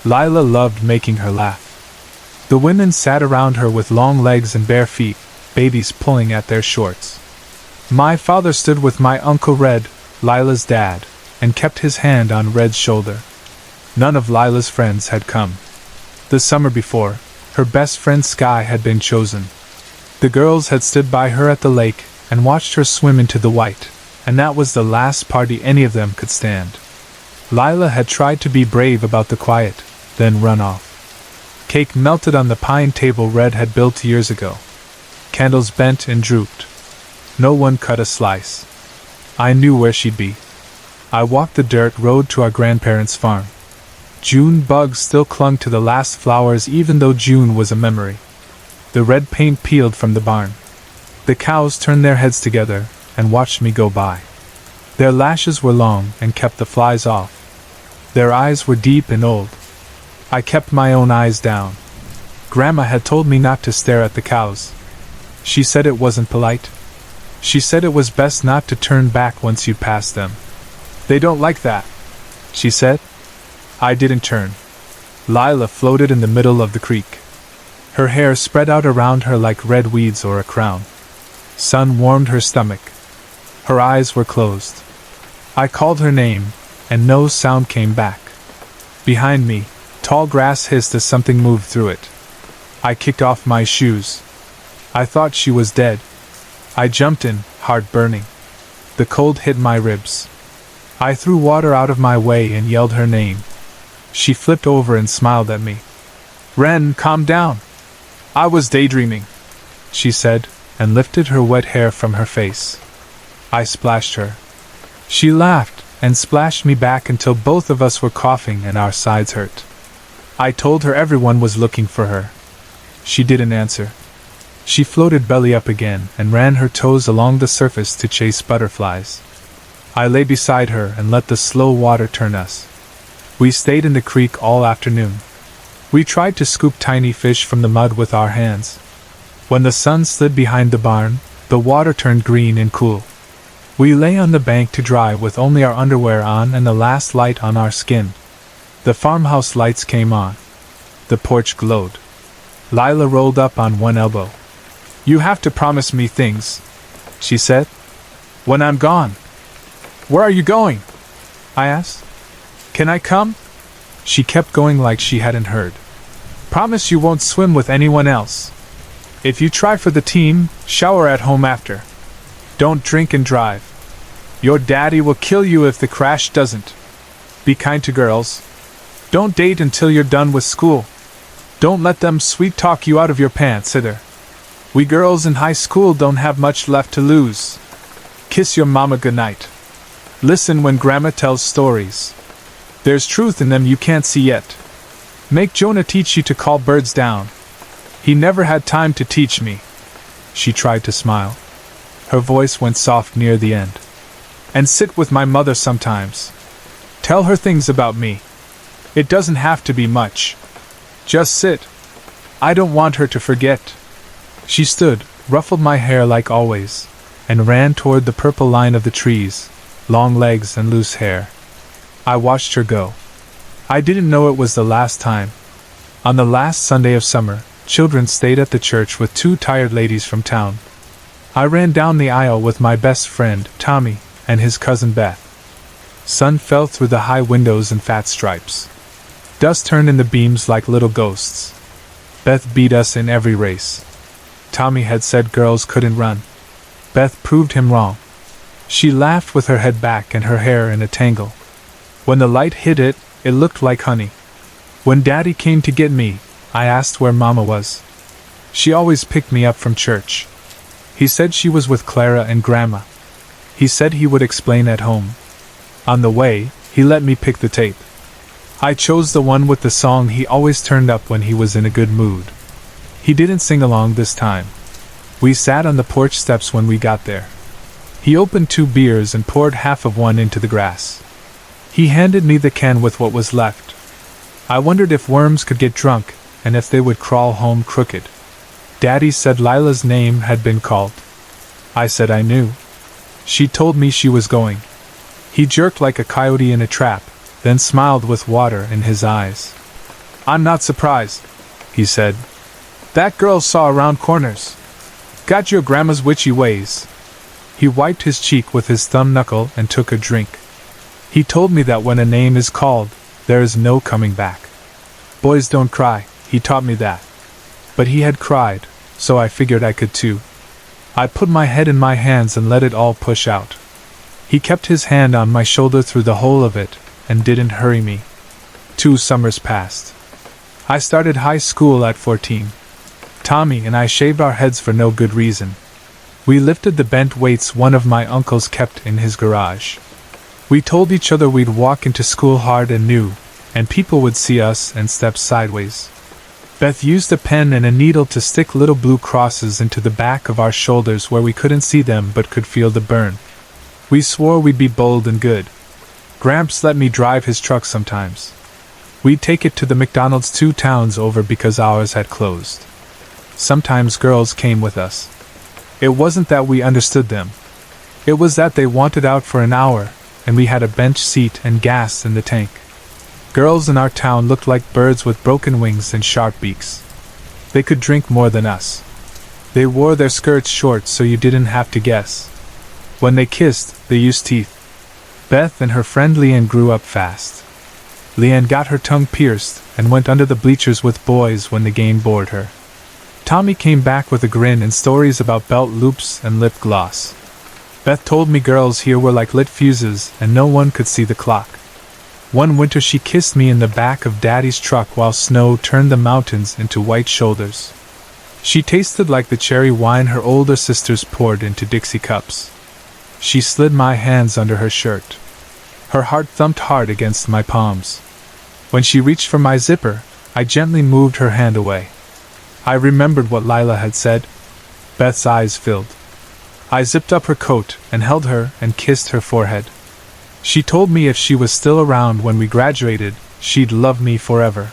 Lila loved making her laugh. The women sat around her with long legs and bare feet, babies pulling at their shorts. My father stood with my Uncle Red, Lila's dad, and kept his hand on Red's shoulder. None of Lila's friends had come. The summer before, her best friend Sky had been chosen. The girls had stood by her at the lake and watched her swim into the white, and that was the last party any of them could stand. Lila had tried to be brave about the quiet, then run off. Cake melted on the pine table Red had built years ago. Candles bent and drooped. No one cut a slice. I knew where she'd be. I walked the dirt road to our grandparents' farm. June bugs still clung to the last flowers even though June was a memory. The red paint peeled from the barn. The cows turned their heads together and watched me go by. Their lashes were long and kept the flies off. Their eyes were deep and old. I kept my own eyes down. Grandma had told me not to stare at the cows. She said it wasn't polite. She said it was best not to turn back once you'd passed them. They don't like that, she said. I didn't turn. Lila floated in the middle of the creek. Her hair spread out around her like red weeds or a crown. Sun warmed her stomach. Her eyes were closed. I called her name, and no sound came back. Behind me, tall grass hissed as something moved through it. I kicked off my shoes. I thought she was dead. I jumped in, heart burning. The cold hit my ribs. I threw water out of my way and yelled her name. She flipped over and smiled at me. "Ren, calm down. I was daydreaming," she said, and lifted her wet hair from her face. I splashed her. She laughed and splashed me back until both of us were coughing and our sides hurt. I told her everyone was looking for her. She didn't answer. She floated belly up again and ran her toes along the surface to chase butterflies. I lay beside her and let the slow water turn us. We stayed in the creek all afternoon. We tried to scoop tiny fish from the mud with our hands. When the sun slid behind the barn, the water turned green and cool. We lay on the bank to dry with only our underwear on and the last light on our skin. The farmhouse lights came on. The porch glowed. Lila rolled up on one elbow. "You have to promise me things," she said. "When I'm gone." "Where are you going?" I asked. "Can I come?" She kept going like she hadn't heard. "Promise you won't swim with anyone else. If you try for the team, shower at home after. Don't drink and drive. Your daddy will kill you if the crash doesn't. Be kind to girls. Don't date until you're done with school. Don't let them sweet-talk you out of your pants either. We girls in high school don't have much left to lose. Kiss your mama goodnight. Listen when grandma tells stories. There's truth in them you can't see yet. Make Jonah teach you to call birds down. He never had time to teach me." She tried to smile. Her voice went soft near the end. "And sit with my mother sometimes. Tell her things about me. It doesn't have to be much. Just sit. I don't want her to forget." She stood, ruffled my hair like always, and ran toward the purple line of the trees, long legs and loose hair. I watched her go. I didn't know it was the last time. On the last Sunday of summer, children stayed at the church with two tired ladies from town. I ran down the aisle with my best friend, Tommy, and his cousin Beth. Sun fell through the high windows in fat stripes. Dust turned in the beams like little ghosts. Beth beat us in every race. Tommy had said girls couldn't run. Beth proved him wrong. She laughed with her head back and her hair in a tangle. When the light hit it, it looked like honey. When Daddy came to get me, I asked where Mama was. She always picked me up from church. He said she was with Clara and Grandma. He said he would explain at home. On the way, he let me pick the tape. I chose the one with the song he always turned up when he was in a good mood. He didn't sing along this time. We sat on the porch steps when we got there. He opened 2 beers and poured half of one into the grass. He handed me the can with what was left. I wondered if worms could get drunk, and if they would crawl home crooked. Daddy said Lila's name had been called. I said I knew. She told me she was going. He jerked like a coyote in a trap, then smiled with water in his eyes. "I'm not surprised," he said. "That girl saw around corners. Got your grandma's witchy ways." He wiped his cheek with his thumb knuckle and took a drink. He told me that when a name is called, there is no coming back. Boys don't cry, he taught me that. But he had cried, so I figured I could too. I put my head in my hands and let it all push out. He kept his hand on my shoulder through the whole of it, and didn't hurry me. 2 summers passed. I started high school at 14. Tommy and I shaved our heads for no good reason. We lifted the bent weights one of my uncles kept in his garage. We told each other we'd walk into school hard and new, and people would see us and step sideways. Beth used a pen and a needle to stick little blue crosses into the back of our shoulders where we couldn't see them but could feel the burn. We swore we'd be bold and good. Gramps let me drive his truck sometimes. We'd take it to the McDonald's 2 towns over because ours had closed. Sometimes girls came with us. It wasn't that we understood them. It was that they wanted out for an hour, and we had a bench seat and gas in the tank. Girls in our town looked like birds with broken wings and sharp beaks. They could drink more than us. They wore their skirts short so you didn't have to guess. When they kissed, they used teeth. Beth and her friend Leanne grew up fast. Leanne got her tongue pierced and went under the bleachers with boys when the game bored her. Tommy came back with a grin and stories about belt loops and lip gloss. Beth told me girls here were like lit fuses and no one could see the clock. One winter she kissed me in the back of Daddy's truck while snow turned the mountains into white shoulders. She tasted like the cherry wine her older sisters poured into Dixie cups. She slid my hands under her shirt. Her heart thumped hard against my palms. When she reached for my zipper, I gently moved her hand away. I remembered what Lila had said. Beth's eyes filled. I zipped up her coat and held her and kissed her forehead. She told me if she was still around when we graduated, she'd love me forever.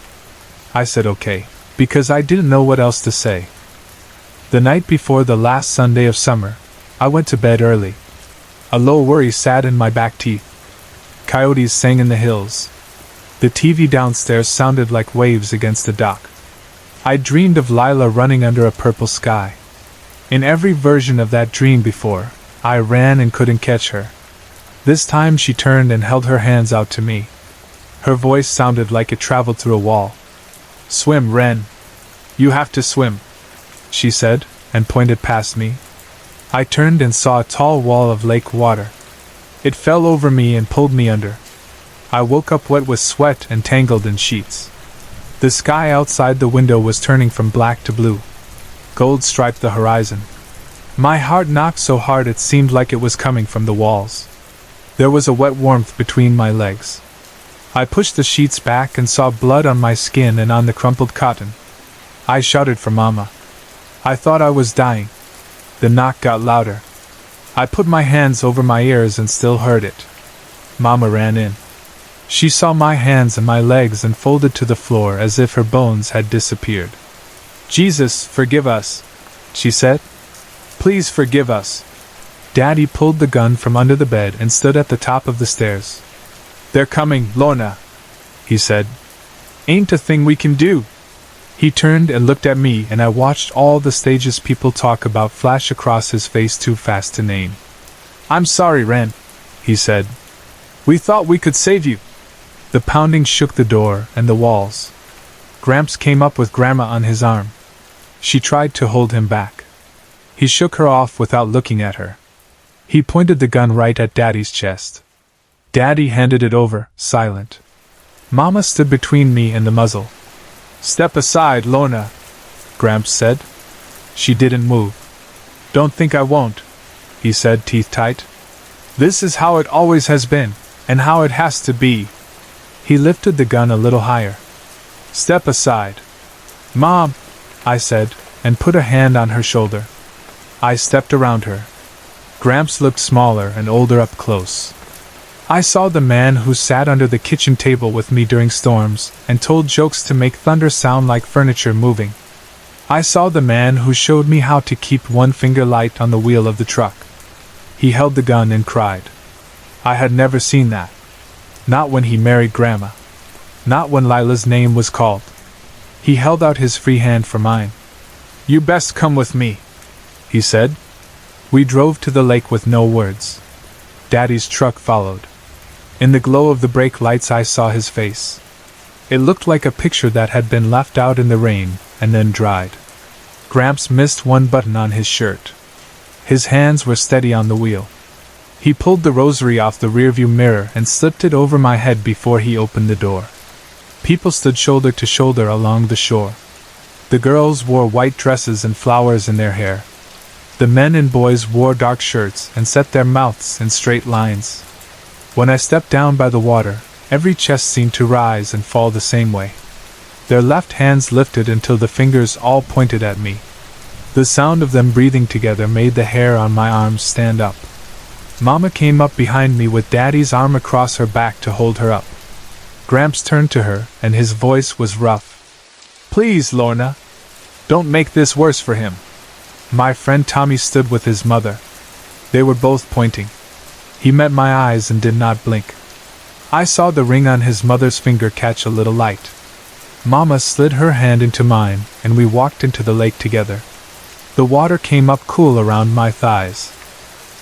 I said okay, because I didn't know what else to say. The night before the last Sunday of summer, I went to bed early. A low worry sat in my back teeth. Coyotes sang in the hills. The TV downstairs sounded like waves against the dock. I dreamed of Lila running under a purple sky. In every version of that dream before, I ran and couldn't catch her. This time she turned and held her hands out to me. Her voice sounded like it traveled through a wall. "Swim, Ren. You have to swim," she said, and pointed past me. I turned and saw a tall wall of lake water. It fell over me and pulled me under. I woke up wet with sweat and tangled in sheets. The sky outside the window was turning from black to blue. Gold striped the horizon. My heart knocked so hard it seemed like it was coming from the walls. There was a wet warmth between my legs. I pushed the sheets back and saw blood on my skin and on the crumpled cotton. I shouted for Mama. I thought I was dying. The knock got louder. I put my hands over my ears and still heard it. Mama ran in. She saw my hands and my legs and folded to the floor as if her bones had disappeared. "Jesus, forgive us," she said. "Please forgive us." Daddy pulled the gun from under the bed and stood at the top of the stairs. "They're coming, Lorna," he said. "Ain't a thing we can do." He turned and looked at me and I watched all the stages people talk about flash across his face too fast to name. "I'm sorry, Ren," he said. "We thought we could save you." The pounding shook the door and the walls. Gramps came up with Grandma on his arm. She tried to hold him back. He shook her off without looking at her. He pointed the gun right at Daddy's chest. Daddy handed it over, silent. Mama stood between me and the muzzle. "Step aside, Lorna," Gramps said. She didn't move. "Don't think I won't," he said, teeth tight. "This is how it always has been, and how it has to be." He lifted the gun a little higher. "Step aside." "Mom," I said, and put a hand on her shoulder. I stepped around her. Gramps looked smaller and older up close. I saw the man who sat under the kitchen table with me during storms and told jokes to make thunder sound like furniture moving. I saw the man who showed me how to keep one finger light on the wheel of the truck. He held the gun and cried. I had never seen that. Not when he married Grandma. Not when Lila's name was called. He held out his free hand for mine. "You best come with me," he said. We drove to the lake with no words. Daddy's truck followed. In the glow of the brake lights I saw his face. It looked like a picture that had been left out in the rain and then dried. Gramps missed one button on his shirt. His hands were steady on the wheel. He pulled the rosary off the rearview mirror and slipped it over my head before he opened the door. People stood shoulder to shoulder along the shore. The girls wore white dresses and flowers in their hair. The men and boys wore dark shirts and set their mouths in straight lines. When I stepped down by the water, every chest seemed to rise and fall the same way. their left hands lifted until the fingers all pointed at me. The sound of them breathing together made the hair on my arms stand up. Mama came up behind me with Daddy's arm across her back to hold her up. Gramps turned to her, and his voice was rough. "Please, Lorna, don't make this worse for him." My friend Tommy stood with his mother. They were both pointing. He met my eyes and did not blink. I saw the ring on his mother's finger catch a little light. Mama slid her hand into mine, and we walked into the lake together. The water came up cool around my thighs.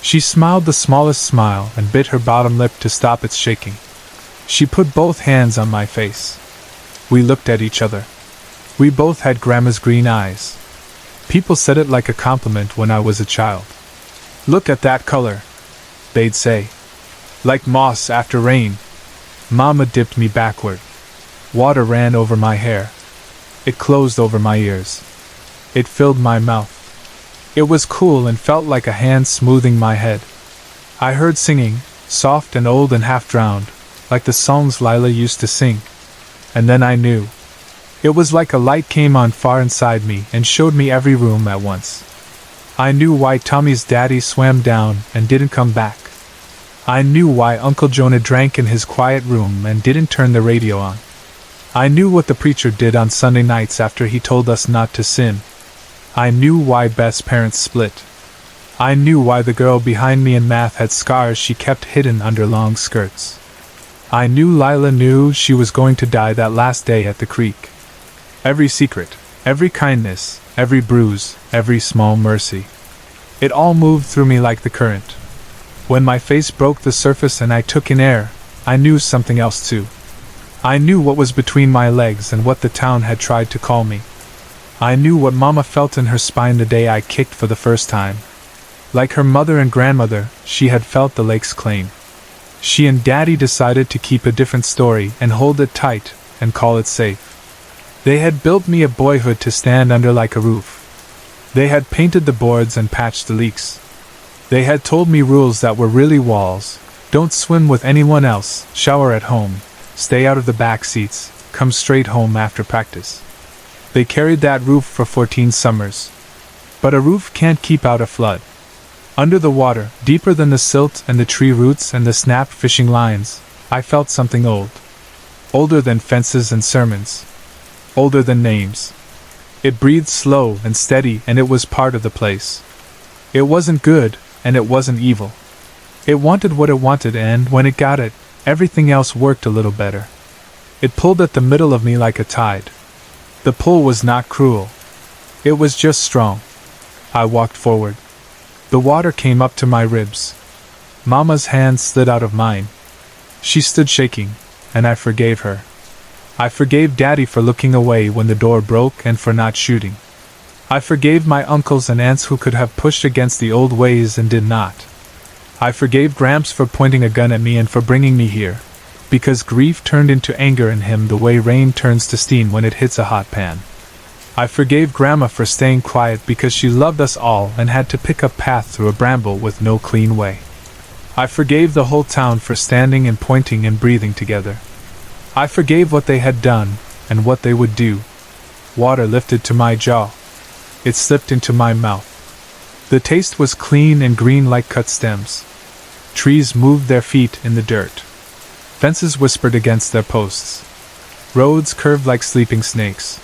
She smiled the smallest smile and bit her bottom lip to stop its shaking. She put both hands on my face. We looked at each other. We both had Grandma's green eyes. People said it like a compliment when I was a child. "Look at that color," they'd say. "Like moss after rain." Mama dipped me backward. Water ran over my hair. It closed over my ears. It filled my mouth. It was cool and felt like a hand smoothing my head. I heard singing, soft and old and half drowned, like the songs Lila used to sing. And then I knew. It was like a light came on far inside me and showed me every room at once. I knew why Tommy's daddy swam down and didn't come back. I knew why Uncle Jonah drank in his quiet room and didn't turn the radio on. I knew what the preacher did on Sunday nights after he told us not to sin. I knew why Beth's parents split. I knew why the girl behind me in math had scars she kept hidden under long skirts. I knew Lila knew she was going to die that last day at the creek. Every secret, every kindness, every bruise, every small mercy. It all moved through me like the current. When my face broke the surface and I took in air, I knew something else too. I knew what was between my legs and what the town had tried to call me. I knew what Mama felt in her spine the day I kicked for the first time. Like her mother and grandmother, she had felt the lake's claim. She and Daddy decided to keep a different story and hold it tight and call it safe. They had built me a boyhood to stand under like a roof. They had painted the boards and patched the leaks. They had told me rules that were really walls. Don't swim with anyone else, shower at home, stay out of the back seats, come straight home after practice. They carried that roof for 14 summers. But a roof can't keep out a flood. Under the water, deeper than the silt and the tree roots and the snapped fishing lines, I felt something old. Older than fences and sermons. Older than names. It breathed slow and steady, and it was part of the place. It wasn't good, and it wasn't evil. It wanted what it wanted, and when it got it, everything else worked a little better. It pulled at the middle of me like a tide. The pull was not cruel. It was just strong. I walked forward. The water came up to my ribs. Mama's hand slid out of mine. She stood shaking, and I forgave her. I forgave Daddy for looking away when the door broke and for not shooting. I forgave my uncles and aunts who could have pushed against the old ways and did not. I forgave Gramps for pointing a gun at me and for bringing me here, because grief turned into anger in him the way rain turns to steam when it hits a hot pan. I forgave Grandma for staying quiet because she loved us all and had to pick a path through a bramble with no clean way. I forgave the whole town for standing and pointing and breathing together. I forgave what they had done and what they would do. Water lifted to my jaw. It slipped into my mouth. The taste was clean and green like cut stems. Trees moved their feet in the dirt. Fences whispered against their posts. Roads curved like sleeping snakes.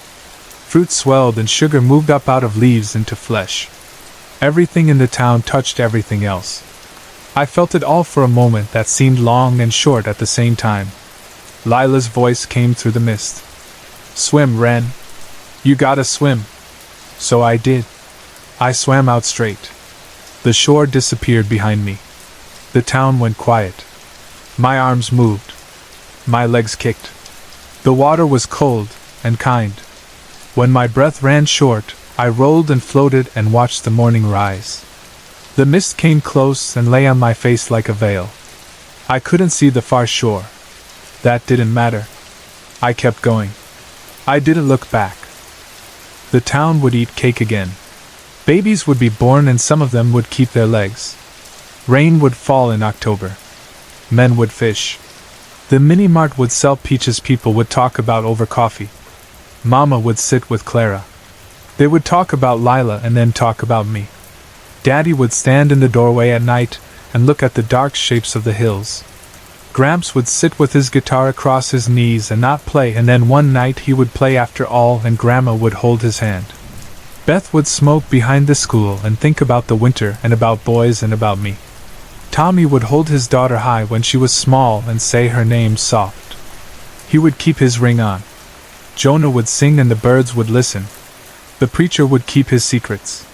Fruit swelled and sugar moved up out of leaves into flesh. Everything in the town touched everything else. I felt it all for a moment that seemed long and short at the same time. Lila's voice came through the mist. "Swim, Ren. You gotta swim." So I did. I swam out straight. The shore disappeared behind me. The town went quiet. My arms moved. My legs kicked. The water was cold and kind. When my breath ran short, I rolled and floated and watched the morning rise. The mist came close and lay on my face like a veil. I couldn't see the far shore. That didn't matter. I kept going. I didn't look back. The town would eat cake again. Babies would be born and some of them would keep their legs. Rain would fall in October. Men would fish. The mini-mart would sell peaches people would talk about over coffee. Mama would sit with Clara. They would talk about Lila and then talk about me. Daddy would stand in the doorway at night and look at the dark shapes of the hills. Gramps would sit with his guitar across his knees and not play, and then one night he would play after all and Grandma would hold his hand. Beth would smoke behind the school and think about the winter and about boys and about me. Tommy would hold his daughter high when she was small and say her name soft. He would keep his ring on. Jonah would sing and the birds would listen. The preacher would keep his secrets.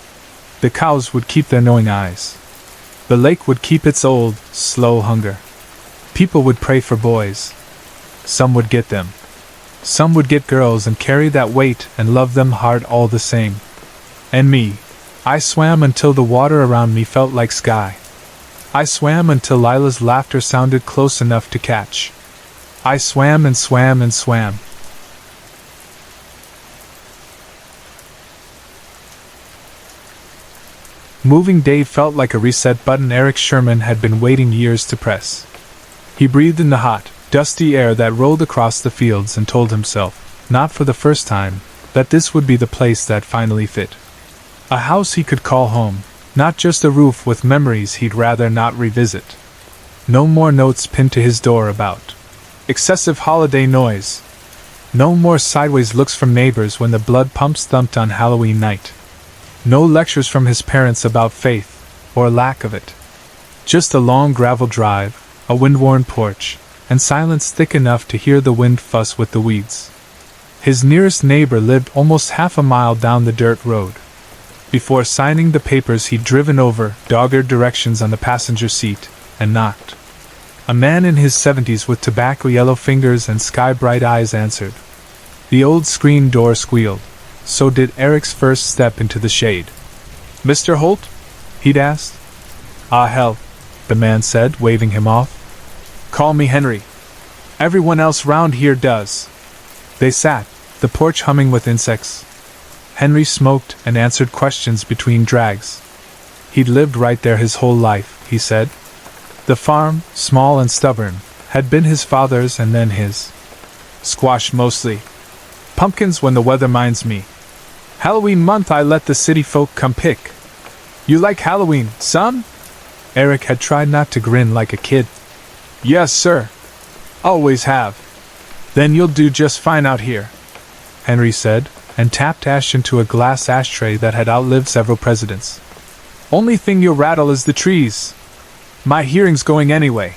The cows would keep their knowing eyes. The lake would keep its old, slow hunger. People would pray for boys. Some would get them. Some would get girls and carry that weight and love them hard all the same. And me, I swam until the water around me felt like sky. I swam until Lila's laughter sounded close enough to catch. I swam and swam and swam. Moving day felt like a reset button Eric Sherman had been waiting years to press. He breathed in the hot, dusty air that rolled across the fields and told himself, not for the first time, that this would be the place that finally fit. A house he could call home, not just a roof with memories he'd rather not revisit. No more notes pinned to his door about excessive holiday noise. No more sideways looks from neighbors when the blood pumps thumped on Halloween night. No lectures from his parents about faith, or lack of it. Just a long gravel drive, a wind-worn porch, and silence thick enough to hear the wind fuss with the weeds. His nearest neighbor lived almost half a mile down the dirt road. Before signing the papers he'd driven over, dogged directions on the passenger seat, and knocked. A man in his 70s with tobacco-yellow fingers and sky-bright eyes answered. The old screen door squealed. So did Eric's first step into the shade. "Mr. Holt?" he'd asked. "Ah, hell," the man said, waving him off. "Call me Henry. Everyone else round here does." They sat, the porch humming with insects. Henry smoked and answered questions between drags. He'd lived right there his whole life, he said. The farm, small and stubborn, had been his father's and then his. Squash mostly. Pumpkins when the weather minds me. Halloween month I let the city folk come pick. You like Halloween, son? Eric had tried not to grin like a kid. Yes, sir. Always have. Then you'll do just fine out here, Henry said, and tapped ash into a glass ashtray that had outlived several presidents. Only thing you'll rattle is the trees. My hearing's going anyway.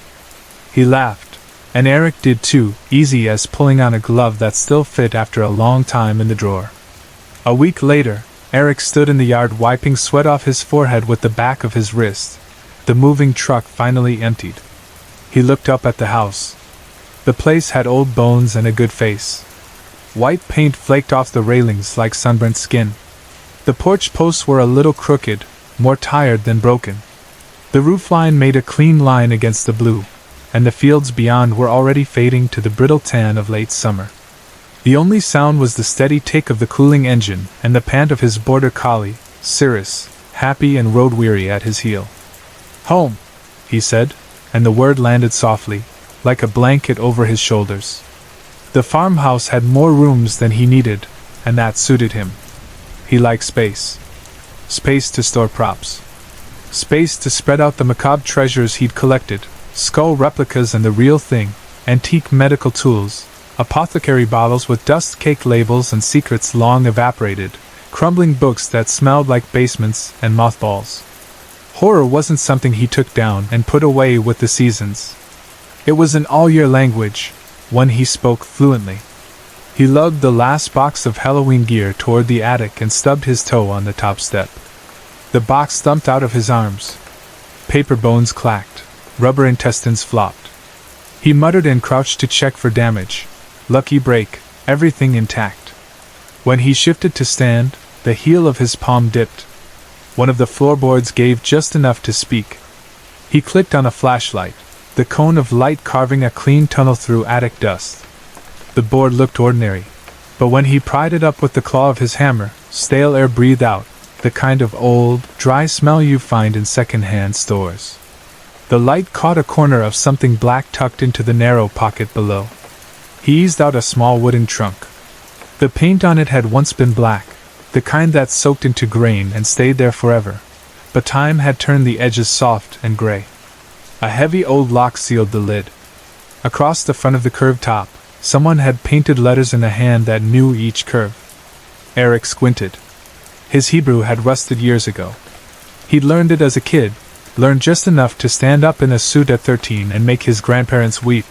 He laughed, and Eric did too, easy as pulling on a glove that still fit after a long time in the drawer. A week later, Eric stood in the yard wiping sweat off his forehead with the back of his wrist. The moving truck finally emptied. He looked up at the house. The place had old bones and a good face. White paint flaked off the railings like sunburnt skin. The porch posts were a little crooked, more tired than broken. The roofline made a clean line against the blue, and the fields beyond were already fading to the brittle tan of late summer. The only sound was the steady tick of the cooling engine and the pant of his border collie, Cirrus, happy and road-weary at his heel. "Home," he said, and the word landed softly, like a blanket over his shoulders. The farmhouse had more rooms than he needed, and that suited him. He liked space. Space to store props. Space to spread out the macabre treasures he'd collected, skull replicas and the real thing, antique medical tools, apothecary bottles with dust-caked labels and secrets long evaporated, crumbling books that smelled like basements and mothballs. Horror wasn't something he took down and put away with the seasons. It was an all-year language, one he spoke fluently. He lugged the last box of Halloween gear toward the attic and stubbed his toe on the top step. The box thumped out of his arms. Paper bones clacked. Rubber intestines flopped. He muttered and crouched to check for damage. Lucky break, everything intact. When he shifted to stand, the heel of his palm dipped. One of the floorboards gave just enough to speak. He clicked on a flashlight, the cone of light carving a clean tunnel through attic dust. The board looked ordinary, but when he pried it up with the claw of his hammer, stale air breathed out, the kind of old, dry smell you find in second-hand stores. The light caught a corner of something black tucked into the narrow pocket below. He eased out a small wooden trunk. The paint on it had once been black, the kind that soaked into grain and stayed there forever, but time had turned the edges soft and gray. A heavy old lock sealed the lid. Across the front of the curved top, someone had painted letters in a hand that knew each curve. Eric squinted. His Hebrew had rusted years ago. He'd learned it as a kid, learned just enough to stand up in a suit at 13 and make his grandparents weep,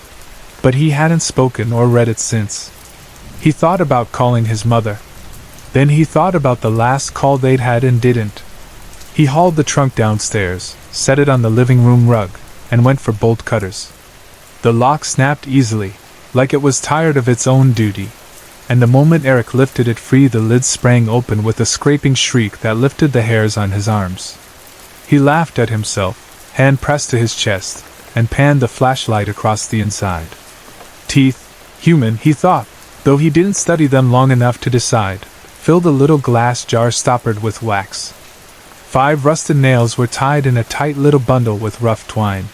but he hadn't spoken or read it since. He thought about calling his mother. Then he thought about the last call they'd had and didn't. He hauled the trunk downstairs, set it on the living room rug, and went for bolt cutters. The lock snapped easily, like it was tired of its own duty, and the moment Eric lifted it free, the lid sprang open with a scraping shriek that lifted the hairs on his arms. He laughed at himself, hand pressed to his chest, and panned the flashlight across the inside. Teeth, human, he thought, though he didn't study them long enough to decide, filled a little glass jar stoppered with wax. 5 rusted nails were tied in a tight little bundle with rough twine.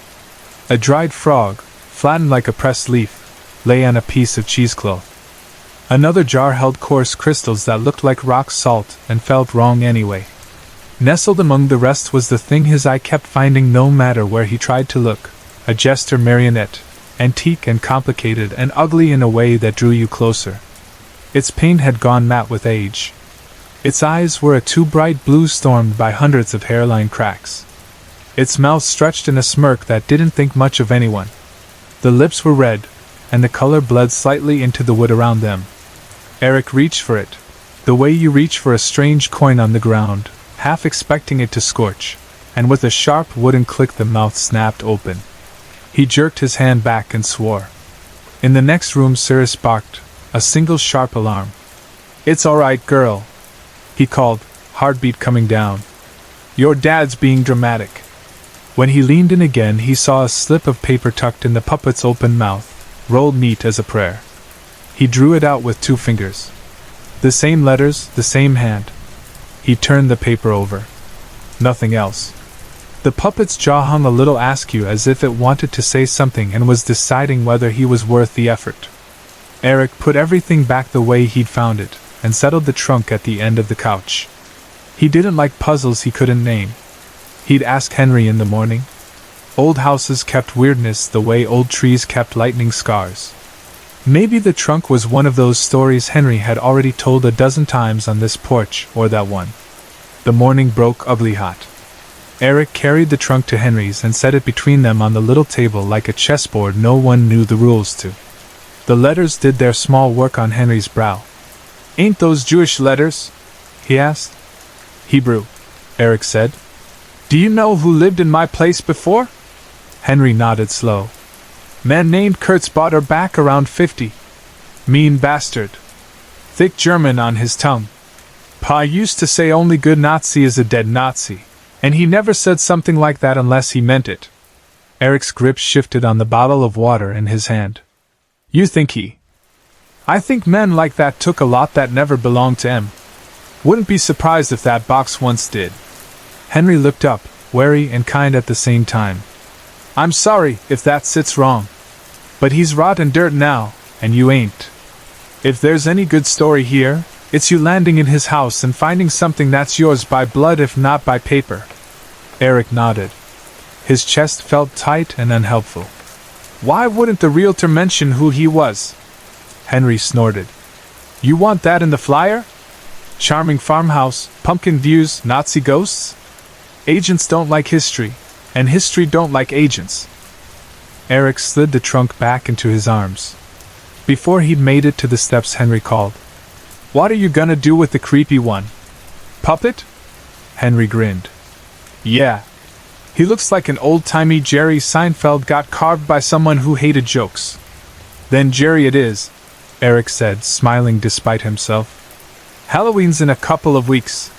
A dried frog, flattened like a pressed leaf, lay on a piece of cheesecloth. Another jar held coarse crystals that looked like rock salt and felt wrong anyway. Nestled among the rest was the thing his eye kept finding no matter where he tried to look, a jester marionette, antique and complicated and ugly in a way that drew you closer. Its paint had gone matte with age. Its eyes were a too bright blue stormed by hundreds of hairline cracks. Its mouth stretched in a smirk that didn't think much of anyone. The lips were red, and the color bled slightly into the wood around them. Eric reached for it, the way you reach for a strange coin on the ground, half expecting it to scorch, and with a sharp wooden click the mouth snapped open. He jerked his hand back and swore. In the next room Cyrus barked, a single sharp alarm. "It's all right, girl," he called, heartbeat coming down. "Your dad's being dramatic." When he leaned in again he saw a slip of paper tucked in the puppet's open mouth, rolled neat as a prayer. He drew it out with 2 fingers. The same letters, the same hand. He turned the paper over. Nothing else. The puppet's jaw hung a little askew as if it wanted to say something and was deciding whether he was worth the effort. Eric put everything back the way he'd found it, and settled the trunk at the end of the couch. He didn't like puzzles he couldn't name. He'd ask Henry in the morning. Old houses kept weirdness the way old trees kept lightning scars. Maybe the trunk was one of those stories Henry had already told a dozen times on this porch or that one. The morning broke ugly hot. Eric carried the trunk to Henry's and set it between them on the little table like a chessboard no one knew the rules to. The letters did their small work on Henry's brow. "Ain't those Jewish letters?" he asked. "Hebrew," Eric said. "Do you know who lived in my place before?" Henry nodded slow. "Man named Kurtz bought her back around 50. Mean bastard. Thick German on his tongue. Pa used to say only good Nazi is a dead Nazi, and he never said something like that unless he meant it." Eric's grip shifted on the bottle of water in his hand. "You think he?" "I think men like that took a lot that never belonged to 'em. Wouldn't be surprised if that box once did." Henry looked up, wary and kind at the same time. "I'm sorry if that sits wrong. But he's rot in dirt now, and you ain't. If there's any good story here, it's you landing in his house and finding something that's yours by blood if not by paper." Eric nodded. His chest felt tight and unhelpful. "Why wouldn't the realtor mention who he was?" Henry snorted. "You want that in the flyer? Charming farmhouse, pumpkin views, Nazi ghosts? Agents don't like history, and history don't like agents." Eric slid the trunk back into his arms. Before he'd made it to the steps Henry called, "What are you gonna do with the creepy one? Puppet?" Henry grinned. "Yeah. He looks like an old-timey Jerry Seinfeld got carved by someone who hated jokes." "Then Jerry it is," Eric said, smiling despite himself. "Halloween's in a couple of weeks.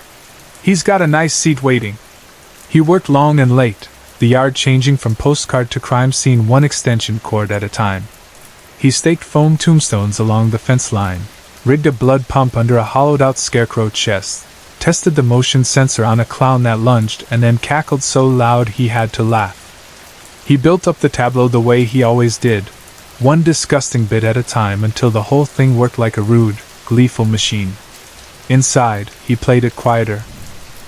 He's got a nice seat waiting." He worked long and late, the yard changing from postcard to crime scene one extension cord at a time. He staked foam tombstones along the fence line, rigged a blood pump under a hollowed-out scarecrow chest, tested the motion sensor on a clown that lunged and then cackled so loud he had to laugh. He built up the tableau the way he always did, one disgusting bit at a time until the whole thing worked like a rude, gleeful machine. Inside, he played it quieter.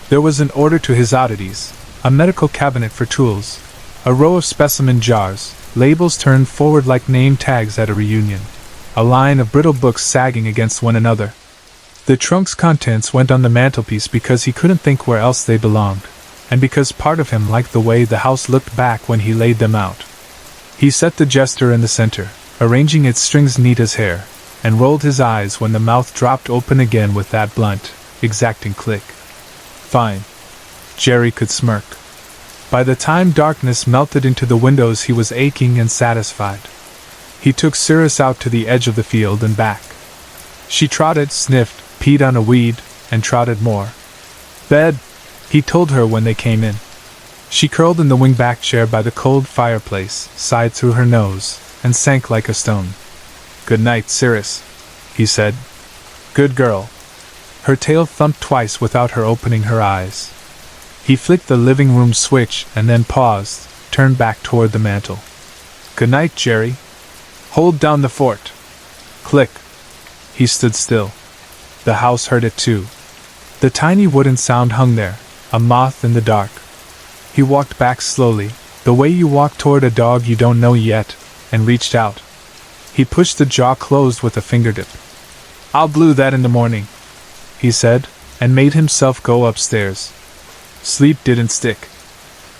There was an order to his oddities, a medical cabinet for tools, a row of specimen jars, labels turned forward like name tags at a reunion, a line of brittle books sagging against one another. The trunk's contents went on the mantelpiece because he couldn't think where else they belonged, and because part of him liked the way the house looked back when he laid them out. He set the jester in the center, arranging its strings neat as hair, and rolled his eyes when the mouth dropped open again with that blunt, exacting click. Fine. Jerry could smirk. By the time darkness melted into the windows he was aching and satisfied. He took Cirrus out to the edge of the field and back. She trotted, sniffed, peed on a weed, and trotted more. Bed, he told her when they came in. She curled in the wing-back chair by the cold fireplace, sighed through her nose, and sank like a stone. Good night, Cirrus, he said. Good girl. Her tail thumped twice without her opening her eyes. He flicked the living room switch and then paused, turned back toward the mantel. Good night, Jerry. Hold down the fort. Click. He stood still. The house heard it too. The tiny wooden sound hung there, a moth in the dark. He walked back slowly, the way you walk toward a dog you don't know yet, and reached out. He pushed the jaw closed with a fingertip. I'll blue that in the morning, he said, and made himself go upstairs. Sleep didn't stick.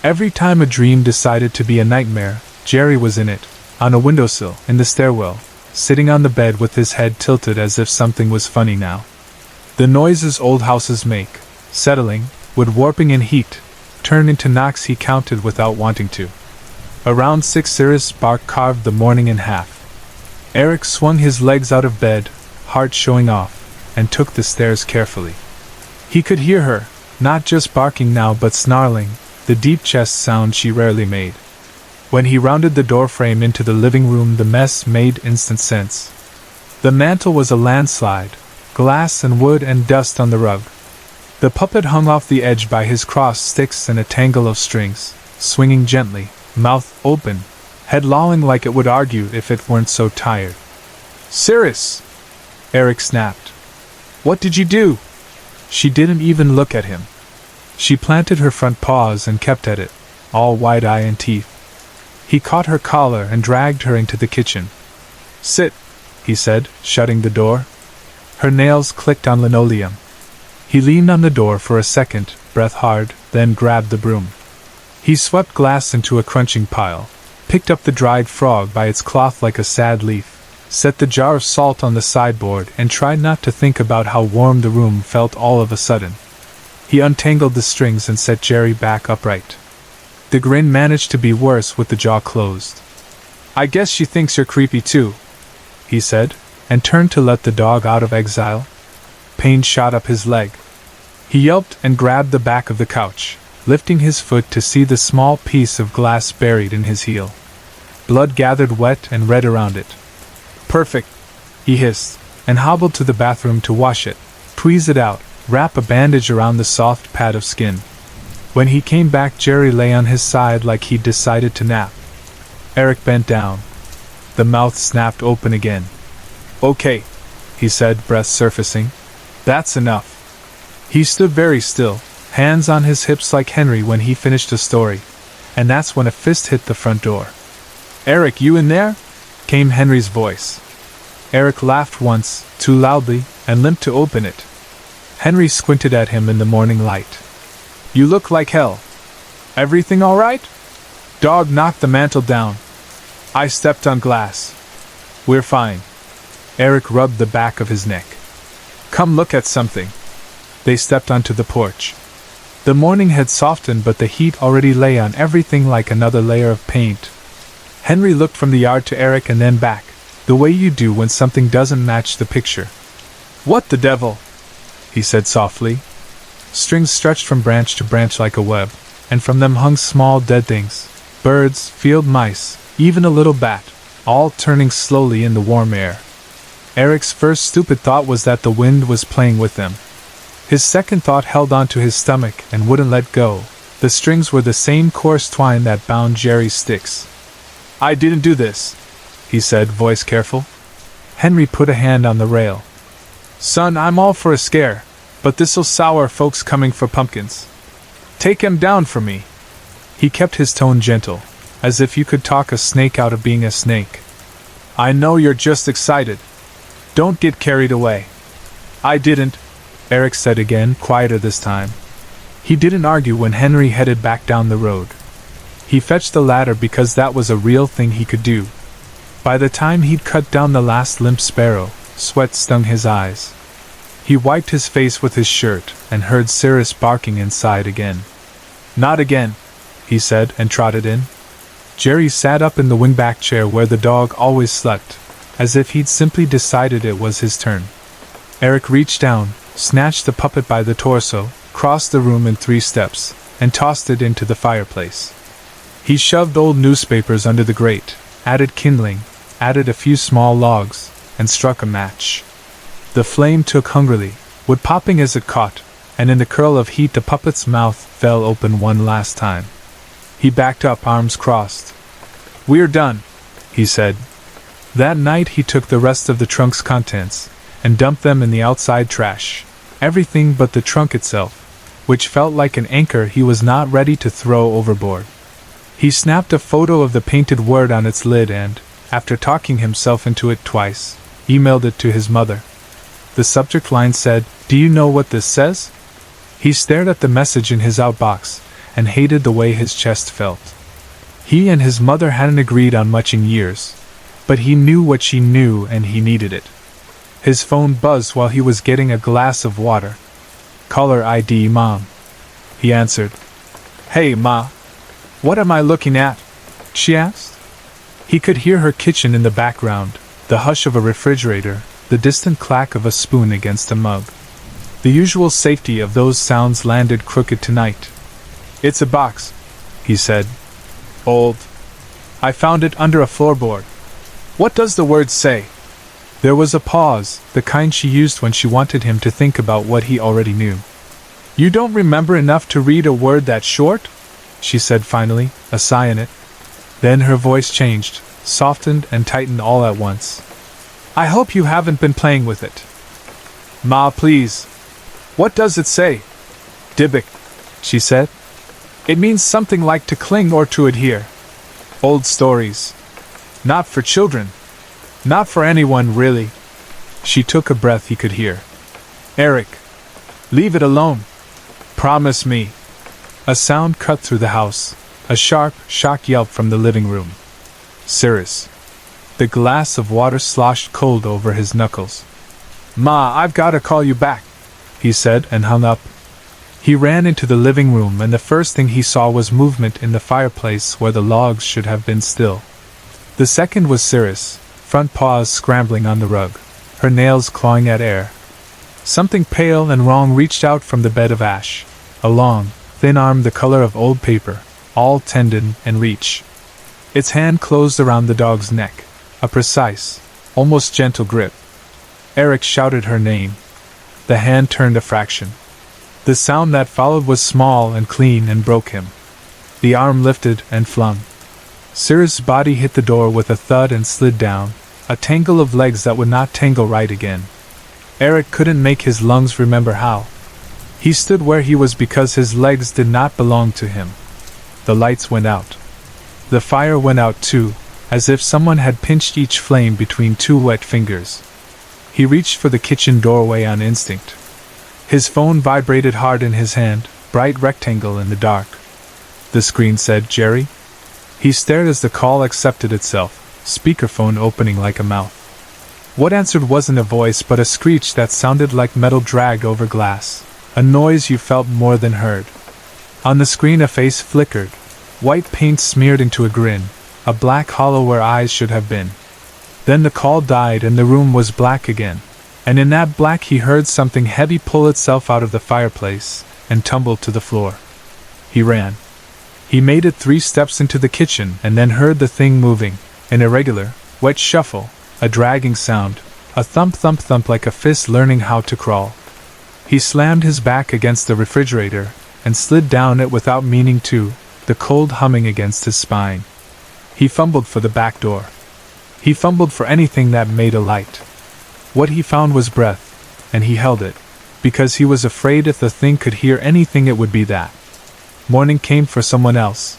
Every time a dream decided to be a nightmare, Jerry was in it, on a windowsill, in the stairwell, sitting on the bed with his head tilted as if something was funny now. The noises old houses make, settling, wood warping in heat, turned into knocks he counted without wanting to. Around 6 Cirrus' bark carved the morning in half. Eric swung his legs out of bed, heart showing off, and took the stairs carefully. He could hear her, not just barking now but snarling, the deep chest sound she rarely made. When he rounded the doorframe into the living room the mess made instant sense. The mantel was a landslide, glass and wood and dust on the rug. The puppet hung off the edge by his crossed sticks and a tangle of strings, swinging gently, mouth open, head lolling like it would argue if it weren't so tired. Cirrus! Eric snapped. What did you do? She didn't even look at him. She planted her front paws and kept at it, all wide eye and teeth. He caught her collar and dragged her into the kitchen. Sit, he said, shutting the door. Her nails clicked on linoleum. He leaned on the door for a second, breath hard, then grabbed the broom. He swept glass into a crunching pile, picked up the dried frog by its cloth like a sad leaf, set the jar of salt on the sideboard and tried not to think about how warm the room felt all of a sudden. He untangled the strings and set Jerry back upright. The grin managed to be worse with the jaw closed. I guess she thinks you're creepy too, he said, and turned to let the dog out of exile. Pain shot up his leg. He yelped and grabbed the back of the couch, lifting his foot to see the small piece of glass buried in his heel. Blood gathered wet and red around it. Perfect, he hissed, and hobbled to the bathroom to wash it, tweeze it out, wrap a bandage around the soft pad of skin. When he came back, Jerry lay on his side like he'd decided to nap. Eric bent down. The mouth snapped open again. Okay, he said, breath surfacing. That's enough. He stood very still, hands on his hips like Henry when he finished a story, and that's when a fist hit the front door. Eric, you in there? Came Henry's voice. Eric laughed once, too loudly, and limped to open it. Henry squinted at him in the morning light. You look like hell. Everything all right? Dog knocked the mantel down. I stepped on glass. We're fine. Eric rubbed the back of his neck. Come look at something. They stepped onto the porch. The morning had softened, but the heat already lay on everything like another layer of paint. Henry looked from the yard to Eric and then back, the way you do when something doesn't match the picture. What the devil? He said softly. Strings stretched from branch to branch like a web, and from them hung small dead things, birds, field mice, even a little bat, all turning slowly in the warm air. Eric's first stupid thought was that the wind was playing with them. His second thought held onto his stomach and wouldn't let go. The strings were the same coarse twine that bound Jerry's sticks. I didn't do this, he said, voice careful. Henry put a hand on the rail. Son, I'm all for a scare, but this'll sour folks coming for pumpkins. Take him down for me. He kept his tone gentle, as if you could talk a snake out of being a snake. I know you're just excited. Don't get carried away. I didn't, Eric said again, quieter this time. He didn't argue when Henry headed back down the road. He fetched the ladder because that was a real thing he could do. By the time he'd cut down the last limp sparrow, sweat stung his eyes. He wiped his face with his shirt and heard Cyrus barking inside again. Not again, he said and trotted in. Jerry sat up in the wingback chair where the dog always slept, as if he'd simply decided it was his turn. Eric reached down, snatched the puppet by the torso, crossed the room in 3 steps, and tossed it into the fireplace. He shoved old newspapers under the grate, added kindling, added a few small logs, and struck a match. The flame took hungrily, wood popping as it caught, and in the curl of heat the puppet's mouth fell open one last time. He backed up, arms crossed. We're done, he said. That night he took the rest of the trunk's contents, and dumped them in the outside trash, everything but the trunk itself, which felt like an anchor he was not ready to throw overboard. He snapped a photo of the painted word on its lid and, after talking himself into it twice, emailed it to his mother. The subject line said, "Do you know what this says?" He stared at the message in his outbox, and hated the way his chest felt. He and his mother hadn't agreed on much in years, but he knew what she knew and he needed it. His phone buzzed while he was getting a glass of water. "Caller ID, Mom," he answered. "Hey, Ma. What am I looking at?" she asked. He could hear her kitchen in the background, the hush of a refrigerator, the distant clack of a spoon against a mug. The usual safety of those sounds landed crooked tonight. "It's a box," he said. "Old. I found it under a floorboard. What does the word say?" There was a pause, the kind she used when she wanted him to think about what he already knew. "You don't remember enough to read a word that short?" she said finally, a sigh in it. Then her voice changed, softened and tightened all at once. "I hope you haven't been playing with it." "Ma, please. What does it say?" "Dybbuk," she said. "It means something like to cling or to adhere. Old stories. Not for children. Not for anyone, really." She took a breath he could hear. "Eric. Leave it alone. Promise me." A sound cut through the house, a sharp, shocked yelp from the living room. "Cyrus." The glass of water sloshed cold over his knuckles. "Ma, I've got to call you back," he said and hung up. He ran into the living room and the first thing he saw was movement in the fireplace where the logs should have been still. The second was Cyrus, front paws scrambling on the rug, her nails clawing at air. Something pale and wrong reached out from the bed of ash, a long, thin arm the color of old paper, all tendon and reach. Its hand closed around the dog's neck, a precise, almost gentle grip. Eric shouted her name. The hand turned a fraction. The sound that followed was small and clean and broke him. The arm lifted and flung. Cyrus' body hit the door with a thud and slid down, a tangle of legs that would not tangle right again. Eric couldn't make his lungs remember how. He stood where he was because his legs did not belong to him. The lights went out. The fire went out too, as if someone had pinched each flame between 2 wet fingers. He reached for the kitchen doorway on instinct. His phone vibrated hard in his hand, bright rectangle in the dark. The screen said, "Jerry?" He stared as the call accepted itself, speakerphone opening like a mouth. What answered wasn't a voice but a screech that sounded like metal dragged over glass, a noise you felt more than heard. On the screen a face flickered, white paint smeared into a grin, a black hollow where eyes should have been. Then the call died and the room was black again, and in that black he heard something heavy pull itself out of the fireplace and tumble to the floor. He ran. He made it 3 steps into the kitchen and then heard the thing moving, an irregular, wet shuffle, a dragging sound, a thump like a fist learning how to crawl. He slammed his back against the refrigerator and slid down it without meaning to, the cold humming against his spine. He fumbled for the back door. He fumbled for anything that made a light. What he found was breath, and he held it, because he was afraid if the thing could hear anything it would be that. Morning came for someone else.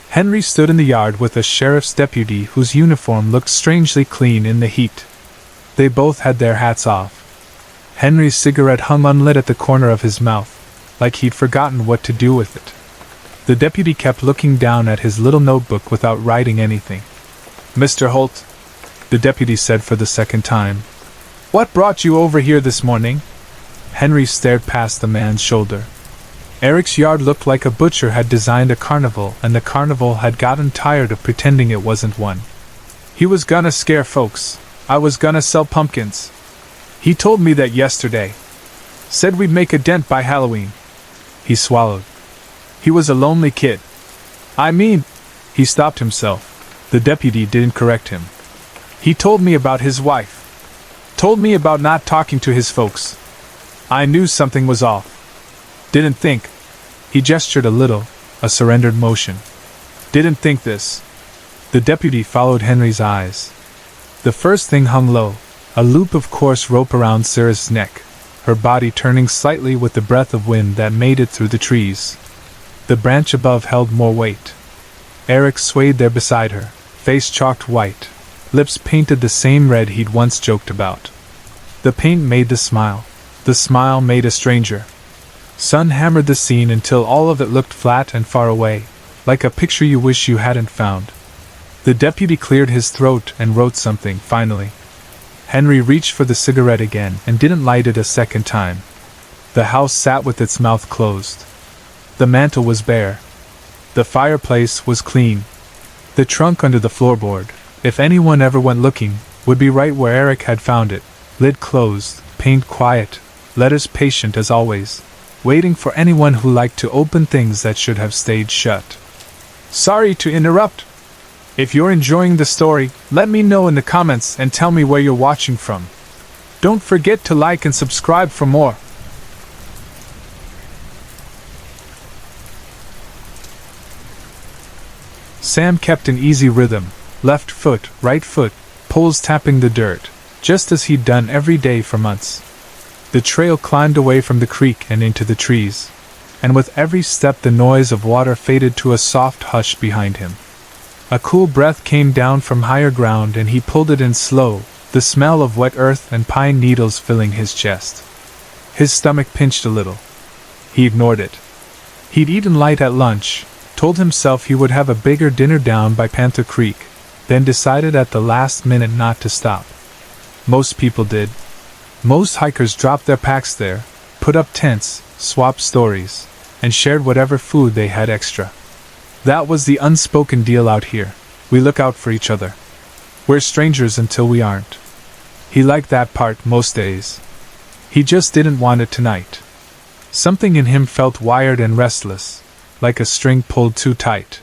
Henry stood in the yard with a sheriff's deputy whose uniform looked strangely clean in the heat. They both had their hats off. Henry's cigarette hung unlit at the corner of his mouth, like he'd forgotten what to do with it. The deputy kept looking down at his little notebook without writing anything. "Mr. Holt," the deputy said for the second time, "what brought you over here this morning?" Henry stared past the man's shoulder. Eric's yard looked like a butcher had designed a carnival, and the carnival had gotten tired of pretending it wasn't one. "He was gonna scare folks. I was gonna sell pumpkins. He told me that yesterday. Said we'd make a dent by Halloween." He swallowed. "He was a lonely kid. I mean," he stopped himself. The deputy didn't correct him. "He told me about his wife. Told me about not talking to his folks. I knew something was off. Didn't think." He gestured a little, a surrendered motion. "Didn't think this." The deputy followed Henry's eyes. The first thing hung low, a loop of coarse rope around Sarah's neck, her body turning slightly with the breath of wind that made it through the trees. The branch above held more weight. Eric swayed there beside her, face chalked white, lips painted the same red he'd once joked about. The paint made the smile made a stranger. Sun hammered the scene until all of it looked flat and far away, like a picture you wish you hadn't found. The deputy cleared his throat and wrote something, finally. Henry reached for the cigarette again and didn't light it a second time. The house sat with its mouth closed. The mantel was bare. The fireplace was clean. The trunk under the floorboard, if anyone ever went looking, would be right where Eric had found it, lid closed, paint quiet, letters patient as always, waiting for anyone who liked to open things that should have stayed shut. "Sorry to interrupt. If you're enjoying the story, let me know in the comments and tell me where you're watching from. Don't forget to like and subscribe for more." Sam kept an easy rhythm, left foot, right foot, poles tapping the dirt, just as he'd done every day for months. The trail climbed away from the creek and into the trees, and with every step the noise of water faded to a soft hush behind him. A cool breath came down from higher ground and he pulled it in slow, the smell of wet earth and pine needles filling his chest. His stomach pinched a little. He ignored it. He'd eaten light at lunch, told himself he would have a bigger dinner down by Panther Creek, then decided at the last minute not to stop. Most people did. Most hikers dropped their packs there, put up tents, swapped stories, and shared whatever food they had extra. That was the unspoken deal out here. We look out for each other. We're strangers until we aren't. He liked that part most days. He just didn't want it tonight. Something in him felt wired and restless, like a string pulled too tight.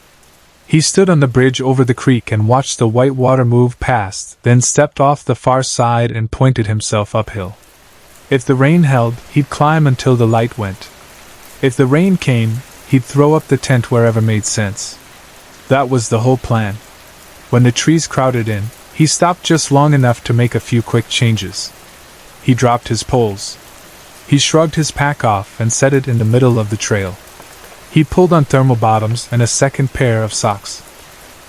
He stood on the bridge over the creek and watched the white water move past, then stepped off the far side and pointed himself uphill. If the rain held, he'd climb until the light went. If the rain came, he'd throw up the tent wherever made sense. That was the whole plan. When the trees crowded in, he stopped just long enough to make a few quick changes. He dropped his poles. He shrugged his pack off and set it in the middle of the trail. He pulled on thermal bottoms and a second pair of socks.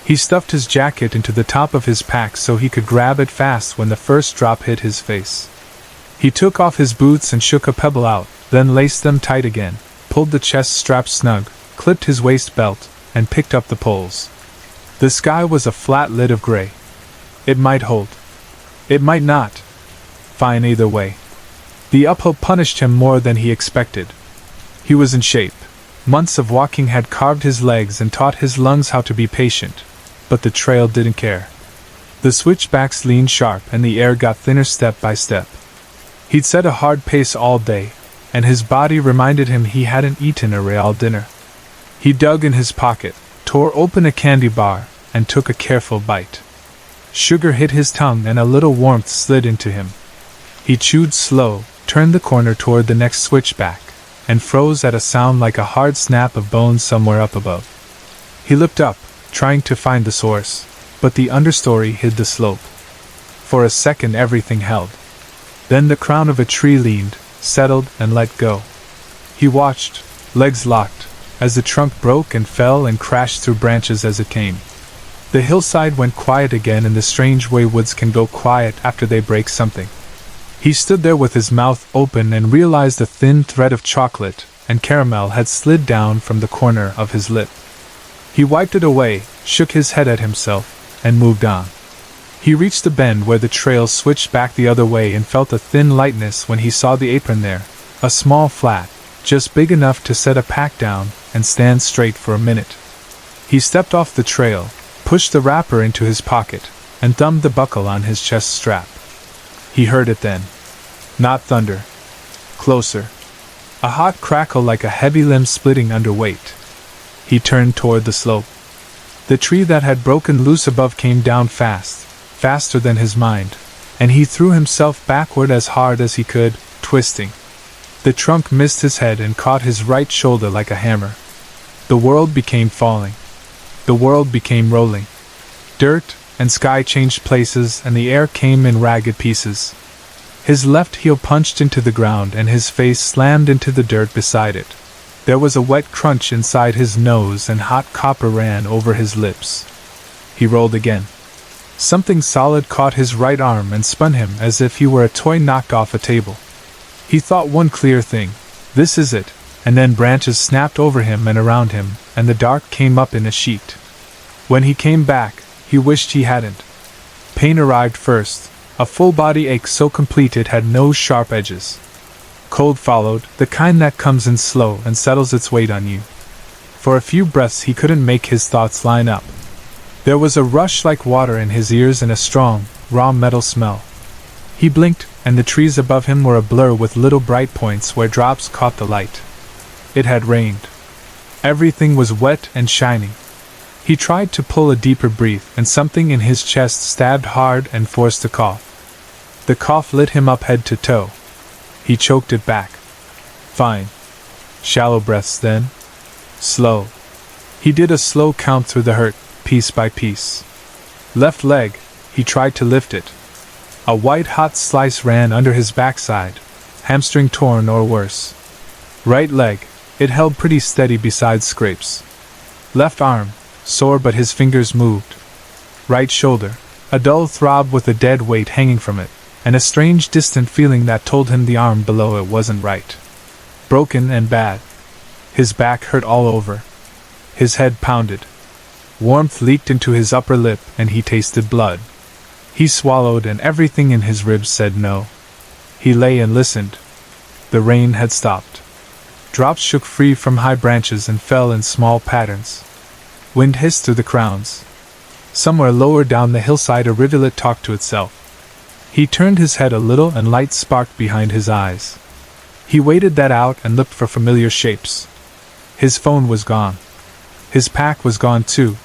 He stuffed his jacket into the top of his pack so he could grab it fast when the first drop hit his face. He took off his boots and shook a pebble out, then laced them tight again, pulled the chest strap snug, clipped his waist belt, and picked up the poles. The sky was a flat lid of gray. It might hold. It might not. Fine either way. The uphill punished him more than he expected. He was in shape. Months of walking had carved his legs and taught his lungs how to be patient, but the trail didn't care. The switchbacks leaned sharp and the air got thinner step by step. He'd set a hard pace all day, and his body reminded him he hadn't eaten a real dinner. He dug in his pocket, tore open a candy bar, and took a careful bite. Sugar hit his tongue and a little warmth slid into him. He chewed slow, turned the corner toward the next switchback, and froze at a sound like a hard snap of bones somewhere up above. He looked up, trying to find the source, but the understory hid the slope. For a second everything held. Then the crown of a tree leaned, settled, and let go. He watched, legs locked, as the trunk broke and fell and crashed through branches as it came. The hillside went quiet again in the strange way woods can go quiet after they break something. He stood there with his mouth open and realized a thin thread of chocolate and caramel had slid down from the corner of his lip. He wiped it away, shook his head at himself, and moved on. He reached the bend where the trail switched back the other way and felt a thin lightness when he saw the apron there, a small flat, just big enough to set a pack down and stand straight for a minute. He stepped off the trail, pushed the wrapper into his pocket, and thumbed the buckle on his chest strap. He heard it then. Not thunder. Closer. A hot crackle like a heavy limb splitting under weight. He turned toward the slope. The tree that had broken loose above came down fast, faster than his mind, and he threw himself backward as hard as he could, twisting. The trunk missed his head and caught his right shoulder like a hammer. The world became falling. The world became rolling. Dirt and sky changed places and the air came in ragged pieces. His left heel punched into the ground and his face slammed into the dirt beside it. There was a wet crunch inside his nose and hot copper ran over his lips. He rolled again. Something solid caught his right arm and spun him as if he were a toy knocked off a table. He thought one clear thing, this is it, and then branches snapped over him and around him, and the dark came up in a sheet. When he came back, he wished he hadn't. Pain arrived first, a full-body ache so complete it had no sharp edges. Cold followed, the kind that comes in slow and settles its weight on you. For a few breaths he couldn't make his thoughts line up. There was a rush like water in his ears and a strong, raw metal smell. He blinked, and the trees above him were a blur with little bright points where drops caught the light. It had rained. Everything was wet and shiny. He tried to pull a deeper breath, and something in his chest stabbed hard and forced a cough. The cough lit him up head to toe. He choked it back. Fine. Shallow breaths then. Slow. He did a slow count through the hurt, piece by piece. Left leg, he tried to lift it. A white-hot slice ran under his backside, hamstring torn or worse. Right leg, it held pretty steady beside scrapes. Left arm, sore but his fingers moved. Right shoulder, a dull throb with a dead weight hanging from it, and a strange distant feeling that told him the arm below it wasn't right. Broken and bad. His back hurt all over. His head pounded. Warmth leaked into his upper lip and he tasted blood. He swallowed and everything in his ribs said no. He lay and listened. The rain had stopped. Drops shook free from high branches and fell in small patterns. Wind hissed through the crowns. Somewhere lower down the hillside a rivulet talked to itself. He turned his head a little and light sparked behind his eyes. He waited that out and looked for familiar shapes. His phone was gone. His pack was gone too.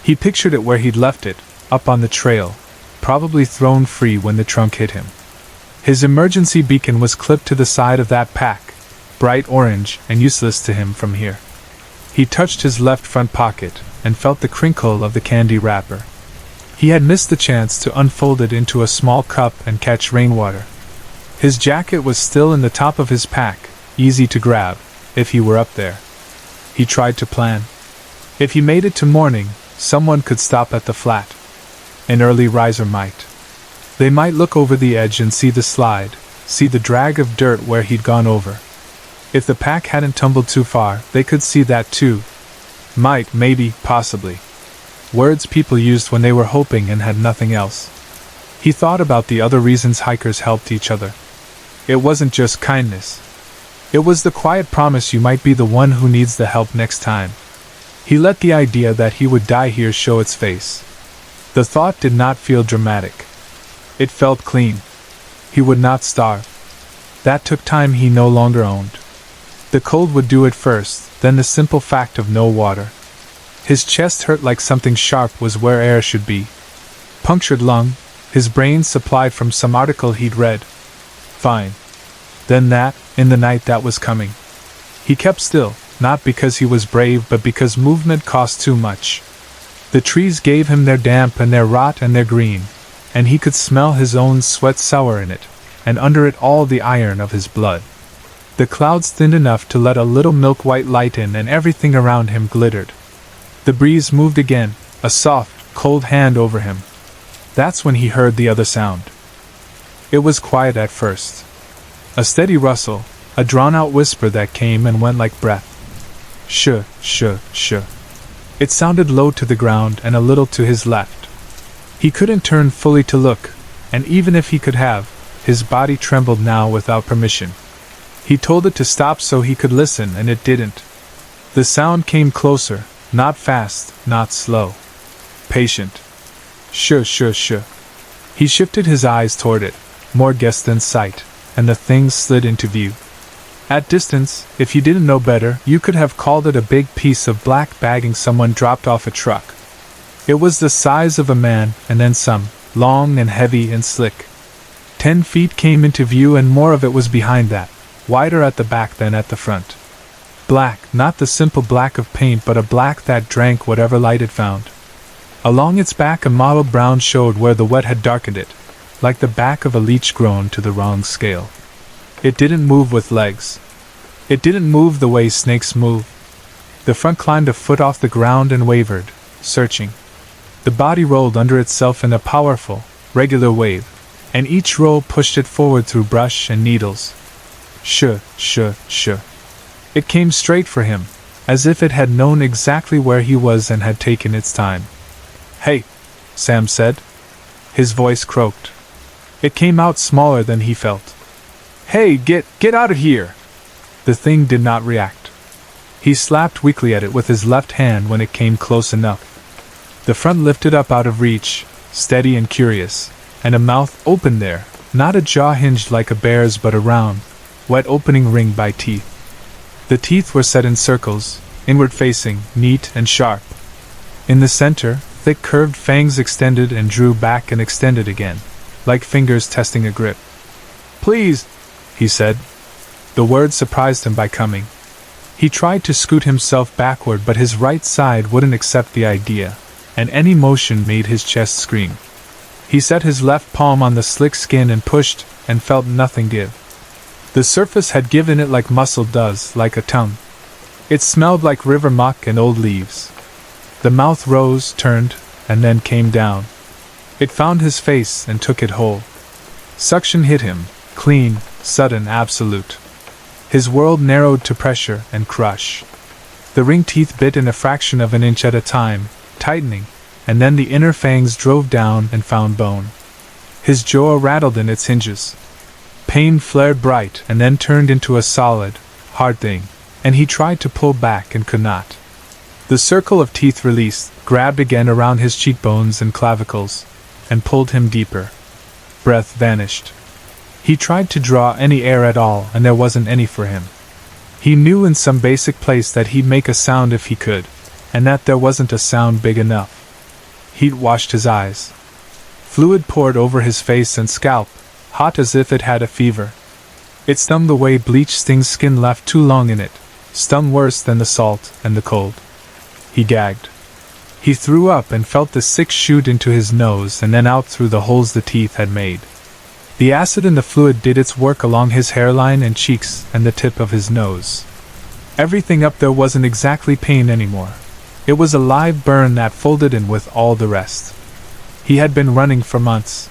He pictured it where he'd left it, up on the trail, probably thrown free when the trunk hit him. His emergency beacon was clipped to the side of that pack, bright orange and useless to him from here. He touched his left front pocket and felt the crinkle of the candy wrapper. He had missed the chance to unfold it into a small cup and catch rainwater. His jacket was still in the top of his pack, easy to grab, if he were up there. He tried to plan. If he made it to morning, someone could stop at the flat. An early riser might. They might look over the edge and see the slide, see the drag of dirt where he'd gone over. If the pack hadn't tumbled too far, they could see that too. Might, maybe, possibly. Words people used when they were hoping and had nothing else. He thought about the other reasons hikers helped each other. It wasn't just kindness. It was the quiet promise you might be the one who needs the help next time. He let the idea that he would die here show its face. The thought did not feel dramatic. It felt clean. He would not starve. That took time he no longer owned. The cold would do it first, then the simple fact of no water. His chest hurt like something sharp was where air should be. Punctured lung, his brain supplied from some article he'd read. Fine. Then that, in the night that was coming. He kept still, not because he was brave but because movement cost too much. The trees gave him their damp and their rot and their green, and he could smell his own sweat sour in it. and under it all the iron of his blood. The clouds thinned enough to let a little milk-white light in, and everything around him glittered. The breeze moved again, a soft, cold hand over him. That's when he heard the other sound. It was quiet at first. A steady rustle, a drawn-out whisper that came and went like breath. Shh, shh, shh. It sounded low to the ground and a little to his left. He couldn't turn fully to look, and even if he could have, his body trembled now without permission. He told it to stop so he could listen, and it didn't. The sound came closer, not fast, not slow. Patient. Shh, shh, shh. He shifted his eyes toward it, more guess than sight, and the thing slid into view. At distance, if you didn't know better, you could have called it a big piece of black bagging someone dropped off a truck. It was the size of a man, and then some, long and heavy and slick. 10 feet came into view, and more of it was behind that, wider at the back than at the front. Black, not the simple black of paint, but a black that drank whatever light it found. Along its back a mottled brown showed where the wet had darkened it, like the back of a leech grown to the wrong scale. It didn't move with legs. It didn't move the way snakes move. The front climbed a foot off the ground and wavered, searching. The body rolled under itself in a powerful, regular wave, and each roll pushed it forward through brush and needles. Shh, shh, shh. It came straight for him, as if it had known exactly where he was and had taken its time. Hey, Sam said. His voice croaked. It came out smaller than he felt. Hey, get out of here! The thing did not react. He slapped weakly at it with his left hand when it came close enough. The front lifted up out of reach, steady and curious, and a mouth opened there, not a jaw hinged like a bear's but a round, wet opening ringed by teeth. The teeth were set in circles, inward-facing, neat and sharp. In the center, thick curved fangs extended and drew back and extended again, like fingers testing a grip. Please, he said. The word surprised him by coming. He tried to scoot himself backward, but his right side wouldn't accept the idea, and any motion made his chest scream. He set his left palm on the slick skin and pushed, and felt nothing give. The surface had given it like muscle does, like a tongue. It smelled like river muck and old leaves. The mouth rose, turned, and then came down. It found his face and took it whole. Suction hit him, clean, sudden, absolute. His world narrowed to pressure and crush. The ring teeth bit in a fraction of an inch at a time, tightening, and then the inner fangs drove down and found bone. His jaw rattled in its hinges. Pain flared bright and then turned into a solid, hard thing, and he tried to pull back and could not. The circle of teeth released, grabbed again around his cheekbones and clavicles, and pulled him deeper. Breath vanished. He tried to draw any air at all, and there wasn't any for him. He knew in some basic place that he'd make a sound if he could, and that there wasn't a sound big enough. Heat washed his eyes. Fluid poured over his face and scalp, hot as if it had a fever. It stung the way bleach stings skin left too long in it, stung worse than the salt and the cold. He gagged. He threw up and felt the sick shoot into his nose and then out through the holes the teeth had made. The acid in the fluid did its work along his hairline and cheeks and the tip of his nose. Everything up there wasn't exactly pain anymore. It was a live burn that folded in with all the rest. He had been running for months.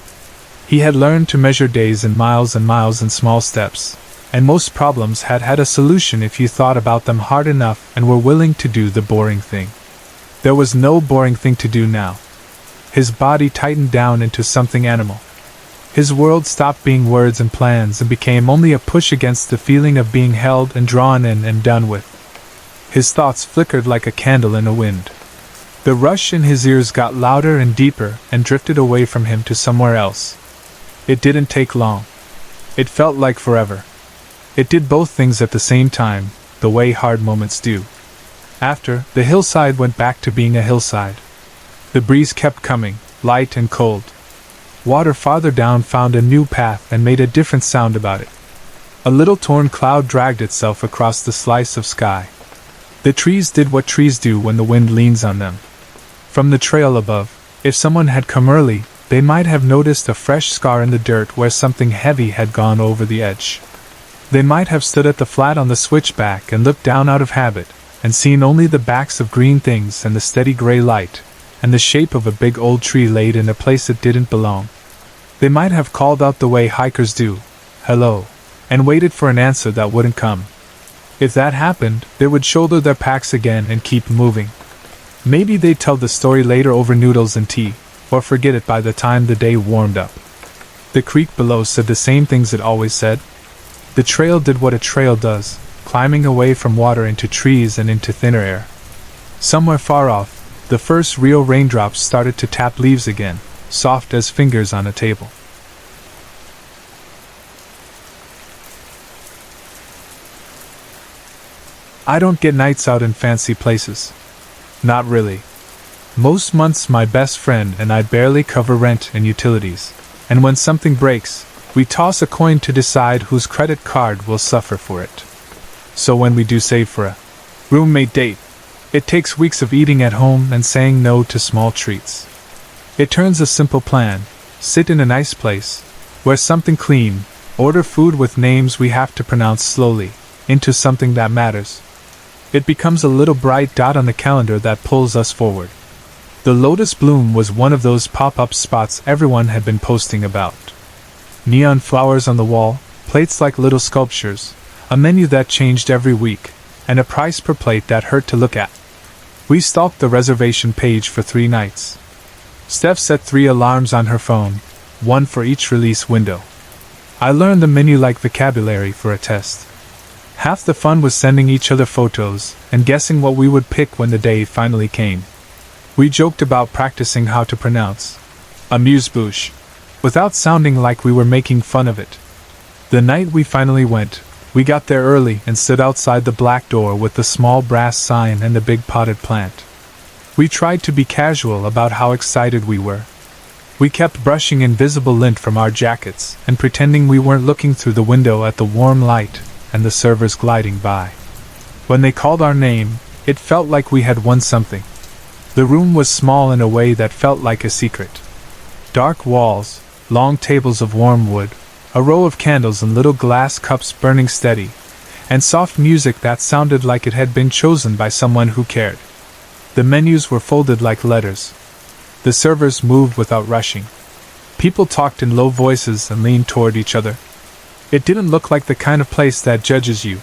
He had learned to measure days and miles in small steps, and most problems had a solution if you thought about them hard enough and were willing to do the boring thing. There was no boring thing to do now. His body tightened down into something animal. His world stopped being words and plans and became only a push against the feeling of being held and drawn in and done with. His thoughts flickered like a candle in a wind. The rush in his ears got louder and deeper and drifted away from him to somewhere else. It didn't take long. It felt like forever. It did both things at the same time, the way hard moments do. After, the hillside went back to being a hillside. The breeze kept coming, light and cold. Water farther down found a new path and made a different sound about it. A little torn cloud dragged itself across the slice of sky. The trees did what trees do when the wind leans on them. From the trail above, if someone had come early, they might have noticed a fresh scar in the dirt where something heavy had gone over the edge. They might have stood at the flat on the switchback and looked down out of habit, and seen only the backs of green things and the steady gray light, and the shape of a big old tree laid in a place it didn't belong. They might have called out the way hikers do, "Hello," and waited for an answer that wouldn't come. If that happened, they would shoulder their packs again and keep moving. Maybe they'd tell the story later over noodles and tea, or forget it by the time the day warmed up. The creek below said the same things it always said. The trail did what a trail does, climbing away from water into trees and into thinner air. Somewhere far off, the first real raindrops started to tap leaves again, soft as fingers on a table. I don't get nights out in fancy places. Not really. Most months my best friend and I barely cover rent and utilities, and when something breaks, we toss a coin to decide whose credit card will suffer for it. So when we do save for a roommate date, it takes weeks of eating at home and saying no to small treats. It turns a simple plan, sit in a nice place, wear something clean, order food with names we have to pronounce slowly, into something that matters. It becomes a little bright dot on the calendar that pulls us forward. The Lotus Bloom was one of those pop-up spots everyone had been posting about. Neon flowers on the wall, plates like little sculptures, a menu that changed every week, and a price per plate that hurt to look at. We stalked the reservation page for 3 nights. Steph set 3 alarms on her phone, one for each release window. I learned the menu-like vocabulary for a test. Half the fun was sending each other photos and guessing what we would pick when the day finally came. We joked about practicing how to pronounce amuse-bouche, without sounding like we were making fun of it. The night we finally went, we got there early and stood outside the black door with the small brass sign and the big potted plant. We tried to be casual about how excited we were. We kept brushing invisible lint from our jackets and pretending we weren't looking through the window at the warm light and the servers gliding by. When they called our name, it felt like we had won something. The room was small in a way that felt like a secret. Dark walls, long tables of warm wood, a row of candles and little glass cups burning steady, and soft music that sounded like it had been chosen by someone who cared. The menus were folded like letters. The servers moved without rushing. People talked in low voices and leaned toward each other. It didn't look like the kind of place that judges you,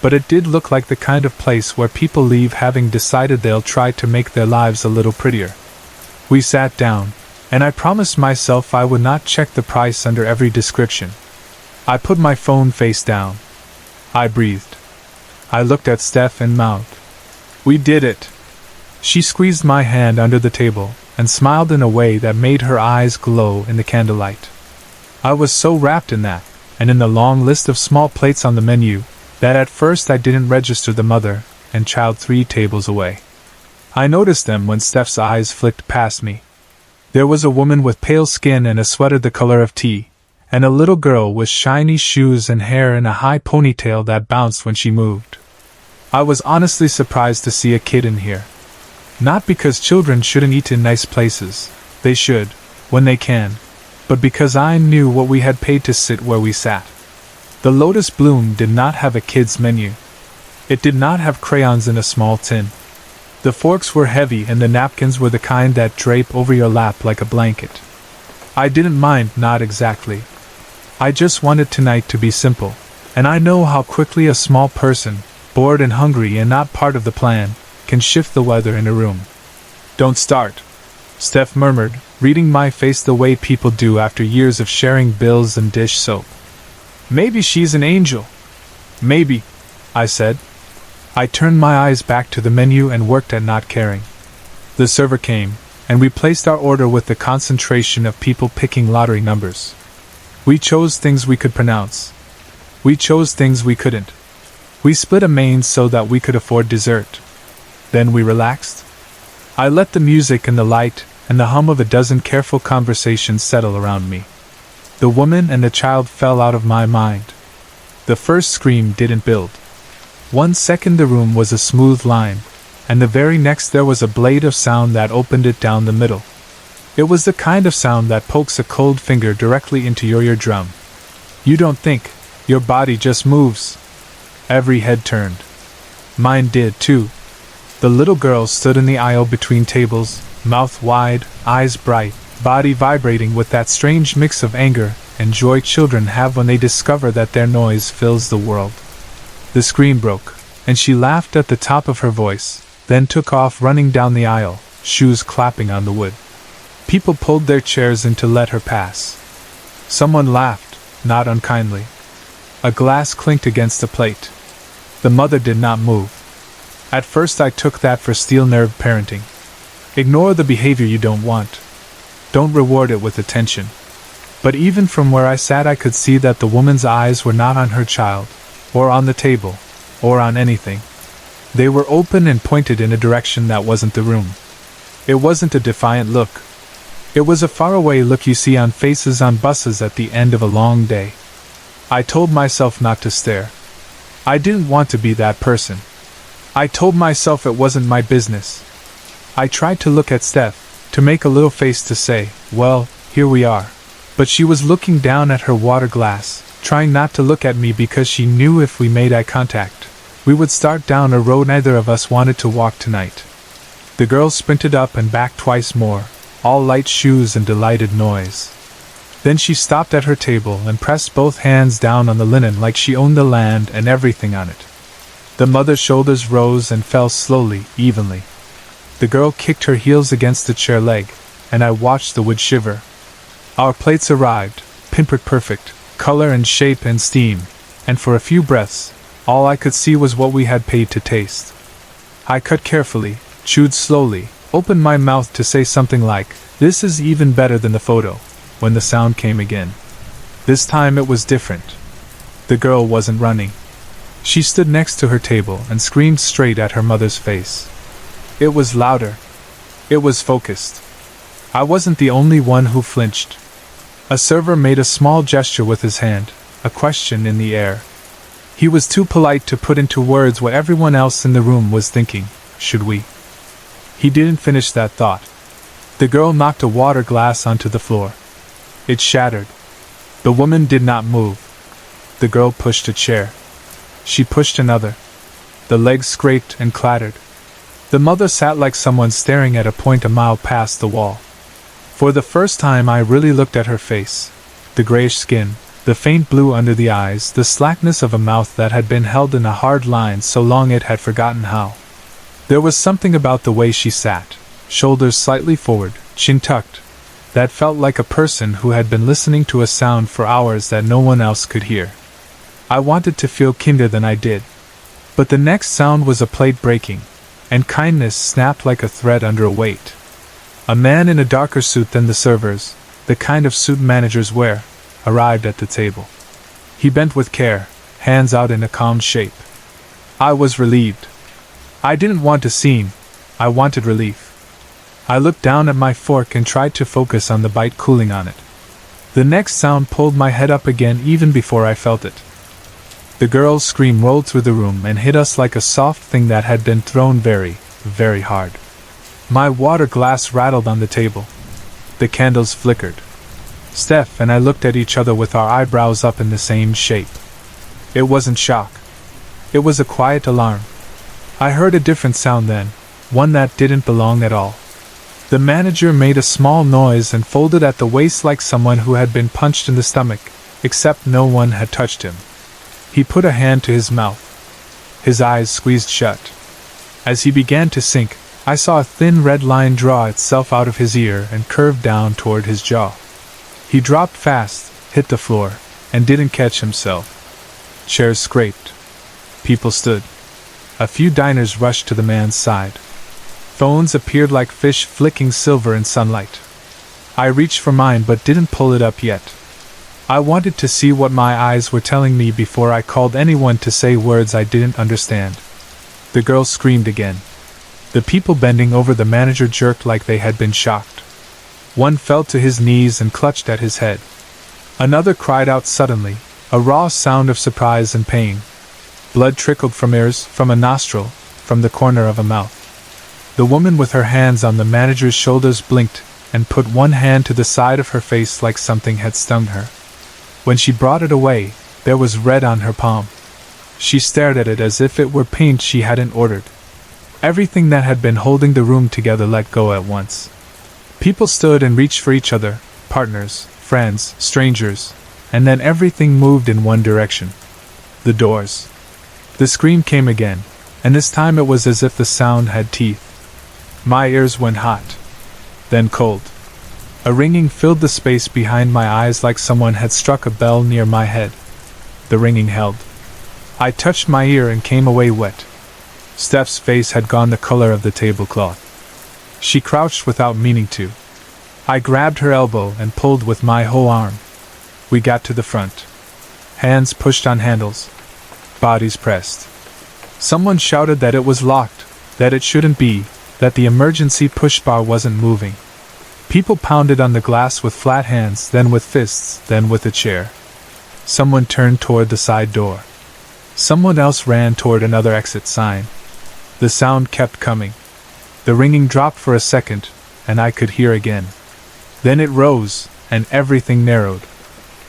but it did look like the kind of place where people leave having decided they'll try to make their lives a little prettier. We sat down, and I promised myself I would not check the price under every description. I put my phone face down. I breathed. I looked at Steph and mouthed, "We did it." She squeezed my hand under the table and smiled in a way that made her eyes glow in the candlelight. I was so wrapped in that, and in the long list of small plates on the menu, that at first I didn't register the mother and child 3 tables away. I noticed them when Steph's eyes flicked past me. There was a woman with pale skin and a sweater the color of tea, and a little girl with shiny shoes and hair in a high ponytail that bounced when she moved. I was honestly surprised to see a kid in here. Not because children shouldn't eat in nice places, they should, when they can, but because I knew what we had paid to sit where we sat. The Lotus Bloom did not have a kid's menu. It did not have crayons in a small tin. The forks were heavy and the napkins were the kind that drape over your lap like a blanket. I didn't mind, not exactly. I just wanted tonight to be simple, and I know how quickly a small person, bored and hungry and not part of the plan, can shift the weather in a room. "Don't start," Steph murmured, reading my face the way people do after years of sharing bills and dish soap. "Maybe she's an angel." "Maybe," I said. I turned my eyes back to the menu and worked at not caring. The server came, and we placed our order with the concentration of people picking lottery numbers. We chose things we could pronounce. We chose things we couldn't. We split a main so that we could afford dessert. Then we relaxed. I let the music and the light and the hum of a dozen careful conversations settle around me. The woman and the child fell out of my mind. The first scream didn't build. 1 second the room was a smooth line, and the very next there was a blade of sound that opened it down the middle. It was the kind of sound that pokes a cold finger directly into your eardrum. You don't think, your body just moves. Every head turned. Mine did too. The little girl stood in the aisle between tables, mouth wide, eyes bright, body vibrating with that strange mix of anger and joy children have when they discover that their noise fills the world. The screen broke, and she laughed at the top of her voice, then took off running down the aisle, shoes clapping on the wood. People pulled their chairs in to let her pass. Someone laughed, not unkindly. A glass clinked against a plate. The mother did not move. At first I took that for steel-nerved parenting. Ignore the behavior you don't want. Don't reward it with attention. But even from where I sat I could see that the woman's eyes were not on her child, or on the table, or on anything. They were open and pointed in a direction that wasn't the room. It wasn't a defiant look. It was a faraway look you see on faces on buses at the end of a long day. I told myself not to stare. I didn't want to be that person. I told myself it wasn't my business. I tried to look at Steph, to make a little face to say, well, here we are. But she was looking down at her water glass, trying not to look at me because she knew if we made eye contact, we would start down a road neither of us wanted to walk tonight. The girl sprinted up and back twice more, all light shoes and delighted noise. Then she stopped at her table and pressed both hands down on the linen like she owned the land and everything on it. The mother's shoulders rose and fell slowly, evenly. The girl kicked her heels against the chair leg, and I watched the wood shiver. Our plates arrived, pinprick perfect, color and shape and steam, and for a few breaths, all I could see was what we had paid to taste. I cut carefully, chewed slowly, opened my mouth to say something like, "This is even better than the photo," when the sound came again. This time it was different. The girl wasn't running. She stood next to her table and screamed straight at her mother's face. It was louder. It was focused. I wasn't the only one who flinched. A server made a small gesture with his hand, a question in the air. He was too polite to put into words what everyone else in the room was thinking. Should we? He didn't finish that thought. The girl knocked a water glass onto the floor. It shattered. The woman did not move. The girl pushed a chair. She pushed another. The legs scraped and clattered. The mother sat like someone staring at a point a mile past the wall. For the first time I really looked at her face. The grayish skin, the faint blue under the eyes, the slackness of a mouth that had been held in a hard line so long it had forgotten how. There was something about the way she sat, shoulders slightly forward, chin tucked, that felt like a person who had been listening to a sound for hours that no one else could hear. I wanted to feel kinder than I did. But the next sound was a plate breaking, and kindness snapped like a thread under a weight. A man in a darker suit than the servers, the kind of suit managers wear, arrived at the table. He bent with care, hands out in a calm shape. I was relieved. I didn't want a scene, I wanted relief. I looked down at my fork and tried to focus on the bite cooling on it. The next sound pulled my head up again even before I felt it. The girl's scream rolled through the room and hit us like a soft thing that had been thrown very, very hard. My water glass rattled on the table. The candles flickered. Steph and I looked at each other with our eyebrows up in the same shape. It wasn't shock. It was a quiet alarm. I heard a different sound then, one that didn't belong at all. The manager made a small noise and folded at the waist like someone who had been punched in the stomach, except no one had touched him. He put a hand to his mouth. His eyes squeezed shut. As he began to sink, I saw a thin red line draw itself out of his ear and curve down toward his jaw. He dropped fast, hit the floor, and didn't catch himself. Chairs scraped. People stood. A few diners rushed to the man's side. Phones appeared like fish flicking silver in sunlight. I reached for mine but didn't pull it up yet. I wanted to see what my eyes were telling me before I called anyone to say words I didn't understand. The girl screamed again. The people bending over the manager jerked like they had been shocked. One fell to his knees and clutched at his head. Another cried out suddenly, a raw sound of surprise and pain. Blood trickled from ears, from a nostril, from the corner of a mouth. The woman with her hands on the manager's shoulders blinked, and put one hand to the side of her face like something had stung her. When she brought it away, there was red on her palm. She stared at it as if it were paint she hadn't ordered. Everything that had been holding the room together let go at once. People stood and reached for each other, partners, friends, strangers, and then everything moved in one direction. The doors. The scream came again, and this time it was as if the sound had teeth. My ears went hot, then cold. A ringing filled the space behind my eyes like someone had struck a bell near my head. The ringing held. I touched my ear and came away wet. Steph's face had gone the color of the tablecloth. She crouched without meaning to. I grabbed her elbow and pulled with my whole arm. We got to the front. Hands pushed on handles. Bodies pressed. Someone shouted that it was locked, that it shouldn't be, that the emergency push bar wasn't moving. People pounded on the glass with flat hands, then with fists, then with a chair. Someone turned toward the side door. Someone else ran toward another exit sign. The sound kept coming. The ringing dropped for a second, and I could hear again. Then it rose, and everything narrowed.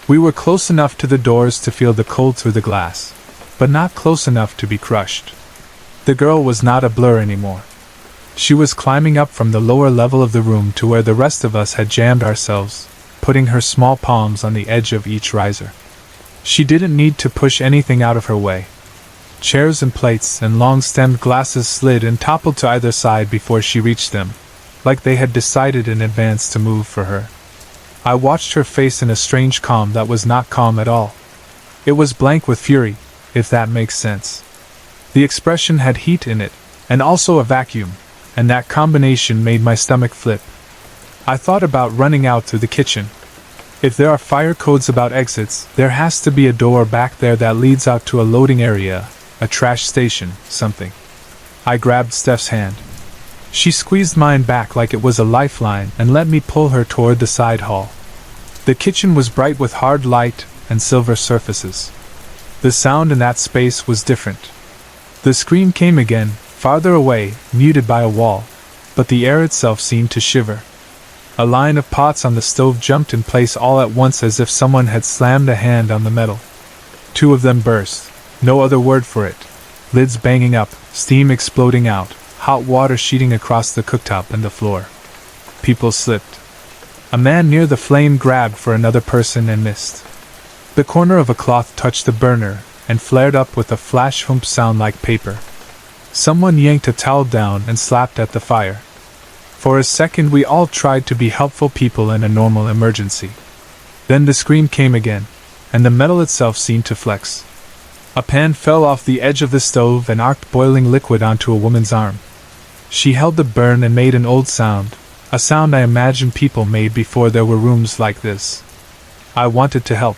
We were close enough to the doors to feel the cold through the glass, but not close enough to be crushed. The girl was not a blur anymore. She was climbing up from the lower level of the room to where the rest of us had jammed ourselves, putting her small palms on the edge of each riser. She didn't need to push anything out of her way. Chairs and plates and long-stemmed glasses slid and toppled to either side before she reached them, like they had decided in advance to move for her. I watched her face in a strange calm that was not calm at all. It was blank with fury, if that makes sense. The expression had heat in it, and also a vacuum, and that combination made my stomach flip. I thought about running out through the kitchen. If there are fire codes about exits, there has to be a door back there that leads out to a loading area, a trash station, something. I grabbed Steph's hand. She squeezed mine back like it was a lifeline and let me pull her toward the side hall. The kitchen was bright with hard light and silver surfaces. The sound in that space was different. The scream came again, farther away, muted by a wall, but the air itself seemed to shiver. A line of pots on the stove jumped in place all at once as if someone had slammed a hand on the metal. 2 of them burst, no other word for it. Lids banging up, steam exploding out, hot water sheeting across the cooktop and the floor. People slipped. A man near the flame grabbed for another person and missed. The corner of a cloth touched the burner and flared up with a flash hump sound like paper. Someone yanked a towel down and slapped at the fire. For a second we all tried to be helpful people in a normal emergency. Then the scream came again, and the metal itself seemed to flex. A pan fell off the edge of the stove and arced boiling liquid onto a woman's arm. She held the burn and made an old sound, a sound I imagined people made before there were rooms like this. I wanted to help.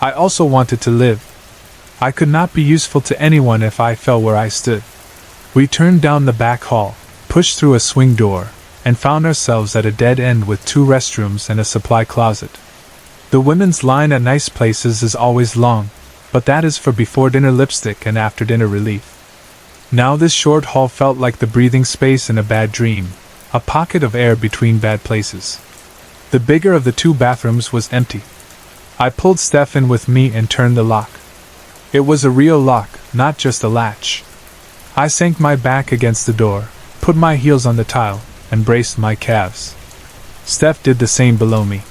I also wanted to live. I could not be useful to anyone if I fell where I stood. We turned down the back hall, pushed through a swing door, and found ourselves at a dead end with 2 restrooms and a supply closet. The women's line at nice places is always long, but that is for before-dinner lipstick and after-dinner relief. Now this short hall felt like the breathing space in a bad dream, a pocket of air between bad places. The bigger of the 2 bathrooms was empty. I pulled Steph in with me and turned the lock. It was a real lock, not just a latch. I sank my back against the door, put my heels on the tile, and braced my calves. Steph did the same below me.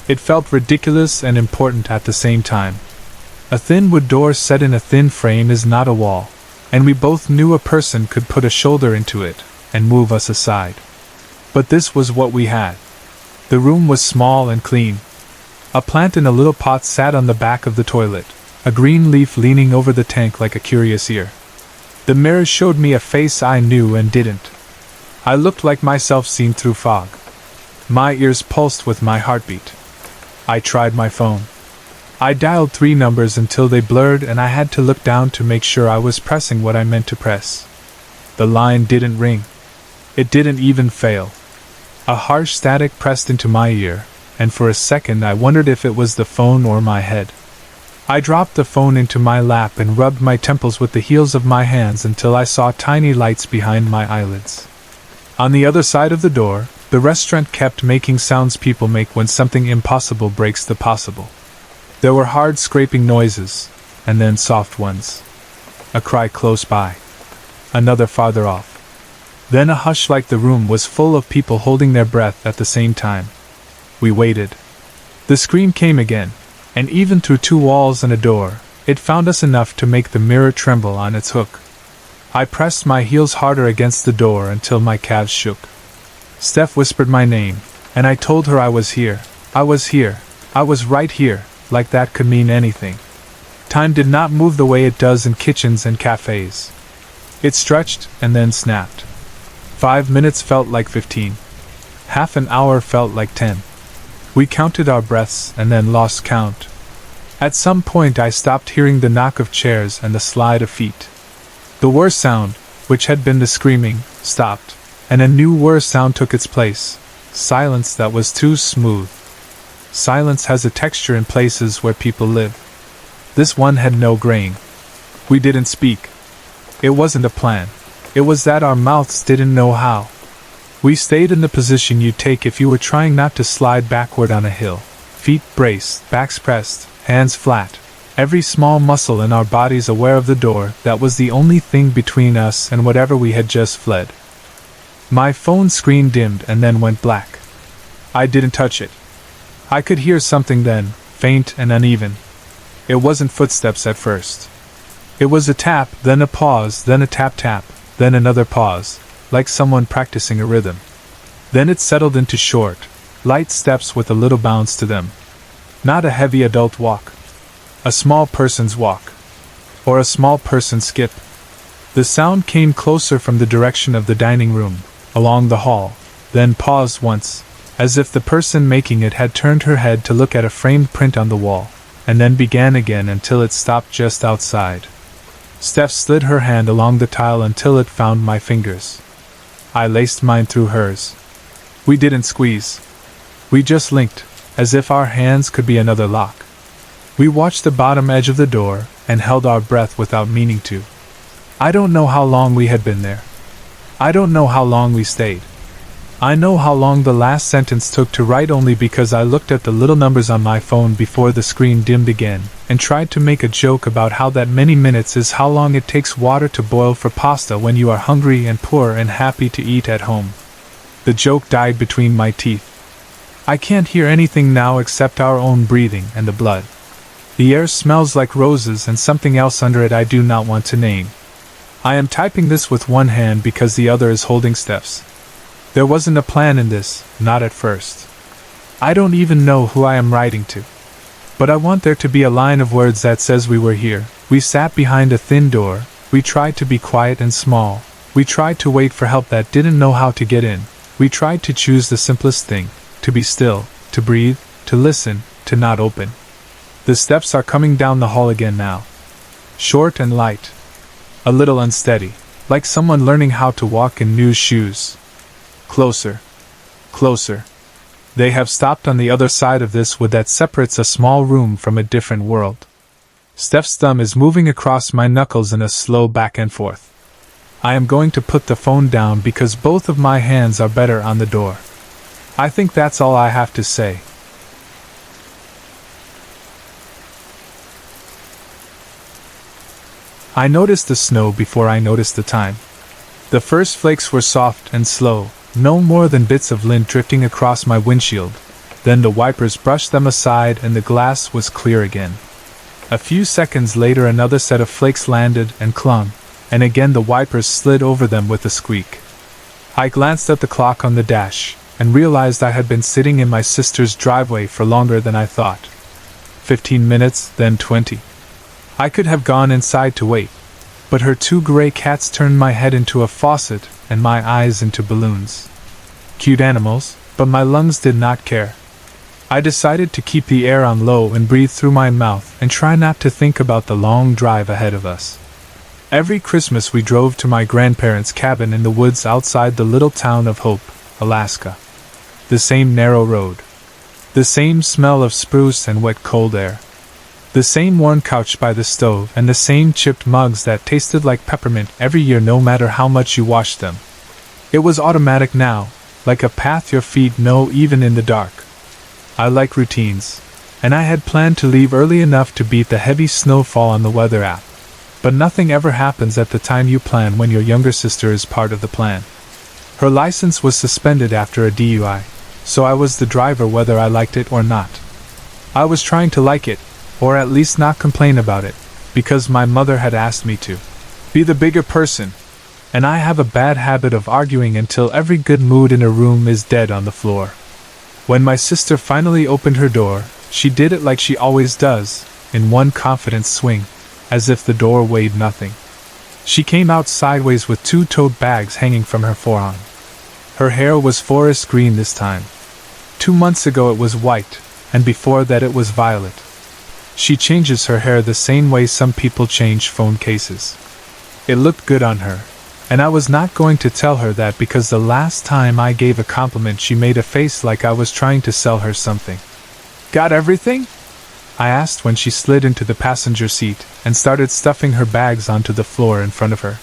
It felt ridiculous and important at the same time. A thin wood door set in a thin frame is not a wall, and we both knew a person could put a shoulder into it and move us aside. But this was what we had. The room was small and clean. A plant in a little pot sat on the back of the toilet, a green leaf leaning over the tank like a curious ear. The mirror showed me a face I knew and didn't. I looked like myself seen through fog. My ears pulsed with my heartbeat. I tried my phone. I dialed 3 numbers until they blurred and I had to look down to make sure I was pressing what I meant to press. The line didn't ring. It didn't even fail. A harsh static pressed into my ear, and for a second I wondered if it was the phone or my head. I dropped the phone into my lap and rubbed my temples with the heels of my hands until I saw tiny lights behind my eyelids. On the other side of the door, The restaurant kept making sounds people make when something impossible breaks the possible. There were hard scraping noises, and then soft ones. A cry close by. Another farther off. Then a hush like the room was full of people holding their breath at the same time. We waited. The scream came again, and even through 2 walls and a door, it found us enough to make the mirror tremble on its hook. I pressed my heels harder against the door until my calves shook. Steph whispered my name, and I told her I was here. I was here. I was right here, like that could mean anything. Time did not move the way it does in kitchens and cafes. It stretched and then snapped. 5 minutes felt like 15. Half an hour felt like 10. We counted our breaths and then lost count. At some point I stopped hearing the knock of chairs and the slide of feet. The worst sound, which had been the screaming, stopped, and a new worse sound took its place. Silence that was too smooth. Silence has a texture in places where people live. This one had no grain. We didn't speak. It wasn't a plan. It was that our mouths didn't know how. We stayed in the position you'd take if you were trying not to slide backward on a hill. Feet braced, backs pressed, hands flat. Every small muscle in our bodies aware of the door that was the only thing between us and whatever we had just fled. My phone screen dimmed and then went black. I didn't touch it. I could hear something then, faint and uneven. It wasn't footsteps at first. It was a tap, then a pause, then a tap-tap, then another pause, like someone practicing a rhythm. Then it settled into short, light steps with a little bounce to them. Not a heavy adult walk. A small person's walk. Or a small person's skip. The sound came closer from the direction of the dining room, along the hall, then paused once, as if the person making it had turned her head to look at a framed print on the wall, and then began again until it stopped just outside. Steph slid her hand along the tile until it found my fingers. I laced mine through hers. We didn't squeeze. We just linked, as if our hands could be another lock. We watched the bottom edge of the door, and held our breath without meaning to. I don't know how long we had been there. I don't know how long we stayed. I know how long the last sentence took to write only because I looked at the little numbers on my phone before the screen dimmed again, and tried to make a joke about how that many minutes is how long it takes water to boil for pasta when you are hungry and poor and happy to eat at home. The joke died between my teeth. I can't hear anything now except our own breathing and the blood. The air smells like roses and something else under it I do not want to name. I am typing this with one hand because the other is holding Steph's. There wasn't a plan in this, not at first. I don't even know who I am writing to. But I want there to be a line of words that says we were here. We sat behind a thin door. We tried to be quiet and small. We tried to wait for help that didn't know how to get in. We tried to choose the simplest thing, to be still, to breathe, to listen, to not open. The steps are coming down the hall again now. Short and light. A little unsteady, like someone learning how to walk in new shoes. Closer. Closer. They have stopped on the other side of this wood that separates a small room from a different world. Steph's thumb is moving across my knuckles in a slow back and forth. I am going to put the phone down because both of my hands are better on the door. I think that's all I have to say. I noticed the snow before I noticed the time. The first flakes were soft and slow, no more than bits of lint drifting across my windshield. Then the wipers brushed them aside and the glass was clear again. A few seconds later another set of flakes landed and clung, and again the wipers slid over them with a squeak. I glanced at the clock on the dash, and realized I had been sitting in my sister's driveway for longer than I thought. 15 minutes, then 20. I could have gone inside to wait, but her 2 gray cats turned my head into a faucet and my eyes into balloons. Cute animals, but my lungs did not care. I decided to keep the air on low and breathe through my mouth and try not to think about the long drive ahead of us. Every Christmas we drove to my grandparents' cabin in the woods outside the little town of Hope, Alaska. The same narrow road. The same smell of spruce and wet cold air. The same worn couch by the stove and the same chipped mugs that tasted like peppermint every year no matter how much you washed them. It was automatic now, like a path your feet know even in the dark. I like routines, and I had planned to leave early enough to beat the heavy snowfall on the weather app. But nothing ever happens at the time you plan when your younger sister is part of the plan. Her license was suspended after a DUI, so I was the driver whether I liked it or not. I was trying to like it, or at least not complain about it, because my mother had asked me to be the bigger person, and I have a bad habit of arguing until every good mood in a room is dead on the floor. When my sister finally opened her door, she did it like she always does, in one confident swing, as if the door weighed nothing. She came out sideways with 2 tote bags hanging from her forearm. Her hair was forest green this time. 2 months ago it was white, and before that it was violet. She changes her hair the same way some people change phone cases. It looked good on her, and I was not going to tell her that because the last time I gave a compliment she made a face like I was trying to sell her something. "Got everything?" I asked when she slid into the passenger seat and started stuffing her bags onto the floor in front of her.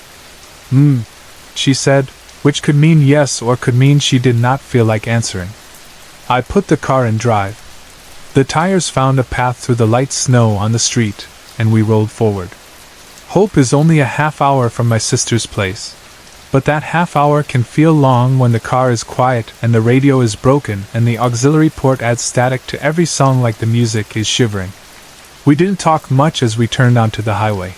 She said, which could mean yes or could mean she did not feel like answering. I put the car in drive. The tires found a path through the light snow on the street, and we rolled forward. Hope is only a half hour from my sister's place, but that half hour can feel long when the car is quiet and the radio is broken and the auxiliary port adds static to every song like the music is shivering. We didn't talk much as we turned onto the highway.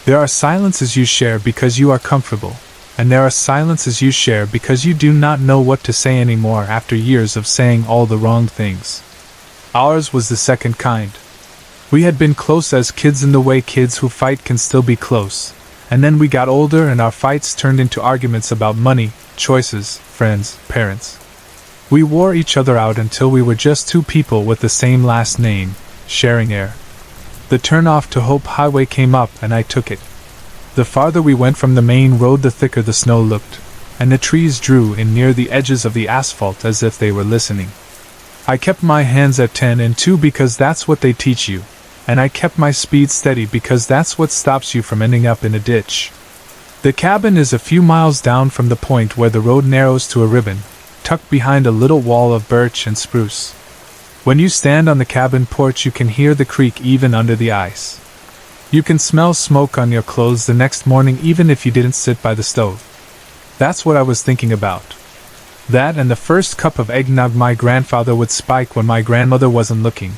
There are silences you share because you are comfortable, and there are silences you share because you do not know what to say anymore after years of saying all the wrong things. Ours was the second kind. We had been close as kids in the way kids who fight can still be close, and then we got older and our fights turned into arguments about money, choices, friends, parents. We wore each other out until we were just 2 people with the same last name, sharing air. The turnoff to Hope Highway came up and I took it. The farther we went from the main road the thicker the snow looked, and the trees drew in near the edges of the asphalt as if they were listening. I kept my hands at 10 and 2 because that's what they teach you, and I kept my speed steady because that's what stops you from ending up in a ditch. The cabin is a few miles down from the point where the road narrows to a ribbon, tucked behind a little wall of birch and spruce. When you stand on the cabin porch you can hear the creek even under the ice. You can smell smoke on your clothes the next morning even if you didn't sit by the stove. That's what I was thinking about. That and the first cup of eggnog my grandfather would spike when my grandmother wasn't looking,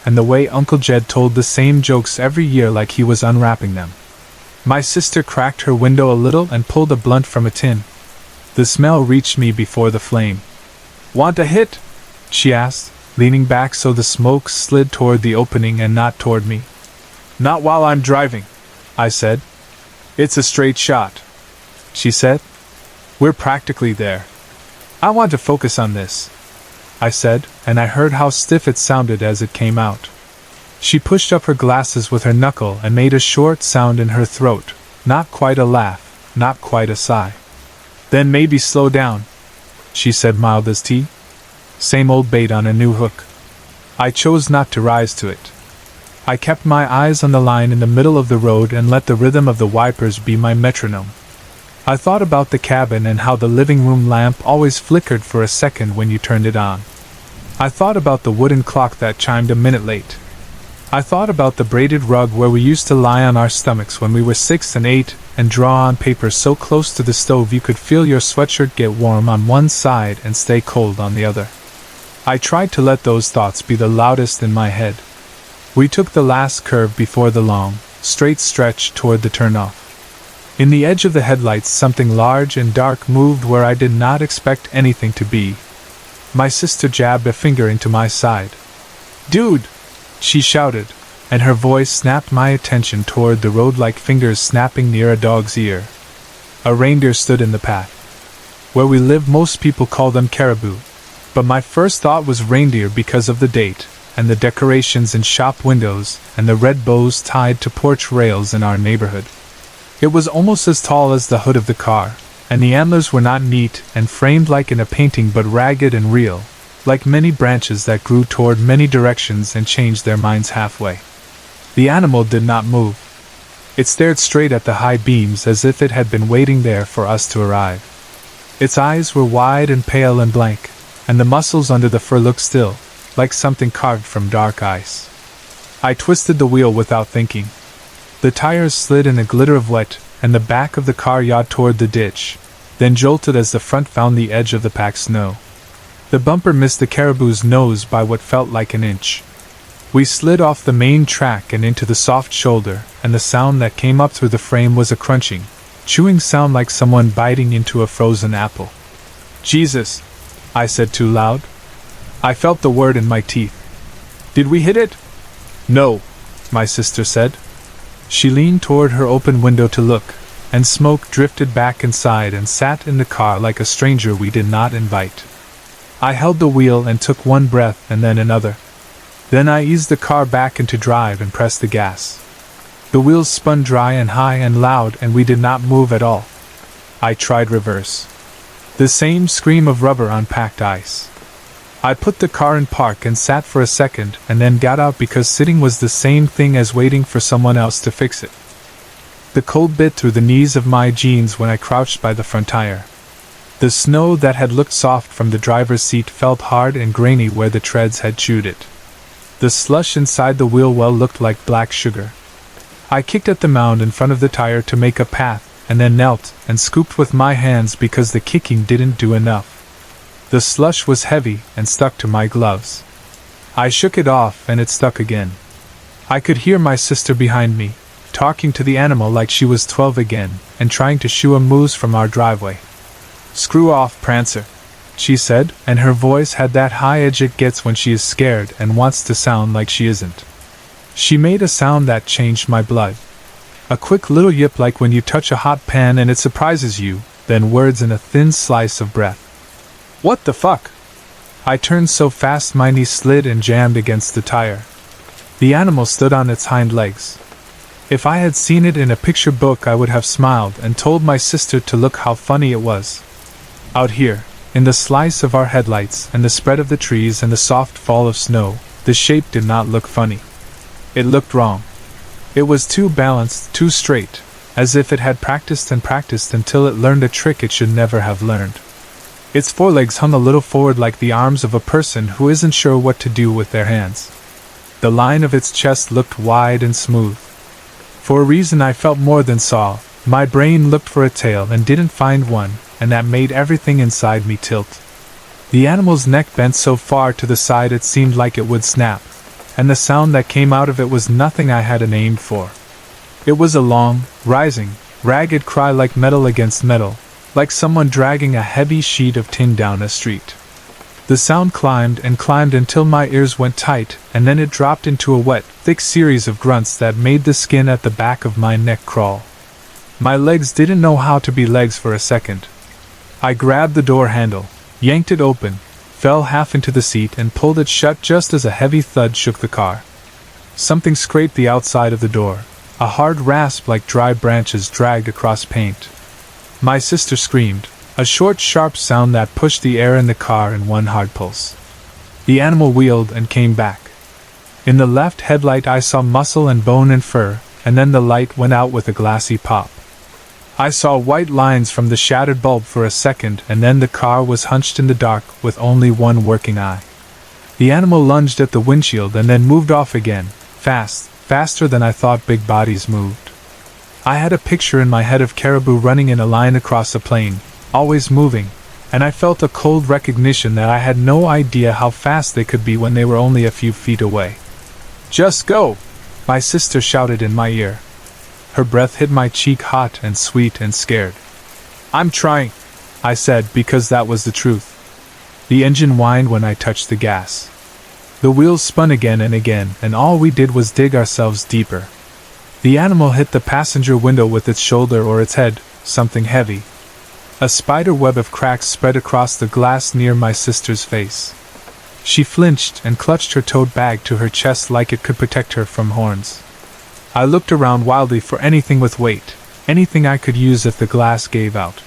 and the way Uncle Jed told the same jokes every year like he was unwrapping them. My sister cracked her window a little and pulled a blunt from a tin. The smell reached me before the flame. "Want a hit?" she asked, leaning back so the smoke slid toward the opening and not toward me. "Not while I'm driving," I said. "It's a straight shot," she said. "We're practically there." "I want to focus on this," I said, and I heard how stiff it sounded as it came out. She pushed up her glasses with her knuckle and made a short sound in her throat, not quite a laugh, not quite a sigh. "Then maybe slow down," she said, mild as tea. Same old bait on a new hook. I chose not to rise to it. I kept my eyes on the line in the middle of the road and let the rhythm of the wipers be my metronome. I thought about the cabin and how the living room lamp always flickered for a second when you turned it on. I thought about the wooden clock that chimed a minute late. I thought about the braided rug where we used to lie on our stomachs when we were 6 and 8 and draw on paper so close to the stove you could feel your sweatshirt get warm on one side and stay cold on the other. I tried to let those thoughts be the loudest in my head. We took the last curve before the long, straight stretch toward the turnoff. In the edge of the headlights something large and dark moved where I did not expect anything to be. My sister jabbed a finger into my side. "Dude!" she shouted, and her voice snapped my attention toward the road like fingers snapping near a dog's ear. A reindeer stood in the path. Where we live most people call them caribou, but my first thought was reindeer because of the date, and the decorations in shop windows, and the red bows tied to porch rails in our neighborhood. It was almost as tall as the hood of the car, and the antlers were not neat and framed like in a painting but ragged and real, like many branches that grew toward many directions and changed their minds halfway. The animal did not move. It stared straight at the high beams as if it had been waiting there for us to arrive. Its eyes were wide and pale and blank, and the muscles under the fur looked still, like something carved from dark ice. I twisted the wheel without thinking. The tires slid in a glitter of wet, and the back of the car yawed toward the ditch, then jolted as the front found the edge of the packed snow. The bumper missed the caribou's nose by what felt like an inch. We slid off the main track and into the soft shoulder, and the sound that came up through the frame was a crunching, chewing sound like someone biting into a frozen apple. "Jesus," I said too loud. I felt the word in my teeth. "Did we hit it?" "No," my sister said. She leaned toward her open window to look, and smoke drifted back inside and sat in the car like a stranger we did not invite. I held the wheel and took one breath and then another. Then I eased the car back into drive and pressed the gas. The wheels spun dry and high and loud, and we did not move at all. I tried reverse. The same scream of rubber on packed ice. I put the car in park and sat for a second and then got out because sitting was the same thing as waiting for someone else to fix it. The cold bit through the knees of my jeans when I crouched by the front tire. The snow that had looked soft from the driver's seat felt hard and grainy where the treads had chewed it. The slush inside the wheel well looked like black sugar. I kicked at the mound in front of the tire to make a path, and then knelt and scooped with my hands because the kicking didn't do enough. The slush was heavy and stuck to my gloves. I shook it off and it stuck again. I could hear my sister behind me, talking to the animal like she was 12 again, and trying to shoo a moose from our driveway. "Screw off, Prancer," she said, and her voice had that high edge it gets when she is scared and wants to sound like she isn't. She made a sound that changed my blood. A quick little yip like when you touch a hot pan and it surprises you, then words in a thin slice of breath. "What the fuck?" I turned so fast my knee slid and jammed against the tire. The animal stood on its hind legs. If I had seen it in a picture book I would have smiled and told my sister to look how funny it was. Out here, in the slice of our headlights and the spread of the trees and the soft fall of snow, the shape did not look funny. It looked wrong. It was too balanced, too straight, as if it had practiced and practiced until it learned a trick it should never have learned. Its forelegs hung a little forward like the arms of a person who isn't sure what to do with their hands. The line of its chest looked wide and smooth. For a reason I felt more than saw, my brain looked for a tail and didn't find one, and that made everything inside me tilt. The animal's neck bent so far to the side it seemed like it would snap, and the sound that came out of it was nothing I had an aim for. It was a long, rising, ragged cry like metal against metal, like someone dragging a heavy sheet of tin down a street. The sound climbed and climbed until my ears went tight, and then it dropped into a wet, thick series of grunts that made the skin at the back of my neck crawl. My legs didn't know how to be legs for a second. I grabbed the door handle, yanked it open, fell half into the seat and pulled it shut just as a heavy thud shook the car. Something scraped the outside of the door, a hard rasp like dry branches dragged across paint. My sister screamed, a short sharp sound that pushed the air in the car in one hard pulse. The animal wheeled and came back. In the left headlight I saw muscle and bone and fur, and then the light went out with a glassy pop. I saw white lines from the shattered bulb for a second, and then the car was hunched in the dark with only one working eye. The animal lunged at the windshield and then moved off again, faster than I thought big bodies moved. I had a picture in my head of caribou running in a line across a plain, always moving, and I felt a cold recognition that I had no idea how fast they could be when they were only a few feet away. "Just go!" my sister shouted in my ear. Her breath hit my cheek hot and sweet and scared. "I'm trying," I said, because that was the truth. The engine whined when I touched the gas. The wheels spun again, and all we did was dig ourselves deeper. The animal hit the passenger window with its shoulder or its head, something heavy. A spider web of cracks spread across the glass near my sister's face. She flinched and clutched her tote bag to her chest like it could protect her from horns. I looked around wildly for anything with weight, anything I could use if the glass gave out.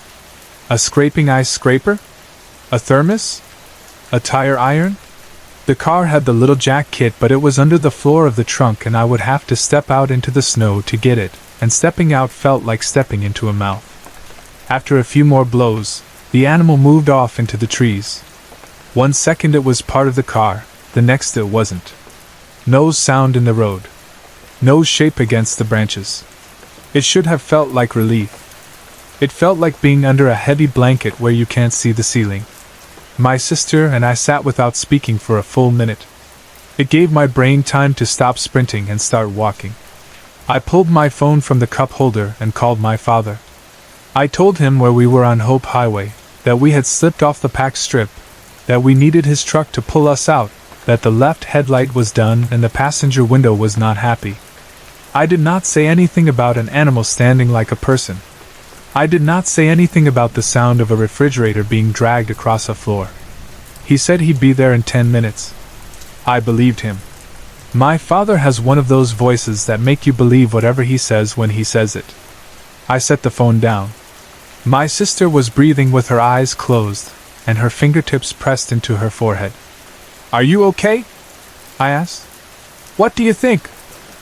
A scraping ice scraper? A thermos? A tire iron? The car had the little jack kit, but it was under the floor of the trunk and I would have to step out into the snow to get it, and stepping out felt like stepping into a mouth. After a few more blows, The animal moved off into the trees. 1 second it was part of the car, the next it wasn't. No sound in the road. No shape against the branches. It should have felt like relief. It felt like being under a heavy blanket where you can't see the ceiling. My sister and I sat without speaking for a full minute. It gave my brain time to stop sprinting and start walking. I pulled my phone from the cup holder and called my father. I told him where we were on Hope Highway, that we had slipped off the pack strip, that we needed his truck to pull us out, that the left headlight was done and the passenger window was not happy. I did not say anything about an animal standing like a person. I did not say anything about the sound of a refrigerator being dragged across a floor. He said he'd be there in 10 minutes. I believed him. My father has one of those voices that make you believe whatever he says when he says it. I set the phone down. My sister was breathing with her eyes closed, and her fingertips pressed into her forehead. "Are you okay?" I asked. "What do you think?"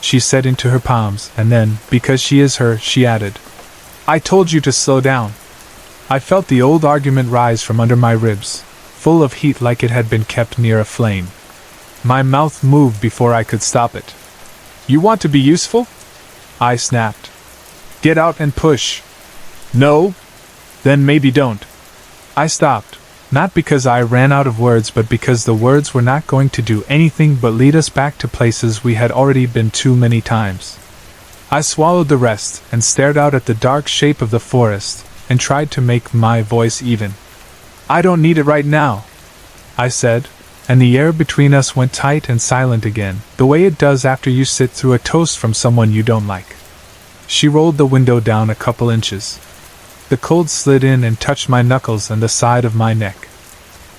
she said into her palms, and then, because she is her, she added, "I told you to slow down." I felt the old argument rise from under my ribs, full of heat like it had been kept near a flame. My mouth moved before I could stop it. "You want to be useful?" I snapped. "Get out and push." "No?" "Then maybe don't." I stopped, not because I ran out of words but because the words were not going to do anything but lead us back to places we had already been too many times. I swallowed the rest and stared out at the dark shape of the forest and tried to make my voice even. "I don't need it right now," I said, and the air between us went tight and silent again, the way it does after you sit through a toast from someone you don't like. She rolled the window down a couple inches. The cold slid in and touched my knuckles and the side of my neck.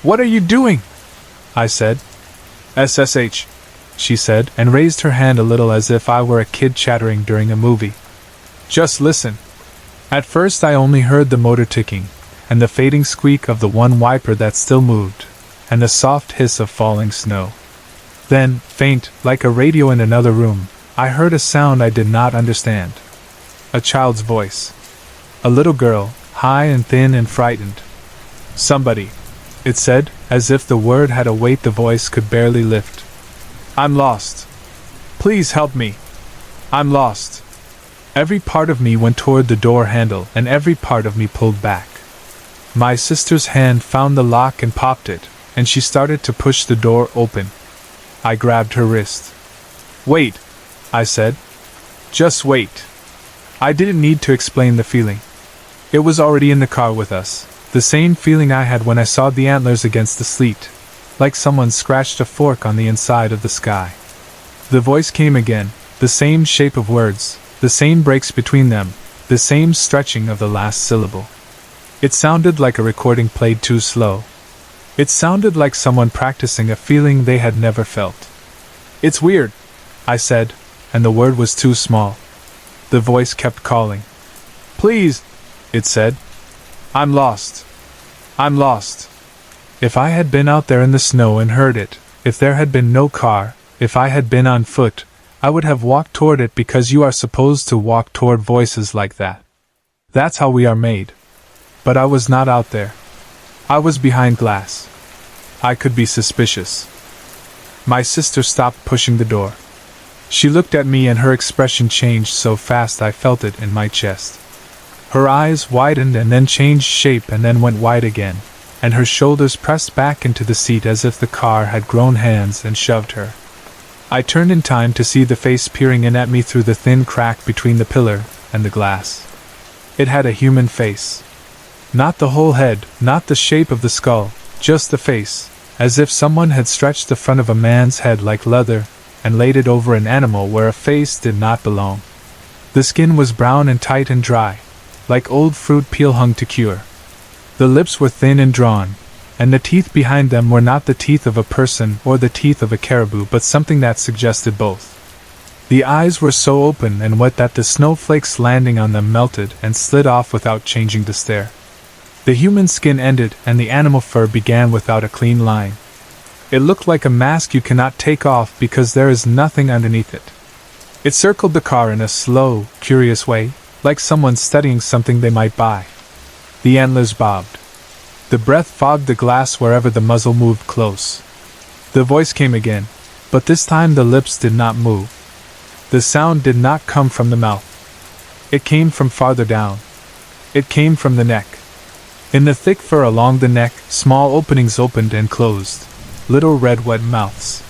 "What are you doing?" I said. "SSH," she said, and raised her hand a little as if I were a kid chattering during a movie. "Just listen." At first I only heard the motor ticking, and the fading squeak of the one wiper that still moved, and the soft hiss of falling snow. Then, faint, like a radio in another room, I heard a sound I did not understand. A child's voice. A little girl, high and thin and frightened. "Somebody," it said, as if the word had a weight the voice could barely lift. "I'm lost. Please help me. I'm lost." Every part of me went toward the door handle, and every part of me pulled back. My sister's hand found the lock and popped it, and she started to push the door open. I grabbed her wrist. "Wait," I said. "Just wait." I didn't need to explain the feeling. It was already in the car with us, the same feeling I had when I saw the antlers against the sleet, like someone scratched a fork on the inside of the sky. The voice came again, the same shape of words, the same breaks between them, the same stretching of the last syllable. It sounded like a recording played too slow. It sounded like someone practicing a feeling they had never felt. "It's weird," I said, and the word was too small. The voice kept calling. "Please," it said. "I'm lost. I'm lost." If I had been out there in the snow and heard it, if there had been no car, if I had been on foot, I would have walked toward it because you are supposed to walk toward voices like that. That's how we are made. But I was not out there. I was behind glass. I could be suspicious. My sister stopped pushing the door. She looked at me and her expression changed so fast I felt it in my chest. Her eyes widened and then changed shape and then went wide again, and her shoulders pressed back into the seat as if the car had grown hands and shoved her. I turned in time to see the face peering in at me through the thin crack between the pillar and the glass. It had a human face. Not the whole head, not the shape of the skull, just the face, as if someone had stretched the front of a man's head like leather and laid it over an animal where a face did not belong. The skin was brown and tight and dry, like old fruit peel hung to cure. The lips were thin and drawn, and the teeth behind them were not the teeth of a person or the teeth of a caribou but something that suggested both. The eyes were so open and wet that the snowflakes landing on them melted and slid off without changing the stare. The human skin ended and the animal fur began without a clean line. It looked like a mask you cannot take off because there is nothing underneath it. It circled the car in a slow, curious way, like someone studying something they might buy. The antlers bobbed. The breath fogged the glass wherever the muzzle moved close. The voice came again, but this time the lips did not move. The sound did not come from the mouth. It came from farther down. It came from the neck. In the thick fur along the neck, small openings opened and closed, little red wet mouths.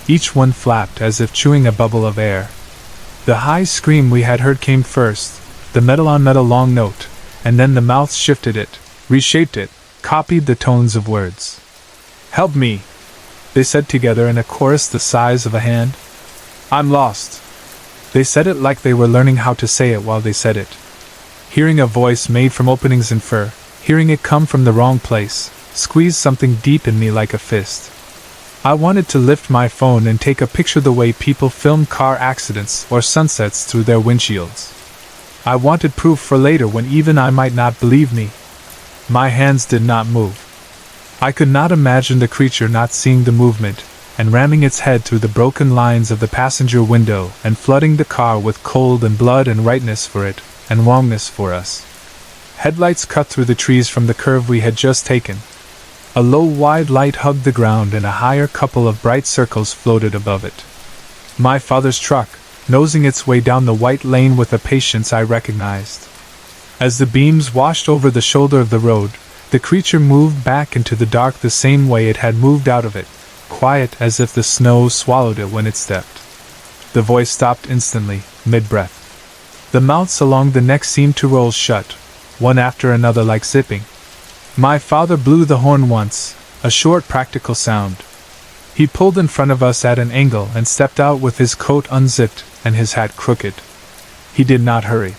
Each one flapped as if chewing a bubble of air. The high scream we had heard came first, the metal-on-metal long note, and then the mouths shifted it, reshaped it, copied the tones of words. "Help me," they said together in a chorus the size of a hand. "I'm lost." They said it like they were learning how to say it while they said it. Hearing a voice made from openings in fur, hearing it come from the wrong place, squeezed something deep in me like a fist. I wanted to lift my phone and take a picture the way people film car accidents or sunsets through their windshields. I wanted proof for later when even I might not believe me. My hands did not move. I could not imagine the creature not seeing the movement, and ramming its head through the broken lines of the passenger window and flooding the car with cold and blood and rightness for it, and wrongness for us. Headlights cut through the trees from the curve we had just taken. A low wide light hugged the ground and a higher couple of bright circles floated above it. My father's truck, nosing its way down the white lane with a patience I recognized. As the beams washed over the shoulder of the road, the creature moved back into the dark the same way it had moved out of it, quiet as if the snow swallowed it when it stepped. The voice stopped instantly, mid-breath. The mouths along the neck seemed to roll shut, one after another like zipping. My father blew the horn once, a short practical sound. He pulled in front of us at an angle and stepped out with his coat unzipped and his hat crooked. He did not hurry.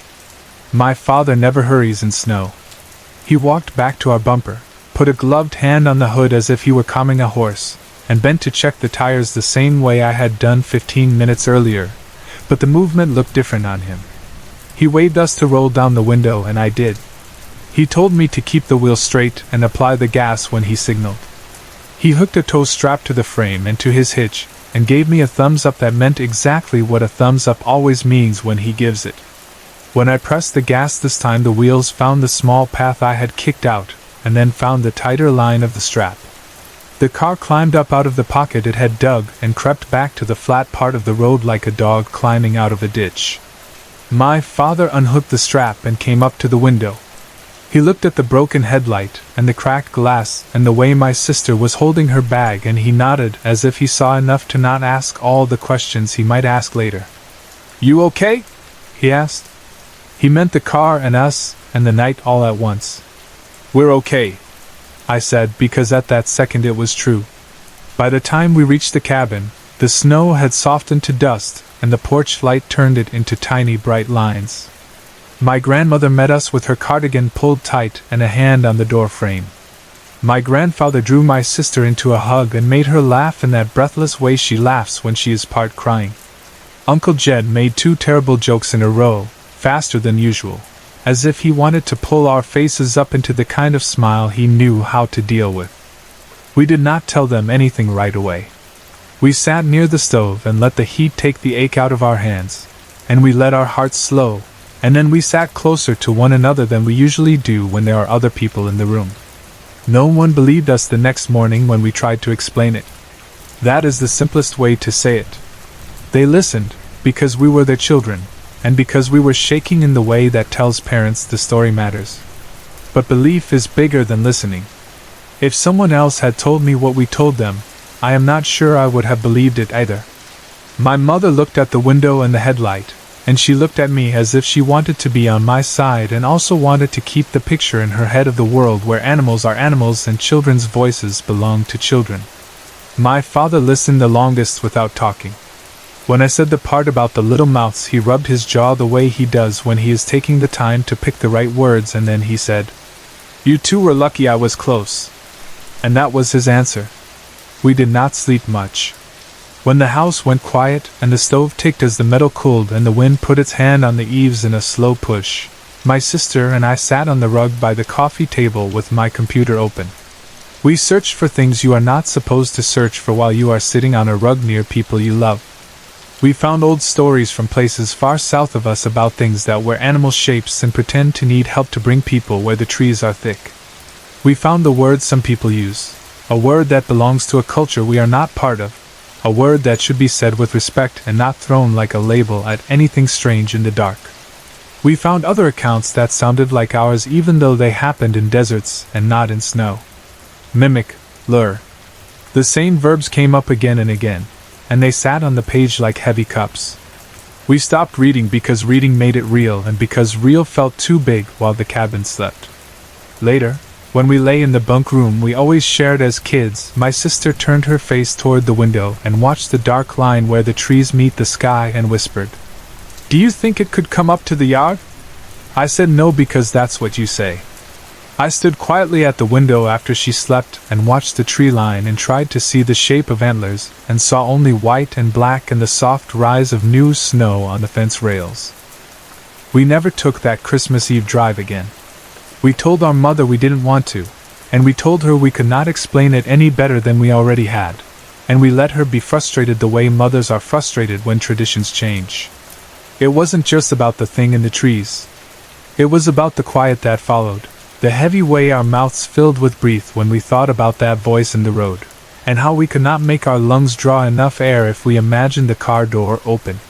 My father never hurries in snow. He walked back to our bumper, put a gloved hand on the hood as if he were calming a horse, and bent to check the tires the same way I had done 15 minutes earlier, but the movement looked different on him. He waved us to roll down the window and I did. He told me to keep the wheel straight and apply the gas when he signaled. He hooked a tow strap to the frame and to his hitch, and gave me a thumbs up that meant exactly what a thumbs up always means when he gives it. When I pressed the gas this time the wheels found the small path I had kicked out, and then found the tighter line of the strap. The car climbed up out of the pocket it had dug and crept back to the flat part of the road like a dog climbing out of a ditch. My father unhooked the strap and came up to the window. He looked at the broken headlight and the cracked glass and the way my sister was holding her bag, and he nodded as if he saw enough to not ask all the questions he might ask later. "You okay?" he asked. He meant the car and us and the night all at once. "We're okay," I said, because at that second it was true. By the time we reached the cabin, the snow had softened to dust and the porch light turned it into tiny bright lines. My grandmother met us with her cardigan pulled tight and a hand on the door frame. My grandfather drew my sister into a hug and made her laugh in that breathless way she laughs when she is part crying. Uncle Jed made 2 terrible jokes in a row, faster than usual, as if he wanted to pull our faces up into the kind of smile he knew how to deal with. We did not tell them anything right away. We sat near the stove and let the heat take the ache out of our hands, and we let our hearts slow, and then we sat closer to one another than we usually do when there are other people in the room. No one believed us the next morning when we tried to explain it. That is the simplest way to say it. They listened, because we were their children, and because we were shaking in the way that tells parents the story matters. But belief is bigger than listening. If someone else had told me what we told them, I am not sure I would have believed it either. My mother looked at the window and the headlight, and she looked at me as if she wanted to be on my side and also wanted to keep the picture in her head of the world where animals are animals and children's voices belong to children. My father listened the longest without talking. When I said the part about the little mouths, he rubbed his jaw the way he does when he is taking the time to pick the right words, and then he said, "You two were lucky I was close." And that was his answer. We did not sleep much. When the house went quiet and the stove ticked as the metal cooled and the wind put its hand on the eaves in a slow push, my sister and I sat on the rug by the coffee table with my computer open. We searched for things you are not supposed to search for while you are sitting on a rug near people you love. We found old stories from places far south of us about things that wear animal shapes and pretend to need help to bring people where the trees are thick. We found the word some people use, a word that belongs to a culture we are not part of, a word that should be said with respect and not thrown like a label at anything strange in the dark. We found other accounts that sounded like ours even though they happened in deserts and not in snow. Mimic, lure. The same verbs came up again and again, and they sat on the page like heavy cups. We stopped reading because reading made it real and because real felt too big while the cabin slept. Later, when we lay in the bunk room we always shared as kids, my sister turned her face toward the window and watched the dark line where the trees meet the sky and whispered, "Do you think it could come up to the yard?" I said no because that's what you say. I stood quietly at the window after she slept and watched the tree line and tried to see the shape of antlers and saw only white and black and the soft rise of new snow on the fence rails. We never took that Christmas Eve drive again. We told our mother we didn't want to, and we told her we could not explain it any better than we already had, and we let her be frustrated the way mothers are frustrated when traditions change. It wasn't just about the thing in the trees. It was about the quiet that followed, the heavy way our mouths filled with breath when we thought about that voice in the road, and how we could not make our lungs draw enough air if we imagined the car door open.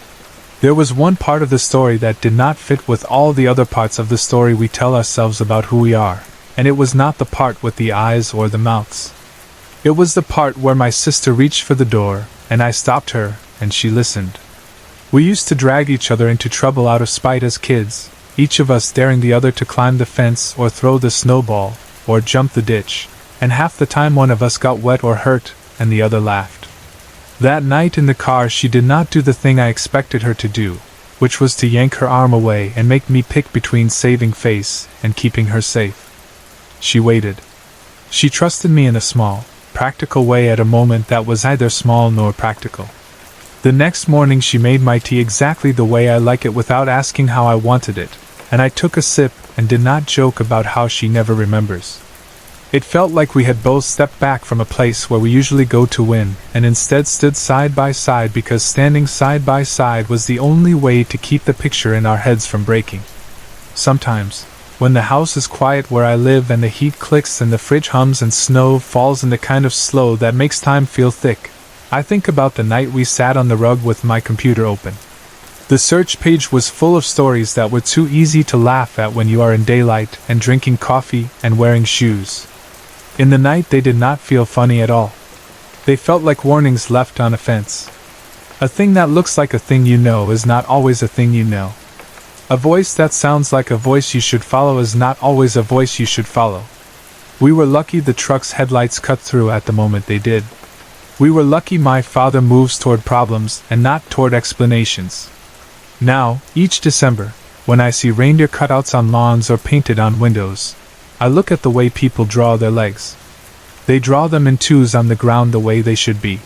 There was one part of the story that did not fit with all the other parts of the story we tell ourselves about who we are, and it was not the part with the eyes or the mouths. It was the part where my sister reached for the door, and I stopped her, and she listened. We used to drag each other into trouble out of spite as kids, each of us daring the other to climb the fence or throw the snowball, or jump the ditch, and half the time one of us got wet or hurt, and the other laughed. That night in the car she did not do the thing I expected her to do, which was to yank her arm away and make me pick between saving face and keeping her safe. She waited. She trusted me in a small, practical way at a moment that was neither small nor practical. The next morning she made my tea exactly the way I like it without asking how I wanted it, and I took a sip and did not joke about how she never remembers. It felt like we had both stepped back from a place where we usually go to win, and instead stood side by side because standing side by side was the only way to keep the picture in our heads from breaking. Sometimes, when the house is quiet where I live and the heat clicks and the fridge hums and snow falls in the kind of slow that makes time feel thick, I think about the night we sat on the rug with my computer open. The search page was full of stories that were too easy to laugh at when you are in daylight and drinking coffee and wearing shoes. In the night they did not feel funny at all. They felt like warnings left on a fence. A thing that looks like a thing you know is not always a thing you know. A voice that sounds like a voice you should follow is not always a voice you should follow. We were lucky the truck's headlights cut through at the moment they did. We were lucky my father moves toward problems and not toward explanations. Now, each December, when I see reindeer cutouts on lawns or painted on windows, I look at the way people draw their legs. They draw them in twos on the ground the way they should be.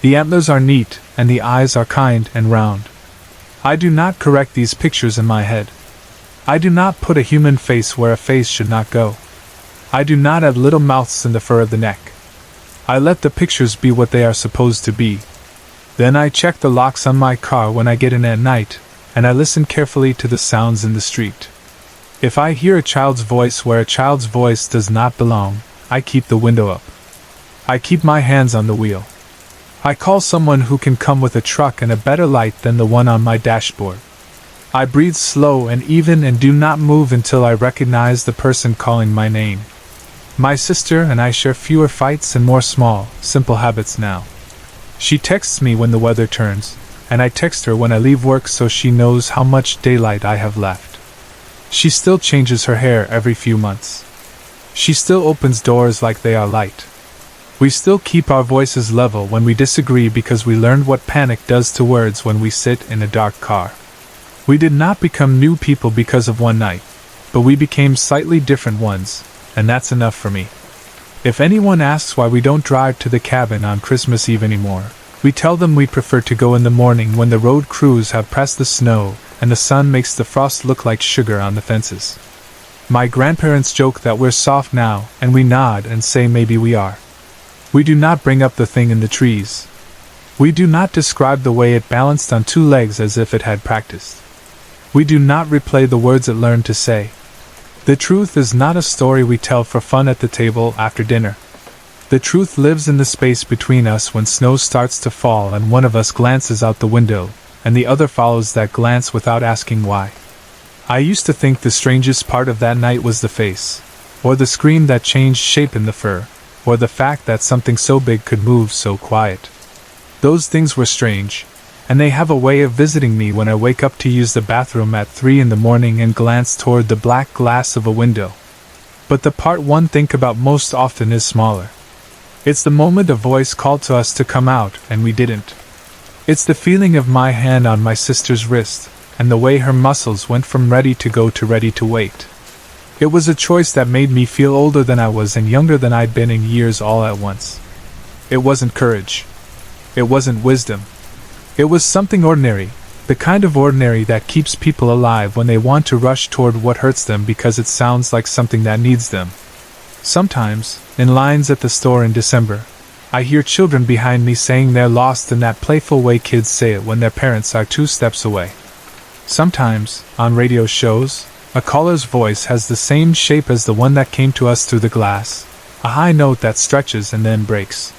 The antlers are neat, and the eyes are kind and round. I do not correct these pictures in my head. I do not put a human face where a face should not go. I do not add little mouths in the fur of the neck. I let the pictures be what they are supposed to be. Then I check the locks on my car when I get in at night, and I listen carefully to the sounds in the street. If I hear a child's voice where a child's voice does not belong, I keep the window up. I keep my hands on the wheel. I call someone who can come with a truck and a better light than the one on my dashboard. I breathe slow and even and do not move until I recognize the person calling my name. My sister and I share fewer fights and more small, simple habits now. She texts me when the weather turns, and I text her when I leave work so she knows how much daylight I have left. She still changes her hair every few months. She still opens doors like they are light. We still keep our voices level when we disagree because we learned what panic does to words when we sit in a dark car. We did not become new people because of one night, but we became slightly different ones, and that's enough for me. If anyone asks why we don't drive to the cabin on Christmas Eve anymore, we tell them we prefer to go in the morning when the road crews have pressed the snow and the sun makes the frost look like sugar on the fences. My grandparents joke that we're soft now, and we nod and say maybe we are. We do not bring up the thing in the trees. We do not describe the way it balanced on two legs as if it had practiced. We do not replay the words it learned to say. The truth is not a story we tell for fun at the table after dinner. The truth lives in the space between us when snow starts to fall and one of us glances out the window, and the other follows that glance without asking why. I used to think the strangest part of that night was the face, or the scream that changed shape in the fur, or the fact that something so big could move so quiet. Those things were strange, and they have a way of visiting me when I wake up to use the bathroom at 3 in the morning and glance toward the black glass of a window. But the part one think about most often is smaller. It's the moment a voice called to us to come out and we didn't. It's the feeling of my hand on my sister's wrist, and the way her muscles went from ready to go to ready to wait. It was a choice that made me feel older than I was and younger than I'd been in years all at once. It wasn't courage. It wasn't wisdom. It was something ordinary, the kind of ordinary that keeps people alive when they want to rush toward what hurts them because it sounds like something that needs them. Sometimes, in lines at the store in December, I hear children behind me saying they're lost in that playful way kids say it when their parents are 2 steps away. Sometimes, on radio shows, a caller's voice has the same shape as the one that came to us through the glass, a high note that stretches and then breaks.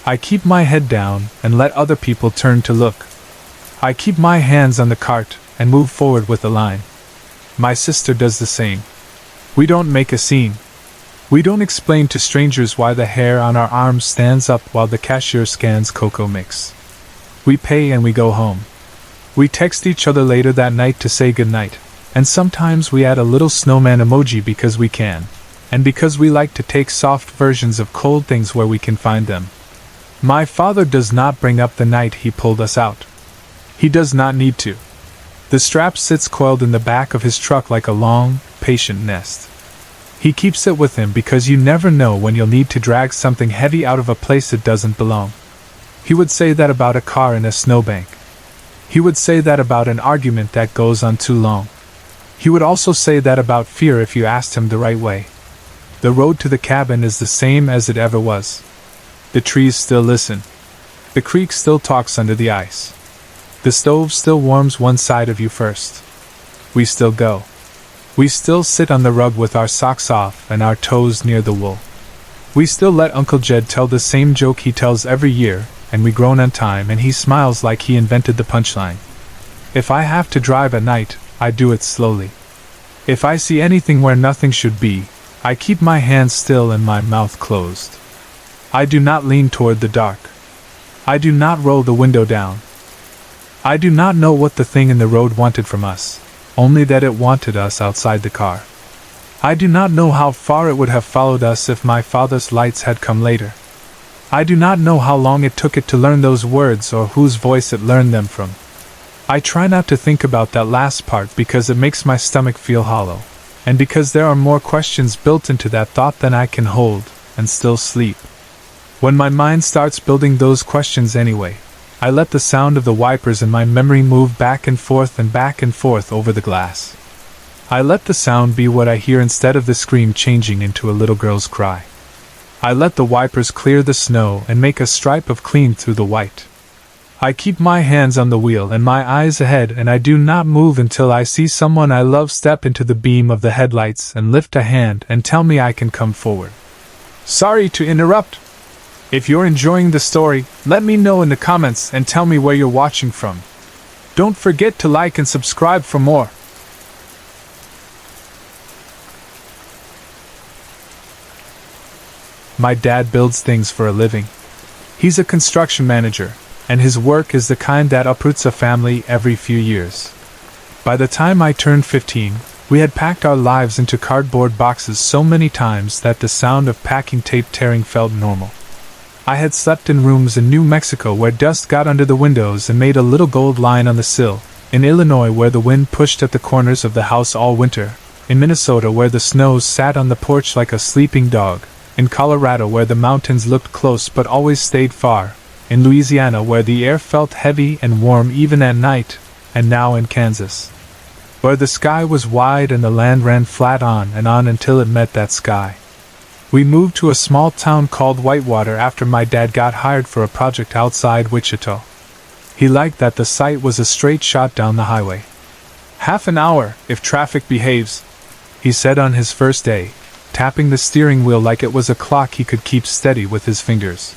I keep my head down and let other people turn to look. I keep my hands on the cart and move forward with the line. My sister does the same. We don't make a scene. We don't explain to strangers why the hair on our arms stands up while the cashier scans cocoa mix. We pay and we go home. We text each other later that night to say goodnight, and sometimes we add a little snowman emoji because we can, and because we like to take soft versions of cold things where we can find them. My father does not bring up the night he pulled us out. He does not need to. The strap sits coiled in the back of his truck like a long, patient nest. He keeps it with him because you never know when you'll need to drag something heavy out of a place it doesn't belong. He would say that about a car in a snowbank. He would say that about an argument that goes on too long. He would also say that about fear if you asked him the right way. The road to the cabin is the same as it ever was. The trees still listen. The creek still talks under the ice. The stove still warms one side of you first. We still go. We still sit on the rug with our socks off and our toes near the wool. We still let Uncle Jed tell the same joke he tells every year, and we groan on time and he smiles like he invented the punchline. If I have to drive at night, I do it slowly. If I see anything where nothing should be, I keep my hands still and my mouth closed. I do not lean toward the dark. I do not roll the window down. I do not know what the thing in the road wanted from us, only that it wanted us outside the car. I do not know how far it would have followed us if my father's lights had come later. I do not know how long it took it to learn those words or whose voice it learned them from. I try not to think about that last part because it makes my stomach feel hollow, and because there are more questions built into that thought than I can hold and still sleep. When my mind starts building those questions anyway, I let the sound of the wipers in my memory move back and forth over the glass. I let the sound be what I hear instead of the scream changing into a little girl's cry. I let the wipers clear the snow and make a stripe of clean through the white. I keep my hands on the wheel and my eyes ahead, and I do not move until I see someone I love step into the beam of the headlights and lift a hand and tell me I can come forward. Sorry to interrupt. If you're enjoying the story, let me know in the comments and tell me where you're watching from. Don't forget to like and subscribe for more. My dad builds things for a living. He's a construction manager, and his work is the kind that uproots a family every few years. By the time I turned 15, we had packed our lives into cardboard boxes so many times that the sound of packing tape tearing felt normal. I had slept in rooms in New Mexico where dust got under the windows and made a little gold line on the sill, in Illinois where the wind pushed at the corners of the house all winter, in Minnesota where the snows sat on the porch like a sleeping dog, in Colorado where the mountains looked close but always stayed far, in Louisiana where the air felt heavy and warm even at night, and now in Kansas, where the sky was wide and the land ran flat on and on until it met that sky. We moved to a small town called Whitewater after my dad got hired for a project outside Wichita. He liked that the site was a straight shot down the highway. Half an hour, if traffic behaves. he said on his first day, tapping the steering wheel like it was a clock he could keep steady with his fingers.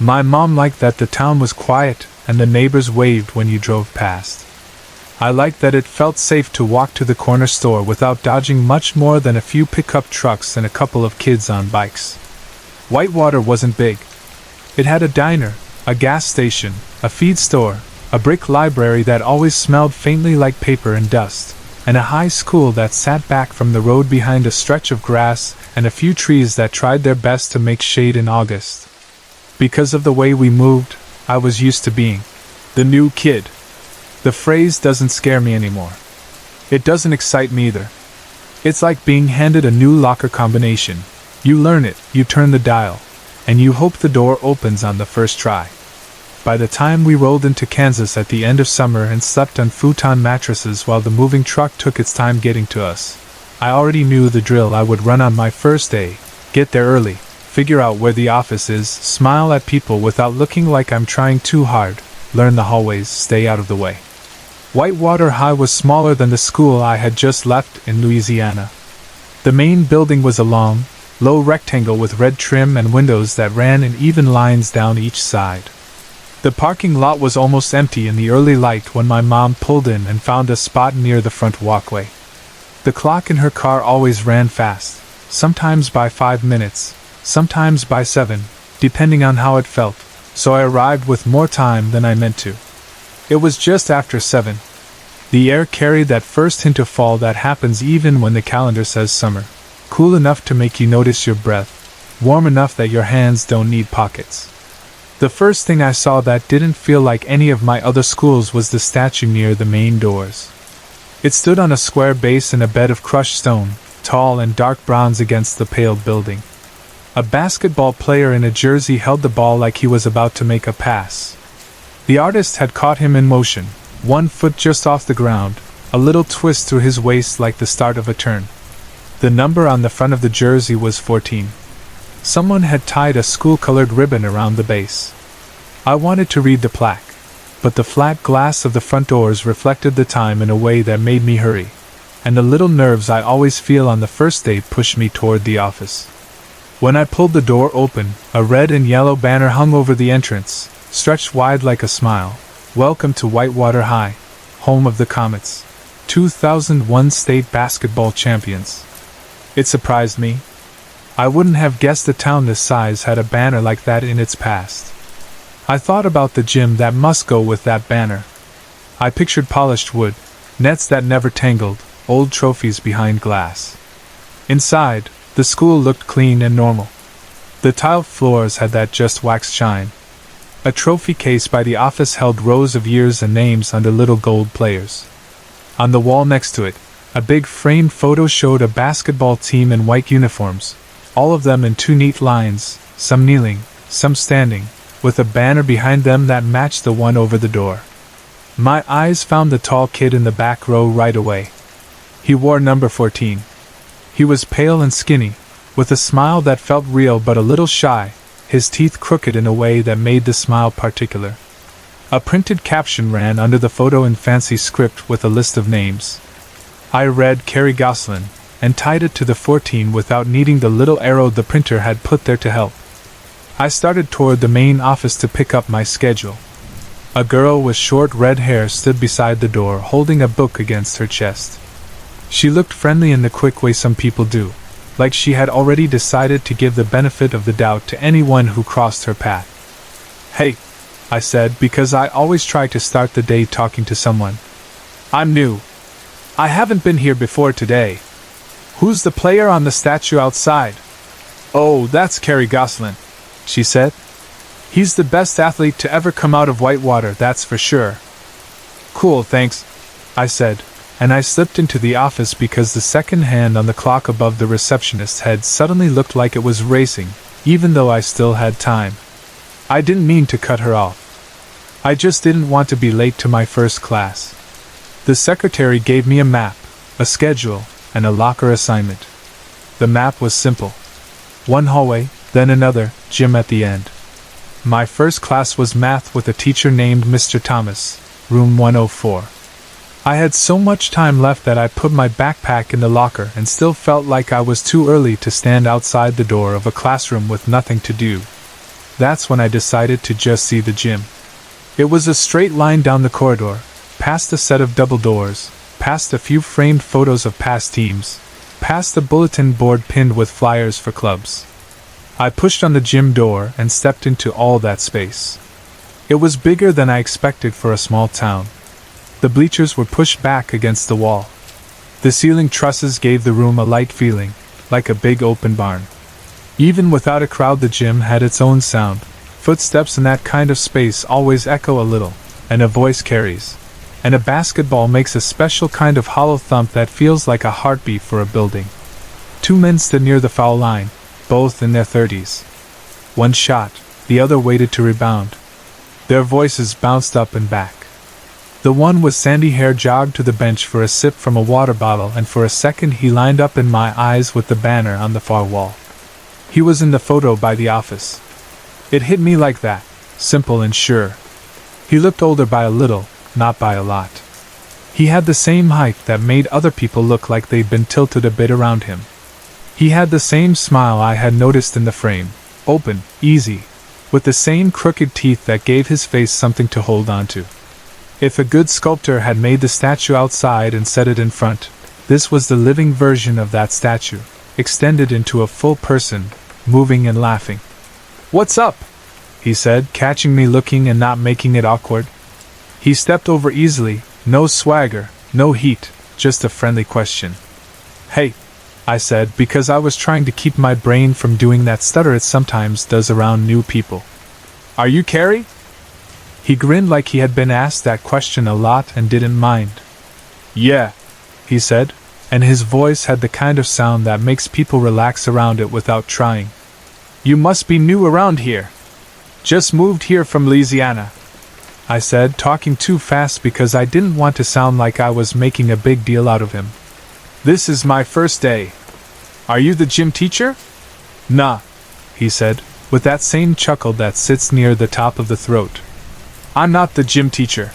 My mom liked that the town was quiet and the neighbors waved when you drove past. I liked that it felt safe to walk to the corner store without dodging much more than a few pickup trucks and a couple of kids on bikes. Whitewater wasn't big. It had a diner, a gas station, a feed store, a brick library that always smelled faintly like paper and dust, and a high school that sat back from the road behind a stretch of grass and a few trees that tried their best to make shade in August. Because of the way we moved, I was used to being the new kid. The phrase doesn't scare me anymore. It doesn't excite me either. It's like being handed a new locker combination. You learn it, you turn the dial, and you hope the door opens on the first try. By the time we rolled into Kansas at the end of summer and slept on futon mattresses while the moving truck took its time getting to us, I already knew the drill. I would run on my first day, get there early, figure out where the office is, smile at people without looking like I'm trying too hard, learn the hallways, stay out of the way. Whitewater High was smaller than the school I had just left in Louisiana. The main building was a long, low rectangle with red trim and windows that ran in even lines down each side. The parking lot was almost empty in the early light when my mom pulled in and found a spot near the front walkway. The clock in her car always ran fast, sometimes by 5 minutes, sometimes by 7, depending on how it felt, so I arrived with more time than I meant to. It was just after 7. The air carried that first hint of fall that happens even when the calendar says summer, cool enough to make you notice your breath, warm enough that your hands don't need pockets. The first thing I saw that didn't feel like any of my other schools was the statue near the main doors. It stood on a square base in a bed of crushed stone, tall and dark bronze against the pale building. A basketball player in a jersey held the ball like he was about to make a pass. The artist had caught him in motion, 1 foot just off the ground, a little twist through his waist like the start of a turn. The number on the front of the jersey was 14. Someone had tied a school-colored ribbon around the base. I wanted to read the plaque, but the flat glass of the front doors reflected the time in a way that made me hurry, and the little nerves I always feel on the first day pushed me toward the office. When I pulled the door open, a red and yellow banner hung over the entrance, stretched wide like a smile. Welcome to Whitewater High, home of the Comets, 2001 state basketball champions. It surprised me. I wouldn't have guessed a town this size had a banner like that in its past. I thought about the gym that must go with that banner. I pictured polished wood, nets that never tangled, old trophies behind glass. Inside, the school looked clean and normal. The tiled floors had that just waxed shine. A trophy case by the office held rows of years and names under little gold players. On the wall next to it, a big framed photo showed a basketball team in white uniforms, all of them in 2 neat lines, some kneeling, some standing, with a banner behind them that matched the one over the door. My eyes found the tall kid in the back row right away. He wore number 14. He was pale and skinny, with a smile that felt real but a little shy, his teeth crooked in a way that made the smile particular. A printed caption ran under the photo in fancy script with a list of names. I read Carrie Goslin, and tied it to the 14 without needing the little arrow the printer had put there to help. I started toward the main office to pick up my schedule. A girl with short red hair stood beside the door holding a book against her chest. She looked friendly in the quick way some people do, like she had already decided to give the benefit of the doubt to anyone who crossed her path. "Hey," I said, because I always try to start the day talking to someone. "I'm new. I haven't been here before today. Who's the player on the statue outside?" "Oh, that's Carrie Goslin," she said. "He's the best athlete to ever come out of Whitewater, that's for sure." "Cool, thanks," I said, and I slipped into the office because the second hand on the clock above the receptionist's head suddenly looked like it was racing, even though I still had time. I didn't mean to cut her off. I just didn't want to be late to my first class. The secretary gave me a map, a schedule, and a locker assignment. The map was simple. 1 hallway, then another, gym at the end. My first class was math with a teacher named Mr. Thomas, room 104. I had so much time left that I put my backpack in the locker and still felt like I was too early to stand outside the door of a classroom with nothing to do. That's when I decided to just see the gym. It was a straight line down the corridor, past a set of double doors, past a few framed photos of past teams, past the bulletin board pinned with flyers for clubs. I pushed on the gym door and stepped into all that space. It was bigger than I expected for a small town. The bleachers were pushed back against the wall. The ceiling trusses gave the room a light feeling, like a big open barn. Even without a crowd, the gym had its own sound. Footsteps in that kind of space always echo a little, and a voice carries. And a basketball makes a special kind of hollow thump that feels like a heartbeat for a building. 2 men stood near the foul line, both in their 30s. One shot, the other waited to rebound. Their voices bounced up and back. The one with sandy hair jogged to the bench for a sip from a water bottle, and for a second he lined up in my eyes with the banner on the far wall. He was in the photo by the office. It hit me like that, simple and sure. He looked older by a little, not by a lot. He had the same height that made other people look like they'd been tilted a bit around him. He had the same smile I had noticed in the frame, open, easy, with the same crooked teeth that gave his face something to hold on to. If a good sculptor had made the statue outside and set it in front, this was the living version of that statue, extended into a full person, moving and laughing. "What's up?" he said, catching me looking and not making it awkward. He stepped over easily, no swagger, no heat, just a friendly question. "Hey," I said, because I was trying to keep my brain from doing that stutter it sometimes does around new people. "Are you Carrie?" He grinned like he had been asked that question a lot and didn't mind. "Yeah," he said, and his voice had the kind of sound that makes people relax around it without trying. "You must be new around here." "Just moved here from Louisiana," I said, talking too fast because I didn't want to sound like I was making a big deal out of him. "This is my first day." "Are you the gym teacher?" "Nah," he said, with that same chuckle that sits near the top of the throat. "I'm not the gym teacher.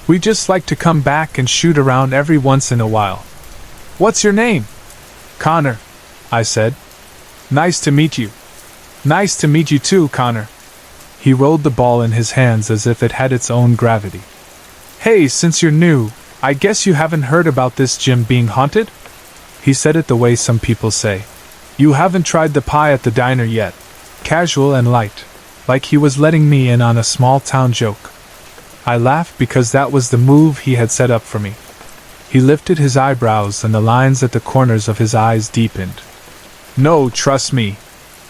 We just like to come back and shoot around every once in a while." "What's your name?" "Connor," I said. "Nice to meet you." "Nice to meet you too, Connor." He rolled the ball in his hands as if it had its own gravity. "Hey, since you're new, I guess you haven't heard about this gym being haunted?" He said it the way some people say. "You haven't tried the pie at the diner yet." Casual and light, like he was letting me in on a small town joke. I laughed because that was the move he had set up for me. He lifted his eyebrows and the lines at the corners of his eyes deepened. "No, trust me,"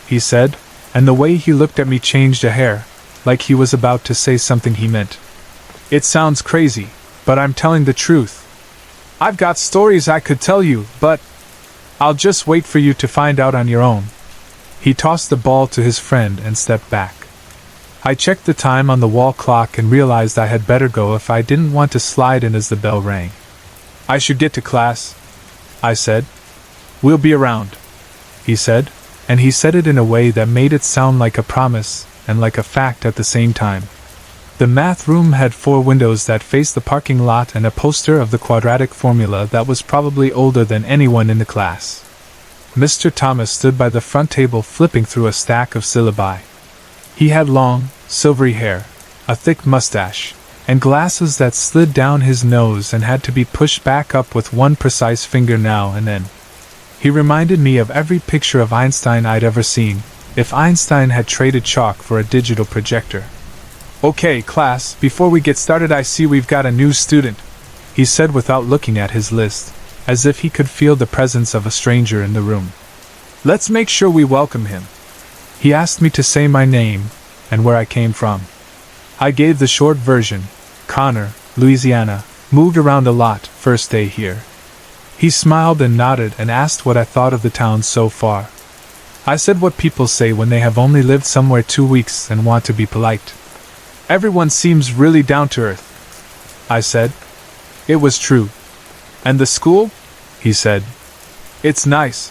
he said, and the way he looked at me changed a hair, like he was about to say something he meant. "It sounds crazy, but I'm telling the truth. I've got stories I could tell you, but I'll just wait for you to find out on your own." He tossed the ball to his friend and stepped back. I checked the time on the wall clock and realized I had better go if I didn't want to slide in as the bell rang. "I should get to class," I said. "We'll be around," he said, and he said it in a way that made it sound like a promise and like a fact at the same time. The math room had 4 windows that faced the parking lot and a poster of the quadratic formula that was probably older than anyone in the class. Mr. Thomas stood by the front table flipping through a stack of syllabi. He had long, silvery hair, a thick mustache, and glasses that slid down his nose and had to be pushed back up with one precise finger now and then. He reminded me of every picture of Einstein I'd ever seen, if Einstein had traded chalk for a digital projector. "Okay, class, before we get started, I see we've got a new student," he said without looking at his list, as if he could feel the presence of a stranger in the room. "Let's make sure we welcome him." He asked me to say my name and where I came from. I gave the short version, Connor, Louisiana, moved around a lot, first day here. He smiled and nodded and asked what I thought of the town so far. I said what people say when they have only lived somewhere 2 weeks and want to be polite. "Everyone seems really down to earth," I said. It was true. "And the school?" he said. "It's nice,"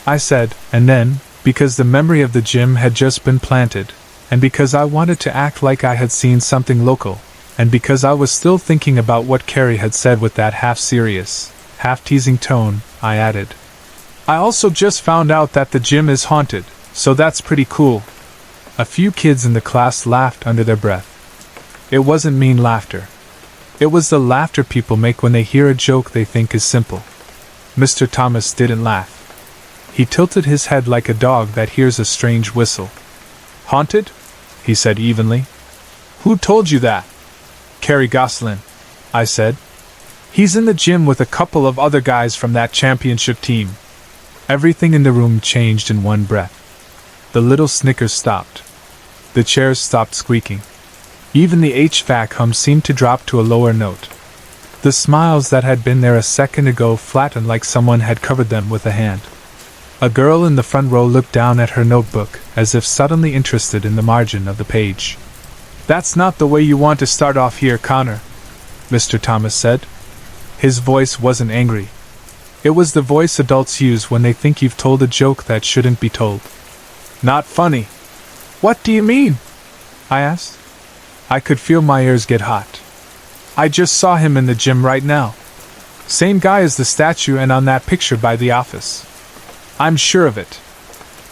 I said, and then, because the memory of the gym had just been planted, and because I wanted to act like I had seen something local, and because I was still thinking about what Carrie had said with that half-serious, half-teasing tone, I added, "I also just found out that the gym is haunted, so that's pretty cool." A few kids in the class laughed under their breath. It wasn't mean laughter. It was the laughter people make when they hear a joke they think is simple. Mr. Thomas didn't laugh. He tilted his head like a dog that hears a strange whistle. "Haunted?" he said evenly. "Who told you that?" "Carrie Gosselin," I said. "He's in the gym with a couple of other guys from that championship team." Everything in the room changed in one breath. The little snickers stopped. The chairs stopped squeaking. Even the HVAC hum seemed to drop to a lower note. The smiles that had been there a second ago flattened like someone had covered them with a hand. A girl in the front row looked down at her notebook, as if suddenly interested in the margin of the page. "That's not the way you want to start off here, Connor," Mr. Thomas said. His voice wasn't angry. It was the voice adults use when they think you've told a joke that shouldn't be told. "Not funny." "What do you mean?" I asked. I could feel my ears get hot. "I just saw him in the gym right now. Same guy as the statue and on that picture by the office. I'm sure of it."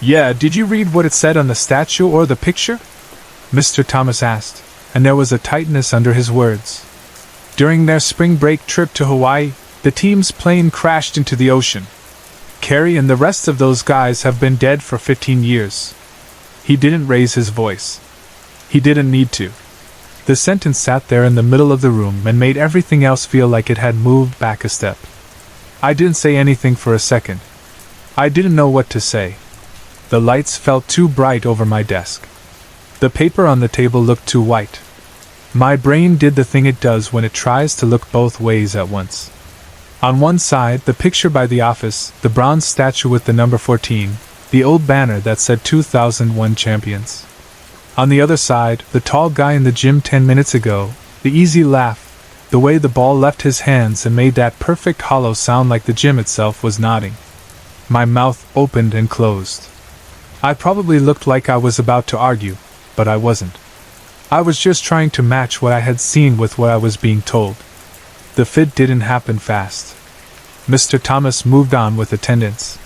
"Yeah, did you read what it said on the statue or the picture?" Mr. Thomas asked, and there was a tightness under his words. "During their spring break trip to Hawaii, the team's plane crashed into the ocean. Carrie and the rest of those guys have been dead for 15 years. He didn't raise his voice. He didn't need to. The sentence sat there in the middle of the room and made everything else feel like it had moved back a step. I didn't say anything for a second. I didn't know what to say. The lights felt too bright over my desk. The paper on the table looked too white. My brain did the thing it does when it tries to look both ways at once. On one side, the picture by the office, the bronze statue with the number 14, the old banner that said 2001 champions. On the other side, the tall guy in the gym 10 minutes ago, the easy laugh, the way the ball left his hands and made that perfect hollow sound like the gym itself was nodding. My mouth opened and closed. I probably looked like I was about to argue, but I wasn't. I was just trying to match what I had seen with what I was being told. The fit didn't happen fast. Mr. Thomas moved on with attendance.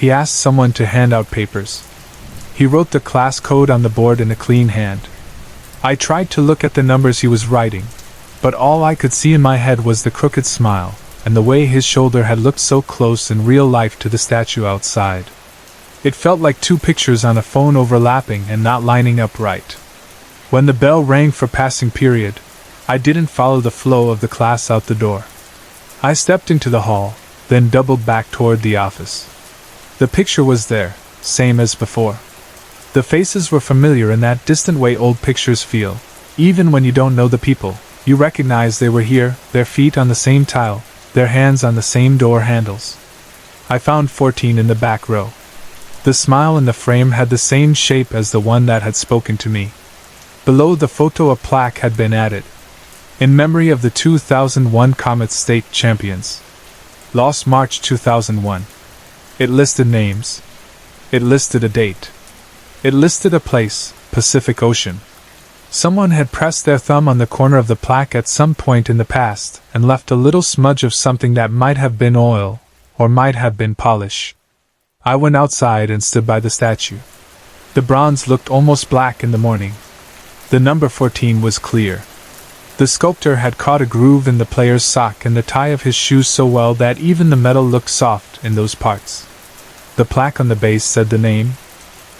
He asked someone to hand out papers. He wrote the class code on the board in a clean hand. I tried to look at the numbers he was writing, but all I could see in my head was the crooked smile, and the way his shoulder had looked so close in real life to the statue outside. It felt like two pictures on a phone overlapping and not lining up right. When the bell rang for passing period, I didn't follow the flow of the class out the door. I stepped into the hall, then doubled back toward the office. The picture was there, same as before. The faces were familiar in that distant way old pictures feel. Even when you don't know the people, you recognize they were here, their feet on the same tile, their hands on the same door handles. I found 14 in the back row. The smile in the frame had the same shape as the one that had spoken to me. Below the photo a plaque had been added. In memory of the 2001 Comet State Champions. Lost March 2001. It listed names. It listed a date. It listed a place, Pacific Ocean. Someone had pressed their thumb on the corner of the plaque at some point in the past and left a little smudge of something that might have been oil, or might have been polish. I went outside and stood by the statue. The bronze looked almost black in the morning. The number 14 was clear. The sculptor had caught a groove in the player's sock and the tie of his shoes so well that even the metal looked soft in those parts. The plaque on the base said the name.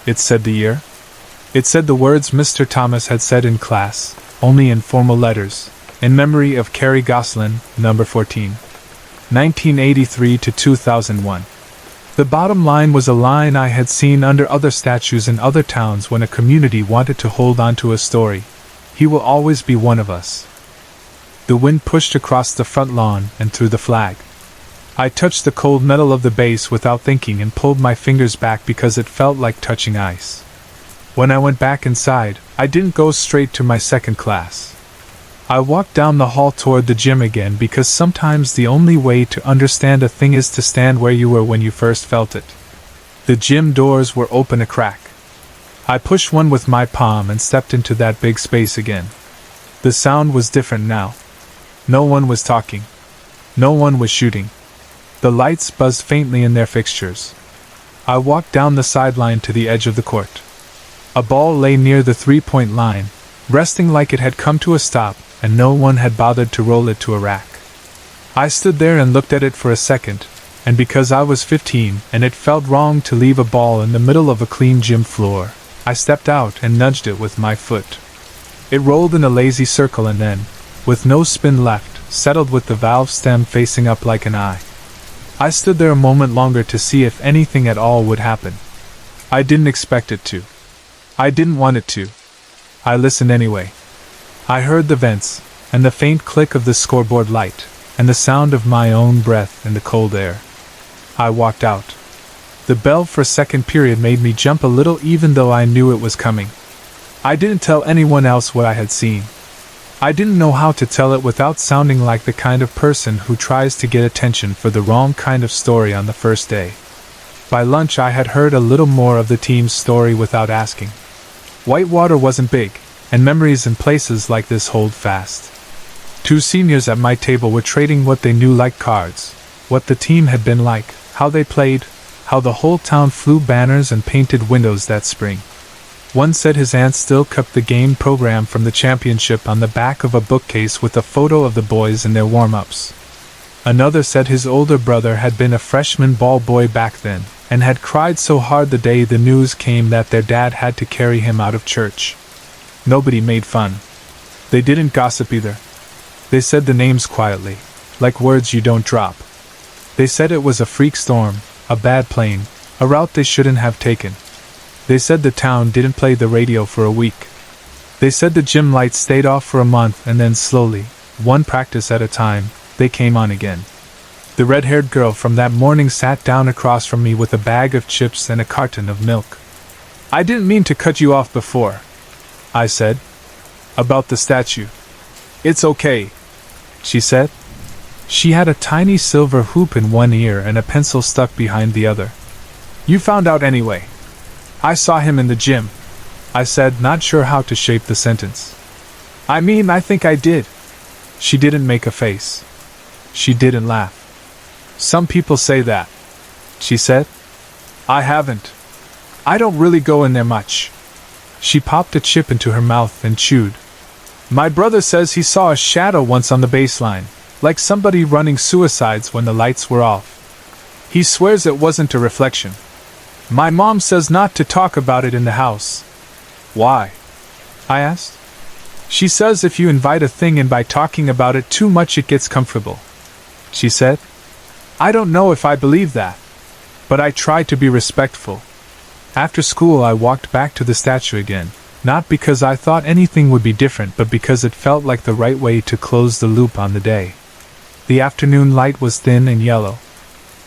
It said the year. It said the words Mr. Thomas had said in class, only in formal letters, in memory of Carrie Gosselin, number 14. 1983 to 2001. The bottom line was a line I had seen under other statues in other towns when a community wanted to hold on to a story. He will always be one of us. The wind pushed across the front lawn and through the flag. I touched the cold metal of the base without thinking and pulled my fingers back because it felt like touching ice. When I went back inside, I didn't go straight to my second class. I walked down the hall toward the gym again because sometimes the only way to understand a thing is to stand where you were when you first felt it. The gym doors were open a crack. I pushed one with my palm and stepped into that big space again. The sound was different now. No one was talking. No one was shooting. The lights buzzed faintly in their fixtures. I walked down the sideline to the edge of the court. A ball lay near the three-point line, resting like it had come to a stop, and no one had bothered to roll it to a rack. I stood there and looked at it for a second, and because I was 15 and it felt wrong to leave a ball in the middle of a clean gym floor, I stepped out and nudged it with my foot. It rolled in a lazy circle and then, with no spin left, settled with the valve stem facing up like an eye. I stood there a moment longer to see if anything at all would happen. I didn't expect it to. I didn't want it to. I listened anyway. I heard the vents, and the faint click of the scoreboard light, and the sound of my own breath in the cold air. I walked out. The bell for second period made me jump a little even though I knew it was coming. I didn't tell anyone else what I had seen. I didn't know how to tell it without sounding like the kind of person who tries to get attention for the wrong kind of story on the first day. By lunch I had heard a little more of the team's story without asking. Whitewater wasn't big, and memories in places like this hold fast. 2 seniors at my table were trading what they knew like cards, what the team had been like, how they played, how the whole town flew banners and painted windows that spring. One said his aunt still kept the game program from the championship on the back of a bookcase with a photo of the boys in their warm-ups. Another said his older brother had been a freshman ball boy back then, and had cried so hard the day the news came that their dad had to carry him out of church. Nobody made fun. They didn't gossip either. They said the names quietly, like words you don't drop. They said it was a freak storm, a bad plane, a route they shouldn't have taken. They said the town didn't play the radio for a week. They said the gym lights stayed off for a month and then slowly, one practice at a time, they came on again. The red-haired girl from that morning sat down across from me with a bag of chips and a carton of milk. "I didn't mean to cut you off before," I said. "About the statue." "It's okay," she said. She had a tiny silver hoop in one ear and a pencil stuck behind the other. "You found out anyway." "I saw him in the gym," I said, not sure how to shape the sentence. "I mean, I think I did." She didn't make a face. She didn't laugh. "Some people say that," she said. "I haven't. I don't really go in there much." She popped a chip into her mouth and chewed. "My brother says he saw a shadow once on the baseline, like somebody running suicides when the lights were off. He swears it wasn't a reflection. My mom says not to talk about it in the house." "Why?" I asked. "She says if you invite a thing in by talking about it too much it gets comfortable," she said. I don't know if I believe that, but I tried to be respectful. After school I walked back to the statue again, not because I thought anything would be different but because it felt like the right way to close the loop on the day. The afternoon light was thin and yellow.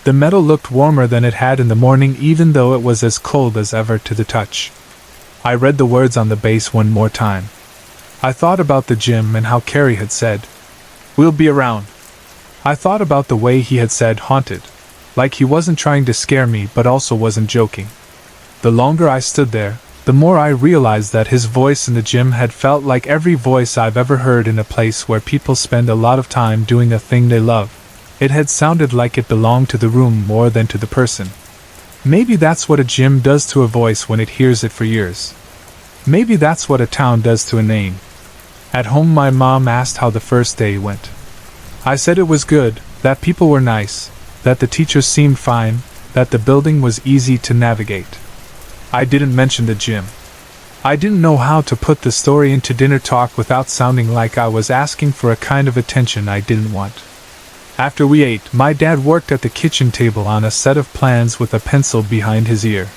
The metal looked warmer than it had in the morning even though it was as cold as ever to the touch. I read the words on the base one more time. I thought about the gym and how Carrie had said, "We'll be around." I thought about the way he had said haunted, like he wasn't trying to scare me but also wasn't joking. The longer I stood there, the more I realized that his voice in the gym had felt like every voice I've ever heard in a place where people spend a lot of time doing a thing they love. It had sounded like it belonged to the room more than to the person. Maybe that's what a gym does to a voice when it hears it for years. Maybe that's what a town does to a name. At home my mom asked how the first day went. I said it was good, that people were nice, that the teachers seemed fine, that the building was easy to navigate. I didn't mention the gym. I didn't know how to put the story into dinner talk without sounding like I was asking for a kind of attention I didn't want. After we ate, my dad worked at the kitchen table on a set of plans with a pencil behind his ear.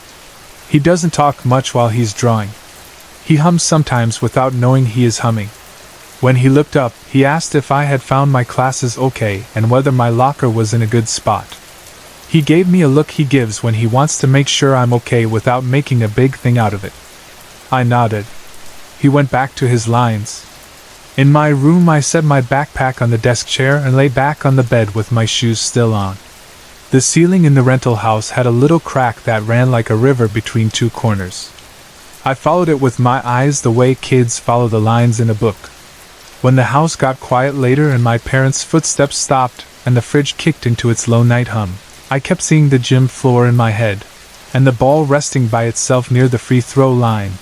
He doesn't talk much while he's drawing. He hums sometimes without knowing he is humming. When he looked up, he asked if I had found my classes okay and whether my locker was in a good spot. He gave me a look he gives when he wants to make sure I'm okay without making a big thing out of it. I nodded. He went back to his lines. In my room I set my backpack on the desk chair and lay back on the bed with my shoes still on. The ceiling in the rental house had a little crack that ran like a river between 2 corners. I followed it with my eyes the way kids follow the lines in a book. When the house got quiet later and my parents' footsteps stopped and the fridge kicked into its low night hum, I kept seeing the gym floor in my head, and the ball resting by itself near the free throw line,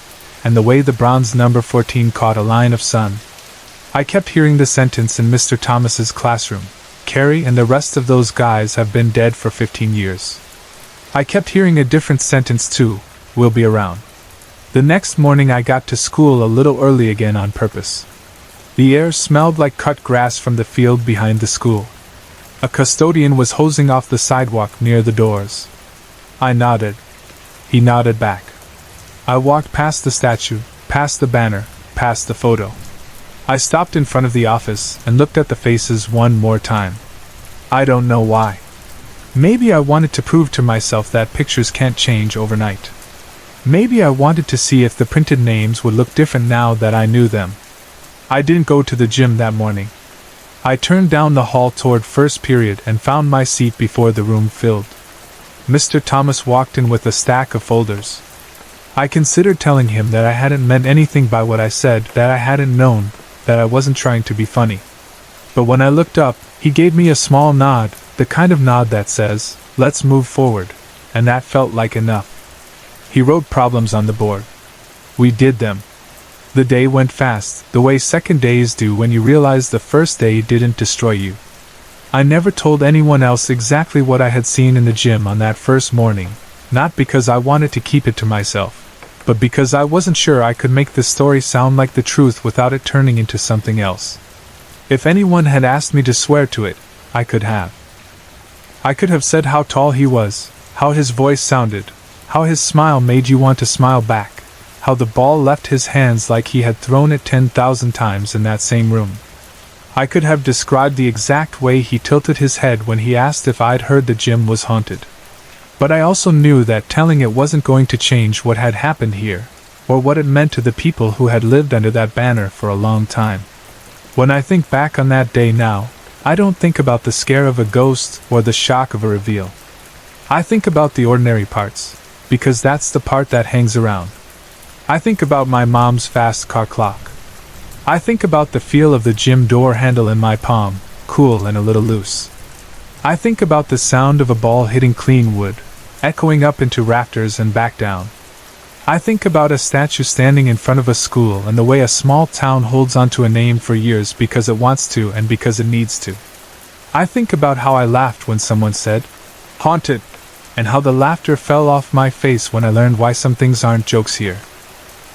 and the way the bronze number 14 caught a line of sun. I kept hearing the sentence in Mr. Thomas's classroom, "Carrie and the rest of those guys have been dead for 15 years." I kept hearing a different sentence too, "We'll be around." The next morning I got to school a little early again on purpose. The air smelled like cut grass from the field behind the school. A custodian was hosing off the sidewalk near the doors. I nodded. He nodded back. I walked past the statue, past the banner, past the photo. I stopped in front of the office and looked at the faces one more time. I don't know why. Maybe I wanted to prove to myself that pictures can't change overnight. Maybe I wanted to see if the printed names would look different now that I knew them. I didn't go to the gym that morning. I turned down the hall toward first period and found my seat before the room filled. Mr. Thomas walked in with a stack of folders. I considered telling him that I hadn't meant anything by what I said, that I hadn't known, that I wasn't trying to be funny. But when I looked up, he gave me a small nod, the kind of nod that says, "Let's move forward," and that felt like enough. He wrote problems on the board. We did them. The day went fast, the way second days do when you realize the first day didn't destroy you. I never told anyone else exactly what I had seen in the gym on that first morning, not because I wanted to keep it to myself, but because I wasn't sure I could make the story sound like the truth without it turning into something else. If anyone had asked me to swear to it, I could have. I could have said how tall he was, how his voice sounded, how his smile made you want to smile back, how the ball left his hands like he had thrown it 10,000 times in that same room. I could have described the exact way he tilted his head when he asked if I'd heard the gym was haunted. But I also knew that telling it wasn't going to change what had happened here, or what it meant to the people who had lived under that banner for a long time. When I think back on that day now, I don't think about the scare of a ghost or the shock of a reveal. I think about the ordinary parts, because that's the part that hangs around. I think about my mom's fast car clock. I think about the feel of the gym door handle in my palm, cool and a little loose. I think about the sound of a ball hitting clean wood, echoing up into rafters and back down. I think about a statue standing in front of a school and the way a small town holds onto a name for years because it wants to and because it needs to. I think about how I laughed when someone said, "Haunted," and how the laughter fell off my face when I learned why some things aren't jokes here.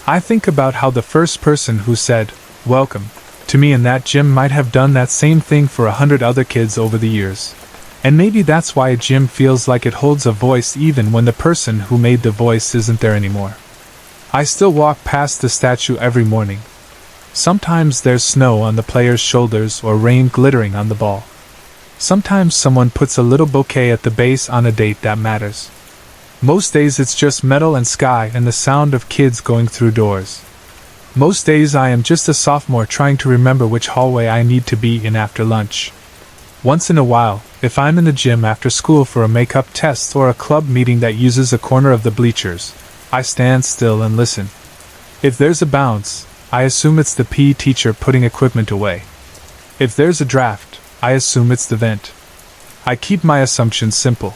I think about how the first person who said, "Welcome," to me in that gym might have done that same thing for 100 other kids over the years. And maybe that's why a gym feels like it holds a voice even when the person who made the voice isn't there anymore. I still walk past the statue every morning. Sometimes there's snow on the players' shoulders or rain glittering on the ball. Sometimes someone puts a little bouquet at the base on a date that matters. Most days it's just metal and sky and the sound of kids going through doors. Most days I am just a sophomore trying to remember which hallway I need to be in after lunch. Once in a while, if I'm in the gym after school for a makeup test or a club meeting that uses a corner of the bleachers, I stand still and listen. If there's a bounce, I assume it's the PE teacher putting equipment away. If there's a draft, I assume it's the vent. I keep my assumptions simple.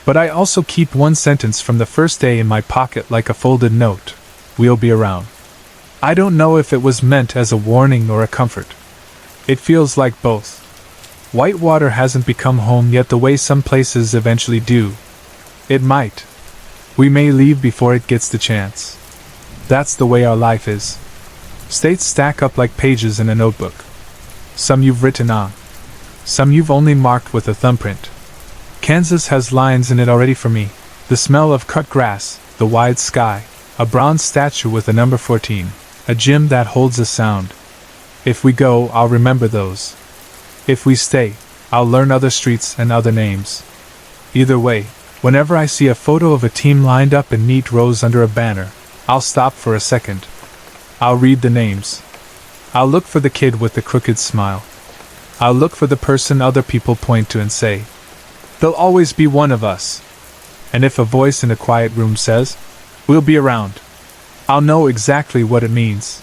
But I also keep one sentence from the first day in my pocket like a folded note: "We'll be around." I don't know if it was meant as a warning or a comfort. It feels like both. Whitewater hasn't become home yet the way some places eventually do. It might. We may leave before it gets the chance. That's the way our life is. States stack up like pages in a notebook. Some you've written on. Some you've only marked with a thumbprint. Kansas has lines in it already for me: the smell of cut grass, the wide sky, a bronze statue with a number 14, a gym that holds a sound. If we go, I'll remember those. If we stay, I'll learn other streets and other names. Either way, whenever I see a photo of a team lined up in neat rows under a banner, I'll stop for a second. I'll read the names. I'll look for the kid with the crooked smile. I'll look for the person other people point to and say, "There'll always be one of us." And if a voice in a quiet room says, "We'll be around," I'll know exactly what it means.